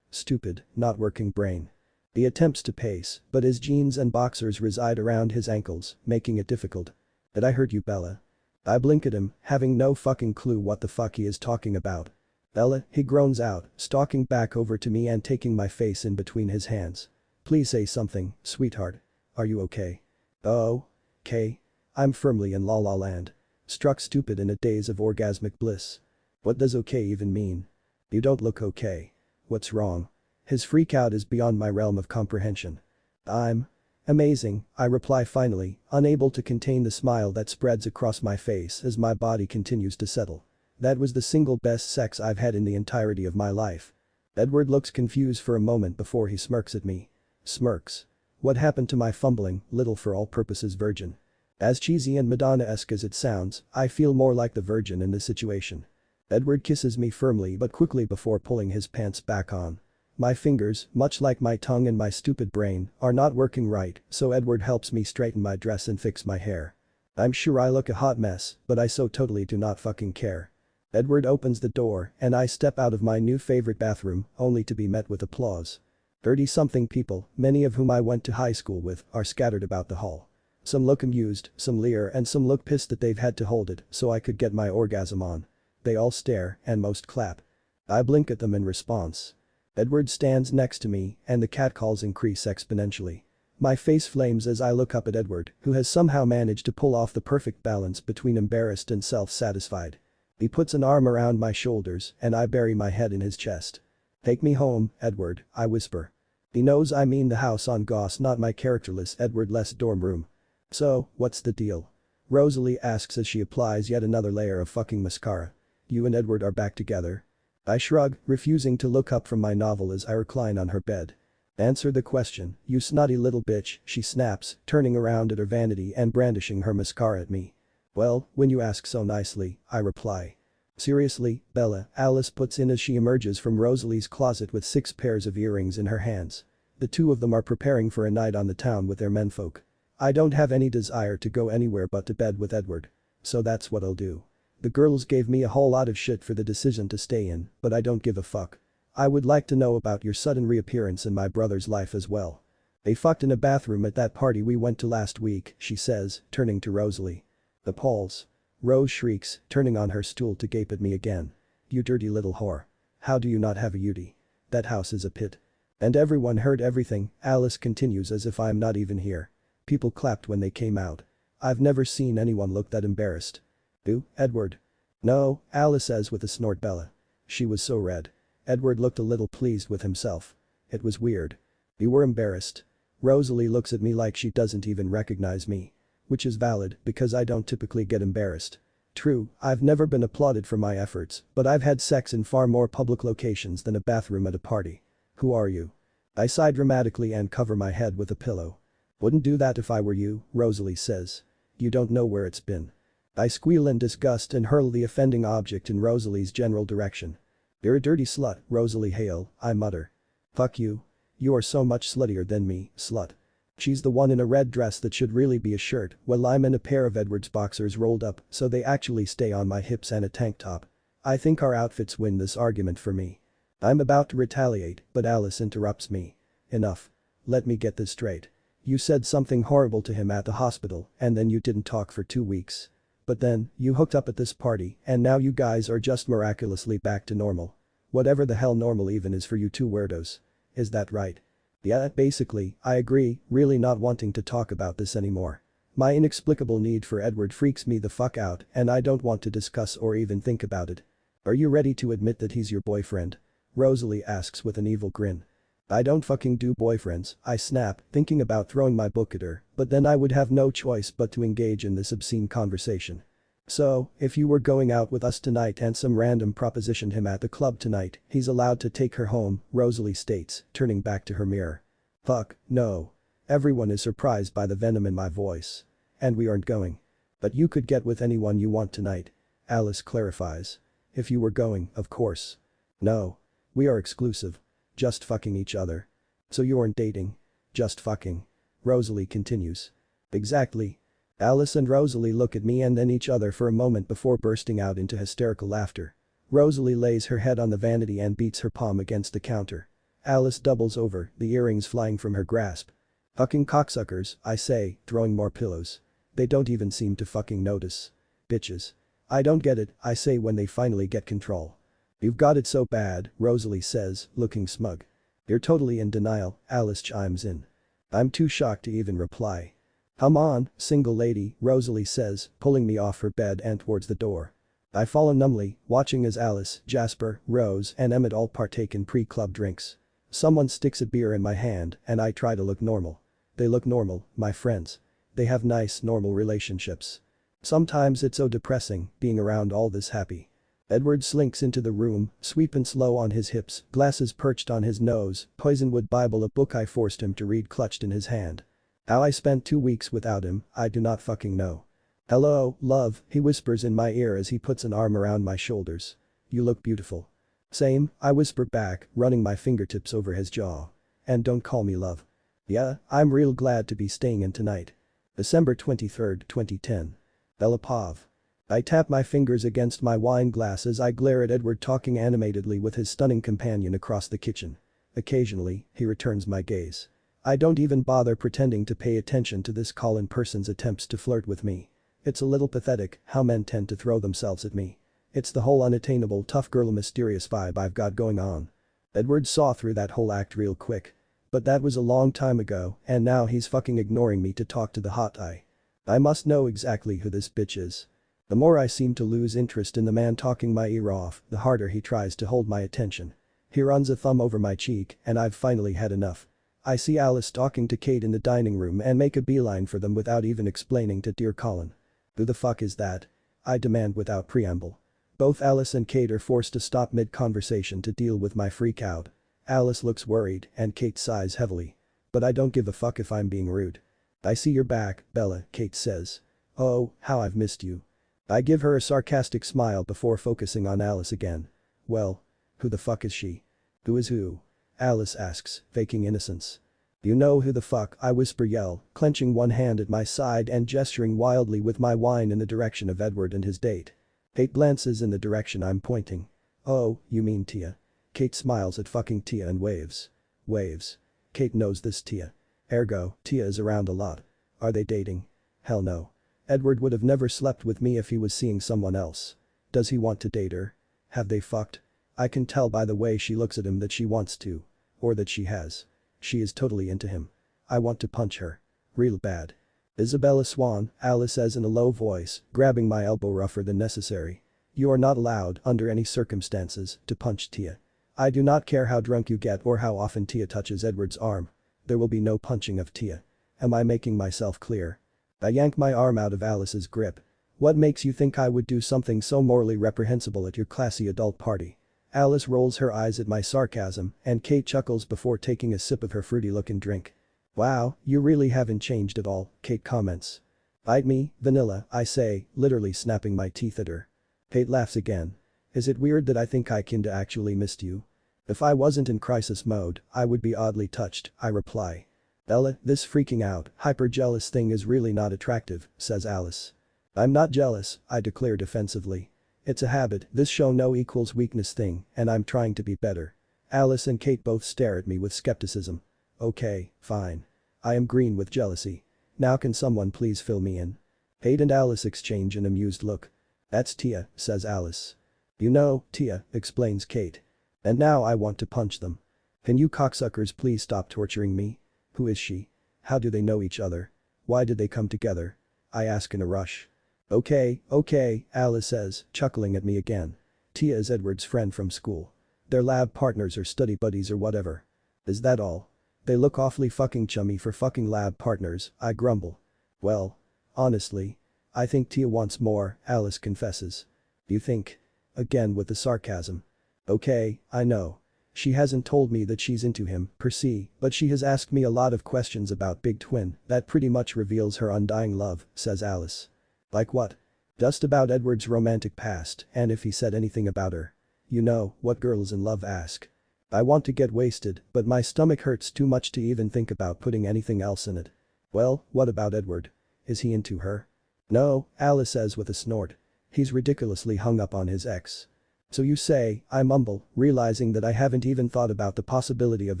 Stupid, not working brain. He attempts to pace, but his jeans and boxers reside around his ankles, making it difficult. Did I hurt you, Bella? I blink at him, having no fucking clue what the fuck he is talking about. Bella, he groans out, stalking back over to me and taking my face in between his hands. Please say something, sweetheart. Are you okay? Oh. Okay. I'm firmly in la la land. Struck stupid in a daze of orgasmic bliss. What does okay even mean? You don't look okay. What's wrong? His freak out is beyond my realm of comprehension. I'm amazing, I reply finally, unable to contain the smile that spreads across my face as my body continues to settle. That was the single best sex I've had in the entirety of my life. Edward looks confused for a moment before he smirks at me. Smirks. What happened to my fumbling, little for all purposes virgin? As cheesy and Madonna-esque as it sounds, I feel more like the virgin in this situation. Edward kisses me firmly but quickly before pulling his pants back on. My fingers, much like my tongue and my stupid brain, are not working right, so Edward helps me straighten my dress and fix my hair. I'm sure I look a hot mess, but I so totally do not fucking care. Edward opens the door and I step out of my new favorite bathroom, only to be met with applause. 30-something people, many of whom I went to high school with, are scattered about the hall. Some look amused, some leer and some look pissed that they've had to hold it so I could get my orgasm on. They all stare and most clap. I blink at them in response. Edward stands next to me and the catcalls increase exponentially. My face flames as I look up at Edward, who has somehow managed to pull off the perfect balance between embarrassed and self-satisfied. He puts an arm around my shoulders and I bury my head in his chest. Take me home, Edward, I whisper. He knows I mean the house on Goss, not my characterless Edward-less dorm room. So, what's the deal? Rosalie asks as she applies yet another layer of fucking mascara. You and Edward are back together? I shrug, refusing to look up from my novel as I recline on her bed. Answer the question, you snotty little bitch, she snaps, turning around at her vanity and brandishing her mascara at me. Well, when you ask so nicely, I reply. Seriously, Bella, Alice puts in as she emerges from Rosalie's closet with 6 pairs of earrings in her hands. The two of them are preparing for a night on the town with their menfolk. I don't have any desire to go anywhere but to bed with Edward. So that's what I'll do. The girls gave me a whole lot of shit for the decision to stay in, but I don't give a fuck. I would like to know about your sudden reappearance in my brother's life as well. They fucked in a bathroom at that party we went to last week, she says, turning to Rosalie. The Pauls. Rose shrieks, turning on her stool to gape at me again. You dirty little whore. How do you not have a Yudi? That house is a pit. And everyone heard everything, Alice continues as if I'm not even here. People clapped when they came out. I've never seen anyone look that embarrassed. Do, Edward? No, Alice says with a snort. Bella. She was so red. Edward looked a little pleased with himself. It was weird. You were embarrassed. Rosalie looks at me like she doesn't even recognize me. Which is valid because I don't typically get embarrassed. True, I've never been applauded for my efforts, but I've had sex in far more public locations than a bathroom at a party. Who are you? I sigh dramatically and cover my head with a pillow. Wouldn't do that if I were you, Rosalie says. You don't know where it's been. I squeal in disgust and hurl the offending object in Rosalie's general direction. You're a dirty slut, Rosalie Hale, I mutter. Fuck you. You are so much sluttier than me, slut. She's the one in a red dress that should really be a shirt, while I'm in a pair of Edward's boxers rolled up so they actually stay on my hips and a tank top. I think our outfits win this argument for me. I'm about to retaliate, but Alice interrupts me. Enough. Let me get this straight. You said something horrible to him at the hospital and then you didn't talk for 2 weeks. But then, you hooked up at this party and now you guys are just miraculously back to normal. Whatever the hell normal even is for you two weirdos. Is that right? Yeah, basically, I agree, really not wanting to talk about this anymore. My inexplicable need for Edward freaks me the fuck out and I don't want to discuss or even think about it. Are you ready to admit that he's your boyfriend? Rosalie asks with an evil grin. I don't fucking do boyfriends, I snap, thinking about throwing my book at her, but then I would have no choice but to engage in this obscene conversation. So, if you were going out with us tonight and some random propositioned him at the club tonight, he's allowed to take her home, Rosalie states, turning back to her mirror. Fuck, no. Everyone is surprised by the venom in my voice. And we aren't going. But you could get with anyone you want tonight. Alice clarifies. If you were going, of course. No. We are exclusive. Just fucking each other. So you aren't dating. Just fucking. Rosalie continues. Exactly. Alice and Rosalie look at me and then each other for a moment before bursting out into hysterical laughter. Rosalie lays her head on the vanity and beats her palm against the counter. Alice doubles over, the earrings flying from her grasp. Fucking cocksuckers, I say, throwing more pillows. They don't even seem to fucking notice. Bitches. I don't get it, I say when they finally get control. You've got it so bad, Rosalie says, looking smug. You're totally in denial, Alice chimes in. I'm too shocked to even reply. "Come on, single lady," Rosalie says, pulling me off her bed and towards the door. I follow numbly, watching as Alice, Jasper, Rose and Emmett all partake in pre-club drinks. Someone sticks a beer in my hand and I try to look normal. They look normal, my friends. They have nice, normal relationships. Sometimes it's so depressing, being around all this happy. Edward slinks into the room, sweeping slow on his hips, glasses perched on his nose, Poisonwood Bible, a book I forced him to read, clutched in his hand. How I spent 2 weeks without him, I do not fucking know. "Hello, love," he whispers in my ear as he puts an arm around my shoulders. "You look beautiful." "Same," I whisper back, running my fingertips over his jaw. "And don't call me love." "Yeah, I'm real glad to be staying in tonight." December 23, 2010. Belapov. I tap my fingers against my wine glass as I glare at Edward talking animatedly with his stunning companion across the kitchen. Occasionally, he returns my gaze. I don't even bother pretending to pay attention to this call-in person's attempts to flirt with me. It's a little pathetic how men tend to throw themselves at me. It's the whole unattainable tough girl mysterious vibe I've got going on. Edward saw through that whole act real quick. But that was a long time ago and now he's fucking ignoring me to talk to the hot eye. I must know exactly who this bitch is. The more I seem to lose interest in the man talking my ear off, the harder he tries to hold my attention. He runs a thumb over my cheek and I've finally had enough. I see Alice talking to Kate in the dining room and make a beeline for them without even explaining to dear Colin. "Who the fuck is that?" I demand without preamble. Both Alice and Kate are forced to stop mid-conversation to deal with my freak out. Alice looks worried and Kate sighs heavily. But I don't give a fuck if I'm being rude. "I see you're back, Bella," Kate says. "Oh, how I've missed you." I give her a sarcastic smile before focusing on Alice again. "Well, who the fuck is she?" "Who is who?" Alice asks, faking innocence. "You know who the fuck," I yell, clenching one hand at my side and gesturing wildly with my wine in the direction of Edward and his date. Kate glances in the direction I'm pointing. "Oh, you mean Tia." Kate smiles at fucking Tia and waves. Waves. Kate knows this Tia. Ergo, Tia is around a lot. Are they dating? Hell no. Edward would have never slept with me if he was seeing someone else. Does he want to date her? Have they fucked? I can tell by the way she looks at him that she wants to. Or that she has. She is totally into him. I want to punch her. Real bad. "Isabella Swan," Alice says in a low voice, grabbing my elbow rougher than necessary. "You are not allowed, under any circumstances, to punch Tia. I do not care how drunk you get or how often Tia touches Edward's arm. There will be no punching of Tia. Am I making myself clear?" I yank my arm out of Alice's grip. "What makes you think I would do something so morally reprehensible at your classy adult party?" Alice rolls her eyes at my sarcasm and Kate chuckles before taking a sip of her fruity-looking drink. "Wow, you really haven't changed at all," Kate comments. "Bite me, vanilla," I say, literally snapping my teeth at her. Kate laughs again. "Is it weird that I think I kinda actually missed you?" "If I wasn't in crisis mode, I would be oddly touched," I reply. "Bella, this freaking out, hyper-jealous thing is really not attractive," says Alice. "I'm not jealous," I declare defensively. "It's a habit, this show no equals weakness thing, and I'm trying to be better." Alice and Kate both stare at me with skepticism. Okay, fine. I am green with jealousy. Now can someone please fill me in? Kate and Alice exchange an amused look. "That's Tia," says Alice. "You know, Tia," explains Kate. "And now I want to punch them. Can you cocksuckers please stop torturing me? Who is she? How do they know each other? Why did they come together?" I ask in a rush. Okay, Alice says, chuckling at me again. "Tia is Edward's friend from school. They're lab partners or study buddies or whatever." "Is that all?" "They look awfully fucking chummy for fucking lab partners," I grumble. "Well, honestly, I think Tia wants more," Alice confesses. "You think?" Again with the sarcasm. "Okay, I know. She hasn't told me that she's into him, per se, but she has asked me a lot of questions about Big Twin that pretty much reveals her undying love," says Alice. "Like what?" "Just about Edward's romantic past and if he said anything about her. You know, what girls in love ask." I want to get wasted, but my stomach hurts too much to even think about putting anything else in it. "Well, what about Edward? Is he into her?" "No," Alice says with a snort. "He's ridiculously hung up on his ex." "So you say," I mumble, realizing that I haven't even thought about the possibility of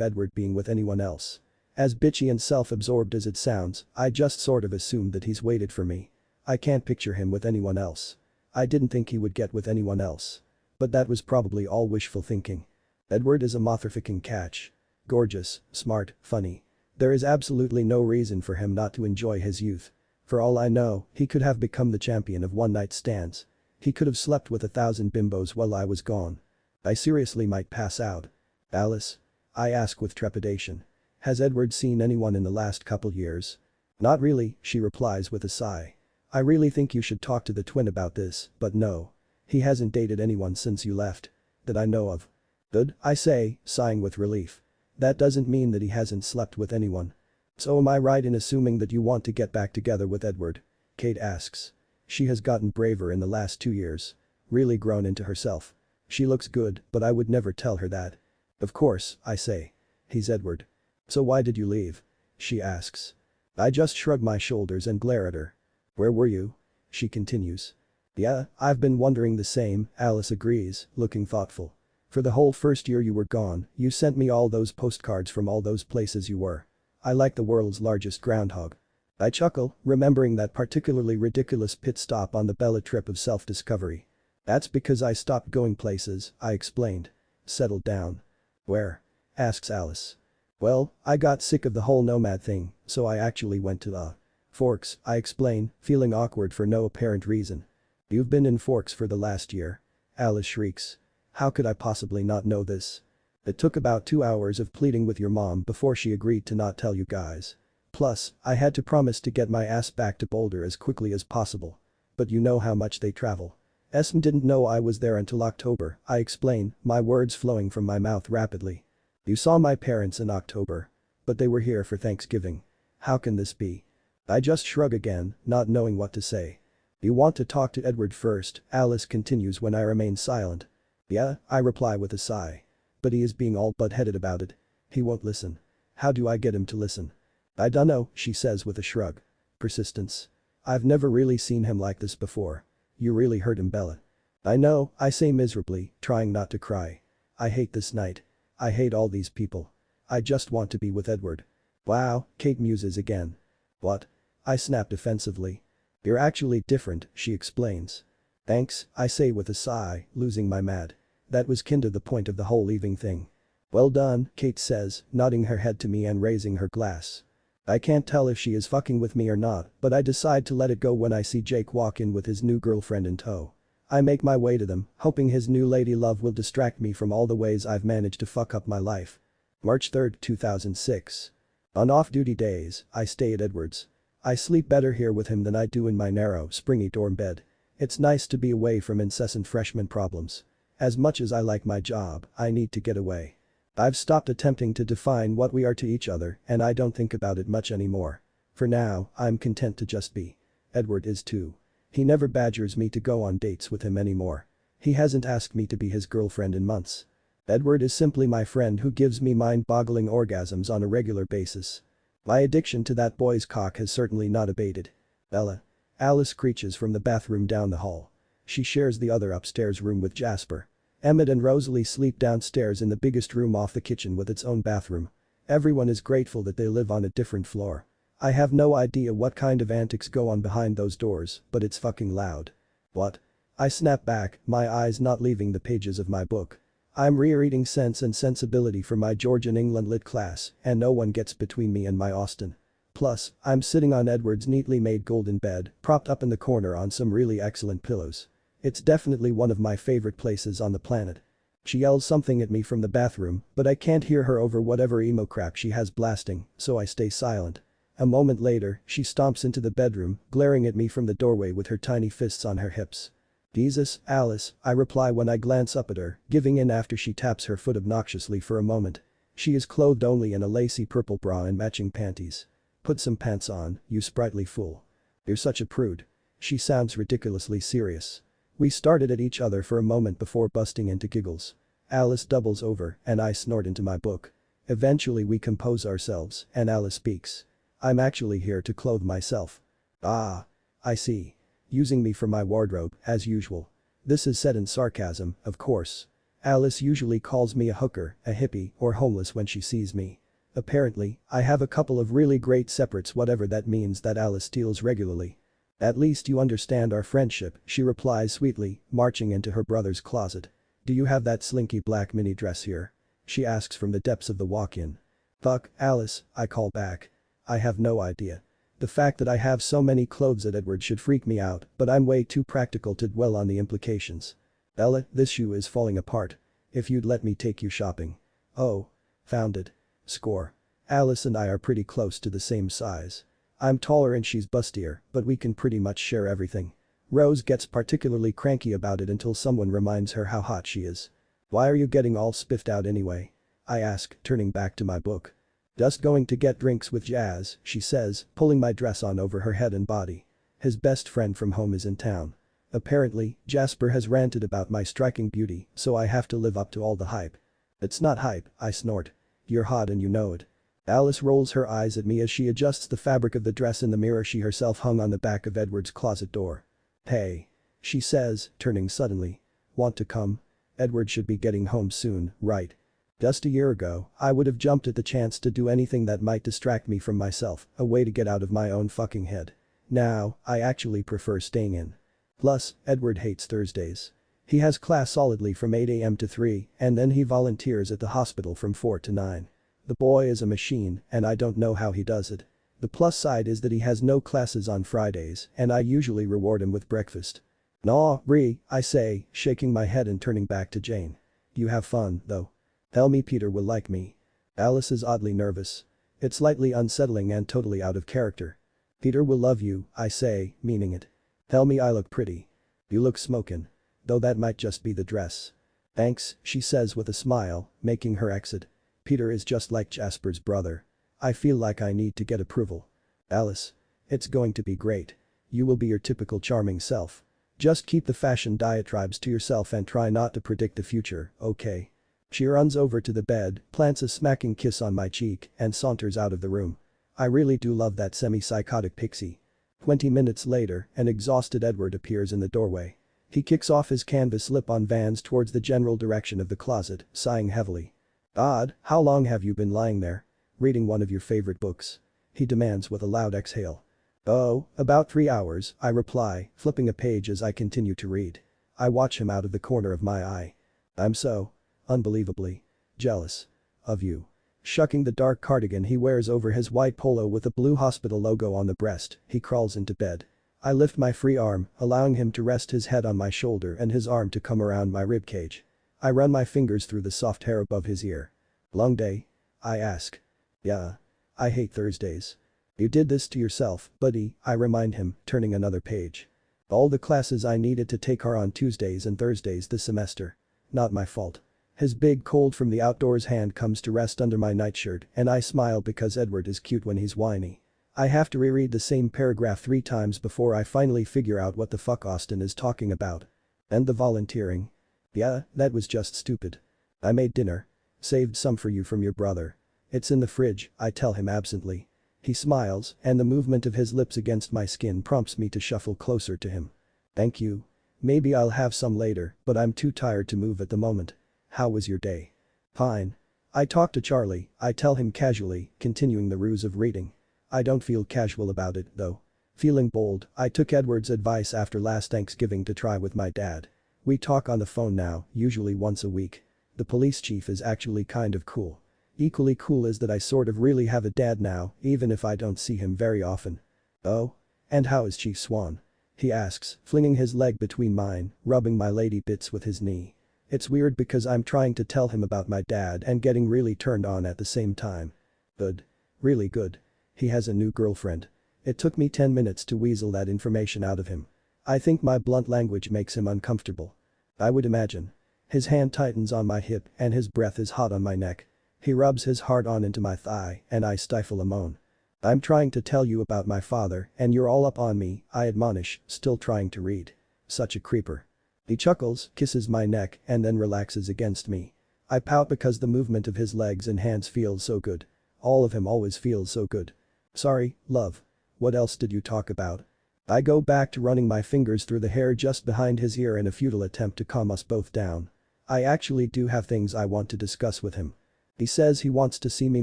Edward being with anyone else. As bitchy and self-absorbed as it sounds, I just sort of assumed that he's waited for me. I can't picture him with anyone else. I didn't think he would get with anyone else. But that was probably all wishful thinking. Edward is a motherfucking catch. Gorgeous, smart, funny. There is absolutely no reason for him not to enjoy his youth. For all I know, he could have become the champion of one-night stands. He could have slept with 1,000 bimbos while I was gone. I seriously might pass out. Alice? I ask with trepidation. Has Edward seen anyone in the last couple years? Not really, she replies with a sigh. I really think you should talk to the twin about this, but no. He hasn't dated anyone since you left. That I know of. Good, I say, sighing with relief. That doesn't mean that he hasn't slept with anyone. So am I right in assuming that you want to get back together with Edward? Kate asks. She has gotten braver in the last 2 years. Really grown into herself. She looks good, but I would never tell her that. Of course, I say. He's Edward. So why did you leave? She asks. I just shrug my shoulders and glare at her. Where were you? She continues. Yeah, I've been wondering the same, Alice agrees, looking thoughtful. For the whole first year you were gone, you sent me all those postcards from all those places you were. I like the world's largest groundhog. I chuckle, remembering that particularly ridiculous pit stop on the Bella trip of self-discovery. That's because I stopped going places, I explained. Settled down. Where? Asks Alice. Well, I got sick of the whole nomad thing, so I actually went to Forks, I explain, feeling awkward for no apparent reason. You've been in Forks for the last year. Alice shrieks. How could I possibly not know this? It took about 2 hours of pleading with your mom before she agreed to not tell you guys. Plus, I had to promise to get my ass back to Boulder as quickly as possible. But you know how much they travel. Esme didn't know I was there until October, I explain, my words flowing from my mouth rapidly. You saw my parents in October. But they were here for Thanksgiving. How can this be? I just shrug again, not knowing what to say. You want to talk to Edward first, Alice continues when I remain silent. Yeah, I reply with a sigh. But he is being all butt-headed about it. He won't listen. How do I get him to listen? I dunno, she says with a shrug. Persistence. I've never really seen him like this before. You really hurt him, Bella. I know, I say miserably, trying not to cry. I hate this night. I hate all these people. I just want to be with Edward. Wow, Kate muses again. What? I snap defensively. You're actually different, she explains. Thanks, I say with a sigh, losing my mad. That was kinda the point of the whole leaving thing. Well done, Kate says, nodding her head to me and raising her glass. I can't tell if she is fucking with me or not, but I decide to let it go when I see Jake walk in with his new girlfriend in tow. I make my way to them, hoping his new lady love will distract me from all the ways I've managed to fuck up my life. March 3, 2006. On off-duty days, I stay at Edward's. I sleep better here with him than I do in my narrow, springy dorm bed. It's nice to be away from incessant freshman problems. As much as I like my job, I need to get away. I've stopped attempting to define what we are to each other and I don't think about it much anymore. For now, I'm content to just be. Edward is too. He never badgers me to go on dates with him anymore. He hasn't asked me to be his girlfriend in months. Edward is simply my friend who gives me mind-boggling orgasms on a regular basis. My addiction to that boy's cock has certainly not abated. Bella. Alice screeches from the bathroom down the hall. She shares the other upstairs room with Jasper. Emmett and Rosalie sleep downstairs in the biggest room off the kitchen with its own bathroom. Everyone is grateful that they live on a different floor. I have no idea what kind of antics go on behind those doors, but it's fucking loud. What? I snap back, my eyes not leaving the pages of my book. I'm rereading Sense and Sensibility for my Georgian England lit class, and no one gets between me and my Austen. Plus, I'm sitting on Edward's neatly made golden bed, propped up in the corner on some really excellent pillows. It's definitely one of my favorite places on the planet. She yells something at me from the bathroom, but I can't hear her over whatever emo crap she has blasting, so I stay silent. A moment later, she stomps into the bedroom, glaring at me from the doorway with her tiny fists on her hips. Jesus, Alice, I reply when I glance up at her, giving in after she taps her foot obnoxiously for a moment. She is clothed only in a lacy purple bra and matching panties. Put some pants on, you sprightly fool. You're such a prude. She sounds ridiculously serious. We started at each other for a moment before busting into giggles. Alice doubles over and I snort into my book. Eventually we compose ourselves and Alice speaks. I'm actually here to clothe myself. Ah. I see. Using me for my wardrobe, as usual. This is said in sarcasm, of course. Alice usually calls me a hooker, a hippie, or homeless when she sees me. Apparently, I have a couple of really great separates whatever that means that Alice steals regularly. At least you understand our friendship, she replies sweetly, marching into her brother's closet. Do you have that slinky black mini dress here? She asks from the depths of the walk-in. Fuck, Alice, I call back. I have no idea. The fact that I have so many clothes at Edward should freak me out, but I'm way too practical to dwell on the implications. Bella, this shoe is falling apart. If you'd let me take you shopping. Oh. Found it. Score. Alice and I are pretty close to the same size. I'm taller and she's bustier, but we can pretty much share everything. Rose gets particularly cranky about it until someone reminds her how hot she is. Why are you getting all spiffed out anyway? I ask, turning back to my book. Just going to get drinks with Jazz, she says, pulling my dress on over her head and body. His best friend from home is in town. Apparently, Jasper has ranted about my striking beauty, so I have to live up to all the hype. It's not hype, I snort. You're hot and you know it. Alice rolls her eyes at me as she adjusts the fabric of the dress in the mirror she herself hung on the back of Edward's closet door. Hey. She says, turning suddenly. Want to come? Edward should be getting home soon, right? Just a year ago, I would have jumped at the chance to do anything that might distract me from myself, a way to get out of my own fucking head. Now, I actually prefer staying in. Plus, Edward hates Thursdays. He has class solidly from 8 a.m. to 3, and then he volunteers at the hospital from 4 to 9. The boy is a machine, and I don't know how he does it. The plus side is that he has no classes on Fridays, and I usually reward him with breakfast. Nah, Ree, I say, shaking my head and turning back to Jane. You have fun, though. Tell me Peter will like me. Alice is oddly nervous. It's slightly unsettling and totally out of character. Peter will love you, I say, meaning it. Tell me I look pretty. You look smokin'. Though that might just be the dress. Thanks, she says with a smile, making her exit. Peter is just like Jasper's brother. I feel like I need to get approval. Alice. It's going to be great. You will be your typical charming self. Just keep the fashion diatribes to yourself and try not to predict the future, okay? She runs over to the bed, plants a smacking kiss on my cheek, and saunters out of the room. I really do love that semi-psychotic pixie. 20 minutes later, an exhausted Edward appears in the doorway. He kicks off his canvas slip-on Vans towards the general direction of the closet, sighing heavily. Odd, how long have you been lying there? Reading one of your favorite books? He demands with a loud exhale. Oh, about 3 hours, I reply, flipping a page as I continue to read. I watch him out of the corner of my eye. I'm so unbelievably jealous of you. Shucking the dark cardigan he wears over his white polo with a blue hospital logo on the breast, he crawls into bed. I lift my free arm, allowing him to rest his head on my shoulder and his arm to come around my ribcage. I run my fingers through the soft hair above his ear. Long day? I ask. Yeah. I hate Thursdays. You did this to yourself, buddy, I remind him, turning another page. All the classes I needed to take are on Tuesdays and Thursdays this semester. Not my fault. His big cold from the outdoors hand comes to rest under my nightshirt and I smile because Edward is cute when he's whiny. I have to reread the same paragraph 3 times before I finally figure out what the fuck Austin is talking about. And the volunteering. Yeah, that was just stupid. I made dinner. Saved some for you from your brother. It's in the fridge, I tell him absently. He smiles, and the movement of his lips against my skin prompts me to shuffle closer to him. Thank you. Maybe I'll have some later, but I'm too tired to move at the moment. How was your day? Fine. I talked to Charlie, I tell him casually, continuing the ruse of reading. I don't feel casual about it, though. Feeling bold, I took Edward's advice after last Thanksgiving to try with my dad. We talk on the phone now, usually once a week. The police chief is actually kind of cool. Equally cool is that I sort of really have a dad now, even if I don't see him very often. Oh? And how is Chief Swan? He asks, flinging his leg between mine, rubbing my lady bits with his knee. It's weird because I'm trying to tell him about my dad and getting really turned on at the same time. Good. Really good. He has a new girlfriend. It took me 10 minutes to weasel that information out of him. I think my blunt language makes him uncomfortable. I would imagine. His hand tightens on my hip and his breath is hot on my neck. He rubs his hard-on into my thigh and I stifle a moan. I'm trying to tell you about my father and you're all up on me, I admonish, still trying to read. Such a creeper. He chuckles, kisses my neck and then relaxes against me. I pout because the movement of his legs and hands feels so good. All of him always feels so good. Sorry, love. What else did you talk about? I go back to running my fingers through the hair just behind his ear in a futile attempt to calm us both down. I actually do have things I want to discuss with him. He says he wants to see me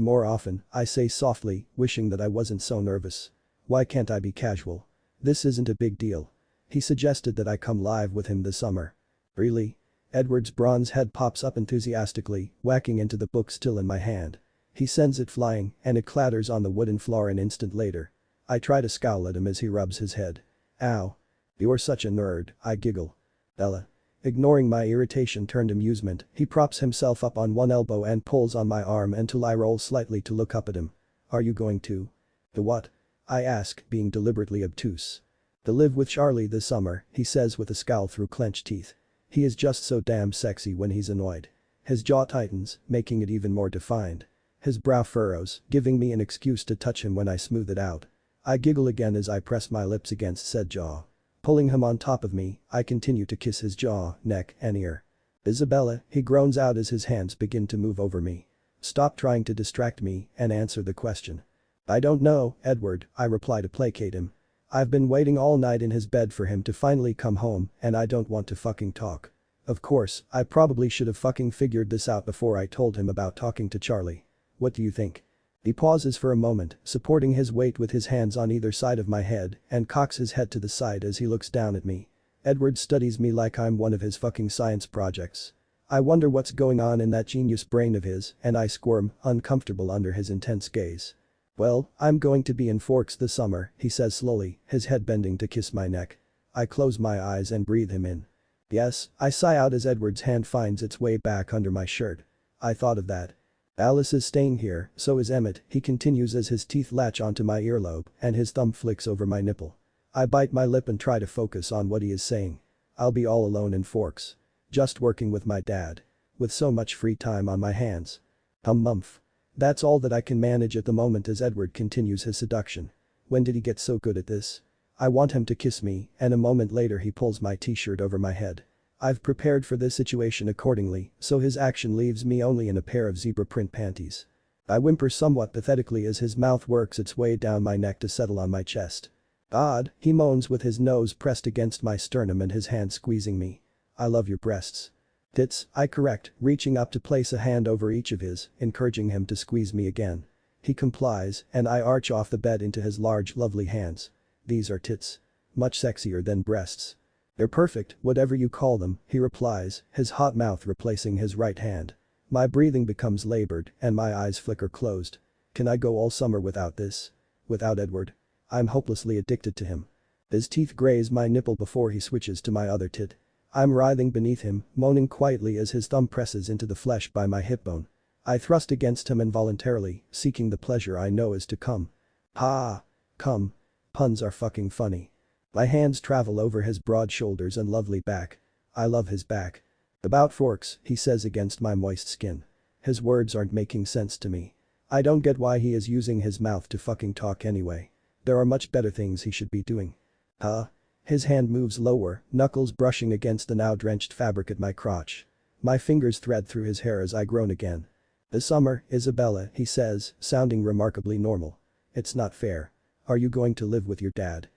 more often, I say softly, wishing that I wasn't so nervous. Why can't I be casual? This isn't a big deal. He suggested that I come live with him this summer. Really? Edward's bronze head pops up enthusiastically, whacking into the book still in my hand. He sends it flying and it clatters on the wooden floor an instant later. I try to scowl at him as he rubs his head. Ow. You're such a nerd, I giggle. Bella. Ignoring my irritation turned amusement, he props himself up on one elbow and pulls on my arm until I roll slightly to look up at him. Are you going to? The what? I ask, being deliberately obtuse. To live with Charlie this summer, he says with a scowl through clenched teeth. He is just so damn sexy when he's annoyed. His jaw tightens, making it even more defined. His brow furrows, giving me an excuse to touch him when I smooth it out. I giggle again as I press my lips against said jaw. Pulling him on top of me, I continue to kiss his jaw, neck, and ear. Isabella, he groans out as his hands begin to move over me. Stop trying to distract me and answer the question. I don't know, Edward, I reply to placate him. I've been waiting all night in his bed for him to finally come home and I don't want to fucking talk. Of course, I probably should have fucking figured this out before I told him about talking to Charlie. What do you think? He pauses for a moment, supporting his weight with his hands on either side of my head and cocks his head to the side as he looks down at me. Edward studies me like I'm one of his fucking science projects. I wonder what's going on in that genius brain of his and I squirm, uncomfortable under his intense gaze. Well, I'm going to be in Forks this summer, he says slowly, his head bending to kiss my neck. I close my eyes and breathe him in. Yes, I sigh out as Edward's hand finds its way back under my shirt. I thought of that. Alice is staying here, so is Emmett, he continues as his teeth latch onto my earlobe and his thumb flicks over my nipple. I bite my lip and try to focus on what he is saying. I'll be all alone in Forks. Just working with my dad. With so much free time on my hands. Mumph. That's all that I can manage at the moment as Edward continues his seduction. When did he get so good at this? I want him to kiss me and a moment later he pulls my t-shirt over my head. I've prepared for this situation accordingly, so his action leaves me only in a pair of zebra print panties. I whimper somewhat pathetically as his mouth works its way down my neck to settle on my chest. Odd, he moans with his nose pressed against my sternum and his hand squeezing me. I love your breasts. Tits, I correct, reaching up to place a hand over each of his, encouraging him to squeeze me again. He complies and I arch off the bed into his large lovely hands. These are tits. Much sexier than breasts. They're perfect, whatever you call them, he replies, his hot mouth replacing his right hand. My breathing becomes labored and my eyes flicker closed. Can I go all summer without this? Without Edward? I'm hopelessly addicted to him. His teeth graze my nipple before he switches to my other tit. I'm writhing beneath him, moaning quietly as his thumb presses into the flesh by my hip bone. I thrust against him involuntarily, seeking the pleasure I know is to come. Ha! Come. Puns are fucking funny. My hands travel over his broad shoulders and lovely back. I love his back. About Forks, he says against my moist skin. His words aren't making sense to me. I don't get why he is using his mouth to fucking talk anyway. There are much better things he should be doing. Huh? His hand moves lower, knuckles brushing against the now drenched fabric at my crotch. My fingers thread through his hair as I groan again. This summer, Isabella, he says, sounding remarkably normal. It's not fair. Are you going to live with your dad?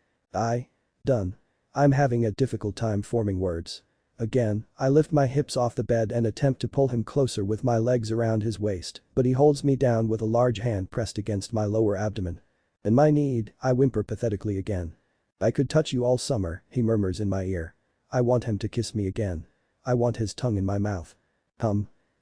Done. I'm having a difficult time forming words. Again, I lift my hips off the bed and attempt to pull him closer with my legs around his waist, but he holds me down with a large hand pressed against my lower abdomen. In my need, I whimper pathetically again. I could touch you all summer, he murmurs in my ear. I want him to kiss me again. I want his tongue in my mouth.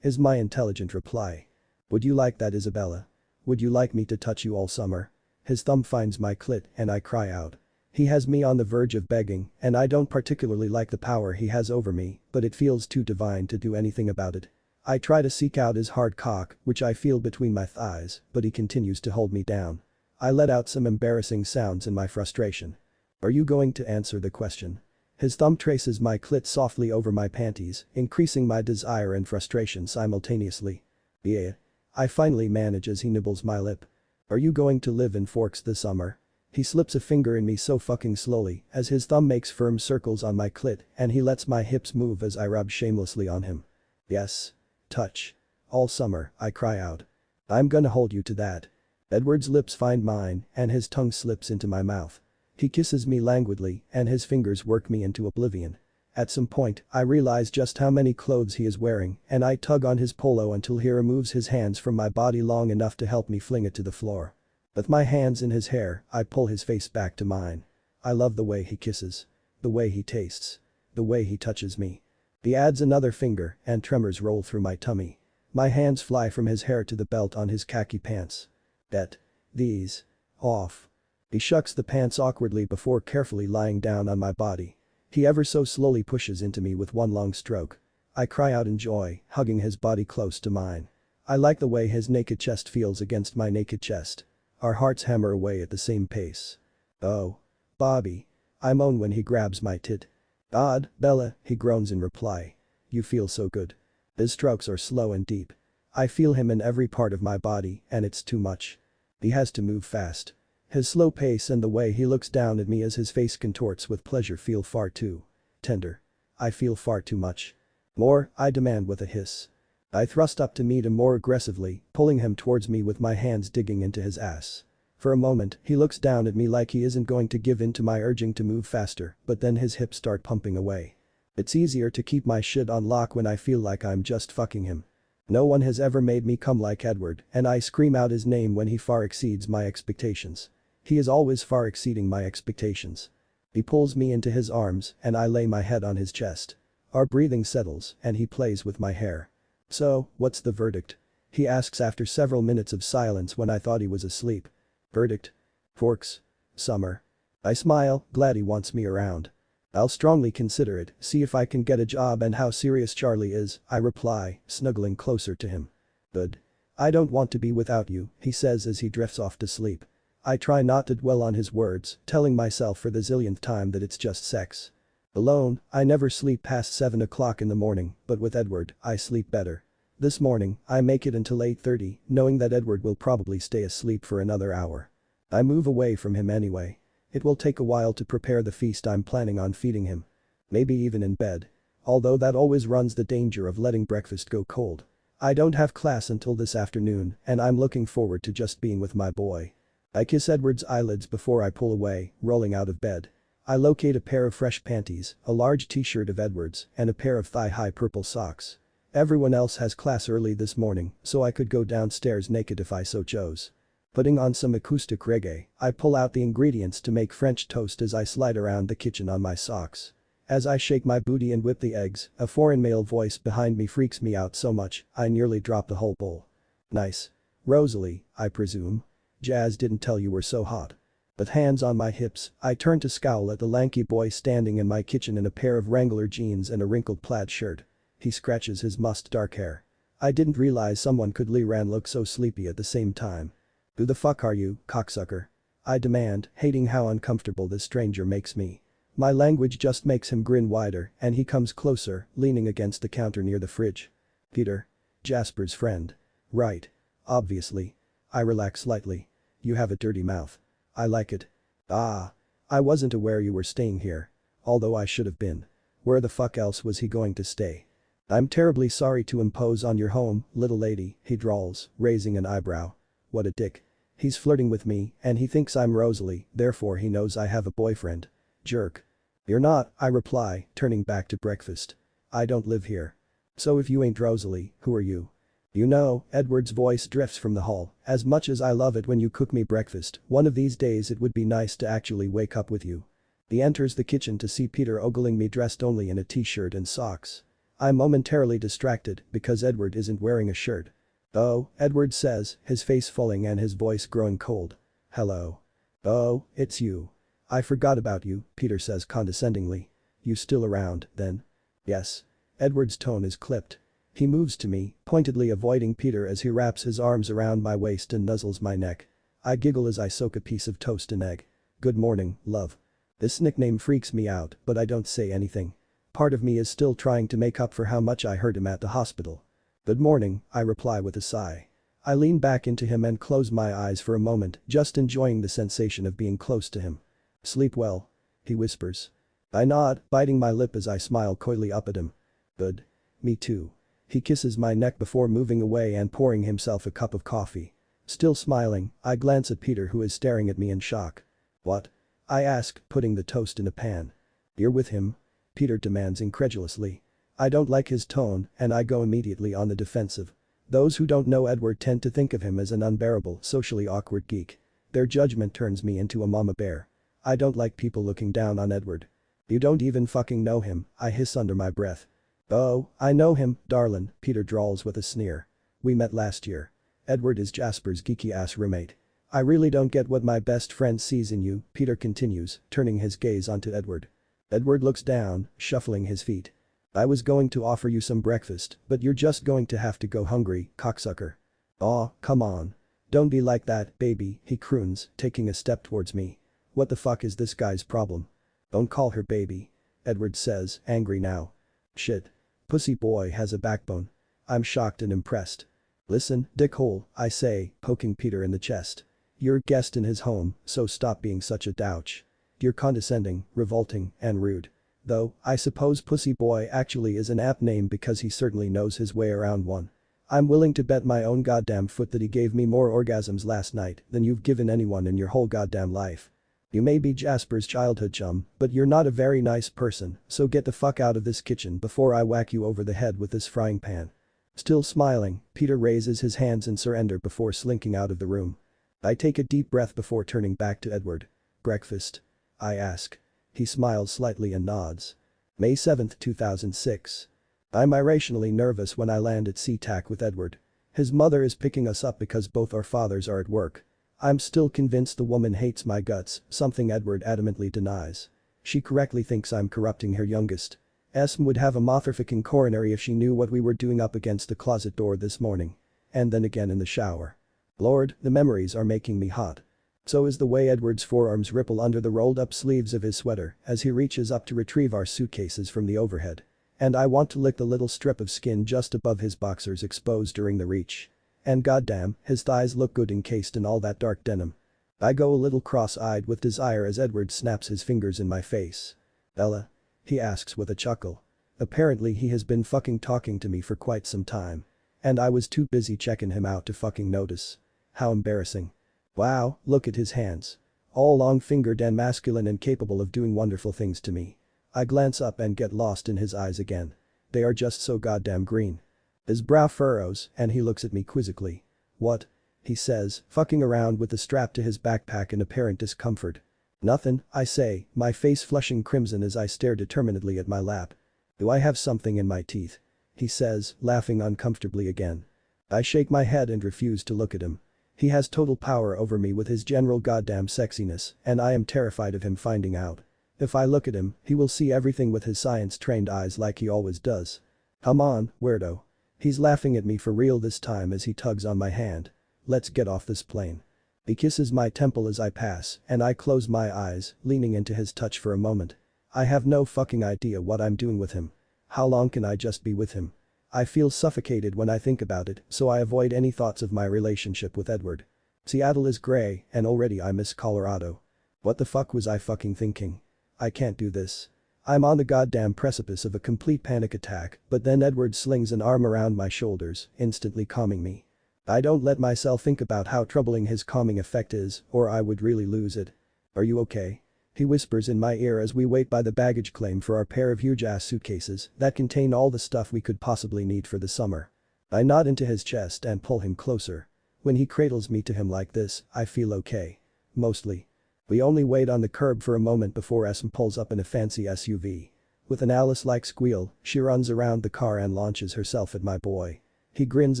Is my intelligent reply. Would you like that, Isabella? Would you like me to touch you all summer? His thumb finds my clit and I cry out. He has me on the verge of begging and I don't particularly like the power he has over me, but it feels too divine to do anything about it. I try to seek out his hard cock, which I feel between my thighs, but he continues to hold me down. I let out some embarrassing sounds in my frustration. Are you going to answer the question? His thumb traces my clit softly over my panties, increasing my desire and frustration simultaneously. Yeah. I finally manage as he nibbles my lip. Are you going to live in Forks this summer? He slips a finger in me so fucking slowly as his thumb makes firm circles on my clit and he lets my hips move as I rub shamelessly on him. Yes. Touch. All summer, I cry out. I'm gonna hold you to that. Edward's lips find mine and his tongue slips into my mouth. He kisses me languidly and his fingers work me into oblivion. At some point, I realize just how many clothes he is wearing and I tug on his polo until he removes his hands from my body long enough to help me fling it to the floor. With my hands in his hair, I pull his face back to mine. I love the way he kisses. The way he tastes. The way he touches me. He adds another finger and tremors roll through my tummy. My hands fly from his hair to the belt on his khaki pants. "Get these off." He shucks the pants awkwardly before carefully lying down on my body. He ever so slowly pushes into me with one long stroke. I cry out in joy, hugging his body close to mine. I like the way his naked chest feels against my naked chest. Our hearts hammer away at the same pace. "Oh. Bobby." I moan when he grabs my tit. "God, Bella," he groans in reply. "You feel so good." His strokes are slow and deep. I feel him in every part of my body, and it's too much. He has to move fast. His slow pace and the way he looks down at me as his face contorts with pleasure feel far too tender. I feel far too much. "More," I demand with a hiss. I thrust up to meet him more aggressively, pulling him towards me with my hands digging into his ass. For a moment, he looks down at me like he isn't going to give in to my urging to move faster, but then his hips start pumping away. It's easier to keep my shit on lock when I feel like I'm just fucking him. No one has ever made me come like Edward, and I scream out his name when he far exceeds my expectations. He is always far exceeding my expectations. He pulls me into his arms, and I lay my head on his chest. Our breathing settles, and he plays with my hair. "So, what's the verdict?" he asks after several minutes of silence when I thought he was asleep. "Verdict? Forks. Summer." I smile, glad he wants me around. "I'll strongly consider it, see if I can get a job and how serious Charlie is," I reply, snuggling closer to him. "Good. I don't want to be without you," he says as he drifts off to sleep. I try not to dwell on his words, telling myself for the zillionth time that it's just sex. Alone, I never sleep past 7 o'clock in the morning, but with Edward, I sleep better. This morning, I make it until 8:30, knowing that Edward will probably stay asleep for another hour. I move away from him anyway. It will take a while to prepare the feast I'm planning on feeding him. Maybe even in bed. Although that always runs the danger of letting breakfast go cold. I don't have class until this afternoon, and I'm looking forward to just being with my boy. I kiss Edward's eyelids before I pull away, rolling out of bed. I locate a pair of fresh panties, a large t-shirt of Edward's, and a pair of thigh-high purple socks. Everyone else has class early this morning, so I could go downstairs naked if I so chose. Putting on some acoustic reggae, I pull out the ingredients to make French toast as I slide around the kitchen on my socks. As I shake my booty and whip the eggs, a foreign male voice behind me freaks me out so much, I nearly drop the whole bowl. "Nice. Rosalie, I presume. Jazz didn't tell you we're so hot." With hands on my hips, I turn to scowl at the lanky boy standing in my kitchen in a pair of Wrangler jeans and a wrinkled plaid shirt. He scratches his mussed dark hair. I didn't realize someone could look so sleepy at the same time. "Who the fuck are you, cocksucker?" I demand, hating how uncomfortable this stranger makes me. My language just makes him grin wider, and he comes closer, leaning against the counter near the fridge. "Peter. Jasper's friend." "Right. Obviously." I relax slightly. "You have a dirty mouth." "I like it." "Ah. I wasn't aware you were staying here. Although I should have been. Where the fuck else was he going to stay?" "I'm terribly sorry to impose on your home, little lady," he drawls, raising an eyebrow. What a dick. He's flirting with me, and he thinks I'm Rosalie, therefore he knows I have a boyfriend. Jerk. "You're not," I reply, turning back to breakfast. "I don't live here." "So if you ain't Rosalie, who are you?" "You know," Edward's voice drifts from the hall, "as much as I love it when you cook me breakfast, one of these days it would be nice to actually wake up with you." He enters the kitchen to see Peter ogling me dressed only in a t-shirt and socks. I'm momentarily distracted because Edward isn't wearing a shirt. "Oh," Edward says, his face falling and his voice growing cold. "Hello." "Oh, it's you. I forgot about you," Peter says condescendingly. "You still around, then?" "Yes." Edward's tone is clipped. He moves to me, pointedly avoiding Peter as he wraps his arms around my waist and nuzzles my neck. I giggle as I soak a piece of toast in egg. "Good morning, love." This nickname freaks me out, but I don't say anything. Part of me is still trying to make up for how much I hurt him at the hospital. "Good morning," I reply with a sigh. I lean back into him and close my eyes for a moment, just enjoying the sensation of being close to him. "Sleep well," he whispers. I nod, biting my lip as I smile coyly up at him. "Good. Me too." He kisses my neck before moving away and pouring himself a cup of coffee. Still smiling, I glance at Peter who is staring at me in shock. "What?" I ask, putting the toast in a pan. "You're with him?" Peter demands incredulously. I don't like his tone, and I go immediately on the defensive. Those who don't know Edward tend to think of him as an unbearable, socially awkward geek. Their judgment turns me into a mama bear. I don't like people looking down on Edward. "You don't even fucking know him," I hiss under my breath. "Oh, I know him, darlin'," Peter drawls with a sneer. We met last year. Edward is Jasper's geeky-ass roommate. I really don't get what my best friend sees in you, Peter continues, turning his gaze onto Edward. Edward looks down, shuffling his feet. I was going to offer you some breakfast, but you're just going to have to go hungry, cocksucker. Aw, come on. Don't be like that, baby, he croons, taking a step towards me. What the fuck is this guy's problem? Don't call her baby. Edward says, angry now. Shit. Pussy boy has a backbone. I'm shocked and impressed. Listen, dickhole, I say, poking Peter in the chest. You're a guest in his home, so stop being such a douche. You're condescending, revolting, and rude. Though, I suppose Pussy Boy actually is an apt name because he certainly knows his way around one. I'm willing to bet my own goddamn foot that he gave me more orgasms last night than you've given anyone in your whole goddamn life. You may be Jasper's childhood chum, but you're not a very nice person, so get the fuck out of this kitchen before I whack you over the head with this frying pan. Still smiling, Peter raises his hands in surrender before slinking out of the room. I take a deep breath before turning back to Edward. Breakfast? I ask. He smiles slightly and nods. May 7, 2006. I'm irrationally nervous when I land at SeaTac with Edward. His mother is picking us up because both our fathers are at work. I'm still convinced the woman hates my guts, something Edward adamantly denies. She correctly thinks I'm corrupting her youngest. Esme would have a motherfucking coronary if she knew what we were doing up against the closet door this morning. And then again in the shower. Lord, the memories are making me hot. So is the way Edward's forearms ripple under the rolled-up sleeves of his sweater as he reaches up to retrieve our suitcases from the overhead. And I want to lick the little strip of skin just above his boxers exposed during the reach. And goddamn, his thighs look good encased in all that dark denim. I go a little cross-eyed with desire as Edward snaps his fingers in my face. Bella? He asks with a chuckle. Apparently he has been fucking talking to me for quite some time. And I was too busy checking him out to fucking notice. How embarrassing. Wow, look at his hands. All long-fingered and masculine and capable of doing wonderful things to me. I glance up and get lost in his eyes again. They are just so goddamn green. His brow furrows and he looks at me quizzically. What? He says, fucking around with the strap to his backpack in apparent discomfort. Nothing, I say, my face flushing crimson as I stare determinedly at my lap. Do I have something in my teeth? He says, laughing uncomfortably again. I shake my head and refuse to look at him. He has total power over me with his general goddamn sexiness, and I am terrified of him finding out. If I look at him, he will see everything with his science-trained eyes like he always does. Come on, weirdo. He's laughing at me for real this time as he tugs on my hand. Let's get off this plane. He kisses my temple as I pass, and I close my eyes, leaning into his touch for a moment. I have no fucking idea what I'm doing with him. How long can I just be with him? I feel suffocated when I think about it, so I avoid any thoughts of my relationship with Edward. Seattle is gray, and already I miss Colorado. What the fuck was I fucking thinking? I can't do this. I'm on the goddamn precipice of a complete panic attack, but then Edward slings an arm around my shoulders, instantly calming me. I don't let myself think about how troubling his calming effect is, or I would really lose it. Are you okay? He whispers in my ear as we wait by the baggage claim for our pair of huge-ass suitcases that contain all the stuff we could possibly need for the summer. I nod into his chest and pull him closer. When he cradles me to him like this, I feel okay. Mostly. We only wait on the curb for a moment before Esme pulls up in a fancy SUV. With an Alice-like squeal, she runs around the car and launches herself at my boy. He grins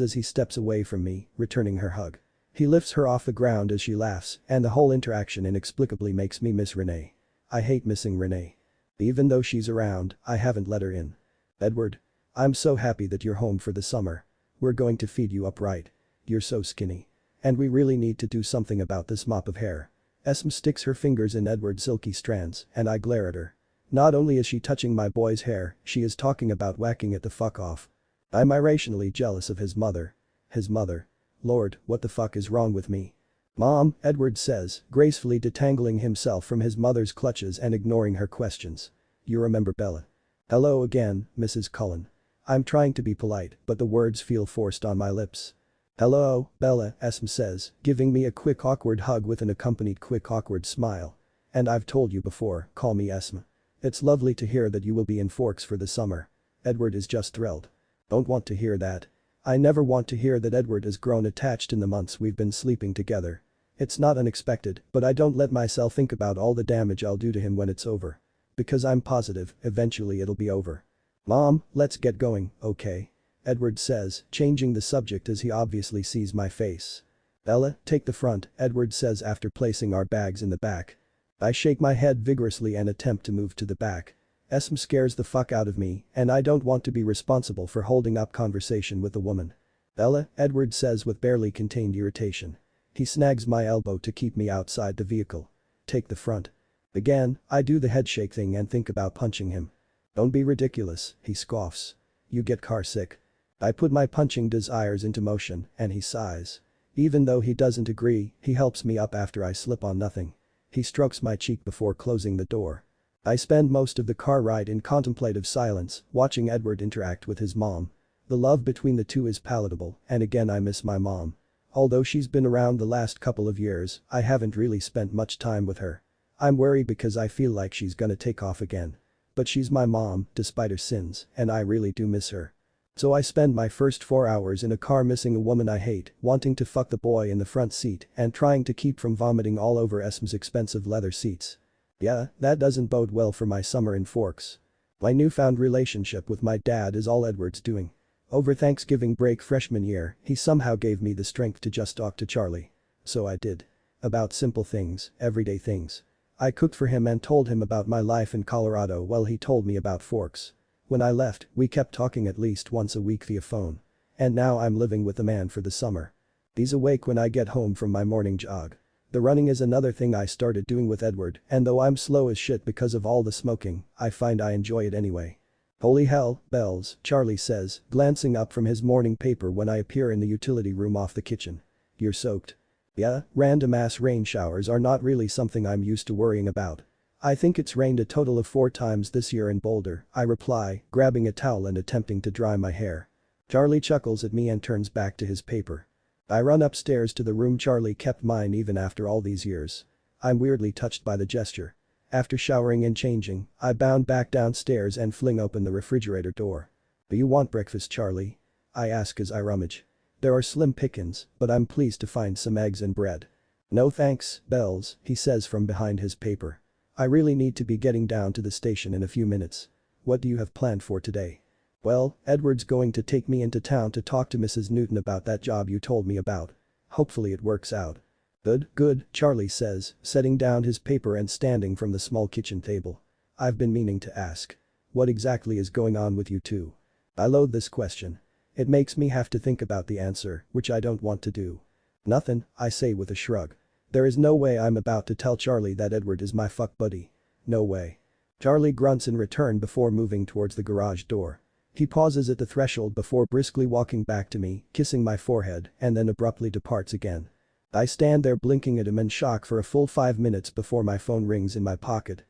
as he steps away from me, returning her hug. He lifts her off the ground as she laughs, and the whole interaction inexplicably makes me miss Renee. I hate missing Renee. Even though she's around, I haven't let her in. Edward. I'm so happy that you're home for the summer. We're going to feed you up right. You're so skinny. And we really need to do something about this mop of hair. Esme sticks her fingers in Edward's silky strands, and I glare at her. Not only is she touching my boy's hair, she is talking about whacking it the fuck off. I'm irrationally jealous of his mother. His mother. Lord, what the fuck is wrong with me? Mom, Edward says, gracefully detangling himself from his mother's clutches and ignoring her questions. You remember Bella? Hello again, Mrs. Cullen. I'm trying to be polite, but the words feel forced on my lips. Hello, Bella, Esme says, giving me a quick awkward hug with an accompanied quick awkward smile. And I've told you before, call me Esme. It's lovely to hear that you will be in Forks for the summer. Edward is just thrilled. Don't want to hear that. I never want to hear that Edward has grown attached in the months we've been sleeping together. It's not unexpected, but I don't let myself think about all the damage I'll do to him when it's over. Because I'm positive, eventually it'll be over. Mom, let's get going, okay? Edward says, changing the subject as he obviously sees my face. Bella, take the front, Edward says after placing our bags in the back. I shake my head vigorously and attempt to move to the back. Esme scares the fuck out of me, and I don't want to be responsible for holding up conversation with the woman. Bella, Edward says with barely contained irritation. He snags my elbow to keep me outside the vehicle. Take the front. Again, I do the headshake thing and think about punching him. Don't be ridiculous, he scoffs. You get car sick. I put my punching desires into motion, and he sighs. Even though he doesn't agree, he helps me up after I slip on nothing. He strokes my cheek before closing the door. I spend most of the car ride in contemplative silence, watching Edward interact with his mom. The love between the two is palatable, and again I miss my mom. Although she's been around the last couple of years, I haven't really spent much time with her. I'm worried because I feel like she's gonna take off again. But she's my mom, despite her sins, and I really do miss her. So I spend my first 4 hours in a car missing a woman I hate, wanting to fuck the boy in the front seat and trying to keep from vomiting all over Esme's expensive leather seats. Yeah, that doesn't bode well for my summer in Forks. My newfound relationship with my dad is all Edward's doing. Over Thanksgiving break freshman year, he somehow gave me the strength to just talk to Charlie. So I did. About simple things, everyday things. I cooked for him and told him about my life in Colorado while he told me about Forks. When I left, we kept talking at least once a week via phone. And now I'm living with the man for the summer. He's awake when I get home from my morning jog. The running is another thing I started doing with Edward, and though I'm slow as shit because of all the smoking, I find I enjoy it anyway. Holy hell, bells, Charlie says, glancing up from his morning paper when I appear in the utility room off the kitchen. You're soaked. Yeah, random ass rain showers are not really something I'm used to worrying about. I think it's rained a total of 4 times this year in Boulder, I reply, grabbing a towel and attempting to dry my hair. Charlie chuckles at me and turns back to his paper. I run upstairs to the room Charlie kept mine even after all these years. I'm weirdly touched by the gesture. After showering and changing, I bound back downstairs and fling open the refrigerator door. Do you want breakfast, Charlie? I ask as I rummage. There are slim pickings, but I'm pleased to find some eggs and bread. No thanks, Bells, he says from behind his paper. I really need to be getting down to the station in a few minutes. What do you have planned for today? Well, Edward's going to take me into town to talk to Mrs. Newton about that job you told me about. Hopefully it works out. Good, Charlie says, setting down his paper and standing from the small kitchen table. I've been meaning to ask. What exactly is going on with you two? I loathe this question. It makes me have to think about the answer, which I don't want to do. Nothing, I say with a shrug. There is no way I'm about to tell Charlie that Edward is my fuck buddy. No way. Charlie grunts in return before moving towards the garage door. He pauses at the threshold before briskly walking back to me, kissing my forehead, and then abruptly departs again. I stand there blinking at him in shock for a full 5 minutes before my phone rings in my pocket.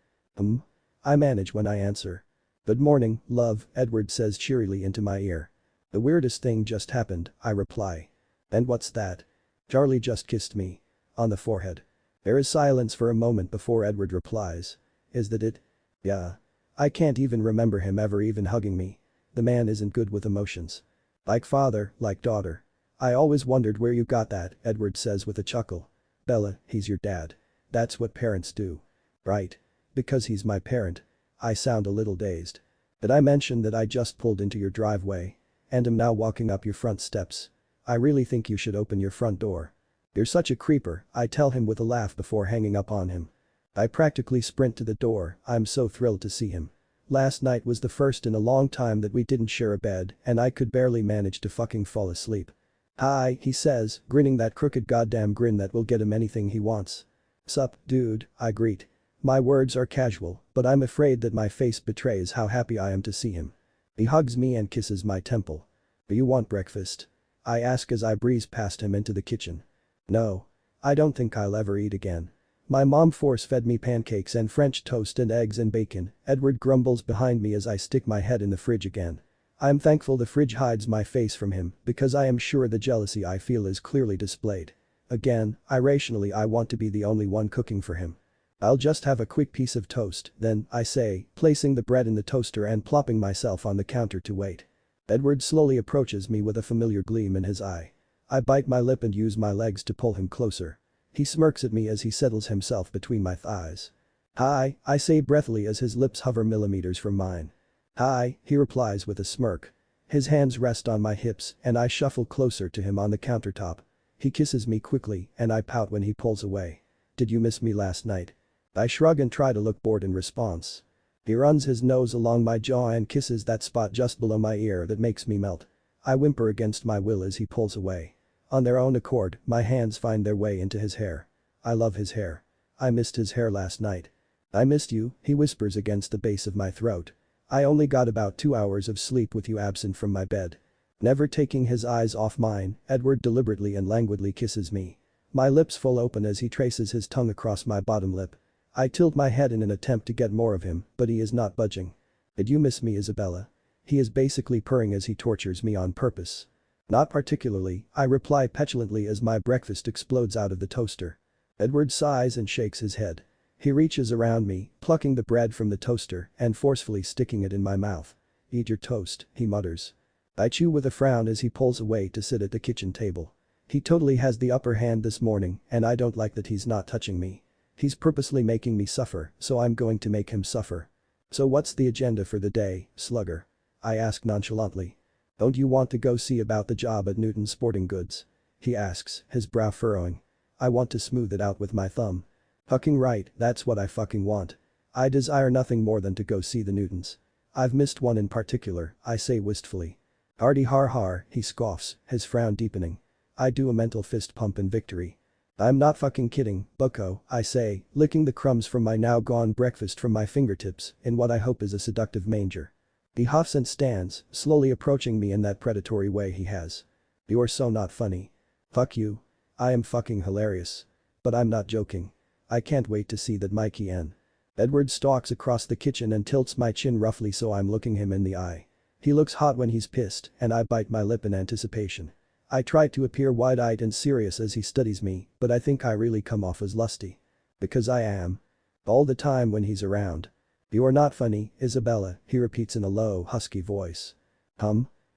I manage when I answer. Good morning, love, Edward says cheerily into my ear. The weirdest thing just happened, I reply. And what's that? Charlie just kissed me. On the forehead. There is silence for a moment before Edward replies. Is that it? Yeah. I can't even remember him ever even hugging me. The man isn't good with emotions. Like father, like daughter. I always wondered where you got that, Edward says with a chuckle. Bella, he's your dad. That's what parents do. Right. Because he's my parent. I sound a little dazed. Did I mention that I just pulled into your driveway? And am now walking up your front steps? I really think you should open your front door. You're such a creeper, I tell him with a laugh before hanging up on him. I practically sprint to the door, I'm so thrilled to see him. Last night was the first in a long time that we didn't share a bed and I could barely manage to fucking fall asleep. Hi, he says, grinning that crooked goddamn grin that will get him anything he wants. Sup, dude, I greet. My words are casual, but I'm afraid that my face betrays how happy I am to see him. He hugs me and kisses my temple. Do you want breakfast? I ask as I breeze past him into the kitchen. No. I don't think I'll ever eat again. My mom force-fed me pancakes and French toast and eggs and bacon, Edward grumbles behind me as I stick my head in the fridge again. I'm thankful the fridge hides my face from him because I am sure the jealousy I feel is clearly displayed. Again, irrationally I want to be the only one cooking for him. I'll just have a quick piece of toast, then, I say, placing the bread in the toaster and plopping myself on the counter to wait. Edward slowly approaches me with a familiar gleam in his eye. I bite my lip and use my legs to pull him closer. He smirks at me as he settles himself between my thighs. Hi, I say breathily as his lips hover millimeters from mine. Hi, he replies with a smirk. His hands rest on my hips and I shuffle closer to him on the countertop. He kisses me quickly and I pout when he pulls away. Did you miss me last night? I shrug and try to look bored in response. He runs his nose along my jaw and kisses that spot just below my ear that makes me melt. I whimper against my will as he pulls away. On their own accord, my hands find their way into his hair. I love his hair. I missed his hair last night. I missed you, he whispers against the base of my throat. I only got about 2 hours of sleep with you absent from my bed. Never taking his eyes off mine, Edward deliberately and languidly kisses me. My lips full open as he traces his tongue across my bottom lip. I tilt my head in an attempt to get more of him, but he is not budging. Did you miss me, Isabella? He is basically purring as he tortures me on purpose. Not particularly, I reply petulantly as my breakfast explodes out of the toaster. Edward sighs and shakes his head. He reaches around me, plucking the bread from the toaster and forcefully sticking it in my mouth. Eat your toast, he mutters. I chew with a frown as he pulls away to sit at the kitchen table. He totally has the upper hand this morning and I don't like that he's not touching me. He's purposely making me suffer, so I'm going to make him suffer. So what's the agenda for the day, slugger? I ask nonchalantly. Don't you want to go see about the job at Newton Sporting Goods? He asks, his brow furrowing. I want to smooth it out with my thumb. Fucking right, that's what I fucking want. I desire nothing more than to go see the Newtons. I've missed one in particular, I say wistfully. Hardy har har, he scoffs, his frown deepening. I do a mental fist pump in victory. I'm not fucking kidding, bucko, I say, licking the crumbs from my now gone breakfast from my fingertips in what I hope is a seductive manger. He huffs and stands, slowly approaching me in that predatory way he has. You're so not funny. Fuck you. I am fucking hilarious. But I'm not joking. I can't wait to see that Mikey N. Edward stalks across the kitchen and tilts my chin roughly so I'm looking him in the eye. He looks hot when he's pissed and I bite my lip in anticipation. I try to appear wide-eyed and serious as he studies me, but I think I really come off as lusty. Because I am. All the time when he's around. You're not funny, Isabella, he repeats in a low, husky voice.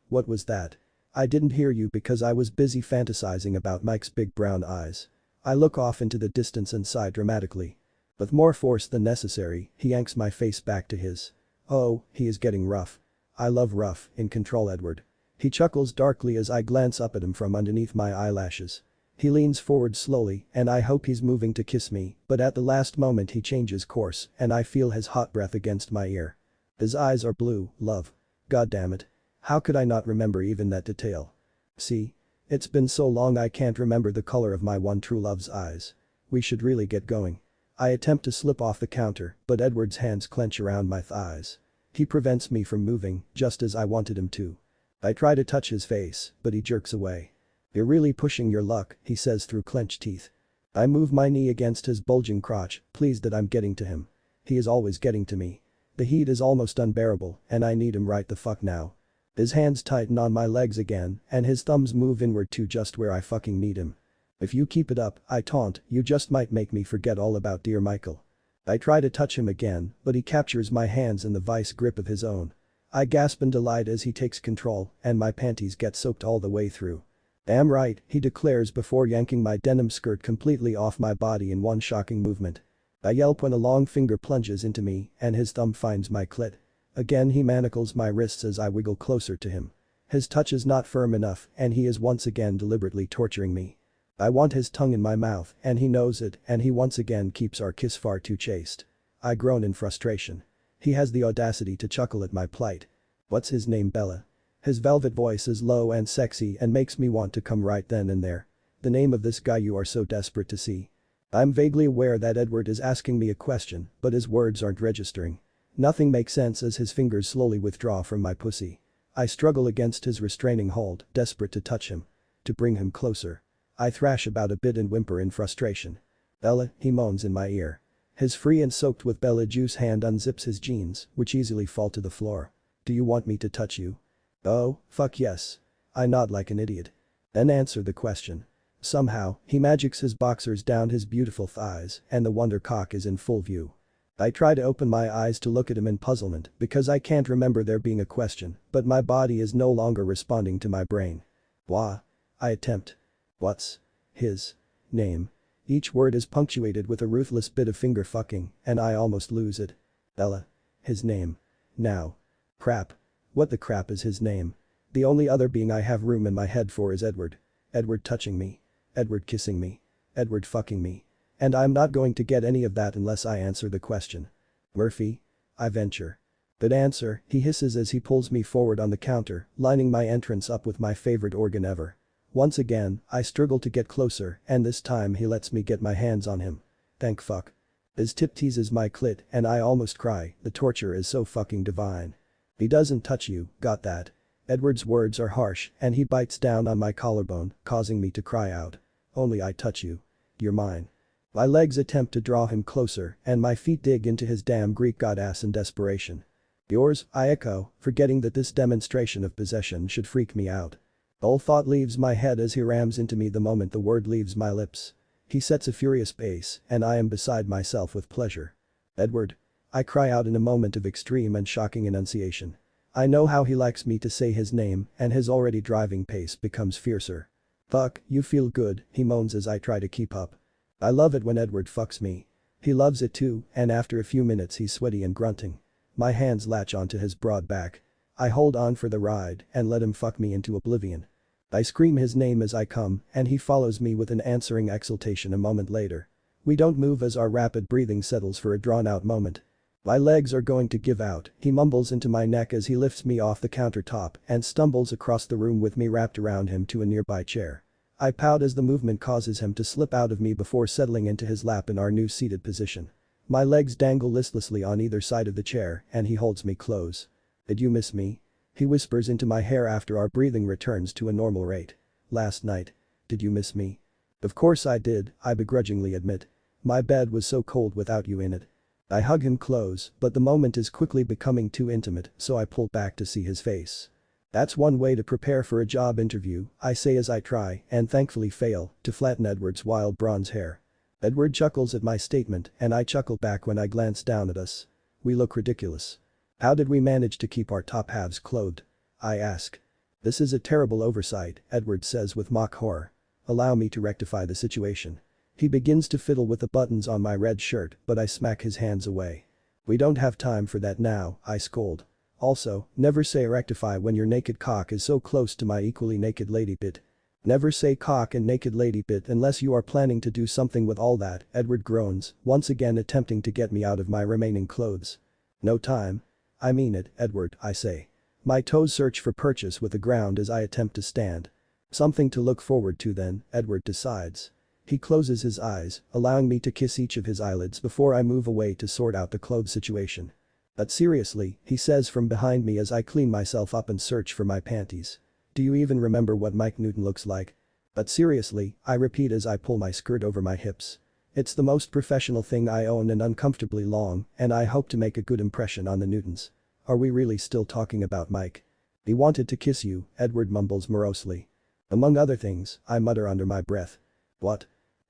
What was that? I didn't hear you because I was busy fantasizing about Mike's big brown eyes. I look off into the distance and sigh dramatically. With more force than necessary, he yanks my face back to his. Oh, he is getting rough. I love rough, in control Edward. He chuckles darkly as I glance up at him from underneath my eyelashes. He leans forward slowly and I hope he's moving to kiss me, but at the last moment he changes course and I feel his hot breath against my ear. His eyes are blue, love. God damn it. How could I not remember even that detail? See? It's been so long I can't remember the color of my one true love's eyes. We should really get going. I attempt to slip off the counter, but Edward's hands clench around my thighs. He prevents me from moving, just as I wanted him to. I try to touch his face, but he jerks away. You're really pushing your luck, he says through clenched teeth. I move my knee against his bulging crotch, pleased that I'm getting to him. He is always getting to me. The heat is almost unbearable, and I need him right the fuck now. His hands tighten on my legs again, and his thumbs move inward to just where I fucking need him. If you keep it up, I taunt, you just might make me forget all about dear Michael. I try to touch him again, but he captures my hands in the vice grip of his own. I gasp in delight as he takes control, and my panties get soaked all the way through. Damn right, he declares before yanking my denim skirt completely off my body in one shocking movement. I yelp when a long finger plunges into me and his thumb finds my clit. Again he manacles my wrists as I wiggle closer to him. His touch is not firm enough and he is once again deliberately torturing me. I want his tongue in my mouth and he knows it and he once again keeps our kiss far too chaste. I groan in frustration. He has the audacity to chuckle at my plight. What's his name, Bella? His velvet voice is low and sexy and makes me want to come right then and there. The name of this guy you are so desperate to see. I'm vaguely aware that Edward is asking me a question, but his words aren't registering. Nothing makes sense as his fingers slowly withdraw from my pussy. I struggle against his restraining hold, desperate to touch him. To bring him closer. I thrash about a bit and whimper in frustration. Bella, he moans in my ear. His free and soaked with Bella juice hand unzips his jeans, which easily fall to the floor. Do you want me to touch you? Oh, fuck yes. I nod like an idiot. Then answer the question. Somehow, he magics his boxers down his beautiful thighs and the wonder cock is in full view. I try to open my eyes to look at him in puzzlement because I can't remember there being a question, but my body is no longer responding to my brain. Wah. I attempt. What's his name? Each word is punctuated with a ruthless bit of finger fucking, and I almost lose it. Bella. His name. Now. Crap. What the crap is his name? The only other being I have room in my head for is Edward. Edward touching me. Edward kissing me. Edward fucking me. And I'm not going to get any of that unless I answer the question. Murphy? I venture. But answer, he hisses as he pulls me forward on the counter, lining my entrance up with my favorite organ ever. Once again, I struggle to get closer and this time he lets me get my hands on him. Thank fuck. His tip teases my clit and I almost cry, the torture is so fucking divine. He doesn't touch you, got that? Edward's words are harsh and he bites down on my collarbone, causing me to cry out. Only I touch you. You're mine. My legs attempt to draw him closer and my feet dig into his damn Greek godass in desperation. Yours, I echo, forgetting that this demonstration of possession should freak me out. All thought leaves my head as he rams into me the moment the word leaves my lips. He sets a furious pace and I am beside myself with pleasure. Edward. I cry out in a moment of extreme and shocking enunciation. I know how he likes me to say his name and his already driving pace becomes fiercer. Fuck, you feel good, he moans as I try to keep up. I love it when Edward fucks me. He loves it too and after a few minutes he's sweaty and grunting. My hands latch onto his broad back. I hold on for the ride and let him fuck me into oblivion. I scream his name as I come and he follows me with an answering exultation a moment later. We don't move as our rapid breathing settles for a drawn-out moment. My legs are going to give out, he mumbles into my neck as he lifts me off the countertop and stumbles across the room with me wrapped around him to a nearby chair. I pout as the movement causes him to slip out of me before settling into his lap in our new seated position. My legs dangle listlessly on either side of the chair and he holds me close. Did you miss me? He whispers into my hair after our breathing returns to a normal rate. Last night. Did you miss me? Of course I did, I begrudgingly admit. My bed was so cold without you in it. I hug him close, but the moment is quickly becoming too intimate, so I pull back to see his face. That's one way to prepare for a job interview, I say as I try, and thankfully fail, to flatten Edward's wild bronze hair. Edward chuckles at my statement and I chuckle back when I glance down at us. We look ridiculous. How did we manage to keep our top halves clothed? I ask. This is a terrible oversight, Edward says with mock horror. Allow me to rectify the situation. He begins to fiddle with the buttons on my red shirt, but I smack his hands away. We don't have time for that now, I scold. Also, never say rectify when your naked cock is so close to my equally naked lady bit. Never say cock and naked lady bit unless you are planning to do something with all that, Edward groans, once again attempting to get me out of my remaining clothes. No time. I mean it, Edward, I say. My toes search for purchase with the ground as I attempt to stand. Something to look forward to then, Edward decides. He closes his eyes, allowing me to kiss each of his eyelids before I move away to sort out the clothes situation. But seriously, he says from behind me as I clean myself up and search for my panties. Do you even remember what Mike Newton looks like? But seriously, I repeat as I pull my skirt over my hips. It's the most professional thing I own and uncomfortably long, and I hope to make a good impression on the Newtons. Are we really still talking about Mike? He wanted to kiss you, Edward mumbles morosely. Among other things, I mutter under my breath. What?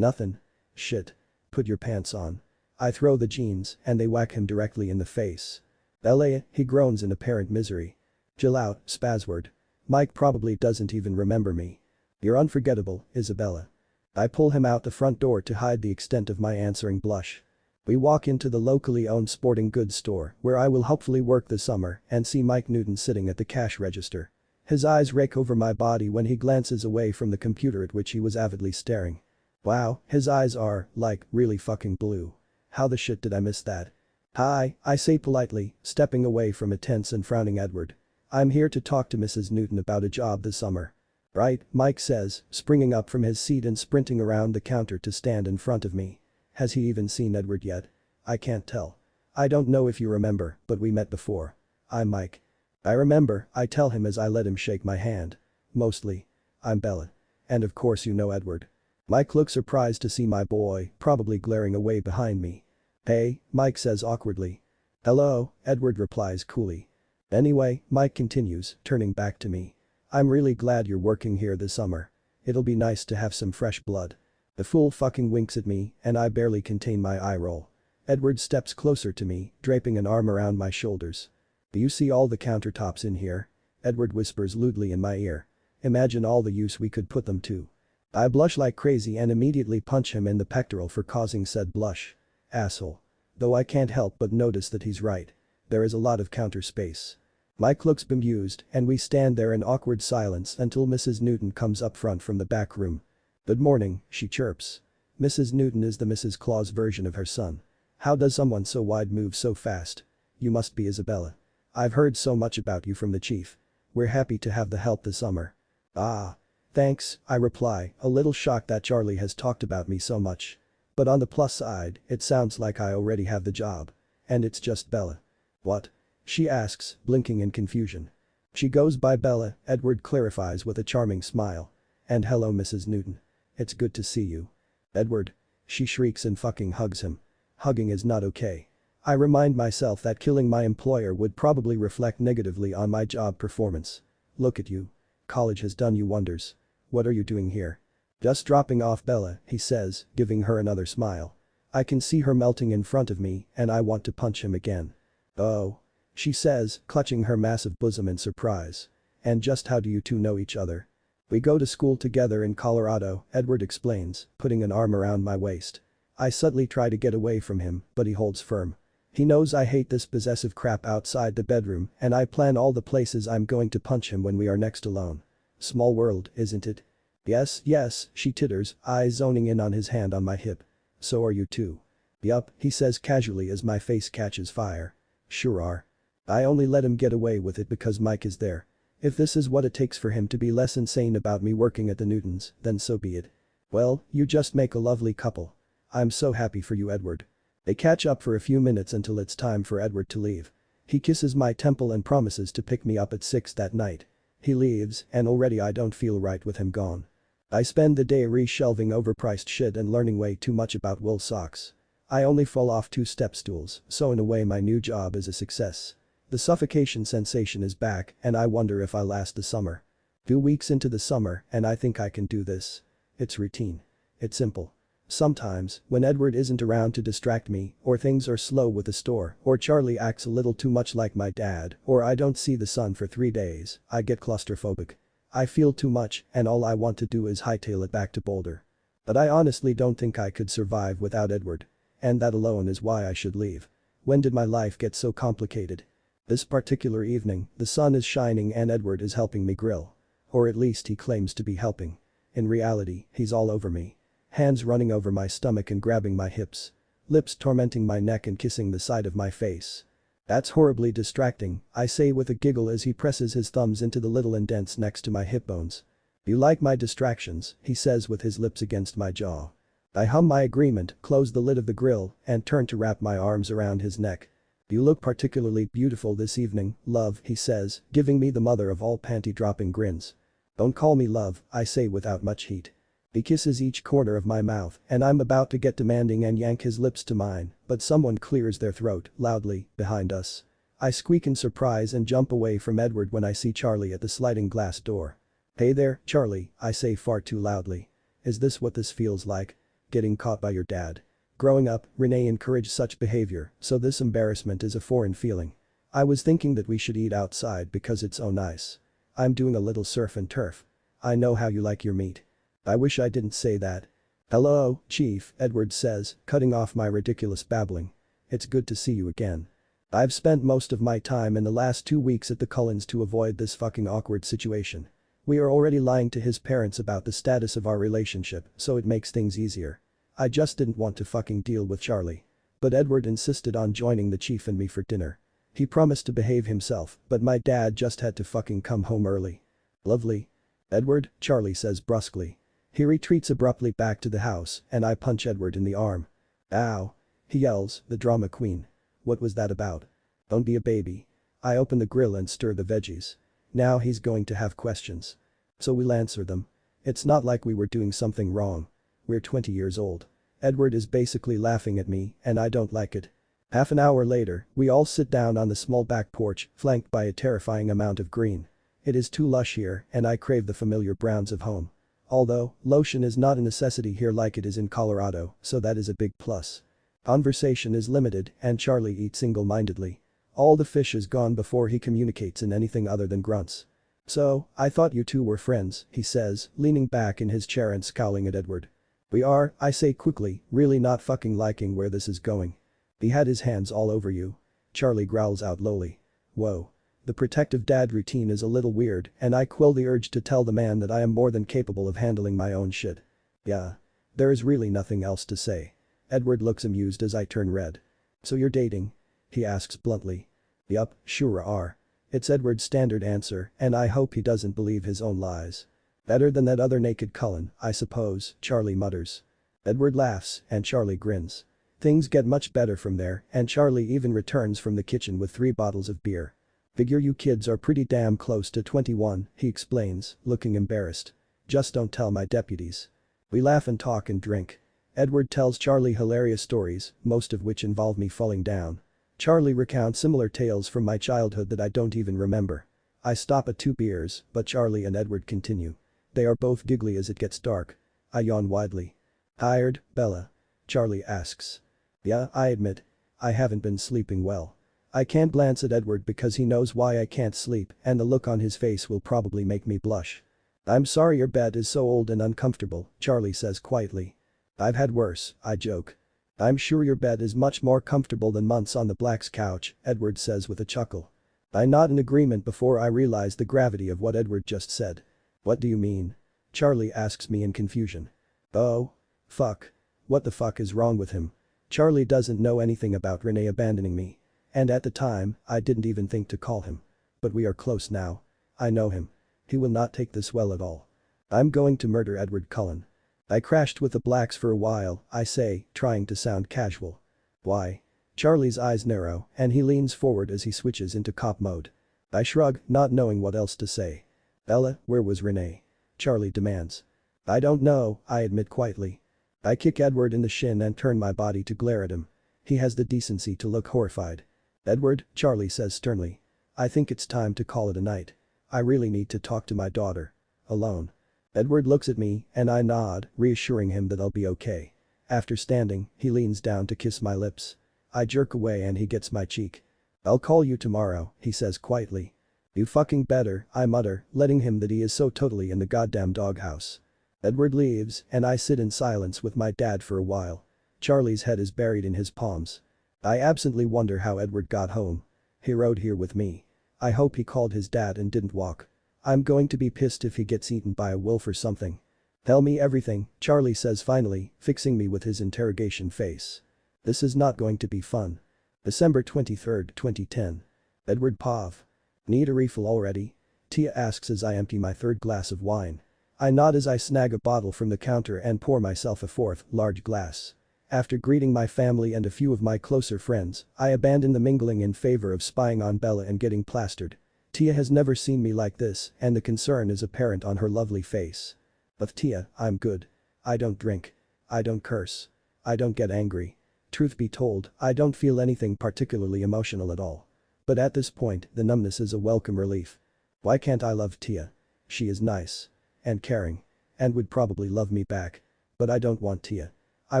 Nothing. Shit. Put your pants on. I throw the jeans and they whack him directly in the face. LA, he groans in apparent misery. Chill out, Spazword. Mike probably doesn't even remember me. You're unforgettable, Isabella. I pull him out the front door to hide the extent of my answering blush. We walk into the locally owned sporting goods store where I will hopefully work this summer and see Mike Newton sitting at the cash register. His eyes rake over my body when he glances away from the computer at which he was avidly staring. Wow, his eyes are, like, really fucking blue. How the shit did I miss that? Hi, I say politely, stepping away from a tense and frowning Edward. I'm here to talk to Mrs. Newton about a job this summer. Right, Mike says, springing up from his seat and sprinting around the counter to stand in front of me. Has he even seen Edward yet? I can't tell. I don't know if you remember, but we met before. I'm Mike. I remember, I tell him as I let him shake my hand. Mostly. I'm Bella. And of course you know Edward. Mike looks surprised to see my boy, probably glaring away behind me. Hey, Mike says awkwardly. Hello, Edward replies coolly. Anyway, Mike continues, turning back to me. I'm really glad you're working here this summer. It'll be nice to have some fresh blood. The fool fucking winks at me and I barely contain my eye roll. Edward steps closer to me, draping an arm around my shoulders. Do you see all the countertops in here? Edward whispers lewdly in my ear. Imagine all the use we could put them to. I blush like crazy and immediately punch him in the pectoral for causing said blush. Asshole. Though I can't help but notice that he's right. There is a lot of counter space. Mike looks bemused and we stand there in awkward silence until Mrs. Newton comes up front from the back room. "Good morning," she chirps. Mrs. Newton is the Mrs. Claus version of her son. "How does someone so wide move so fast? You must be Isabella. I've heard so much about you from the chief. We're happy to have the help this summer." "Ah. Thanks," I reply, a little shocked that Charlie has talked about me so much. But on the plus side, it sounds like I already have the job. And it's just Bella. "What?" she asks, blinking in confusion. "She goes by Bella," Edward clarifies with a charming smile. "And hello Mrs. Newton. It's good to see you." "Edward." She shrieks and fucking hugs him. Hugging is not okay. I remind myself that killing my employer would probably reflect negatively on my job performance. "Look at you. College has done you wonders. What are you doing here?" "Just dropping off Bella," he says, giving her another smile. I can see her melting in front of me and I want to punch him again. "Oh," she says, clutching her massive bosom in surprise. "And just how do you two know each other?" "We go to school together in Colorado," Edward explains, putting an arm around my waist. I subtly try to get away from him, but he holds firm. He knows I hate this possessive crap outside the bedroom and I plan all the places I'm going to punch him when we are next alone. Small world, isn't it? "Yes, yes," she titters, eyes zoning in on his hand on my hip. "So are you too." "Yup," he says casually as my face catches fire. "Sure are. I only let him get away with it because Mike is there. If this is what it takes for him to be less insane about me working at the Newtons, then so be it. Well, you just make a lovely couple. I'm so happy for you Edward." They catch up for a few minutes until it's time for Edward to leave. He kisses my temple and promises to pick me up at 6 that night. He leaves and already I don't feel right with him gone. I spend the day reshelving overpriced shit and learning way too much about wool socks. I only fall off 2 step stools, so in a way my new job is a success. The suffocation sensation is back and I wonder if I'll last the summer. 2 weeks into the summer and I think I can do this. It's routine. It's simple. Sometimes, when Edward isn't around to distract me, or things are slow with the store, or Charlie acts a little too much like my dad, or I don't see the sun for 3 days, I get claustrophobic. I feel too much and all I want to do is hightail it back to Boulder. But I honestly don't think I could survive without Edward. And that alone is why I should leave. When did my life get so complicated? This particular evening, the sun is shining and Edward is helping me grill. Or at least he claims to be helping. In reality, he's all over me. Hands running over my stomach and grabbing my hips. Lips tormenting my neck and kissing the side of my face. "That's horribly distracting," I say with a giggle as he presses his thumbs into the little indents next to my hip bones. "You like my distractions," he says with his lips against my jaw. I hum my agreement, close the lid of the grill, and turn to wrap my arms around his neck. "You look particularly beautiful this evening, love," he says, giving me the mother of all panty-dropping grins. "Don't call me love," I say without much heat. He kisses each corner of my mouth and I'm about to get demanding and yank his lips to mine, but someone clears their throat, loudly, behind us. I squeak in surprise and jump away from Edward when I see Charlie at the sliding glass door. "Hey there, Charlie," I say far too loudly. "Is this what this feels like? Getting caught by your dad?" Growing up, Renee encouraged such behavior, so this embarrassment is a foreign feeling. I was thinking that we should eat outside because it's so nice. I'm doing a little surf and turf. I know how you like your meat. I wish I didn't say that. "Hello, Chief," Edward says, cutting off my ridiculous babbling. "It's good to see you again. I've spent most of my time in the last 2 weeks at the Cullens to avoid this fucking awkward situation. We are already lying to his parents about the status of our relationship, so it makes things easier. I just didn't want to fucking deal with Charlie. But Edward insisted on joining the chief and me for dinner. He promised to behave himself, but my dad just had to fucking come home early." "Lovely." "Edward," Charlie says brusquely. He retreats abruptly back to the house and I punch Edward in the arm. "Ow." He yells, the drama queen. What was that about? "Don't be a baby." I open the grill and stir the veggies. Now he's going to have questions. So we'll answer them. It's not like we were doing something wrong. We're 20 years old. Edward is basically laughing at me and I don't like it. Half an hour later, we all sit down on the small back porch, flanked by a terrifying amount of green. It is too lush here and I crave the familiar browns of home. Although, lotion is not a necessity here like it is in Colorado, so that is a big plus. Conversation is limited and Charlie eats single-mindedly. All the fish is gone before he communicates in anything other than grunts. "So, I thought you two were friends," he says, leaning back in his chair and scowling at Edward. "We are," I say quickly, really not fucking liking where this is going. "He had his hands all over you." Charlie growls out lowly. "Whoa. The protective dad routine is a little weird and I quell the urge to tell the man that I am more than capable of handling my own shit. Yeah. There is really nothing else to say. Edward looks amused as I turn red. So you're dating? He asks bluntly. Yup, sure are. It's Edward's standard answer and I hope he doesn't believe his own lies. Better than that other naked Cullen, I suppose, Charlie mutters. Edward laughs and Charlie grins. Things get much better from there and Charlie even returns from the kitchen with 3 bottles of beer. Figure you kids are pretty damn close to 21, he explains, looking embarrassed. Just don't tell my deputies. We laugh and talk and drink. Edward tells Charlie hilarious stories, most of which involve me falling down. Charlie recounts similar tales from my childhood that I don't even remember. I stop at 2 beers, but Charlie and Edward continue. They are both giggly as it gets dark. I yawn widely. Tired, Bella? Charlie asks. Yeah, I admit. I haven't been sleeping well. I can't glance at Edward because he knows why I can't sleep and the look on his face will probably make me blush. I'm sorry your bed is so old and uncomfortable, Charlie says quietly. I've had worse, I joke. I'm sure your bed is much more comfortable than months on the Black's couch, Edward says with a chuckle. I nod in agreement before I realize the gravity of what Edward just said. What do you mean? Charlie asks me in confusion. Oh. Fuck. What the fuck is wrong with him? Charlie doesn't know anything about Renee abandoning me. And at the time, I didn't even think to call him. But we are close now. I know him. He will not take this well at all. I'm going to murder Edward Cullen. I crashed with the Blacks for a while, I say, trying to sound casual. Why? Charlie's eyes narrow and he leans forward as he switches into cop mode. I shrug, not knowing what else to say. Bella, where was Renee? Charlie demands. I don't know, I admit quietly. I kick Edward in the shin and turn my body to glare at him. He has the decency to look horrified. Edward, Charlie says sternly. I think it's time to call it a night. I really need to talk to my daughter. Alone. Edward looks at me and I nod, reassuring him that I'll be okay. After standing, he leans down to kiss my lips. I jerk away and he gets my cheek. I'll call you tomorrow, he says quietly. You fucking better, I mutter, letting him that he is so totally in the goddamn doghouse. Edward leaves and I sit in silence with my dad for a while. Charlie's head is buried in his palms. I absently wonder how Edward got home. He rode here with me. I hope he called his dad and didn't walk. I'm going to be pissed if he gets eaten by a wolf or something. Tell me everything, Charlie says finally, fixing me with his interrogation face. This is not going to be fun. December 23, 2010. Edward Pav. Need a refill already? Tia asks as I empty my 3rd glass of wine. I nod as I snag a bottle from the counter and pour myself a 4th, large glass. After greeting my family and a few of my closer friends, I abandon the mingling in favor of spying on Bella and getting plastered. Tia has never seen me like this and the concern is apparent on her lovely face. But Tia, I'm good. I don't drink. I don't curse. I don't get angry. Truth be told, I don't feel anything particularly emotional at all. But at this point, the numbness is a welcome relief. Why can't I love Tia? She is nice. And caring. And would probably love me back. But I don't want Tia. I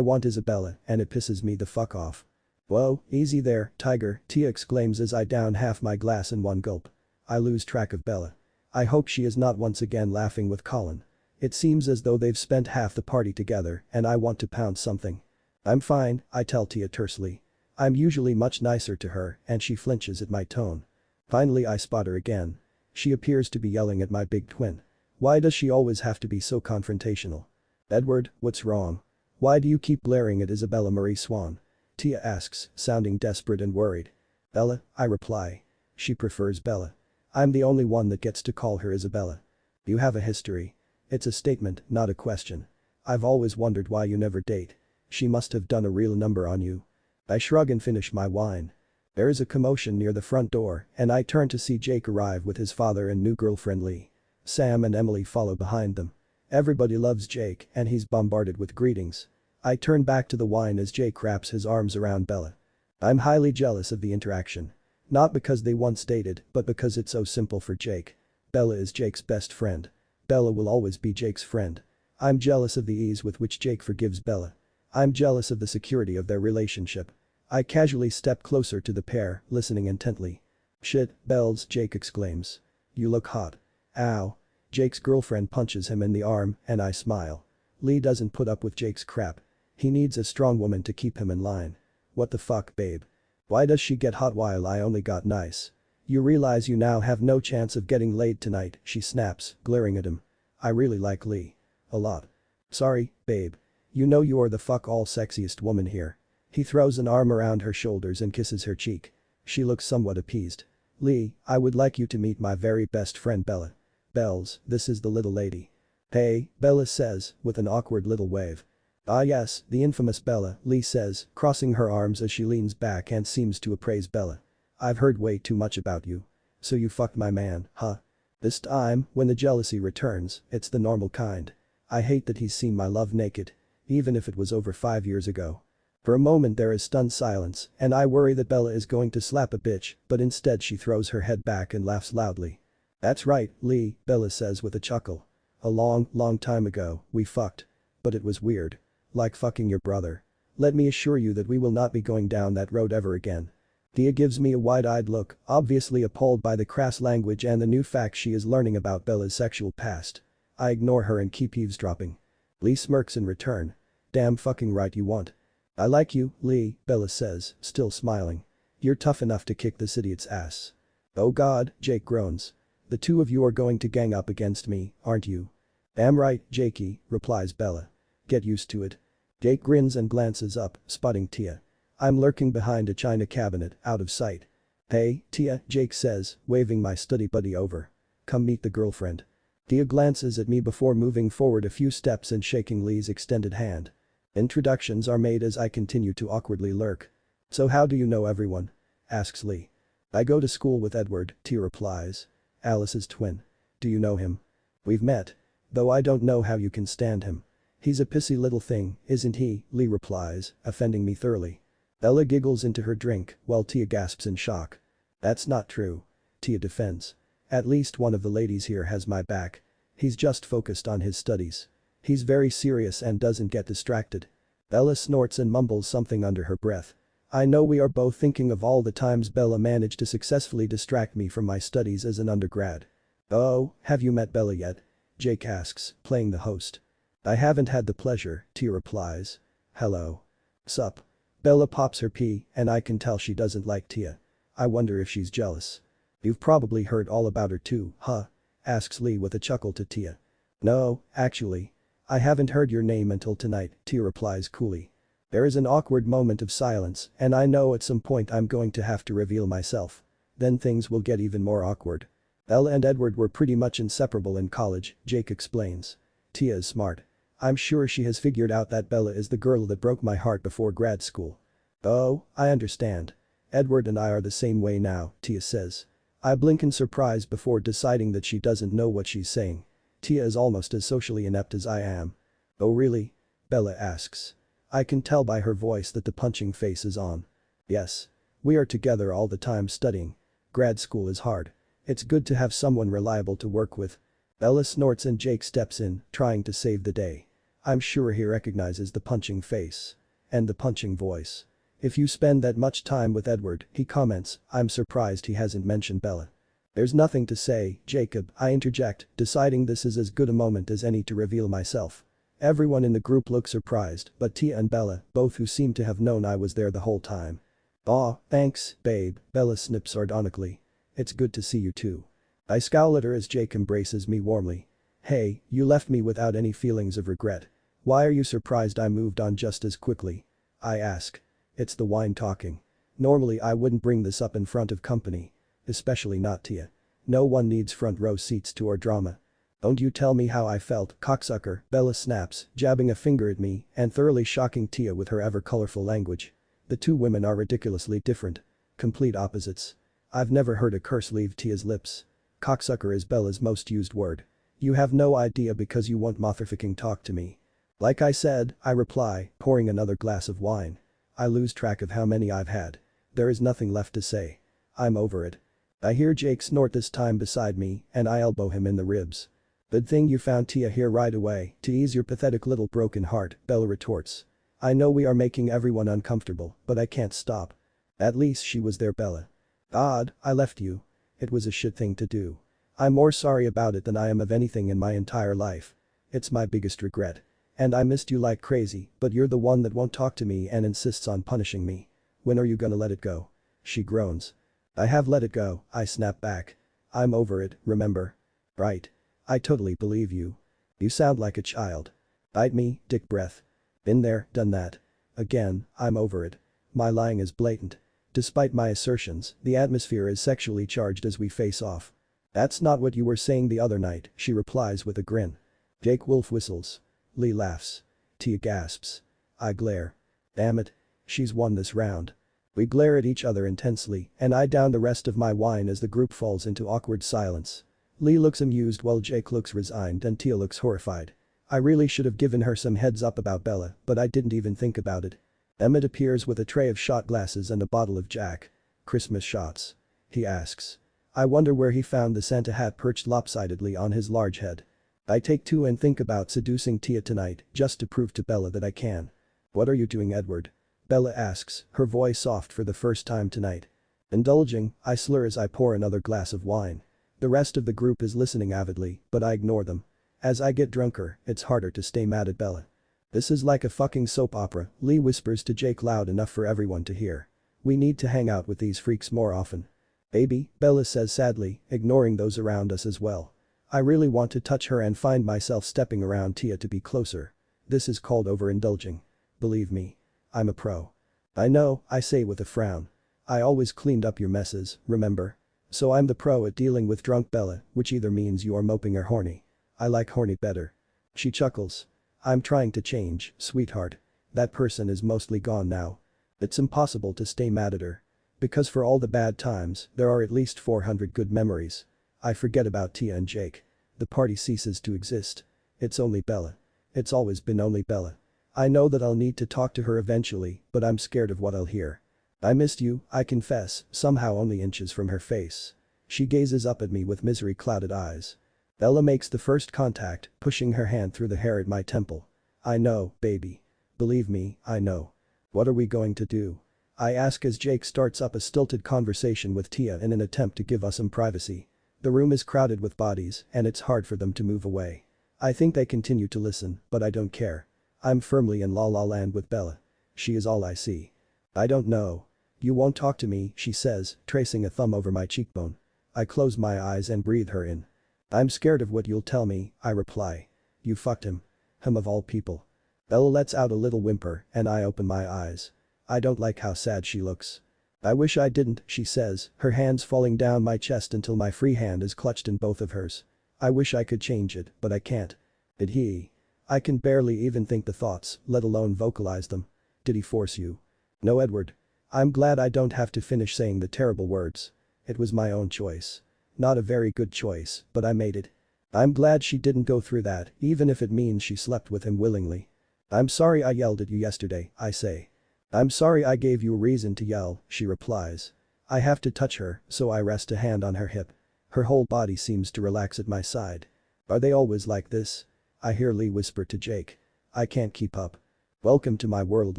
want Isabella and it pisses me the fuck off. Whoa, easy there, Tiger, Tia exclaims as I down half my glass in one gulp. I lose track of Bella. I hope she is not once again laughing with Colin. It seems as though they've spent half the party together and I want to pound something. I'm fine, I tell Tia tersely. I'm usually much nicer to her and she flinches at my tone. Finally I spot her again. She appears to be yelling at my big twin. Why does she always have to be so confrontational? Edward, what's wrong? Why do you keep glaring at Isabella Marie Swan? Tia asks, sounding desperate and worried. Bella, I reply. She prefers Bella. I'm the only one that gets to call her Isabella. You have a history. It's a statement, not a question. I've always wondered why you never date. She must have done a real number on you. I shrug and finish my wine. There is a commotion near the front door and I turn to see Jake arrive with his father and new girlfriend Lee. Sam and Emily follow behind them. Everybody loves Jake and he's bombarded with greetings. I turn back to the wine as Jake wraps his arms around Bella. I'm highly jealous of the interaction. Not because they once dated, but because it's so simple for Jake. Bella is Jake's best friend. Bella will always be Jake's friend. I'm jealous of the ease with which Jake forgives Bella. I'm jealous of the security of their relationship. I casually step closer to the pair, listening intently. Shit, Bells, Jake exclaims. You look hot. Ow. Jake's girlfriend punches him in the arm and I smile. Lee doesn't put up with Jake's crap. He needs a strong woman to keep him in line. What the fuck, babe? Why does she get hot while I only got nice? You realize you now have no chance of getting laid tonight, she snaps, glaring at him. I really like Lee. A lot. Sorry, babe. You know you're the fuck all sexiest woman here. He throws an arm around her shoulders and kisses her cheek. She looks somewhat appeased. Lee, I would like you to meet my very best friend Bella. Bells, this is the little lady. Hey, Bella says, with an awkward little wave. Ah yes, the infamous Bella, Lee says, crossing her arms as she leans back and seems to appraise Bella. I've heard way too much about you. So you fucked my man, huh? This time, when the jealousy returns, it's the normal kind. I hate that he's seen my love naked. Even if it was over 5 years ago. For a moment there is stunned silence, and I worry that Bella is going to slap a bitch, but instead she throws her head back and laughs loudly. That's right, Lee, Bella says with a chuckle. A long time ago, we fucked. But it was weird. Like fucking your brother. Let me assure you that we will not be going down that road ever again. Tia gives me a wide-eyed look, obviously appalled by the crass language and the new facts she is learning about Bella's sexual past. I ignore her and keep eavesdropping. Lee smirks in return. Damn fucking right you want. I like you, Lee, Bella says, still smiling. You're tough enough to kick this idiot's ass. Oh god, Jake groans. The two of you are going to gang up against me, aren't you? Damn right, Jakey, replies Bella. Get used to it. Jake grins and glances up, spotting Tia. I'm lurking behind a china cabinet, out of sight. Hey, Tia, Jake says, waving my study buddy over. Come meet the girlfriend. Tia glances at me before moving forward a few steps and shaking Lee's extended hand. Introductions are made as I continue to awkwardly lurk. So how do you know everyone? Asks Lee. I go to school with Edward, Tia replies. Alice's twin. Do you know him? We've met. Though I don't know how you can stand him. He's a pissy little thing, isn't he? Lee replies, offending me thoroughly. Bella giggles into her drink, while Tia gasps in shock. That's not true. Tia defends. At least one of the ladies here has my back. He's just focused on his studies. He's very serious and doesn't get distracted. Bella snorts and mumbles something under her breath. I know we are both thinking of all the times Bella managed to successfully distract me from my studies as an undergrad. Oh, have you met Bella yet? Jake asks, playing the host. I haven't had the pleasure, Tia replies. Hello. Sup. Bella pops her pee, and I can tell she doesn't like Tia. I wonder if she's jealous. You've probably heard all about her too, huh? Asks Lee with a chuckle to Tia. No, actually. I haven't heard your name until tonight, Tia replies coolly. There is an awkward moment of silence, and I know at some point I'm going to have to reveal myself. Then things will get even more awkward. Bella and Edward were pretty much inseparable in college, Jake explains. Tia is smart. I'm sure she has figured out that Bella is the girl that broke my heart before grad school. Oh, I understand. Edward and I are the same way now, Tia says. I blink in surprise before deciding that she doesn't know what she's saying. Tia is almost as socially inept as I am. Oh really? Bella asks. I can tell by her voice that the punching face is on. Yes. We are together all the time studying. Grad school is hard. It's good to have someone reliable to work with. Bella snorts and Jake steps in, trying to save the day. I'm sure he recognizes the punching face. And the punching voice. If you spend that much time with Edward, he comments, I'm surprised he hasn't mentioned Bella. There's nothing to say, Jacob, I interject, deciding this is as good a moment as any to reveal myself. Everyone in the group looks surprised, but Tia and Bella, both who seem to have known I was there the whole time. Aw, thanks, babe, Bella snips sardonically. It's good to see you too. I scowl at her as Jake embraces me warmly. Hey, you left me without any feelings of regret. Why are you surprised I moved on just as quickly? I ask. It's the wine talking. Normally I wouldn't bring this up in front of company. Especially not Tia. No one needs front row seats to our drama. Don't you tell me how I felt, cocksucker, Bella snaps, jabbing a finger at me and thoroughly shocking Tia with her ever-colorful language. The two women are ridiculously different. Complete opposites. I've never heard a curse leave Tia's lips. Cocksucker is Bella's most used word. You have no idea because you won't motherfucking talk to me. Like I said, I reply, pouring another glass of wine. I lose track of how many I've had. There is nothing left to say. I'm over it. I hear Jake snort this time beside me and I elbow him in the ribs. Good thing you found Tia here right away to ease your pathetic little broken heart, Bella retorts. I know we are making everyone uncomfortable, but I can't stop. At least she was there, Bella. God, I left you. It was a shit thing to do. I'm more sorry about it than I am of anything in my entire life. It's my biggest regret. And I missed you like crazy, but you're the one that won't talk to me and insists on punishing me. When are you gonna let it go? She groans. I have let it go, I snap back. I'm over it, remember? Right. I totally believe you. You sound like a child. Bite me, dick breath. Been there, done that. Again, I'm over it. My lying is blatant. Despite my assertions, the atmosphere is sexually charged as we face off. That's not what you were saying the other night, she replies with a grin. Jake Wolf whistles. Lee laughs. Tia gasps. I glare. Damn it. She's won this round. We glare at each other intensely, and I down the rest of my wine as the group falls into awkward silence. Lee looks amused while Jake looks resigned and Tia looks horrified. I really should have given her some heads up about Bella, but I didn't even think about it. Emmett appears with a tray of shot glasses and a bottle of Jack. Christmas shots. He asks. I wonder where he found the Santa hat perched lopsidedly on his large head. I take two and think about seducing Tia tonight just to prove to Bella that I can. What are you doing, Edward? Bella asks, her voice soft for the first time tonight. Indulging, I slur as I pour another glass of wine. The rest of the group is listening avidly, but I ignore them. As I get drunker, it's harder to stay mad at Bella. This is like a fucking soap opera, Lee whispers to Jake loud enough for everyone to hear. We need to hang out with these freaks more often. Baby, Bella says sadly, ignoring those around us as well. I really want to touch her and find myself stepping around Tia to be closer. This is called overindulging. Believe me. I'm a pro. I know, I say with a frown. I always cleaned up your messes, remember? So I'm the pro at dealing with drunk Bella, which either means you are moping or horny. I like horny better. She chuckles. I'm trying to change, sweetheart. That person is mostly gone now. It's impossible to stay mad at her. Because for all the bad times, there are at least 400 good memories. I forget about Tia and Jake. The party ceases to exist. It's only Bella. It's always been only Bella. I know that I'll need to talk to her eventually, but I'm scared of what I'll hear. I missed you, I confess, somehow only inches from her face. She gazes up at me with misery-clouded eyes. Bella makes the first contact, pushing her hand through the hair at my temple. I know, baby. Believe me, I know. What are we going to do? I ask as Jake starts up a stilted conversation with Tia in an attempt to give us some privacy. The room is crowded with bodies, and it's hard for them to move away. I think they continue to listen, but I don't care. I'm firmly in La La Land with Bella. She is all I see. I don't know. You won't talk to me, she says, tracing a thumb over my cheekbone. I close my eyes and breathe her in. I'm scared of what you'll tell me, I reply. You fucked him. Him of all people. Bella lets out a little whimper, and I open my eyes. I don't like how sad she looks. I wish I didn't, she says, her hands falling down my chest until my free hand is clutched in both of hers. I wish I could change it, but I can't. Did he? I can barely even think the thoughts, let alone vocalize them. Did he force you? No, Edward. I'm glad I don't have to finish saying the terrible words. It was my own choice. Not a very good choice, but I made it. I'm glad she didn't go through that, even if it means she slept with him willingly. I'm sorry I yelled at you yesterday, I say. I'm sorry I gave you a reason to yell, she replies. I have to touch her, so I rest a hand on her hip. Her whole body seems to relax at my side. Are they always like this? I hear Lee whisper to Jake. I can't keep up. Welcome to my world,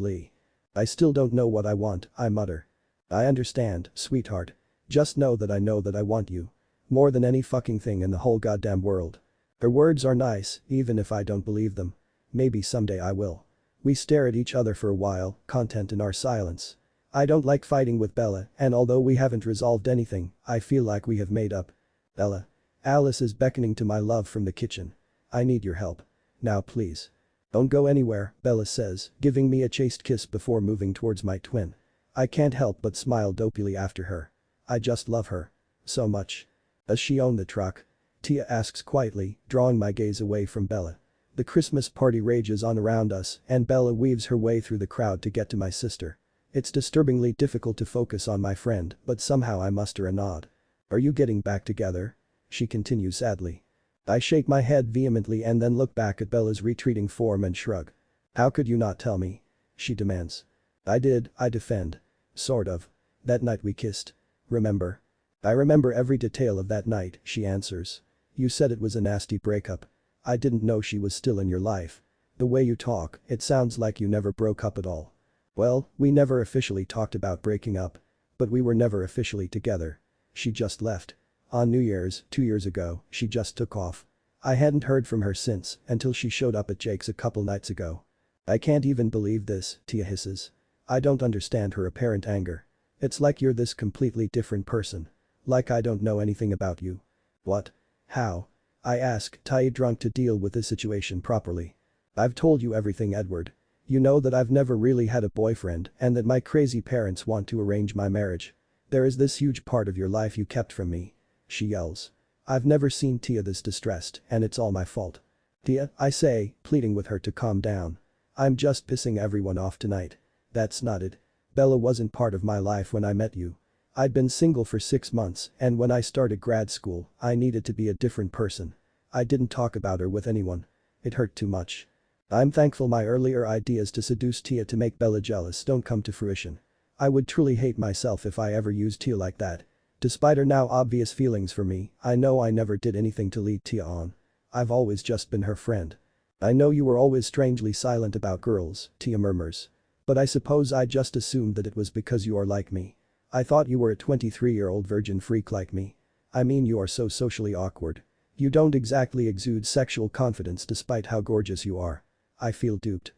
Lee. I still don't know what I want, I mutter. I understand, sweetheart. Just know that I want you. More than any fucking thing in the whole goddamn world. Her words are nice, even if I don't believe them. Maybe someday I will. We stare at each other for a while, content in our silence. I don't like fighting with Bella, and although we haven't resolved anything, I feel like we have made up. Bella. Alice is beckoning to my love from the kitchen. I need your help. Now please. Don't go anywhere, Bella says, giving me a chaste kiss before moving towards my twin. I can't help but smile dopily after her. I just love her. So much. Does she own the truck? Tia asks quietly, drawing my gaze away from Bella. The Christmas party rages on around us, and Bella weaves her way through the crowd to get to my sister. It's disturbingly difficult to focus on my friend, but somehow I muster a nod. Are you getting back together? She continues sadly. I shake my head vehemently and then look back at Bella's retreating form and shrug. How could you not tell me? She demands. I did, I defend. Sort of. That night we kissed. Remember? I remember every detail of that night, she answers. You said it was a nasty breakup. I didn't know she was still in your life. The way you talk, it sounds like you never broke up at all. Well, we never officially talked about breaking up. But we were never officially together. She just left. On New Year's, 2 years ago, she just took off. I hadn't heard from her since, until she showed up at Jake's a couple nights ago. I can't even believe this, Tia hisses. I don't understand her apparent anger. It's like you're this completely different person. Like I don't know anything about you. What? How? I ask, Tia drunk to deal with this situation properly. I've told you everything, Edward. You know that I've never really had a boyfriend and that my crazy parents want to arrange my marriage. There is this huge part of your life you kept from me. She yells. I've never seen Tia this distressed and it's all my fault. Tia, I say, pleading with her to calm down. I'm just pissing everyone off tonight. That's not it. Bella wasn't part of my life when I met you. I'd been single for 6 months and when I started grad school, I needed to be a different person. I didn't talk about her with anyone. It hurt too much. I'm thankful my earlier ideas to seduce Tia to make Bella jealous don't come to fruition. I would truly hate myself if I ever used Tia like that. Despite her now obvious feelings for me, I know I never did anything to lead Tia on. I've always just been her friend. I know you were always strangely silent about girls, Tia murmurs. But I suppose I just assumed that it was because you are like me. I thought you were a 23-year-old virgin freak like me. I mean you are so socially awkward. You don't exactly exude sexual confidence despite how gorgeous you are. I feel duped.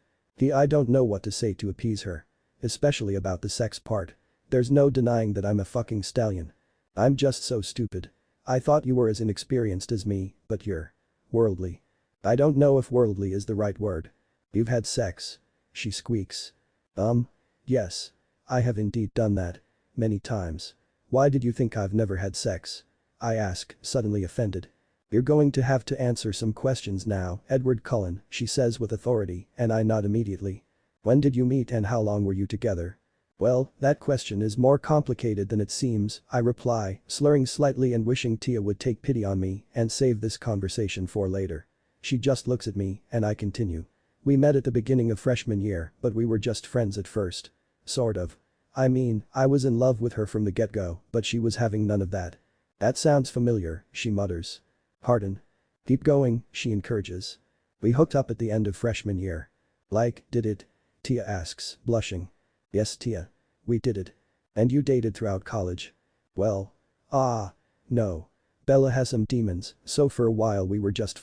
I don't know what to say to appease her. Especially about the sex part. There's no denying that I'm a fucking stallion. I'm just so stupid. I thought you were as inexperienced as me, but you're worldly. I don't know if worldly is the right word. You've had sex. She squeaks. Yes. I have indeed done that. Many times. Why did you think I've never had sex? I ask, suddenly offended. You're going to have to answer some questions now, Edward Cullen, she says with authority, and I nod immediately. When did you meet and how long were you together? Well, that question is more complicated than it seems, I reply, slurring slightly and wishing Tia would take pity on me and save this conversation for later. She just looks at me, and I continue. We met at the beginning of freshman year, but we were just friends at first. Sort of. I mean, I was in love with her from the get-go, but she was having none of that. That sounds familiar, she mutters. Pardon? Keep going, she encourages. We hooked up at the end of freshman year. Like, did it? Tia asks, blushing. Yes, Tia. We did it. And you dated throughout college? Well. No. Bella has some demons, so for a while we were just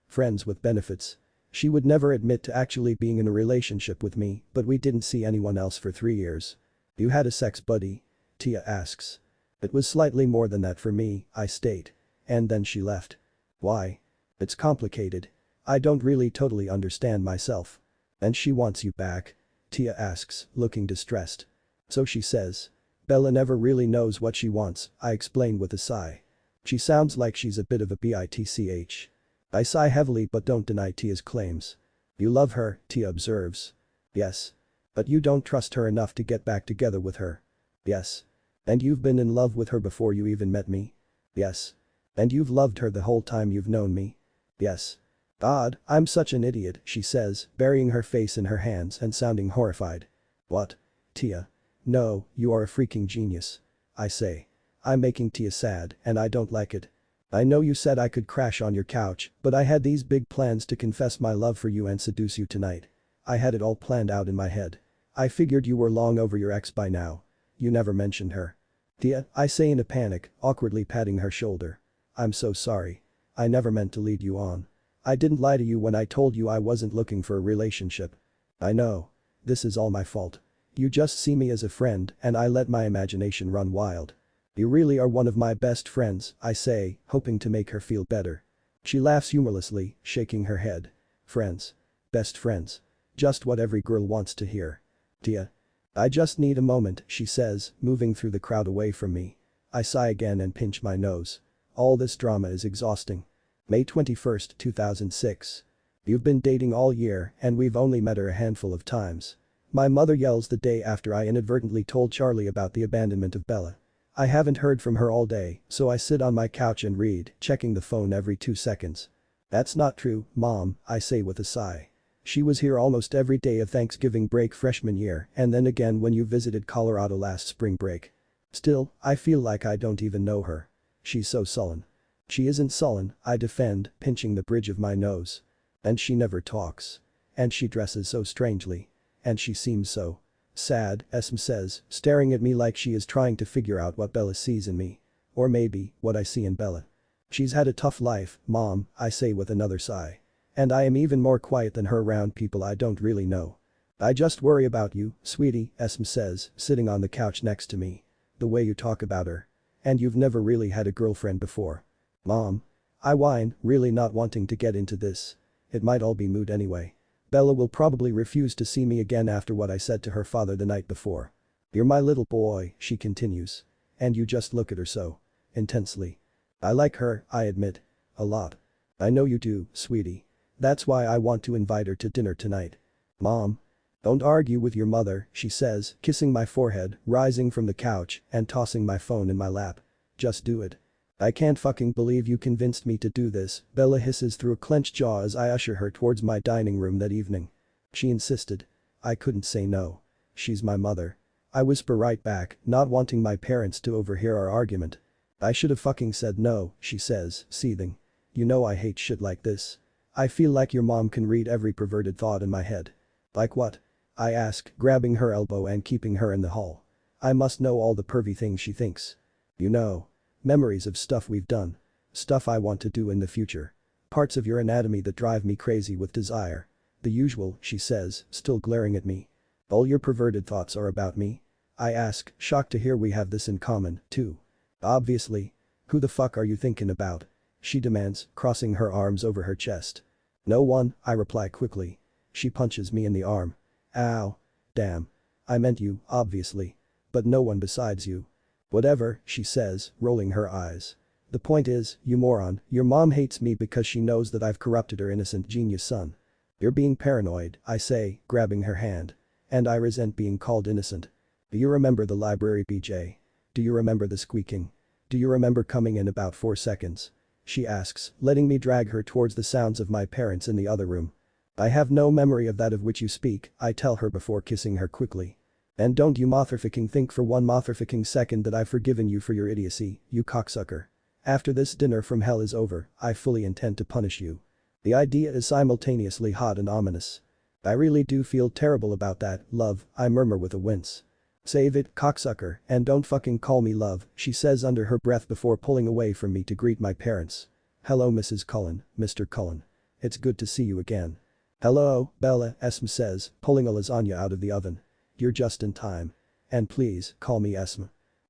friends with benefits. She would never admit to actually being in a relationship with me, but we didn't see anyone else for 3 years. You had a sex buddy? Tia asks. It was slightly more than that for me, I state. And then she left. Why? It's complicated. I don't really totally understand myself. And she wants you back? Tia asks, looking distressed. So she says. Bella never really knows what she wants, I explain with a sigh. She sounds like she's a bit of a bitch. I sigh heavily but don't deny Tia's claims. You love her, Tia observes. Yes. But you don't trust her enough to get back together with her. Yes. And you've been in love with her before you even met me? Yes. And you've loved her the whole time you've known me? Yes. God, I'm such an idiot, she says, burying her face in her hands and sounding horrified. What? Tia. No, you are a freaking genius. I say. I'm making Tia sad and I don't like it. I know you said I could crash on your couch, but I had these big plans to confess my love for you and seduce you tonight. I had it all planned out in my head. I figured you were long over your ex by now. You never mentioned her. Tia, I say in a panic, awkwardly patting her shoulder. I'm so sorry. I never meant to lead you on. I didn't lie to you when I told you I wasn't looking for a relationship. I know. This is all my fault. You just see me as a friend and I let my imagination run wild. You really are one of my best friends, I say, hoping to make her feel better. She laughs humorlessly, shaking her head. Friends. Best friends. Just what every girl wants to hear. Tia. I just need a moment, she says, moving through the crowd away from me. I sigh again and pinch my nose. All this drama is exhausting. May 21st, 2006. You've been dating all year and we've only met her a handful of times. My mother yells the day after I inadvertently told Charlie about the abandonment of Bella. I haven't heard from her all day, so I sit on my couch and read, checking the phone every 2 seconds. That's not true, Mom, I say with a sigh. She was here almost every day of Thanksgiving break freshman year and then again when you visited Colorado last spring break. Still, I feel like I don't even know her. She's so sullen. She isn't sullen, I defend, pinching the bridge of my nose. And she never talks. And she dresses so strangely. And she seems so sad, Esme says, staring at me like she is trying to figure out what Bella sees in me. Or maybe, what I see in Bella. She's had a tough life, Mom, I say with another sigh. And I am even more quiet than her around people I don't really know. I just worry about you, sweetie, Esme says, sitting on the couch next to me. The way you talk about her. And you've never really had a girlfriend before. Mom. I whine, really not wanting to get into this. It might all be moot anyway. Bella will probably refuse to see me again after what I said to her father the night before. You're my little boy, she continues. And you just look at her so. Intensely. I like her, I admit. A lot. I know you do, sweetie. That's why I want to invite her to dinner tonight. Mom. Don't argue with your mother, she says, kissing my forehead, rising from the couch and tossing my phone in my lap. Just do it. I can't fucking believe you convinced me to do this, Bella hisses through a clenched jaw as I usher her towards my dining room that evening. She insisted. I couldn't say no. She's my mother. I whisper right back, not wanting my parents to overhear our argument. I should have fucking said no, she says, seething. You know I hate shit like this. I feel like your mom can read every perverted thought in my head. Like what? I ask, grabbing her elbow and keeping her in the hall. I must know all the pervy things she thinks. You know. Memories of stuff we've done. Stuff I want to do in the future. Parts of your anatomy that drive me crazy with desire. The usual, she says, still glaring at me. All your perverted thoughts are about me? I ask, shocked to hear we have this in common, too. Obviously. Who the fuck are you thinking about? She demands, crossing her arms over her chest. No one, I reply quickly. She punches me in the arm. Ow. Damn. I meant you, obviously. But no one besides you. Whatever, she says, rolling her eyes. The point is, you moron, your mom hates me because she knows that I've corrupted her innocent genius son. You're being paranoid, I say, grabbing her hand. And I resent being called innocent. Do you remember the library, BJ? Do you remember the squeaking? Do you remember coming in about 4 seconds? She asks, letting me drag her towards the sounds of my parents in the other room. I have no memory of that of which you speak, I tell her before kissing her quickly. And don't you motherfucking think for one motherfucking second that I've forgiven you for your idiocy, you cocksucker. After this dinner from hell is over, I fully intend to punish you. The idea is simultaneously hot and ominous. I really do feel terrible about that, love, I murmur with a wince. Save it, cocksucker, and don't fucking call me love, she says under her breath before pulling away from me to greet my parents. Hello Mrs. Cullen, Mr. Cullen. It's good to see you again. Hello, Bella, Esme says, pulling a lasagna out of the oven. You're just in time. And please, call me Esme.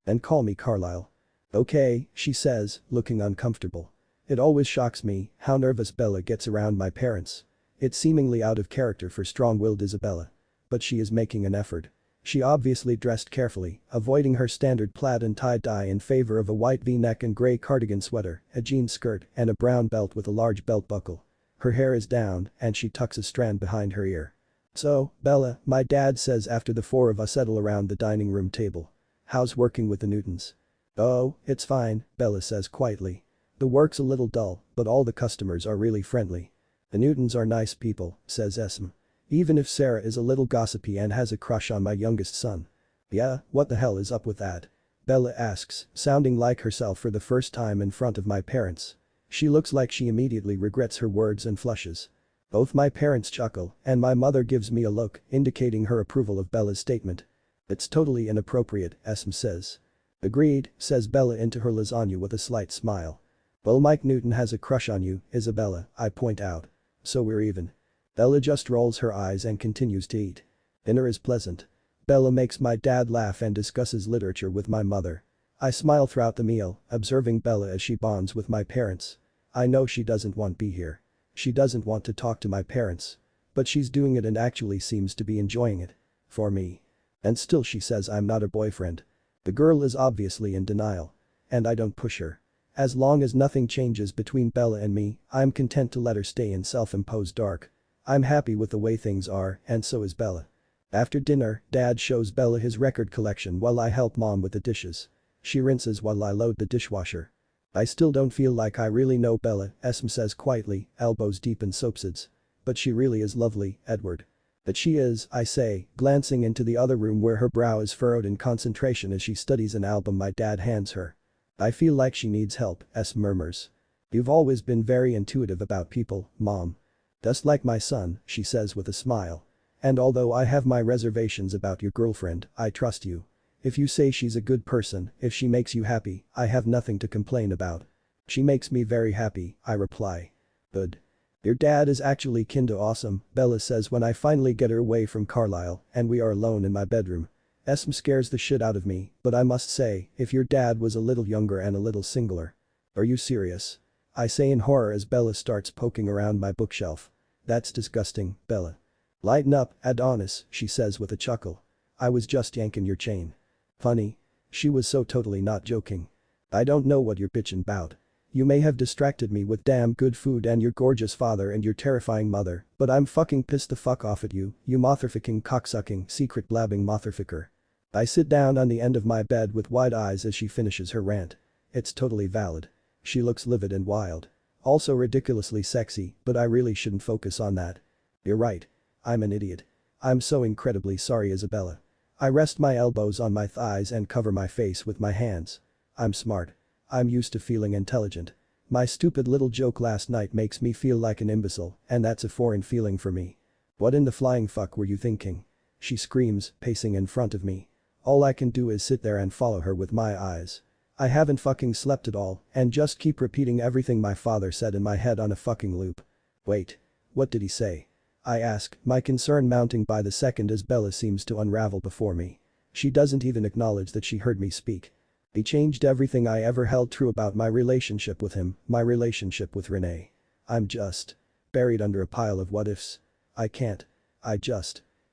And call me Carlisle. Okay, she says, looking uncomfortable. It always shocks me how nervous Bella gets around my parents. It's seemingly out of character for strong-willed Isabella. But she is making an effort. She obviously dressed carefully, avoiding her standard plaid and tie-dye in favor of a white V-neck and grey cardigan sweater, a jean skirt, and a brown belt with a large belt buckle. Her hair is down, and she tucks a strand behind her ear. So, Bella, my dad says after the four of us settle around the dining room table. How's working with the Newtons? Oh, it's fine, Bella says quietly. The work's a little dull, but all the customers are really friendly. The Newtons are nice people, says Esme. Even if Sarah is a little gossipy and has a crush on my youngest son. Yeah, what the hell is up with that? Bella asks, sounding like herself for the first time in front of my parents. She looks like she immediately regrets her words and flushes. Both my parents chuckle, and my mother gives me a look, indicating her approval of Bella's statement. It's totally inappropriate, Esme says. Agreed, says Bella into her lasagna with a slight smile. Well, Mike Newton has a crush on you, Isabella, I point out. So we're even. Bella just rolls her eyes and continues to eat. Dinner is pleasant. Bella makes my dad laugh and discusses literature with my mother. I smile throughout the meal, observing Bella as she bonds with my parents. I know she doesn't want to be here. She doesn't want to talk to my parents. But she's doing it and actually seems to be enjoying it. For me. And still she says I'm not her boyfriend. The girl is obviously in denial. And I don't push her. As long as nothing changes between Bella and me, I'm content to let her stay in self-imposed dark. I'm happy with the way things are, and so is Bella. After dinner, Dad shows Bella his record collection while I help Mom with the dishes. She rinses while I load the dishwasher. I still don't feel like I really know Bella, Esme says quietly, elbows deep in soapsuds. But she really is lovely, Edward. That she is, I say, glancing into the other room where her brow is furrowed in concentration as she studies an album my dad hands her. I feel like she needs help, Esme murmurs. You've always been very intuitive about people, Mom. Just like my son, she says with a smile. And although I have my reservations about your girlfriend, I trust you. If you say she's a good person, if she makes you happy, I have nothing to complain about. She makes me very happy, I reply. Good. Your dad is actually kinda awesome, Bella says when I finally get her away from Carlisle and we are alone in my bedroom. Esme scares the shit out of me, but I must say, if your dad was a little younger and a little singler. Are you serious? I say in horror as Bella starts poking around my bookshelf. That's disgusting, Bella. Lighten up, Adonis, she says with a chuckle. I was just yanking your chain. Funny. She was so totally not joking. I don't know what you're bitchin' bout. You may have distracted me with damn good food and your gorgeous father and your terrifying mother, but I'm fucking pissed the fuck off at you, you motherfucking cocksucking secret blabbing motherfucker. I sit down on the end of my bed with wide eyes as she finishes her rant. It's totally valid. She looks livid and wild. Also ridiculously sexy, but I really shouldn't focus on that. You're right. I'm an idiot. I'm so incredibly sorry, Isabella. I rest my elbows on my thighs and cover my face with my hands. I'm smart. I'm used to feeling intelligent. My stupid little joke last night makes me feel like an imbecile, and that's a foreign feeling for me. What in the flying fuck were you thinking? She screams, pacing in front of me. All I can do is sit there and follow her with my eyes. I haven't fucking slept at all and just keep repeating everything my father said in my head on a fucking loop. Wait. What did he say? I ask, my concern mounting by the second as Bella seems to unravel before me. She doesn't even acknowledge that she heard me speak. He changed everything I ever held true about my relationship with him, my relationship with Renee. I'm just buried under a pile of what-ifs. I can't.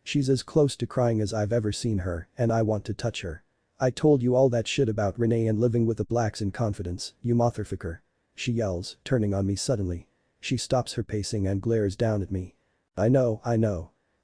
She's as close to crying as I've ever seen her, and I want to touch her. I told you all that shit about Renee and living with the blacks in confidence, you motherfucker. She yells, turning on me suddenly. She stops her pacing and glares down at me. I know.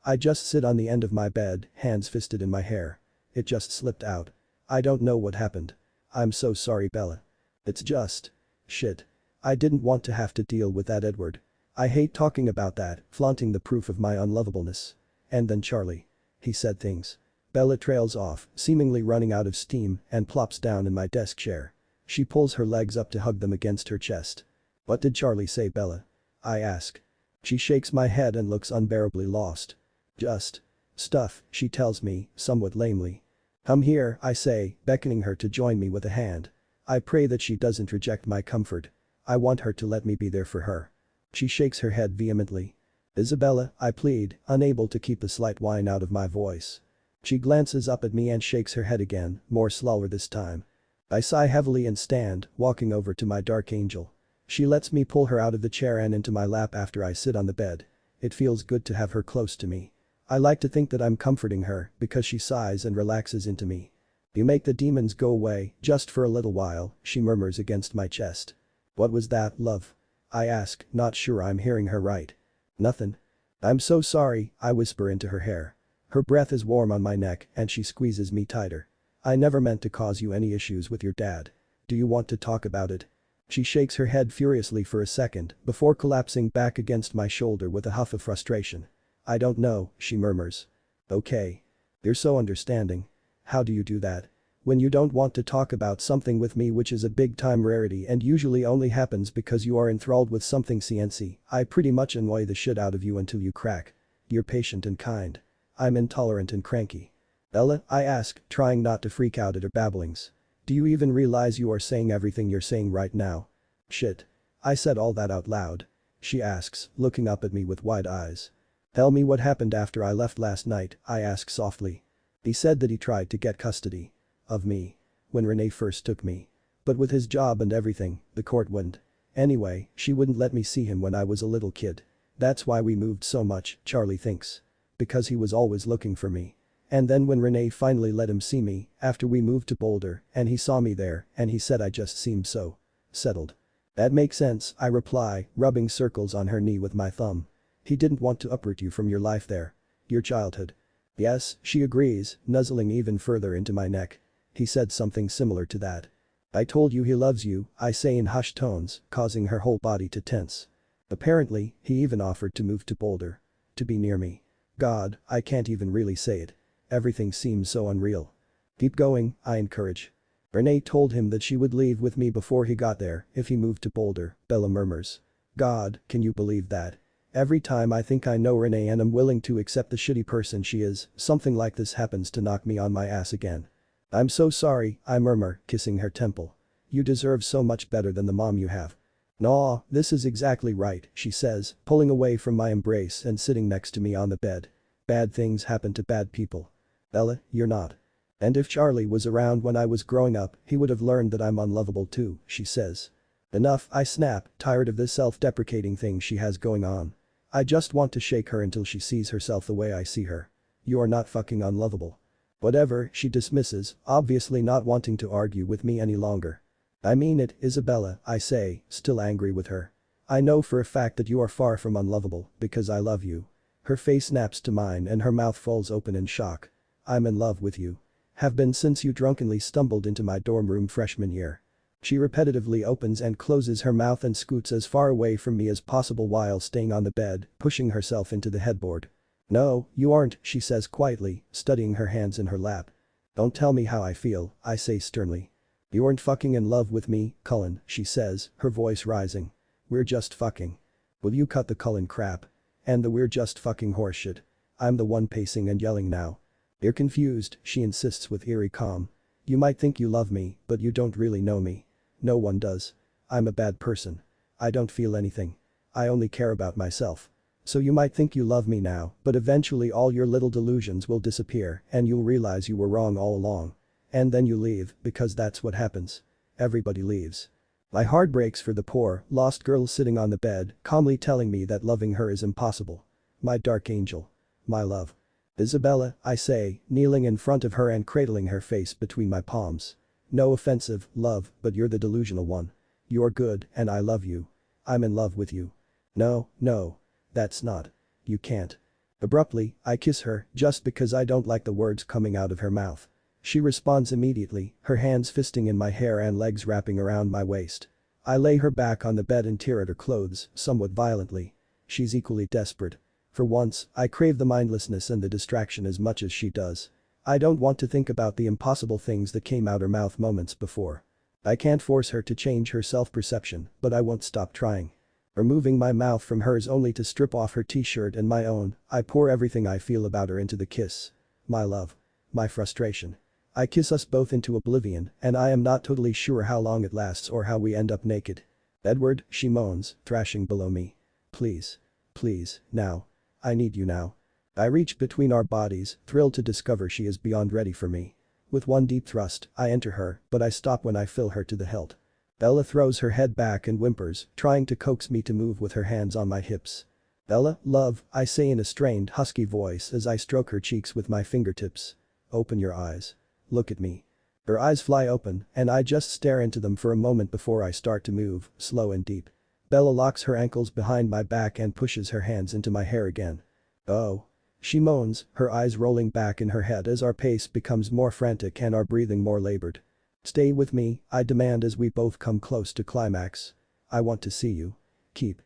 I just sit on the end of my bed, hands fisted in my hair. It just slipped out. I don't know what happened. I'm so sorry, Bella. It's just shit. I didn't want to have to deal with that, Edward. I hate talking about that, flaunting the proof of my unlovableness. And then Charlie. He said things. Bella trails off, seemingly running out of steam, and plops down in my desk chair. She pulls her legs up to hug them against her chest. What did Charlie say, Bella? I ask. She shakes my head and looks unbearably lost. Just stuff, she tells me, somewhat lamely. Come here, I say, beckoning her to join me with a hand. I pray that she doesn't reject my comfort. I want her to let me be there for her. She shakes her head vehemently. Isabella, I plead, unable to keep the slight whine out of my voice. She glances up at me and shakes her head again, more slower this time. I sigh heavily and stand, walking over to my dark angel. She lets me pull her out of the chair and into my lap after I sit on the bed. It feels good to have her close to me. I like to think that I'm comforting her because she sighs and relaxes into me. You make the demons go away, just for a little while, she murmurs against my chest. What was that, love? I ask, not sure I'm hearing her right. Nothing. I'm so sorry, I whisper into her hair. Her breath is warm on my neck and she squeezes me tighter. I never meant to cause you any issues with your dad. Do you want to talk about it? She shakes her head furiously for a second before collapsing back against my shoulder with a huff of frustration. I don't know, she murmurs. Okay. You're so understanding. How do you do that? When you don't want to talk about something with me, which is a big-time rarity and usually only happens because you are enthralled with something CNC, I pretty much annoy the shit out of you until you crack. You're patient and kind. I'm intolerant and cranky. Ella, I ask, trying not to freak out at her babblings. Do you even realize you are saying everything you're saying right now? Shit. I said all that out loud. She asks, looking up at me with wide eyes. Tell me what happened after I left last night, I ask softly. He said that he tried to get custody of me when Renee first took me. But with his job and everything, the court wouldn't. Anyway, she wouldn't let me see him when I was a little kid. That's why we moved so much, Charlie thinks. Because he was always looking for me. And then when Renee finally let him see me, after we moved to Boulder, and he saw me there, and he said I just seemed so settled. That makes sense, I reply, rubbing circles on her knee with my thumb. He didn't want to uproot you from your life there. Your childhood. Yes, she agrees, nuzzling even further into my neck. He said something similar to that. I told you he loves you, I say in hushed tones, causing her whole body to tense. Apparently, he even offered to move to Boulder. To be near me. God, I can't even really say it. Everything seems so unreal. Keep going, I encourage. Renee told him that she would leave with me before he got there if he moved to Boulder, Bella murmurs. God, can you believe that? Every time I think I know Renee and am willing to accept the shitty person she is, something like this happens to knock me on my ass again. I'm so sorry, I murmur, kissing her temple. You deserve so much better than the mom you have. "Nah, this is exactly right," she says, pulling away from my embrace and sitting next to me on the bed. "Bad things happen to bad people. Bella, you're not. And if Charlie was around when I was growing up, he would have learned that I'm unlovable too," she says. "Enough," I snap, tired of this self-deprecating thing she has going on. I just want to shake her until she sees herself the way I see her. "You are not fucking unlovable." "Whatever," she dismisses, obviously not wanting to argue with me any longer. "I mean it, Isabella," I say, still angry with her. "I know for a fact that you are far from unlovable because I love you." Her face snaps to mine and her mouth falls open in shock. "I'm in love with you. Have been since you drunkenly stumbled into my dorm room freshman year." She repetitively opens and closes her mouth and scoots as far away from me as possible while staying on the bed, pushing herself into the headboard. "No, you aren't," she says quietly, studying her hands in her lap. "Don't tell me how I feel," I say sternly. "You aren't fucking in love with me, Cullen," she says, her voice rising. "We're just fucking. Will you cut the Cullen crap? And the 'we're just fucking' horseshit?" I'm the one pacing and yelling now. "You're confused," she insists with eerie calm. "You might think you love me, but you don't really know me. No one does. I'm a bad person. I don't feel anything. I only care about myself. So you might think you love me now, but eventually all your little delusions will disappear and you'll realize you were wrong all along. And then you leave, because that's what happens. Everybody leaves." My heart breaks for the poor, lost girl sitting on the bed, calmly telling me that loving her is impossible. My dark angel. My love. "Isabella," I say, kneeling in front of her and cradling her face between my palms. "No offensive, love, but you're the delusional one. You're good and I love you. I'm in love with you." "No, no. That's not. You can't." Abruptly, I kiss her, just because I don't like the words coming out of her mouth. She responds immediately, her hands fisting in my hair and legs wrapping around my waist. I lay her back on the bed and tear at her clothes, somewhat violently. She's equally desperate. For once, I crave the mindlessness and the distraction as much as she does. I don't want to think about the impossible things that came out her mouth moments before. I can't force her to change her self-perception, but I won't stop trying. Removing my mouth from hers only to strip off her t-shirt and my own, I pour everything I feel about her into the kiss. My love. My frustration. I kiss us both into oblivion, and I am not totally sure how long it lasts or how we end up naked. "Edward," she moans, thrashing below me. "Please. Please, now. I need you now." I reach between our bodies, thrilled to discover she is beyond ready for me. With one deep thrust, I enter her, but I stop when I fill her to the hilt. Bella throws her head back and whimpers, trying to coax me to move with her hands on my hips. "Bella, love," I say in a strained, husky voice as I stroke her cheeks with my fingertips. "Open your eyes. Look at me." Her eyes fly open, and I just stare into them for a moment before I start to move, slow and deep. Bella locks her ankles behind my back and pushes her hands into my hair again. "Oh." She moans, her eyes rolling back in her head as our pace becomes more frantic and our breathing more labored. "Stay with me," I demand as we both come close to climax. "I want to see you. Keep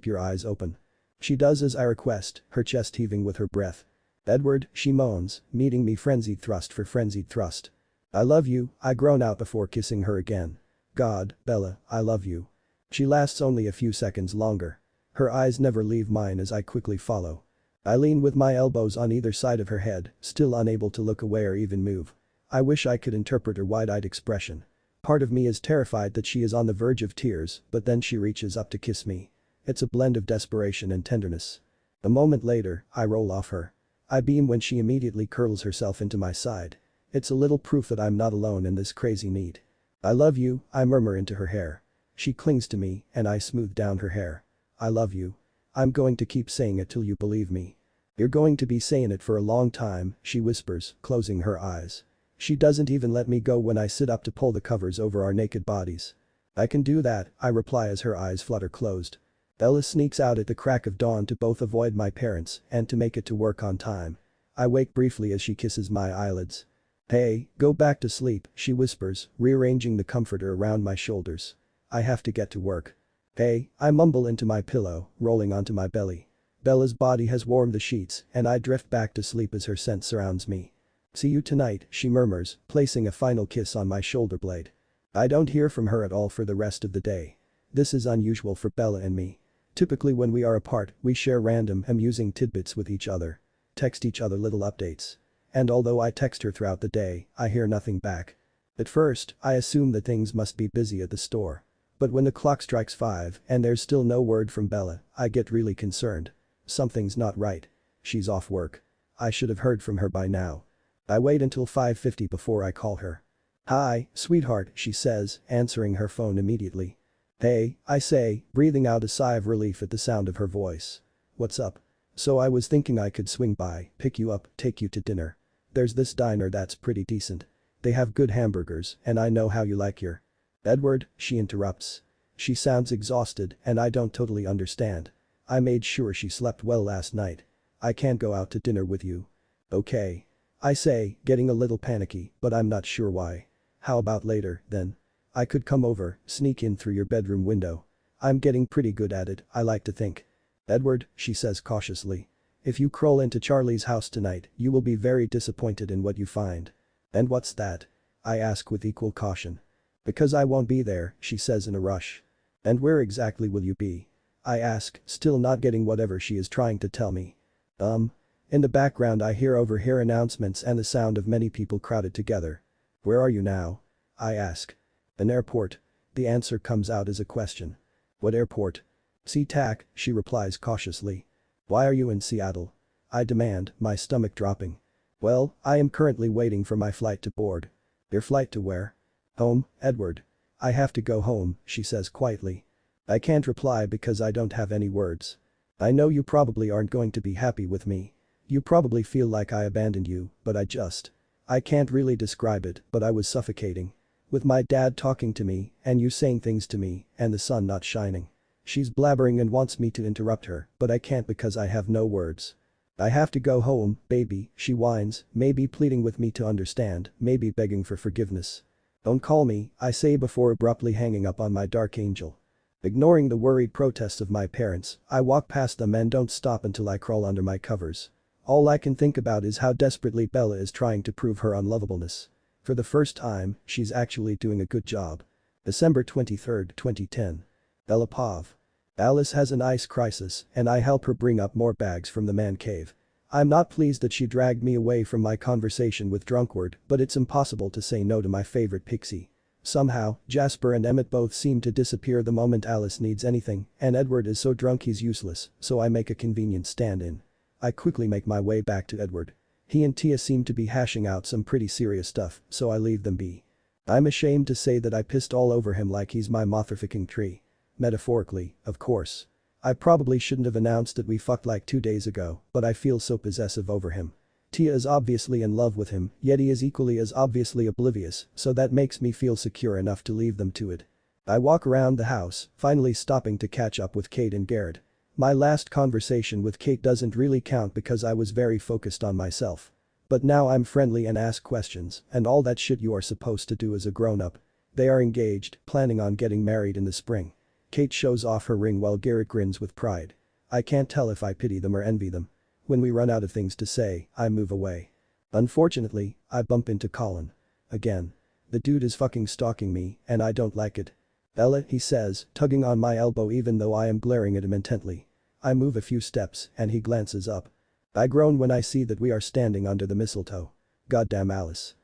your eyes open." She does as I request, her chest heaving with her breath. "Edward," she moans, meeting me frenzied thrust for frenzied thrust. "I love you," I groan out before kissing her again. "God, Bella, I love you." She lasts only a few seconds longer. Her eyes never leave mine as I quickly follow. I lean with my elbows on either side of her head, still unable to look away or even move. I wish I could interpret her wide-eyed expression. Part of me is terrified that she is on the verge of tears, but then she reaches up to kiss me. It's a blend of desperation and tenderness. A moment later, I roll off her. I beam when she immediately curls herself into my side. It's a little proof that I'm not alone in this crazy need. "I love you," I murmur into her hair. She clings to me, and I smooth down her hair. "I love you. I'm going to keep saying it till you believe me." "You're going to be saying it for a long time," she whispers, closing her eyes. She doesn't even let me go when I sit up to pull the covers over our naked bodies. "I can do that," I reply as her eyes flutter closed. Bella sneaks out at the crack of dawn to both avoid my parents and to make it to work on time. I wake briefly as she kisses my eyelids. "Hey, go back to sleep," she whispers, rearranging the comforter around my shoulders. "I have to get to work." "Hey," I mumble into my pillow, rolling onto my belly. Bella's body has warmed the sheets and I drift back to sleep as her scent surrounds me. "See you tonight," she murmurs, placing a final kiss on my shoulder blade. I don't hear from her at all for the rest of the day. This is unusual for Bella and me. Typically when we are apart, we share random, amusing tidbits with each other. Text each other little updates. And although I text her throughout the day, I hear nothing back. At first, I assume that things must be busy at the store. But when the clock strikes 5 and there's still no word from Bella, I get really concerned. Something's not right. She's off work. I should have heard from her by now. I wait until 5:50 before I call her. "Hi, sweetheart," she says, answering her phone immediately. "Hey," I say, breathing out a sigh of relief at the sound of her voice. "What's up?" "So I was thinking I could swing by, pick you up, take you to dinner. There's this diner that's pretty decent. They have good hamburgers and I know how you like your—" "Edward," she interrupts. She sounds exhausted and I don't totally understand. I made sure she slept well last night. I can't go out to dinner with you. "Okay." I say, getting a little panicky, but I'm not sure why. "How about later, then? I could come over, sneak in through your bedroom window. I'm getting pretty good at it, I like to think." "Edward," she says cautiously. "If you crawl into Charlie's house tonight, you will be very disappointed in what you find." "And what's that?" I ask with equal caution. "Because I won't be there," she says in a rush. "And where exactly will you be?" I ask, still not getting whatever she is trying to tell me. In the background I hear overhear announcements and the sound of many people crowded together. "Where are you now?" I ask. "An airport." The answer comes out as a question. "What airport?" "SeaTac," she replies cautiously. "Why are you in Seattle?" I demand, my stomach dropping. "Well, I am currently waiting for my flight to board." "Your flight to where?" "Home, Edward. I have to go home," she says quietly. I can't reply because I don't have any words. "I know you probably aren't going to be happy with me. You probably feel like I abandoned you, but I can't really describe it, but I was suffocating. With my dad talking to me, and you saying things to me, and the sun not shining." She's blabbering and wants me to interrupt her, but I can't because I have no words. "I have to go home, baby," she whines, maybe pleading with me to understand, maybe begging for forgiveness. "Don't call me," I say before abruptly hanging up on my dark angel. Ignoring the worried protests of my parents, I walk past them and don't stop until I crawl under my covers. All I can think about is how desperately Bella is trying to prove her unlovableness. For the first time, she's actually doing a good job. December 23, 2010. Bella Pov. Alice has an ice crisis and I help her bring up more bags from the man cave. I'm not pleased that she dragged me away from my conversation with Drunkward, but it's impossible to say no to my favorite pixie. Somehow, Jasper and Emmett both seem to disappear the moment Alice needs anything, and Edward is so drunk he's useless, so I make a convenient stand-in. I quickly make my way back to Edward. He and Tia seem to be hashing out some pretty serious stuff, so I leave them be. I'm ashamed to say that I pissed all over him like he's my motherfucking tree. Metaphorically, of course. I probably shouldn't have announced that we fucked like 2 days ago, but I feel so possessive over him. Tia is obviously in love with him, yet he is equally as obviously oblivious, so that makes me feel secure enough to leave them to it. I walk around the house, finally stopping to catch up with Kate and Garrett. My last conversation with Kate doesn't really count because I was very focused on myself. But now I'm friendly and ask questions and all that shit you are supposed to do as a grown-up. They are engaged, planning on getting married in the spring. Kate shows off her ring while Garrett grins with pride. I can't tell if I pity them or envy them. When we run out of things to say, I move away. Unfortunately, I bump into Colin. Again. The dude is fucking stalking me and I don't like it. "Bella," he says, tugging on my elbow even though I am glaring at him intently. I move a few steps and he glances up. I groan when I see that we are standing under the mistletoe. "Goddamn Alice.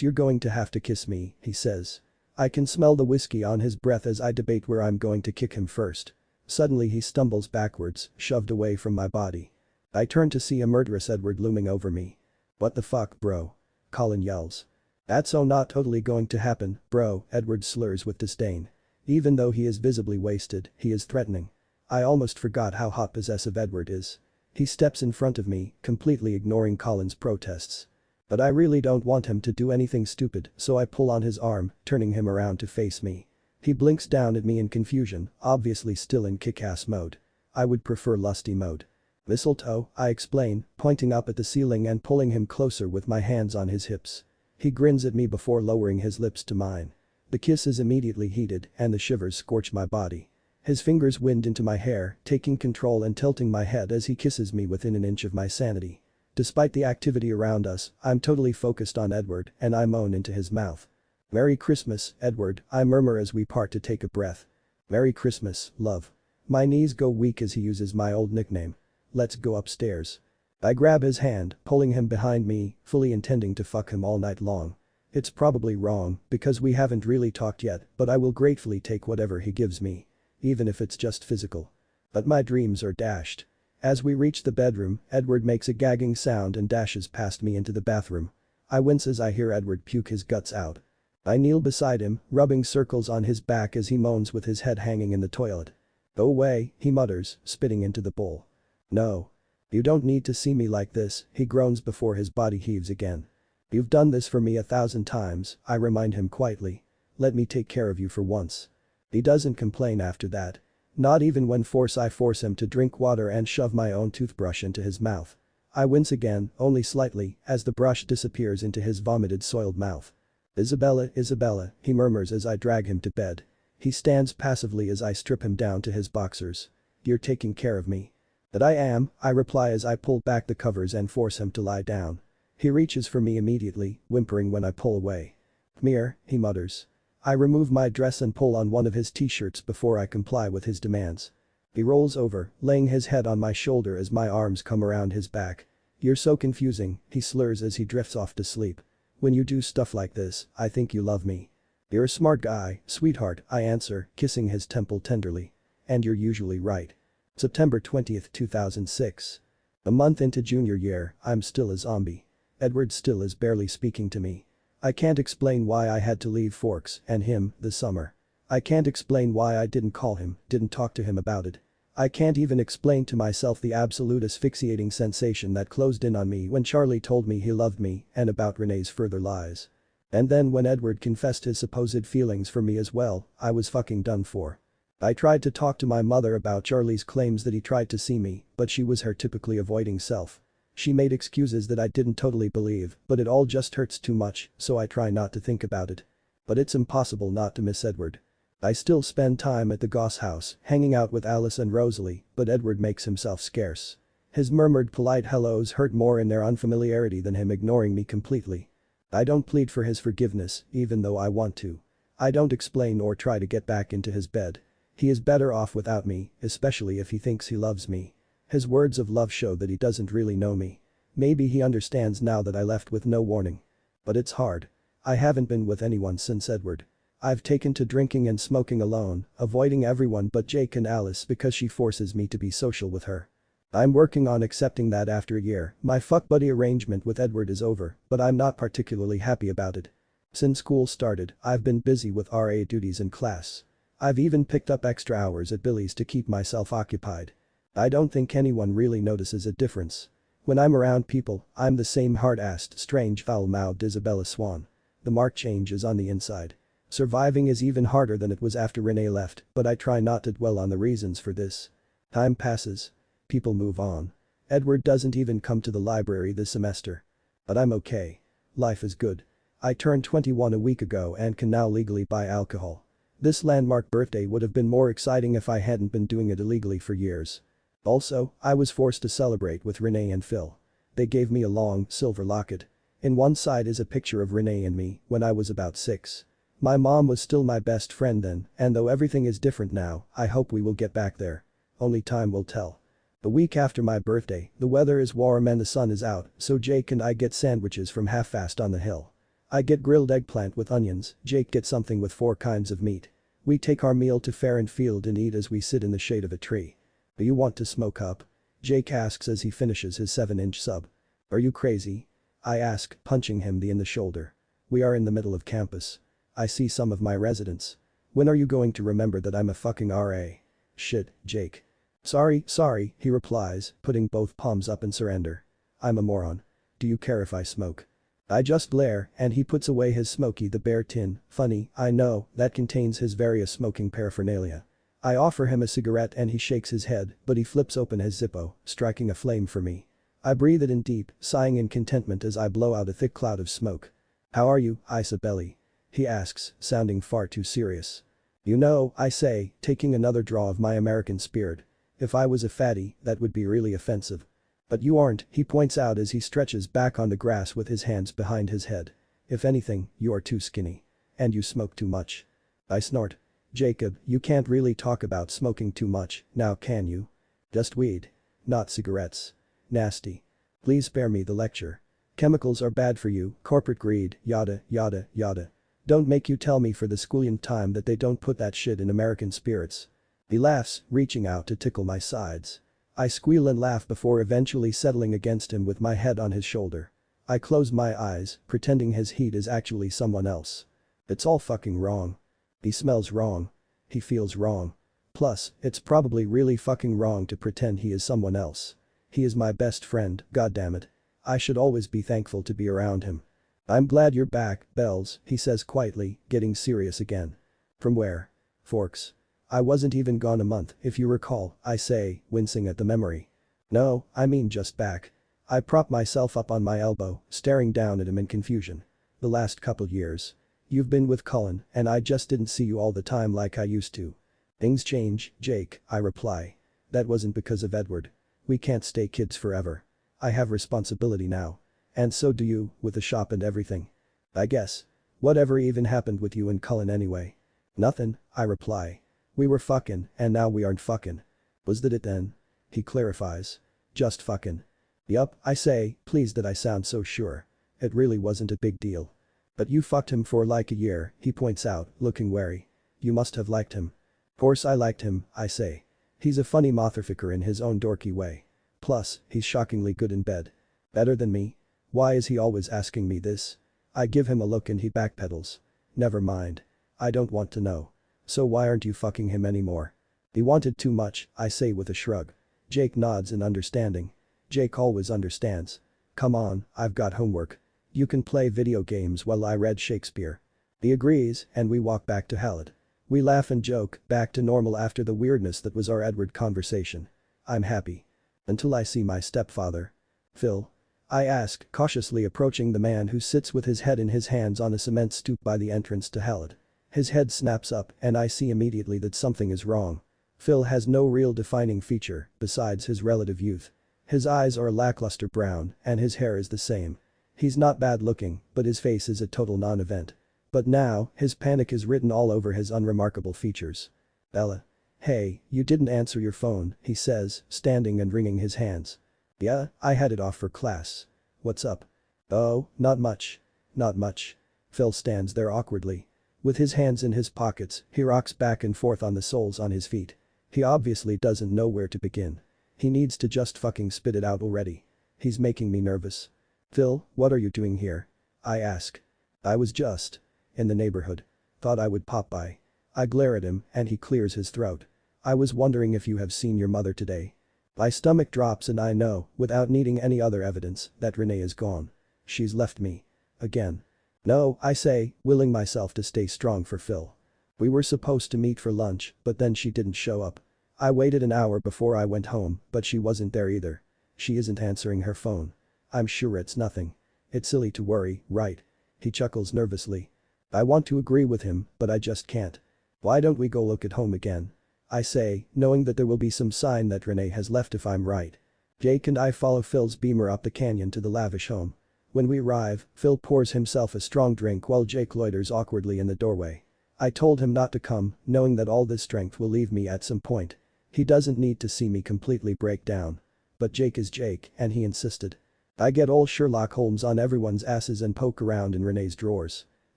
You're going to have to kiss me," he says. I can smell the whiskey on his breath as I debate where I'm going to kick him first. Suddenly he stumbles backwards, shoved away from my body. I turn to see a murderous Edward looming over me. "What the fuck, bro?" Colin yells. "That's not totally going to happen, bro," Edward slurs with disdain. Even though he is visibly wasted, he is threatening. I almost forgot how hot possessive Edward is. He steps in front of me, completely ignoring Colin's protests. But I really don't want him to do anything stupid, so I pull on his arm, turning him around to face me. He blinks down at me in confusion, obviously still in kick-ass mode. I would prefer lusty mode. "Mistletoe," I explain, pointing up at the ceiling and pulling him closer with my hands on his hips. He grins at me before lowering his lips to mine. The kiss is immediately heated and the shivers scorch my body. His fingers wind into my hair, taking control and tilting my head as he kisses me within an inch of my sanity. Despite the activity around us, I'm totally focused on Edward and I moan into his mouth. "Merry Christmas, Edward," I murmur as we part to take a breath. "Merry Christmas, love." My knees go weak as he uses my old nickname. "Let's go upstairs." I grab his hand, pulling him behind me, fully intending to fuck him all night long. It's probably wrong, because we haven't really talked yet, but I will gratefully take whatever he gives me. Even if it's just physical. But my dreams are dashed. As we reach the bedroom, Edward makes a gagging sound and dashes past me into the bathroom. I wince as I hear Edward puke his guts out. I kneel beside him, rubbing circles on his back as he moans with his head hanging in the toilet. "Go away," he mutters, spitting into the bowl. "No. You don't need to see me like this," he groans before his body heaves again. "You've done this for me 1,000 times," I remind him quietly. "Let me take care of you for once." He doesn't complain after that. Not even when I force him to drink water and shove my own toothbrush into his mouth. I wince again, only slightly, as the brush disappears into his vomited soiled mouth. "Isabella, Isabella," he murmurs as I drag him to bed. He stands passively as I strip him down to his boxers. "You're taking care of me." "That I am," I reply as I pull back the covers and force him to lie down. He reaches for me immediately, whimpering when I pull away. "Come here," he mutters. I remove my dress and pull on one of his t-shirts before I comply with his demands. He rolls over, laying his head on my shoulder as my arms come around his back. "You're so confusing," he slurs as he drifts off to sleep. "When you do stuff like this, I think you love me." "You're a smart guy, sweetheart," I answer, kissing his temple tenderly. "And you're usually right." September 20th, 2006. A month into junior year, I'm still a zombie. Edward still is barely speaking to me. I can't explain why I had to leave Forks and him this summer. I can't explain why I didn't call him, didn't talk to him about it. I can't even explain to myself the absolute asphyxiating sensation that closed in on me when Charlie told me he loved me and about Renee's further lies. And then when Edward confessed his supposed feelings for me as well, I was fucking done for. I tried to talk to my mother about Charlie's claims that he tried to see me, but she was her typically avoiding self. She made excuses that I didn't totally believe, but it all just hurts too much, so I try not to think about it. But it's impossible not to miss Edward. I still spend time at the Goss house, hanging out with Alice and Rosalie, but Edward makes himself scarce. His murmured polite hellos hurt more in their unfamiliarity than him ignoring me completely. I don't plead for his forgiveness, even though I want to. I don't explain or try to get back into his bed. He is better off without me, especially if he thinks he loves me. His words of love show that he doesn't really know me. Maybe he understands now that I left with no warning. But it's hard. I haven't been with anyone since Edward. I've taken to drinking and smoking alone, avoiding everyone but Jake and Alice because she forces me to be social with her. I'm working on accepting that after a year. My fuck buddy arrangement with Edward is over, but I'm not particularly happy about it. Since school started, I've been busy with RA duties in class. I've even picked up extra hours at Billy's to keep myself occupied. I don't think anyone really notices a difference. When I'm around people, I'm the same hard-assed, strange, foul-mouthed Isabella Swan. The mark change is on the inside. Surviving is even harder than it was after Renee left, but I try not to dwell on the reasons for this. Time passes. People move on. Edward doesn't even come to the library this semester. But I'm okay. Life is good. I turned 21 a week ago and can now legally buy alcohol. This landmark birthday would have been more exciting if I hadn't been doing it illegally for years. Also, I was forced to celebrate with Renee and Phil. They gave me a long, silver locket. In one side is a picture of Renee and me when I was about 6. My mom was still my best friend then, and though everything is different now, I hope we will get back there. Only time will tell. The week after my birthday, the weather is warm and the sun is out, so Jake and I get sandwiches from Half Fast on the Hill. I get grilled eggplant with onions, Jake gets something with 4 kinds of meat. We take our meal to Fair and Field and eat as we sit in the shade of a tree. "Do you want to smoke up?" Jake asks as he finishes his 7-inch sub. "Are you crazy?" I ask, punching him in the shoulder. We are in the middle of campus. I see some of my residents. "When are you going to remember that I'm a fucking RA?" "Shit, Jake." Sorry," he replies, putting both palms up in surrender. "I'm a moron. Do you care if I smoke?" I just glare, and he puts away his Smokey the Bear tin, funny, I know, that contains his various smoking paraphernalia. I offer him a cigarette and he shakes his head, but he flips open his Zippo, striking a flame for me. I breathe it in deep, sighing in contentment as I blow out a thick cloud of smoke. "How are you, Isabelli?" he asks, sounding far too serious. "You know," I say, taking another draw of my American spirit. "If I was a fatty, that would be really offensive. But you aren't," he points out as he stretches back on the grass with his hands behind his head. "If anything, you are too skinny. And you smoke too much." I snort. "Jacob, you can't really talk about smoking too much, now can you? Just weed. Not cigarettes. Nasty. Please spare me the lecture." Chemicals are bad for you, corporate greed, yada yada yada. Don't make you tell me for the squillion time that they don't put that shit in American spirits. He laughs, reaching out to tickle my sides. I squeal and laugh before eventually settling against him with my head on his shoulder. I close my eyes, pretending his heat is actually someone else. It's all fucking wrong. He smells wrong. He feels wrong. Plus, it's probably really fucking wrong to pretend he is someone else. He is my best friend, goddammit. I should always be thankful to be around him. I'm glad you're back, Bells, he says quietly, getting serious again. From where? Forks. I wasn't even gone a month, if you recall, I say, wincing at the memory. No, I mean just back. I prop myself up on my elbow, staring down at him in confusion. The last couple years. You've been with Cullen, and I just didn't see you all the time like I used to. Things change, Jake, I reply. That wasn't because of Edward. We can't stay kids forever. I have responsibility now. And so do you, with the shop and everything. I guess. Whatever even happened with you and Cullen anyway? Nothing, I reply. We were fucking, and now we aren't fucking. Was that it then? He clarifies. Just fucking. Yup, I say, pleased that I sound so sure. It really wasn't a big deal. But you fucked him for like a year, he points out, looking wary. You must have liked him. Course I liked him, I say. He's a funny motherfucker in his own dorky way. Plus, he's shockingly good in bed. Better than me? Why is he always asking me this? I give him a look and he backpedals. Never mind. I don't want to know. So why aren't you fucking him anymore? He wanted too much, I say with a shrug. Jake nods in understanding. Jake always understands. Come on, I've got homework. You can play video games while I read Shakespeare. He agrees, and we walk back to Hallett. We laugh and joke, back to normal after the weirdness that was our Edward conversation. I'm happy. Until I see my stepfather. Phil? I ask, cautiously approaching the man who sits with his head in his hands on a cement stoop by the entrance to Hallett. His head snaps up and I see immediately that something is wrong. Phil has no real defining feature besides his relative youth. His eyes are a lackluster brown and his hair is the same. He's not bad looking, but his face is a total non-event. But now, his panic is written all over his unremarkable features. Ella. Hey, you didn't answer your phone, he says, standing and wringing his hands. Yeah, I had it off for class. What's up? Oh, not much. Not much. Phil stands there awkwardly. With his hands in his pockets, he rocks back and forth on the soles on his feet. He obviously doesn't know where to begin. He needs to just fucking spit it out already. He's making me nervous. Phil, what are you doing here? I ask. I was just in the neighborhood. Thought I would pop by. I glare at him and he clears his throat. I was wondering if you have seen your mother today. My stomach drops and I know, without needing any other evidence, that Renee is gone. She's left me. Again. No, I say, willing myself to stay strong for Phil. We were supposed to meet for lunch, but then she didn't show up. I waited an hour before I went home, but she wasn't there either. She isn't answering her phone. I'm sure it's nothing. It's silly to worry, right? He chuckles nervously. I want to agree with him, but I just can't. Why don't we go look at home again? I say, knowing that there will be some sign that Renee has left if I'm right. Jake and I follow Phil's Beamer up the canyon to the lavish home. When we arrive, Phil pours himself a strong drink while Jake loiters awkwardly in the doorway. I told him not to come, knowing that all this strength will leave me at some point. He doesn't need to see me completely break down. But Jake is Jake, and he insisted. I get all Sherlock Holmes on everyone's asses and poke around in Renee's drawers.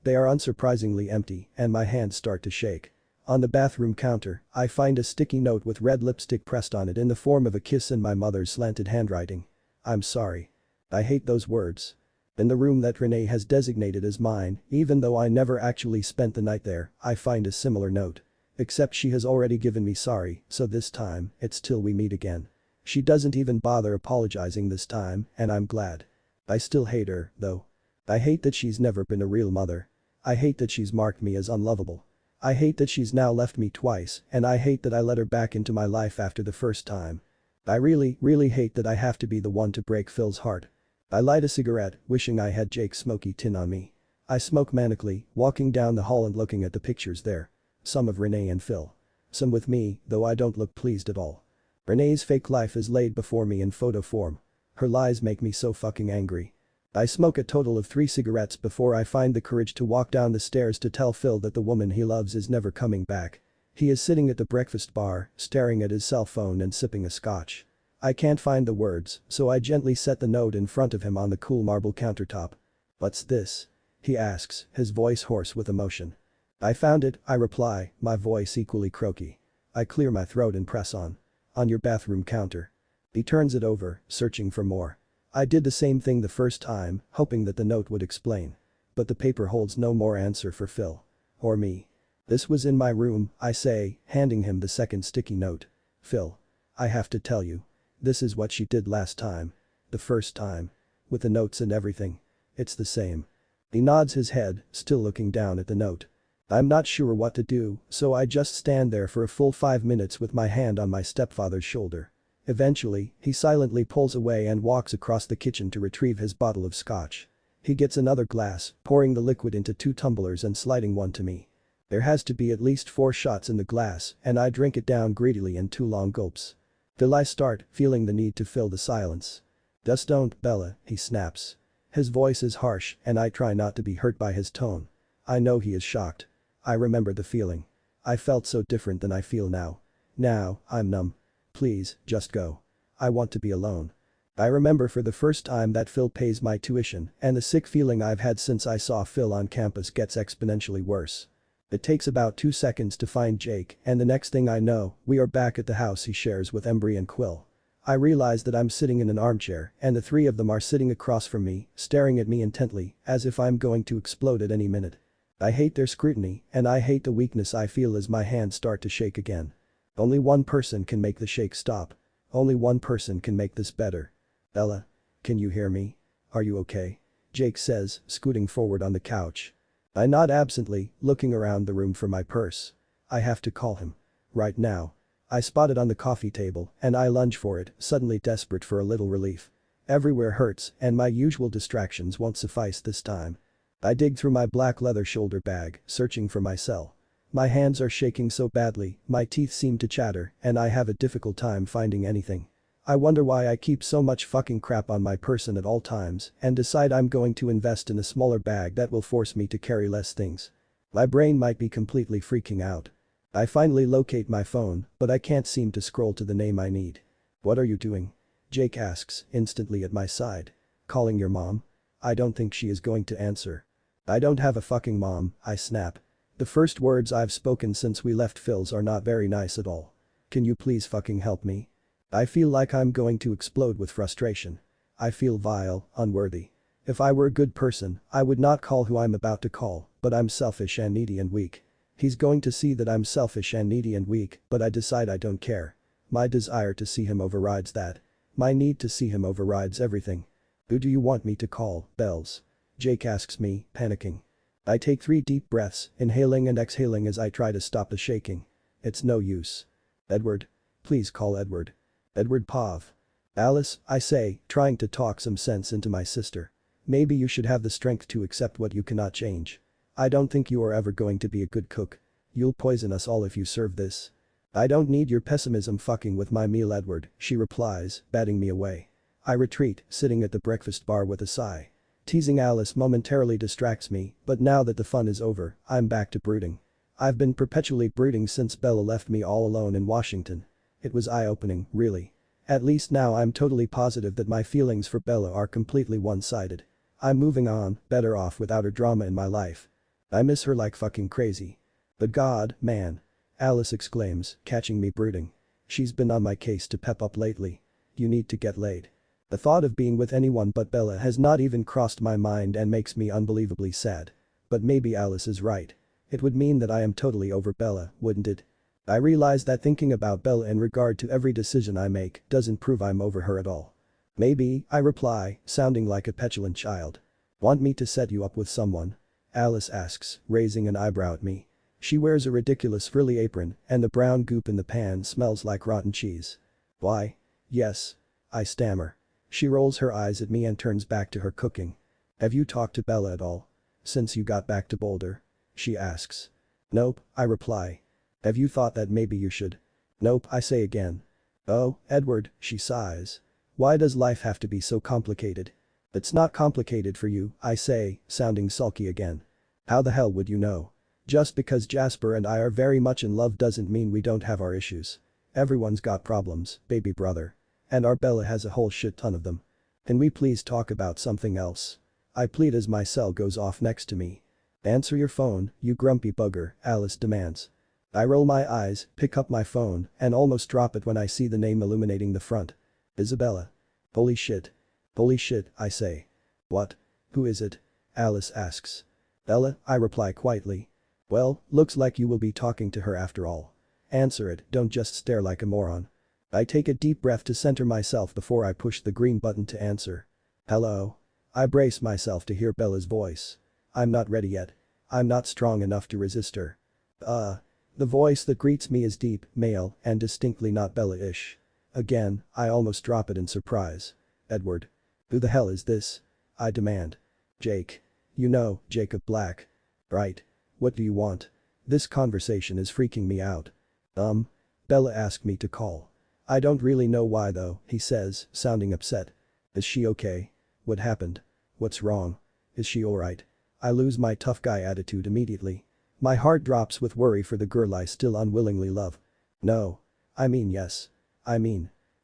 They are unsurprisingly empty, and my hands start to shake. On the bathroom counter, I find a sticky note with red lipstick pressed on it in the form of a kiss in my mother's slanted handwriting. I'm sorry. I hate those words. In the room that Renee has designated as mine, even though I never actually spent the night there, I find a similar note. Except she has already given me sorry, so this time, it's till we meet again. She doesn't even bother apologizing this time, and I'm glad. I still hate her, though. I hate that she's never been a real mother. I hate that she's marked me as unlovable. I hate that she's now left me twice, and I hate that I let her back into my life after the first time. I really, really hate that I have to be the one to break Phil's heart. I light a cigarette, wishing I had Jake's smoky tin on me. I smoke manically, walking down the hall and looking at the pictures there. Some of Renee and Phil. Some with me, though I don't look pleased at all. Renee's fake life is laid before me in photo form. Her lies make me so fucking angry. I smoke a total of 3 cigarettes before I find the courage to walk down the stairs to tell Phil that the woman he loves is never coming back. He is sitting at the breakfast bar, staring at his cell phone and sipping a scotch. I can't find the words, so I gently set the note in front of him on the cool marble countertop. "What's this?" he asks, his voice hoarse with emotion. "I found it," I reply, my voice equally croaky. I clear my throat and press on. "On your bathroom counter." He turns it over, searching for more. I did the same thing the first time, hoping that the note would explain. But the paper holds no more answer for Phil. Or me. "This was in my room," I say, handing him the second sticky note. "Phil. I have to tell you. This is what she did last time. The first time. With the notes and everything. It's the same." He nods his head, still looking down at the note. I'm not sure what to do, so I just stand there for a full 5 minutes with my hand on my stepfather's shoulder. Eventually, he silently pulls away and walks across the kitchen to retrieve his bottle of scotch. He gets another glass, pouring the liquid into 2 tumblers and sliding one to me. There has to be at least 4 shots in the glass, and I drink it down greedily in 2 long gulps. Till I start feeling the need to fill the silence. "Just don't, Bella," he snaps. His voice is harsh and I try not to be hurt by his tone. I know he is shocked. I remember the feeling. I felt so different than I feel now. Now, I'm numb. "Please, just go. I want to be alone." I remember for the first time that Phil pays my tuition and the sick feeling I've had since I saw Phil on campus gets exponentially worse. It takes about 2 seconds to find Jake and the next thing I know, we are back at the house he shares with Embry and Quill. I realize that I'm sitting in an armchair and the 3 of them are sitting across from me, staring at me intently, as if I'm going to explode at any minute. I hate their scrutiny and I hate the weakness I feel as my hands start to shake again. Only one person can make the shake stop. Only one person can make this better. "Bella? Can you hear me? Are you okay?" Jake says, scooting forward on the couch. I nod absently, looking around the room for my purse. I have to call him. Right now. I spot it on the coffee table and I lunge for it, suddenly desperate for a little relief. Everywhere hurts and my usual distractions won't suffice this time. I dig through my black leather shoulder bag, searching for my cell. My hands are shaking so badly, my teeth seem to chatter, and I have a difficult time finding anything. I wonder why I keep so much fucking crap on my person at all times and decide I'm going to invest in a smaller bag that will force me to carry less things. My brain might be completely freaking out. I finally locate my phone, but I can't seem to scroll to the name I need. "What are you doing?" Jake asks, instantly at my side. "Calling your mom?" I don't think she is going to answer. "I don't have a fucking mom," I snap. The first words I've spoken since we left Phil's are not very nice at all. "Can you please fucking help me?" I feel like I'm going to explode with frustration. I feel vile, unworthy. If I were a good person, I would not call who I'm about to call, but I'm selfish and needy and weak. He's going to see that I'm selfish and needy and weak, but I decide I don't care. My desire to see him overrides that. My need to see him overrides everything. "Who do you want me to call, Bells?" Jake asks me, panicking. I take 3 deep breaths, inhaling and exhaling as I try to stop the shaking. It's no use. "Edward. Please call Edward. Edward Pav." "Alice," I say, trying to talk some sense into my sister. "Maybe you should have the strength to accept what you cannot change. I don't think you are ever going to be a good cook. You'll poison us all if you serve this." "I don't need your pessimism fucking with my meal, Edward," she replies, batting me away. I retreat, sitting at the breakfast bar with a sigh. Teasing Alice momentarily distracts me, but now that the fun is over, I'm back to brooding. I've been perpetually brooding since Bella left me all alone in Washington. It was eye-opening, really. At least now I'm totally positive that my feelings for Bella are completely one-sided. I'm moving on, better off without her drama in my life. I miss her like fucking crazy. "But God, man," Alice exclaims, catching me brooding. "She's been on my case to pep up lately. You need to get laid." The thought of being with anyone but Bella has not even crossed my mind and makes me unbelievably sad. But maybe Alice is right. It would mean that I am totally over Bella, wouldn't it? I realize that thinking about Bella in regard to every decision I make doesn't prove I'm over her at all. "Maybe," I reply, sounding like a petulant child. "Want me to set you up with someone?" Alice asks, raising an eyebrow at me. She wears a ridiculous frilly apron and the brown goop in the pan smells like rotten cheese. "Why? Yes." I stammer. She rolls her eyes at me and turns back to her cooking. "Have you talked to Bella at all? Since you got back to Boulder?" she asks. "Nope," I reply. "Have you thought that maybe you should?" "Nope," I say again. "Oh, Edward," she sighs. "Why does life have to be so complicated?" "It's not complicated for you," I say, sounding sulky again. "How the hell would you know? Just because Jasper and I are very much in love doesn't mean we don't have our issues. Everyone's got problems, baby brother. And our Bella has a whole shit ton of them. Can we please talk about something else? I plead as my cell goes off next to me. Answer your phone, you grumpy bugger, Alice demands. I roll my eyes, pick up my phone, and almost drop it when I see the name illuminating the front. Isabella. Holy shit. Holy shit, I say. What? Who is it? Alice asks. Bella, I reply quietly. Well, looks like you will be talking to her after all. Answer it, don't just stare like a moron. I take a deep breath to center myself before I push the green button to answer. Hello? I brace myself to hear Bella's voice. I'm not ready yet. I'm not strong enough to resist her. The voice that greets me is deep, male, and distinctly not Bella-ish. Again, I almost drop it in surprise. Edward. Who the hell is this? I demand. Jake. You know, Jacob Black. Right. What do you want? This conversation is freaking me out. Bella asked me to call. I don't really know why though, he says, sounding upset. Is she okay? What happened? What's wrong? Is she alright? I lose my tough guy attitude immediately. My heart drops with worry for the girl I still unwillingly love. No. I mean yes.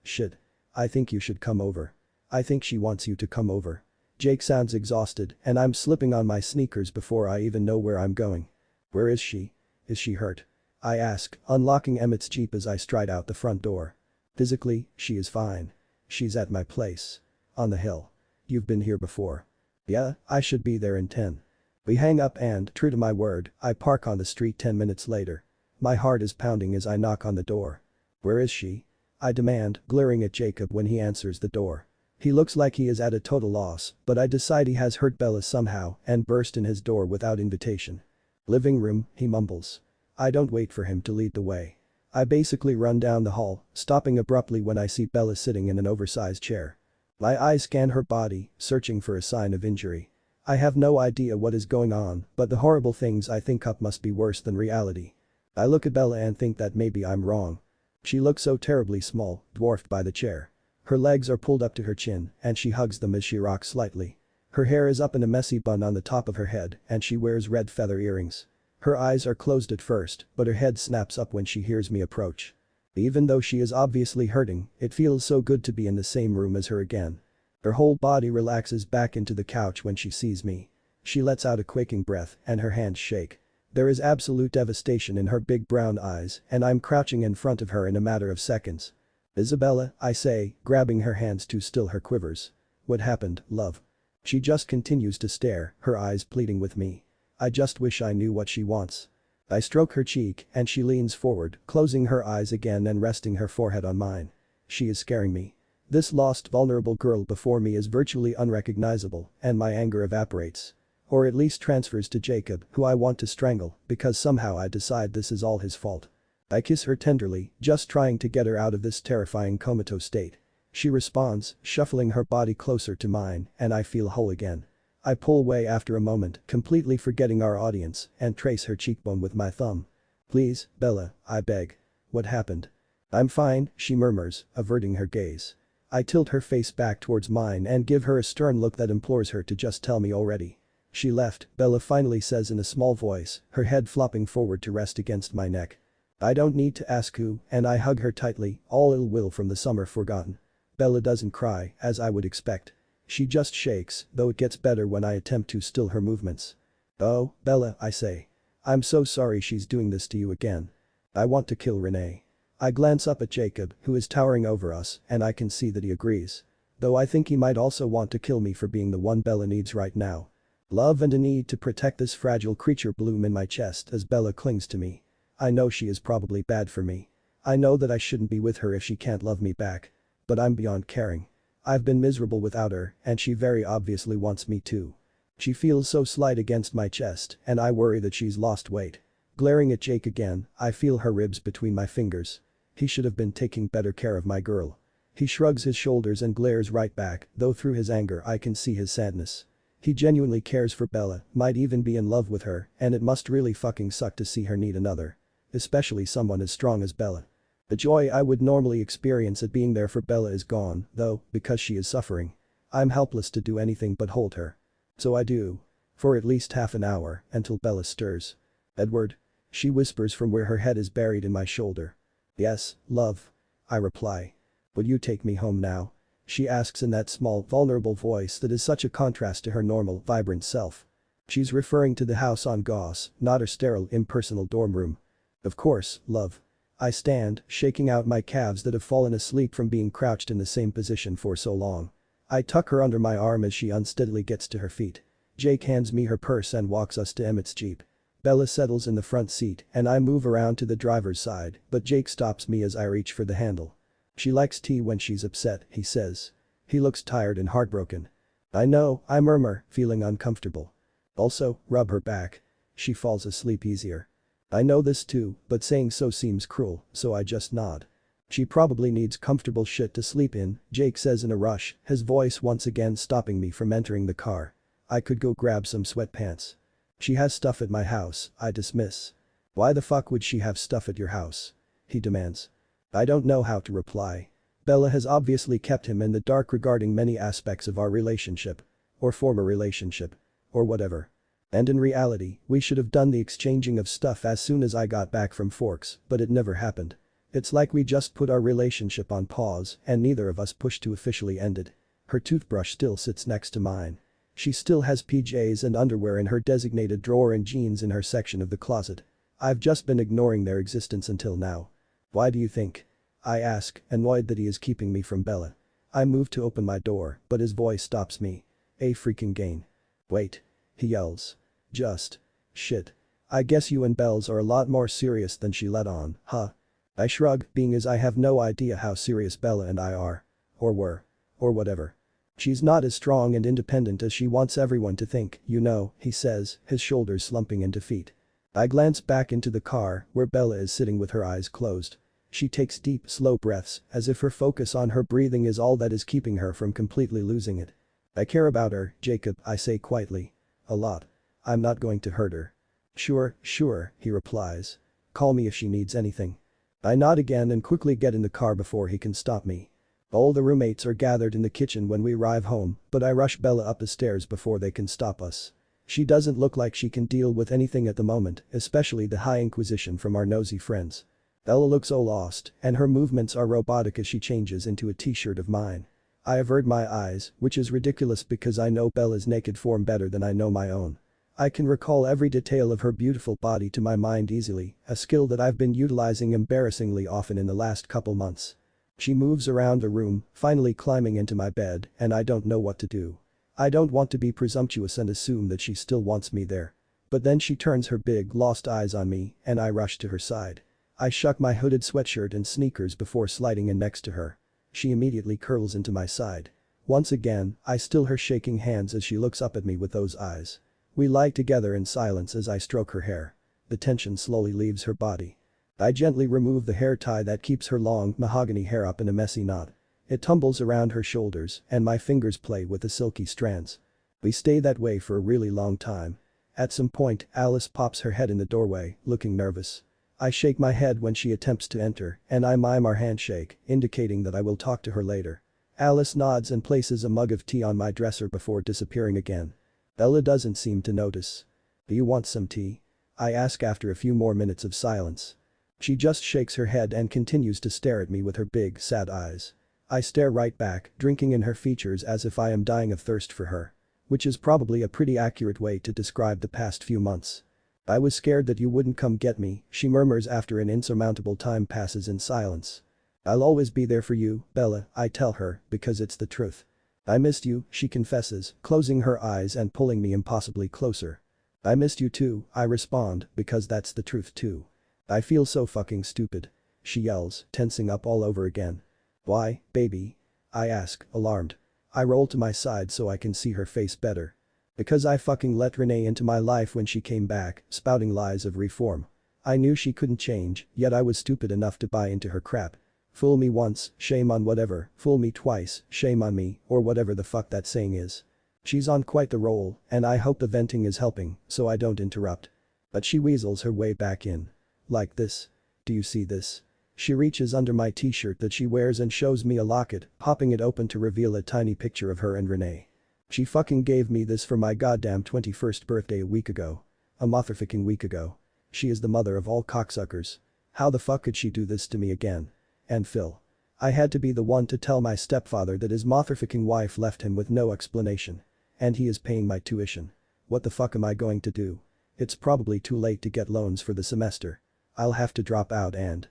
Shit. I think you should come over. I think she wants you to come over. Jake sounds exhausted and I'm slipping on my sneakers before I even know where I'm going. Where is she? Is she hurt? I ask, unlocking Emmett's Jeep as I stride out the front door. Physically, she is fine. She's at my place. On the hill. You've been here before. Yeah, I should be there in 10. We hang up and, true to my word, I park on the street 10 minutes later. My heart is pounding as I knock on the door. Where is she? I demand, glaring at Jacob when he answers the door. He looks like he is at a total loss, but I decide he has hurt Bella somehow and burst in his door without invitation. Living room, he mumbles. I don't wait for him to lead the way. I basically run down the hall, stopping abruptly when I see Bella sitting in an oversized chair. My eyes scan her body, searching for a sign of injury. I have no idea what is going on, but the horrible things I think up must be worse than reality. I look at Bella and think that maybe I'm wrong. She looks so terribly small, dwarfed by the chair. Her legs are pulled up to her chin and she hugs them as she rocks slightly. Her hair is up in a messy bun on the top of her head and she wears red feather earrings. Her eyes are closed at first, but her head snaps up when she hears me approach. Even though she is obviously hurting, it feels so good to be in the same room as her again. Her whole body relaxes back into the couch when she sees me. She lets out a quaking breath and her hands shake. There is absolute devastation in her big brown eyes and I'm crouching in front of her in a matter of seconds. Isabella, I say, grabbing her hands to still her quivers. What happened, love? She just continues to stare, her eyes pleading with me. I just wish I knew what she wants. I stroke her cheek and she leans forward, closing her eyes again and resting her forehead on mine. She is scaring me. This lost vulnerable girl before me is virtually unrecognizable and my anger evaporates. Or at least transfers to Jacob, who I want to strangle because somehow I decide this is all his fault. I kiss her tenderly, just trying to get her out of this terrifying comatose state. She responds, shuffling her body closer to mine, and I feel whole again. I pull away after a moment, completely forgetting our audience, and trace her cheekbone with my thumb. Please, Bella, I beg. What happened? I'm fine, she murmurs, averting her gaze. I tilt her face back towards mine and give her a stern look that implores her to just tell me already. She left, Bella finally says in a small voice, her head flopping forward to rest against my neck. I don't need to ask who, and I hug her tightly, all ill will from the summer forgotten. Bella doesn't cry, as I would expect. She just shakes, though it gets better when I attempt to still her movements. Oh, Bella, I say. I'm so sorry she's doing this to you again. I want to kill Renee. I glance up at Jacob, who is towering over us, and I can see that he agrees. Though I think he might also want to kill me for being the one Bella needs right now. Love and a need to protect this fragile creature bloom in my chest as Bella clings to me. I know she is probably bad for me. I know that I shouldn't be with her if she can't love me back. But I'm beyond caring. I've been miserable without her, and she very obviously wants me too. She feels so slight against my chest, and I worry that she's lost weight. Glaring at Jake again, I feel her ribs between my fingers. He should have been taking better care of my girl. He shrugs his shoulders and glares right back, though through his anger I can see his sadness. He genuinely cares for Bella, might even be in love with her, and it must really fucking suck to see her need another. Especially someone as strong as Bella. The joy I would normally experience at being there for Bella is gone, though, because she is suffering. I'm helpless to do anything but hold her. So I do. For at least half an hour, until Bella stirs. Edward? She whispers from where her head is buried in my shoulder. Yes, love. I reply. "Would you take me home now?" she asks in that small, vulnerable voice that is such a contrast to her normal, vibrant self. She's referring to the house on Goss, not her sterile, impersonal dorm room. "Of course, love." I stand, shaking out my calves that have fallen asleep from being crouched in the same position for so long. I tuck her under my arm as she unsteadily gets to her feet. Jake hands me her purse and walks us to Emmett's Jeep. Bella settles in the front seat and I move around to the driver's side, but Jake stops me as I reach for the handle. "She likes tea when she's upset," he says. He looks tired and heartbroken. "I know," I murmur, feeling uncomfortable. "Also, rub her back. She falls asleep easier." I know this too, but saying so seems cruel, so I just nod. "She probably needs comfortable shit to sleep in," Jake says in a rush, his voice once again stopping me from entering the car. "I could go grab some sweatpants." "She has stuff at my house," I dismiss. "Why the fuck would she have stuff at your house?" he demands. I don't know how to reply. Bella has obviously kept him in the dark regarding many aspects of our relationship. Or former relationship. Or whatever. And in reality, we should have done the exchanging of stuff as soon as I got back from Forks, but it never happened. It's like we just put our relationship on pause and neither of us pushed to officially end it. Her toothbrush still sits next to mine. She still has PJs and underwear in her designated drawer and jeans in her section of the closet. I've just been ignoring their existence until now. "Why do you think?" I ask, annoyed that he is keeping me from Bella. I move to open my door, but his voice stops me. "A freaking gain." "Wait." he yells. "Just. Shit. I guess you and Bells are a lot more serious than she let on, huh?" I shrug, being as I have no idea how serious Bella and I are. Or were. Or whatever. "She's not as strong and independent as she wants everyone to think, you know," he says, his shoulders slumping into feet. I glance back into the car, where Bella is sitting with her eyes closed. She takes deep, slow breaths, as if her focus on her breathing is all that is keeping her from completely losing it. "I care about her, Jacob," I say quietly. "A lot. I'm not going to hurt her." "Sure, sure," he replies. "Call me if she needs anything." I nod again and quickly get in the car before he can stop me. All the roommates are gathered in the kitchen when we arrive home, but I rush Bella up the stairs before they can stop us. She doesn't look like she can deal with anything at the moment, especially the high inquisition from our nosy friends. Bella looks so lost, and her movements are robotic as she changes into a t-shirt of mine. I avert my eyes, which is ridiculous because I know Bella's naked form better than I know my own. I can recall every detail of her beautiful body to my mind easily, a skill that I've been utilizing embarrassingly often in the last couple months. She moves around the room, finally climbing into my bed, and I don't know what to do. I don't want to be presumptuous and assume that she still wants me there. But then she turns her big, lost eyes on me, and I rush to her side. I shuck my hooded sweatshirt and sneakers before sliding in next to her. She immediately curls into my side. Once again, I still her shaking hands as she looks up at me with those eyes. We lie together in silence as I stroke her hair. The tension slowly leaves her body. I gently remove the hair tie that keeps her long, mahogany hair up in a messy knot. It tumbles around her shoulders, and my fingers play with the silky strands. We stay that way for a really long time. At some point, Alice pops her head in the doorway, looking nervous. I shake my head when she attempts to enter, and I mime our handshake, indicating that I will talk to her later. Alice nods and places a mug of tea on my dresser before disappearing again. Bella doesn't seem to notice. "Do you want some tea?" I ask after a few more minutes of silence. She just shakes her head and continues to stare at me with her big, sad eyes. I stare right back, drinking in her features as if I am dying of thirst for her. Which is probably a pretty accurate way to describe the past few months. "I was scared that you wouldn't come get me," she murmurs after an insurmountable time passes in silence. "I'll always be there for you, Bella," I tell her, because it's the truth. "I missed you," she confesses, closing her eyes and pulling me impossibly closer. "I missed you too," I respond, because that's the truth too. "I feel so fucking stupid," she yells, tensing up all over again. "Why, baby?" I ask, alarmed. I roll to my side so I can see her face better. "Because I fucking let Renee into my life when she came back, spouting lies of reform. I knew she couldn't change, yet I was stupid enough to buy into her crap. Fool me once, shame on whatever, fool me twice, shame on me, or whatever the fuck that saying is." She's on quite the roll, and I hope the venting is helping, so I don't interrupt. But she weasels her way back in. "Like this. Do you see this?" She reaches under my t-shirt that she wears and shows me a locket, popping it open to reveal a tiny picture of her and Renee. "She fucking gave me this for my goddamn 21st birthday a week ago. A motherfucking week ago. She is the mother of all cocksuckers. How the fuck could she do this to me again? And Phil. I had to be the one to tell my stepfather that his motherfucking wife left him with no explanation. And he is paying my tuition. What the fuck am I going to do? It's probably too late to get loans for the semester. I'll have to drop out and.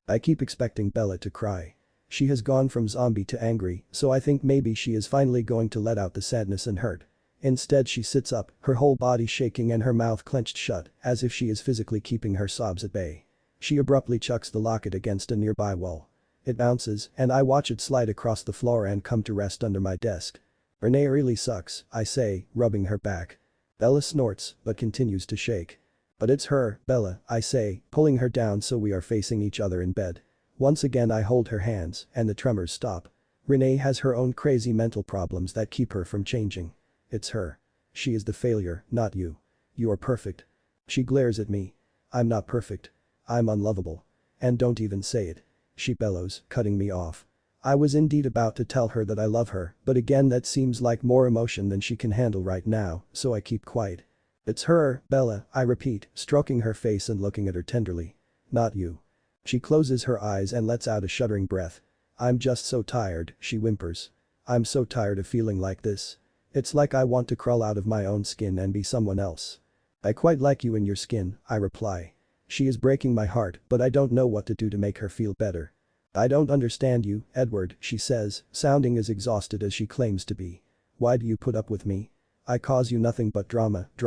I keep expecting Bella to cry. She has gone from zombie to angry, so I think maybe she is finally going to let out the sadness and hurt. Instead she sits up, her whole body shaking and her mouth clenched shut, as if she is physically keeping her sobs at bay. She abruptly chucks the locket against a nearby wall. It bounces, and I watch it slide across the floor and come to rest under my desk. Renee really sucks, I say, rubbing her back. Bella snorts, but continues to shake. But it's her, Bella, I say, pulling her down so we are facing each other in bed. Once again I hold her hands, and the tremors stop. Renee has her own crazy mental problems that keep her from changing. It's her. She is the failure, not you. You are perfect. She glares at me. I'm not perfect. I'm unlovable. And don't even say it. She bellows, cutting me off. I was indeed about to tell her that I love her, but again that seems like more emotion than she can handle right now, so I keep quiet. It's her, Bella, I repeat, stroking her face and looking at her tenderly. Not you. She closes her eyes and lets out a shuddering breath. I'm just so tired, she whimpers. I'm so tired of feeling like this. It's like I want to crawl out of my own skin and be someone else. I quite like you in your skin, I reply. She is breaking my heart, but I don't know what to do to make her feel better. I don't understand you, Edward, she says, sounding as exhausted as she claims to be. Why do you put up with me? I cause you nothing but drama.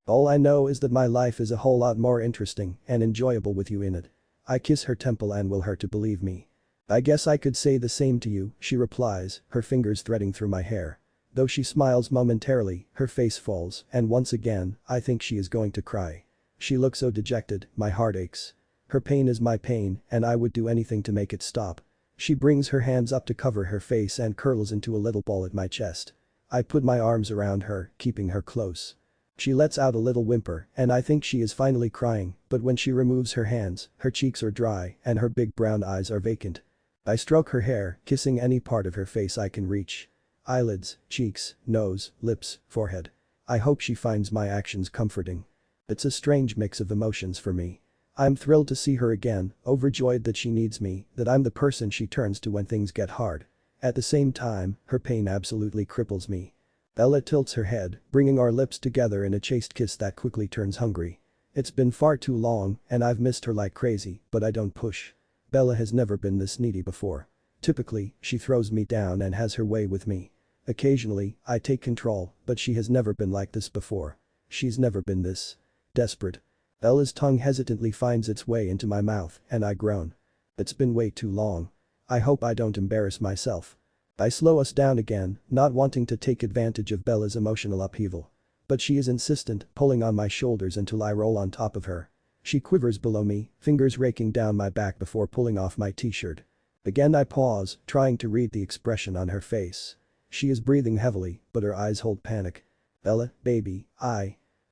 All I know is that my life is a whole lot more interesting and enjoyable with you in it. I kiss her temple and will her to believe me. I guess I could say the same to you, she replies, her fingers threading through my hair. Though she smiles momentarily, her face falls, and once again, I think she is going to cry. She looks so dejected, my heart aches. Her pain is my pain, and I would do anything to make it stop. She brings her hands up to cover her face and curls into a little ball at my chest. I put my arms around her, keeping her close. She lets out a little whimper, and I think she is finally crying, but when she removes her hands, her cheeks are dry and her big brown eyes are vacant. I stroke her hair, kissing any part of her face I can reach. Eyelids, cheeks, nose, lips, forehead. I hope she finds my actions comforting. It's a strange mix of emotions for me. I'm thrilled to see her again, overjoyed that she needs me, that I'm the person she turns to when things get hard. At the same time, her pain absolutely cripples me. Bella tilts her head, bringing our lips together in a chaste kiss that quickly turns hungry. It's been far too long, and I've missed her like crazy, but I don't push. Bella has never been this needy before. Typically, she throws me down and has her way with me. Occasionally, I take control, but she has never been like this before. She's never been this desperate. Bella's tongue hesitantly finds its way into my mouth, and I groan. It's been way too long. I hope I don't embarrass myself. I slow us down again, not wanting to take advantage of Bella's emotional upheaval. But she is insistent, pulling on my shoulders until I roll on top of her. She quivers below me, fingers raking down my back before pulling off my t-shirt. Again I pause, trying to read the expression on her face. She is breathing heavily, but her eyes hold panic. Bella, baby,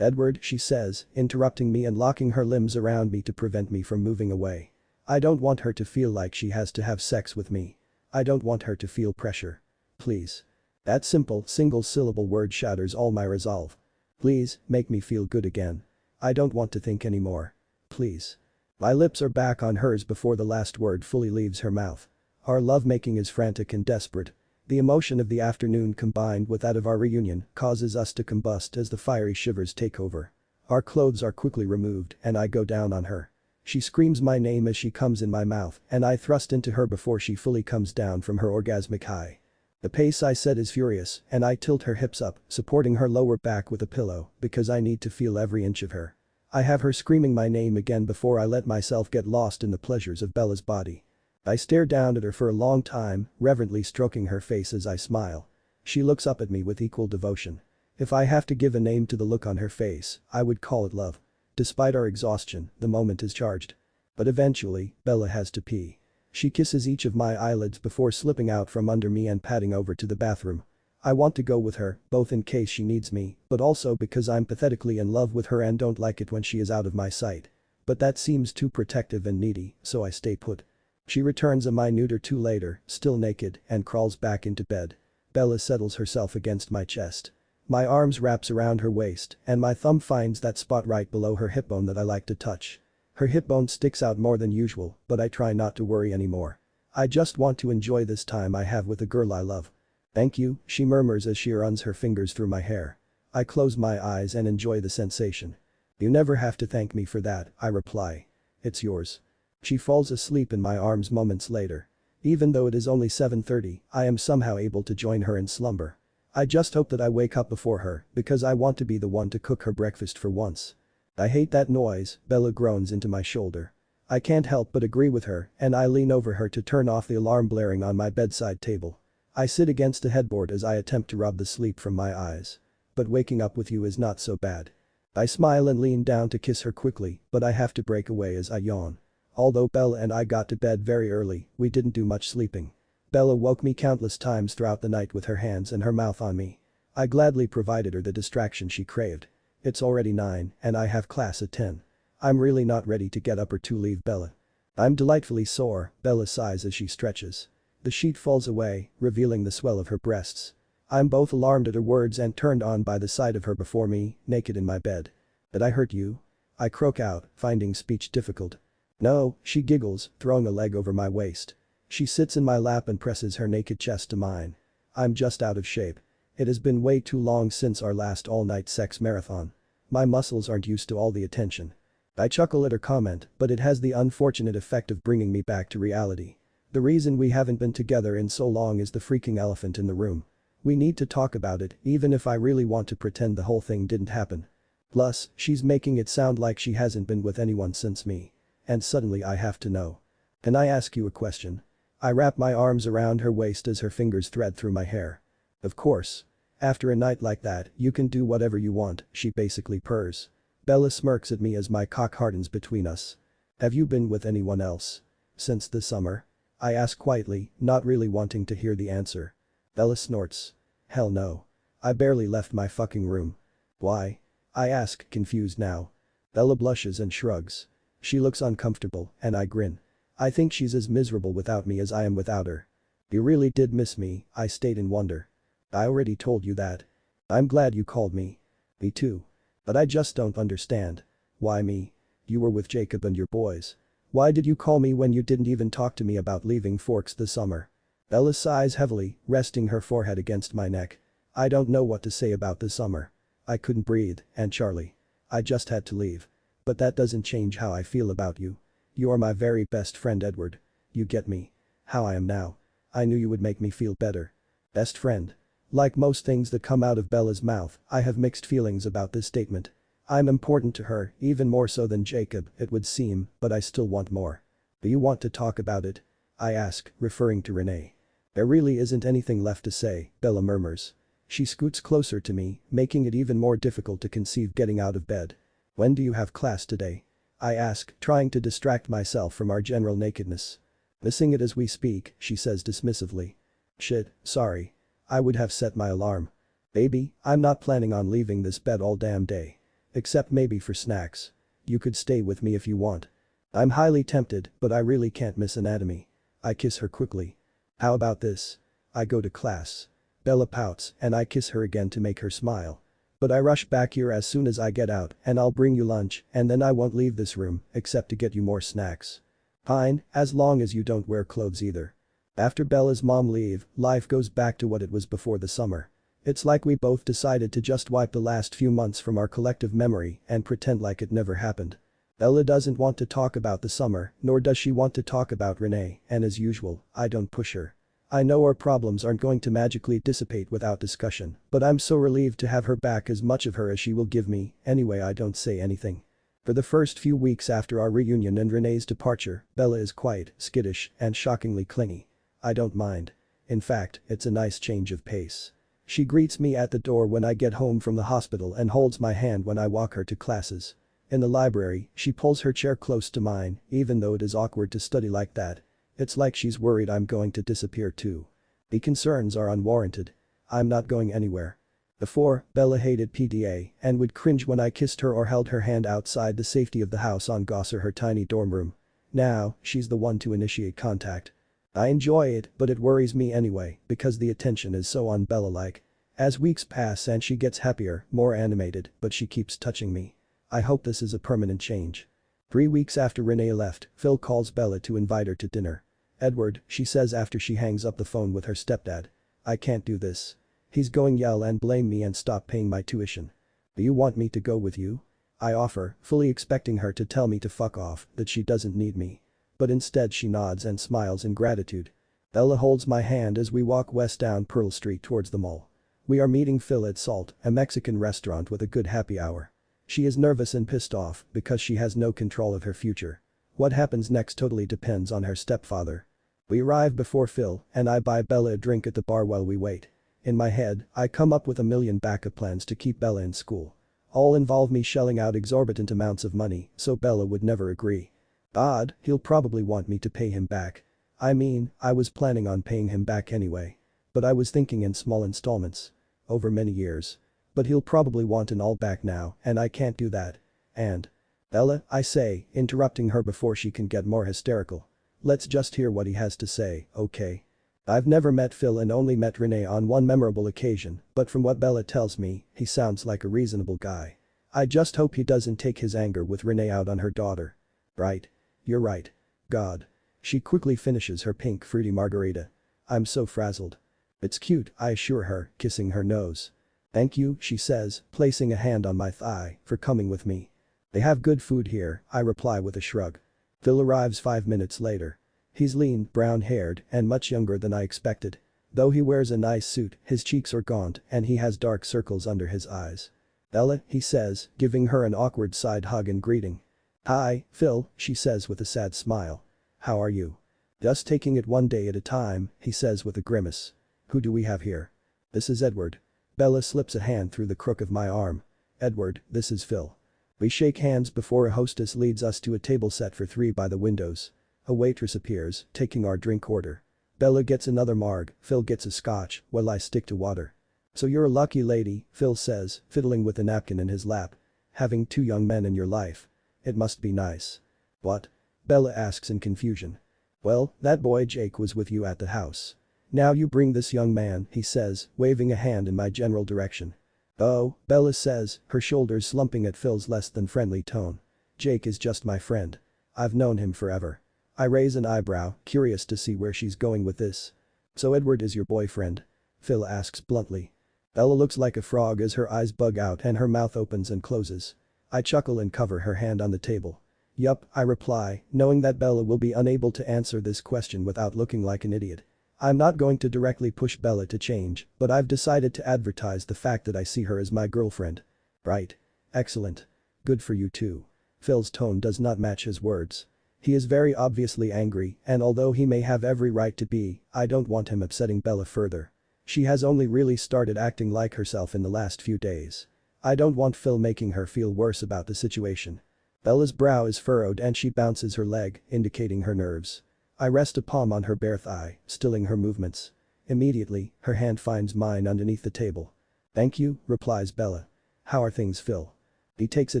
Edward, she says, interrupting me and locking her limbs around me to prevent me from moving away. I don't want her to feel like she has to have sex with me. I don't want her to feel pressure. Please. That simple, single-syllable word shatters all my resolve. Please, make me feel good again. I don't want to think anymore. Please. My lips are back on hers before the last word fully leaves her mouth. Our lovemaking is frantic and desperate. The emotion of the afternoon combined with that of our reunion causes us to combust as the fiery shivers take over. Our clothes are quickly removed and I go down on her. She screams my name as she comes in my mouth and I thrust into her before she fully comes down from her orgasmic high. The pace I set is furious and I tilt her hips up, supporting her lower back with a pillow because I need to feel every inch of her. I have her screaming my name again before I let myself get lost in the pleasures of Bella's body. I stare down at her for a long time, reverently stroking her face as I smile. She looks up at me with equal devotion. If I have to give a name to the look on her face, I would call it love. Despite our exhaustion, the moment is charged. But eventually, Bella has to pee. She kisses each of my eyelids before slipping out from under me and padding over to the bathroom. I want to go with her, both in case she needs me, but also because I'm pathetically in love with her and don't like it when she is out of my sight. But that seems too protective and needy, so I stay put. She returns a minute or two later, still naked, and crawls back into bed. Bella settles herself against my chest. My arms wraps around her waist, and my thumb finds that spot right below her hip bone that I like to touch. Her hip bone sticks out more than usual, but I try not to worry anymore. I just want to enjoy this time I have with the girl I love. Thank you, she murmurs as she runs her fingers through my hair. I close my eyes and enjoy the sensation. You never have to thank me for that, I reply. It's yours. She falls asleep in my arms moments later. Even though it is only 7:30, I am somehow able to join her in slumber. I just hope that I wake up before her, because I want to be the one to cook her breakfast for once. I hate that noise, Bella groans into my shoulder. I can't help but agree with her, and I lean over her to turn off the alarm blaring on my bedside table. I sit against the headboard as I attempt to rub the sleep from my eyes. But waking up with you is not so bad. I smile and lean down to kiss her quickly, but I have to break away as I yawn. Although Bella and I got to bed very early, we didn't do much sleeping. Bella woke me countless times throughout the night with her hands and her mouth on me. I gladly provided her the distraction she craved. It's already 9 and I have class at 10. I'm really not ready to get up or to leave Bella. I'm delightfully sore, Bella sighs as she stretches. The sheet falls away, revealing the swell of her breasts. I'm both alarmed at her words and turned on by the sight of her before me, naked in my bed. Did I hurt you? I croak out, finding speech difficult. No, she giggles, throwing a leg over my waist. She sits in my lap and presses her naked chest to mine. I'm just out of shape. It has been way too long since our last all-night sex marathon. My muscles aren't used to all the attention. I chuckle at her comment, but it has the unfortunate effect of bringing me back to reality. The reason we haven't been together in so long is the freaking elephant in the room. We need to talk about it, even if I really want to pretend the whole thing didn't happen. Plus, she's making it sound like she hasn't been with anyone since me. And suddenly I have to know. Can I ask you a question? I wrap my arms around her waist as her fingers thread through my hair. Of course. After a night like that, you can do whatever you want, she basically purrs. Bella smirks at me as my cock hardens between us. Have you been with anyone else? Since the summer? I ask quietly, not really wanting to hear the answer. Bella snorts. Hell no. I barely left my fucking room. Why? I ask, confused now. Bella blushes and shrugs. She looks uncomfortable, and I grin. I think she's as miserable without me as I am without her. You really did miss me, I state in wonder. I already told you that. I'm glad you called me. Me too. But I just don't understand. Why me? You were with Jacob and your boys. Why did you call me when you didn't even talk to me about leaving Forks this summer? Bella sighs heavily, resting her forehead against my neck. I don't know what to say about the summer. I couldn't breathe, and Charlie. I just had to leave. But that doesn't change how I feel about you. You are my very best friend, Edward. You get me. How I am now. I knew you would make me feel better. Best friend. Like most things that come out of Bella's mouth, I have mixed feelings about this statement. I'm important to her, even more so than Jacob, it would seem, but I still want more. Do you want to talk about it? I ask, referring to Renee. There really isn't anything left to say, Bella murmurs. She scoots closer to me, making it even more difficult to conceive getting out of bed. When do you have class today? I ask, trying to distract myself from our general nakedness. Missing it as we speak, she says dismissively. Shit, sorry. I would have set my alarm. Baby, I'm not planning on leaving this bed all damn day. Except maybe for snacks. You could stay with me if you want. I'm highly tempted, but I really can't miss anatomy. I kiss her quickly. How about this? I go to class. Bella pouts, and I kiss her again to make her smile. But I rush back here as soon as I get out, and I'll bring you lunch, and then I won't leave this room, except to get you more snacks. Fine, as long as you don't wear clothes either. After Bella's mom leave, life goes back to what it was before the summer. It's like we both decided to just wipe the last few months from our collective memory and pretend like it never happened. Bella doesn't want to talk about the summer, nor does she want to talk about Renee, and as usual, I don't push her. I know our problems aren't going to magically dissipate without discussion, but I'm so relieved to have her back, as much of her as she will give me, anyway I don't say anything. For the first few weeks after our reunion and Renee's departure, Bella is quiet, skittish, and shockingly clingy. I don't mind. In fact, it's a nice change of pace. She greets me at the door when I get home from the hospital and holds my hand when I walk her to classes. In the library, she pulls her chair close to mine, even though it is awkward to study like that. It's like she's worried I'm going to disappear too. The concerns are unwarranted. I'm not going anywhere. Before, Bella hated PDA and would cringe when I kissed her or held her hand outside the safety of the house on Gosser, her tiny dorm room. Now, she's the one to initiate contact. I enjoy it, but it worries me anyway, because the attention is so un-Bella-like. As weeks pass and she gets happier, more animated, but she keeps touching me. I hope this is a permanent change. 3 weeks after Renee left, Phil calls Bella to invite her to dinner. "Edward," she says after she hangs up the phone with her stepdad. "I can't do this. He's going yell and blame me and stop paying my tuition. Do you want me to go with you?" I offer, fully expecting her to tell me to fuck off, that she doesn't need me. But instead she nods and smiles in gratitude. Bella holds my hand as we walk west down Pearl Street towards the mall. We are meeting Phil at Salt, a Mexican restaurant with a good happy hour. She is nervous and pissed off because she has no control of her future. What happens next totally depends on her stepfather. We arrive before Phil and I buy Bella a drink at the bar while we wait. In my head, I come up with a million backup plans to keep Bella in school. All involve me shelling out exorbitant amounts of money, so Bella would never agree. Odd, he'll probably want me to pay him back. I mean, I was planning on paying him back anyway. But I was thinking in small installments. Over many years. But he'll probably want it all back now, and I can't do that. And. Bella, I say, interrupting her before she can get more hysterical. Let's just hear what he has to say, okay? I've never met Phil and only met Renee on one memorable occasion, but from what Bella tells me, he sounds like a reasonable guy. I just hope he doesn't take his anger with Renee out on her daughter. Right. You're right. God. She quickly finishes her pink fruity margarita. I'm so frazzled. It's cute, I assure her, kissing her nose. Thank you, she says, placing a hand on my thigh, for coming with me. They have good food here, I reply with a shrug. Phil arrives 5 minutes later. He's lean, brown-haired, and much younger than I expected. Though he wears a nice suit, his cheeks are gaunt and he has dark circles under his eyes. "Bella," he says, giving her an awkward side hug and greeting. "Hi, Phil," she says with a sad smile. "How are you?" "Just taking it one day at a time," he says with a grimace. "Who do we have here?" "This is Edward." Bella slips a hand through the crook of my arm. "Edward, this is Phil." We shake hands before a hostess leads us to a table set for 3 by the windows. A waitress appears, taking our drink order. Bella gets another marg, Phil gets a scotch, while I stick to water. "So you're a lucky lady," Phil says, fiddling with a napkin in his lap. "Having 2 young men in your life. It must be nice." "What?" Bella asks in confusion. "Well, that boy Jake was with you at the house. Now you bring this young man," he says, waving a hand in my general direction. "Oh," Bella says, her shoulders slumping at Phil's less than friendly tone. "Jake is just my friend. I've known him forever." I raise an eyebrow, curious to see where she's going with this. "So Edward is your boyfriend?" Phil asks bluntly. Bella looks like a frog as her eyes bug out and her mouth opens and closes. I chuckle and cover her hand on the table. "Yup," I reply, knowing that Bella will be unable to answer this question without looking like an idiot. I'm not going to directly push Bella to change, but I've decided to advertise the fact that I see her as my girlfriend. "Right. Excellent. Good for you too." Phil's tone does not match his words. He is very obviously angry, and although he may have every right to be, I don't want him upsetting Bella further. She has only really started acting like herself in the last few days. I don't want Phil making her feel worse about the situation. Bella's brow is furrowed and she bounces her leg, indicating her nerves. I rest a palm on her bare thigh, stilling her movements. Immediately, her hand finds mine underneath the table. "Thank you," replies Bella. "How are things, Phil?" He takes a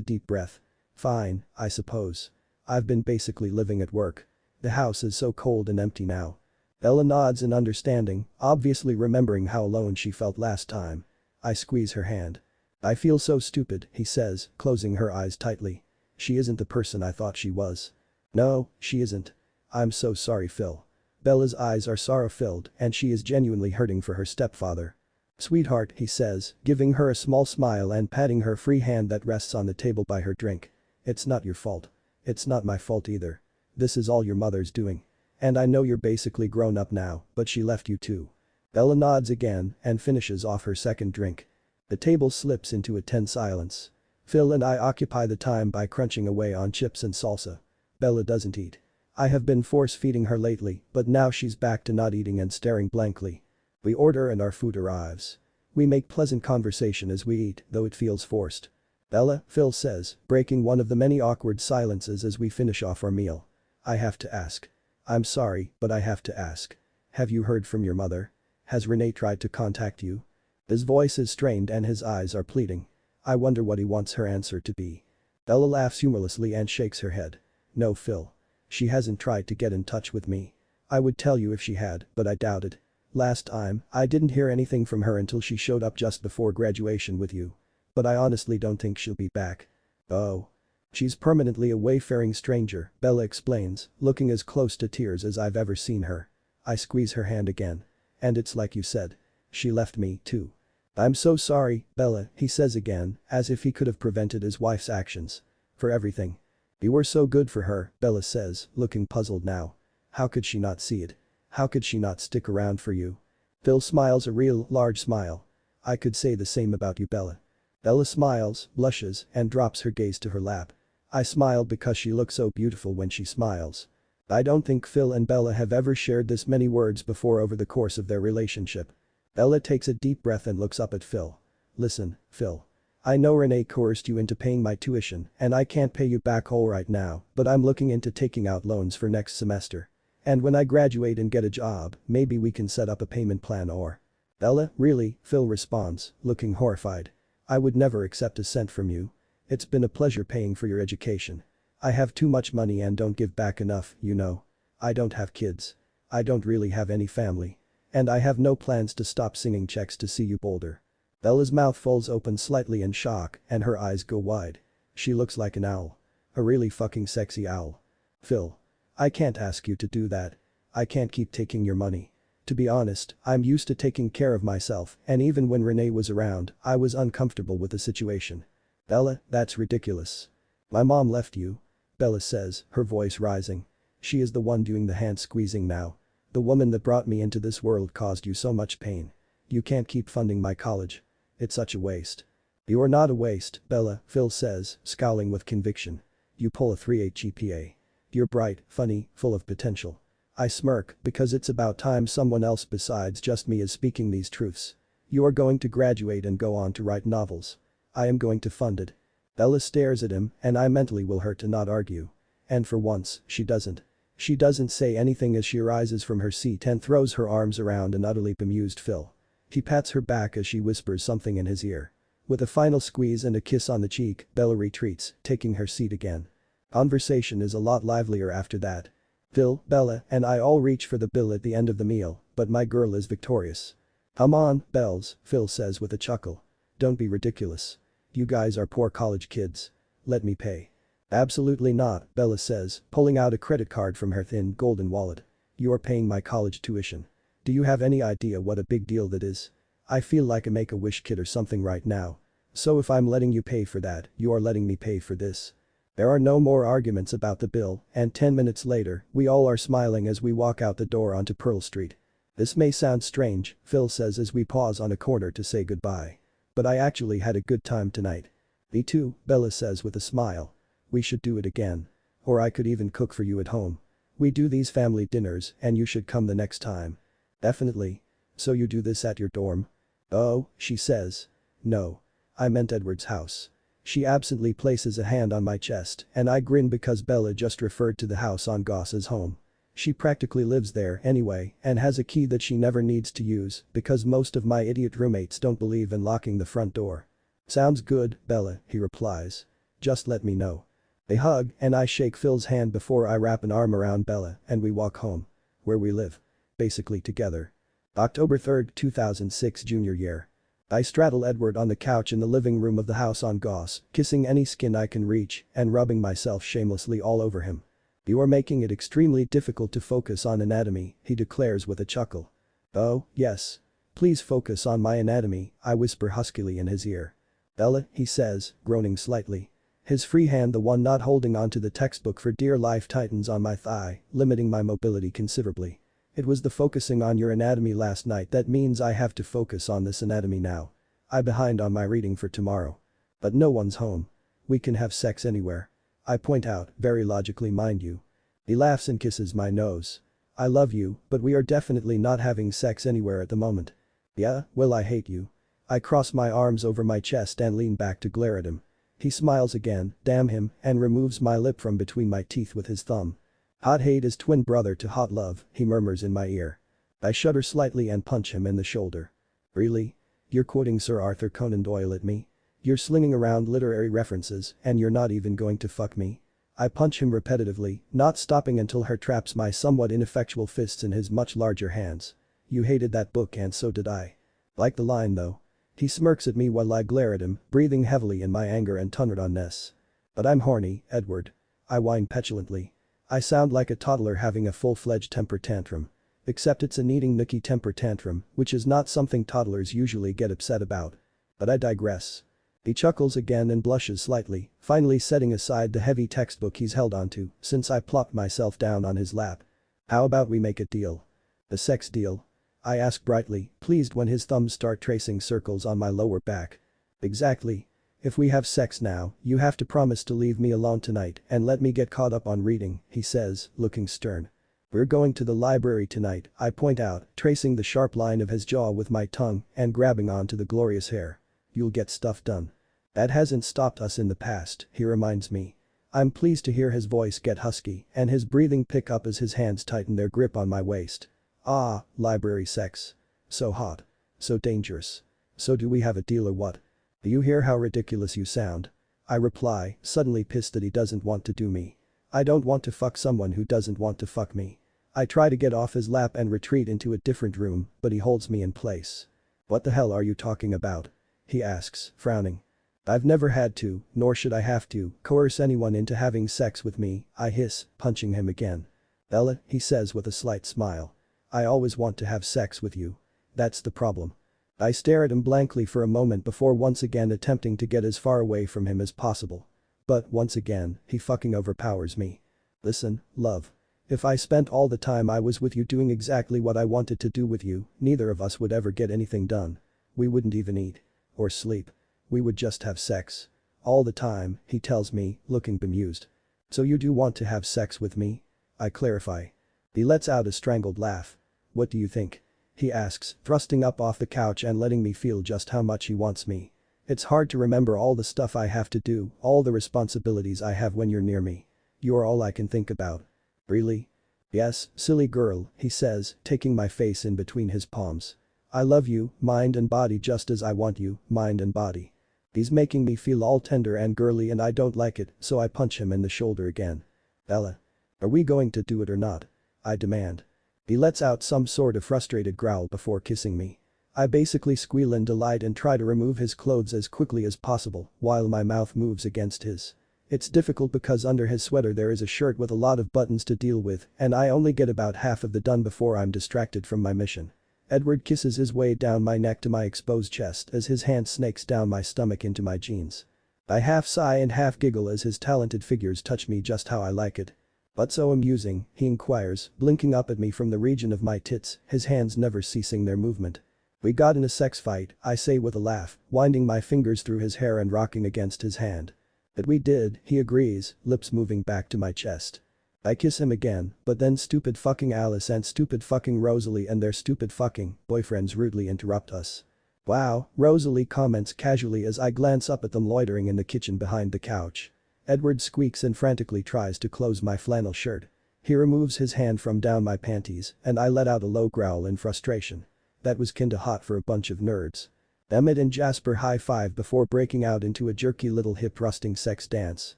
deep breath. "Fine, I suppose. I've been basically living at work. The house is so cold and empty now." Bella nods in understanding, obviously remembering how alone she felt last time. I squeeze her hand. "I feel so stupid," he says, closing her eyes tightly. "She isn't the person I thought she was." "No, she isn't. I'm so sorry, Phil." Bella's eyes are sorrow-filled and she is genuinely hurting for her stepfather. "Sweetheart," he says, giving her a small smile and patting her free hand that rests on the table by her drink. "It's not your fault. It's not my fault either. This is all your mother's doing. And I know you're basically grown up now, but she left you too." Bella nods again and finishes off her second drink. The table slips into a tense silence. Phil and I occupy the time by crunching away on chips and salsa. Bella doesn't eat. I have been force-feeding her lately, but now she's back to not eating and staring blankly. We order and our food arrives. We make pleasant conversation as we eat, though it feels forced. "Bella," Phil says, breaking one of the many awkward silences as we finish off our meal. "I have to ask. I'm sorry, but I have to ask. Have you heard from your mother? Has Renee tried to contact you?" His voice is strained and his eyes are pleading. I wonder what he wants her answer to be. Bella laughs humorlessly and shakes her head. "No, Phil. She hasn't tried to get in touch with me. I would tell you if she had, but I doubt it. Last time, I didn't hear anything from her until she showed up just before graduation with you. But I honestly don't think she'll be back." "Oh." She's permanently a wayfaring stranger, Bella explains, looking as close to tears as I've ever seen her. I squeeze her hand again. And it's like you said. She left me, too. I'm so sorry, Bella, he says again, as if he could have prevented his wife's actions. For everything. You were so good for her, Bella says, looking puzzled now. How could she not see it? How could she not stick around for you? Phil smiles a real, large smile. I could say the same about you, Bella. Bella smiles, blushes, and drops her gaze to her lap. I smile because she looks so beautiful when she smiles. I don't think Phil and Bella have ever shared this many words before over the course of their relationship. Bella takes a deep breath and looks up at Phil. Listen, Phil. I know Renee coerced you into paying my tuition and I can't pay you back whole right now, but I'm looking into taking out loans for next semester. And when I graduate and get a job, maybe we can set up a payment plan or… Bella, really, Phil responds, looking horrified. I would never accept a cent from you. It's been a pleasure paying for your education. I have too much money and don't give back enough, you know. I don't have kids. I don't really have any family. And I have no plans to stop singing checks to see you older. Bella's mouth folds open slightly in shock and her eyes go wide. She looks like an owl. A really fucking sexy owl. Phil. I can't ask you to do that. I can't keep taking your money. To be honest, I'm used to taking care of myself and even when Renee was around, I was uncomfortable with the situation. Bella, that's ridiculous. My mom left you. Bella says, her voice rising. She is the one doing the hand squeezing now. The woman that brought me into this world caused you so much pain. You can't keep funding my college. It's such a waste. You are not a waste, Bella, Phil says, scowling with conviction. You pull a 3.8 GPA. You're bright, funny, full of potential. I smirk because it's about time someone else besides just me is speaking these truths. You are going to graduate and go on to write novels. I am going to fund it. Bella stares at him and I mentally will her to not argue. And for once, she doesn't. She doesn't say anything as she rises from her seat and throws her arms around an utterly bemused Phil. He pats her back as she whispers something in his ear. With a final squeeze and a kiss on the cheek, Bella retreats, taking her seat again. Conversation is a lot livelier after that. Phil, Bella, and I all reach for the bill at the end of the meal, but my girl is victorious. Come on, Bells, Phil says with a chuckle. Don't be ridiculous. You guys are poor college kids. Let me pay. Absolutely not, Bella says, pulling out a credit card from her thin golden wallet. You are paying my college tuition. Do you have any idea what a big deal that is? I feel like a Make-A-Wish kid or something right now. So if I'm letting you pay for that, you are letting me pay for this. There are no more arguments about the bill, and 10 minutes later, we all are smiling as we walk out the door onto Pearl Street. This may sound strange, Phil says as we pause on a corner to say goodbye. But I actually had a good time tonight. Me too, Bella says with a smile. We should do it again. Or I could even cook for you at home. We do these family dinners and you should come the next time. Definitely. So you do this at your dorm? Oh, she says. No. I meant Edward's house. She absently places a hand on my chest and I grin because Bella just referred to the house on Goss as home. She practically lives there anyway and has a key that she never needs to use because most of my idiot roommates don't believe in locking the front door. Sounds good, Bella, he replies. Just let me know. They hug and I shake Phil's hand before I wrap an arm around Bella and we walk home. Where we live. Basically together. October 3, 2006 junior year. I straddle Edward on the couch in the living room of the house on Goss, kissing any skin I can reach and rubbing myself shamelessly all over him. You are making it extremely difficult to focus on anatomy, he declares with a chuckle. Oh, yes. Please focus on my anatomy, I whisper huskily in his ear. Bella, he says, groaning slightly. His free hand, the one not holding onto the textbook for dear life, tightens on my thigh, limiting my mobility considerably. It was the focusing on your anatomy last night that means I have to focus on this anatomy now. I'm behind on my reading for tomorrow. But no one's home. We can have sex anywhere. I point out, very logically mind you. He laughs and kisses my nose. I love you, but we are definitely not having sex anywhere at the moment. Yeah, well I hate you. I cross my arms over my chest and lean back to glare at him. He smiles again, damn him, and removes my lip from between my teeth with his thumb. Hot hate is twin brother to hot love, he murmurs in my ear. I shudder slightly and punch him in the shoulder. Really? You're quoting Sir Arthur Conan Doyle at me? You're slinging around literary references and you're not even going to fuck me? I punch him repetitively, not stopping until he traps my somewhat ineffectual fists in his much larger hands. You hated that book and so did I. Like the line though. He smirks at me while I glare at him, breathing heavily in my anger and turnness. But I'm horny, Edward. I whine petulantly. I sound like a toddler having a full-fledged temper tantrum. Except it's an eating nookie temper tantrum, which is not something toddlers usually get upset about. But I digress. He chuckles again and blushes slightly, finally setting aside the heavy textbook he's held onto since I plopped myself down on his lap. How about we make a deal? A sex deal? I ask brightly, pleased when his thumbs start tracing circles on my lower back. Exactly. If we have sex now, you have to promise to leave me alone tonight and let me get caught up on reading, he says, looking stern. We're going to the library tonight, I point out, tracing the sharp line of his jaw with my tongue and grabbing onto the glorious hair. You'll get stuff done. That hasn't stopped us in the past, he reminds me. I'm pleased to hear his voice get husky and his breathing pick up as his hands tighten their grip on my waist. Ah, library sex. So hot. So dangerous. So do we have a deal or what? Do you hear how ridiculous you sound? I reply, suddenly pissed that he doesn't want to do me. I don't want to fuck someone who doesn't want to fuck me. I try to get off his lap and retreat into a different room, but he holds me in place. What the hell are you talking about? He asks, frowning. I've never had to, nor should I have to, coerce anyone into having sex with me, I hiss, punching him again. Bella, he says with a slight smile. I always want to have sex with you. That's the problem. I stare at him blankly for a moment before once again attempting to get as far away from him as possible. But once again, he fucking overpowers me. Listen, love. If I spent all the time I was with you doing exactly what I wanted to do with you, neither of us would ever get anything done. We wouldn't even eat. Or sleep. We would just have sex. All the time, he tells me, looking bemused. So you do want to have sex with me? I clarify. He lets out a strangled laugh. What do you think? He asks, thrusting up off the couch and letting me feel just how much he wants me. It's hard to remember all the stuff I have to do, all the responsibilities I have when you're near me. You're all I can think about. Really? Yes, silly girl, he says, taking my face in between his palms. I love you, mind and body just as I want you, mind and body. He's making me feel all tender and girly and I don't like it, so I punch him in the shoulder again. Bella. Are we going to do it or not? I demand. He lets out some sort of frustrated growl before kissing me. I basically squeal in delight and try to remove his clothes as quickly as possible while my mouth moves against his. It's difficult because under his sweater there is a shirt with a lot of buttons to deal with and I only get about half of the done before I'm distracted from my mission. Edward kisses his way down my neck to my exposed chest as his hand snakes down my stomach into my jeans. I half sigh and half giggle as his talented figures touch me just how I like it. But so amusing, he inquires, blinking up at me from the region of my tits, his hands never ceasing their movement. We got in a sex fight, I say with a laugh, winding my fingers through his hair and rocking against his hand. But we did, he agrees, lips moving back to my chest. I kiss him again, but then stupid fucking Alice and stupid fucking Rosalie and their stupid fucking boyfriends rudely interrupt us. Wow, Rosalie comments casually as I glance up at them loitering in the kitchen behind the couch. Edward squeaks and frantically tries to close my flannel shirt. He removes his hand from down my panties and I let out a low growl in frustration. That was kinda hot for a bunch of nerds. Emmett and Jasper high-five before breaking out into a jerky little hip-thrusting sex dance.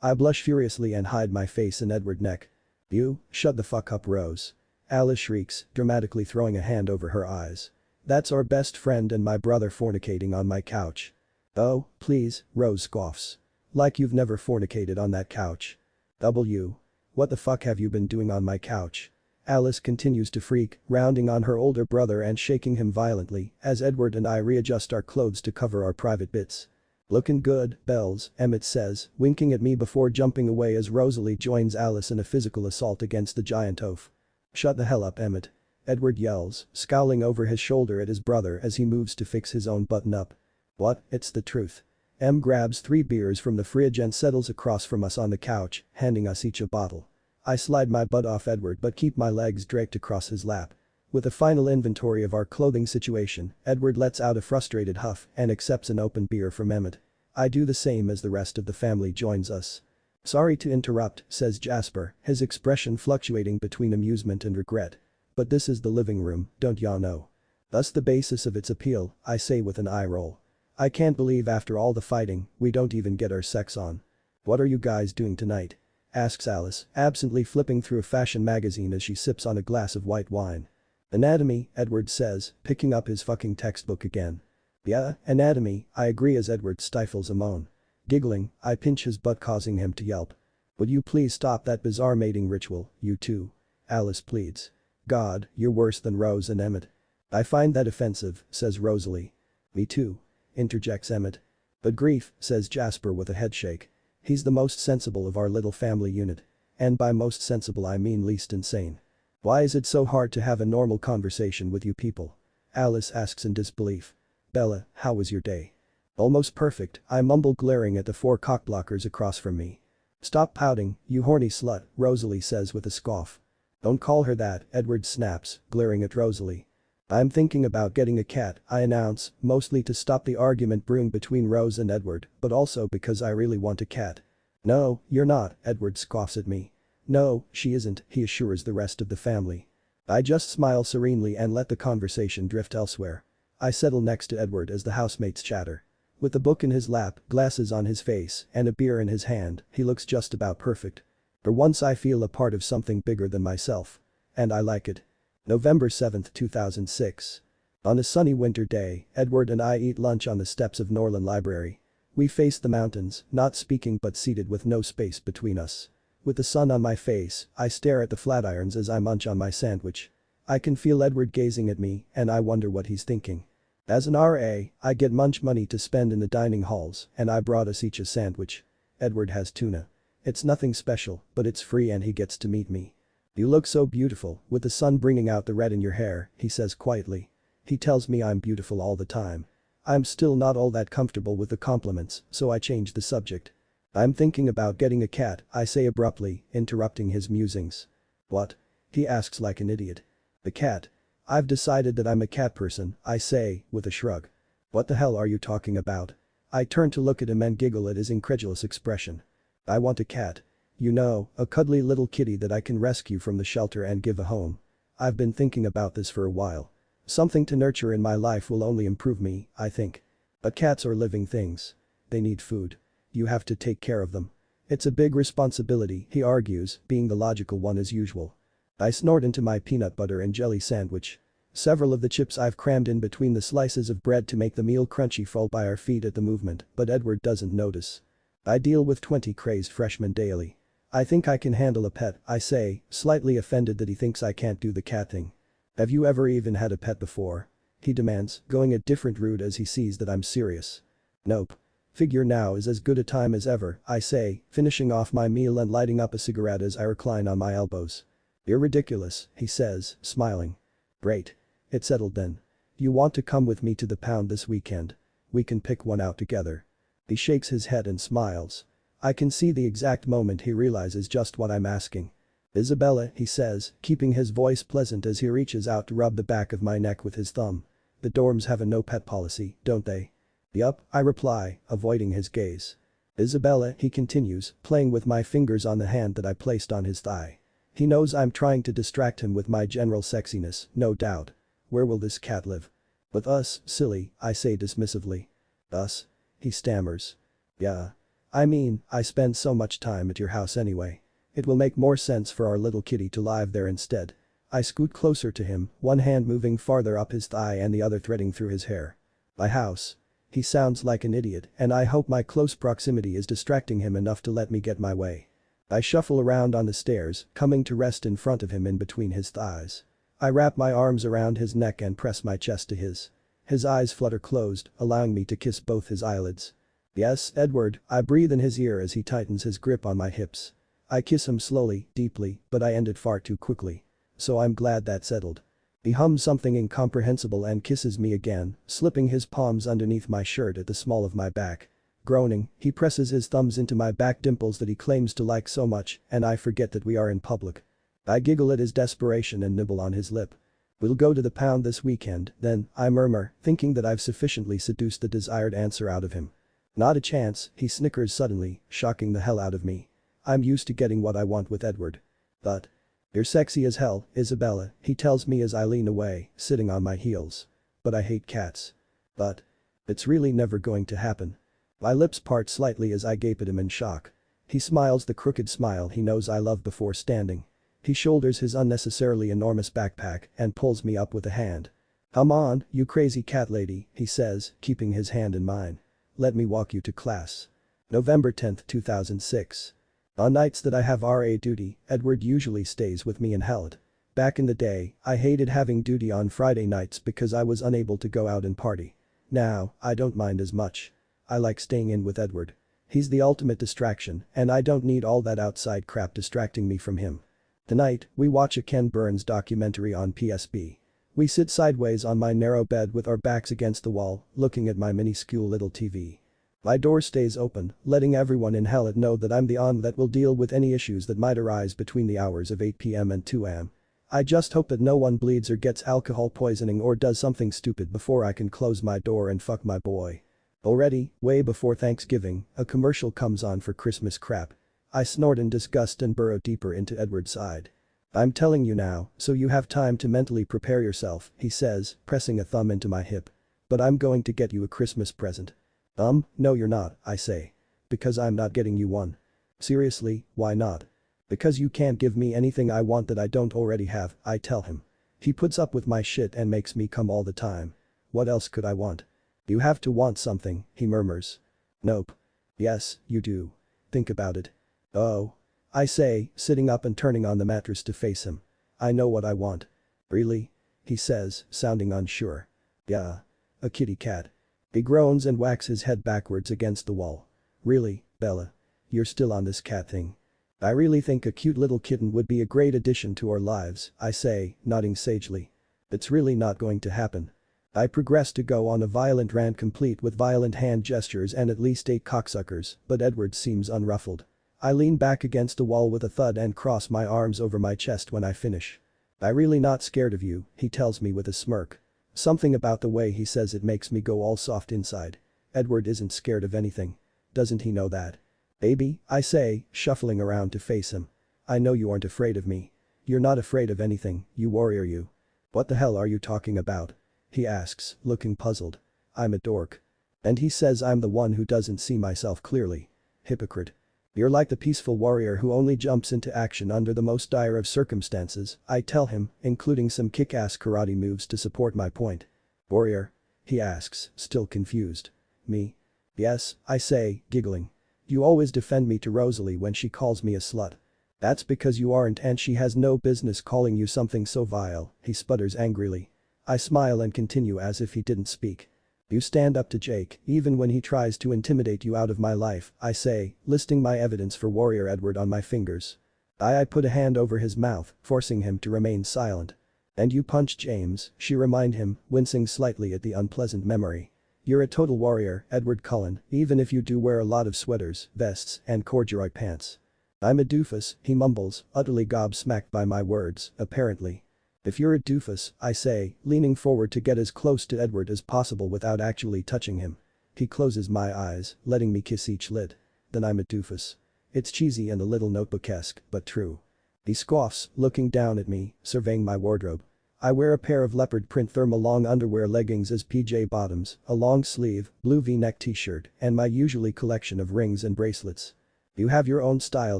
I blush furiously and hide my face in Edward's neck. You, shut the fuck up, Rose. Alice shrieks, dramatically throwing a hand over her eyes. That's our best friend and my brother fornicating on my couch. Oh, please, Rose scoffs. Like you've never fornicated on that couch. W. What the fuck have you been doing on my couch? Alice continues to freak, rounding on her older brother and shaking him violently as Edward and I readjust our clothes to cover our private bits. Looking good, Bells, Emmett says, winking at me before jumping away as Rosalie joins Alice in a physical assault against the giant oaf. Shut the hell up, Emmett. Edward yells, scowling over his shoulder at his brother as he moves to fix his own button-up. What, it's the truth. Em grabs 3 beers from the fridge and settles across from us on the couch, handing us each a bottle. I slide my butt off Edward but keep my legs draped across his lap. With a final inventory of our clothing situation, Edward lets out a frustrated huff and accepts an open beer from Emmett. I do the same as the rest of the family joins us. Sorry to interrupt, says Jasper, his expression fluctuating between amusement and regret. But this is the living room, don't y'all know? Thus the basis of its appeal, I say with an eye roll. I can't believe after all the fighting, we don't even get our sex on. What are you guys doing tonight? Asks Alice, absently flipping through a fashion magazine as she sips on a glass of white wine. Anatomy, Edward says, picking up his fucking textbook again. Yeah, anatomy, I agree as Edward stifles a moan. Giggling, I pinch his butt causing him to yelp. Would you please stop that bizarre mating ritual, you two? Alice pleads. God, you're worse than Rose and Emmett. I find that offensive, says Rosalie. Me too, interjects Emmett. But grief, says Jasper with a headshake. He's the most sensible of our little family unit. And by most sensible I mean least insane. Why is it so hard to have a normal conversation with you people? Alice asks in disbelief. Bella, how was your day? Almost perfect, I mumble glaring at the 4 cockblockers across from me. Stop pouting, you horny slut, Rosalie says with a scoff. Don't call her that, Edward snaps, glaring at Rosalie. I'm thinking about getting a cat, I announce, mostly to stop the argument brewing between Rose and Edward, but also because I really want a cat. No, you're not, Edward scoffs at me. No, she isn't, he assures the rest of the family. I just smile serenely and let the conversation drift elsewhere. I settle next to Edward as the housemates chatter. With a book in his lap, glasses on his face, and a beer in his hand, he looks just about perfect. For once I feel a part of something bigger than myself. And I like it. November 7, 2006. On a sunny winter day, Edward and I eat lunch on the steps of Norland Library. We face the mountains, not speaking but seated with no space between us. With the sun on my face, I stare at the flatirons as I munch on my sandwich. I can feel Edward gazing at me, and I wonder what he's thinking. As an RA, I get munch money to spend in the dining halls, and I brought us each a sandwich. Edward has tuna. It's nothing special, but it's free and he gets to meet me. You look so beautiful, with the sun bringing out the red in your hair, he says quietly. He tells me I'm beautiful all the time. I'm still not all that comfortable with the compliments, so I change the subject. I'm thinking about getting a cat, I say abruptly, interrupting his musings. What? He asks like an idiot. The cat. I've decided that I'm a cat person, I say, with a shrug. What the hell are you talking about? I turn to look at him and giggle at his incredulous expression. I want a cat. You know, a cuddly little kitty that I can rescue from the shelter and give a home. I've been thinking about this for a while. Something to nurture in my life will only improve me, I think. But cats are living things. They need food. You have to take care of them. It's a big responsibility, he argues, being the logical one as usual. I snort into my peanut butter and jelly sandwich. Several of the chips I've crammed in between the slices of bread to make the meal crunchy fall by our feet at the movement, but Edward doesn't notice. I deal with 20 crazed freshmen daily. I think I can handle a pet, I say, slightly offended that he thinks I can't do the cat thing. Have you ever even had a pet before? He demands, going a different route as he sees that I'm serious. Nope. Figure now is as good a time as ever, I say, finishing off my meal and lighting up a cigarette as I recline on my elbows. You're ridiculous, he says, smiling. Great. It's settled then. You want to come with me to the pound this weekend? We can pick one out together. He shakes his head and smiles. I can see the exact moment he realizes just what I'm asking. Isabella, he says, keeping his voice pleasant as he reaches out to rub the back of my neck with his thumb. The dorms have a no pet policy, don't they? Yup, I reply, avoiding his gaze. Isabella, he continues, playing with my fingers on the hand that I placed on his thigh. He knows I'm trying to distract him with my general sexiness, no doubt. Where will this cat live? With us, silly, I say dismissively. Us? He stammers. Yeah. I mean, I spend so much time at your house anyway. It will make more sense for our little kitty to live there instead. I scoot closer to him, one hand moving farther up his thigh and the other threading through his hair. My house. He sounds like an idiot, and I hope my close proximity is distracting him enough to let me get my way. I shuffle around on the stairs, coming to rest in front of him in between his thighs. I wrap my arms around his neck and press my chest to his. His eyes flutter closed, allowing me to kiss both his eyelids. Yes, Edward, I breathe in his ear as he tightens his grip on my hips. I kiss him slowly, deeply, but I end it far too quickly. So I'm glad that's settled. He hums something incomprehensible and kisses me again, slipping his palms underneath my shirt at the small of my back. Groaning, he presses his thumbs into my back dimples that he claims to like so much, and I forget that we are in public. I giggle at his desperation and nibble on his lip. We'll go to the pound this weekend, then, I murmur, thinking that I've sufficiently seduced the desired answer out of him. Not a chance, he snickers suddenly, shocking the hell out of me. I'm used to getting what I want with Edward. But. You're sexy as hell, Isabella, he tells me as I lean away, sitting on my heels. But I hate cats. But. It's really never going to happen. My lips part slightly as I gape at him in shock. He smiles the crooked smile he knows I love before standing. He shoulders his unnecessarily enormous backpack and pulls me up with a hand. Come on, you crazy cat lady, he says, keeping his hand in mine. Let me walk you to class. November 10, 2006. On nights that I have RA duty, Edward usually stays with me in Hallett. Back in the day, I hated having duty on Friday nights because I was unable to go out and party. Now, I don't mind as much. I like staying in with Edward. He's the ultimate distraction, and I don't need all that outside crap distracting me from him. Tonight, we watch a Ken Burns documentary on PSB. We sit sideways on my narrow bed with our backs against the wall, looking at my minuscule little TV. My door stays open, letting everyone in Hallett know that I'm the on that will deal with any issues that might arise between the hours of 8 p.m. and 2 am. I just hope that no one bleeds or gets alcohol poisoning or does something stupid before I can close my door and fuck my boy. Already, way before Thanksgiving, a commercial comes on for Christmas crap. I snort in disgust and burrow deeper into Edward's side. I'm telling you now, so you have time to mentally prepare yourself, he says, pressing a thumb into my hip. But I'm going to get you a Christmas present. No you're not, I say. Because I'm not getting you one. Seriously, why not? Because you can't give me anything I want that I don't already have, I tell him. He puts up with my shit and makes me come all the time. What else could I want? You have to want something, he murmurs. Nope. Yes, you do. Think about it. Oh. I say, sitting up and turning on the mattress to face him. I know what I want. Really? He says, sounding unsure. Yeah. A kitty cat. He groans and whacks his head backwards against the wall. Really, Bella? You're still on this cat thing? I really think a cute little kitten would be a great addition to our lives, I say, nodding sagely. It's really not going to happen. I progress to go on a violent rant complete with violent hand gestures and at least 8 cocksuckers, but Edward seems unruffled. I lean back against the wall with a thud and cross my arms over my chest when I finish. I'm really not scared of you, he tells me with a smirk. Something about the way he says it makes me go all soft inside. Edward isn't scared of anything. Doesn't he know that? Baby, I say, shuffling around to face him. I know you aren't afraid of me. You're not afraid of anything, you warrior you. What the hell are you talking about? He asks, looking puzzled. I'm a dork. And he says I'm the one who doesn't see myself clearly. Hypocrite. You're like the peaceful warrior who only jumps into action under the most dire of circumstances, I tell him, including some kick-ass karate moves to support my point. Warrior? He asks, still confused. Me? Yes, I say, giggling. You always defend me to Rosalie when she calls me a slut. That's because you aren't and she has no business calling you something so vile, he sputters angrily. I smile and continue as if he didn't speak. You stand up to Jake, even when he tries to intimidate you out of my life, I say, listing my evidence for Warrior Edward on my fingers. I put a hand over his mouth, forcing him to remain silent. And you punch James, she remind him, wincing slightly at the unpleasant memory. You're a total warrior, Edward Cullen, even if you do wear a lot of sweaters, vests, and corduroy pants. I'm a doofus, he mumbles, utterly gobsmacked by my words, apparently. If you're a doofus, I say, leaning forward to get as close to Edward as possible without actually touching him. He closes my eyes, letting me kiss each lid. Then I'm a doofus. It's cheesy and a little notebook-esque, but true. He scoffs, looking down at me, surveying my wardrobe. I wear a pair of leopard print thermal long underwear leggings as PJ bottoms, a long sleeve, blue V-neck t-shirt, and my usually collection of rings and bracelets. You have your own style,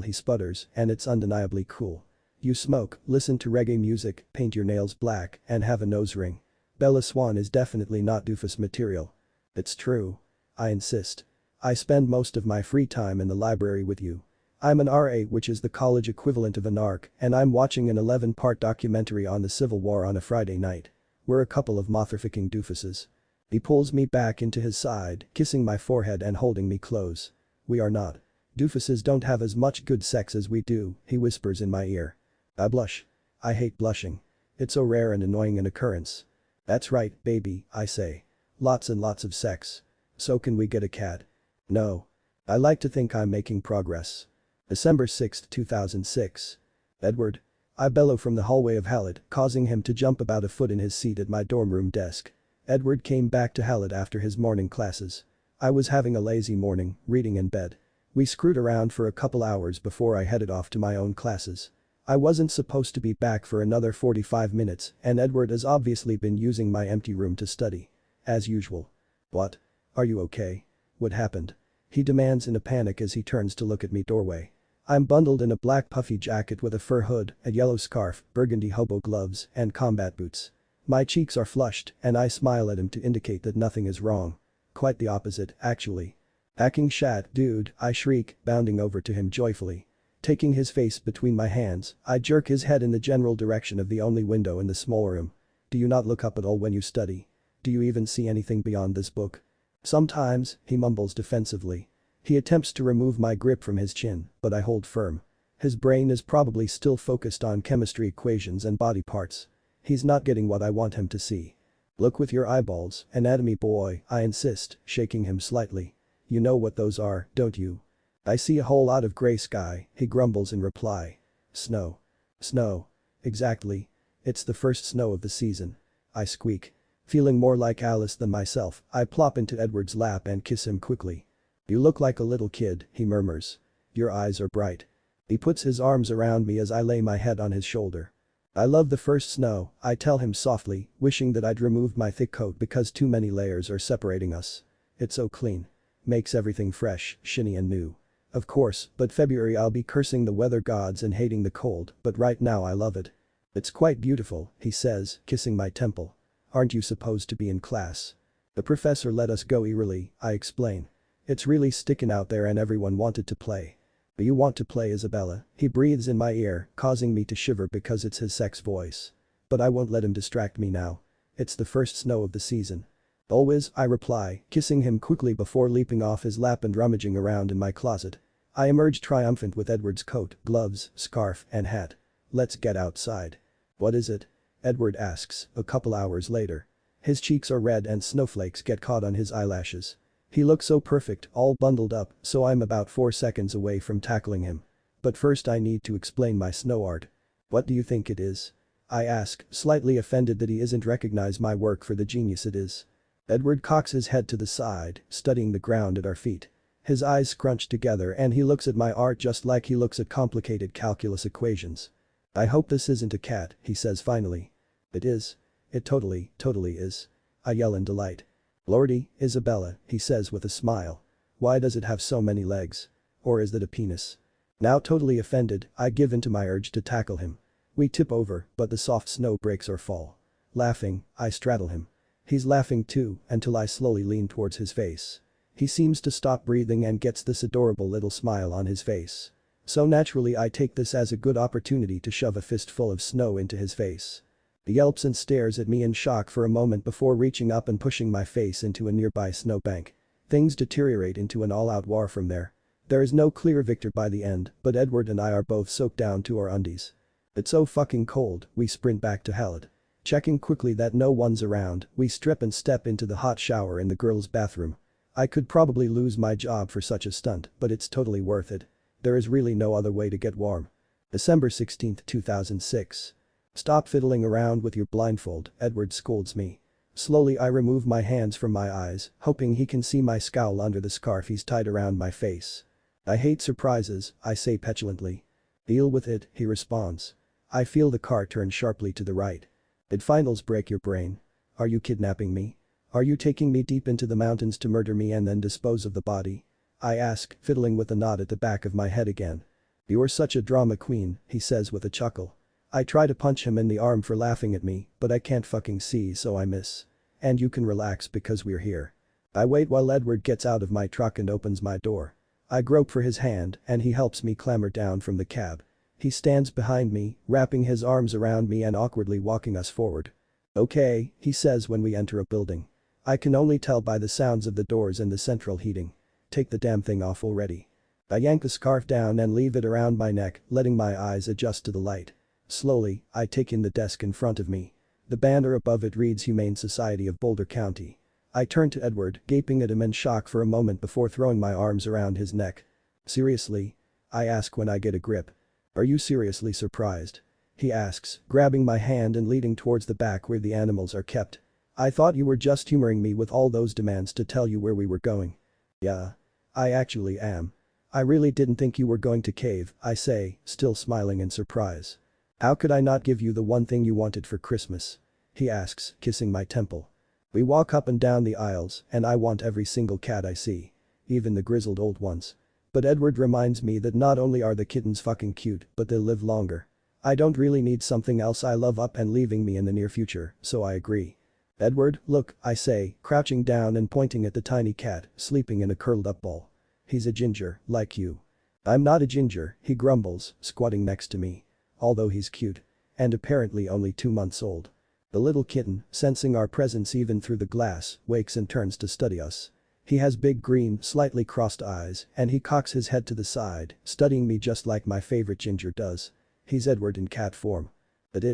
he sputters, and it's undeniably cool. You smoke, listen to reggae music, paint your nails black, and have a nose ring. Bella Swan is definitely not doofus material. It's true. I insist. I spend most of my free time in the library with you. I'm an RA, which is the college equivalent of a narc, and I'm watching an 11-part documentary on the Civil War on a Friday night. We're a couple of motherfucking doofuses. He pulls me back into his side, kissing my forehead and holding me close. We are not. Doofuses don't have as much good sex as we do, he whispers in my ear. I blush. I hate blushing. It's so rare and annoying an occurrence. That's right, baby, I say. Lots and lots of sex. So can we get a cat? No. I like to think I'm making progress. December 6, 2006. Edward. I bellow from the hallway of Hallett, causing him to jump about a foot in his seat at my dorm room desk. Edward came back to Hallett after his morning classes. I was having a lazy morning, reading in bed. We screwed around for a couple hours before I headed off to my own classes. I wasn't supposed to be back for another 45 minutes, and Edward has obviously been using my empty room to study. As usual. What? Are you okay? What happened? He demands in a panic as he turns to look at me doorway. I'm bundled in a black puffy jacket with a fur hood, a yellow scarf, burgundy hobo gloves, and combat boots. My cheeks are flushed, and I smile at him to indicate that nothing is wrong. Quite the opposite, actually. Hacking shat, dude, I shriek, bounding over to him joyfully. Taking his face between my hands, I jerk his head in the general direction of the only window in the small room. Do you not look up at all when you study? Do you even see anything beyond this book? Sometimes, he mumbles defensively. He attempts to remove my grip from his chin, but I hold firm. His brain is probably still focused on chemistry equations and body parts. He's not getting what I want him to see. Look with your eyeballs, anatomy boy, I insist, shaking him slightly. You know what those are, don't you? I see a whole lot of gray sky, he grumbles in reply. Snow. Snow. Exactly. It's the first snow of the season. I squeak. Feeling more like Alice than myself, I plop into Edward's lap and kiss him quickly. You look like a little kid, he murmurs. Your eyes are bright. He puts his arms around me as I lay my head on his shoulder. I love the first snow, I tell him softly, wishing that I'd removed my thick coat because too many layers are separating us. It's so clean. Makes everything fresh, shiny and new. Of course, but February I'll be cursing the weather gods and hating the cold, but right now I love it. It's quite beautiful, he says, kissing my temple. Aren't you supposed to be in class? The professor let us go eerily, I explain. It's really sticking out there and everyone wanted to play. You want to play, Isabella, he breathes in my ear, causing me to shiver because it's his sex voice. But I won't let him distract me now. It's the first snow of the season. Always, I reply, kissing him quickly before leaping off his lap and rummaging around in my closet. I emerge triumphant with Edward's coat, gloves, scarf, and hat. Let's get outside. What is it? Edward asks, a couple hours later. His cheeks are red and snowflakes get caught on his eyelashes. He looks so perfect, all bundled up, so I'm about 4 seconds away from tackling him. But first I need to explain my snow art. What do you think it is? I ask, slightly offended that he isn't recognize my work for the genius it is. Edward cocks his head to the side, studying the ground at our feet. His eyes scrunch together and he looks at my art just like he looks at complicated calculus equations. I hope this isn't a cat, he says finally. It is. It totally is. I yell in delight. Lordy, Isabella, he says with a smile. Why does it have so many legs? Or is that a penis? Now totally offended, I give in to my urge to tackle him. We tip over, but the soft snow breaks our fall. Laughing, I straddle him. He's laughing too, until I slowly lean towards his face. He seems to stop breathing and gets this adorable little smile on his face. So naturally I take this as a good opportunity to shove a fistful of snow into his face. He yelps and stares at me in shock for a moment before reaching up and pushing my face into a nearby snowbank. Things deteriorate into an all-out war from there. There is no clear victor by the end, but Edward and I are both soaked down to our undies. It's so fucking cold, we sprint back to Halid. Checking quickly that no one's around, we strip and step into the hot shower in the girls' bathroom. I could probably lose my job for such a stunt, but it's totally worth it. There is really no other way to get warm. December 16, 2006. Stop fiddling around with your blindfold, Edward scolds me. Slowly I remove my hands from my eyes, hoping he can see my scowl under the scarf he's tied around my face. I hate surprises, I say petulantly. Deal with it, he responds. I feel the car turn sharply to the right. Did finals break your brain? Are you kidnapping me? Are you taking me deep into the mountains to murder me and then dispose of the body? I ask, fiddling with a knot at the back of my head again. You're such a drama queen, he says with a chuckle. I try to punch him in the arm for laughing at me, but I can't fucking see so I miss. And you can relax because we're here. I wait while Edward gets out of my truck and opens my door. I grope for his hand and he helps me clamber down from the cab. He stands behind me, wrapping his arms around me and awkwardly walking us forward. Okay, he says when we enter a building. I can only tell by the sounds of the doors and the central heating. Take the damn thing off already. I yank the scarf down and leave it around my neck, letting my eyes adjust to the light. Slowly, I take in the desk in front of me. The banner above it reads Humane Society of Boulder County. I turn to Edward, gaping at him in shock for a moment before throwing my arms around his neck. Seriously? I ask when I get a grip. Are you seriously surprised? He asks, grabbing my hand and leading towards the back where the animals are kept. I thought you were just humoring me with all those demands to tell you where we were going. Yeah. I actually am. I really didn't think you were going to cave, I say, still smiling in surprise. How could I not give you the one thing you wanted for Christmas? He asks, kissing my temple. We walk up and down the aisles, and I want every single cat I see. Even the grizzled old ones. But Edward reminds me that not only are the kittens fucking cute, but they'll live longer. I don't really need something else I love up and leaving me in the near future, so I agree. Edward, look, I say, crouching down and pointing at the tiny cat, sleeping in a curled up ball. He's a ginger, like you. I'm not a ginger, he grumbles, squatting next to me. Although he's cute. And apparently only 2 months old. The little kitten, sensing our presence even through the glass, wakes and turns to study us. He has big green, slightly crossed eyes, and he cocks his head to the side, studying me just like my favorite ginger does. He's Edward in cat form. But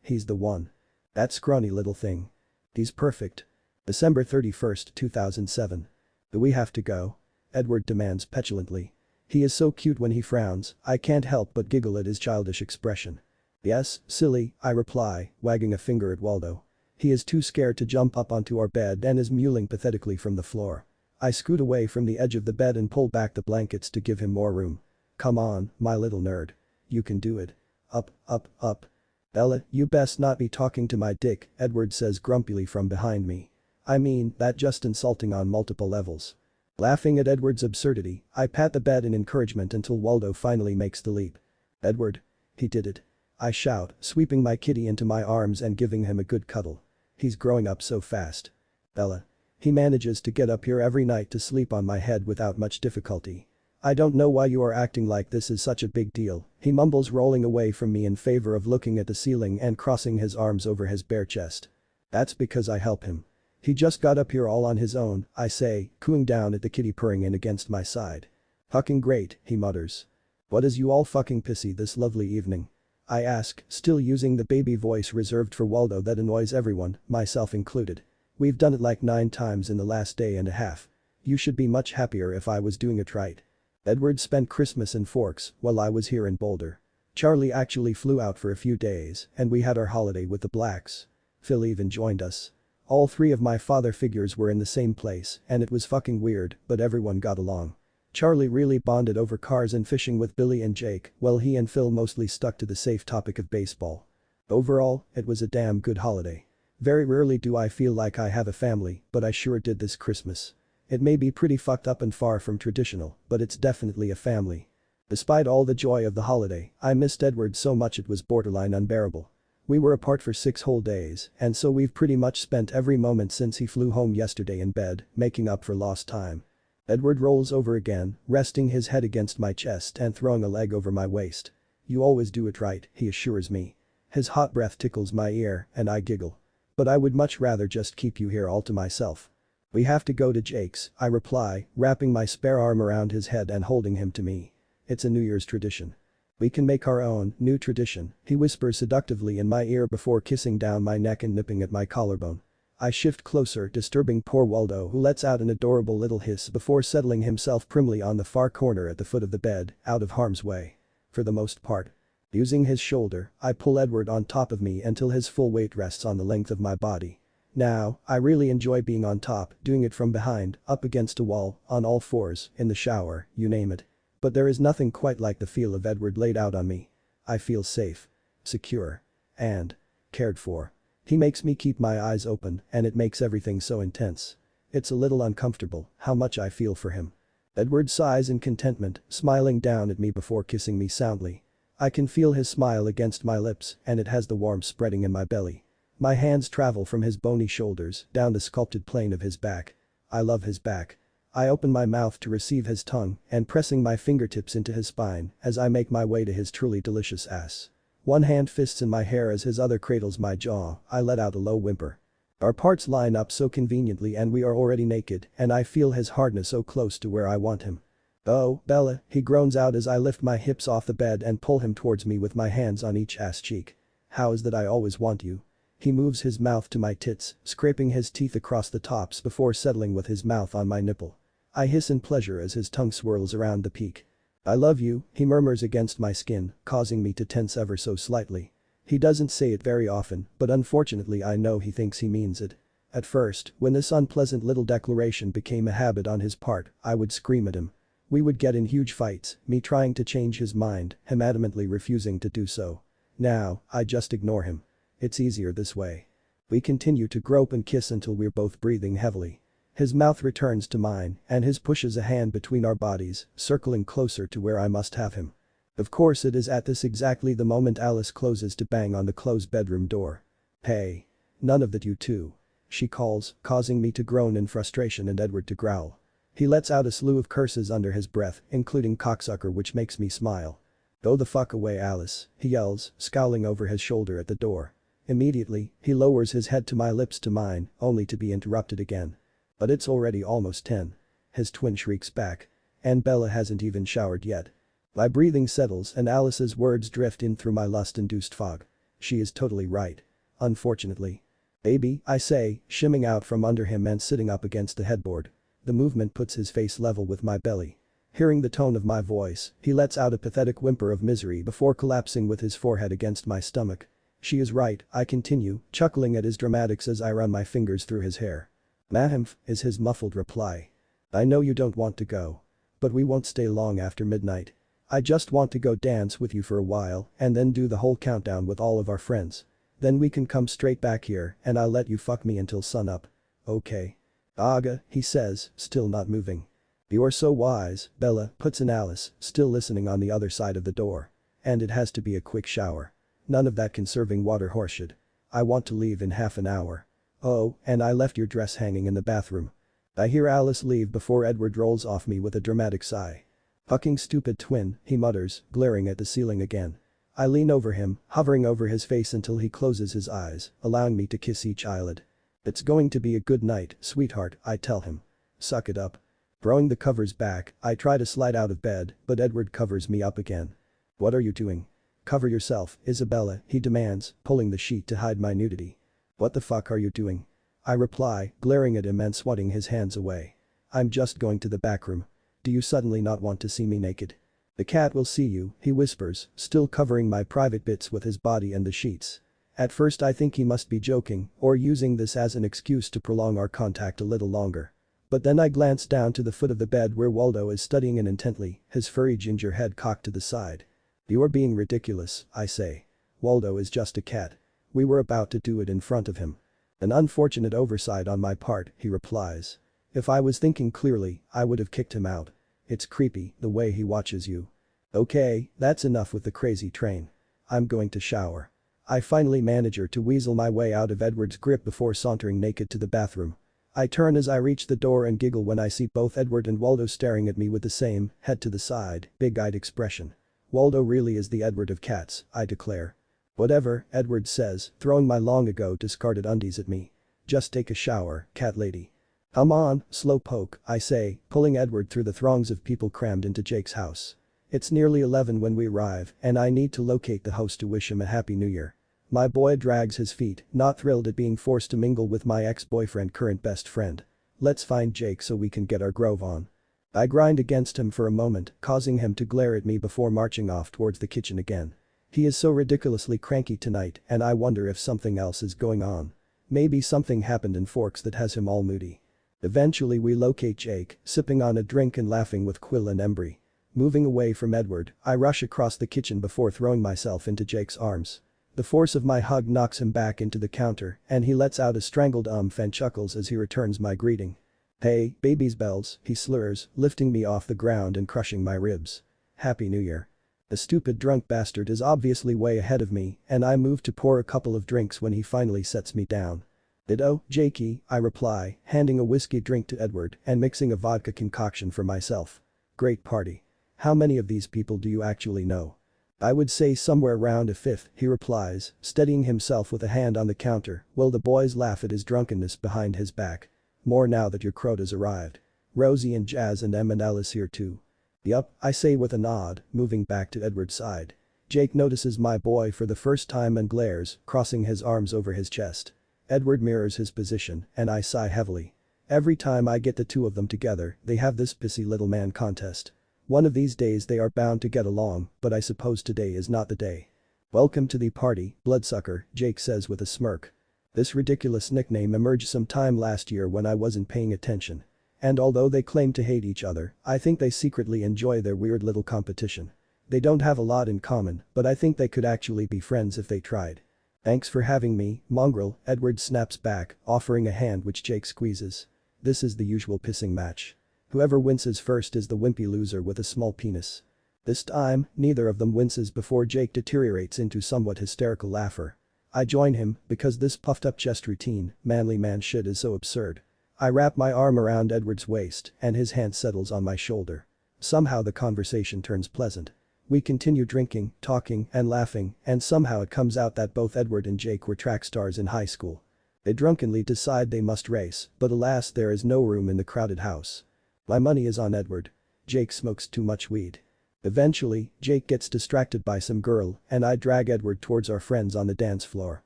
he's the one. That scrawny little thing. He's perfect. December 31st, 2007. Do we have to go? Edward demands petulantly. He is so cute when he frowns, I can't help but giggle at his childish expression. Yes, silly, I reply, wagging a finger at Waldo. He is too scared to jump up onto our bed and is mewling pathetically from the floor. I scoot away from the edge of the bed and pull back the blankets to give him more room. Come on, my little nerd. You can do it. Up, up, up. Bella, you best not be talking to my dick, Edward says grumpily from behind me. I mean, that's just insulting on multiple levels. Laughing at Edward's absurdity, I pat the bed in encouragement until Waldo finally makes the leap. Edward. He did it. I shout, sweeping my kitty into my arms and giving him a good cuddle. He's growing up so fast. Bella. He manages to get up here every night to sleep on my head without much difficulty. I don't know why you are acting like this is such a big deal, he mumbles, rolling away from me in favor of looking at the ceiling and crossing his arms over his bare chest. That's because I help him. He just got up here all on his own, I say, cooing down at the kitty purring in against my side. Fucking great, he mutters. What is you all fucking pissy this lovely evening? I ask, still using the baby voice reserved for Waldo that annoys everyone, myself included. We've done it like 9 times in the last day and a half. You should be much happier if I was doing it right. Edward spent Christmas in Forks while I was here in Boulder. Charlie actually flew out for a few days and we had our holiday with the Blacks. Phil even joined us. All 3 of my father figures were in the same place and it was fucking weird, but everyone got along. Charlie really bonded over cars and fishing with Billy and Jake, while he and Phil mostly stuck to the safe topic of baseball. Overall, it was a damn good holiday. Very rarely do I feel like I have a family, but I sure did this Christmas. It may be pretty fucked up and far from traditional, but it's definitely a family. Despite all the joy of the holiday, I missed Edward so much it was borderline unbearable. We were apart for 6 whole days, and so we've pretty much spent every moment since he flew home yesterday in bed, making up for lost time. Edward rolls over again, resting his head against my chest and throwing a leg over my waist. You always do it right, he assures me. His hot breath tickles my ear, and I giggle. But I would much rather just keep you here all to myself. We have to go to Jake's, I reply, wrapping my spare arm around his head and holding him to me. It's a New Year's tradition. We can make our own new tradition, he whispers seductively in my ear before kissing down my neck and nipping at my collarbone. I shift closer, disturbing poor Waldo, who lets out an adorable little hiss before settling himself primly on the far corner at the foot of the bed, out of harm's way. For the most part. Using his shoulder, I pull Edward on top of me until his full weight rests on the length of my body. Now, I really enjoy being on top, doing it from behind, up against a wall, on all fours, in the shower, you name it. But there is nothing quite like the feel of Edward laid out on me. I feel safe, secure, and cared for. He makes me keep my eyes open and it makes everything so intense. It's a little uncomfortable how much I feel for him. Edward sighs in contentment, smiling down at me before kissing me soundly. I can feel his smile against my lips and it has the warmth spreading in my belly. My hands travel from his bony shoulders down the sculpted plane of his back. I love his back. I open my mouth to receive his tongue and pressing my fingertips into his spine as I make my way to his truly delicious ass. One hand fists in my hair as his other cradles my jaw, I let out a low whimper. Our parts line up so conveniently and we are already naked and I feel his hardness so close to where I want him. Oh, Bella, he groans out as I lift my hips off the bed and pull him towards me with my hands on each ass cheek. How is that I always want you? He moves his mouth to my tits, scraping his teeth across the tops before settling with his mouth on my nipple. I hiss in pleasure as his tongue swirls around the peak. I love you, he murmurs against my skin, causing me to tense ever so slightly. He doesn't say it very often, but unfortunately I know he thinks he means it. At first, when this unpleasant little declaration became a habit on his part, I would scream at him. We would get in huge fights, me trying to change his mind, him adamantly refusing to do so. Now, I just ignore him. It's easier this way. We continue to grope and kiss until we're both breathing heavily. His mouth returns to mine and his pushes a hand between our bodies, circling closer to where I must have him. Of course it is at this exactly the moment Alice closes to bang on the closed bedroom door. Hey. None of that you two. she calls, causing me to groan in frustration and Edward to growl. He lets out a slew of curses under his breath, including cocksucker, which makes me smile. "Go the fuck away, Alice," he yells, scowling over his shoulder at the door. Immediately, he lowers his head to my lips to mine, only to be interrupted again. "But it's already almost 10. His twin shrieks back. "And Bella hasn't even showered yet." My breathing settles and Alice's words drift in through my lust-induced fog. She is totally right. Unfortunately. "Baby," I say, shimming out from under him and sitting up against the headboard. The movement puts his face level with my belly. Hearing the tone of my voice, he lets out a pathetic whimper of misery before collapsing with his forehead against my stomach. "She is right," I continue, chuckling at his dramatics as I run my fingers through his hair. "Mahamph," is his muffled reply. "I know you don't want to go. But we won't stay long after midnight. I just want to go dance with you for a while and then do the whole countdown with all of our friends. Then we can come straight back here and I'll let you fuck me until sunup. Okay?" "Aga," he says, still not moving. "You're so wise, Bella," puts in Alice, still listening on the other side of the door. "And it has to be a quick shower. None of that conserving water horseshit. I want to leave in half an hour. Oh, and I left your dress hanging in the bathroom." I hear Alice leave before Edward rolls off me with a dramatic sigh. "Fucking stupid twin," he mutters, glaring at the ceiling again. I lean over him, hovering over his face until he closes his eyes, allowing me to kiss each eyelid. "It's going to be a good night, sweetheart," I tell him. "Suck it up." Throwing the covers back, I try to slide out of bed, but Edward covers me up again. "What are you doing?" "Cover yourself, Isabella," he demands, pulling the sheet to hide my nudity. "What the fuck are you doing?" I reply, glaring at him and swatting his hands away. "I'm just going to the back room. Do you suddenly not want to see me naked?" "The cat will see you," he whispers, still covering my private bits with his body and the sheets. At first I think he must be joking or using this as an excuse to prolong our contact a little longer. But then I glance down to the foot of the bed where Waldo is studying it intently, his furry ginger head cocked to the side. "You're being ridiculous," I say. "Waldo is just a cat. We were about to do it in front of him." "An unfortunate oversight on my part," he replies. "If I was thinking clearly, I would have kicked him out. It's creepy, the way he watches you." "Okay, that's enough with the crazy train. I'm going to shower." I finally manage to weasel my way out of Edward's grip before sauntering naked to the bathroom. I turn as I reach the door and giggle when I see both Edward and Waldo staring at me with the same, head to the side, big-eyed expression. Waldo really is the Edward of cats, I declare. "Whatever," Edward says, throwing my long-ago discarded undies at me. "Just take a shower, cat lady." "Come on, slowpoke," I say, pulling Edward through the throngs of people crammed into Jake's house. It's nearly 11 when we arrive and I need to locate the host to wish him a happy new year. My boy drags his feet, not thrilled at being forced to mingle with my ex-boyfriend current best friend. "Let's find Jake so we can get our grove on." I grind against him for a moment, causing him to glare at me before marching off towards the kitchen again. He is so ridiculously cranky tonight and I wonder if something else is going on. Maybe something happened in Forks that has him all moody. Eventually we locate Jake, sipping on a drink and laughing with Quill and Embry. Moving away from Edward, I rush across the kitchen before throwing myself into Jake's arms. The force of my hug knocks him back into the counter and he lets out a strangled and chuckles as he returns my greeting. "Hey, baby's bells," he slurs, lifting me off the ground and crushing my ribs. "Happy New Year." The stupid drunk bastard is obviously way ahead of me and I move to pour a couple of drinks when he finally sets me down. "Ditto, Jakey," I reply, handing a whiskey drink to Edward and mixing a vodka concoction for myself. "Great party. How many of these people do you actually know?" "I would say somewhere around a fifth," he replies, steadying himself with a hand on the counter while the boys laugh at his drunkenness behind his back. "More now that your crota's arrived. Rosie and Jazz and Em and Alice here too." "Yup," I say with a nod, moving back to Edward's side. Jake notices my boy for the first time and glares, crossing his arms over his chest. Edward mirrors his position and I sigh heavily. Every time I get the two of them together, they have this pissy little man contest. One of these days they are bound to get along, but I suppose today is not the day. "Welcome to the party, bloodsucker," Jake says with a smirk. This ridiculous nickname emerged sometime last year when I wasn't paying attention. And although they claim to hate each other, I think they secretly enjoy their weird little competition. They don't have a lot in common, but I think they could actually be friends if they tried. "Thanks for having me, mongrel," Edward snaps back, offering a hand which Jake squeezes. This is the usual pissing match. Whoever winces first is the wimpy loser with a small penis. This time, neither of them winces before Jake deteriorates into somewhat hysterical laughter. I join him because this puffed up chest routine, manly man shit is so absurd. I wrap my arm around Edward's waist and his hand settles on my shoulder. Somehow the conversation turns pleasant. We continue drinking, talking, and laughing, and somehow it comes out that both Edward and Jake were track stars in high school. They drunkenly decide they must race, but alas there is no room in the crowded house. My money is on Edward. Jake smokes too much weed. Eventually, Jake gets distracted by some girl and I drag Edward towards our friends on the dance floor.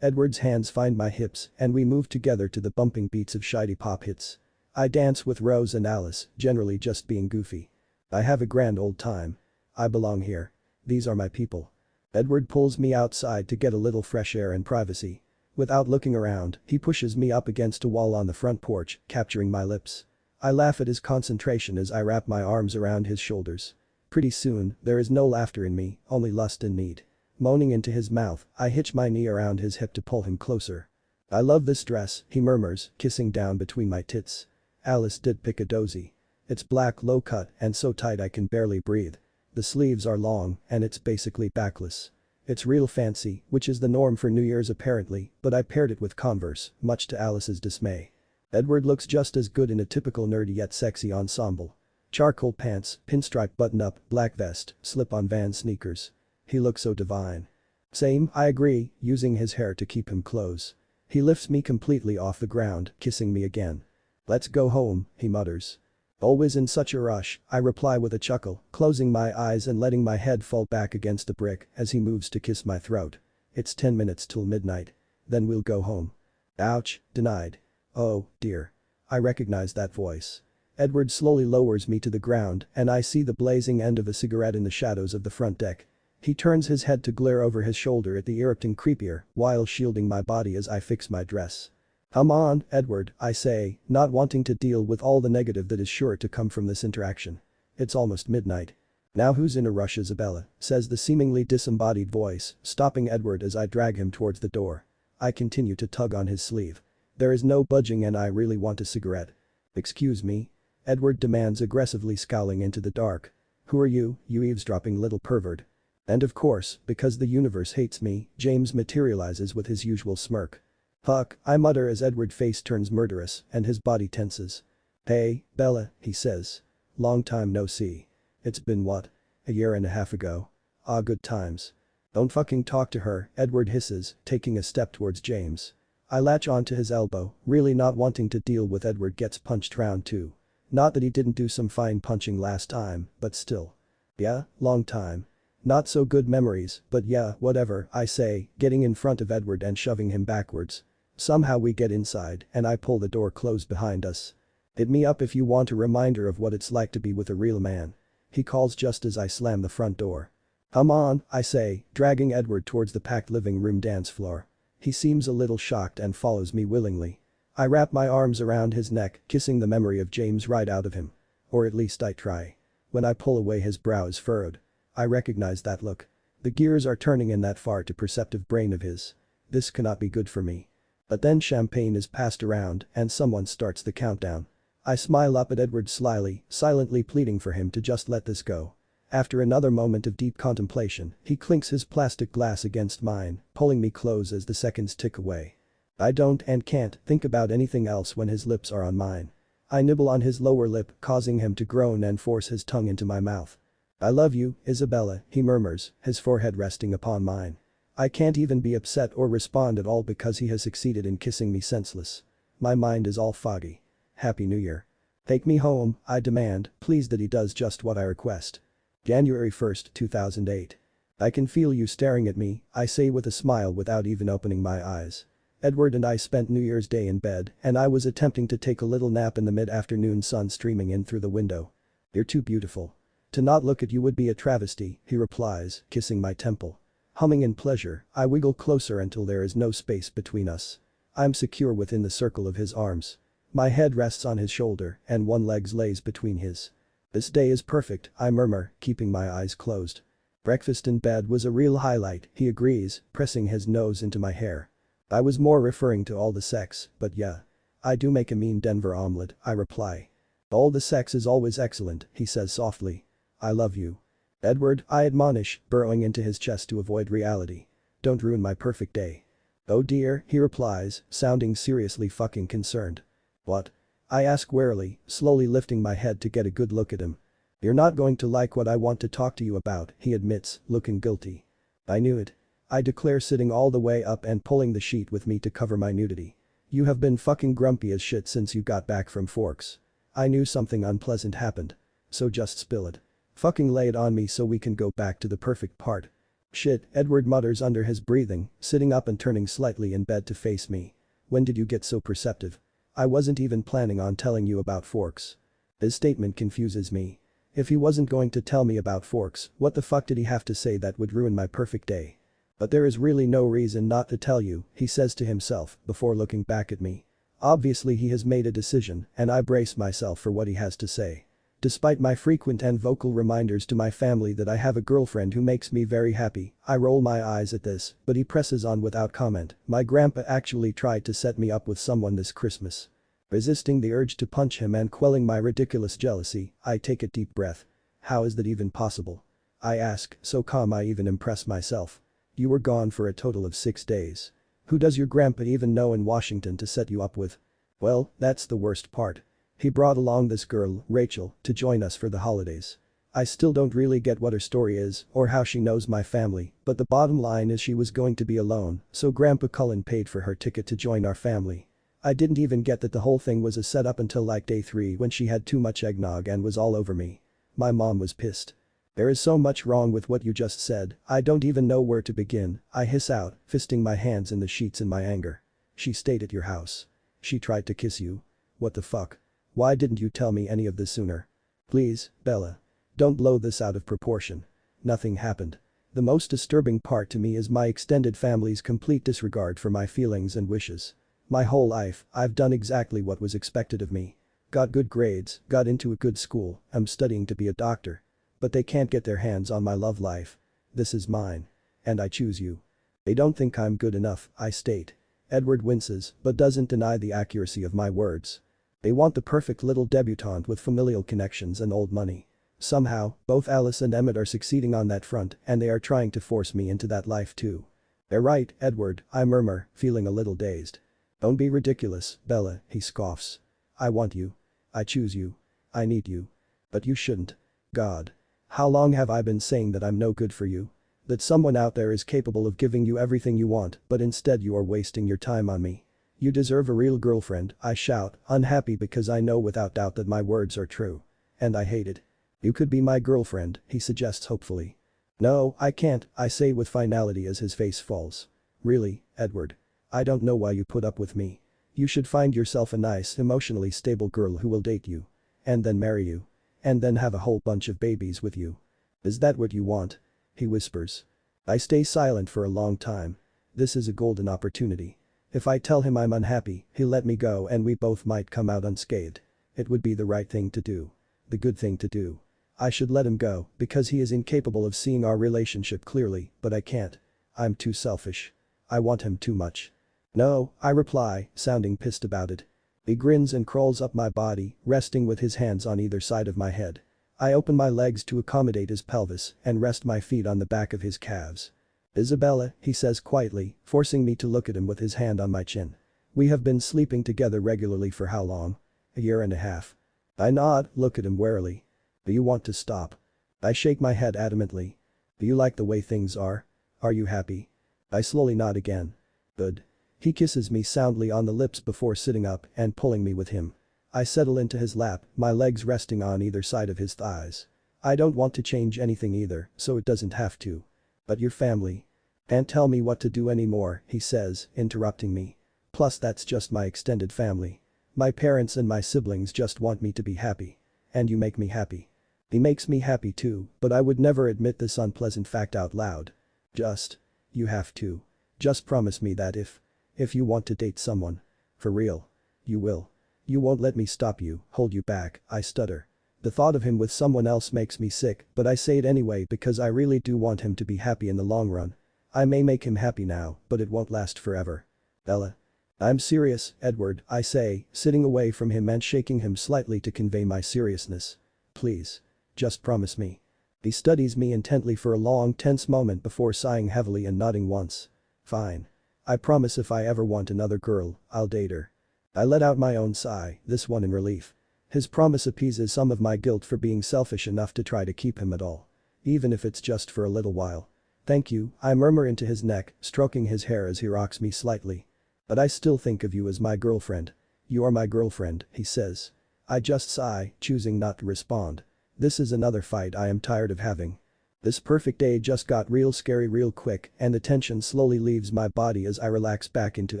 Edward's hands find my hips and we move together to the bumping beats of shitey pop hits. I dance with Rose and Alice, generally just being goofy. I have a grand old time. I belong here. These are my people. Edward pulls me outside to get a little fresh air and privacy. Without looking around, he pushes me up against a wall on the front porch, capturing my lips. I laugh at his concentration as I wrap my arms around his shoulders. Pretty soon, there is no laughter in me, only lust and need. Moaning into his mouth, I hitch my knee around his hip to pull him closer. I love this dress, he murmurs, kissing down between my tits. Alice did pick a dozy. It's black, low cut, and so tight I can barely breathe. The sleeves are long, and it's basically backless. It's real fancy, which is the norm for New Year's apparently, but I paired it with Converse, much to Alice's dismay. Edward looks just as good in a typical nerdy yet sexy ensemble. Charcoal pants, pinstripe button-up, black vest, slip-on Vans sneakers. He looks so divine. Same, I agree, using his hair to keep him close. He lifts me completely off the ground, kissing me again. Let's go home, he mutters. Always in such a rush, I reply with a chuckle, closing my eyes and letting my head fall back against the brick as he moves to kiss my throat. It's 10 minutes till midnight. Then we'll go home. Ouch, denied. Oh, dear. I recognize that voice. Edward slowly lowers me to the ground and I see the blazing end of a cigarette in the shadows of the front deck. He turns his head to glare over his shoulder at the erupting creepier while shielding my body as I fix my dress. Come on, Edward, I say, not wanting to deal with all the negative that is sure to come from this interaction. It's almost midnight. Now who's in a rush, Isabella, says the seemingly disembodied voice, stopping Edward as I drag him towards the door. I continue to tug on his sleeve. There is no budging and I really want a cigarette. Excuse me? Edward demands, aggressively scowling into the dark. Who are you, you eavesdropping little pervert? And of course, because the universe hates me, James materializes with his usual smirk. Fuck, I mutter as Edward's face turns murderous and his body tenses. Hey, Bella, he says. Long time no see. It's been what? A year and a half ago. Ah, good times. Don't fucking talk to her, Edward hisses, taking a step towards James. I latch onto his elbow, really not wanting to deal with Edward gets punched round too. Not that he didn't do some fine punching last time, but still. Yeah, long time. Not so good memories, but yeah, whatever, I say, getting in front of Edward and shoving him backwards. Somehow we get inside and I pull the door closed behind us. Hit me up if you want a reminder of what it's like to be with a real man. He calls just as I slam the front door. Come on, I say, dragging Edward towards the packed living room dance floor. He seems a little shocked and follows me willingly. I wrap my arms around his neck, kissing the memory of James right out of him. Or at least I try. When I pull away his brow is furrowed. I recognize that look. The gears are turning in that far too perceptive brain of his. This cannot be good for me. But then champagne is passed around and someone starts the countdown. I smile up at Edward slyly, silently pleading for him to just let this go. After another moment of deep contemplation, he clinks his plastic glass against mine, pulling me close as the seconds tick away. I don't and can't think about anything else when his lips are on mine. I nibble on his lower lip, causing him to groan and force his tongue into my mouth. I love you, Isabella, he murmurs, his forehead resting upon mine. I can't even be upset or respond at all because he has succeeded in kissing me senseless. My mind is all foggy. Happy New Year. Take me home, I demand, pleased that he does just what I request. January 1st, 2008. I can feel you staring at me, I say with a smile without even opening my eyes. Edward and I spent New Year's Day in bed and I was attempting to take a little nap in the mid-afternoon sun streaming in through the window. You're too beautiful. To not look at you would be a travesty, he replies, kissing my temple. Humming in pleasure, I wiggle closer until there is no space between us. I'm secure within the circle of his arms. My head rests on his shoulder and one leg lays between his. This day is perfect, I murmur, keeping my eyes closed. Breakfast in bed was a real highlight, he agrees, pressing his nose into my hair. I was more referring to all the sex, but yeah. I do make a mean Denver omelet, I reply. All the sex is always excellent, he says softly. I love you. Edward, I admonish, burrowing into his chest to avoid reality. Don't ruin my perfect day. Oh dear, he replies, sounding seriously fucking concerned. What? I ask warily, slowly lifting my head to get a good look at him. You're not going to like what I want to talk to you about, he admits, looking guilty. I knew it. I declare, sitting all the way up and pulling the sheet with me to cover my nudity. You have been fucking grumpy as shit since you got back from Forks. I knew something unpleasant happened. So just spill it. Fucking lay it on me so we can go back to the perfect part. Shit, Edward mutters under his breathing, sitting up and turning slightly in bed to face me. When did you get so perceptive? I wasn't even planning on telling you about Forks. His statement confuses me. If he wasn't going to tell me about Forks, what the fuck did he have to say that would ruin my perfect day? But there is really no reason not to tell you, he says to himself before looking back at me. Obviously he has made a decision and I brace myself for what he has to say. Despite my frequent and vocal reminders to my family that I have a girlfriend who makes me very happy, I roll my eyes at this, but he presses on without comment. My grandpa actually tried to set me up with someone this Christmas. Resisting the urge to punch him and quelling my ridiculous jealousy, I take a deep breath. How is that even possible? I ask, so calm I even impress myself. You were gone for a total of 6 days. Who does your grandpa even know in Washington to set you up with? Well, that's the worst part. He brought along this girl, Rachel, to join us for the holidays. I still don't really get what her story is or how she knows my family, but the bottom line is she was going to be alone, so Grandpa Cullen paid for her ticket to join our family. I didn't even get that the whole thing was a setup until like day 3 when she had too much eggnog and was all over me. My mom was pissed. There is so much wrong with what you just said, I don't even know where to begin, I hiss out, fisting my hands in the sheets in my anger. She stayed at your house. She tried to kiss you. What the fuck? Why didn't you tell me any of this sooner? Please, Bella. Don't blow this out of proportion. Nothing happened. The most disturbing part to me is my extended family's complete disregard for my feelings and wishes. My whole life, I've done exactly what was expected of me. Got good grades, got into a good school, I'm studying to be a doctor. But they can't get their hands on my love life. This is mine. And I choose you. They don't think I'm good enough, I state. Edward winces, but doesn't deny the accuracy of my words. They want the perfect little debutante with familial connections and old money. Somehow, both Alice and Emmett are succeeding on that front and they are trying to force me into that life too. They're right, Edward, I murmur, feeling a little dazed. Don't be ridiculous, Bella, he scoffs. I want you. I choose you. I need you. But you shouldn't. God. How long have I been saying that I'm no good for you? That someone out there is capable of giving you everything you want, but instead you are wasting your time on me. You deserve a real girlfriend, I shout, unhappy because I know without doubt that my words are true. And I hate it. You could be my girlfriend, he suggests hopefully. No, I can't, I say with finality as his face falls. Really, Edward. I don't know why you put up with me. You should find yourself a nice, emotionally stable girl who will date you. And then marry you. And then have a whole bunch of babies with you. Is that what you want? He whispers. I stay silent for a long time. This is a golden opportunity. If I tell him I'm unhappy, he'll let me go and we both might come out unscathed. It would be the right thing to do. The good thing to do. I should let him go because he is incapable of seeing our relationship clearly, but I can't. I'm too selfish. I want him too much. No, I reply, sounding pissed about it. He grins and crawls up my body, resting with his hands on either side of my head. I open my legs to accommodate his pelvis and rest my feet on the back of his calves. Isabella, he says quietly, forcing me to look at him with his hand on my chin. We have been sleeping together regularly for how long? 1.5 years. I nod, look at him warily. Do you want to stop? I shake my head adamantly. Do you like the way things are? Are you happy? I slowly nod again. Good. He kisses me soundly on the lips before sitting up and pulling me with him. I settle into his lap, my legs resting on either side of his thighs. I don't want to change anything either, so it doesn't have to. But your family. Can't tell me what to do anymore, he says, interrupting me. Plus that's just my extended family. My parents and my siblings just want me to be happy. And you make me happy. He makes me happy too, but I would never admit this unpleasant fact out loud. You have to. Just promise me that if you want to date someone. For real. You will. You won't let me stop you, hold you back, I stutter. The thought of him with someone else makes me sick, but I say it anyway because I really do want him to be happy in the long run. I may make him happy now, but it won't last forever. Bella. I'm serious, Edward, I say, sitting away from him and shaking him slightly to convey my seriousness. Please. Just promise me. He studies me intently for a long tense moment before sighing heavily and nodding once. Fine. I promise if I ever want another girl, I'll date her. I let out my own sigh, this one in relief. His promise appeases some of my guilt for being selfish enough to try to keep him at all. Even if it's just for a little while. Thank you, I murmur into his neck, stroking his hair as he rocks me slightly. But I still think of you as my girlfriend. You are my girlfriend, he says. I just sigh, choosing not to respond. This is another fight I am tired of having. This perfect day just got real scary real quick and the tension slowly leaves my body as I relax back into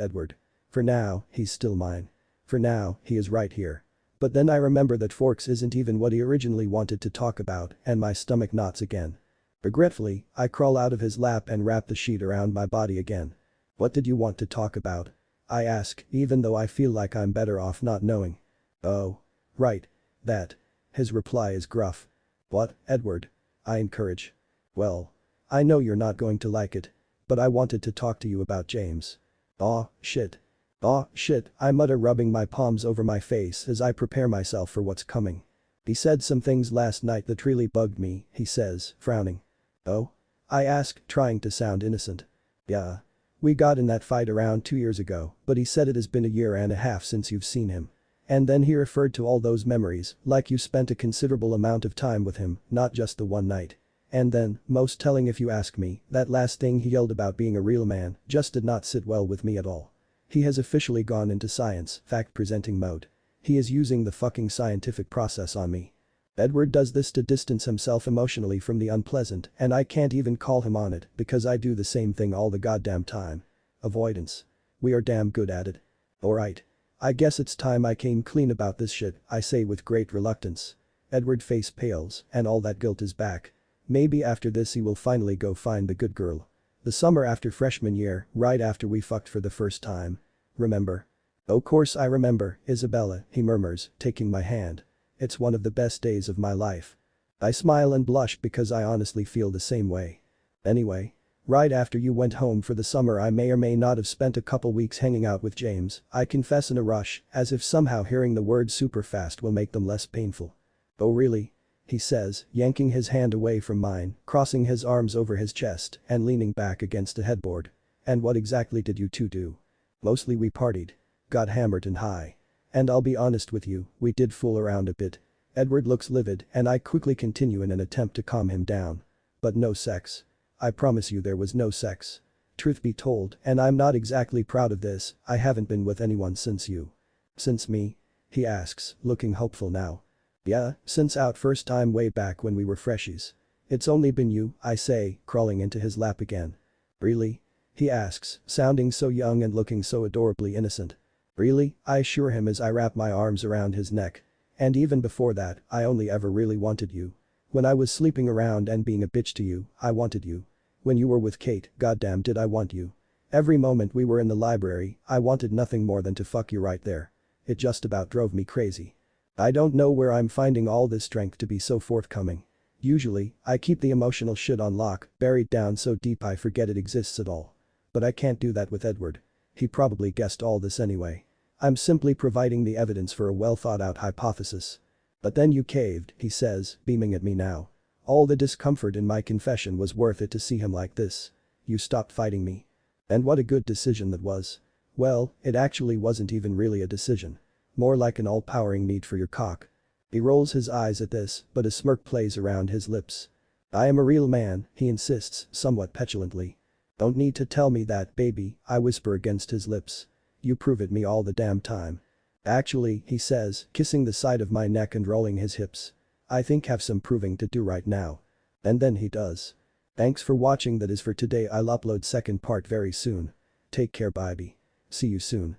Edward. For now, he's still mine. For now, he is right here. But then I remember that Forks isn't even what he originally wanted to talk about and my stomach knots again. Regretfully, I crawl out of his lap and wrap the sheet around my body again. What did you want to talk about? I ask, even though I feel like I'm better off not knowing. Oh. Right. That. His reply is gruff. What, Edward? I encourage. Well. I know you're not going to like it. But I wanted to talk to you about James. Aw, shit. Aw, shit, I mutter rubbing my palms over my face as I prepare myself for what's coming. He said some things last night that really bugged me, he says, frowning. Oh? I ask, trying to sound innocent. Yeah. We got in that fight around 2 years ago, but he said it has been a year and a half since you've seen him. And then he referred to all those memories, like you spent a considerable amount of time with him, not just the one night. And then, most telling if you ask me, that last thing he yelled about being a real man just did not sit well with me at all. He has officially gone into science, fact-presenting mode. He is using the fucking scientific process on me. Edward does this to distance himself emotionally from the unpleasant and I can't even call him on it because I do the same thing all the goddamn time. Avoidance. We are damn good at it. Alright. I guess it's time I came clean about this shit, I say with great reluctance. Edward face pales and all that guilt is back. Maybe after this he will finally go find the good girl. The summer after freshman year, right after we fucked for the first time. Remember? Oh course I remember, Isabella, he murmurs, taking my hand. It's one of the best days of my life. I smile and blush because I honestly feel the same way. Anyway. Right after you went home for the summer I may or may not have spent a couple weeks hanging out with James, I confess in a rush, as if somehow hearing the word super fast will make them less painful. Oh really? He says, yanking his hand away from mine, crossing his arms over his chest and leaning back against a headboard. And what exactly did you two do? Mostly we partied. Got hammered and high. And I'll be honest with you, we did fool around a bit. Edward looks livid and I quickly continue in an attempt to calm him down. But no sex. I promise you there was no sex. Truth be told, and I'm not exactly proud of this, I haven't been with anyone since you. Since me? He asks, looking hopeful now. Yeah, since our first time way back when we were freshies. It's only been you, I say, crawling into his lap again. Really? He asks, sounding so young and looking so adorably innocent. Really? I assure him as I wrap my arms around his neck. And even before that, I only ever really wanted you. When I was sleeping around and being a bitch to you, I wanted you. When you were with Kate, goddamn did I want you. Every moment we were in the library, I wanted nothing more than to fuck you right there. It just about drove me crazy. I don't know where I'm finding all this strength to be so forthcoming. Usually, I keep the emotional shit on lock, buried down so deep I forget it exists at all. But I can't do that with Edward. He probably guessed all this anyway. I'm simply providing the evidence for a well-thought-out hypothesis. But then you caved, he says, beaming at me now. All the discomfort in my confession was worth it to see him like this. You stopped fighting me. And what a good decision that was. Well, it actually wasn't even really a decision. More like an all-powering need for your cock. He rolls his eyes at this, but a smirk plays around his lips. I am a real man, he insists, somewhat petulantly. Don't need to tell me that, baby, I whisper against his lips. You prove it me all the damn time. Actually, he says, kissing the side of my neck and rolling his hips. I think have some proving to do right now. And then he does. Thanks for watching, that is for today. I'll upload second part very soon. Take care, baby. See you soon.